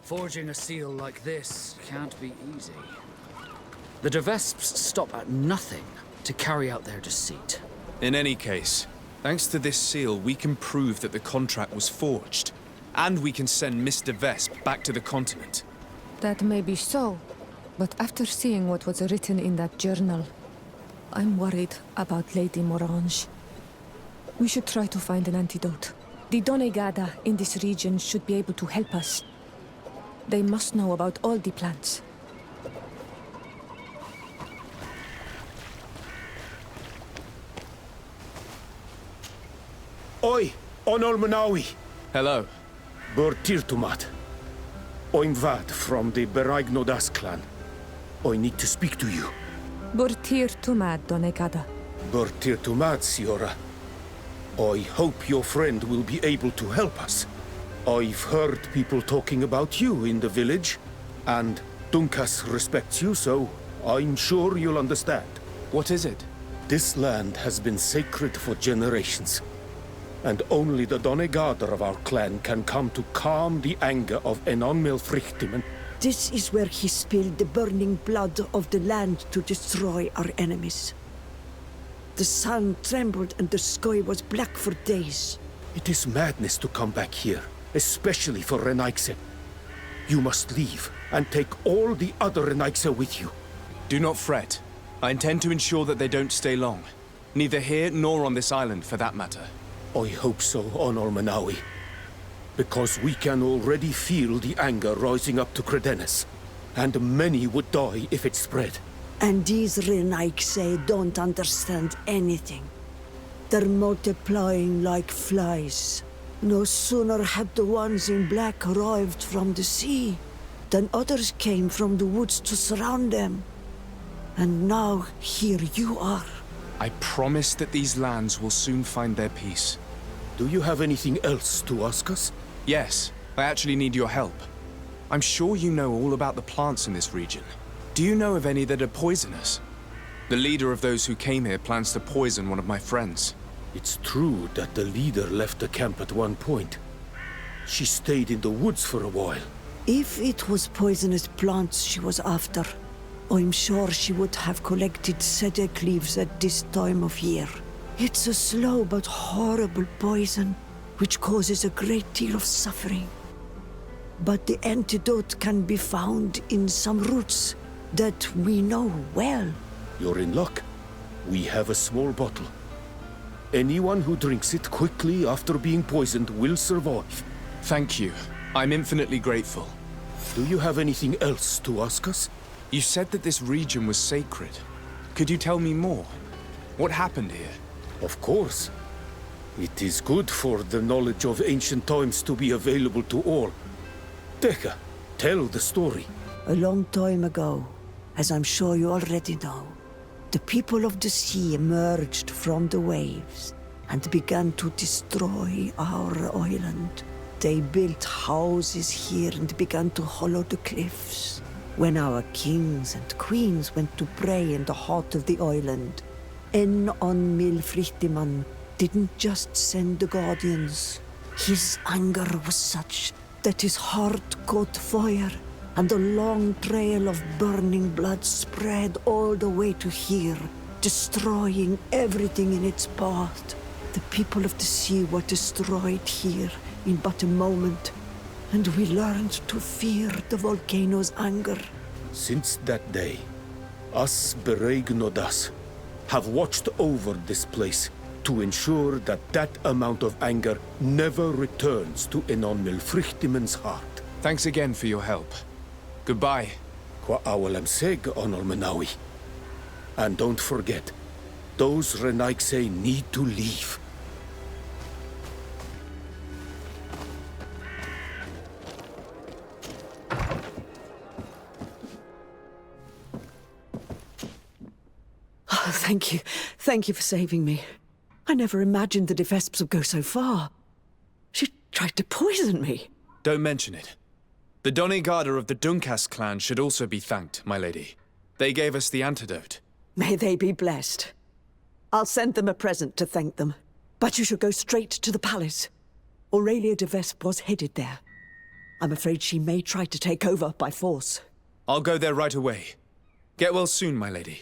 Forging a seal like this can't be easy. The de Vespes stop at nothing to carry out their deceit. In any case, thanks to this seal, we can prove that the contract was forged. And we can send Miss de Vespe back to the continent. That may be so, but after seeing what was written in that journal, I'm worried about Lady Morange. We should try to find an antidote. The Donegada in this region should be able to help us. They must know about all the plants. Oi, Onol Manawi. Hello. Burtirtumat. I'm Vad from the Beragnodas clan. I need to speak to you. Burtirtumat, Donegada. Burtirtumat, Siora. I hope your friend will be able to help us. I've heard people talking about you in the village, and Dunkas respects you, so I'm sure you'll understand. What is it? This land has been sacred for generations, and only the Donegader of our clan can come to calm the anger of Enon Milfrichtimen. This is where he spilled the burning blood of the land to destroy our enemies. The sun trembled and the sky was black for days. It is madness to come back here, especially for Renaigse. You must leave and take all the other Renaigse with you. Do not fret. I intend to ensure that they don't stay long. Neither here nor on this island, for that matter. I hope so, Onol Manawi. Because we can already feel the anger rising up to Credennis. And many would die if it spread. And these Renaigse don't understand anything. They're multiplying like flies. No sooner had the ones in black arrived from the sea, than others came from the woods to surround them. And now, here you are. I promise that these lands will soon find their peace. Do you have anything else to ask us? Yes, I actually need your help. I'm sure you know all about the plants in this region. Do you know of any that are poisonous? The leader of those who came here plans to poison one of my friends. It's true that the leader left the camp at one point. She stayed in the woods for a while. If it was poisonous plants she was after, I'm sure she would have collected Sardet leaves at this time of year. It's a slow but horrible poison, which causes a great deal of suffering. But the antidote can be found in some roots that we know well. You're in luck. We have a small bottle. Anyone who drinks it quickly after being poisoned will survive. Thank you. I'm infinitely grateful. Do you have anything else to ask us? You said that this region was sacred. Could you tell me more? What happened here? Of course. It is good for the knowledge of ancient times to be available to all. Teka, tell the story. A long time ago, as I'm sure you already know, the people of the sea emerged from the waves and began to destroy our island. They built houses here and began to hollow the cliffs. When our kings and queens went to pray in the heart of the island, Enon Milfrichtiman didn't just send the guardians. His anger was such that his heart caught fire, and a long trail of burning blood spread all the way to here, destroying everything in its path. The people of the sea were destroyed here in but a moment, and we learned to fear the volcano's anger. Since that day, us Beragnodas have watched over this place to ensure that that amount of anger never returns to Enon Milfrichtimen's heart. Thanks again for your help. Goodbye. Kwa awalam seg, Onol Manawi. And don't forget, those Renaigse need to leave. Oh, thank you. Thank you for saving me. I never imagined the de Vespes would go so far. She tried to poison me. Don't mention it. The Donegada of the Dunkas clan should also be thanked, my lady. They gave us the antidote. May they be blessed. I'll send them a present to thank them. But you should go straight to the palace. Aurelia de Vespe was headed there. I'm afraid she may try to take over by force. I'll go there right away. Get well soon, my lady.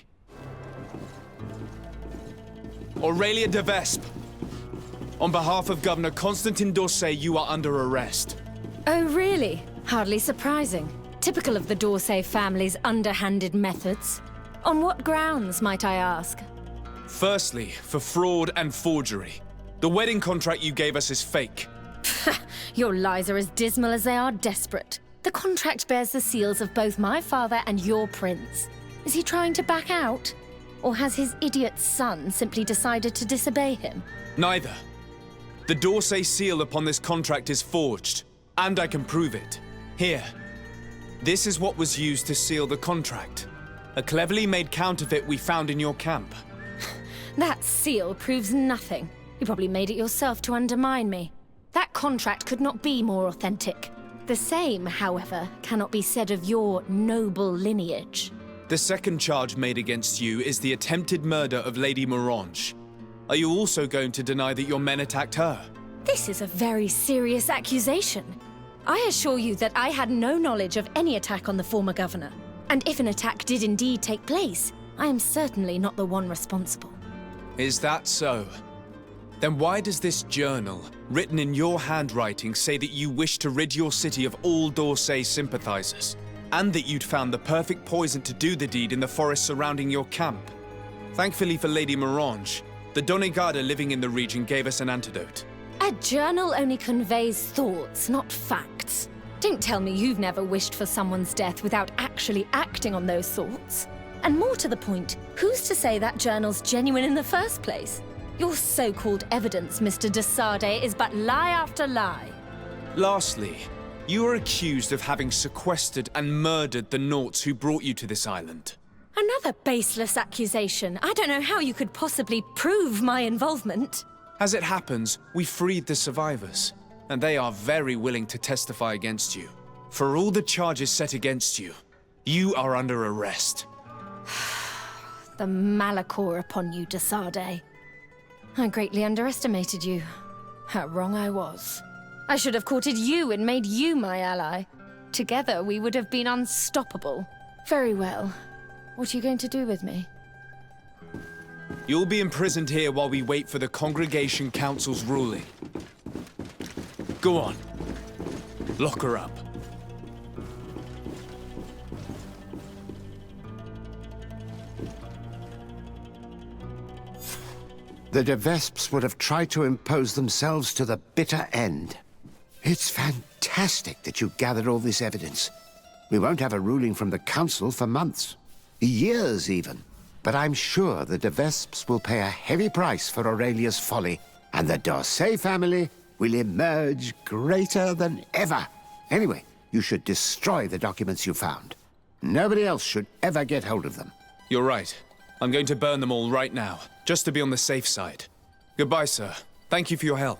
Aurelia de Vespe. On behalf of Governor Constantine d'Orsay, you are under arrest. Oh, really? Hardly surprising. Typical of the d'Orsay family's underhanded methods. On what grounds, might I ask? Firstly, for fraud and forgery. The wedding contract you gave us is fake. Your lies are as dismal as they are desperate. The contract bears the seals of both my father and your prince. Is he trying to back out? Or has his idiot son simply decided to disobey him? Neither. The d'Orsay seal upon this contract is forged, and I can prove it. Here. This is what was used to seal the contract. A cleverly made counterfeit we found in your camp. That seal proves nothing. You probably made it yourself to undermine me. That contract could not be more authentic. The same, however, cannot be said of your noble lineage. The second charge made against you is the attempted murder of Lady Morange. Are you also going to deny that your men attacked her? This is a very serious accusation. I assure you that I had no knowledge of any attack on the former governor. And if an attack did indeed take place, I am certainly not the one responsible. Is that so? Then why does this journal, written in your handwriting, say that you wish to rid your city of all d'Orsay sympathizers? And that you'd found the perfect poison to do the deed in the forest surrounding your camp? Thankfully for Lady Morange, the Donegada living in the region gave us an antidote. A journal only conveys thoughts, not facts. Don't tell me you've never wished for someone's death without actually acting on those thoughts. And more to the point, who's to say that journal's genuine in the first place? Your so-called evidence, Mr. de Sardet, is but lie after lie. Lastly, you are accused of having sequestered and murdered the Nauts who brought you to this island. Another baseless accusation. I don't know how you could possibly prove my involvement. As it happens, we freed the survivors, and they are very willing to testify against you. For all the charges set against you, you are under arrest. The malachor upon you, de Sardet. I greatly underestimated you. How wrong I was. I should have courted you and made you my ally. Together, we would have been unstoppable. Very well. What are you going to do with me? You'll be imprisoned here while we wait for the Congregation Council's ruling. Go on. Lock her up. The de Vespes would have tried to impose themselves to the bitter end. It's fantastic that you gathered all this evidence. We won't have a ruling from the Council for months. Years, even. But I'm sure the de Vespes will pay a heavy price for Aurelia's folly, and the d'Orsay family will emerge greater than ever. Anyway, you should destroy the documents you found. Nobody else should ever get hold of them. You're right. I'm going to burn them all right now, just to be on the safe side. Goodbye, sir. Thank you for your help.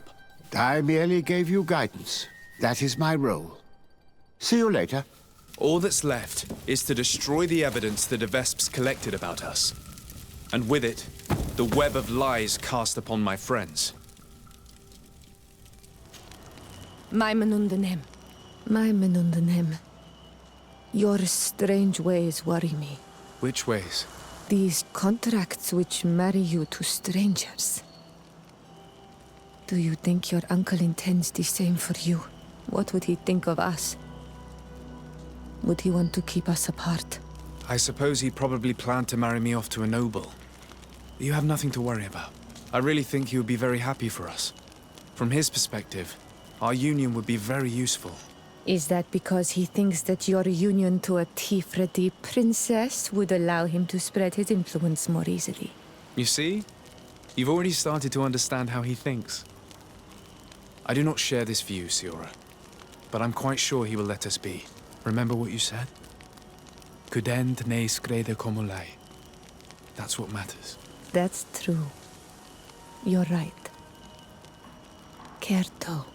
I merely gave you guidance. That is my role. See you later. All that's left is to destroy the evidence the de Vespes collected about us. And with it, the web of lies cast upon my friends. My menundenem. Your strange ways worry me. Which ways? These contracts which marry you to strangers. Do you think your uncle intends the same for you? What would he think of us? Would he want to keep us apart? I suppose he probably planned to marry me off to a noble. You have nothing to worry about. I really think he would be very happy for us. From his perspective, our union would be very useful. Is that because he thinks that your union to a Fradee princess would allow him to spread his influence more easily? You see? You've already started to understand how he thinks. I do not share this view, Siora. But I'm quite sure he will let us be. Remember what you said? Cudend ne screde comulai. That's what matters. That's true. You're right. Certo.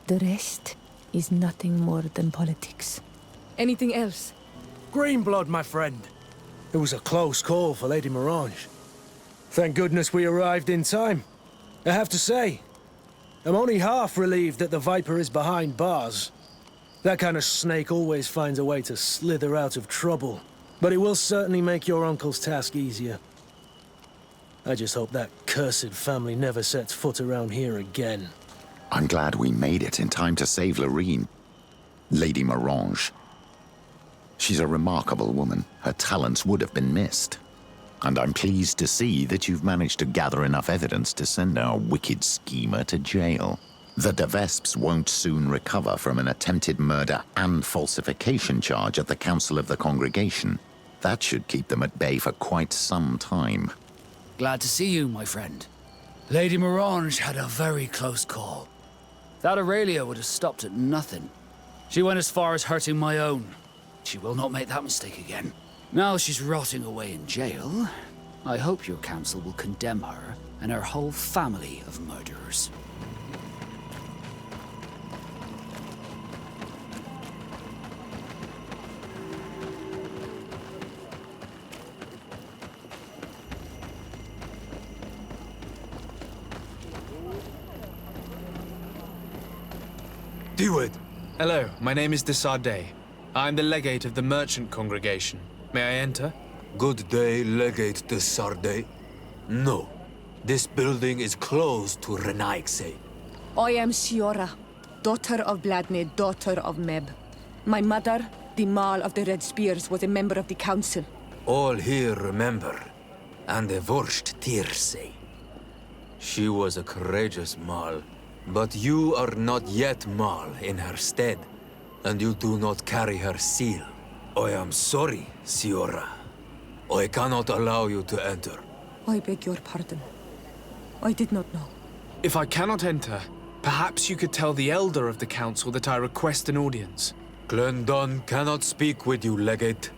The rest is nothing more than politics. Anything else? Greenblood, my friend. It was a close call for Lady Morange. Thank goodness we arrived in time. I have to say, I'm only half relieved that the Viper is behind bars. That kind of snake always finds a way to slither out of trouble. But it will certainly make your uncle's task easier. I just hope that cursed family never sets foot around here again. I'm glad we made it in time to save Lorene. Lady Morange. She's a remarkable woman. Her talents would have been missed. And I'm pleased to see that you've managed to gather enough evidence to send our wicked schemer to jail. The de Vespes won't soon recover from an attempted murder and falsification charge at the Council of the Congregation. That should keep them at bay for quite some time. Glad to see you, my friend. Lady Morange had a very close call. That Aurelia would have stopped at nothing. She went as far as hurting my own. She will not make that mistake again. Now she's rotting away in jail. I hope your council will condemn her and her whole family of murderers. Do it! Hello, my name is de Sardet. I'm the legate of the merchant congregation. May I enter? Good day, Legate de Sardet. No, this building is closed to Renaigse. I am Siora, daughter of Bladne, daughter of Meb. My mother, the Mall of the Red Spears, was a member of the council. All here remember, and the Vorst Teer. She was a courageous Mall, but you are not yet Mall in her stead, and you do not carry her seal. I am sorry, Siora. I cannot allow you to enter. I beg your pardon. I did not know. If I cannot enter, perhaps you could tell the elder of the council that I request an audience. Glendon cannot speak with you, Legate.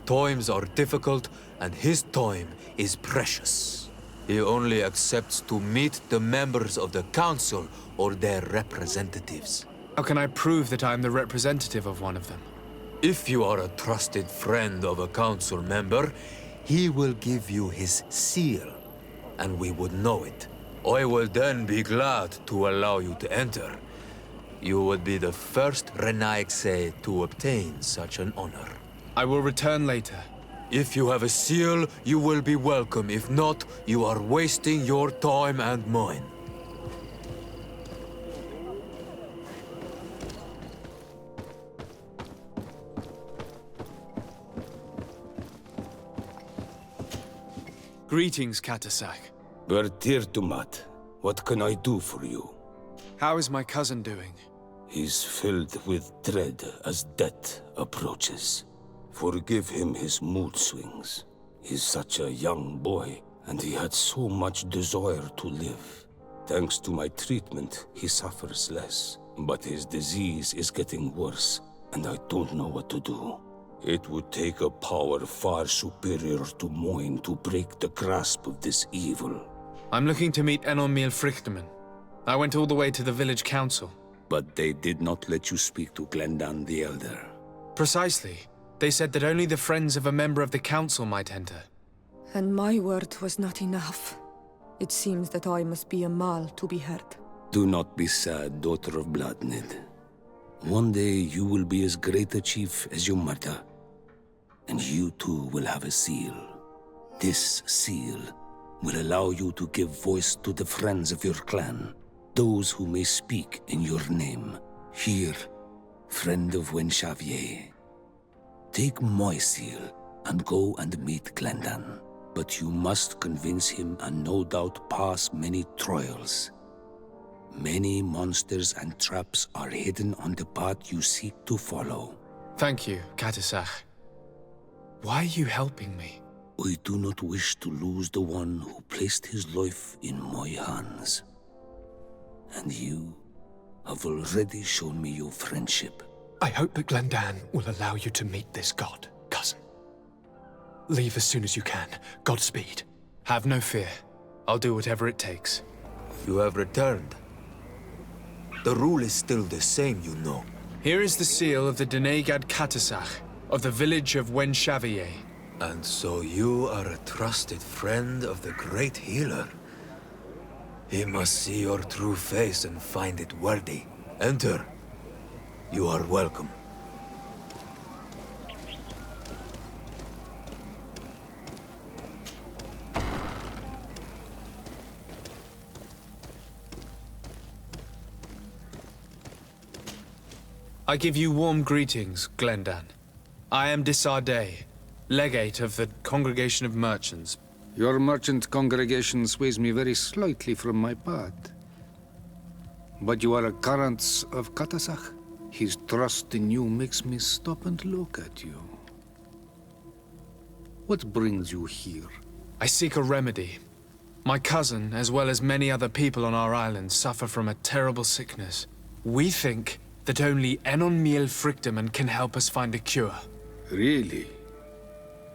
Times are difficult, and his time is precious. He only accepts to meet the members of the council or their representatives. How can I prove that I am the representative of one of them? If you are a trusted friend of a council member, he will give you his seal, and we would know it. I will then be glad to allow you to enter. You would be the first Renaigse to obtain such an honor. I will return later. If you have a seal, you will be welcome. If not, you are wasting your time and mine. Greetings, Catasac. Bertirtumat, what can I do for you? How is my cousin doing? He's filled with dread as death approaches. Forgive him his mood swings. He's such a young boy, and he had so much desire to live. Thanks to my treatment, he suffers less. But his disease is getting worse, and I don't know what to do. It would take a power far superior to mine to break the grasp of this evil. I'm looking to meet Enomil Frichtman. I went all the way to the village council. But they did not let you speak to Glendan the Elder. Precisely. They said that only the friends of a member of the council might enter. And my word was not enough. It seems that I must be a Mal to be heard. Do not be sad, daughter of Bladnid. One day you will be as great a chief as your mother. And you too will have a seal. This seal will allow you to give voice to the friends of your clan, those who may speak in your name. Here, friend of Wenxavier. Take my seal and go and meet Glendan. But you must convince him and no doubt pass many trials. Many monsters and traps are hidden on the path you seek to follow. Thank you, Catasac. Why are you helping me? I do not wish to lose the one who placed his life in my hands. And you have already shown me your friendship. I hope that Glendan will allow you to meet this god, cousin. Leave as soon as you can. Godspeed. Have no fear. I'll do whatever it takes. You have returned. The rule is still the same, you know. Here is the seal of the Denegad Catasac, of the village of Wenxavier. And so you are a trusted friend of the great healer. He must see your true face and find it worthy. Enter. You are welcome. I give you warm greetings, Glendan. I am de Sardet, legate of the Congregation of Merchants. Your merchant congregation sways me very slightly from my path. But you are a current of Katasach. His trust in you makes me stop and look at you. What brings you here? I seek a remedy. My cousin, as well as many other people on our island, suffer from a terrible sickness. We think that only Enon Miel Frictamen can help us find a cure. Really?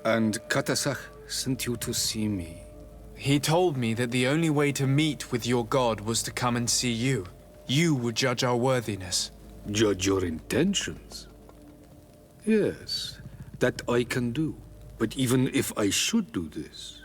And Katasach sent you to see me? He told me that the only way to meet with your god was to come and see you. You would judge our worthiness. Judge your intentions? Yes, that I can do. But even if I should do this,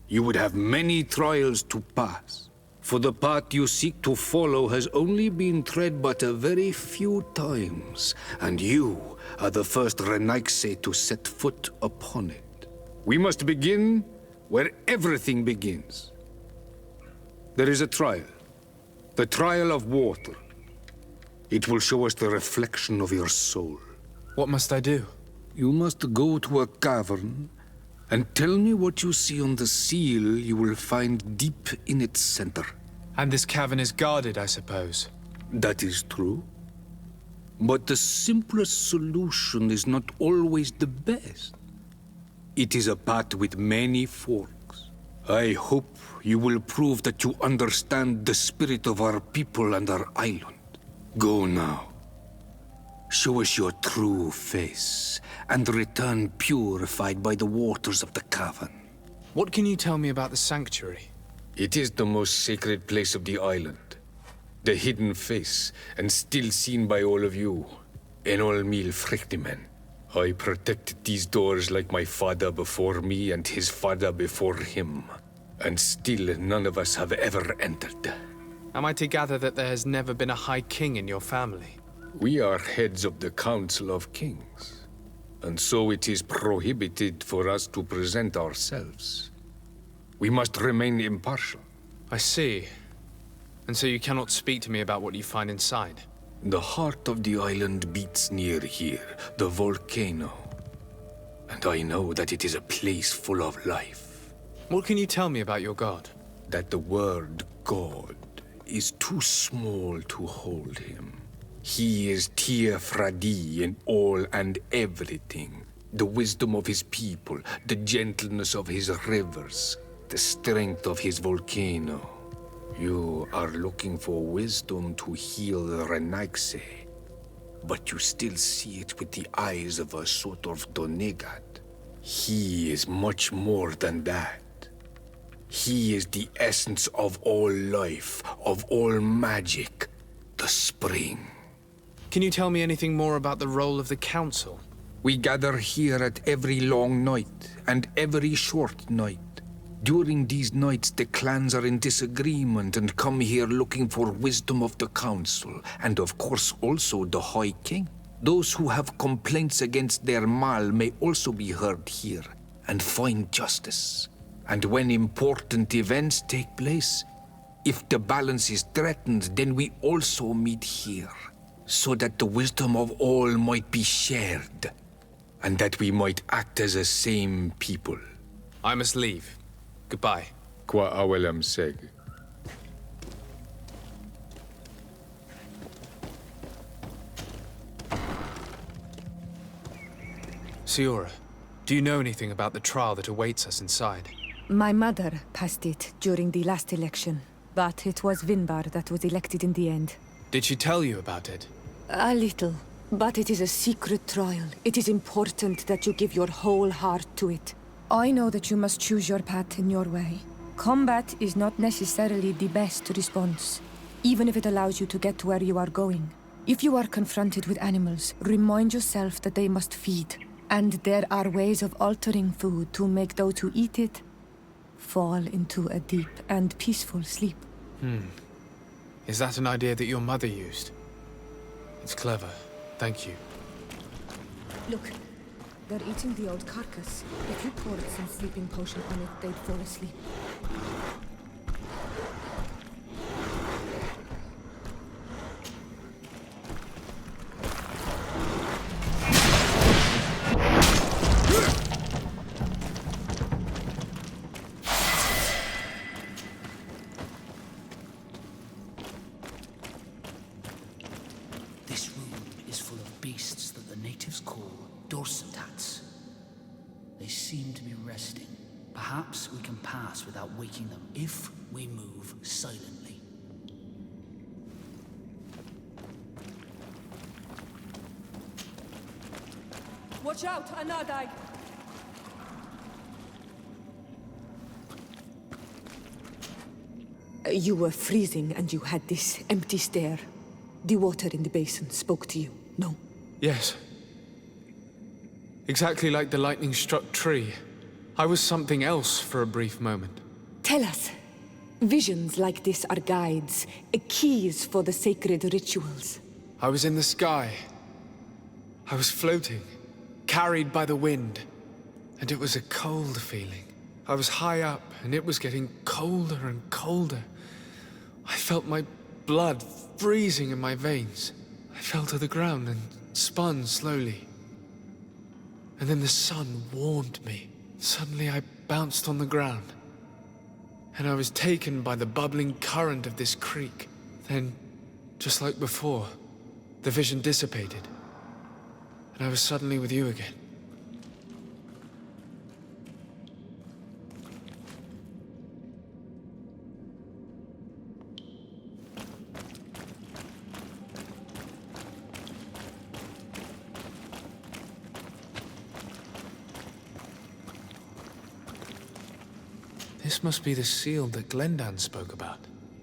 you would have many trials to pass. For the path you seek to follow has only been tread but a very few times, and you are the first Renaigse to set foot upon it. We must begin where everything begins. There is a trial. The trial of water. It will show us the reflection of your soul. What must I do? You must go to a cavern and tell me what you see on the seal you will find deep in its center. And this cavern is guarded, I suppose. That is true. But the simplest solution is not always the best. It is a path with many forks. I hope you will prove that you understand the spirit of our people and our island. Go now. Show us your true face, and return purified by the waters of the cavern. What can you tell me about the sanctuary? It is the most sacred place of the island. The hidden face, and still seen by all of you. Enol Mil Frictimen. I protected these doors like my father before me and his father before him. And still none of us have ever entered. Am I to gather that there has never been a High King in your family? We are heads of the Council of Kings, and so it is prohibited for us to present ourselves. We must remain impartial. I see. And so you cannot speak to me about what you find inside? The heart of the island beats near here, the volcano. And I know that it is a place full of life. What can you tell me about your god? That the word God is too small to hold him. He is Teer Fradee in all and everything. The wisdom of his people, the gentleness of his rivers, the strength of his volcano. You are looking for wisdom to heal the Renaigse, but you still see it with the eyes of a sort of Donegat. He is much more than that. He is the essence of all life, of all magic, the spring. Can you tell me anything more about the role of the Council? We gather here at every long night and every short night. During these nights, the clans are in disagreement and come here looking for wisdom of the Council, and of course also the High King. Those who have complaints against their Mal may also be heard here and find justice. And when important events take place, if the balance is threatened, then we also meet here, so that the wisdom of all might be shared, and that we might act as a same people. I must leave. Goodbye. Qua awelam seg. Siora, do you know anything about the trial that awaits us inside? My mother passed it during the last election, but it was Vinbar that was elected in the end. Did she tell you about it? A little, but it is a secret trial. It is important that you give your whole heart to it. I know that you must choose your path in your way. Combat is not necessarily the best response, even if it allows you to get to where you are going. If you are confronted with animals, remind yourself that they must feed, and there are ways of altering food to make those who eat it fall into a deep and peaceful sleep. Is that an idea that your mother used? It's clever. Thank you. Look, they're eating the old carcass. If you poured some sleeping potion on it, they'd fall asleep. They seem to be resting. Perhaps we can pass without waking them if we move silently. Watch out, Anadai! You were freezing and you had this empty stare. The water in the basin spoke to you, no? Yes. Exactly like the lightning-struck tree. I was something else for a brief moment. Tell us. Visions like this are guides, keys for the sacred rituals. I was in the sky. I was floating, carried by the wind. And it was a cold feeling. I was high up, and it was getting colder and colder. I felt my blood freezing in my veins. I fell to the ground and spun slowly. And then the sun warmed me. Suddenly I bounced on the ground. And I was taken by the bubbling current of this creek. Then, just like before, the vision dissipated. And I was suddenly with you again. This must be the seal that Glendan spoke about.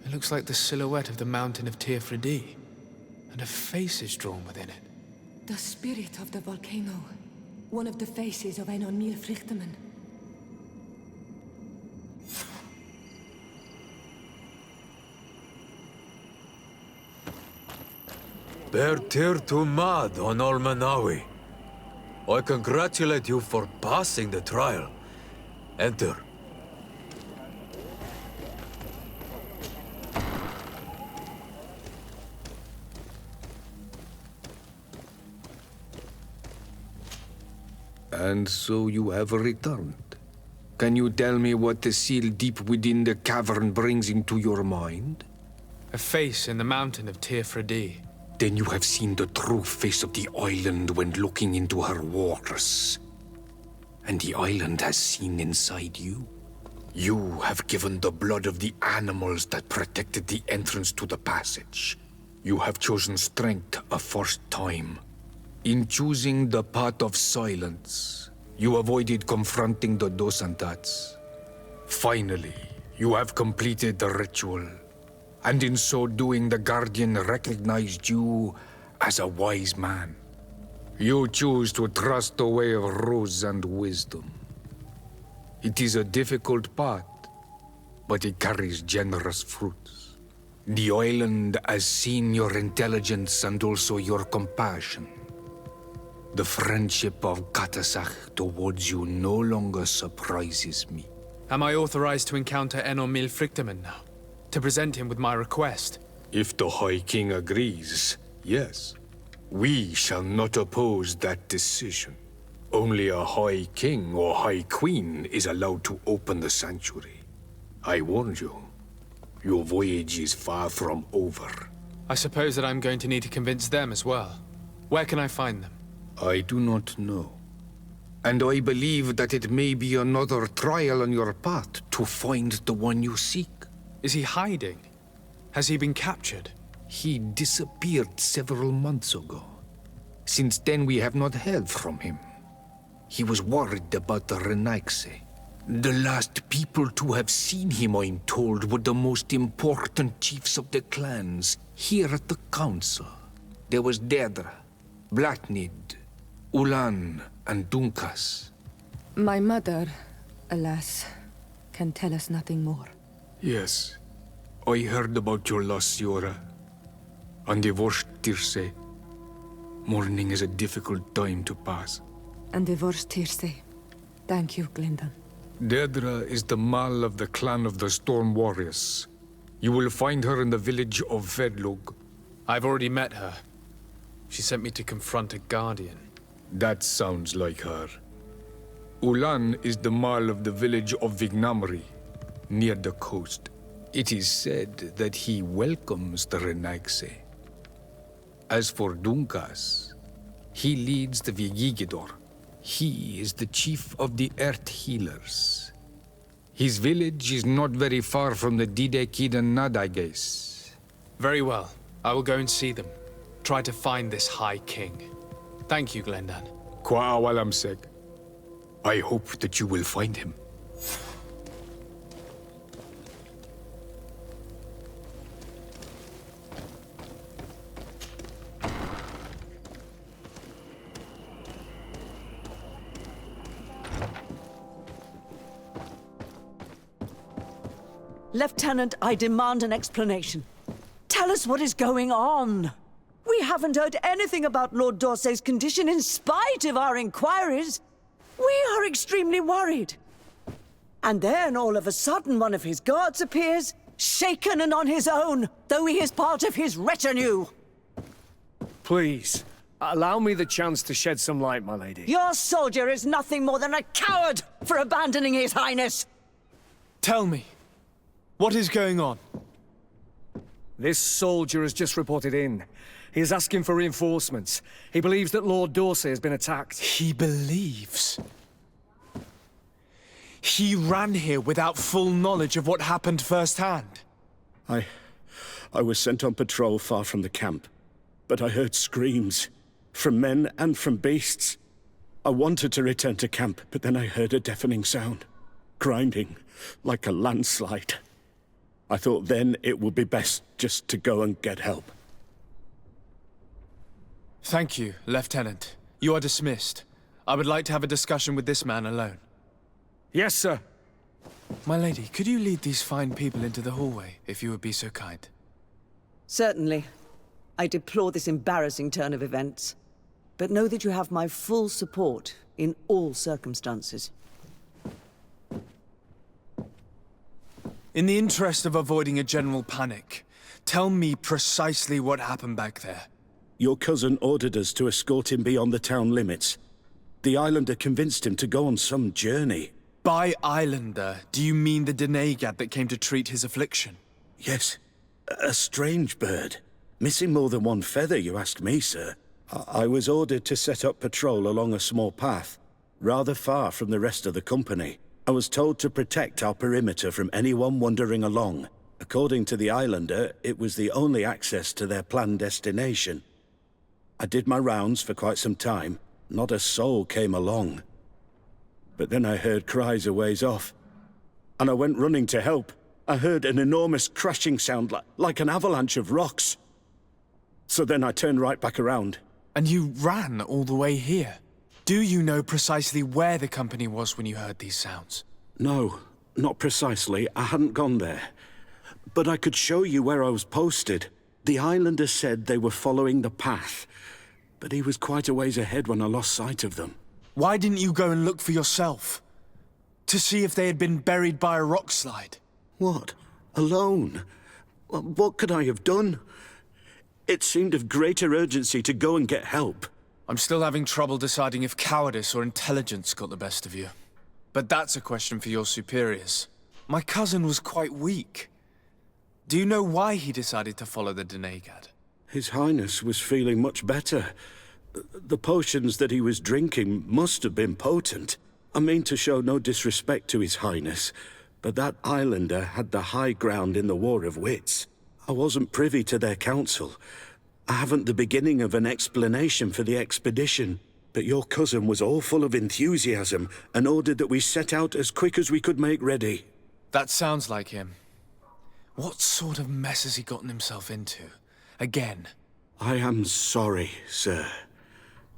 It looks like the silhouette of the mountain of Teer, Fradee, and a face is drawn within it. The spirit of the volcano. One of the faces of Einon Míl Bear Teer to mad on Almanawi. I congratulate you for passing the trial. Enter. And so you have returned. Can you tell me what the seal deep within the cavern brings into your mind? A face in the mountain of Teer, Fradee. Then you have seen the true face of the island when looking into her waters. And the island has seen inside you. You have given the blood of the animals that protected the entrance to the passage. You have chosen strength a first time. In choosing the path of silence, you avoided confronting the Dosantats. Finally, you have completed the ritual. And in so doing, the Guardian recognized you as a wise man. You choose to trust the way of ruse and wisdom. It is a difficult path, but it carries generous fruits. The island has seen your intelligence and also your compassion. The friendship of Katasach towards you no longer surprises me. Am I authorized to encounter Einon Míl now? To present him with my request? If the High King agrees, yes. We shall not oppose that decision. Only a High King or High Queen is allowed to open the sanctuary. I warned you. Your voyage is far from over. I suppose that I'm going to need to convince them as well. Where can I find them? I do not know. And I believe that it may be another trial on your path to find the one you seek. Is he hiding? Has he been captured? He disappeared several months ago. Since then we have not heard from him. He was worried about the Renaigse. The last people to have seen him, I'm told, were the most important chiefs of the clans here at the council. There was Dedra, Blatnid, Ulan, and Dunkas. My mother, alas, can tell us nothing more. Yes, I heard about your loss, Siora. And divorced Tirse. Mourning is a difficult time to pass. And divorced Tirse. Thank you, Glendan. Dedra is the Mal of the clan of the Storm Warriors. You will find her in the village of Vedlog. I've already met her. She sent me to confront a Guardian. That sounds like her. Ulan is the Mal of the village of Vignamri, near the coast. It is said that he welcomes the Renaigse. As for Dunkas, he leads the Vigigidor, He is the chief of the Earth Healers. His village is not very far from the Nad, I guess. Very well. I will go and see them. Try to find this High King. Thank you, Glendan. Kwa'awalamseg. I hope that you will find him. Lieutenant, I demand an explanation. Tell us what is going on. We haven't heard anything about Lord D'Orsay's condition in spite of our inquiries. We are extremely worried. And then all of a sudden one of his guards appears, shaken and on his own, though he is part of his retinue. Please, allow me the chance to shed some light, my lady. Your soldier is nothing more than a coward for abandoning his highness. Tell me, what is going on? This soldier has just reported in. He is asking for reinforcements. He believes that Lord D'Orsay has been attacked. He believes? He ran here without full knowledge of what happened firsthand. I was sent on patrol far from the camp, but I heard screams, from men and from beasts. I wanted to return to camp, but then I heard a deafening sound, grinding, like a landslide. I thought then it would be best just to go and get help. Thank you, Lieutenant. You are dismissed. I would like to have a discussion with this man alone. Yes, sir. My lady, could you lead these fine people into the hallway, if you would be so kind? Certainly. I deplore this embarrassing turn of events, but know that you have my full support in all circumstances. In the interest of avoiding a general panic, tell me precisely what happened back there. Your cousin ordered us to escort him beyond the town limits. The Islander convinced him to go on some journey. By Islander, do you mean the Denegad that came to treat his affliction? Yes. A strange bird. Missing more than one feather, you ask me, sir. I was ordered to set up patrol along a small path, rather far from the rest of the company. I was told to protect our perimeter from anyone wandering along. According to the Islander, it was the only access to their planned destination. I did my rounds for quite some time. Not a soul came along. But then I heard cries a ways off, and I went running to help. I heard an enormous crashing sound like an avalanche of rocks. So then I turned right back around. And you ran all the way here? Do you know precisely where the company was when you heard these sounds? No, not precisely. I hadn't gone there. But I could show you where I was posted. The Islander said they were following the path, but he was quite a ways ahead when I lost sight of them. Why didn't you go and look for yourself? To see if they had been buried by a rock slide? What? Alone? What could I have done? It seemed of greater urgency to go and get help. I'm still having trouble deciding if cowardice or intelligence got the best of you. But that's a question for your superiors. My cousin was quite weak. Do you know why he decided to follow the Denegad? His Highness was feeling much better. The potions that he was drinking must have been potent. I mean to show no disrespect to His Highness, but that Islander had the high ground in the War of Wits. I wasn't privy to their counsel. I haven't the beginning of an explanation for the expedition, but your cousin was all full of enthusiasm and ordered that we set out as quick as we could make ready. That sounds like him. What sort of mess has he gotten himself into? Again? I am sorry, sir,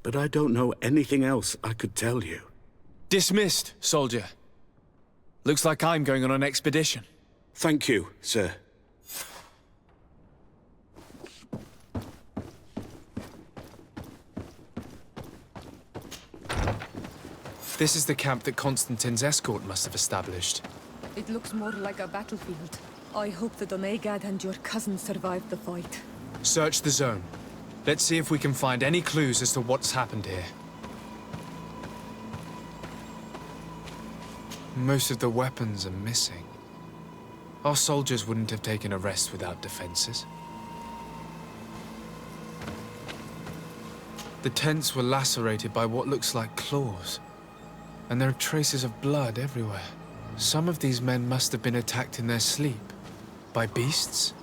but I don't know anything else I could tell you. Dismissed, soldier. Looks like I'm going on an expedition. Thank you, sir. This is the camp that Constantine's escort must have established. It looks more like a battlefield. I hope the Denegad and your cousin survived the fight. Search the zone. Let's see if we can find any clues as to what's happened here. Most of the weapons are missing. Our soldiers wouldn't have taken a rest without defenses. The tents were lacerated by what looks like claws, and there are traces of blood everywhere. Some of these men must have been attacked in their sleep. By beasts?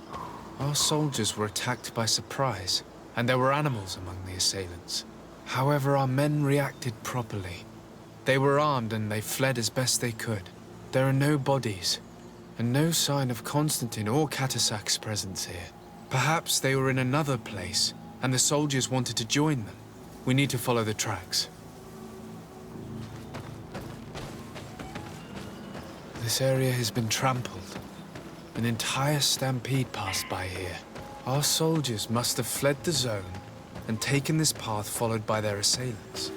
Our soldiers were attacked by surprise, and there were animals among the assailants. However, our men reacted properly. They were armed and they fled as best they could. There are no bodies, and no sign of Constantine or Catasac's presence here. Perhaps they were in another place, and the soldiers wanted to join them. We need to follow the tracks. This area has been trampled. An entire stampede passed by here. Our soldiers must have fled the zone and taken this path followed by their assailants.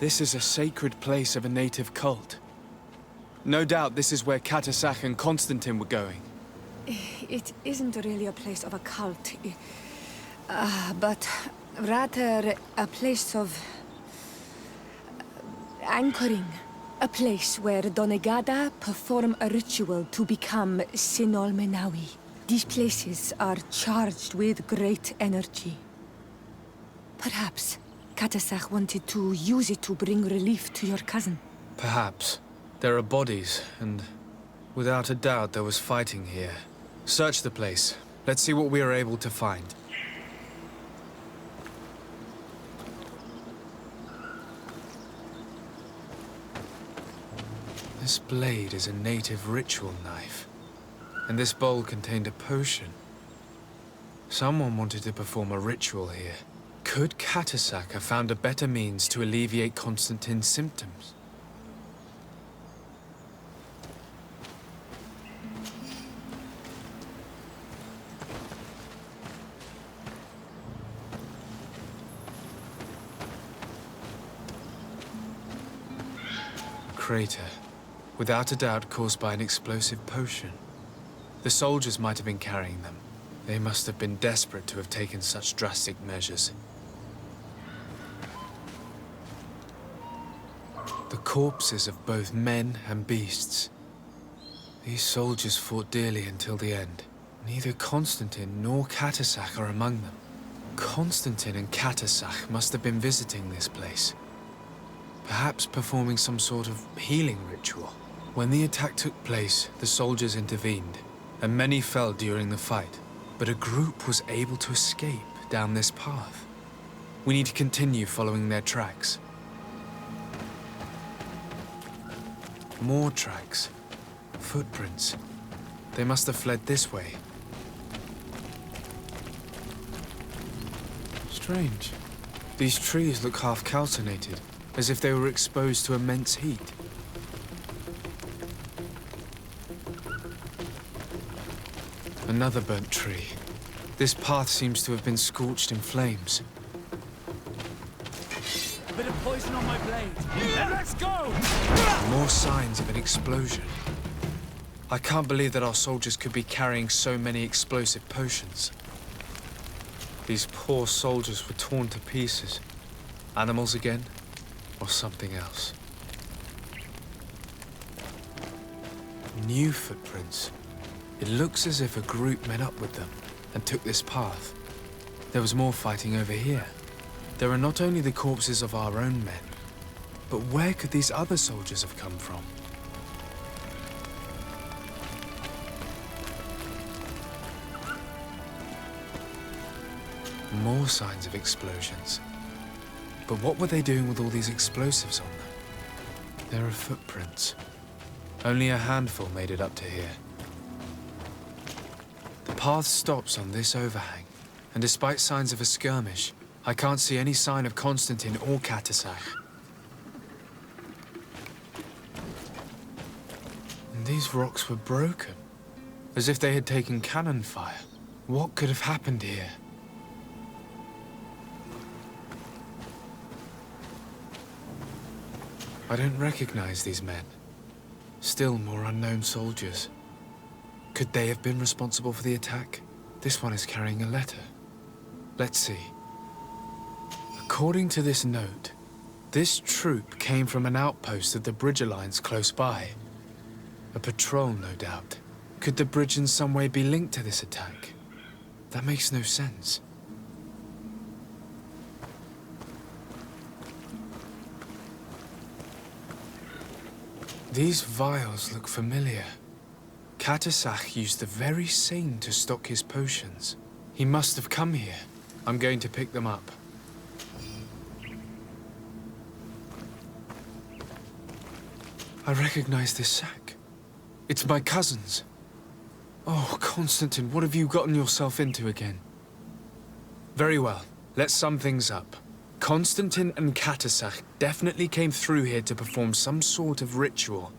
This is a sacred place of a native cult. No doubt this is where Catasac and Constantine were going. It isn't really a place of a cult, but rather a place of anchoring. A place where Donegada perform a ritual to become Sinol Menawi. These places are charged with great energy. Perhaps Catasac wanted to use it to bring relief to your cousin. Perhaps. There are bodies, and without a doubt there was fighting here. Search the place. Let's see what we are able to find. This blade is a native ritual knife, and this bowl contained a potion. Someone wanted to perform a ritual here. Could Catasac have found a better means to alleviate Constantine's symptoms? Crater. Without a doubt caused by an explosive potion. The soldiers might have been carrying them. They must have been desperate to have taken such drastic measures. The corpses of both men and beasts. These soldiers fought dearly until the end. Neither Constantine nor Catasac are among them. Constantine and Catasac must have been visiting this place. Perhaps performing some sort of healing ritual. When the attack took place, the soldiers intervened, and many fell during the fight. But a group was able to escape down this path. We need to continue following their tracks. More tracks. Footprints. They must have fled this way. Strange. These trees look half calcinated, as if they were exposed to immense heat. Another burnt tree. This path seems to have been scorched in flames. A bit of poison on my blade. Let's go! More signs of an explosion. I can't believe that our soldiers could be carrying so many explosive potions. These poor soldiers were torn to pieces. Animals again? Or something else? New footprints. It looks as if a group met up with them and took this path. There was more fighting over here. There are not only the corpses of our own men, but where could these other soldiers have come from? More signs of explosions. But what were they doing with all these explosives on them? There are footprints. Only a handful made it up to here. The path stops on this overhang, and despite signs of a skirmish, I can't see any sign of Constantine or Catasac. And these rocks were broken, as if they had taken cannon fire. What could have happened here? I don't recognize these men. Still more unknown soldiers. Could they have been responsible for the attack? This one is carrying a letter. Let's see. According to this note, this troop came from an outpost of the Bridge Alliance close by. A patrol, no doubt. Could the bridge in some way be linked to this attack? That makes no sense. These vials look familiar. Cardinal used the very same to stock his potions. He must have come here. I'm going to pick them up. I recognize this sack. It's my cousin's. Oh, Constantine, what have you gotten yourself into again? Very well. Let's sum things up. Constantine and Cardinal definitely came through here to perform some sort of ritual,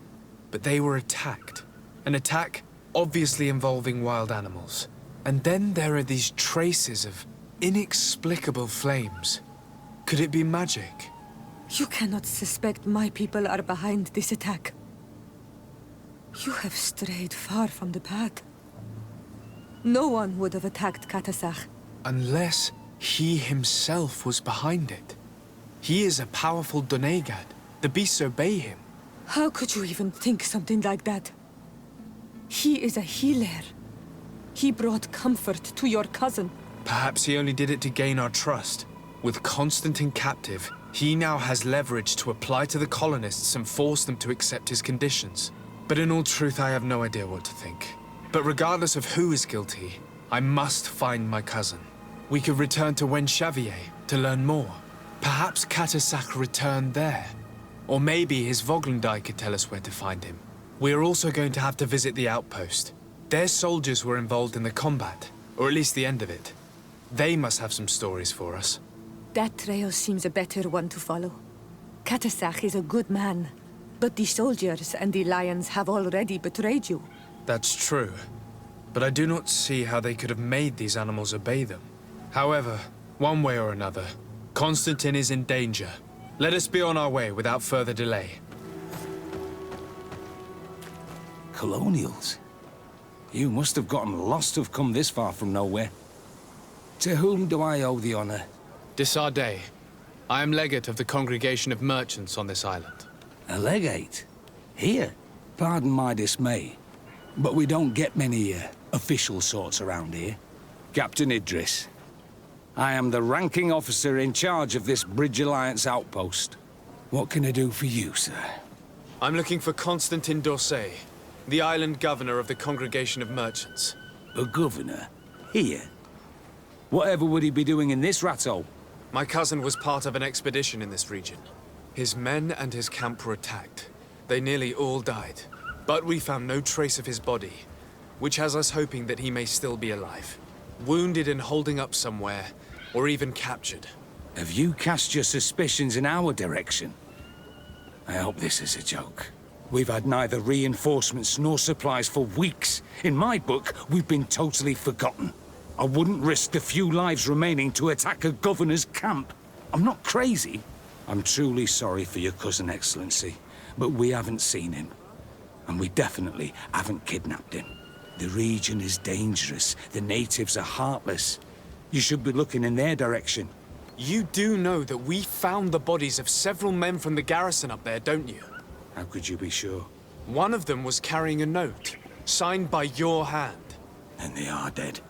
but they were attacked. An attack obviously involving wild animals. And then there are these traces of inexplicable flames. Could it be magic? You cannot suspect my people are behind this attack. You have strayed far from the path. No one would have attacked Cardinal. Unless he himself was behind it. He is a powerful Donegad. The beasts obey him. How could you even think something like that? He is a healer. He brought comfort to your cousin. Perhaps he only did it to gain our trust. With Constantine captive, he now has leverage to apply to the colonists and force them to accept his conditions. But in all truth, I have no idea what to think. But regardless of who is guilty, I must find my cousin. We could return to Wenxavier to learn more. Perhaps Cardinal returned there. Or maybe his Voglendai could tell us where to find him. We are also going to have to visit the outpost. Their soldiers were involved in the combat, or at least the end of it. They must have some stories for us. That trail seems a better one to follow. Cardinal is a good man, but the soldiers and the lions have already betrayed you. That's true. But I do not see how they could have made these animals obey them. However, one way or another, Constantine is in danger. Let us be on our way without further delay. Colonials? You must have gotten lost to have come this far from nowhere. To whom do I owe the honor? De Sardet. I am legate of the Congregation of Merchants on this island. A legate? Here? Pardon my dismay, but we don't get many official sorts around here. Captain Idris. I am the ranking officer in charge of this Bridge Alliance outpost. What can I do for you, sir? I'm looking for Constantine d'Orsay, the island governor of the Congregation of Merchants. A governor? Here? Whatever would he be doing in this rat-hole? My cousin was part of an expedition in this region. His men and his camp were attacked. They nearly all died. But we found no trace of his body, which has us hoping that he may still be alive. Wounded and holding up somewhere, or even captured. Have you cast your suspicions in our direction? I hope this is a joke. We've had neither reinforcements nor supplies for weeks. In my book, we've been totally forgotten. I wouldn't risk the few lives remaining to attack a governor's camp. I'm not crazy. I'm truly sorry for your cousin, Excellency, but we haven't seen him. And we definitely haven't kidnapped him. The region is dangerous. The natives are heartless. You should be looking in their direction. You do know that we found the bodies of several men from the garrison up there, don't you? How could you be sure? One of them was carrying a note, signed by your hand. And they are dead.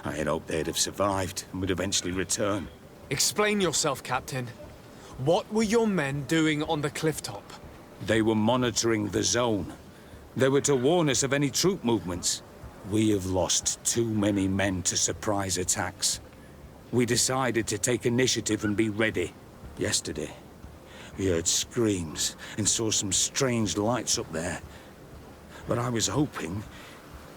I had hoped they'd have survived and would eventually return. Explain yourself, Captain. What were your men doing on the clifftop? They were monitoring the zone. They were to warn us of any troop movements. We have lost too many men to surprise attacks. We decided to take initiative and be ready. Yesterday, we heard screams and saw some strange lights up there. But I was hoping...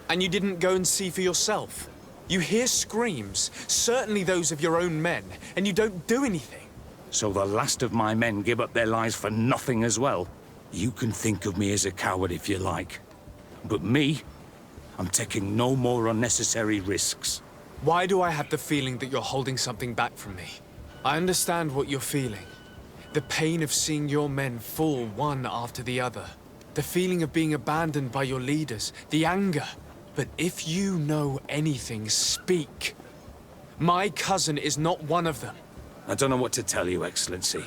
And you didn't go and see for yourself? You hear screams, certainly those of your own men, and you don't do anything. So the last of my men give up their lives for nothing as well? You can think of me as a coward if you like. But me, I'm taking no more unnecessary risks. Why do I have the feeling that you're holding something back from me? I understand what you're feeling. The pain of seeing your men fall one after the other. The feeling of being abandoned by your leaders. The anger. But if you know anything, speak. My cousin is not one of them. I don't know what to tell you, Excellency.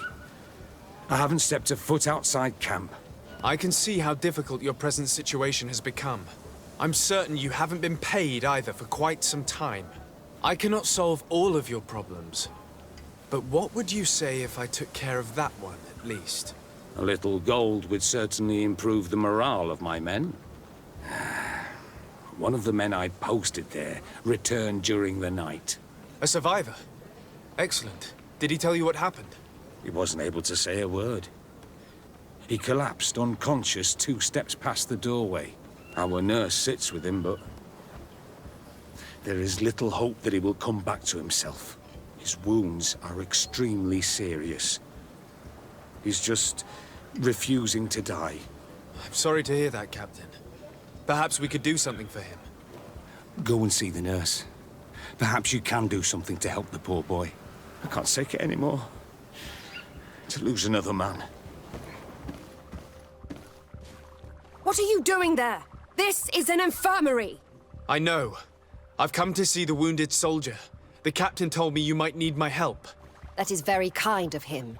I haven't stepped a foot outside camp. I can see how difficult your present situation has become. I'm certain you haven't been paid either for quite some time. I cannot solve all of your problems. But what would you say if I took care of that one, at least? A little gold would certainly improve the morale of my men. One of the men I posted there returned during the night. A survivor? Excellent. Did he tell you what happened? He wasn't able to say a word. He collapsed unconscious 2 steps past the doorway. Our nurse sits with him, but there is little hope that he will come back to himself. His wounds are extremely serious. He's just refusing to die. I'm sorry to hear that, Captain. Perhaps we could do something for him. Go and see the nurse. Perhaps you can do something to help the poor boy. I can't take it anymore. To lose another man. What are you doing there? This is an infirmary! I know. I've come to see the wounded soldier. The captain told me you might need my help. That is very kind of him.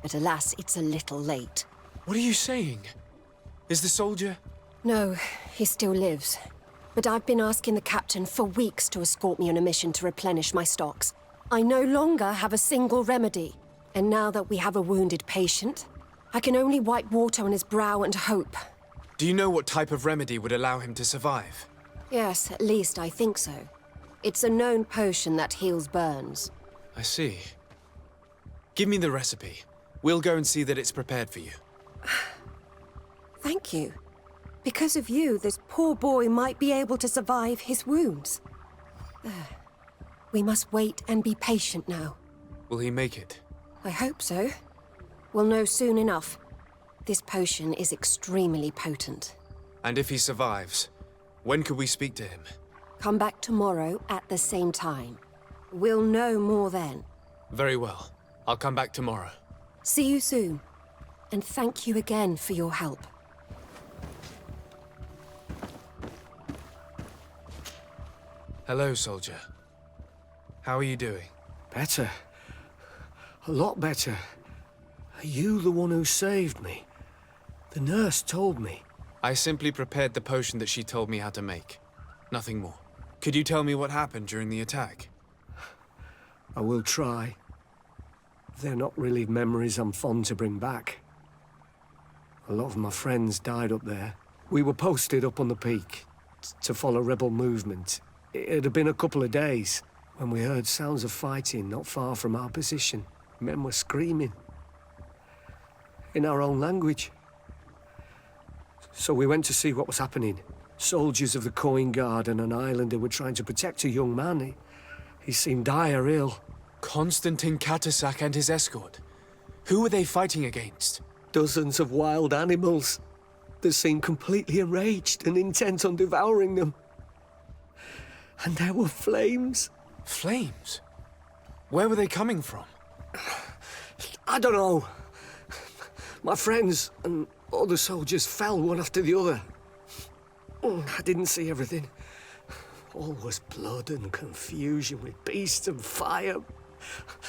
But alas, it's a little late. What are you saying? Is the soldier... No, he still lives. But I've been asking the captain for weeks to escort me on a mission to replenish my stocks. I no longer have a single remedy. And now that we have a wounded patient, I can only wipe water on his brow and hope. Do you know what type of remedy would allow him to survive? Yes, at least I think so. It's a known potion that heals burns. I see. Give me the recipe. We'll go and see that it's prepared for you. Thank you. Because of you, this poor boy might be able to survive his wounds. We must wait and be patient now. Will he make it? I hope so. We'll know soon enough. This potion is extremely potent. And if he survives, when could we speak to him? Come back tomorrow at the same time. We'll know more then. Very well. I'll come back tomorrow. See you soon. And thank you again for your help. Hello, soldier. How are you doing? Better. A lot better. Are you the one who saved me? The nurse told me. I simply prepared the potion that she told me how to make. Nothing more. Could you tell me what happened during the attack? I will try. They're not really memories I'm fond to bring back. A lot of my friends died up there. We were posted up on the peak to follow rebel movement. It had been a couple of days when we heard sounds of fighting not far from our position. Men were screaming. In our own language. So we went to see what was happening. Soldiers of the Coin Guard and an islander were trying to protect a young man. He seemed dire ill. Constantine Catasac and his escort. Who were they fighting against? Dozens of wild animals. They seemed completely enraged and intent on devouring them. And there were flames. Flames? Where were they coming from? I don't know. My friends and other soldiers fell one after the other. I didn't see everything. All was blood and confusion with beasts and fire.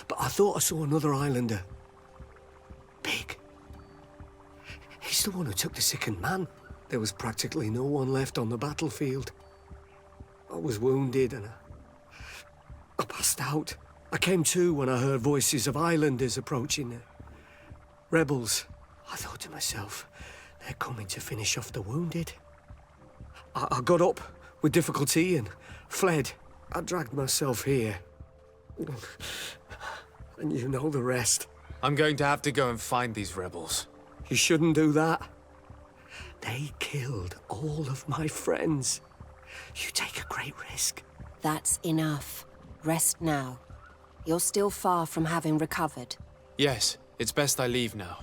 But I thought I saw another islander. Big. He's the one who took the sickened man. There was practically no one left on the battlefield. I was wounded and I passed out. I came to when I heard voices of islanders approaching. Rebels. I thought to myself, they're coming to finish off the wounded. I got up with difficulty and fled. I dragged myself here. And you know the rest. I'm going to have to go and find these rebels. You shouldn't do that. They killed all of my friends. You take a great risk. That's enough. Rest now. You're still far from having recovered. Yes, it's best I leave now.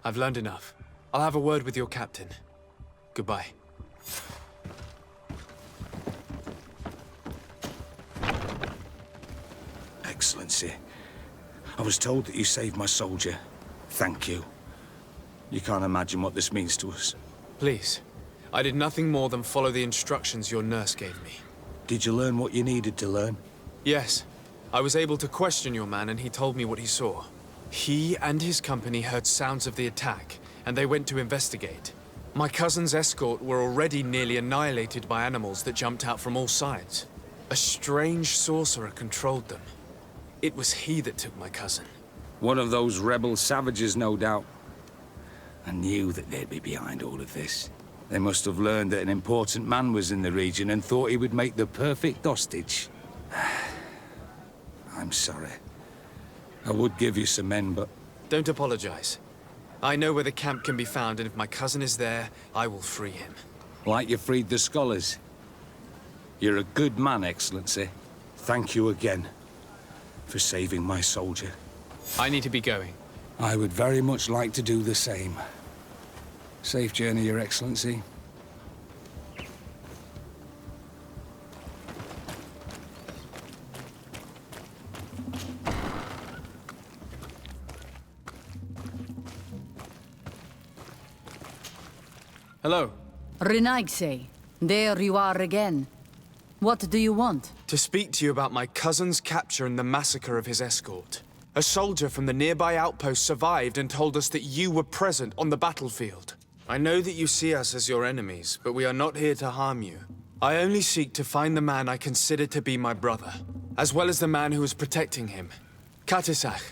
I've learned enough. I'll have a word with your captain. Goodbye. Excellency, I was told that you saved my soldier. Thank you. You can't imagine what this means to us. Please. I did nothing more than follow the instructions your nurse gave me. Did you learn what you needed to learn? Yes. I was able to question your man and he told me what he saw. He and his company heard sounds of the attack and they went to investigate. My cousin's escort were already nearly annihilated by animals that jumped out from all sides. A strange sorcerer controlled them. It was he that took my cousin. One of those rebel savages, no doubt. I knew that they'd be behind all of this. They must have learned that an important man was in the region and thought he would make the perfect hostage. I'm sorry. I would give you some men, but... Don't apologize. I know where the camp can be found, and if my cousin is there, I will free him. Like you freed the scholars. You're a good man, Excellency. Thank you again for saving my soldier. I need to be going. I would very much like to do the same. Safe journey, Your Excellency. Hello. Renaigse, there you are again. What do you want? To speak to you about my cousin's capture and the massacre of his escort. A soldier from the nearby outpost survived and told us that you were present on the battlefield. I know that you see us as your enemies, but we are not here to harm you. I only seek to find the man I consider to be my brother, as well as the man who was protecting him. Katisach,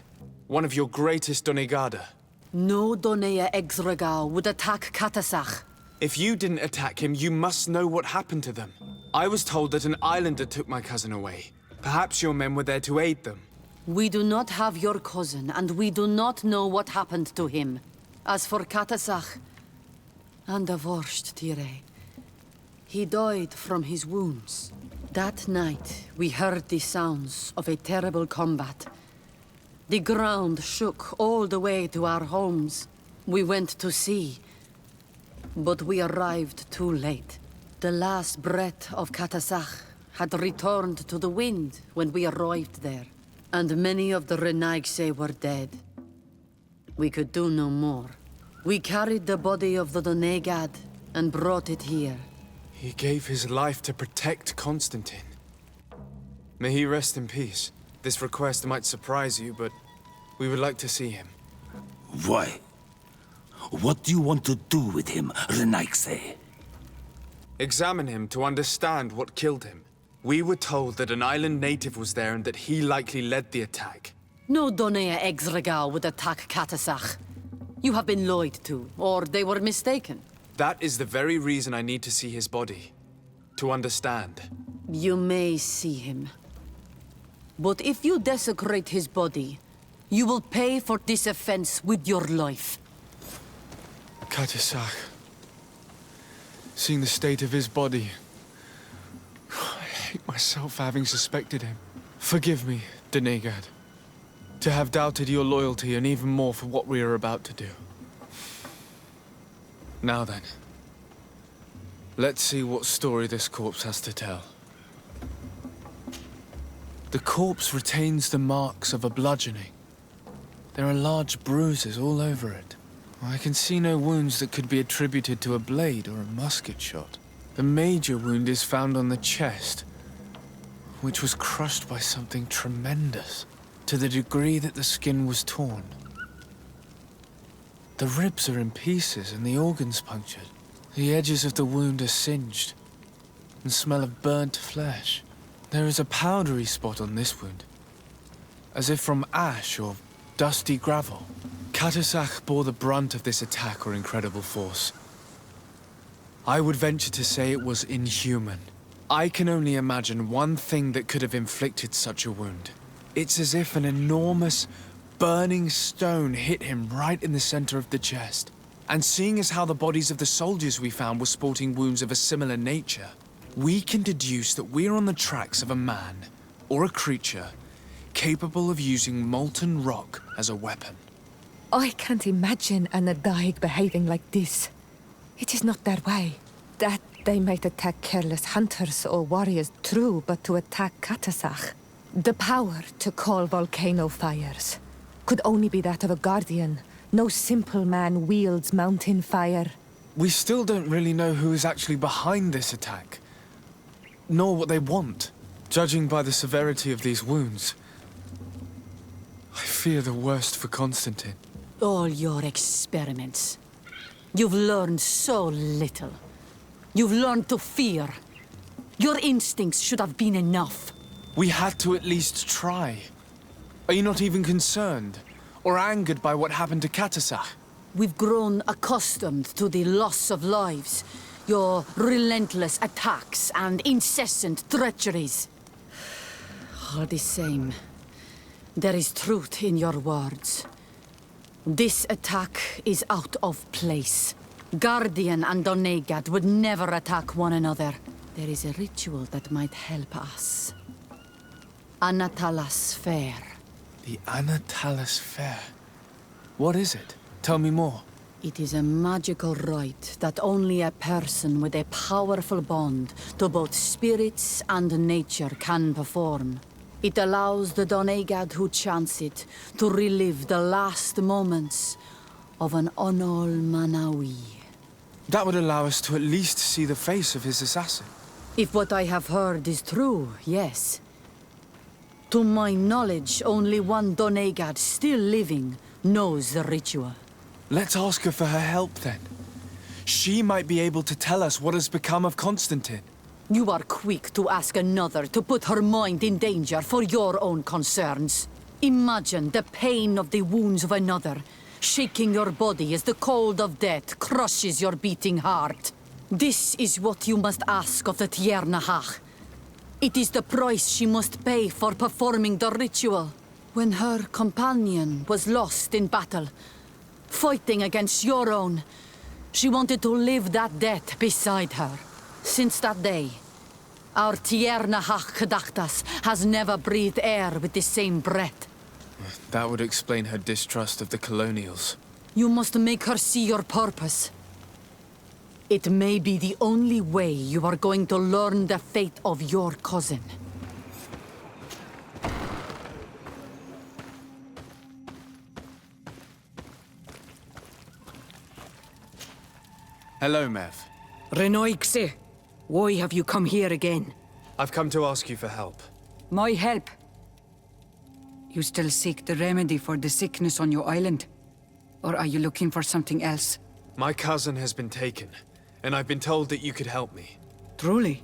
one of your greatest Donegada. No Donea Exregal would attack Katasach. If you didn't attack him, you must know what happened to them. I was told that an islander took my cousin away. Perhaps your men were there to aid them. We do not have your cousin, and we do not know what happened to him. As for Katasach, and the Vorst, Teer, he died from his wounds. That night, we heard the sounds of a terrible combat. The ground shook all the way to our homes. We went to see, but we arrived too late. The last breath of Katasach had returned to the wind when we arrived there, and many of the Renaigse were dead. We could do no more. We carried the body of the Donegad and brought it here. He gave his life to protect Constantine. May he rest in peace. This request might surprise you, but we would like to see him. Why? What do you want to do with him, Renaigse? Examine him to understand what killed him. We were told that an island native was there and that he likely led the attack. No Donea Exregal would attack Katasach. You have been lied to, or they were mistaken. That is the very reason I need to see his body. To understand. You may see him. But if you desecrate his body, you will pay for this offense with your life. Katasach. Seeing the state of his body, I hate myself for having suspected him. Forgive me, Donegad, to have doubted your loyalty and even more for what we are about to do. Now then, let's see what story this corpse has to tell. The corpse retains the marks of a bludgeoning. There are large bruises all over it. I can see no wounds that could be attributed to a blade or a musket shot. The major wound is found on the chest, which was crushed by something tremendous, to the degree that the skin was torn. The ribs are in pieces and the organs punctured. The edges of the wound are singed and smell of burnt flesh. There is a powdery spot on this wound, as if from ash or dusty gravel. Katasach bore the brunt of this attack or incredible force. I would venture to say it was inhuman. I can only imagine one thing that could have inflicted such a wound. It's as if an enormous, burning stone hit him right in the center of the chest. And seeing as how the bodies of the soldiers we found were sporting wounds of a similar nature, we can deduce that we're on the tracks of a man, or a creature, capable of using molten rock as a weapon. I can't imagine an Adaig behaving like this. It is not their way. That they might attack careless hunters or warriors, true, but to attack Katasach, the power to call volcano fires, could only be that of a guardian. No simple man wields mountain fire. We still don't really know who is actually behind this attack, nor what they want. Judging by the severity of these wounds, I fear the worst for Constantine. All your experiments. You've learned so little. You've learned to fear. Your instincts should have been enough. We had to at least try. Are you not even concerned? Or angered by what happened to Cardinal? We've grown accustomed to the loss of lives. Your relentless attacks and incessant treacheries. All the same, there is truth in your words. This attack is out of place. Guardian and Donegad would never attack one another. There is a ritual that might help us. Anatalas Fair. The Anatalas Fair? What is it? Tell me more. It is a magical rite that only a person with a powerful bond to both spirits and nature can perform. It allows the Donegad who chants it to relive the last moments of an Onol Manawi. That would allow us to at least see the face of his assassin. If what I have heard is true, yes. To my knowledge, only one Donegad still living knows the ritual. Let's ask her for her help, then. She might be able to tell us what has become of Constantine. You are quick to ask another to put her mind in danger for your own concerns. Imagine the pain of the wounds of another, shaking your body as the cold of death crushes your beating heart. This is what you must ask of the Teer. It is the price she must pay for performing the ritual. When her companion was lost in battle, fighting against your own, she wanted to live that death beside her. Since that day, our Teer Kadachtas has never breathed air with the same breath. That would explain her distrust of the colonials. You must make her see your purpose. It may be the only way you are going to learn the fate of your cousin. Hello, Mev. Renoixe, why have you come here again? I've come to ask you for help. My help? You still seek the remedy for the sickness on your island? Or are you looking for something else? My cousin has been taken, and I've been told that you could help me. Truly?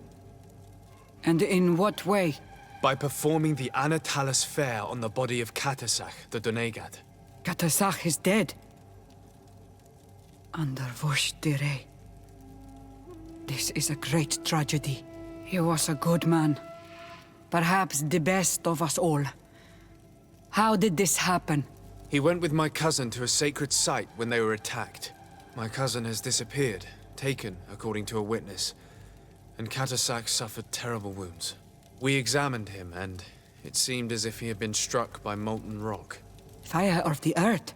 And in what way? By performing the Anatalas Fair on the body of Cardinal, the Donegad. Cardinal is dead. Under Teer. This is a great tragedy. He was a good man. Perhaps the best of us all. How did this happen? He went with my cousin to a sacred site when they were attacked. My cousin has disappeared, taken, according to a witness, and Cardinal suffered terrible wounds. We examined him, and it seemed as if he had been struck by molten rock. Fire of the earth.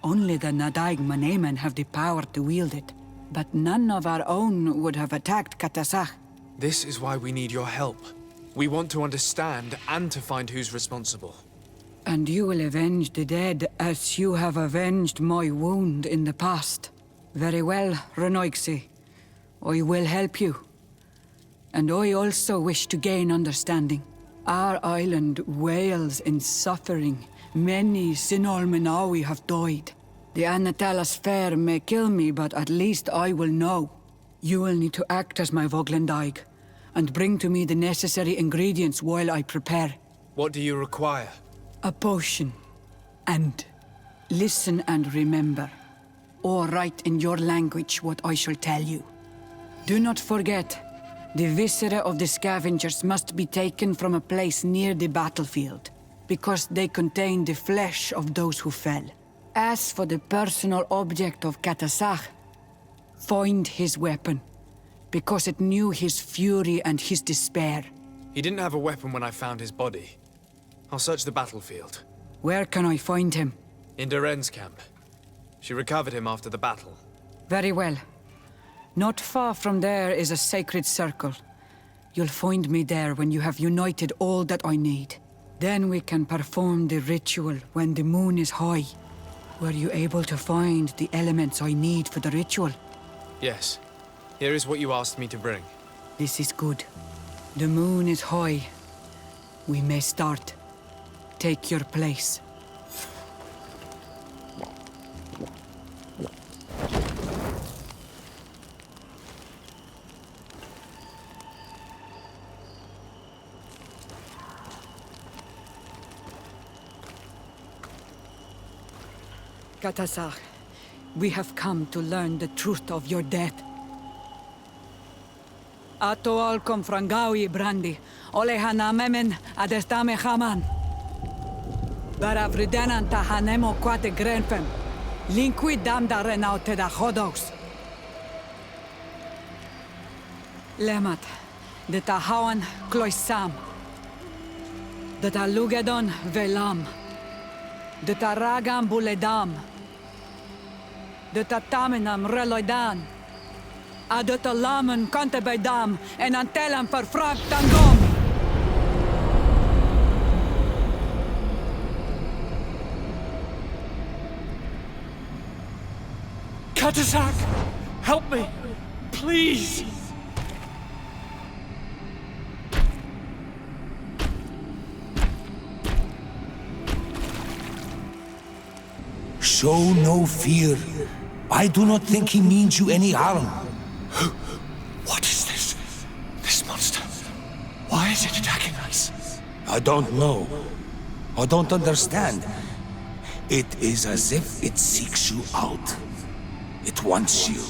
Only the Nadaig-Manemen have the power to wield it, but none of our own would have attacked Cardinal. This is why we need your help. We want to understand and to find who's responsible. And you will avenge the dead as you have avenged my wound in the past. Very well, Renoixe. I will help you. And I also wish to gain understanding. Our island wails in suffering. Many Sinolmenawi have died. The Anatalas Fair may kill me, but at least I will know. You will need to act as my Voglendaig, and bring to me the necessary ingredients while I prepare. What do you require? A potion. And listen and remember, or write in your language what I shall tell you. Do not forget, the viscera of the scavengers must be taken from a place near the battlefield, because they contain the flesh of those who fell. As for the personal object of Cardinal, find his weapon, because it knew his fury and his despair. He didn't have a weapon when I found his body. I'll search the battlefield. Where can I find him? In Doren's camp. She recovered him after the battle. Very well. Not far from there is a sacred circle. You'll find me there when you have united all that I need. Then we can perform the ritual when the moon is high. Were you able to find the elements I need for the ritual? Yes. Here is what you asked me to bring. This is good. The moon is high. We may start. Take your place. Katasar, we have come to learn the truth of your death. Ato al confrangawi brandi, ole hanamemen adestame haman. Baravridenan tahanemo quate grenfem, linqui damda renaute da hodox. Lemat, de tahawan kloisam, de talugedon velam, de taragam buledam, de tatamenam reloidan, de talamen kantebedam en antelam verfragt tangom. Katasak! Help me! Please! Show no fear. I do not think he means you any harm. What is this? This monster? Why is it attacking us? I don't know. I don't understand. It is as if it seeks you out. It wants you.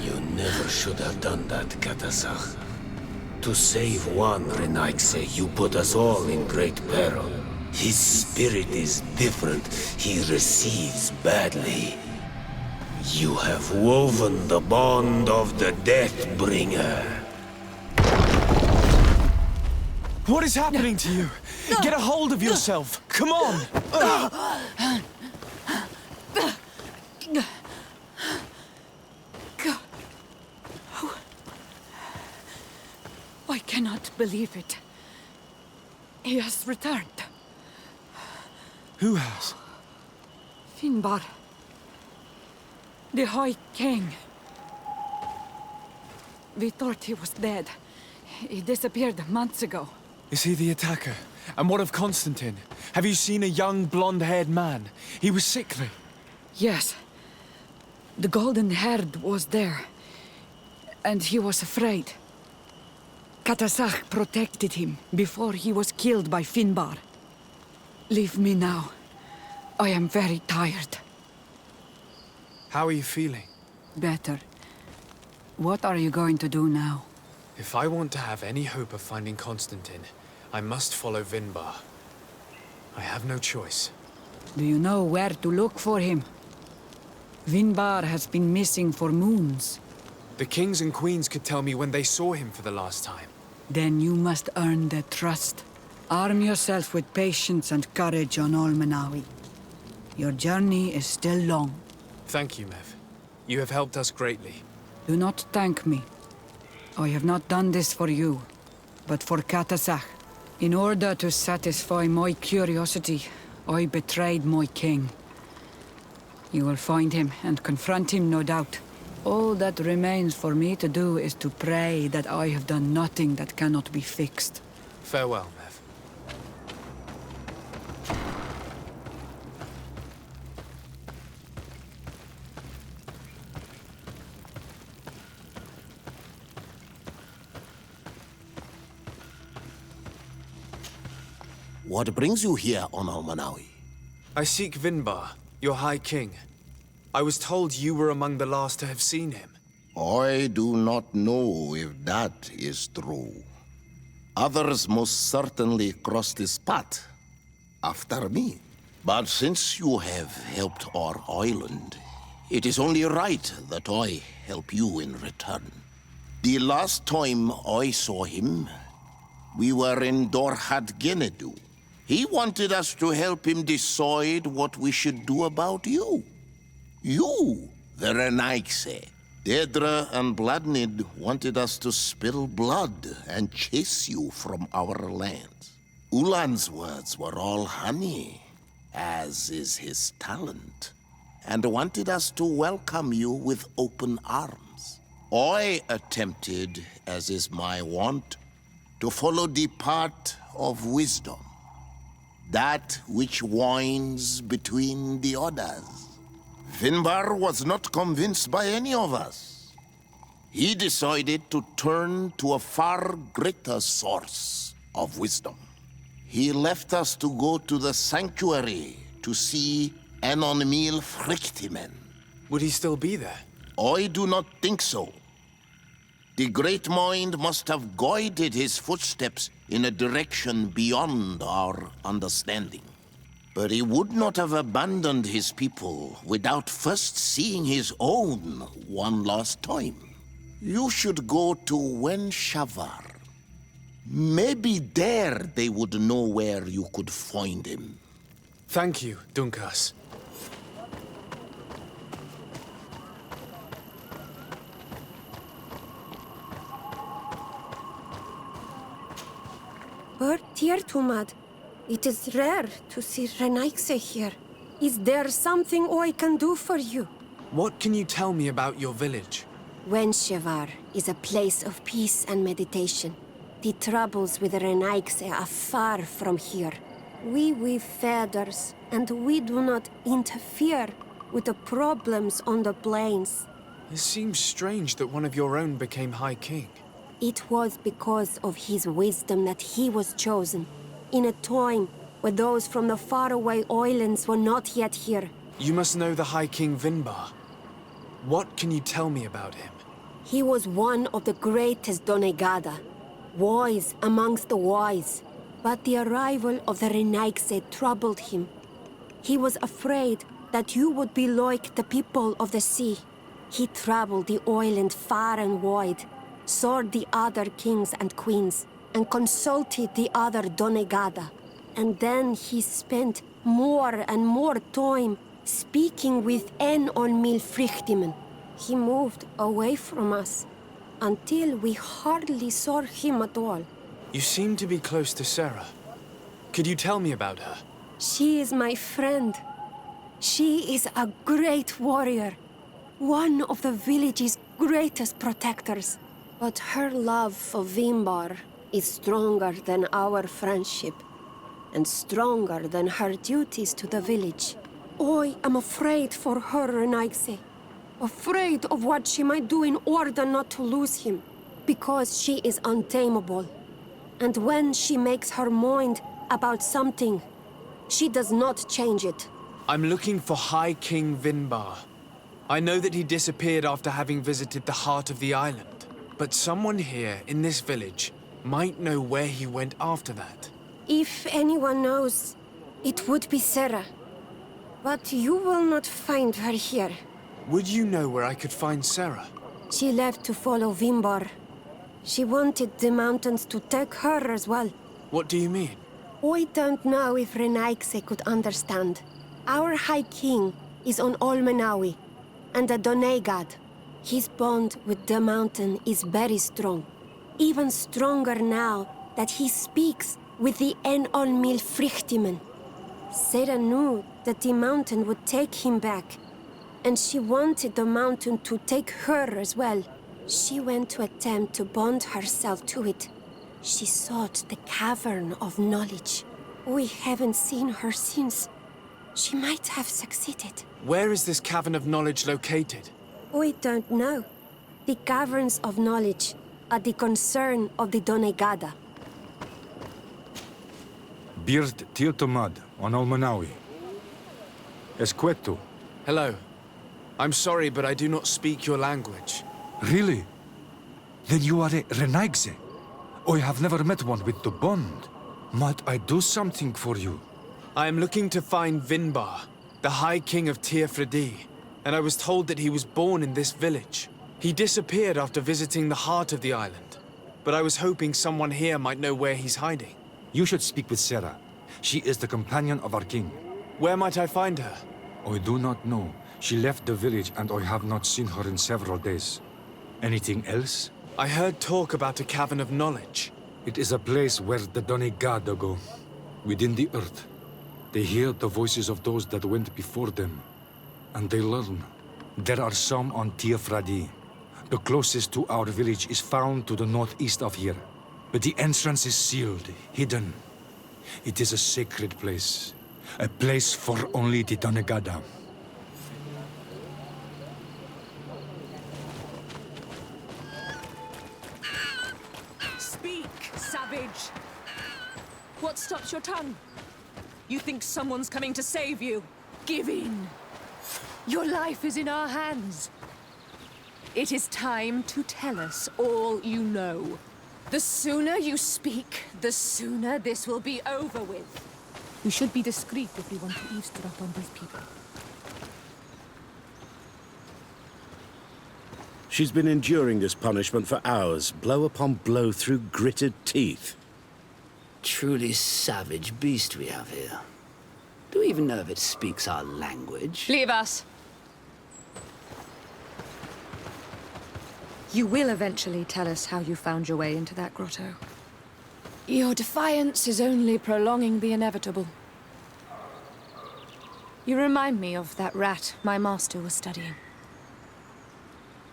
You never should have done that, Katasach. To save one Renaigse, you put us all in great peril. His spirit is different. He receives badly. You have woven the bond of the Deathbringer. What is happening to you? Get a hold of yourself. Come on. I cannot believe it. He has returned. Who has? Finbar. The High King. We thought he was dead. He disappeared months ago. Is he the attacker? And what of Constantine? Have you seen a young, blonde-haired man? He was sickly. Yes. The golden-haired was there. And he was afraid. Katasach protected him before he was killed by Finbar. Leave me now. I am very tired. How are you feeling? Better. What are you going to do now? If I want to have any hope of finding Constantine, I must follow Vinbar. I have no choice. Do you know where to look for him? Vinbar has been missing for moons. The kings and queens could tell me when they saw him for the last time. Then you must earn their trust. Arm yourself with patience and courage on Olmenawi. Your journey is still long. Thank you, Mev. You have helped us greatly. Do not thank me. I have not done this for you, but for Katasach. In order to satisfy my curiosity, I betrayed my king. You will find him and confront him, no doubt. All that remains for me to do is to pray that I have done nothing that cannot be fixed. Farewell, Mev. What brings you here on Almanawi? I seek Vinbar, your High King. I was told you were among the last to have seen him. I do not know if that is true. Others most certainly crossed this path after me. But since you have helped our island, it is only right that I help you in return. The last time I saw him, we were in Dorhat Genedu. He wanted us to help him decide what we should do about you. You, the Renaigse. Dedra and Bladnid wanted us to spill blood and chase you from our lands. Ulan's words were all honey, as is his talent, and wanted us to welcome you with open arms. I attempted, as is my wont, to follow the path of wisdom, that which winds between the others. Vinbar was not convinced by any of us. He decided to turn to a far greater source of wisdom. He left us to go to the sanctuary to see Anonmil Frichtimen. Would he still be there? I do not think so. The Great Mind must have guided his footsteps in a direction beyond our understanding. But he would not have abandoned his people without first seeing his own one last time. You should go to Wenshavar. Maybe there they would know where you could find him. Thank you, Dunkas. Teer, it is rare to see Renaigse here. Is there something I can do for you? What can you tell me about your village? Wenshavar is a place of peace and meditation. The troubles with Renaigse are far from here. We weave feathers, and we do not interfere with the problems on the plains. It seems strange that one of your own became High King. It was because of his wisdom that he was chosen, in a time where those from the faraway islands were not yet here. You must know the High King Vinbar. What can you tell me about him? He was one of the greatest Donegada, wise amongst the wise. But the arrival of the Renaigse troubled him. He was afraid that you would be like the people of the sea. He traveled the island far and wide, sought the other kings and queens, and consulted the other Donegada. And then he spent more and more time speaking with Anonmil Frichtimen. He moved away from us until we hardly saw him at all. You seem to be close to Sarah. Could you tell me about her? She is my friend. She is a great warrior, one of the village's greatest protectors. But her love for Vinbar is stronger than our friendship, and stronger than her duties to the village. I am afraid for her, Renaigse. Afraid of what she might do in order not to lose him, because she is untamable. And when she makes her mind about something, she does not change it. I'm looking for High King Vinbar. I know that he disappeared after having visited the heart of the island. But someone here in this village might know where he went after that. If anyone knows, it would be Sarah. But you will not find her here. Would you know where I could find Sarah? She left to follow Vinbar. She wanted the mountains to take her as well. What do you mean? I don't know if Renaigse could understand. Our High King is on Olmenawi, and a Donegad. His bond with the mountain is very strong. Even stronger now that he speaks with the Anonmil Frichtimen. Sarah knew that the mountain would take him back, and she wanted the mountain to take her as well. She went to attempt to bond herself to it. She sought the Cavern of Knowledge. We haven't seen her since. She might have succeeded. Where is this Cavern of Knowledge located? We don't know. The Caverns of Knowledge are the concern of the Donegada. Bird Tiltomad on Olmenawi. Esqueto. Hello. I'm sorry, but I do not speak your language. Really? Then you are a Renaigse. I have never met one with the bond. Might I do something for you? I am looking to find Vinbar, the High King of Teer Fradee, and I was told that he was born in this village. He disappeared after visiting the heart of the island, but I was hoping someone here might know where he's hiding. You should speak with Sarah. She is the companion of our king. Where might I find her? I do not know. She left the village and I have not seen her in several days. Anything else? I heard talk about a Cavern of Knowledge. It is a place where the Donegada go, within the earth. They hear the voices of those that went before them, and they learn. There are some on Teer Fradee. The closest to our village is found to the northeast of here. But the entrance is sealed, hidden. It is a sacred place. A place for only the Donegada. Speak, savage! What stops your tongue? You think someone's coming to save you? Give in. Your life is in our hands. It is time to tell us all you know. The sooner you speak, the sooner this will be over with. We should be discreet if we want to eavesdrop on these people. She's been enduring this punishment for hours, blow upon blow through gritted teeth. Truly savage beast we have here. Do we even know if it speaks our language? Leave us. You will eventually tell us how you found your way into that grotto. Your defiance is only prolonging the inevitable. You remind me of that rat my master was studying.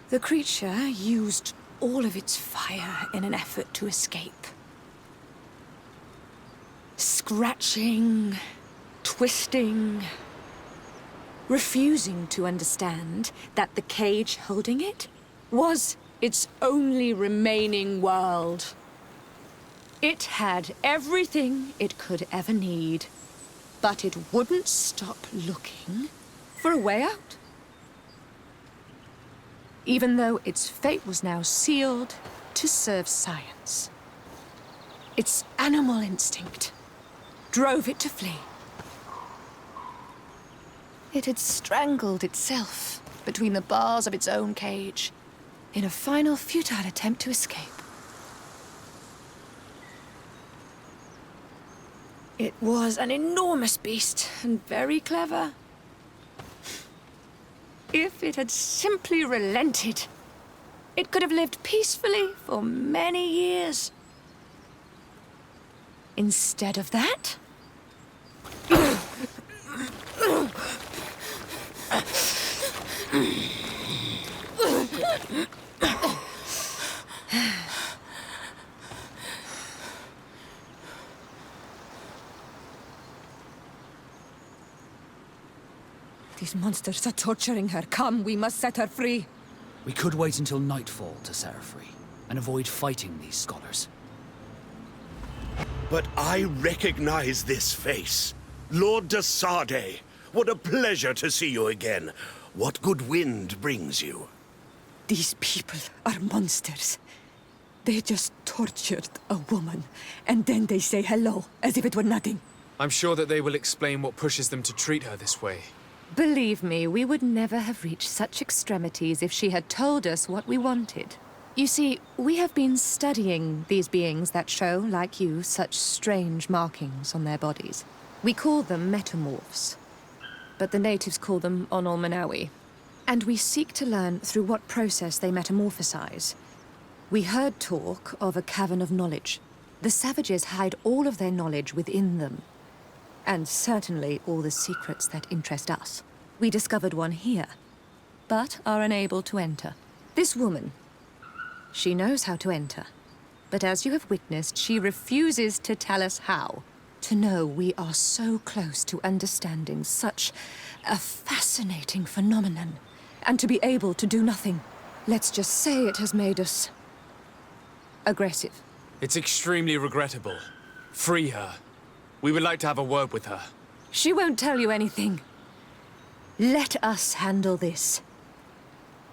The creature used all of its fire in an effort to escape. Scratching, twisting, refusing to understand that the cage holding it was its only remaining world. It had everything it could ever need, but it wouldn't stop looking for a way out. Even though its fate was now sealed to serve science. Its animal instinct drove it to flee. It had strangled itself between the bars of its own cage in a final futile attempt to escape. It was an enormous beast and very clever. If it had simply relented, it could have lived peacefully for many years. Instead of that... These monsters are torturing her. Come, we must set her free. We could wait until nightfall to set her free, and avoid fighting these scholars. But I recognize this face. Lord de Sardet. What a pleasure to see you again. What good wind brings you? These people are monsters. They just tortured a woman, and then they say hello, as if it were nothing. I'm sure that they will explain what pushes them to treat her this way. Believe me, we would never have reached such extremities if she had told us what we wanted. You see, we have been studying these beings that show, like you, such strange markings on their bodies. We call them metamorphs, but the natives call them Onol-Manawi. And we seek to learn through what process they metamorphosize. We heard talk of a cavern of knowledge. The savages hide all of their knowledge within them. And certainly all the secrets that interest us. We discovered one here, but are unable to enter. This woman, she knows how to enter. But as you have witnessed, she refuses to tell us how. To know we are so close to understanding such a fascinating phenomenon, and to be able to do nothing. Let's just say it has made us aggressive. It's extremely regrettable. Free her. We would like to have a word with her. She won't tell you anything. Let us handle this.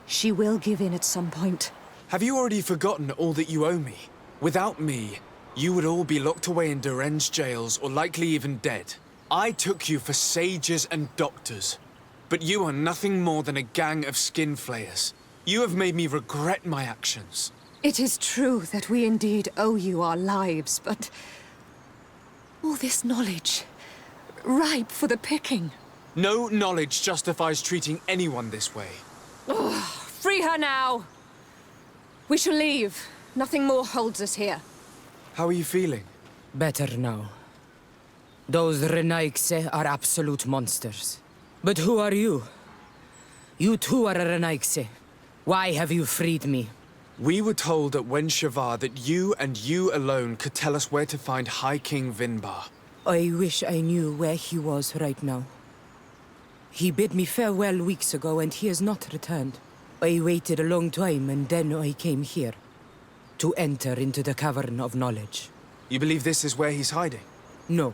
She will give in at some point. Have you already forgotten all that you owe me? Without me, you would all be locked away in Duren's jails or likely even dead. I took you for sages and doctors, but you are nothing more than a gang of skin flayers. You have made me regret my actions. It is true that we indeed owe you our lives, but... all this knowledge, ripe for the picking. No knowledge justifies treating anyone this way. Ugh, free her now! We shall leave. Nothing more holds us here. How are you feeling? Better now. Those Renaigse are absolute monsters. But who are you? You too are a Renaigse. Why have you freed me? We were told at Wen Shavar that you and you alone could tell us where to find High King Vinbar. I wish I knew where he was right now. He bid me farewell weeks ago and he has not returned. I waited a long time and then I came here. To enter into the Cavern of Knowledge. You believe this is where he's hiding? No.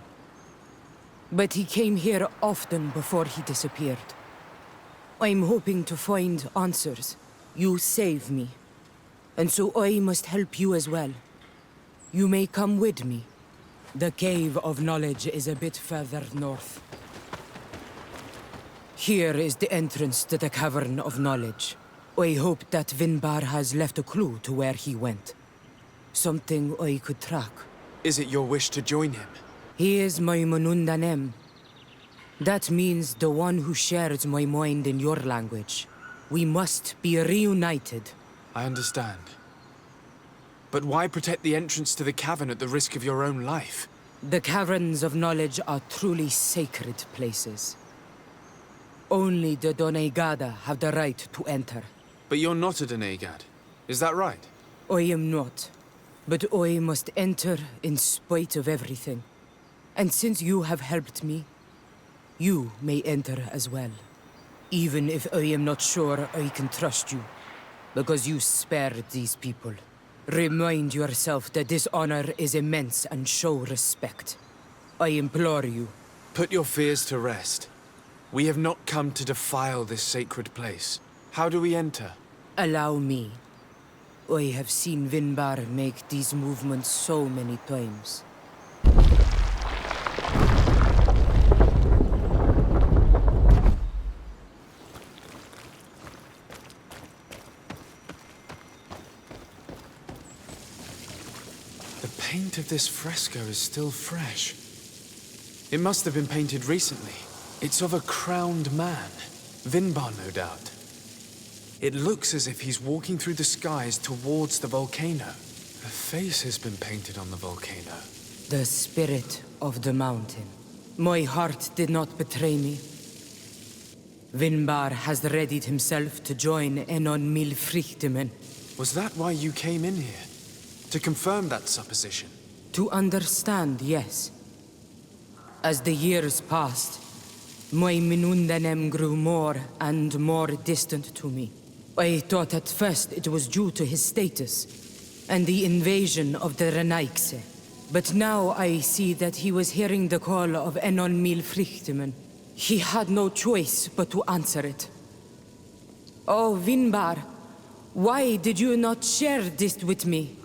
But he came here often before he disappeared. I'm hoping to find answers. You save me. And so I must help you as well. You may come with me. The Cave of Knowledge is a bit further north. Here is the entrance to the Cavern of Knowledge. I hope that Vinbar has left a clue to where he went. Something I could track. Is it your wish to join him? He is my Manundanem. That means the one who shares my mind in your language. We must be reunited. I understand. But why protect the entrance to the cavern at the risk of your own life? The Caverns of Knowledge are truly sacred places. Only the Doneigada have the right to enter. But you're not a Doneigad, is that right? I am not. But I must enter in spite of everything. And since you have helped me, you may enter as well. Even if I am not sure I can trust you, because you spared these people. Remind yourself that this honor is immense and show respect. I implore you. Put your fears to rest. We have not come to defile this sacred place. How do we enter? Allow me. I have seen Vinbar make these movements so many times. The paint of this fresco is still fresh. It must have been painted recently. It's of a crowned man. Vinbar, no doubt. It looks as if he's walking through the skies towards the volcano. A face has been painted on the volcano. The spirit of the mountain. My heart did not betray me. Vinbar has readied himself to join Enon Milfrichtemen. Was that why you came in here? To confirm that supposition? To understand, yes. As the years passed, my Minundanem grew more and more distant to me. I thought at first it was due to his status and the invasion of the Renaigse. But now I see that he was hearing the call of Enon Milfrichtemen. He had no choice but to answer it. Oh, Vinbar, why did you not share this with me?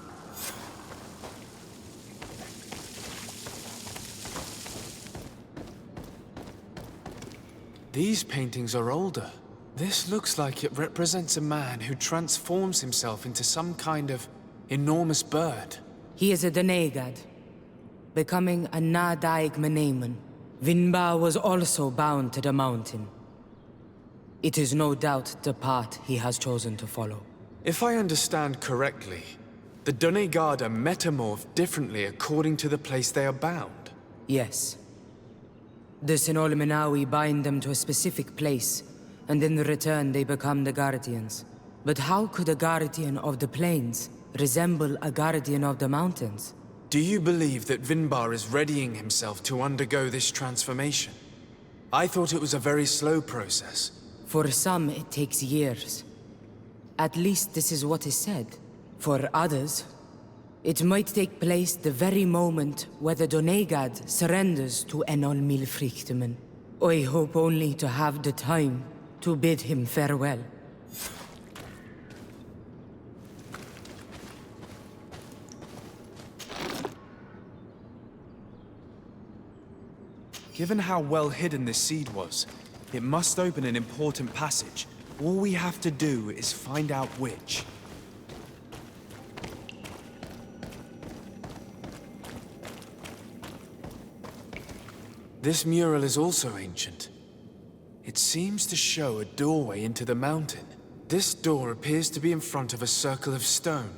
These paintings are older. This looks like it represents a man who transforms himself into some kind of enormous bird. He is a Doneigad, becoming a Nadaig-Meneman. Vinbar was also bound to the mountain. It is no doubt the path he has chosen to follow. If I understand correctly, the Doneigada metamorph differently according to the place they are bound. Yes. The Sinolmenawi bind them to a specific place, and in return they become the Guardians. But how could a Guardian of the Plains resemble a Guardian of the Mountains? Do you believe that Vinbar is readying himself to undergo this transformation? I thought it was a very slow process. For some, it takes years. At least this is what is said. For others, it might take place the very moment where the Doneigad surrenders to Enon Milfrichtemen. I hope only to have the time to bid him farewell. Given how well hidden this seed was, it must open an important passage. All we have to do is find out which. This mural is also ancient. It seems to show a doorway into the mountain. This door appears to be in front of a circle of stone.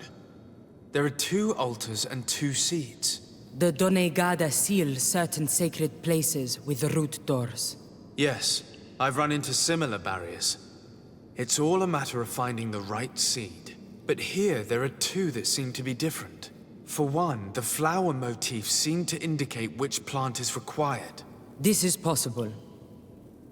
There are 2 altars and 2 seeds. The Doneigada seal certain sacred places with root doors. Yes, I've run into similar barriers. It's all a matter of finding the right seed. But here there are 2 that seem to be different. For one, the flower motifs seem to indicate which plant is required. This is possible.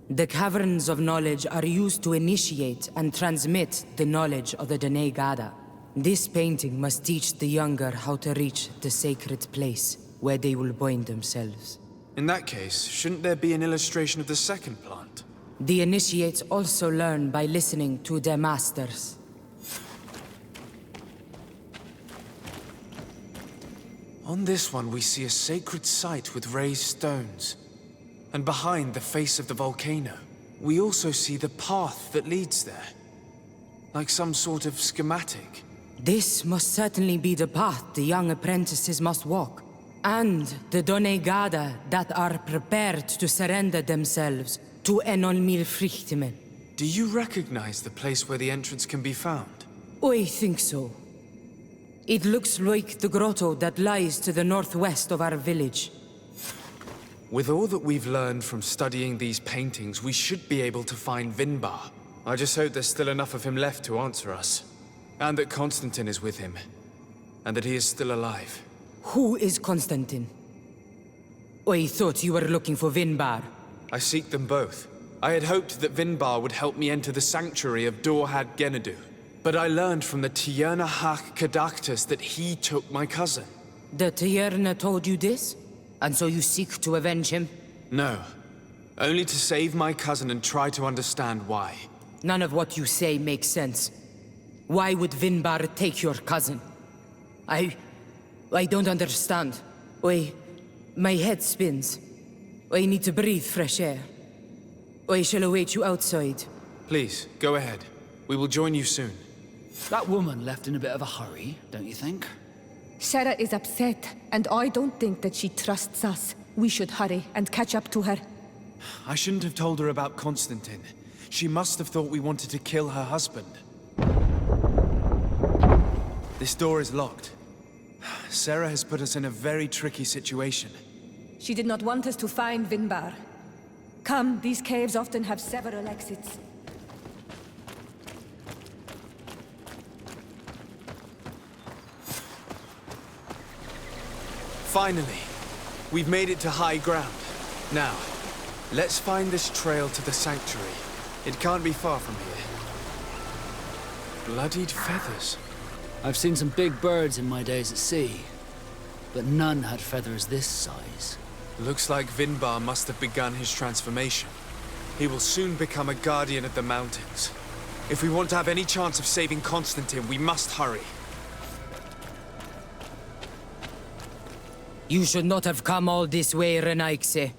The Caverns of Knowledge are used to initiate and transmit the knowledge of the Doneigada. This painting must teach the younger how to reach the sacred place. where they will bind themselves. In that case, shouldn't there be an illustration of the second plant? The initiates also learn by listening to their masters. On this one, we see a sacred site with raised stones. And behind the face of the volcano, we also see the path that leads there. Like some sort of schematic. This must certainly be the path the young apprentices must walk. And the Donegada that are prepared to surrender themselves to Enolmir Frichtimen. Do you recognize the place where the entrance can be found? I think so. It looks like the grotto that lies to the northwest of our village. With all that we've learned from studying these paintings, we should be able to find Vinbar. I just hope there's still enough of him left to answer us. And that Constantine is with him. And that he is still alive. Who is Constantine? I thought you were looking for Vinbar. I seek them both. I had hoped that Vinbar would help me enter the sanctuary of Dor-had-Genadu. But I learned from the Tierna-hak-Kadaktus that he took my cousin. The Tierna told you this? And so you seek to avenge him? No. Only to save my cousin and try to understand why. None of what you say makes sense. Why would Vinbar take your cousin? I don't understand. My head spins. I need to breathe fresh air. I shall await you outside. Please, go ahead. We will join you soon. That woman left in a bit of a hurry, don't you think? Sarah is upset, and I don't think that she trusts us. We should hurry and catch up to her. I shouldn't have told her about Constantine. She must have thought we wanted to kill her husband. This door is locked. Sarah has put us in a very tricky situation. She did not want us to find Vinbar. Come, these caves often have several exits. Finally, we've made it to high ground. Now, let's find this trail to the sanctuary. It can't be far from here. Bloodied feathers. I've seen some big birds in my days at sea, but none had feathers this size. Looks like Vinbar must have begun his transformation. He will soon become a guardian of the mountains. If we want to have any chance of saving Constantine, we must hurry. You should not have come all this way, Renaikse.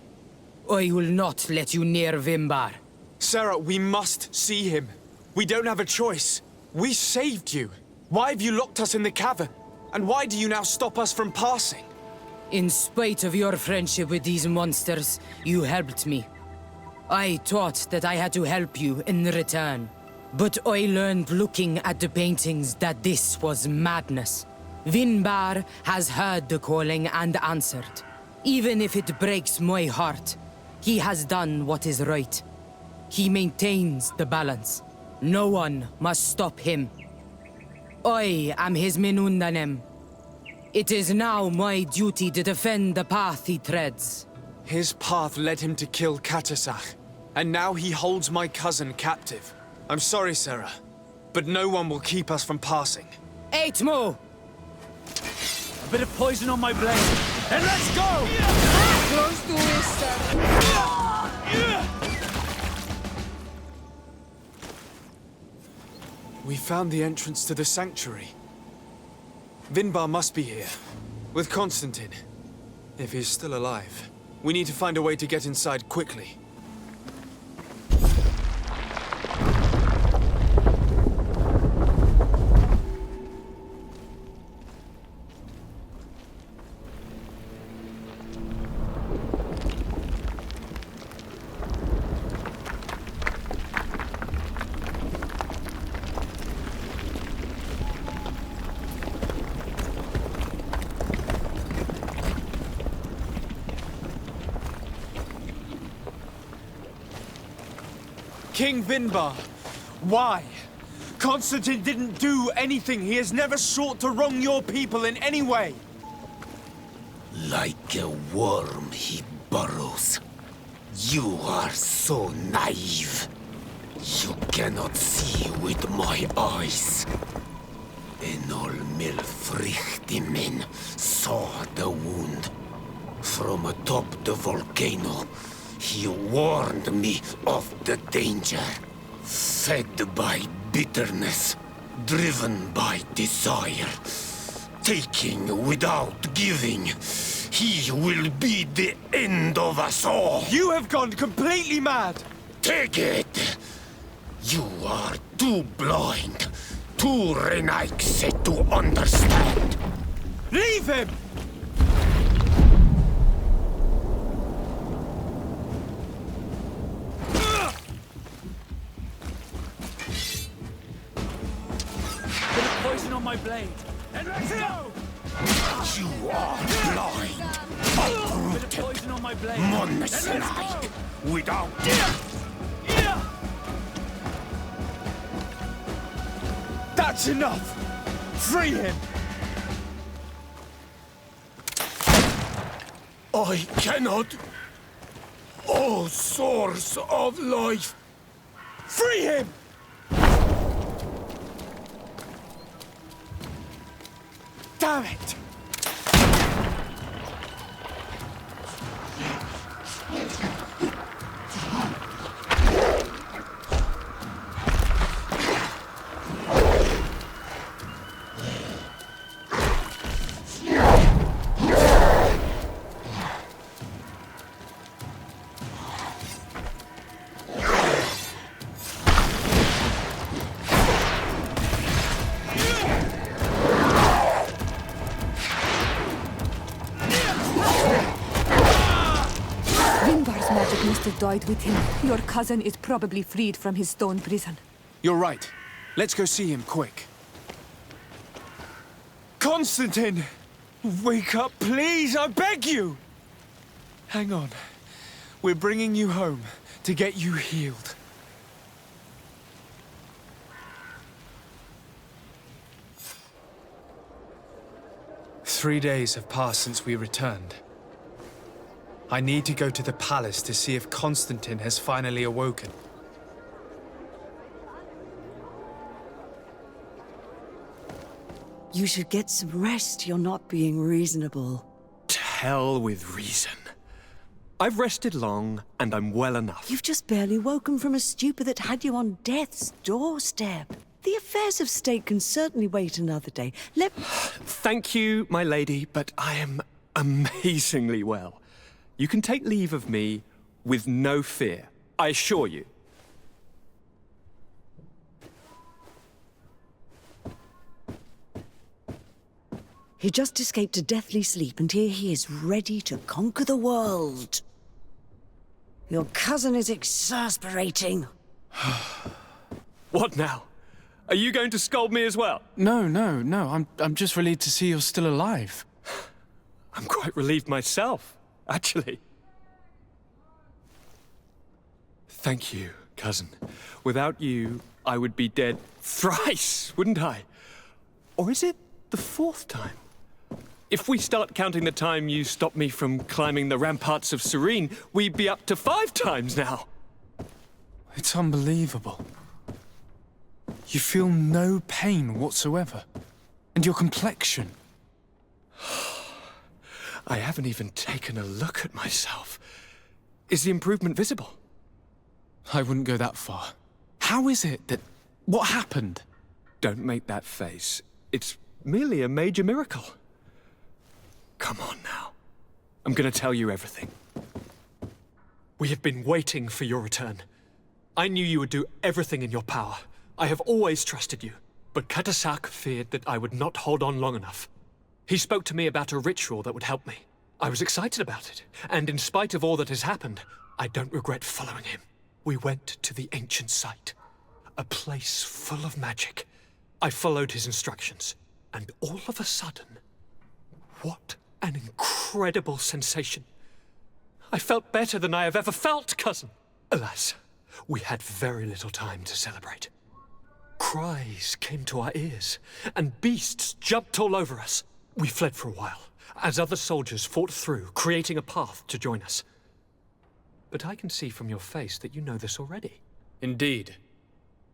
I will not let you near Vinbar. Sarah, we must see him. We don't have a choice. We saved you. Why have you locked us in the cavern? And why do you now stop us from passing? In spite of your friendship with these monsters, you helped me. I thought that I had to help you in return. But I learned looking at the paintings that this was madness. Vinbar has heard the calling and answered. Even if it breaks my heart, he has done what is right. He maintains the balance. No one must stop him. I am his Menundanem. It is now my duty to defend the path he treads. His path led him to kill Katasach, and now he holds my cousin captive. I'm sorry, Sarah, but no one will keep us from passing. Eitmo! A bit of poison on my blade, and let's go! Close to it, sir. We found the entrance to the sanctuary. Vinbar must be here, with Constantine, if he's still alive. We need to find a way to get inside quickly. King Vinbar, why? Constantine didn't do anything. He has never sought to wrong your people in any way. Like a worm he burrows. You are so naive. You cannot see with my eyes. Enolmir Frichtimen saw the wound. From atop the volcano, he warned me of the danger. Fed by bitterness, driven by desire, taking without giving, he will be the end of us all. You have gone completely mad! Take it! You are too blind, too renaixe to understand. Leave him! Put a poison on my blade, and let's go! You are blind, uprooted, Poison on my blade. monster-like, without... That's enough! Free him! I cannot. O source of life! Free him! Damn it! Died with him. Your cousin is probably freed from his stone prison. You're right. Let's go see him, quick. Constantine! Wake up, please! I beg you! Hang on. We're bringing you home to get you healed. Three days have passed since we returned. I need to go to the palace to see if Constantine has finally awoken. You should get some rest. You're not being reasonable. To hell with reason. I've rested long, and I'm well enough. You've just barely woken from a stupor that had you on death's doorstep. The affairs of state can certainly wait another day. Thank you, my lady, but I am amazingly well. You can take leave of me with no fear, I assure you. He just escaped a deathly sleep, and here he is, ready to conquer the world. Your cousin is exasperating. What now? Are you going to scold me as well? No. I'm just relieved to see you're still alive. I'm quite relieved myself. Actually. Thank you, cousin. Without you, I would be dead thrice, wouldn't I? Or is it the fourth time? If we start counting the time you stopped me from climbing the ramparts of Serene, we'd be up to 5 times now. It's unbelievable. You feel no pain whatsoever. And your complexion. I haven't even taken a look at myself. Is the improvement visible? I wouldn't go that far. How is it that... What happened? Don't make that face. It's merely a major miracle. Come on now. I'm gonna tell you everything. We have been waiting for your return. I knew you would do everything in your power. I have always trusted you. But Cardinal feared that I would not hold on long enough. He spoke to me about a ritual that would help me. I was excited about it, and in spite of all that has happened, I don't regret following him. We went to the ancient site, a place full of magic. I followed his instructions, and all of a sudden, what an incredible sensation. I felt better than I have ever felt, cousin. Alas, we had very little time to celebrate. Cries came to our ears, and beasts jumped all over us. We fled for a while, as other soldiers fought through, creating a path to join us. But I can see from your face that you know this already. Indeed.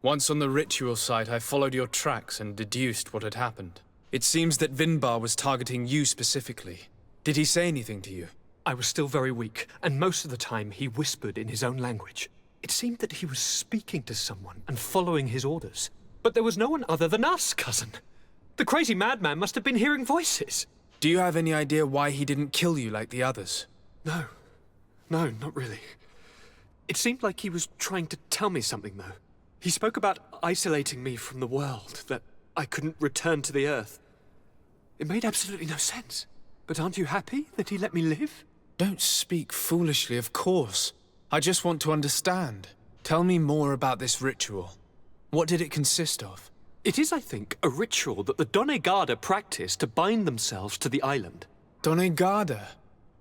Once on the ritual site, I followed your tracks and deduced what had happened. It seems that Vinbar was targeting you specifically. Did he say anything to you? I was still very weak, and most of the time he whispered in his own language. It seemed that he was speaking to someone and following his orders. But there was no one other than us, cousin. The crazy madman must have been hearing voices. Do you have any idea why he didn't kill you like the others? No, not really. It seemed like he was trying to tell me something, though. He spoke about isolating me from the world, that I couldn't return to the Earth. It made absolutely no sense. But aren't you happy that he let me live? Don't speak foolishly, of course. I just want to understand. Tell me more about this ritual. What did it consist of? It is, I think, a ritual that the Donegada practice to bind themselves to the island. Donegada?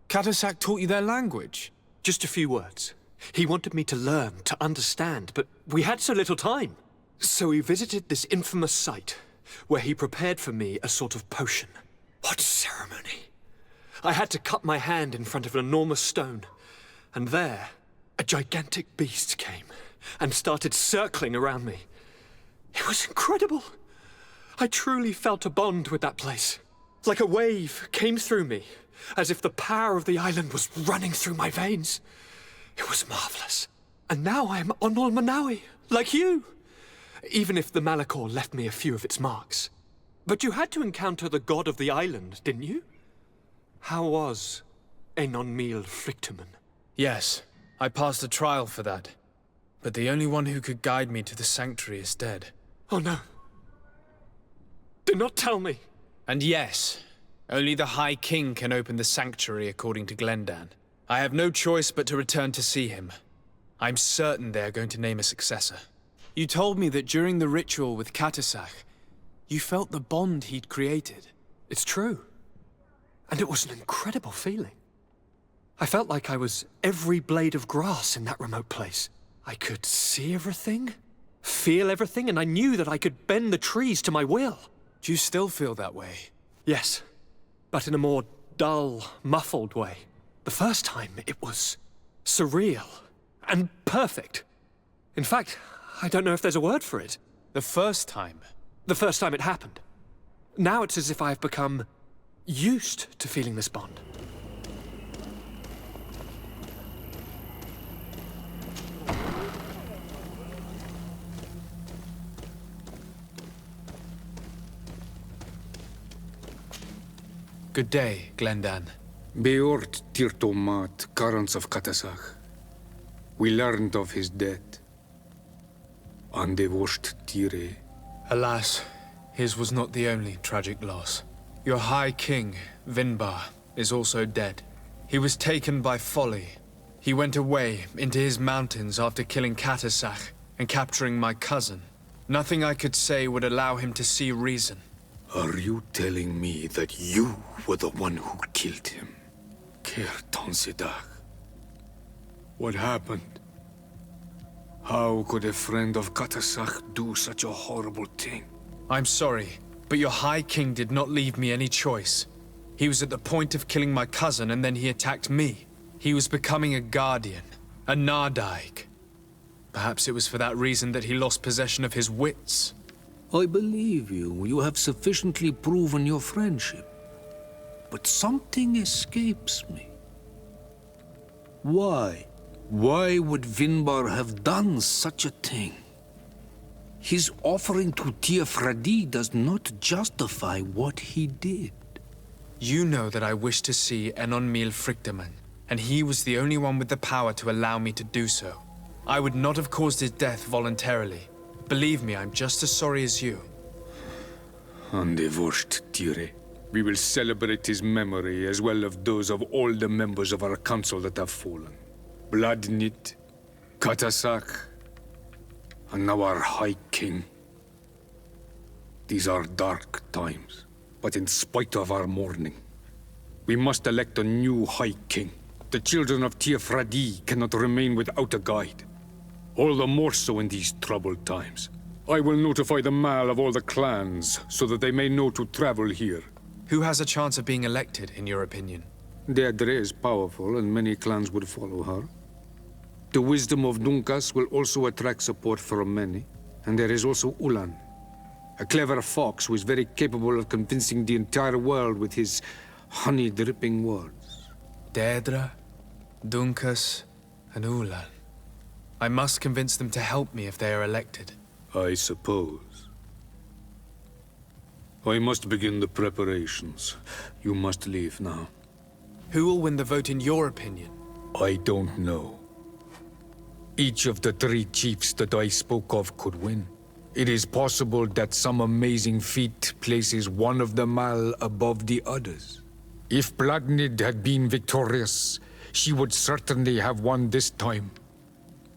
Catasac taught you their language? Just a few words. He wanted me to learn, to understand, but we had so little time. So we visited this infamous site, where he prepared for me a sort of potion. What ceremony! I had to cut my hand in front of an enormous stone, and there, a gigantic beast came and started circling around me. It was incredible. I truly felt a bond with that place. Like a wave came through me, as if the power of the island was running through my veins. It was marvelous. And now I am Onol Manawi, like you. Even if the Malachor left me a few of its marks. But you had to encounter the god of the island, didn't you? How was Enonmil Frictamen? Yes, I passed a trial for that. But the only one who could guide me to the sanctuary is dead. Oh no. Do not tell me. And yes, only the High King can open the sanctuary according to Glendan. I have no choice but to return to see him. I'm certain they are going to name a successor. You told me that during the ritual with Catasac, you felt the bond he'd created. It's true. And it was an incredible feeling. I felt like I was every blade of grass in that remote place. I could see everything, feel everything, and I knew that I could bend the trees to my will. Do you still feel that way? Yes, but in a more dull, muffled way. The first time, it was surreal and perfect. In fact, I don't know if there's a word for it. The first time? The first time it happened. Now it's as if I've become used to feeling this bond. Good day, Glendan. Beort Tirtomat, currents of Catasac. We learned of his death. Andevosht Teer. Alas, his was not the only tragic loss. Your High King, Vinbar, is also dead. He was taken by folly. He went away into his mountains after killing Catasac and capturing my cousin. Nothing I could say would allow him to see reason. Are you telling me that you were the one who killed him? What happened? How could a friend of Catasac do such a horrible thing? I'm sorry, but your High King did not leave me any choice. He was at the point of killing my cousin and then he attacked me. He was becoming a guardian, a Nardaig. Perhaps it was for that reason that he lost possession of his wits. I believe you. You have sufficiently proven your friendship. But something escapes me. Why? Why would Vinbar have done such a thing? His offering to Teer Fradee does not justify what he did. You know that I wish to see Enonmil Frictamen, and he was the only one with the power to allow me to do so. I would not have caused his death voluntarily. Believe me, I'm just as sorry as you. Andevosht Teer. We will celebrate his memory as well as those of all the members of our council that have fallen. Bloodnit, Catasac, and now our High King. These are dark times, but in spite of our mourning, we must elect a new High King. The children of Teer Fradee cannot remain without a guide. All the more so in these troubled times. I will notify the Mal of all the clans, so that they may know to travel here. Who has a chance of being elected, in your opinion? Deirdre is powerful, and many clans would follow her. The wisdom of Dunkas will also attract support from many. And there is also Ulan, a clever fox who is very capable of convincing the entire world with his honey-dripping words. Deirdre, Dunkas, and Ulan. I must convince them to help me if they are elected. I suppose. I must begin the preparations. You must leave now. Who will win the vote in your opinion? I don't know. Each of the 3 chiefs that I spoke of could win. It is possible that some amazing feat places one of them all above the others. If Blagnid had been victorious, she would certainly have won this time.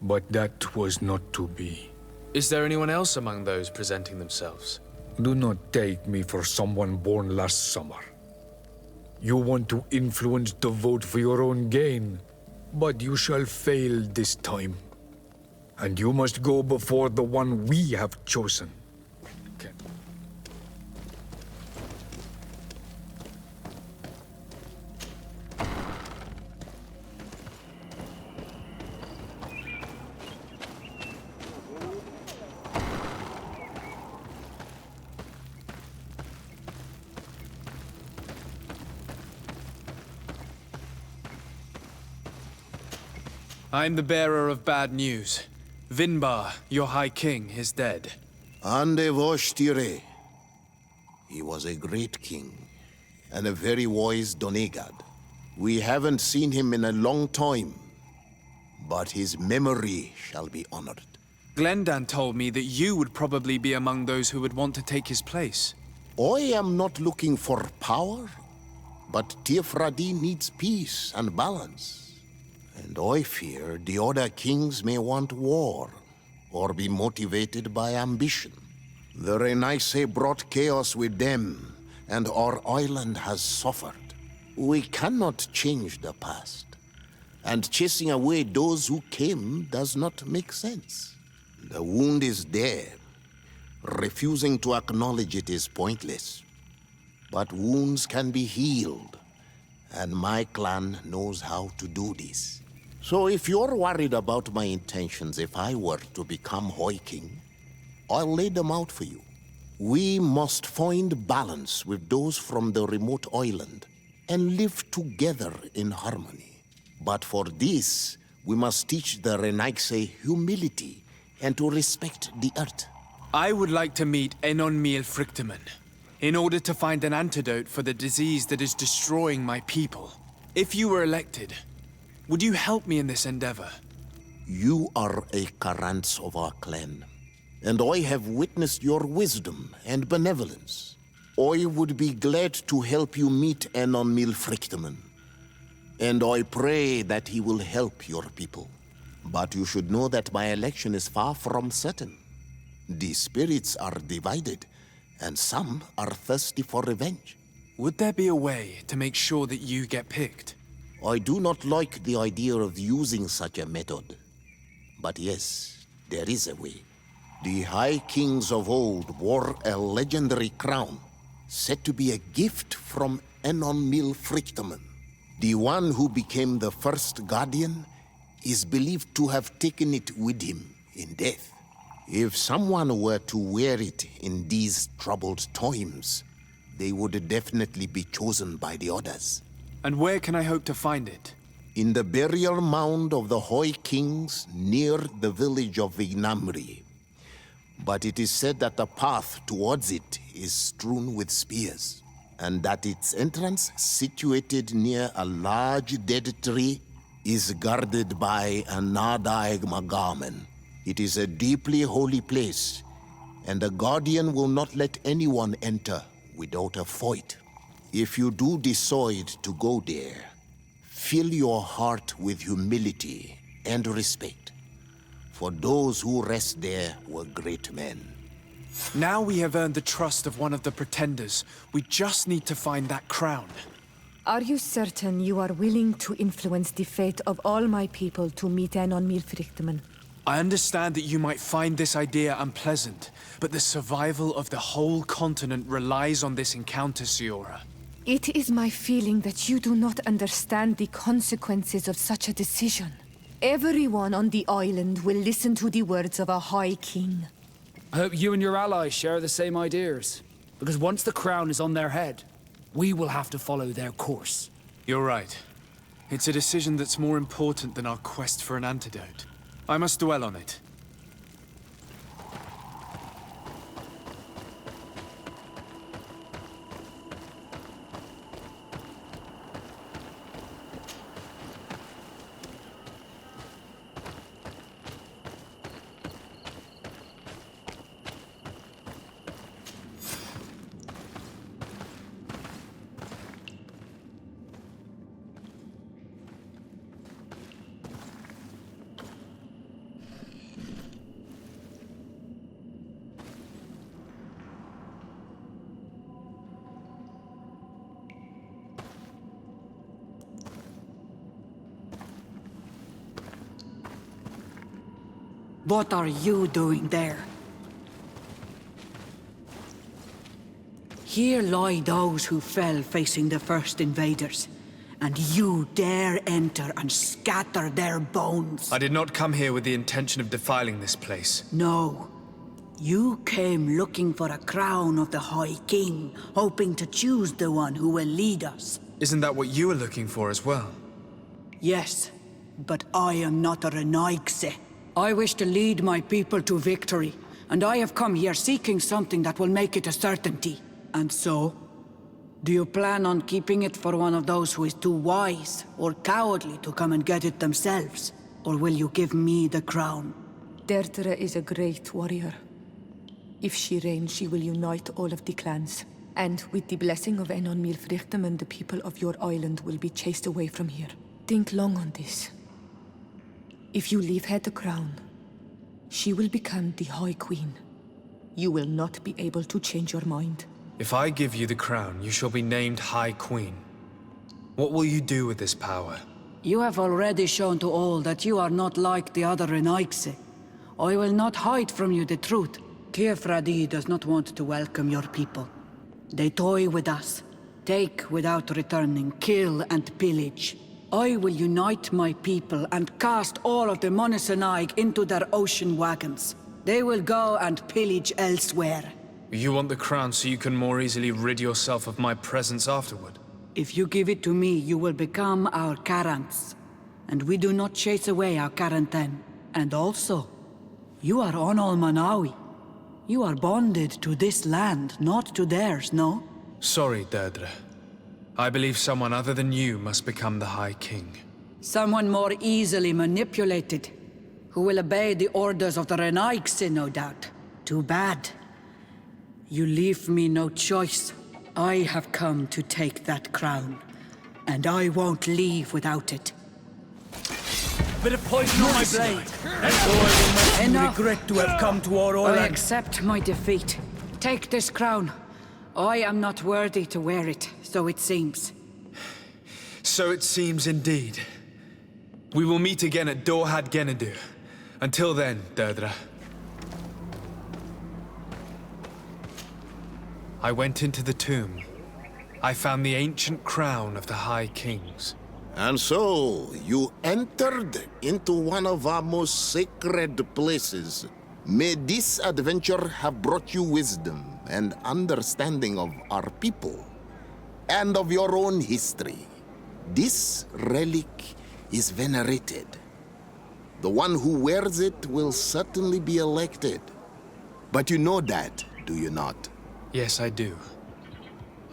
But that was not to be. Is there anyone else among those presenting themselves? Do not take me for someone born last summer. You want to influence the vote for your own gain, but you shall fail this time. And you must go before the one we have chosen. Okay. I'm the bearer of bad news. Vinbar, your High King, is dead. Teer. He was a great king, and a very wise Donegad. We haven't seen him in a long time, but his memory shall be honored. Glendan told me that you would probably be among those who would want to take his place. I am not looking for power, but Fradee needs peace and balance. And I fear the other kings may want war, or be motivated by ambition. The Renaisse brought chaos with them, and our island has suffered. We cannot change the past, and chasing away those who came does not make sense. The wound is there. Refusing to acknowledge it is pointless. But wounds can be healed, and my clan knows how to do this. So if you're worried about my intentions if I were to become High King, I'll lay them out for you. We must find balance with those from the remote island and live together in harmony. But for this, we must teach the Renaisse humility and to respect the earth. I would like to meet Enon Miel Frichtemann in order to find an antidote for the disease that is destroying my people. If you were elected, would you help me in this endeavor? You are a Karants of our clan, and I have witnessed your wisdom and benevolence. I would be glad to help you meet Enon Miel Frichtemann, and I pray that he will help your people. But you should know that my election is far from certain. The spirits are divided, and some are thirsty for revenge. Would there be a way to make sure that you get picked? I do not like the idea of using such a method. But yes, there is a way. The High Kings of old wore a legendary crown, said to be a gift from Enon Miel Frichtemann. The one who became the first Guardian is believed to have taken it with him in death. If someone were to wear it in these troubled times, they would definitely be chosen by the others. And where can I hope to find it? In the burial mound of the High Kings near the village of Vignamri. But it is said that the path towards it is strewn with spears, and that its entrance, situated near a large dead tree, is guarded by an Adaeg-Magamen. It is a deeply holy place, and the Guardian will not let anyone enter without a fight. If you do decide to go there, fill your heart with humility and respect, for those who rest there were great men. Now we have earned the trust of one of the pretenders. We just need to find that crown. Are you certain you are willing to influence the fate of all my people to meet Enon Miel Frichtemann? I understand that you might find this idea unpleasant, but the survival of the whole continent relies on this encounter, Siora. It is my feeling that you do not understand the consequences of such a decision. Everyone on the island will listen to the words of a High King. I hope you and your allies share the same ideas. Because once the crown is on their head, we will have to follow their course. You're right. It's a decision that's more important than our quest for an antidote. I must dwell on it. What are you doing there? Here lie those who fell facing the first invaders, and you dare enter and scatter their bones. I did not come here with the intention of defiling this place. No. You came looking for a crown of the High King, hoping to choose the one who will lead us. Isn't that what you were looking for as well? Yes, but I am not a Renaigse. I wish to lead my people to victory, and I have come here seeking something that will make it a certainty. And so, do you plan on keeping it for one of those who is too wise or cowardly to come and get it themselves? Or will you give me the crown? Deirdre is a great warrior. If she reigns, she will unite all of the clans. And with the blessing of Enon Milfrichtem, the people of your island will be chased away from here. Think long on this. If you leave her the crown, she will become the High Queen. You will not be able to change your mind. If I give you the crown, you shall be named High Queen. What will you do with this power? You have already shown to all that you are not like the other Renaigse. I will not hide from you the truth. Teer Fradee does not want to welcome your people. They toy with us, take without returning, kill and pillage. I will unite my people and cast all of the Monesenaig into their ocean wagons. They will go and pillage elsewhere. You want the crown so you can more easily rid yourself of my presence afterward? If you give it to me, you will become our Karants. And we do not chase away our Karanten. And also, you are Onol Manawi. You are bonded to this land, not to theirs, no? Sorry, Deirdre. I believe someone other than you must become the High King. Someone more easily manipulated, who will obey the orders of the Renaigse, no doubt. Too bad. You leave me no choice. I have come to take that crown, and I won't leave without it. Bit of poison on my blade. Enough. Regret to have come to our I island. accept my defeat. Take this crown. I am not worthy to wear it, so it seems. So it seems indeed. We will meet again at Dor-had-Genadu. Until then, Deirdre. I went into the tomb. I found the ancient crown of the High Kings. And so, you entered into one of our most sacred places. May this adventure have brought you wisdom and understanding of our people, and of your own history. This relic is venerated. The one who wears it will certainly be elected. But you know that, do you not? Yes, I do.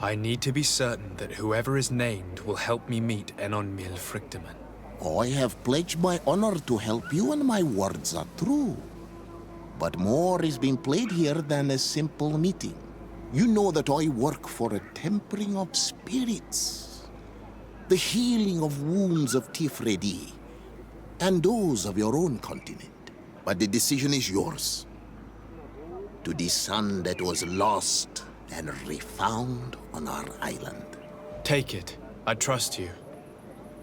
I need to be certain that whoever is named will help me meet Enon Milfrichtem. I have pledged my honor to help you, and my words are true. But more is being played here than a simple meeting. You know that I work for a tempering of spirits, the healing of wounds of Fradee, and those of your own continent. But the decision is yours. To the son that was lost and refound on our island. Take it. I trust you.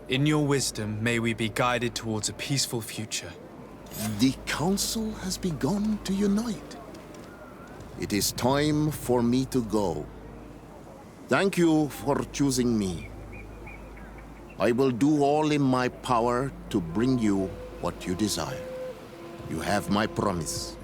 In your wisdom, may we be guided towards a peaceful future. The Council has begun to unite. It is time for me to go. Thank you for choosing me. I will do all in my power to bring you what you desire. You have my promise.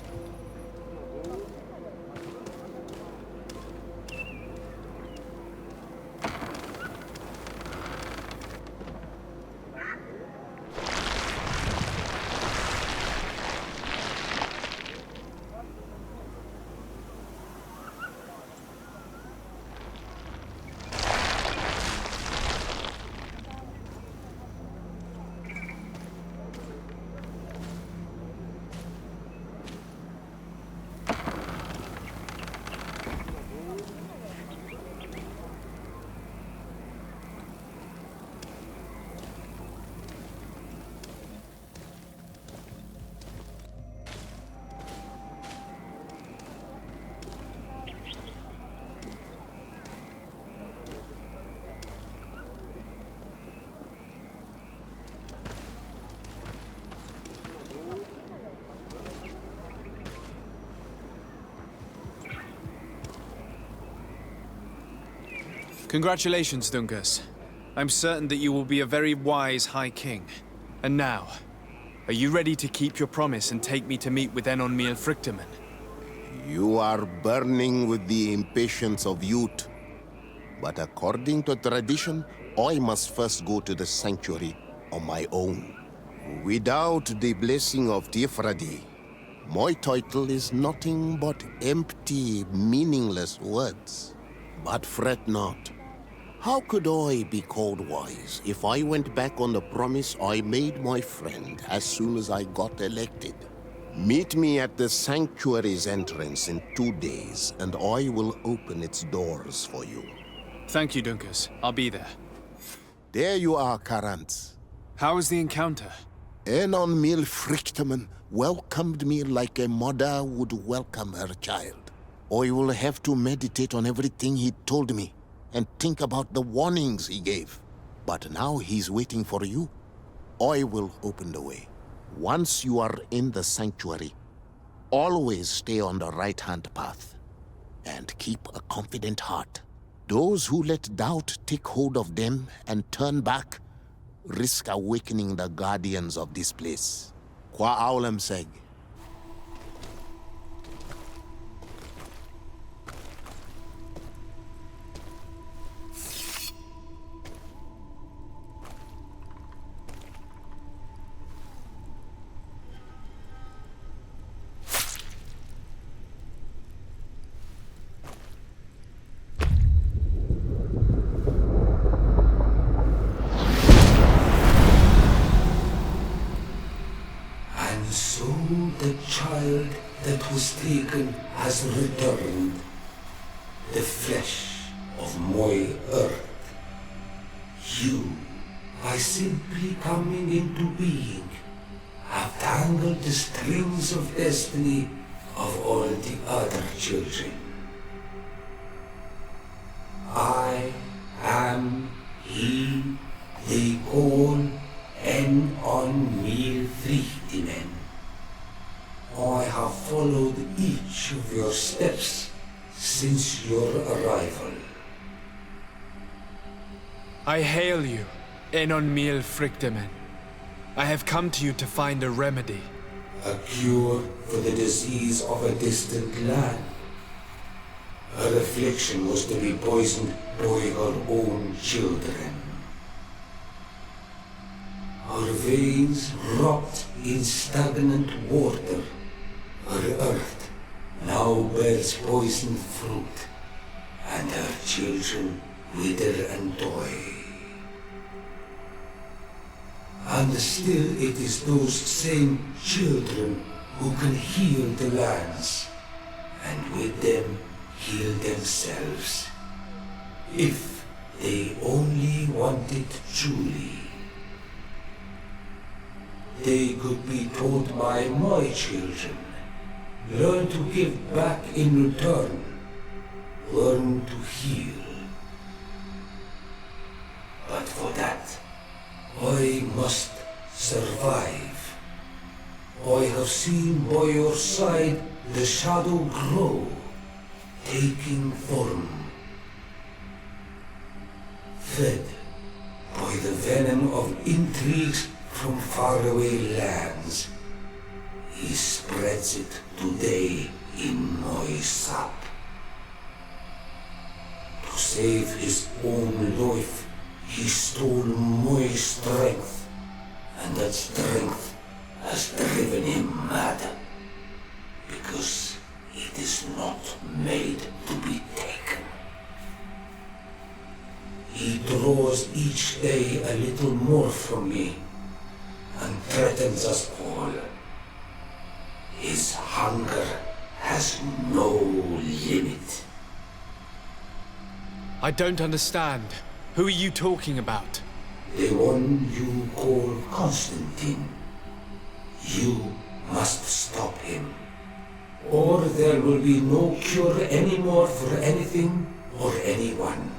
Congratulations, Dungus. I'm certain that you will be a very wise High King. And now, are you ready to keep your promise and take me to meet with Enon Miel Frichteman? You are burning with the impatience of youth. But according to tradition, I must first go to the sanctuary on my own. Without the blessing of Fradee, my title is nothing but empty, meaningless words. But fret not. How could I be called wise if I went back on the promise I made my friend as soon as I got elected? Meet me at the sanctuary's entrance in 2 days, and I will open its doors for you. Thank you, Dunkus. I'll be there. There you are, Karant. How was the encounter? Enon Miel Frichteman welcomed me like a mother would welcome her child. I will have to meditate on everything he told me and think about the warnings he gave. But now he's waiting for you. I will open the way. Once you are in the sanctuary, always stay on the right-hand path and keep a confident heart. Those who let doubt take hold of them and turn back risk awakening the guardians of this place. Qua aulem seg. Was taken has returned, the flesh of my earth. You, by simply coming into being, have tangled the strings of destiny of all the other children. I am he they call Enon Miel Frichteman. I have followed each of your steps since your arrival. I hail you, Enon Miel Frichteman. I have come to you to find a remedy. A cure for the disease of a distant land. Her affliction was to be poisoned by her own children. Her veins rot in stagnant water. Her earth now bears poisoned fruit, and her children wither and die. And still it is those same children who can heal the lands, and with them heal themselves, if they only want it truly. They could be taught by my children. Learn to give back in return. Learn to heal. But for that, I must survive. I have seen by your side the shadow grow, taking form. Fed by the venom of intrigues from faraway lands, he spreads it today in my sap. To save his own life, he stole my strength, and that strength has driven him mad, because it is not made to be taken. He draws each day a little more from me, and threatens us all. His hunger has no limit. I don't understand. Who are you talking about? The one you call Constaantine. You must stop him, or there will be no cure anymore for anything or anyone.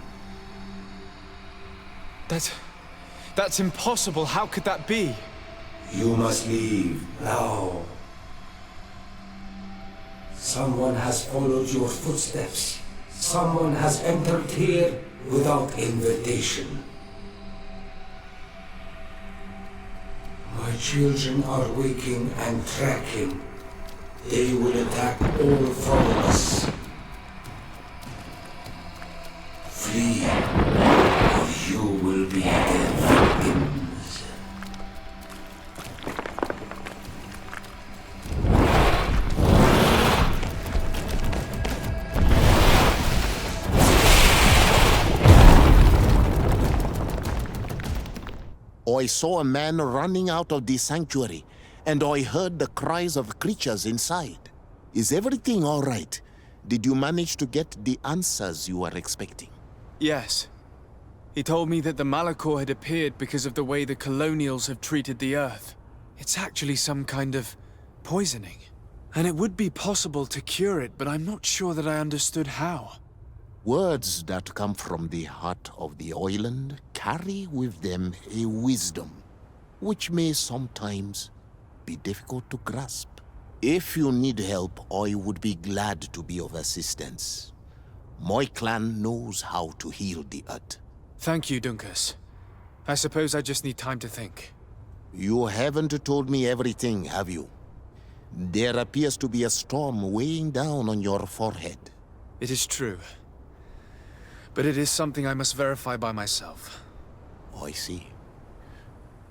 That's impossible. How could that be? You must leave now. Someone has followed your footsteps. Someone has entered here without invitation. My children are waking and tracking. They will attack all followers. Flee, or you will be their victims. I saw a man running out of the sanctuary, and I heard the cries of creatures inside. Is everything all right? Did you manage to get the answers you were expecting? Yes. He told me that the Malachor had appeared because of the way the colonials have treated the Earth. It's actually some kind of poisoning. And it would be possible to cure it, but I'm not sure that I understood how. Words that come from the heart of the island carry with them a wisdom, which may sometimes be difficult to grasp. If you need help, I would be glad to be of assistance. My clan knows how to heal the Earth. Thank you, Dunkus. I suppose I just need time to think. You haven't told me everything, have you? There appears to be a storm weighing down on your forehead. It is true. But it is something I must verify by myself. I see.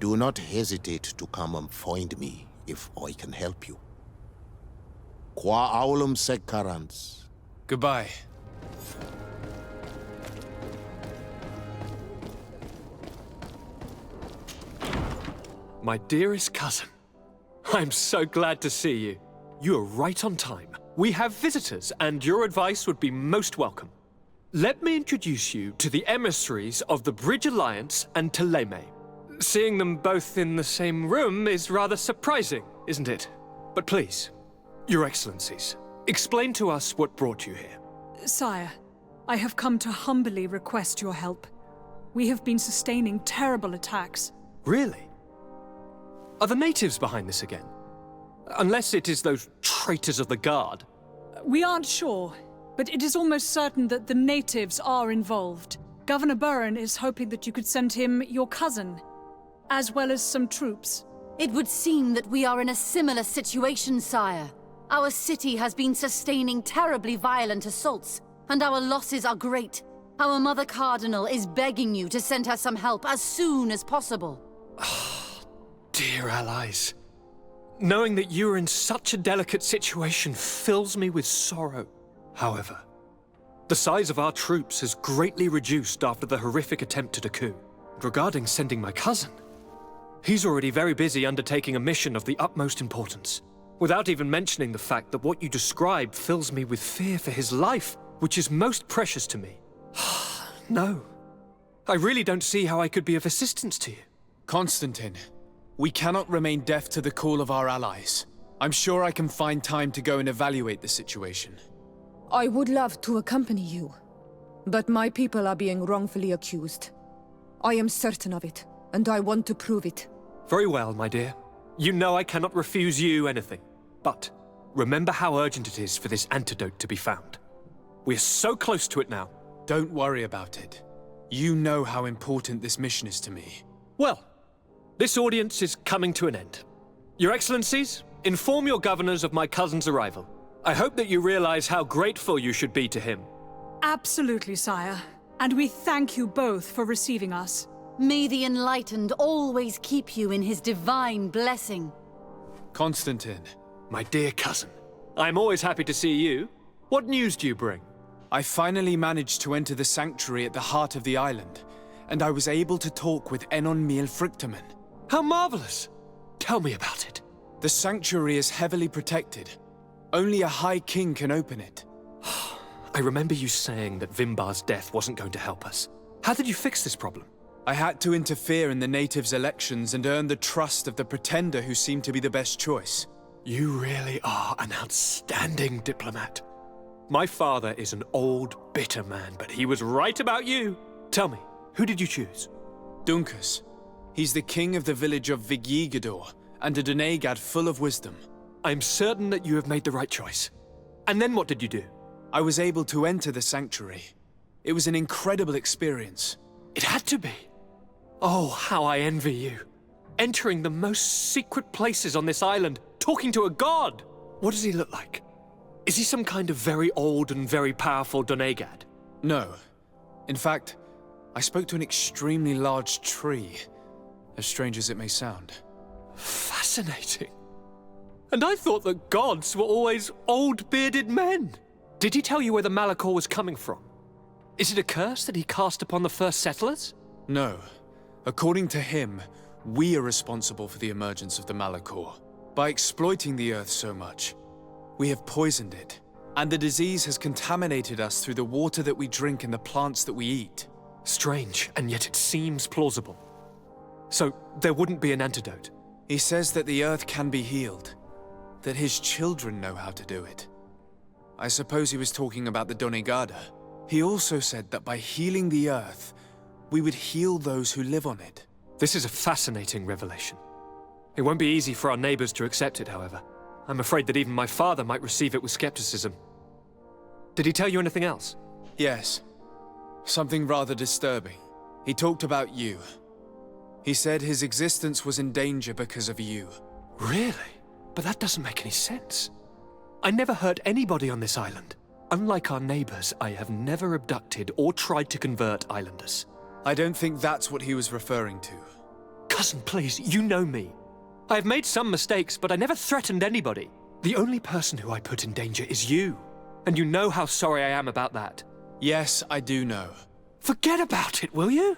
Do not hesitate to come and find me if I can help you. Qua aulum secarans. Goodbye. My dearest cousin, I'm so glad to see you. You are right on time. We have visitors, and your advice would be most welcome. Let me introduce you to the emissaries of the Bridge Alliance and Theleme. Seeing them both in the same room is rather surprising, isn't it? But please, Your Excellencies, explain to us what brought you here. Sire, I have come to humbly request your help. We have been sustaining terrible attacks. Really? Are the natives behind this again? Unless it is those traitors of the Guard. We aren't sure, but it is almost certain that the natives are involved. Governor Burren is hoping that you could send him your cousin, as well as some troops. It would seem that we are in a similar situation, sire. Our city has been sustaining terribly violent assaults, and our losses are great. Our mother Cardinal is begging you to send her some help as soon as possible. Dear allies, knowing that you are in such a delicate situation fills me with sorrow. However, the size of our troops has greatly reduced after the horrific attempt at a coup. Regarding sending my cousin, he's already very busy undertaking a mission of the utmost importance, without even mentioning the fact that what you describe fills me with fear for his life, which is most precious to me. No, I really don't see how I could be of assistance to you. Constantine, we cannot remain deaf to the call of our allies. I'm sure I can find time to go and evaluate the situation. I would love to accompany you, but my people are being wrongfully accused. I am certain of it, and I want to prove it. Very well, my dear. You know I cannot refuse you anything. But remember how urgent it is for this antidote to be found. We are so close to it now. Don't worry about it. You know how important this mission is to me. Well, this audience is coming to an end. Your Excellencies, inform your governors of my cousin's arrival. I hope that you realize how grateful you should be to him. Absolutely, sire. And we thank you both for receiving us. May the Enlightened always keep you in his divine blessing. Constantine. My dear cousin, I'm always happy to see you. What news do you bring? I finally managed to enter the sanctuary at the heart of the island, and I was able to talk with Enon Miel Frictamen. How marvelous! Tell me about it. The sanctuary is heavily protected. Only a High King can open it. I remember you saying that Vimbar's death wasn't going to help us. How did you fix this problem? I had to interfere in the natives' elections and earn the trust of the pretender who seemed to be the best choice. You really are an outstanding diplomat. My father is an old, bitter man, but he was right about you. Tell me, who did you choose? Dunkus. He's the king of the village of Vigyigador, and a Donegad full of wisdom. I'm certain that you have made the right choice. And then what did you do? I was able to enter the sanctuary. It was an incredible experience. It had to be. Oh, how I envy you. Entering the most secret places on this island, talking to a god. What does he look like? Is he some kind of very old and very powerful Donegad? No. In fact, I spoke to an extremely large tree, as strange as it may sound. Fascinating. And I thought that gods were always old bearded men. Did he tell you where the Malachor was coming from? Is it a curse that he cast upon the first settlers? No. According to him, we are responsible for the emergence of the Malachor. By exploiting the Earth so much, we have poisoned it, and the disease has contaminated us through the water that we drink and the plants that we eat. Strange, and yet it seems plausible. So, there wouldn't be an antidote? He says that the Earth can be healed, that his children know how to do it. I suppose he was talking about the Donegada. He also said that by healing the Earth, we would heal those who live on it. This is a fascinating revelation. It won't be easy for our neighbors to accept it, however. I'm afraid that even my father might receive it with skepticism. Did he tell you anything else? Yes. Something rather disturbing. He talked about you. He said his existence was in danger because of you. Really? But that doesn't make any sense. I never hurt anybody on this island. Unlike our neighbors, I have never abducted or tried to convert islanders. I don't think that's what he was referring to. Cousin, please, you know me. I have made some mistakes, but I never threatened anybody. The only person who I put in danger is you. And you know how sorry I am about that. Yes, I do know. Forget about it, will you?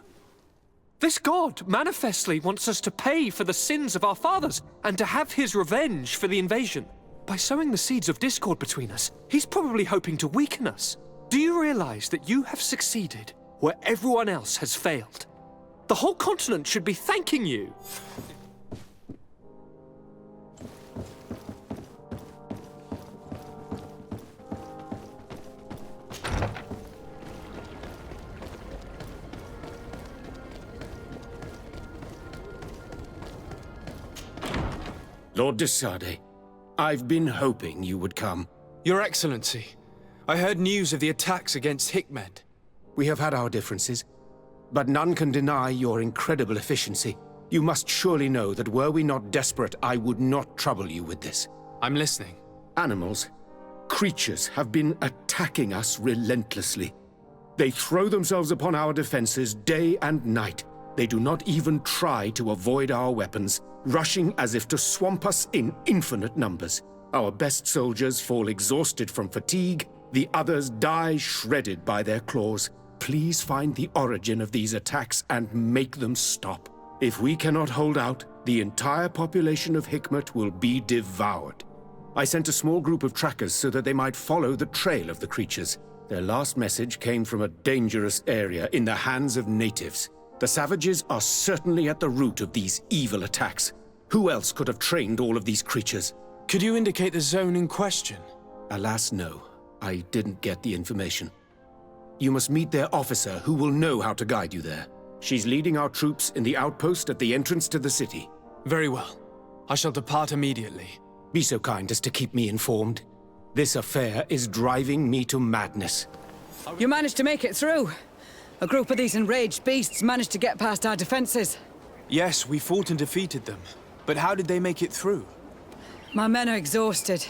This god manifestly wants us to pay for the sins of our fathers and to have his revenge for the invasion. By sowing the seeds of discord between us, he's probably hoping to weaken us. Do you realize that you have succeeded where everyone else has failed? The whole continent should be thanking you. Lord de Sardet, I've been hoping you would come. Your Excellency, I heard news of the attacks against Hikmet. We have had our differences, but none can deny your incredible efficiency. You must surely know that were we not desperate, I would not trouble you with this. I'm listening. Animals, creatures have been attacking us relentlessly. They throw themselves upon our defenses day and night. They do not even try to avoid our weapons, rushing as if to swamp us in infinite numbers. Our best soldiers fall exhausted from fatigue, the others die shredded by their claws. Please find the origin of these attacks and make them stop. If we cannot hold out, the entire population of Hikmet will be devoured. I sent a small group of trackers so that they might follow the trail of the creatures. Their last message came from a dangerous area in the hands of natives. The savages are certainly at the root of these evil attacks. Who else could have trained all of these creatures? Could you indicate the zone in question? Alas, no. I didn't get the information. You must meet their officer, who will know how to guide you there. She's leading our troops in the outpost at the entrance to the city. Very well. I shall depart immediately. Be so kind as to keep me informed. This affair is driving me to madness. You managed to make it through. A group of these enraged beasts managed to get past our defenses. Yes, we fought and defeated them. But how did they make it through? My men are exhausted.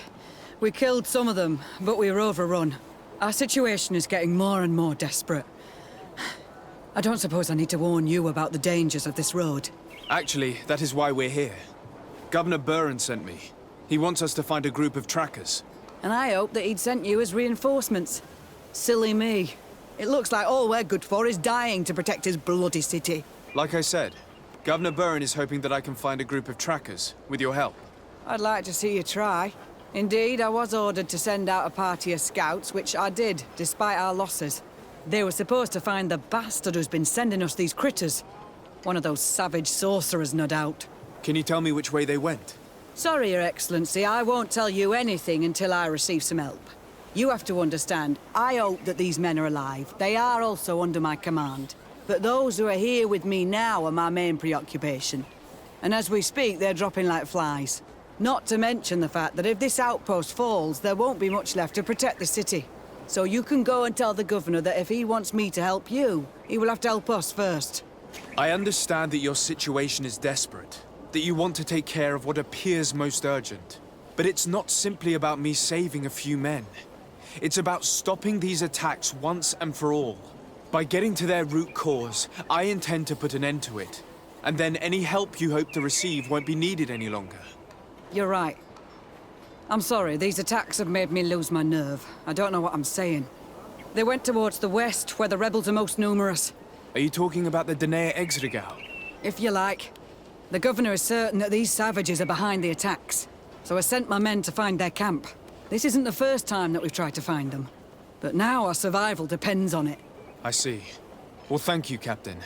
We killed some of them, but we were overrun. Our situation is getting more and more desperate. I don't suppose I need to warn you about the dangers of this road. Actually, that is why we're here. Governor Buren sent me. He wants us to find a group of trackers. And I hope that he'd sent you as reinforcements. Silly me. It looks like all we're good for is dying to protect his bloody city. Like I said, Governor Buren is hoping that I can find a group of trackers, with your help. I'd like to see you try. Indeed, I was ordered to send out a party of scouts, which I did, despite our losses. They were supposed to find the bastard who's been sending us these critters. One of those savage sorcerers, no doubt. Can you tell me which way they went? Sorry, Your Excellency, I won't tell you anything until I receive some help. You have to understand, I hope that these men are alive. They are also under my command. But those who are here with me now are my main preoccupation. And as we speak, they're dropping like flies. Not to mention the fact that if this outpost falls, there won't be much left to protect the city. So you can go and tell the governor that if he wants me to help you, he will have to help us first. I understand that your situation is desperate, that you want to take care of what appears most urgent. But it's not simply about me saving a few men. It's about stopping these attacks once and for all. By getting to their root cause, I intend to put an end to it. And then any help you hope to receive won't be needed any longer. You're right. I'm sorry, these attacks have made me lose my nerve. I don't know what I'm saying. They went towards the west, where the rebels are most numerous. Are you talking about the Danae Exregao? If you like. The governor is certain that these savages are behind the attacks. So I sent my men to find their camp. This isn't the first time that we've tried to find them. But now our survival depends on it. I see. Well, thank you, Captain.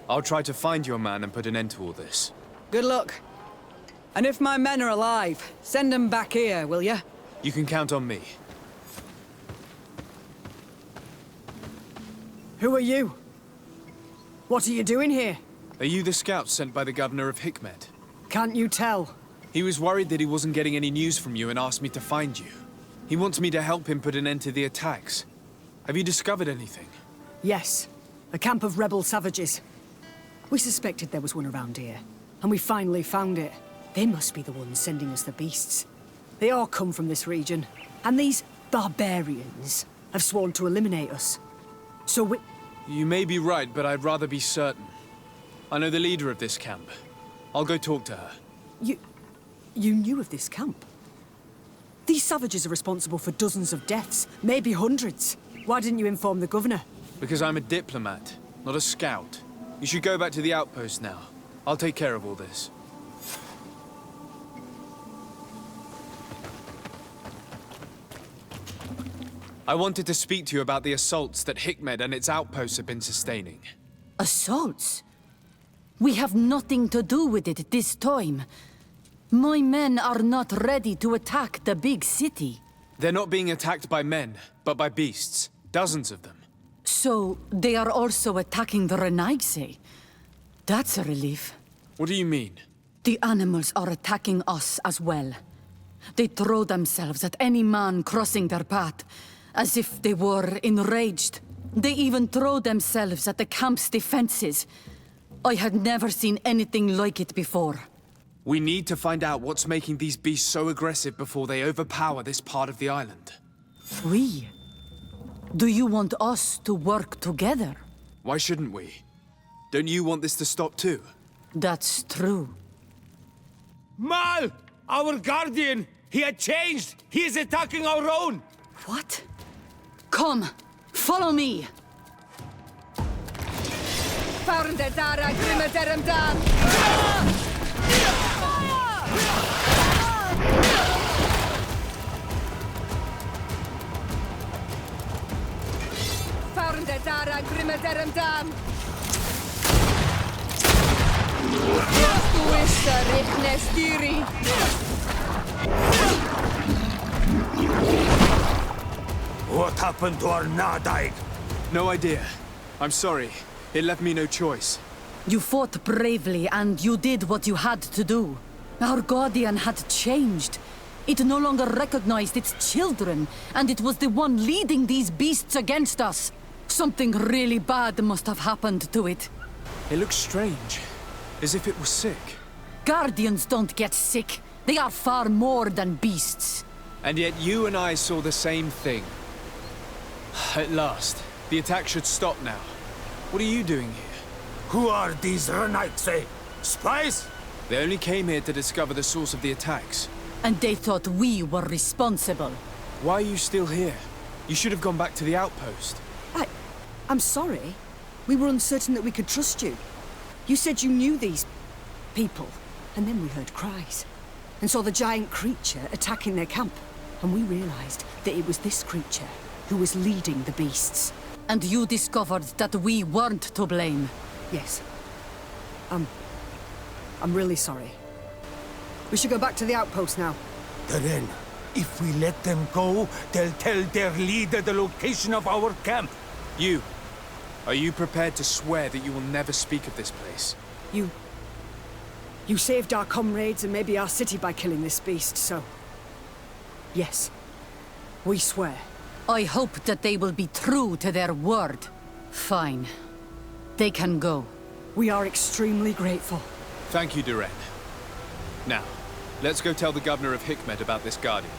I'll try to find your man and put an end to all this. Good luck. And if my men are alive, send them back here, will you? You can count on me. Who are you? What are you doing here? Are you the scout sent by the governor of Hikmet? Can't you tell? He was worried that he wasn't getting any news from you and asked me to find you. He wants me to help him put an end to the attacks. Have you discovered anything? Yes. A camp of rebel savages. We suspected there was one around here, and we finally found it. They must be the ones sending us the beasts. They all come from this region, and these barbarians have sworn to eliminate us. So we... You may be right, but I'd rather be certain. I know the leader of this camp. I'll go talk to her. You knew of this camp? These savages are responsible for dozens of deaths, maybe hundreds. Why didn't you inform the governor? Because I'm a diplomat, not a scout. You should go back to the outpost now. I'll take care of all this. I wanted to speak to you about the assaults that Hikmet and its outposts have been sustaining. Assaults? We have nothing to do with it this time. My men are not ready to attack the big city. They're not being attacked by men, but by beasts. Dozens of them. So, they are also attacking the Renaigse. That's a relief. What do you mean? The animals are attacking us as well. They throw themselves at any man crossing their path, as if they were enraged. They even throw themselves at the camp's defenses. I had never seen anything like it before. We need to find out what's making these beasts so aggressive before they overpower this part of the island. We? Do you want us to work together? Why shouldn't we? Don't you want this to stop too? That's true. Mal! Our guardian! He had changed! He is attacking our own! What? Come! Follow me! What happened to our Nadaig? No idea. I'm sorry. It left me no choice. You fought bravely and you did what you had to do. Our guardian had changed. It no longer recognized its children, and it was the one leading these beasts against us. Something really bad must have happened to it. It looks strange, as if it was sick. Guardians don't get sick. They are far more than beasts. And yet you and I saw the same thing. At last, the attack should stop now. What are you doing here? Who are these Renaigse? Spies? They only came here to discover the source of the attacks. And they thought we were responsible. Why are you still here? You should have gone back to the outpost. I'm sorry. We were uncertain that we could trust you. You said you knew these people, and then we heard cries, and saw the giant creature attacking their camp. And we realized that it was this creature who was leading the beasts. And you discovered that we weren't to blame. Yes. I'm really sorry. We should go back to the outpost now. Then, if we let them go, they'll tell their leader the location of our camp. Are you prepared to swear that you will never speak of this place? You saved our comrades and maybe our city by killing this beast, so... Yes. We swear. I hope that they will be true to their word. Fine. They can go. We are extremely grateful. Thank you, Duren. Now, let's go tell the governor of Hikmet about this guardian.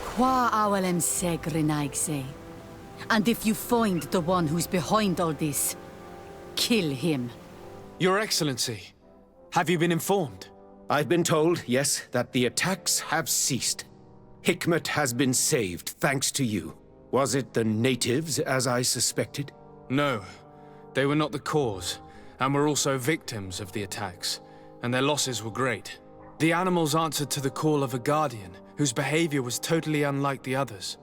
Qua awalem segrenaigse. And if you find the one who's behind all this, kill him. Your Excellency, have you been informed? I've been told, yes, that the attacks have ceased. Hikmet has been saved, thanks to you. Was it the natives, as I suspected? No. They were not the cause, and were also victims of the attacks, and their losses were great. The animals answered to the call of a guardian, whose behavior was totally unlike the others.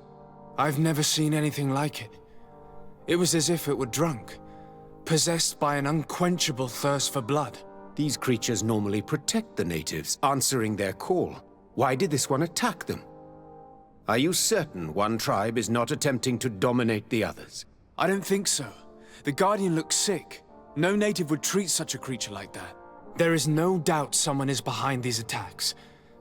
I've never seen anything like it. It was as if it were drunk, possessed by an unquenchable thirst for blood. These creatures normally protect the natives, answering their call. Why did this one attack them? Are you certain one tribe is not attempting to dominate the others? I don't think so. The Guardian looks sick. No native would treat such a creature like that. There is no doubt someone is behind these attacks,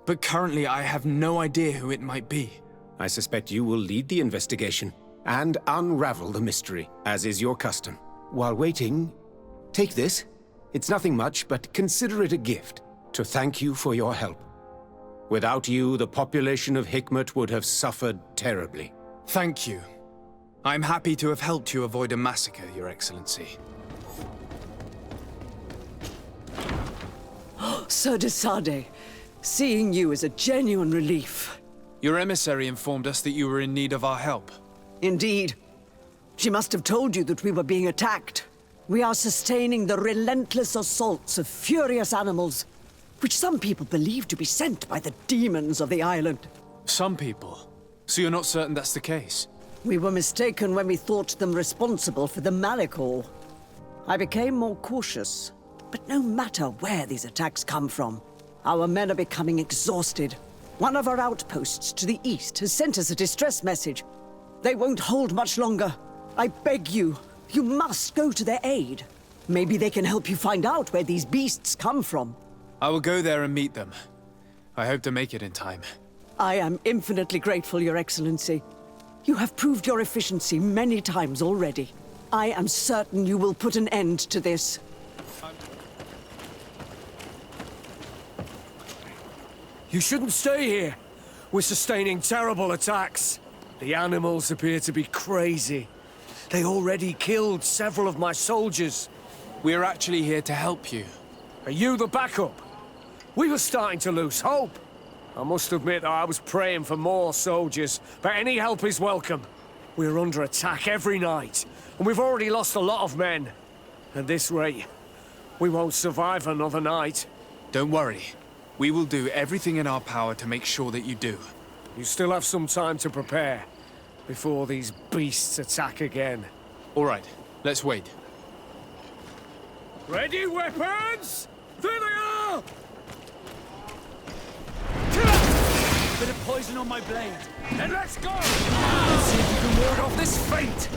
but currently I have no idea who it might be. I suspect you will lead the investigation and unravel the mystery, as is your custom. While waiting, take this. It's nothing much, but consider it a gift to thank you for your help. Without you, the population of Hikmet would have suffered terribly. Thank you. I'm happy to have helped you avoid a massacre, Your Excellency. Sir de Sardet, seeing you is a genuine relief. Your emissary informed us that you were in need of our help. Indeed. She must have told you that we were being attacked. We are sustaining the relentless assaults of furious animals, which some people believe to be sent by the demons of the island. Some people? So you're not certain that's the case? We were mistaken when we thought them responsible for the Malicor. I became more cautious. But no matter where these attacks come from, our men are becoming exhausted. One of our outposts to the east has sent us a distress message. They won't hold much longer. I beg you, you must go to their aid. Maybe they can help you find out where these beasts come from. I will go there and meet them. I hope to make it in time. I am infinitely grateful, Your Excellency. You have proved your efficiency many times already. I am certain you will put an end to this. You shouldn't stay here. We're sustaining terrible attacks. The animals appear to be crazy. They already killed several of my soldiers. We're actually here to help you. Are you the backup? We were starting to lose hope. I must admit that I was praying for more soldiers, but any help is welcome. We're under attack every night, and we've already lost a lot of men. At this rate, we won't survive another night. Don't worry. We will do everything in our power to make sure that you do. You still have some time to prepare, before these beasts attack again. All right, let's wait. Ready, weapons? There they are! Bit of poison on my blade. Then let's go! Let's see if you can ward off this fate!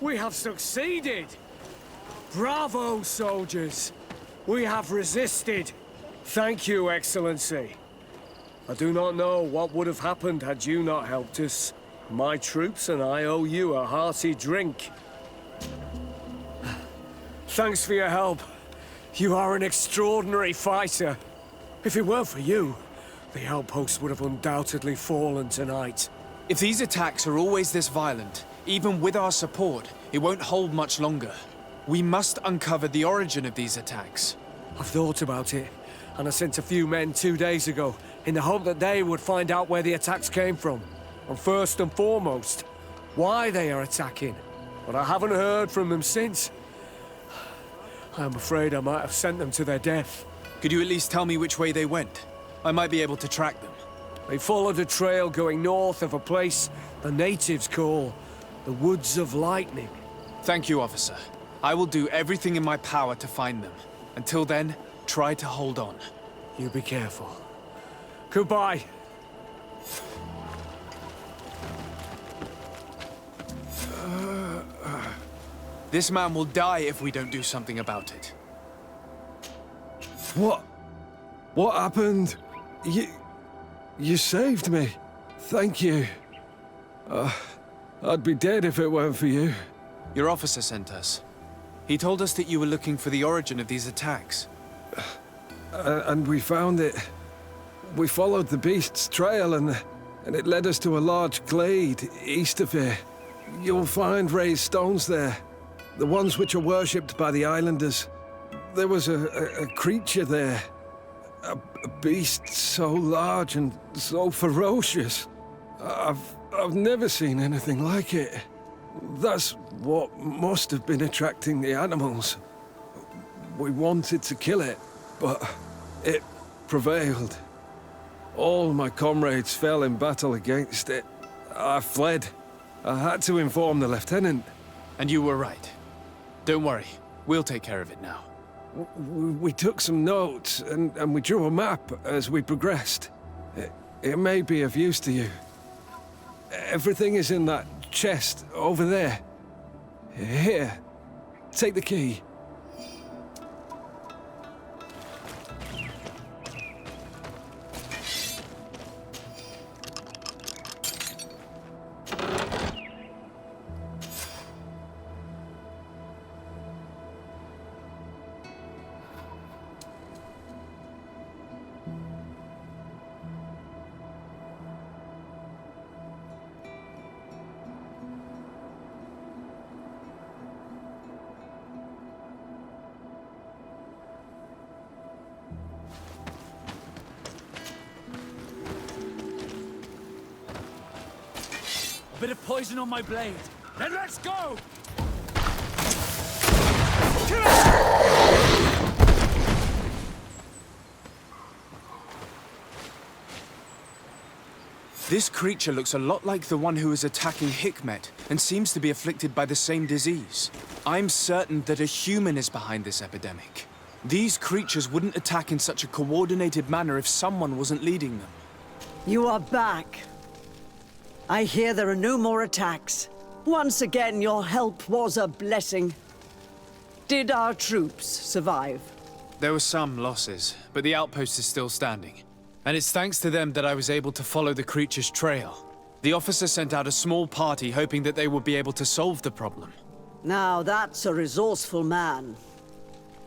We have succeeded! Bravo, soldiers! We have resisted. Thank you, Excellency. I do not know what would have happened had you not helped us. My troops and I owe you a hearty drink. Thanks for your help. You are an extraordinary fighter. If it weren't for you, the outpost would have undoubtedly fallen tonight. If these attacks are always this violent, even with our support, it won't hold much longer. We must uncover the origin of these attacks. I've thought about it, and I sent a few men 2 days ago in the hope that they would find out where the attacks came from. And first and foremost, why they are attacking. But I haven't heard from them since. I'm afraid I might have sent them to their death. Could you at least tell me which way they went? I might be able to track them. They followed a trail going north of a place the natives call the Woods of Lightning. Thank you, officer. I will do everything in my power to find them. Until then, try to hold on. You be careful. Goodbye. This man will die if we don't do something about it. What happened? You saved me. Thank you. I'd be dead if it weren't for you. Your officer sent us. He told us that you were looking for the origin of these attacks. And we found it. We followed the beast's trail and it led us to a large glade east of here. You'll find raised stones there. The ones which are worshipped by the islanders. There was a creature there. A beast so large and so ferocious. I've never seen anything like it. That's what must have been attracting the animals. We wanted to kill it, but it prevailed. All my comrades fell in battle against it. I fled. I had to inform the lieutenant. And you were right. Don't worry, we'll take care of it now. We took some notes, and we drew a map as we progressed. It may be of use to you. Everything is in that chest over there. Here, take the key. Bit of poison on my blade. Then let's go! This creature looks a lot like the one who is attacking Hikmet, and seems to be afflicted by the same disease. I'm certain that a human is behind this epidemic. These creatures wouldn't attack in such a coordinated manner if someone wasn't leading them. You are back. I hear there are no more attacks. Once again, your help was a blessing. Did our troops survive? There were some losses, but the outpost is still standing. And it's thanks to them that I was able to follow the creature's trail. The officer sent out a small party hoping that they would be able to solve the problem. Now that's a resourceful man.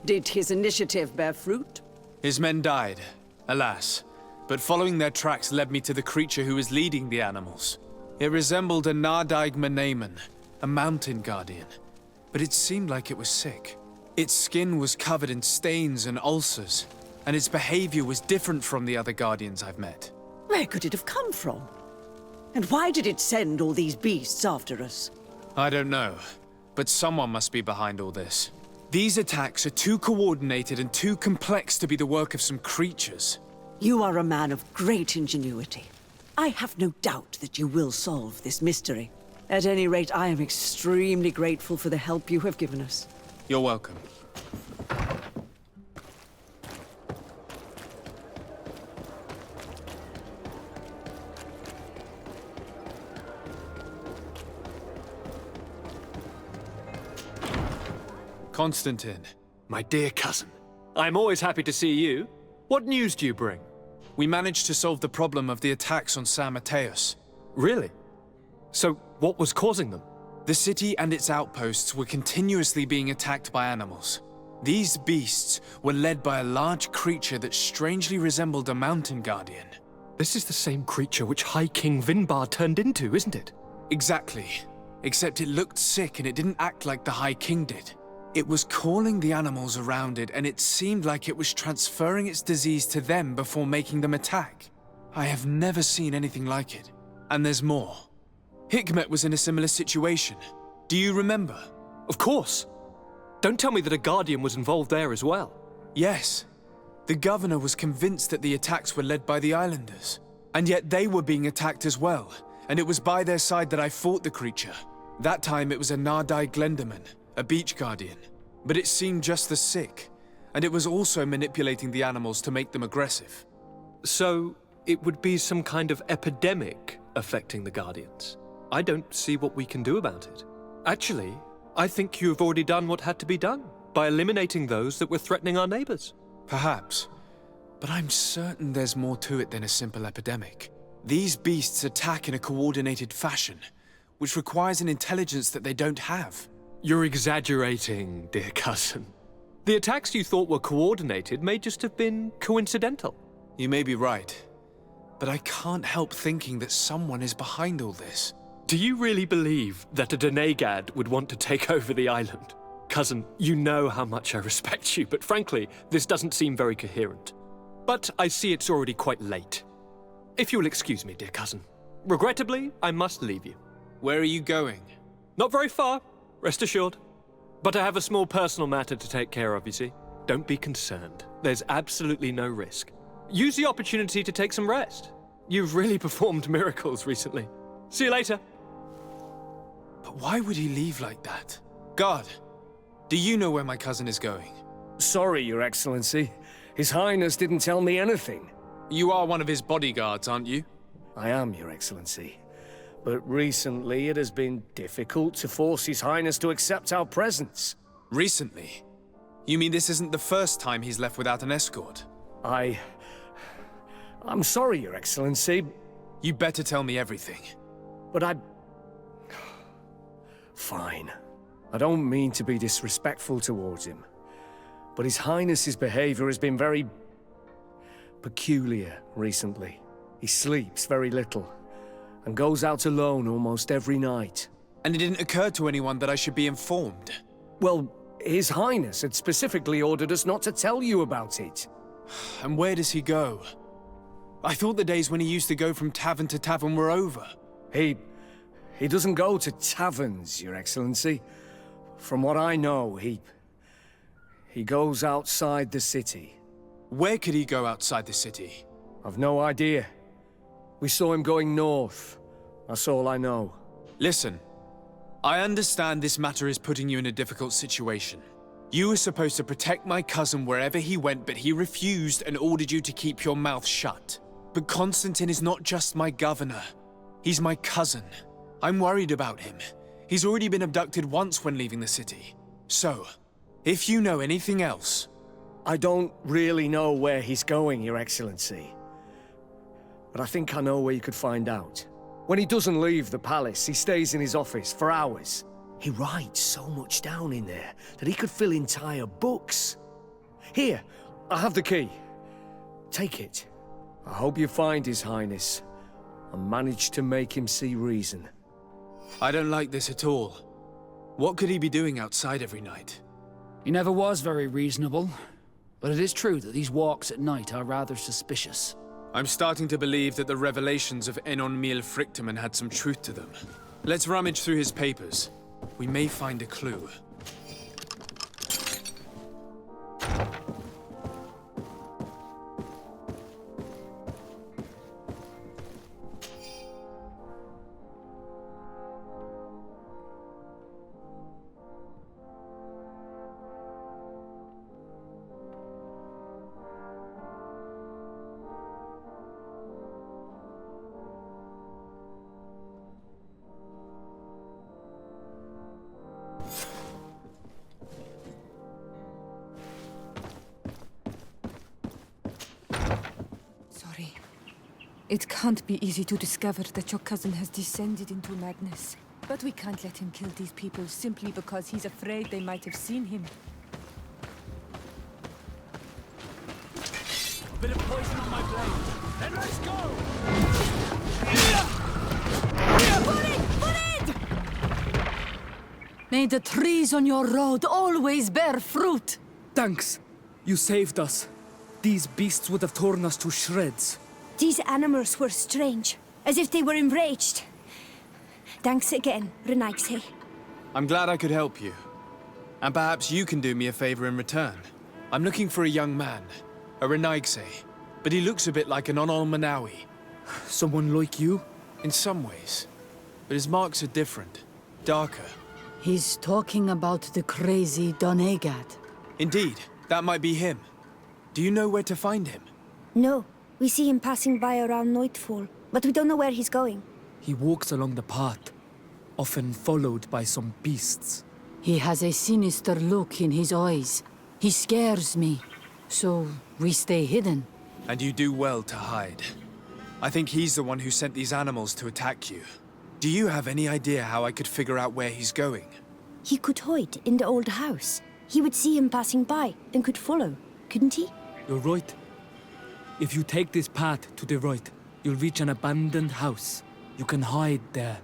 Did his initiative bear fruit? His men died, alas. But following their tracks led me to the creature who was leading the animals. It resembled a Nardaig-Meneman, a mountain guardian. But it seemed like it was sick. Its skin was covered in stains and ulcers, and its behavior was different from the other guardians I've met. Where could it have come from? And why did it send all these beasts after us? I don't know, but someone must be behind all this. These attacks are too coordinated and too complex to be the work of some creatures. You are a man of great ingenuity. I have no doubt that you will solve this mystery. At any rate, I am extremely grateful for the help you have given us. You're welcome. Constaantine. My dear cousin. I'm always happy to see you. What news do you bring? We managed to solve the problem of the attacks on San Mateus. Really? So, what was causing them? The city and its outposts were continuously being attacked by animals. These beasts were led by a large creature that strangely resembled a mountain guardian. This is the same creature which High King Vinbar turned into, isn't it? Exactly. Except it looked sick and it didn't act like the High King did. It was calling the animals around it, and it seemed like it was transferring its disease to them before making them attack. I have never seen anything like it. And there's more. Hikmet was in a similar situation. Do you remember? Of course. Don't tell me that a Guardian was involved there as well. Yes. The governor was convinced that the attacks were led by the islanders. And yet they were being attacked as well. And it was by their side that I fought the creature. That time it was a Nardaig-Glenderman, a beach guardian. But it seemed just as sick. And it was also manipulating the animals to make them aggressive. So, it would be some kind of epidemic affecting the Guardians. I don't see what we can do about it. Actually, I think you've already done what had to be done by eliminating those that were threatening our neighbors. Perhaps. But I'm certain there's more to it than a simple epidemic. These beasts attack in a coordinated fashion, which requires an intelligence that they don't have. You're exaggerating, dear cousin. The attacks you thought were coordinated may just have been coincidental. You may be right, but I can't help thinking that someone is behind all this. Do you really believe that a Donegad would want to take over the island? Cousin, you know how much I respect you, but frankly, this doesn't seem very coherent. But I see it's already quite late. If you'll excuse me, dear cousin. Regrettably, I must leave you. Where are you going? Not very far, rest assured. But I have a small personal matter to take care of, you see. Don't be concerned. There's absolutely no risk. Use the opportunity to take some rest. You've really performed miracles recently. See you later. But why would he leave like that? Guard, do you know where my cousin is going? Sorry, Your Excellency. His Highness didn't tell me anything. You are one of his bodyguards, aren't you? I am, Your Excellency. But recently it has been difficult to force His Highness to accept our presence. Recently? You mean this isn't the first time he's left without an escort? I'm sorry, Your Excellency. You better tell me everything. But Fine. I don't mean to be disrespectful towards him. But His Highness's behavior has been very peculiar recently. He sleeps very little, and goes out alone almost every night. And it didn't occur to anyone that I should be informed? Well, His Highness had specifically ordered us not to tell you about it. And where does he go? I thought the days when he used to go from tavern to tavern were over. He doesn't go to taverns, Your Excellency. From what I know, he goes outside the city. Where could he go outside the city? I've no idea. We saw him going north. That's all I know. Listen, I understand this matter is putting you in a difficult situation. You were supposed to protect my cousin wherever he went, but he refused and ordered you to keep your mouth shut. But Constantine is not just my governor. He's my cousin. I'm worried about him. He's already been abducted once when leaving the city. So, if you know anything else... I don't really know where he's going, Your Excellency. But I think I know where you could find out. When he doesn't leave the palace, he stays in his office for hours. He writes so much down in there that he could fill entire books. Here, I have the key. Take it. I hope you find His Highness and manage to make him see reason. I don't like this at all. What could he be doing outside every night? He never was very reasonable. But it is true that these walks at night are rather suspicious. I'm starting to believe that the revelations of Enon Miel Frictamen had some truth to them. Let's rummage through his papers. We may find a clue. It can't be easy to discover that your cousin has descended into madness. But we can't let him kill these people simply because he's afraid they might have seen him. A bit of poison on my blade. Then let's go! Put it! May the trees on your road always bear fruit. Thanks. You saved us. These beasts would have torn us to shreds. These animals were strange, as if they were enraged. Thanks again, Renaigse. I'm glad I could help you. And perhaps you can do me a favor in return. I'm looking for a young man, a Renaigse, but he looks a bit like an Onol Manawi. Someone like you? In some ways. But his marks are different, darker. He's talking about the crazy Donegad. Indeed, that might be him. Do you know where to find him? No. We see him passing by around nightfall, but we don't know where he's going. He walks along the path, often followed by some beasts. He has a sinister look in his eyes. He scares me. So, we stay hidden? And you do well to hide. I think he's the one who sent these animals to attack you. Do you have any idea how I could figure out where he's going? He could hide in the old house. He would see him passing by and could follow, couldn't he? You're right. If you take this path to the right, you'll reach an abandoned house. You can hide there.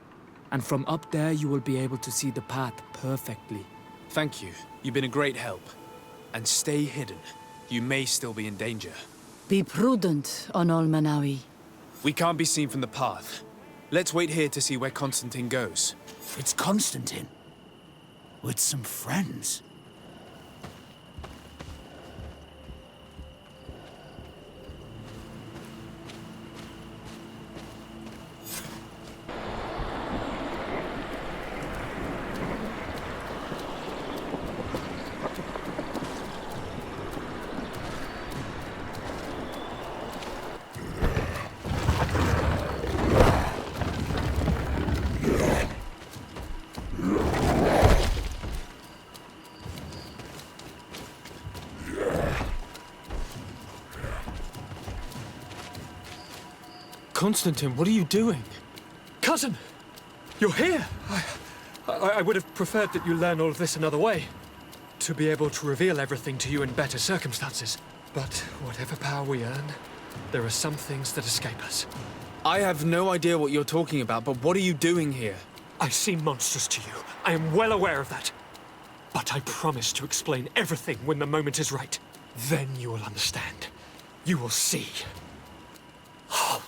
And from up there, you will be able to see the path perfectly. Thank you. You've been a great help. And stay hidden. You may still be in danger. Be prudent, Onol Manawi. We can't be seen from the path. Let's wait here to see where Constantine goes. It's Constantine. With some friends. Constantine, what are you doing? Cousin! You're here! I would have preferred that you learn all of this another way. To be able to reveal everything to you in better circumstances. But whatever power we earn, there are some things that escape us. I have no idea what you're talking about, but what are you doing here? I seem monstrous to you. I am well aware of that. But I promise to explain everything when the moment is right. Then you will understand. You will see. Oh,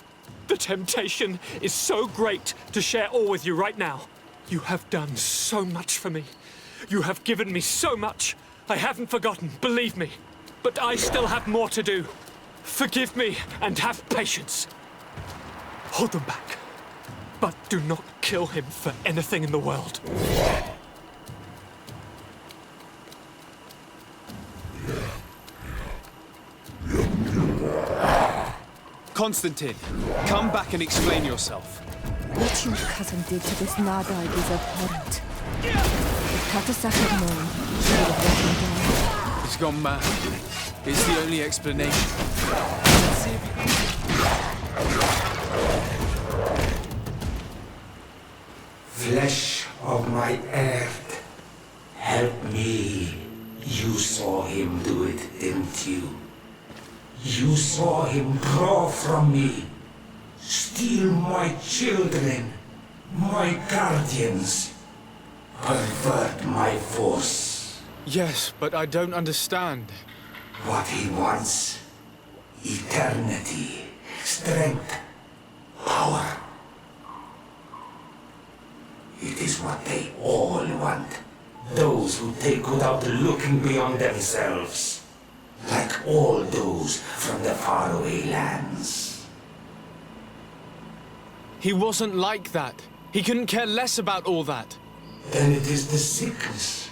the temptation is so great to share all with you right now. You have done so much for me. You have given me so much. I haven't forgotten, believe me. But I still have more to do. Forgive me and have patience. Hold them back. But do not kill him for anything in the world. Constantine, come back and explain yourself. What your cousin did to this Nardite is abhorrent. If Panacea had known, he would have let him die. He's gone mad. It's the only explanation. Flesh of my earth, help me. You saw him do it, didn't you? You saw him draw from me, steal my children, my guardians, pervert my force. Yes, but I don't understand. What he wants, eternity, strength, power. It is what they all want. Those who take without looking beyond themselves. Like all those from the faraway lands. He wasn't like that. He couldn't care less about all that. Then it is the sickness,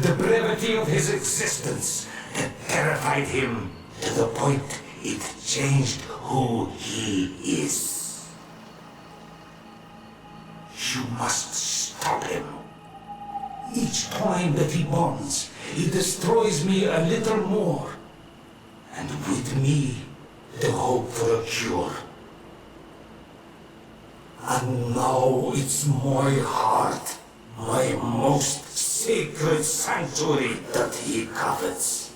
the brevity of his existence that terrified him to the point it changed who he is. You must stop him. Each time that he bonds, he destroys me a little more. And with me, the hope for a cure. And now it's my heart, my most sacred sanctuary that he covets.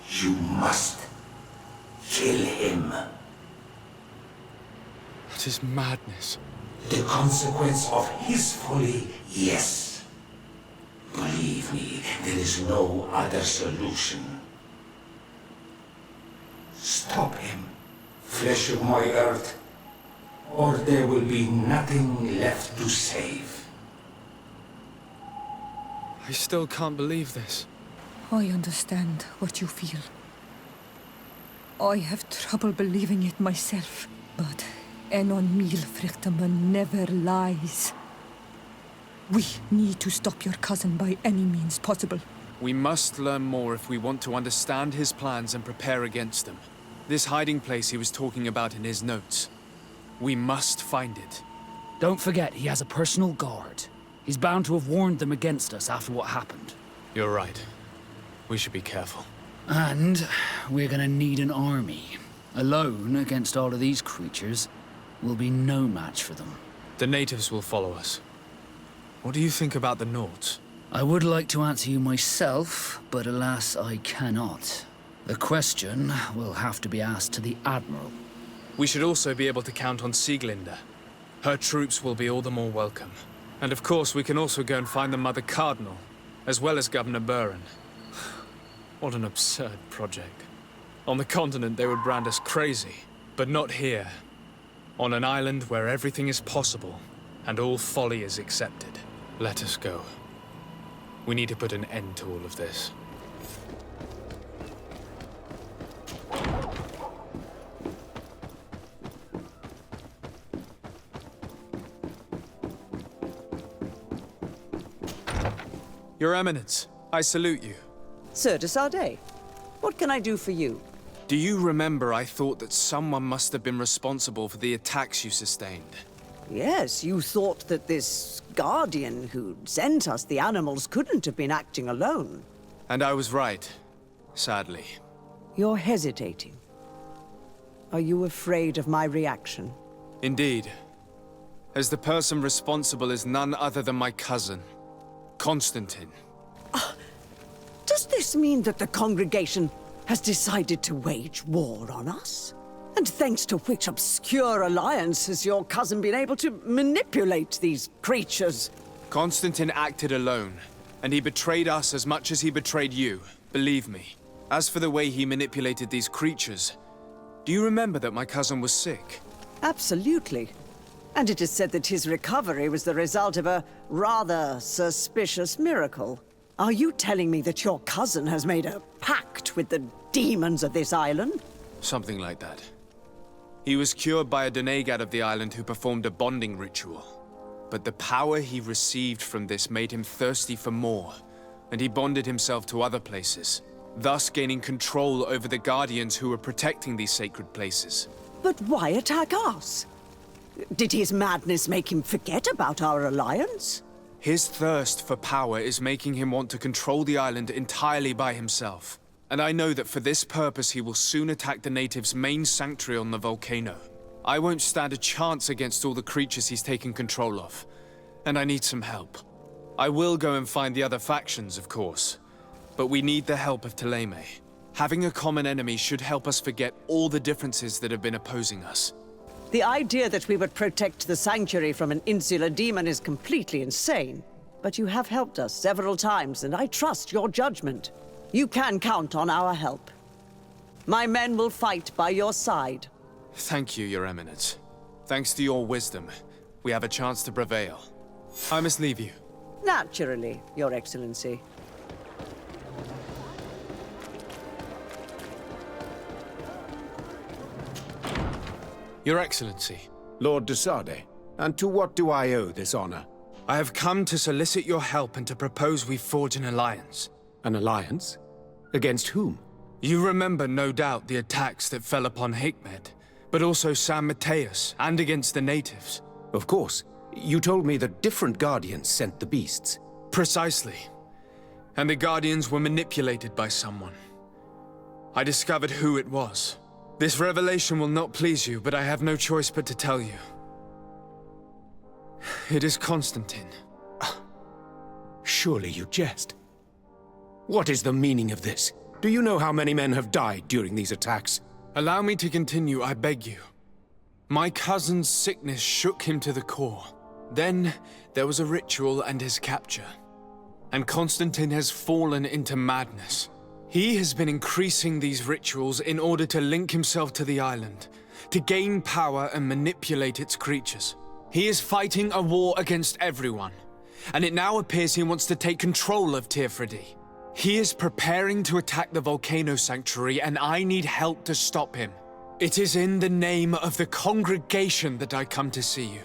You must kill him. That is madness. The consequence of his folly, yes. Believe me, there is no other solution. Stop him, flesh of my earth, or there will be nothing left to save. I still can't believe this. I understand what you feel. I have trouble believing it myself, but Enon Milfrichtaman never lies. We need to stop your cousin by any means possible. We must learn more if we want to understand his plans and prepare against them. This hiding place he was talking about in his notes. We must find it. Don't forget, he has a personal guard. He's bound to have warned them against us after what happened. You're right. We should be careful. And we're gonna need an army. Alone against all of these creatures will be no match for them. The natives will follow us. What do you think about the Nords? I would like to answer you myself, but alas, I cannot. The question will have to be asked to the Admiral. We should also be able to count on Sieglinde. Her troops will be all the more welcome. And of course, we can also go and find the Mother Cardinal, as well as Governor Buren. What an absurd project. On the continent, they would brand us crazy, but not here. On an island where everything is possible, and all folly is accepted. Let us go. We need to put an end to all of this. Your Eminence, I salute you. Sir de Sardet, what can I do for you? Do you remember I thought that someone must have been responsible for the attacks you sustained? Yes, you thought that this guardian who'd sent us the animals couldn't have been acting alone. And I was right, sadly. You're hesitating. Are you afraid of my reaction? Indeed. As the person responsible is none other than my cousin, Constaantine. Does this mean that the congregation has decided to wage war on us? And thanks to which obscure alliance has your cousin been able to manipulate these creatures? Constaantine acted alone, and he betrayed us as much as he betrayed you, believe me. As for the way he manipulated these creatures, do you remember that my cousin was sick? Absolutely. And it is said that his recovery was the result of a rather suspicious miracle. Are you telling me that your cousin has made a pact with the demons of this island? Something like that. He was cured by a Donegad of the island who performed a bonding ritual. But the power he received from this made him thirsty for more, and he bonded himself to other places, thus gaining control over the Guardians who were protecting these sacred places. But why attack us? Did his madness make him forget about our alliance? His thirst for power is making him want to control the island entirely by himself. And I know that for this purpose he will soon attack the natives' main sanctuary on the volcano. I won't stand a chance against all the creatures he's taken control of. And I need some help. I will go and find the other factions, of course. But we need the help of Theleme. Having a common enemy should help us forget all the differences that have been opposing us. The idea that we would protect the sanctuary from an insular demon is completely insane. But you have helped us several times, and I trust your judgment. You can count on our help. My men will fight by your side. Thank you, Your Eminence. Thanks to your wisdom, we have a chance to prevail. I must leave you. Naturally, Your Excellency. Your Excellency. Lord de Sardet, and to what do I owe this honor? I have come to solicit your help and to propose we forge an alliance. An alliance? Against whom? You remember, no doubt, the attacks that fell upon Hikmet, but also San Mateus, and against the natives. Of course. You told me that different Guardians sent the beasts. Precisely. And the Guardians were manipulated by someone. I discovered who it was. This revelation will not please you, but I have no choice but to tell you. It is Constaantine. Surely you jest. What is the meaning of this? Do you know how many men have died during these attacks? Allow me to continue, I beg you. My cousin's sickness shook him to the core. Then, there was a ritual and his capture. And Constaantine has fallen into madness. He has been increasing these rituals in order to link himself to the island, to gain power and manipulate its creatures. He is fighting a war against everyone, and it now appears he wants to take control of Teer. He is preparing to attack the volcano sanctuary, and I need help to stop him. It is in the name of the congregation that I come to see you.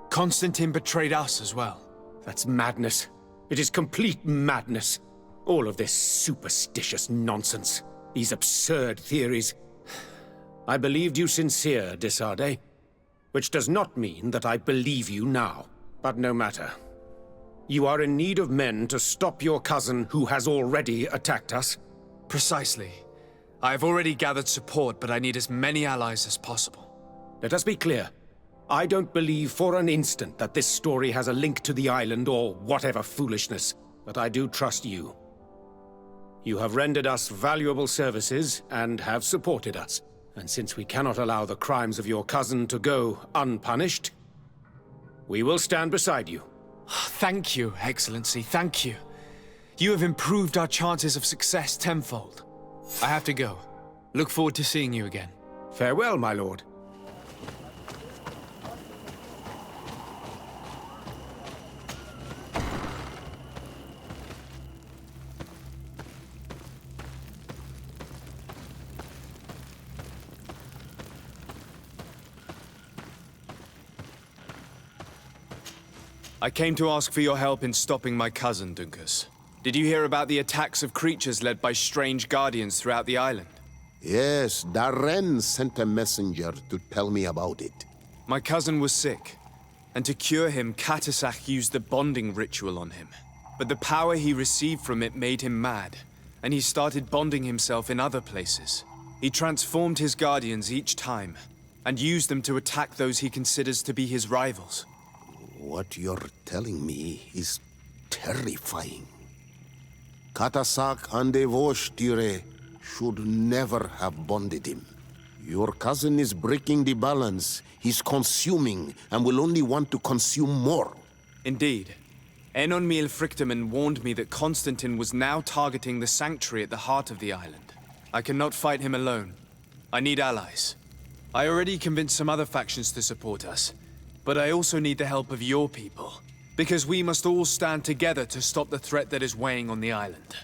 Constaantine betrayed us as well. That's madness. It is complete madness. All of this superstitious nonsense. These absurd theories. I believed you sincere, de Sardet. Which does not mean that I believe you now. But no matter. You are in need of men to stop your cousin who has already attacked us? Precisely. I have already gathered support, but I need as many allies as possible. Let us be clear. I don't believe for an instant that this story has a link to the island or whatever foolishness, but I do trust you. You have rendered us valuable services and have supported us. And since we cannot allow the crimes of your cousin to go unpunished, we will stand beside you. Thank you, Excellency, thank you. You have improved our chances of success tenfold. I have to go. Look forward to seeing you again. Farewell, my lord. I came to ask for your help in stopping my cousin, Dunkus. Did you hear about the attacks of creatures led by strange guardians throughout the island? Yes, Darren sent a messenger to tell me about it. My cousin was sick, and to cure him, Cardinal used the bonding ritual on him. But the power he received from it made him mad, and he started bonding himself in other places. He transformed his guardians each time, and used them to attack those he considers to be his rivals. What you're telling me is terrifying. Cardinal and Teer should never have bonded him. Your cousin is breaking the balance. He's consuming and will only want to consume more. Indeed. Enon Frichtemann warned me that Constaantine was now targeting the sanctuary at the heart of the island. I cannot fight him alone. I need allies. I already convinced some other factions to support us, but I also need the help of your people, because we must all stand together to stop the threat that is weighing on the island.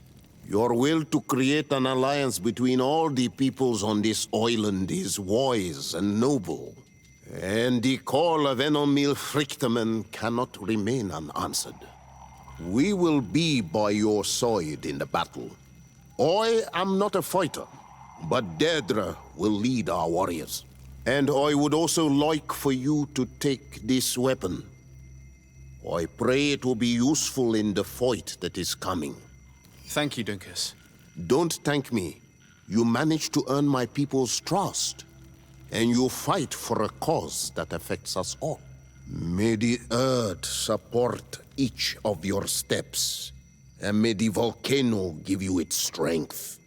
Your will to create an alliance between all the peoples on this island is wise and noble. And the call of Enon Frichtemann cannot remain unanswered. We will be by your side in the battle. I am not a fighter, but Deirdre will lead our warriors. And I would also like for you to take this weapon. I pray it will be useful in the fight that is coming. Thank you, Dunkus. Don't thank me. You managed to earn my people's trust. And you fight for a cause that affects us all. May the earth support each of your steps. And may the volcano give you its strength.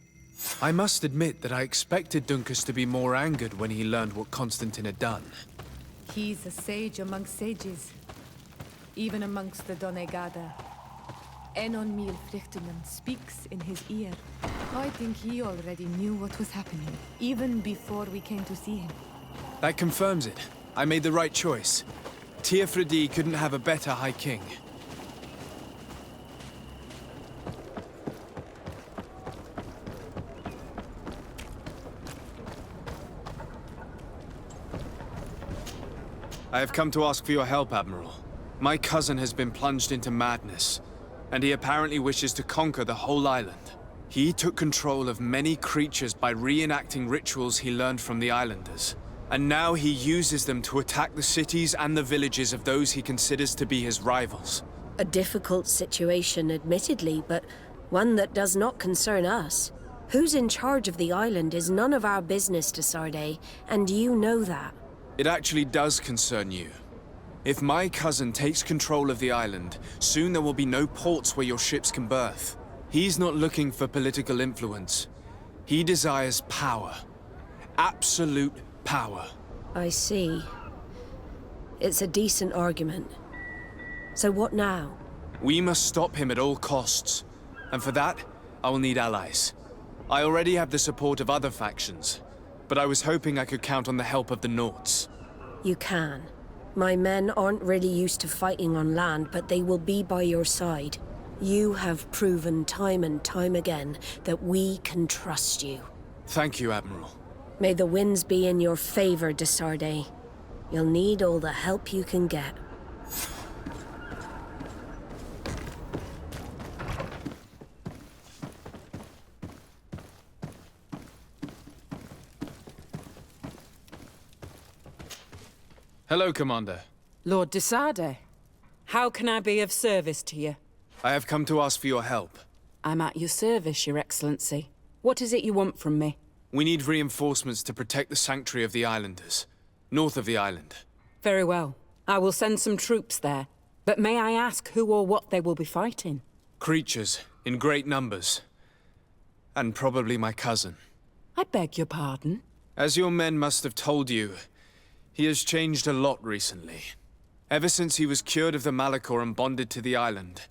I must admit that I expected Dunkus to be more angered when he learned what Constaantine had done. He's a sage among sages, even amongst the Donegada. Enon Frichtemann speaks in his ear. I think he already knew what was happening, even before we came to see him. That confirms it. I made the right choice. Teer Fradee couldn't have a better High King. I have come to ask for your help, Admiral. My cousin has been plunged into madness, and he apparently wishes to conquer the whole island. He took control of many creatures by reenacting rituals he learned from the islanders, and now he uses them to attack the cities and the villages of those he considers to be his rivals. A difficult situation, admittedly, but one that does not concern us. Who's in charge of the island is none of our business to Sardet, and you know that. It actually does concern you. If my cousin takes control of the island, soon there will be no ports where your ships can berth. He's not looking for political influence. He desires power. Absolute power. I see. It's a decent argument. So what now? We must stop him at all costs. And for that, I will need allies. I already have the support of other factions, but I was hoping I could count on the help of the Nauts. You can. My men aren't really used to fighting on land, but they will be by your side. You have proven time and time again that we can trust you. Thank you, Admiral. May the winds be in your favor, de Sardet. You'll need all the help you can get. Hello, Commander. Lord de Sardet. How can I be of service to you? I have come to ask for your help. I'm at your service, Your Excellency. What is it you want from me? We need reinforcements to protect the sanctuary of the Islanders, north of the island. Very well. I will send some troops there. But may I ask who or what they will be fighting? Creatures, in great numbers. And probably my cousin. I beg your pardon? As your men must have told you, he has changed a lot recently. Ever since he was cured of the Malachor and bonded to the island,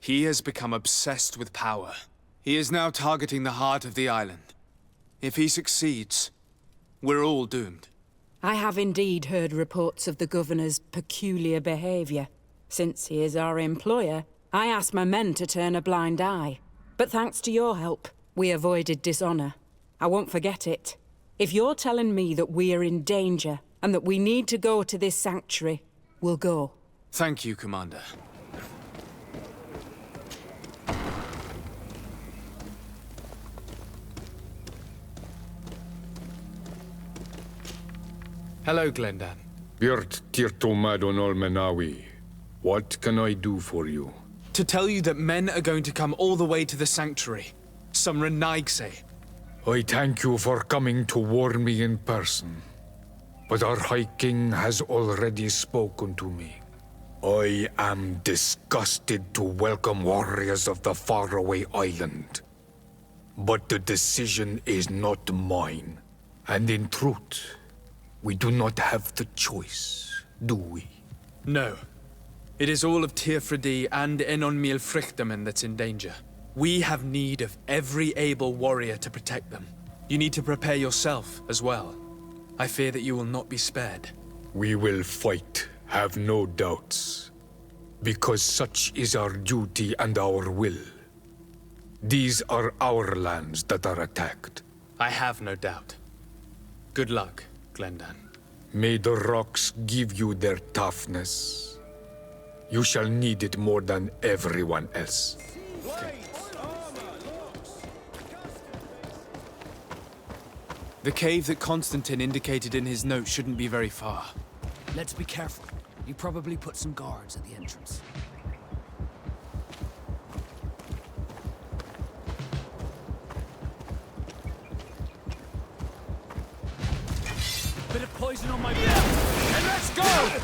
he has become obsessed with power. He is now targeting the heart of the island. If he succeeds, we're all doomed. I have indeed heard reports of the Governor's peculiar behavior. Since he is our employer, I asked my men to turn a blind eye. But thanks to your help, we avoided dishonor. I won't forget it. If you're telling me that we are in danger, and that we need to go to this sanctuary, we'll go. Thank you, Commander. Hello, Glendan. Birt Tirtomad on Olmenawi. What can I do for you? To tell you that men are going to come all the way to the sanctuary. Some Renaigse. I thank you for coming to warn me in person. But our High King has already spoken to me. I am disgusted to welcome warriors of the faraway island. But the decision is not mine. And in truth, we do not have the choice, do we? No. It is all of Teer Fradee and Enon Frichtamen that's in danger. We have need of every able warrior to protect them. You need to prepare yourself as well. I fear that you will not be spared. We will fight, have no doubts. Because such is our duty and our will. These are our lands that are attacked. I have no doubt. Good luck, Glendan. May the rocks give you their toughness. You shall need it more than everyone else. The cave that Constantine indicated in his note shouldn't be very far. Let's be careful. He probably put some guards at the entrance. Bit of poison on my belt. And let's go!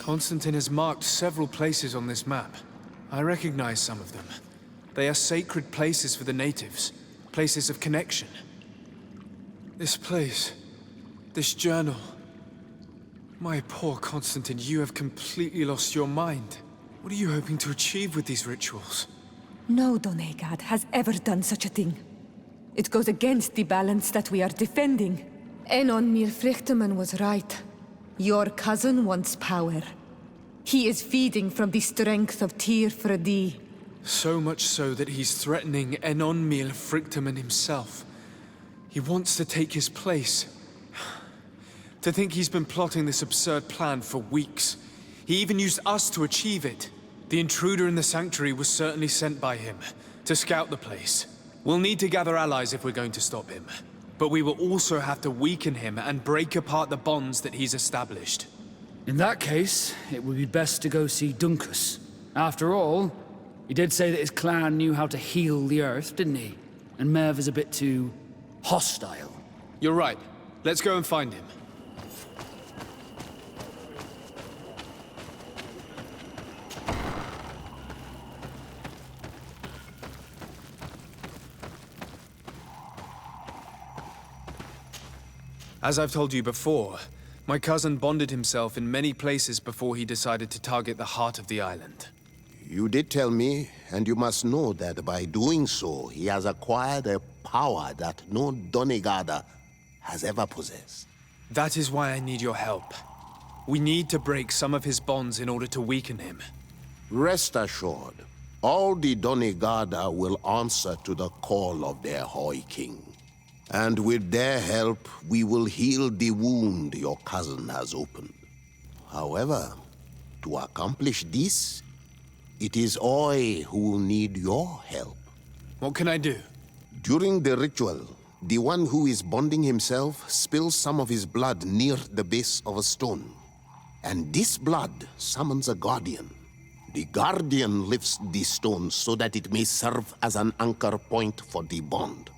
Constantine has marked several places on this map. I recognize some of them. They are sacred places for the natives, places of connection. This place, this journal. My poor Constantine, you have completely lost your mind. What are you hoping to achieve with these rituals? No Donegad has ever done such a thing. It goes against the balance that we are defending. Enon Frichtamen was right. Your cousin wants power. He is feeding from the strength of Teer Fradee. So much so that he's threatening Enon Frichtamen himself. He wants to take his place. To think he's been plotting this absurd plan for weeks. He even used us to achieve it. The intruder in the sanctuary was certainly sent by him, to scout the place. We'll need to gather allies if we're going to stop him. But we will also have to weaken him and break apart the bonds that he's established. In that case, it would be best to go see Duncus. After all, he did say that his clan knew how to heal the earth, didn't he? And Merv is a bit too hostile. You're right. Let's go and find him. As I've told you before, my cousin bonded himself in many places before he decided to target the heart of the island. You did tell me, and you must know that by doing so, he has acquired a power that no Donegada has ever possessed. That is why I need your help. We need to break some of his bonds in order to weaken him. Rest assured, all the Donegada will answer to the call of their High King. And with their help, we will heal the wound your cousin has opened. However, to accomplish this, it is I who will need your help. What can I do? During the ritual, the one who is bonding himself spills some of his blood near the base of a stone. And this blood summons a guardian. The guardian lifts the stone so that it may serve as an anchor point for the bond.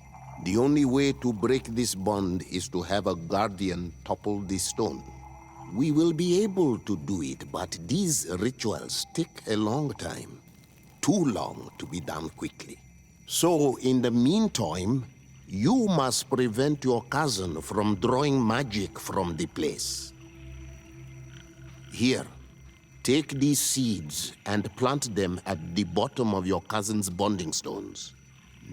The only way to break this bond is to have a guardian topple the stone. We will be able to do it, but these rituals take a long time. Too long to be done quickly. So, in the meantime, you must prevent your cousin from drawing magic from the place. Here, take these seeds and plant them at the bottom of your cousin's bonding stones.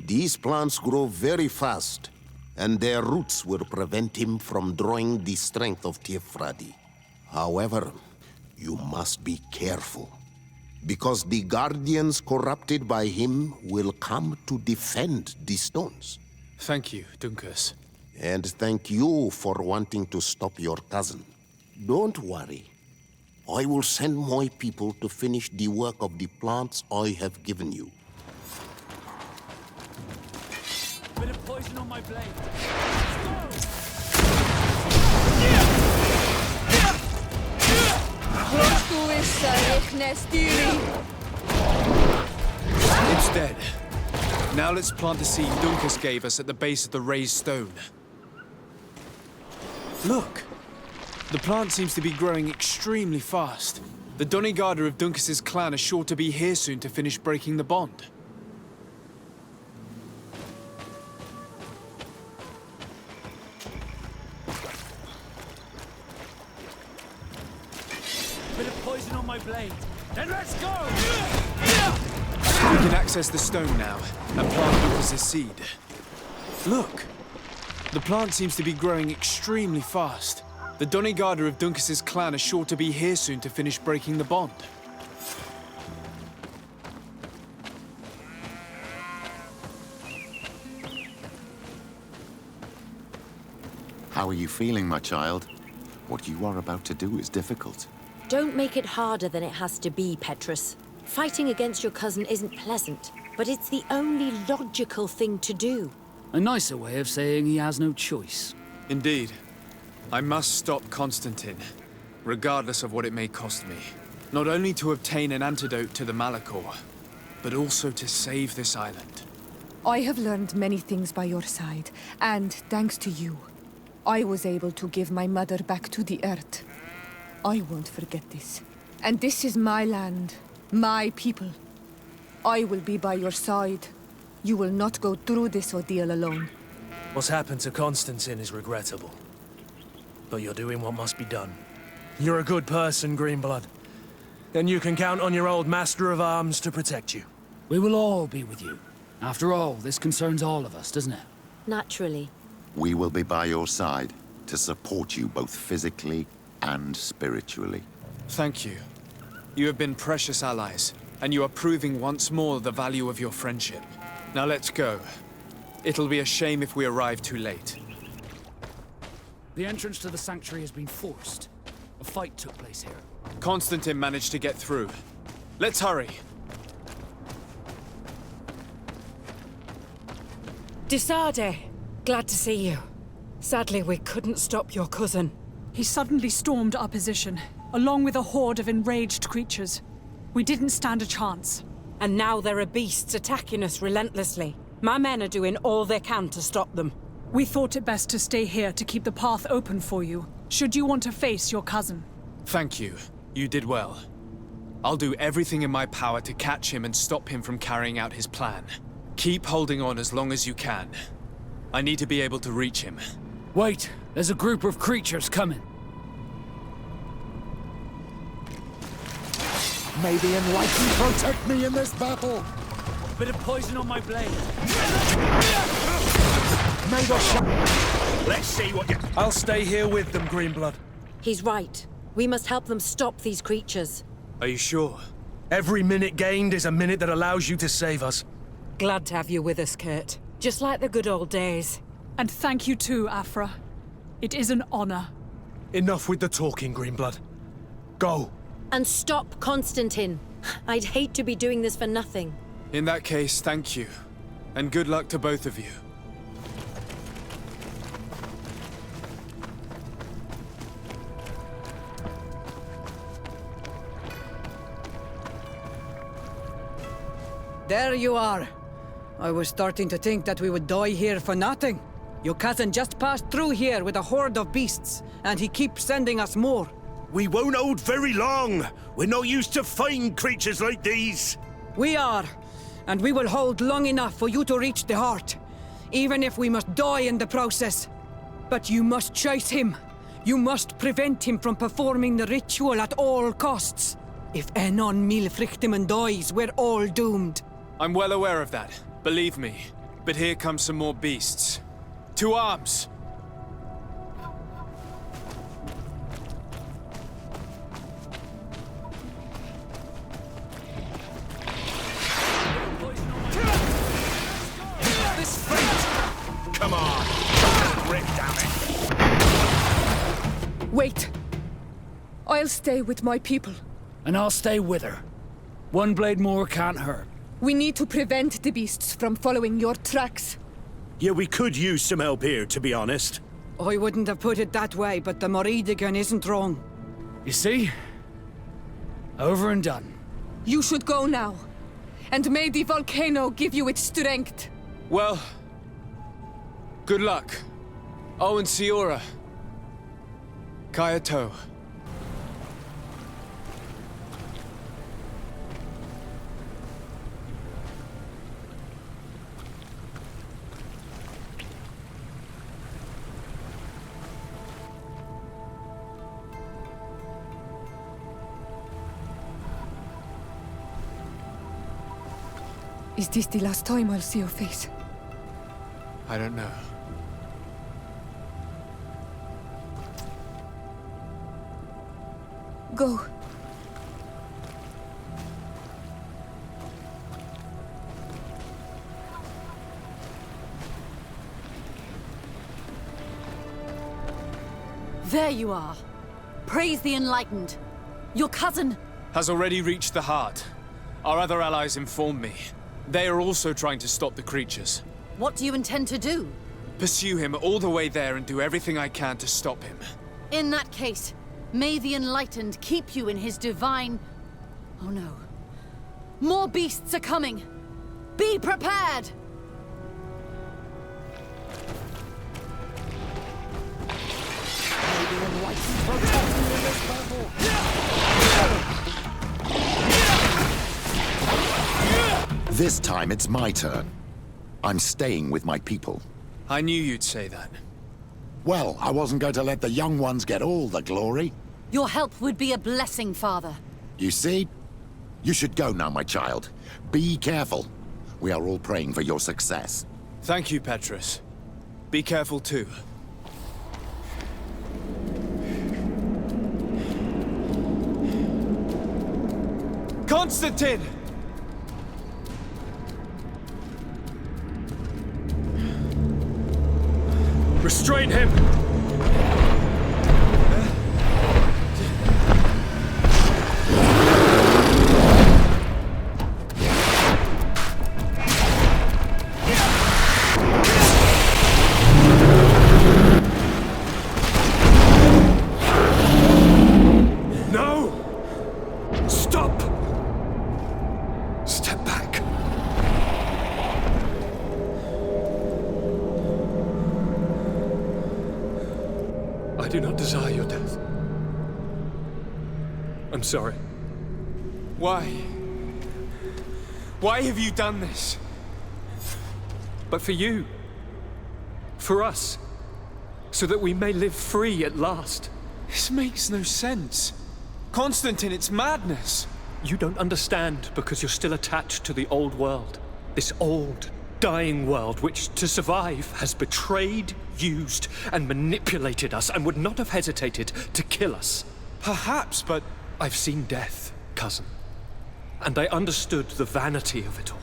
These plants grow very fast, and their roots will prevent him from drawing the strength of Teer Fradee. However, you must be careful, because the guardians corrupted by him will come to defend the stones. Thank you, Dunkus. And thank you for wanting to stop your cousin. Don't worry. I will send my people to finish the work of the plants I have given you. Bit of poison on my blade. It's dead. Now let's plant the seed Dunkus gave us at the base of the raised stone. Look! The plant seems to be growing extremely fast. The Donegada of Dunkus's clan are sure to be here soon to finish breaking the bond. Bit of poison on my blade. Then let's go! We can access the stone now and plant Dunkus's seed. Look! The plant seems to be growing extremely fast. The Donegada of Dunkus's clan are sure to be here soon to finish breaking the bond. How are you feeling, my child? What you are about to do is difficult. Don't make it harder than it has to be, Petrus. Fighting against your cousin isn't pleasant, but it's the only logical thing to do. A nicer way of saying he has no choice. Indeed. I must stop Constaantine, regardless of what it may cost me. Not only to obtain an antidote to the Malachor, but also to save this island. I have learned many things by your side, and thanks to you, I was able to give my mother back to the earth. I won't forget this. And this is my land, my people. I will be by your side. You will not go through this ordeal alone. What's happened to Constaantine is regrettable. But you're doing what must be done. You're a good person, Greenblood. And you can count on your old master of arms to protect you. We will all be with you. After all, this concerns all of us, doesn't it? Naturally. We will be by your side to support you both physically and spiritually. Thank you. You have been precious allies, and you are proving once more the value of your friendship. Now let's go. It'll be a shame if we arrive too late. The entrance to the sanctuary has been forced. A fight took place here. Constaantine managed to get through. Let's hurry. Sardet, glad to see you. Sadly, we couldn't stop your cousin. He suddenly stormed our position, along with a horde of enraged creatures. We didn't stand a chance. And now there are beasts attacking us relentlessly. My men are doing all they can to stop them. We thought it best to stay here to keep the path open for you, should you want to face your cousin. Thank you. You did well. I'll do everything in my power to catch him and stop him from carrying out his plan. Keep holding on as long as you can. I need to be able to reach him. Wait, there's a group of creatures coming. May the Enlightened protect me in this battle! Bit of poison on my blade. May the Let's see what you... I'll stay here with them, Greenblood. He's right. We must help them stop these creatures. Are you sure? Every minute gained is a minute that allows you to save us. Glad to have you with us, Kurt. Just like the good old days. And thank you too, Afra. It is an honor. Enough with the talking, Greenblood. Go. And stop Constantine. I'd hate to be doing this for nothing. In that case, thank you. And good luck to both of you. There you are. I was starting to think that we would die here for nothing. Your cousin just passed through here with a horde of beasts, and he keeps sending us more. We won't hold very long. We're not used to fighting creatures like these. We are, and we will hold long enough for you to reach the heart, even if we must die in the process. But you must chase him. You must prevent him from performing the ritual at all costs. If Enon Milfrichtiman dies, we're all doomed. I'm well aware of that, believe me. But here come some more beasts. To arms! This fate! Come on! Rip, damn it! Wait. I'll stay with my people. And I'll stay with her. One blade more can't hurt. We need to prevent the beasts from following your tracks. Yeah, we could use some help here, to be honest. I wouldn't have put it that way, but the Morridigan isn't wrong. You see? Over and done. You should go now. And may the volcano give you its strength. Well... good luck. Oh, and Siora. Kayato. Is this the last time I'll see your face? I don't know. Go. There you are. Praise the Enlightened. Your cousin... has already reached the heart. Our other allies informed me. They are also trying to stop the creatures. What do you intend to do? Pursue him all the way there and do everything I can to stop him. In that case, may the Enlightened keep you in his divine... Oh no. More beasts are coming! Be prepared! May the Enlightened protect me in this battle! This time it's my turn. I'm staying with my people. I knew you'd say that. Well, I wasn't going to let the young ones get all the glory. Your help would be a blessing, Father. You see? You should go now, my child. Be careful. We are all praying for your success. Thank you, Petrus. Be careful too. Constantine! Restrain him! No! Stop! Step back. I do not desire your death. I'm sorry. Why? Why have you done this? But for you. For us. So that we may live free at last. This makes no sense. Constantine, it's madness. You don't understand because you're still attached to the old world. This old, dying world which, to survive, has betrayed, used, and manipulated us and would not have hesitated to kill us. Perhaps, but I've seen death, cousin. And I understood the vanity of it all.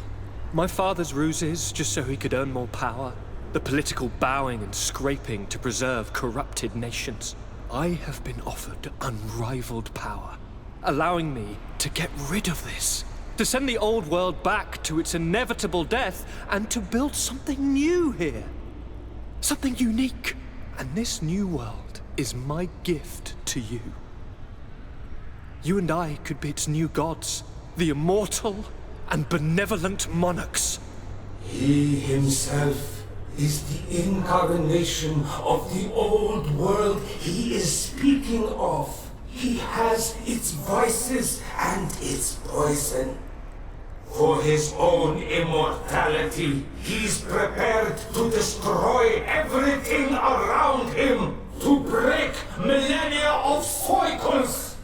My father's ruses just so he could earn more power. The political bowing and scraping to preserve corrupted nations. I have been offered unrivaled power, allowing me to get rid of this. To send the old world back to its inevitable death, and to build something new here. Something unique. And this new world is my gift to you. You and I could be its new gods, the immortal and benevolent monarchs. He himself is the incarnation of the old world he is speaking of. He has its vices and its poison. For his own immortality, he's prepared to destroy everything around him, to break millennia of cycles.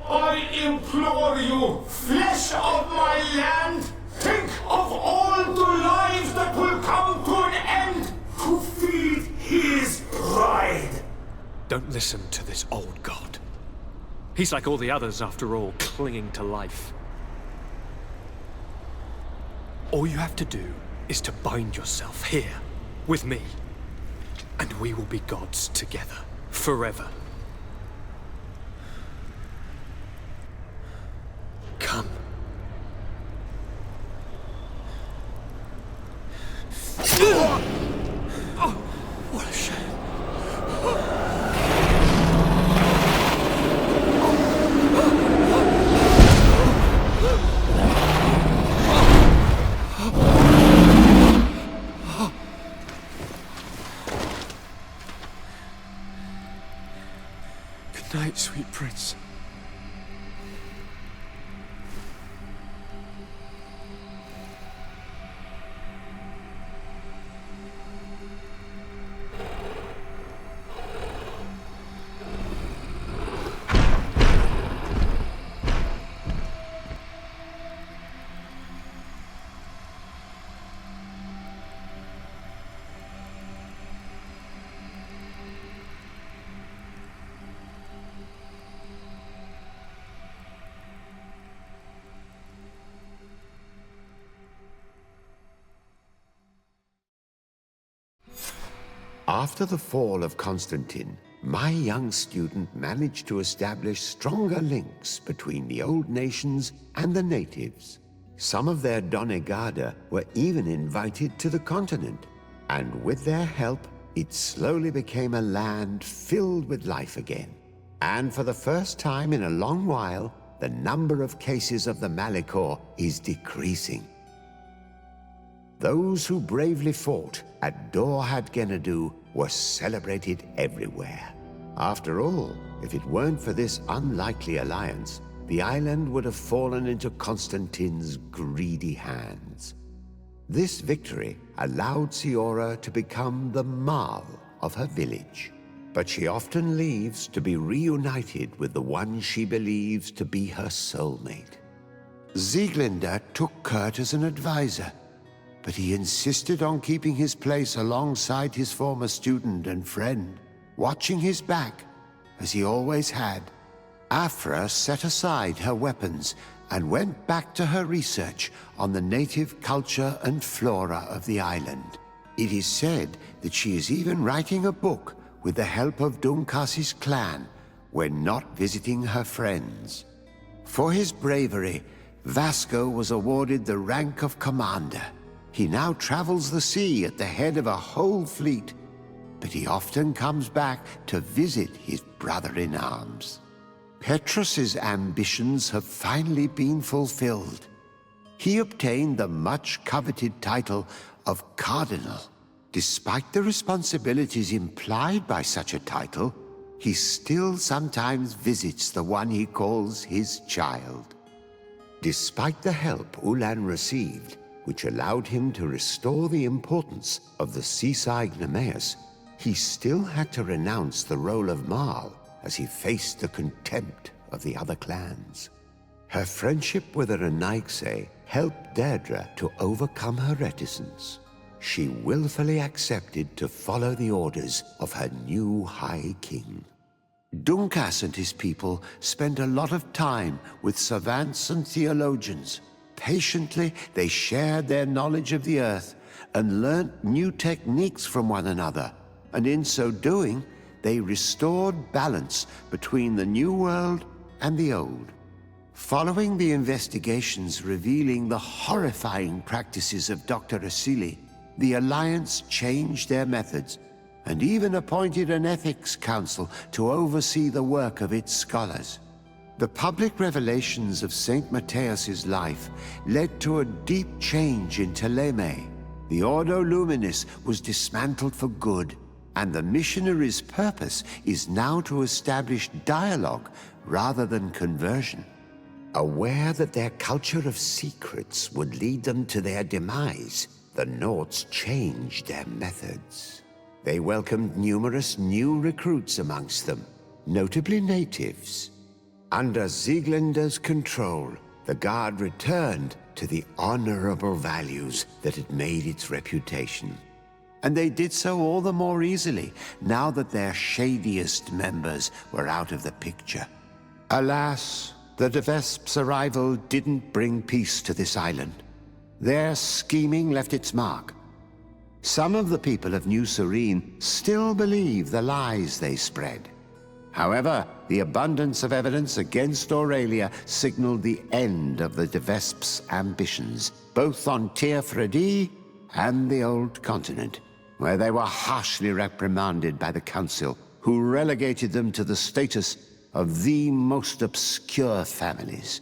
I implore you, flesh of my land, think of all the lives that will come to an end to feed his pride. Don't listen to this old god. He's like all the others, after all, clinging to life. All you have to do is to bind yourself here, with me. And we will be gods together, forever. Come. Oh, what a shame. Good night, sweet prince. After the fall of Constantine, my young student managed to establish stronger links between the old nations and the natives. Some of their donegada were even invited to the continent, and with their help, it slowly became a land filled with life again. And for the first time in a long while, the number of cases of the Malichor is decreasing. Those who bravely fought at Dor-had-Genadu were celebrated everywhere. After all, if it weren't for this unlikely alliance, the island would have fallen into Constantine's greedy hands. This victory allowed Siora to become the Marl of her village, but she often leaves to be reunited with the one she believes to be her soulmate. Sieglinde took Kurt as an advisor, but he insisted on keeping his place alongside his former student and friend, watching his back, as he always had. Afra set aside her weapons and went back to her research on the native culture and flora of the island. It is said that she is even writing a book with the help of Dunkas's clan when not visiting her friends. For his bravery, Vasco was awarded the rank of commander. He now travels the sea at the head of a whole fleet, but he often comes back to visit his brother-in-arms. Petrus's ambitions have finally been fulfilled. He obtained the much-coveted title of Cardinal. Despite the responsibilities implied by such a title, he still sometimes visits the one he calls his child. Despite the help Ulan received, which allowed him to restore the importance of the seaside Nemeus, he still had to renounce the role of Marl as he faced the contempt of the other clans. Her friendship with the Renaigse helped Deirdre to overcome her reticence. She willfully accepted to follow the orders of her new High King. Dunkas and his people spend a lot of time with savants and theologians. Patiently, they shared their knowledge of the Earth and learnt new techniques from one another, and in so doing, they restored balance between the New World and the Old. Following the investigations revealing the horrifying practices of Dr. Asili, the Alliance changed their methods and even appointed an ethics council to oversee the work of its scholars. The public revelations of Saint Matthias's life led to a deep change in Theleme. The Ordo Luminis was dismantled for good, and the missionaries' purpose is now to establish dialogue rather than conversion. Aware that their culture of secrets would lead them to their demise, the Nords changed their methods. They welcomed numerous new recruits amongst them, notably natives. Under Sieglinder's control, the Guard returned to the honorable values that had made its reputation. And they did so all the more easily, now that their shadiest members were out of the picture. Alas, the de Vespe's arrival didn't bring peace to this island. Their scheming left its mark. Some of the people of New Serene still believe the lies they spread. However, the abundance of evidence against Aurelia signaled the end of the de Vespe's ambitions, both on Teer Fradee and the Old Continent, where they were harshly reprimanded by the Council, who relegated them to the status of the most obscure families.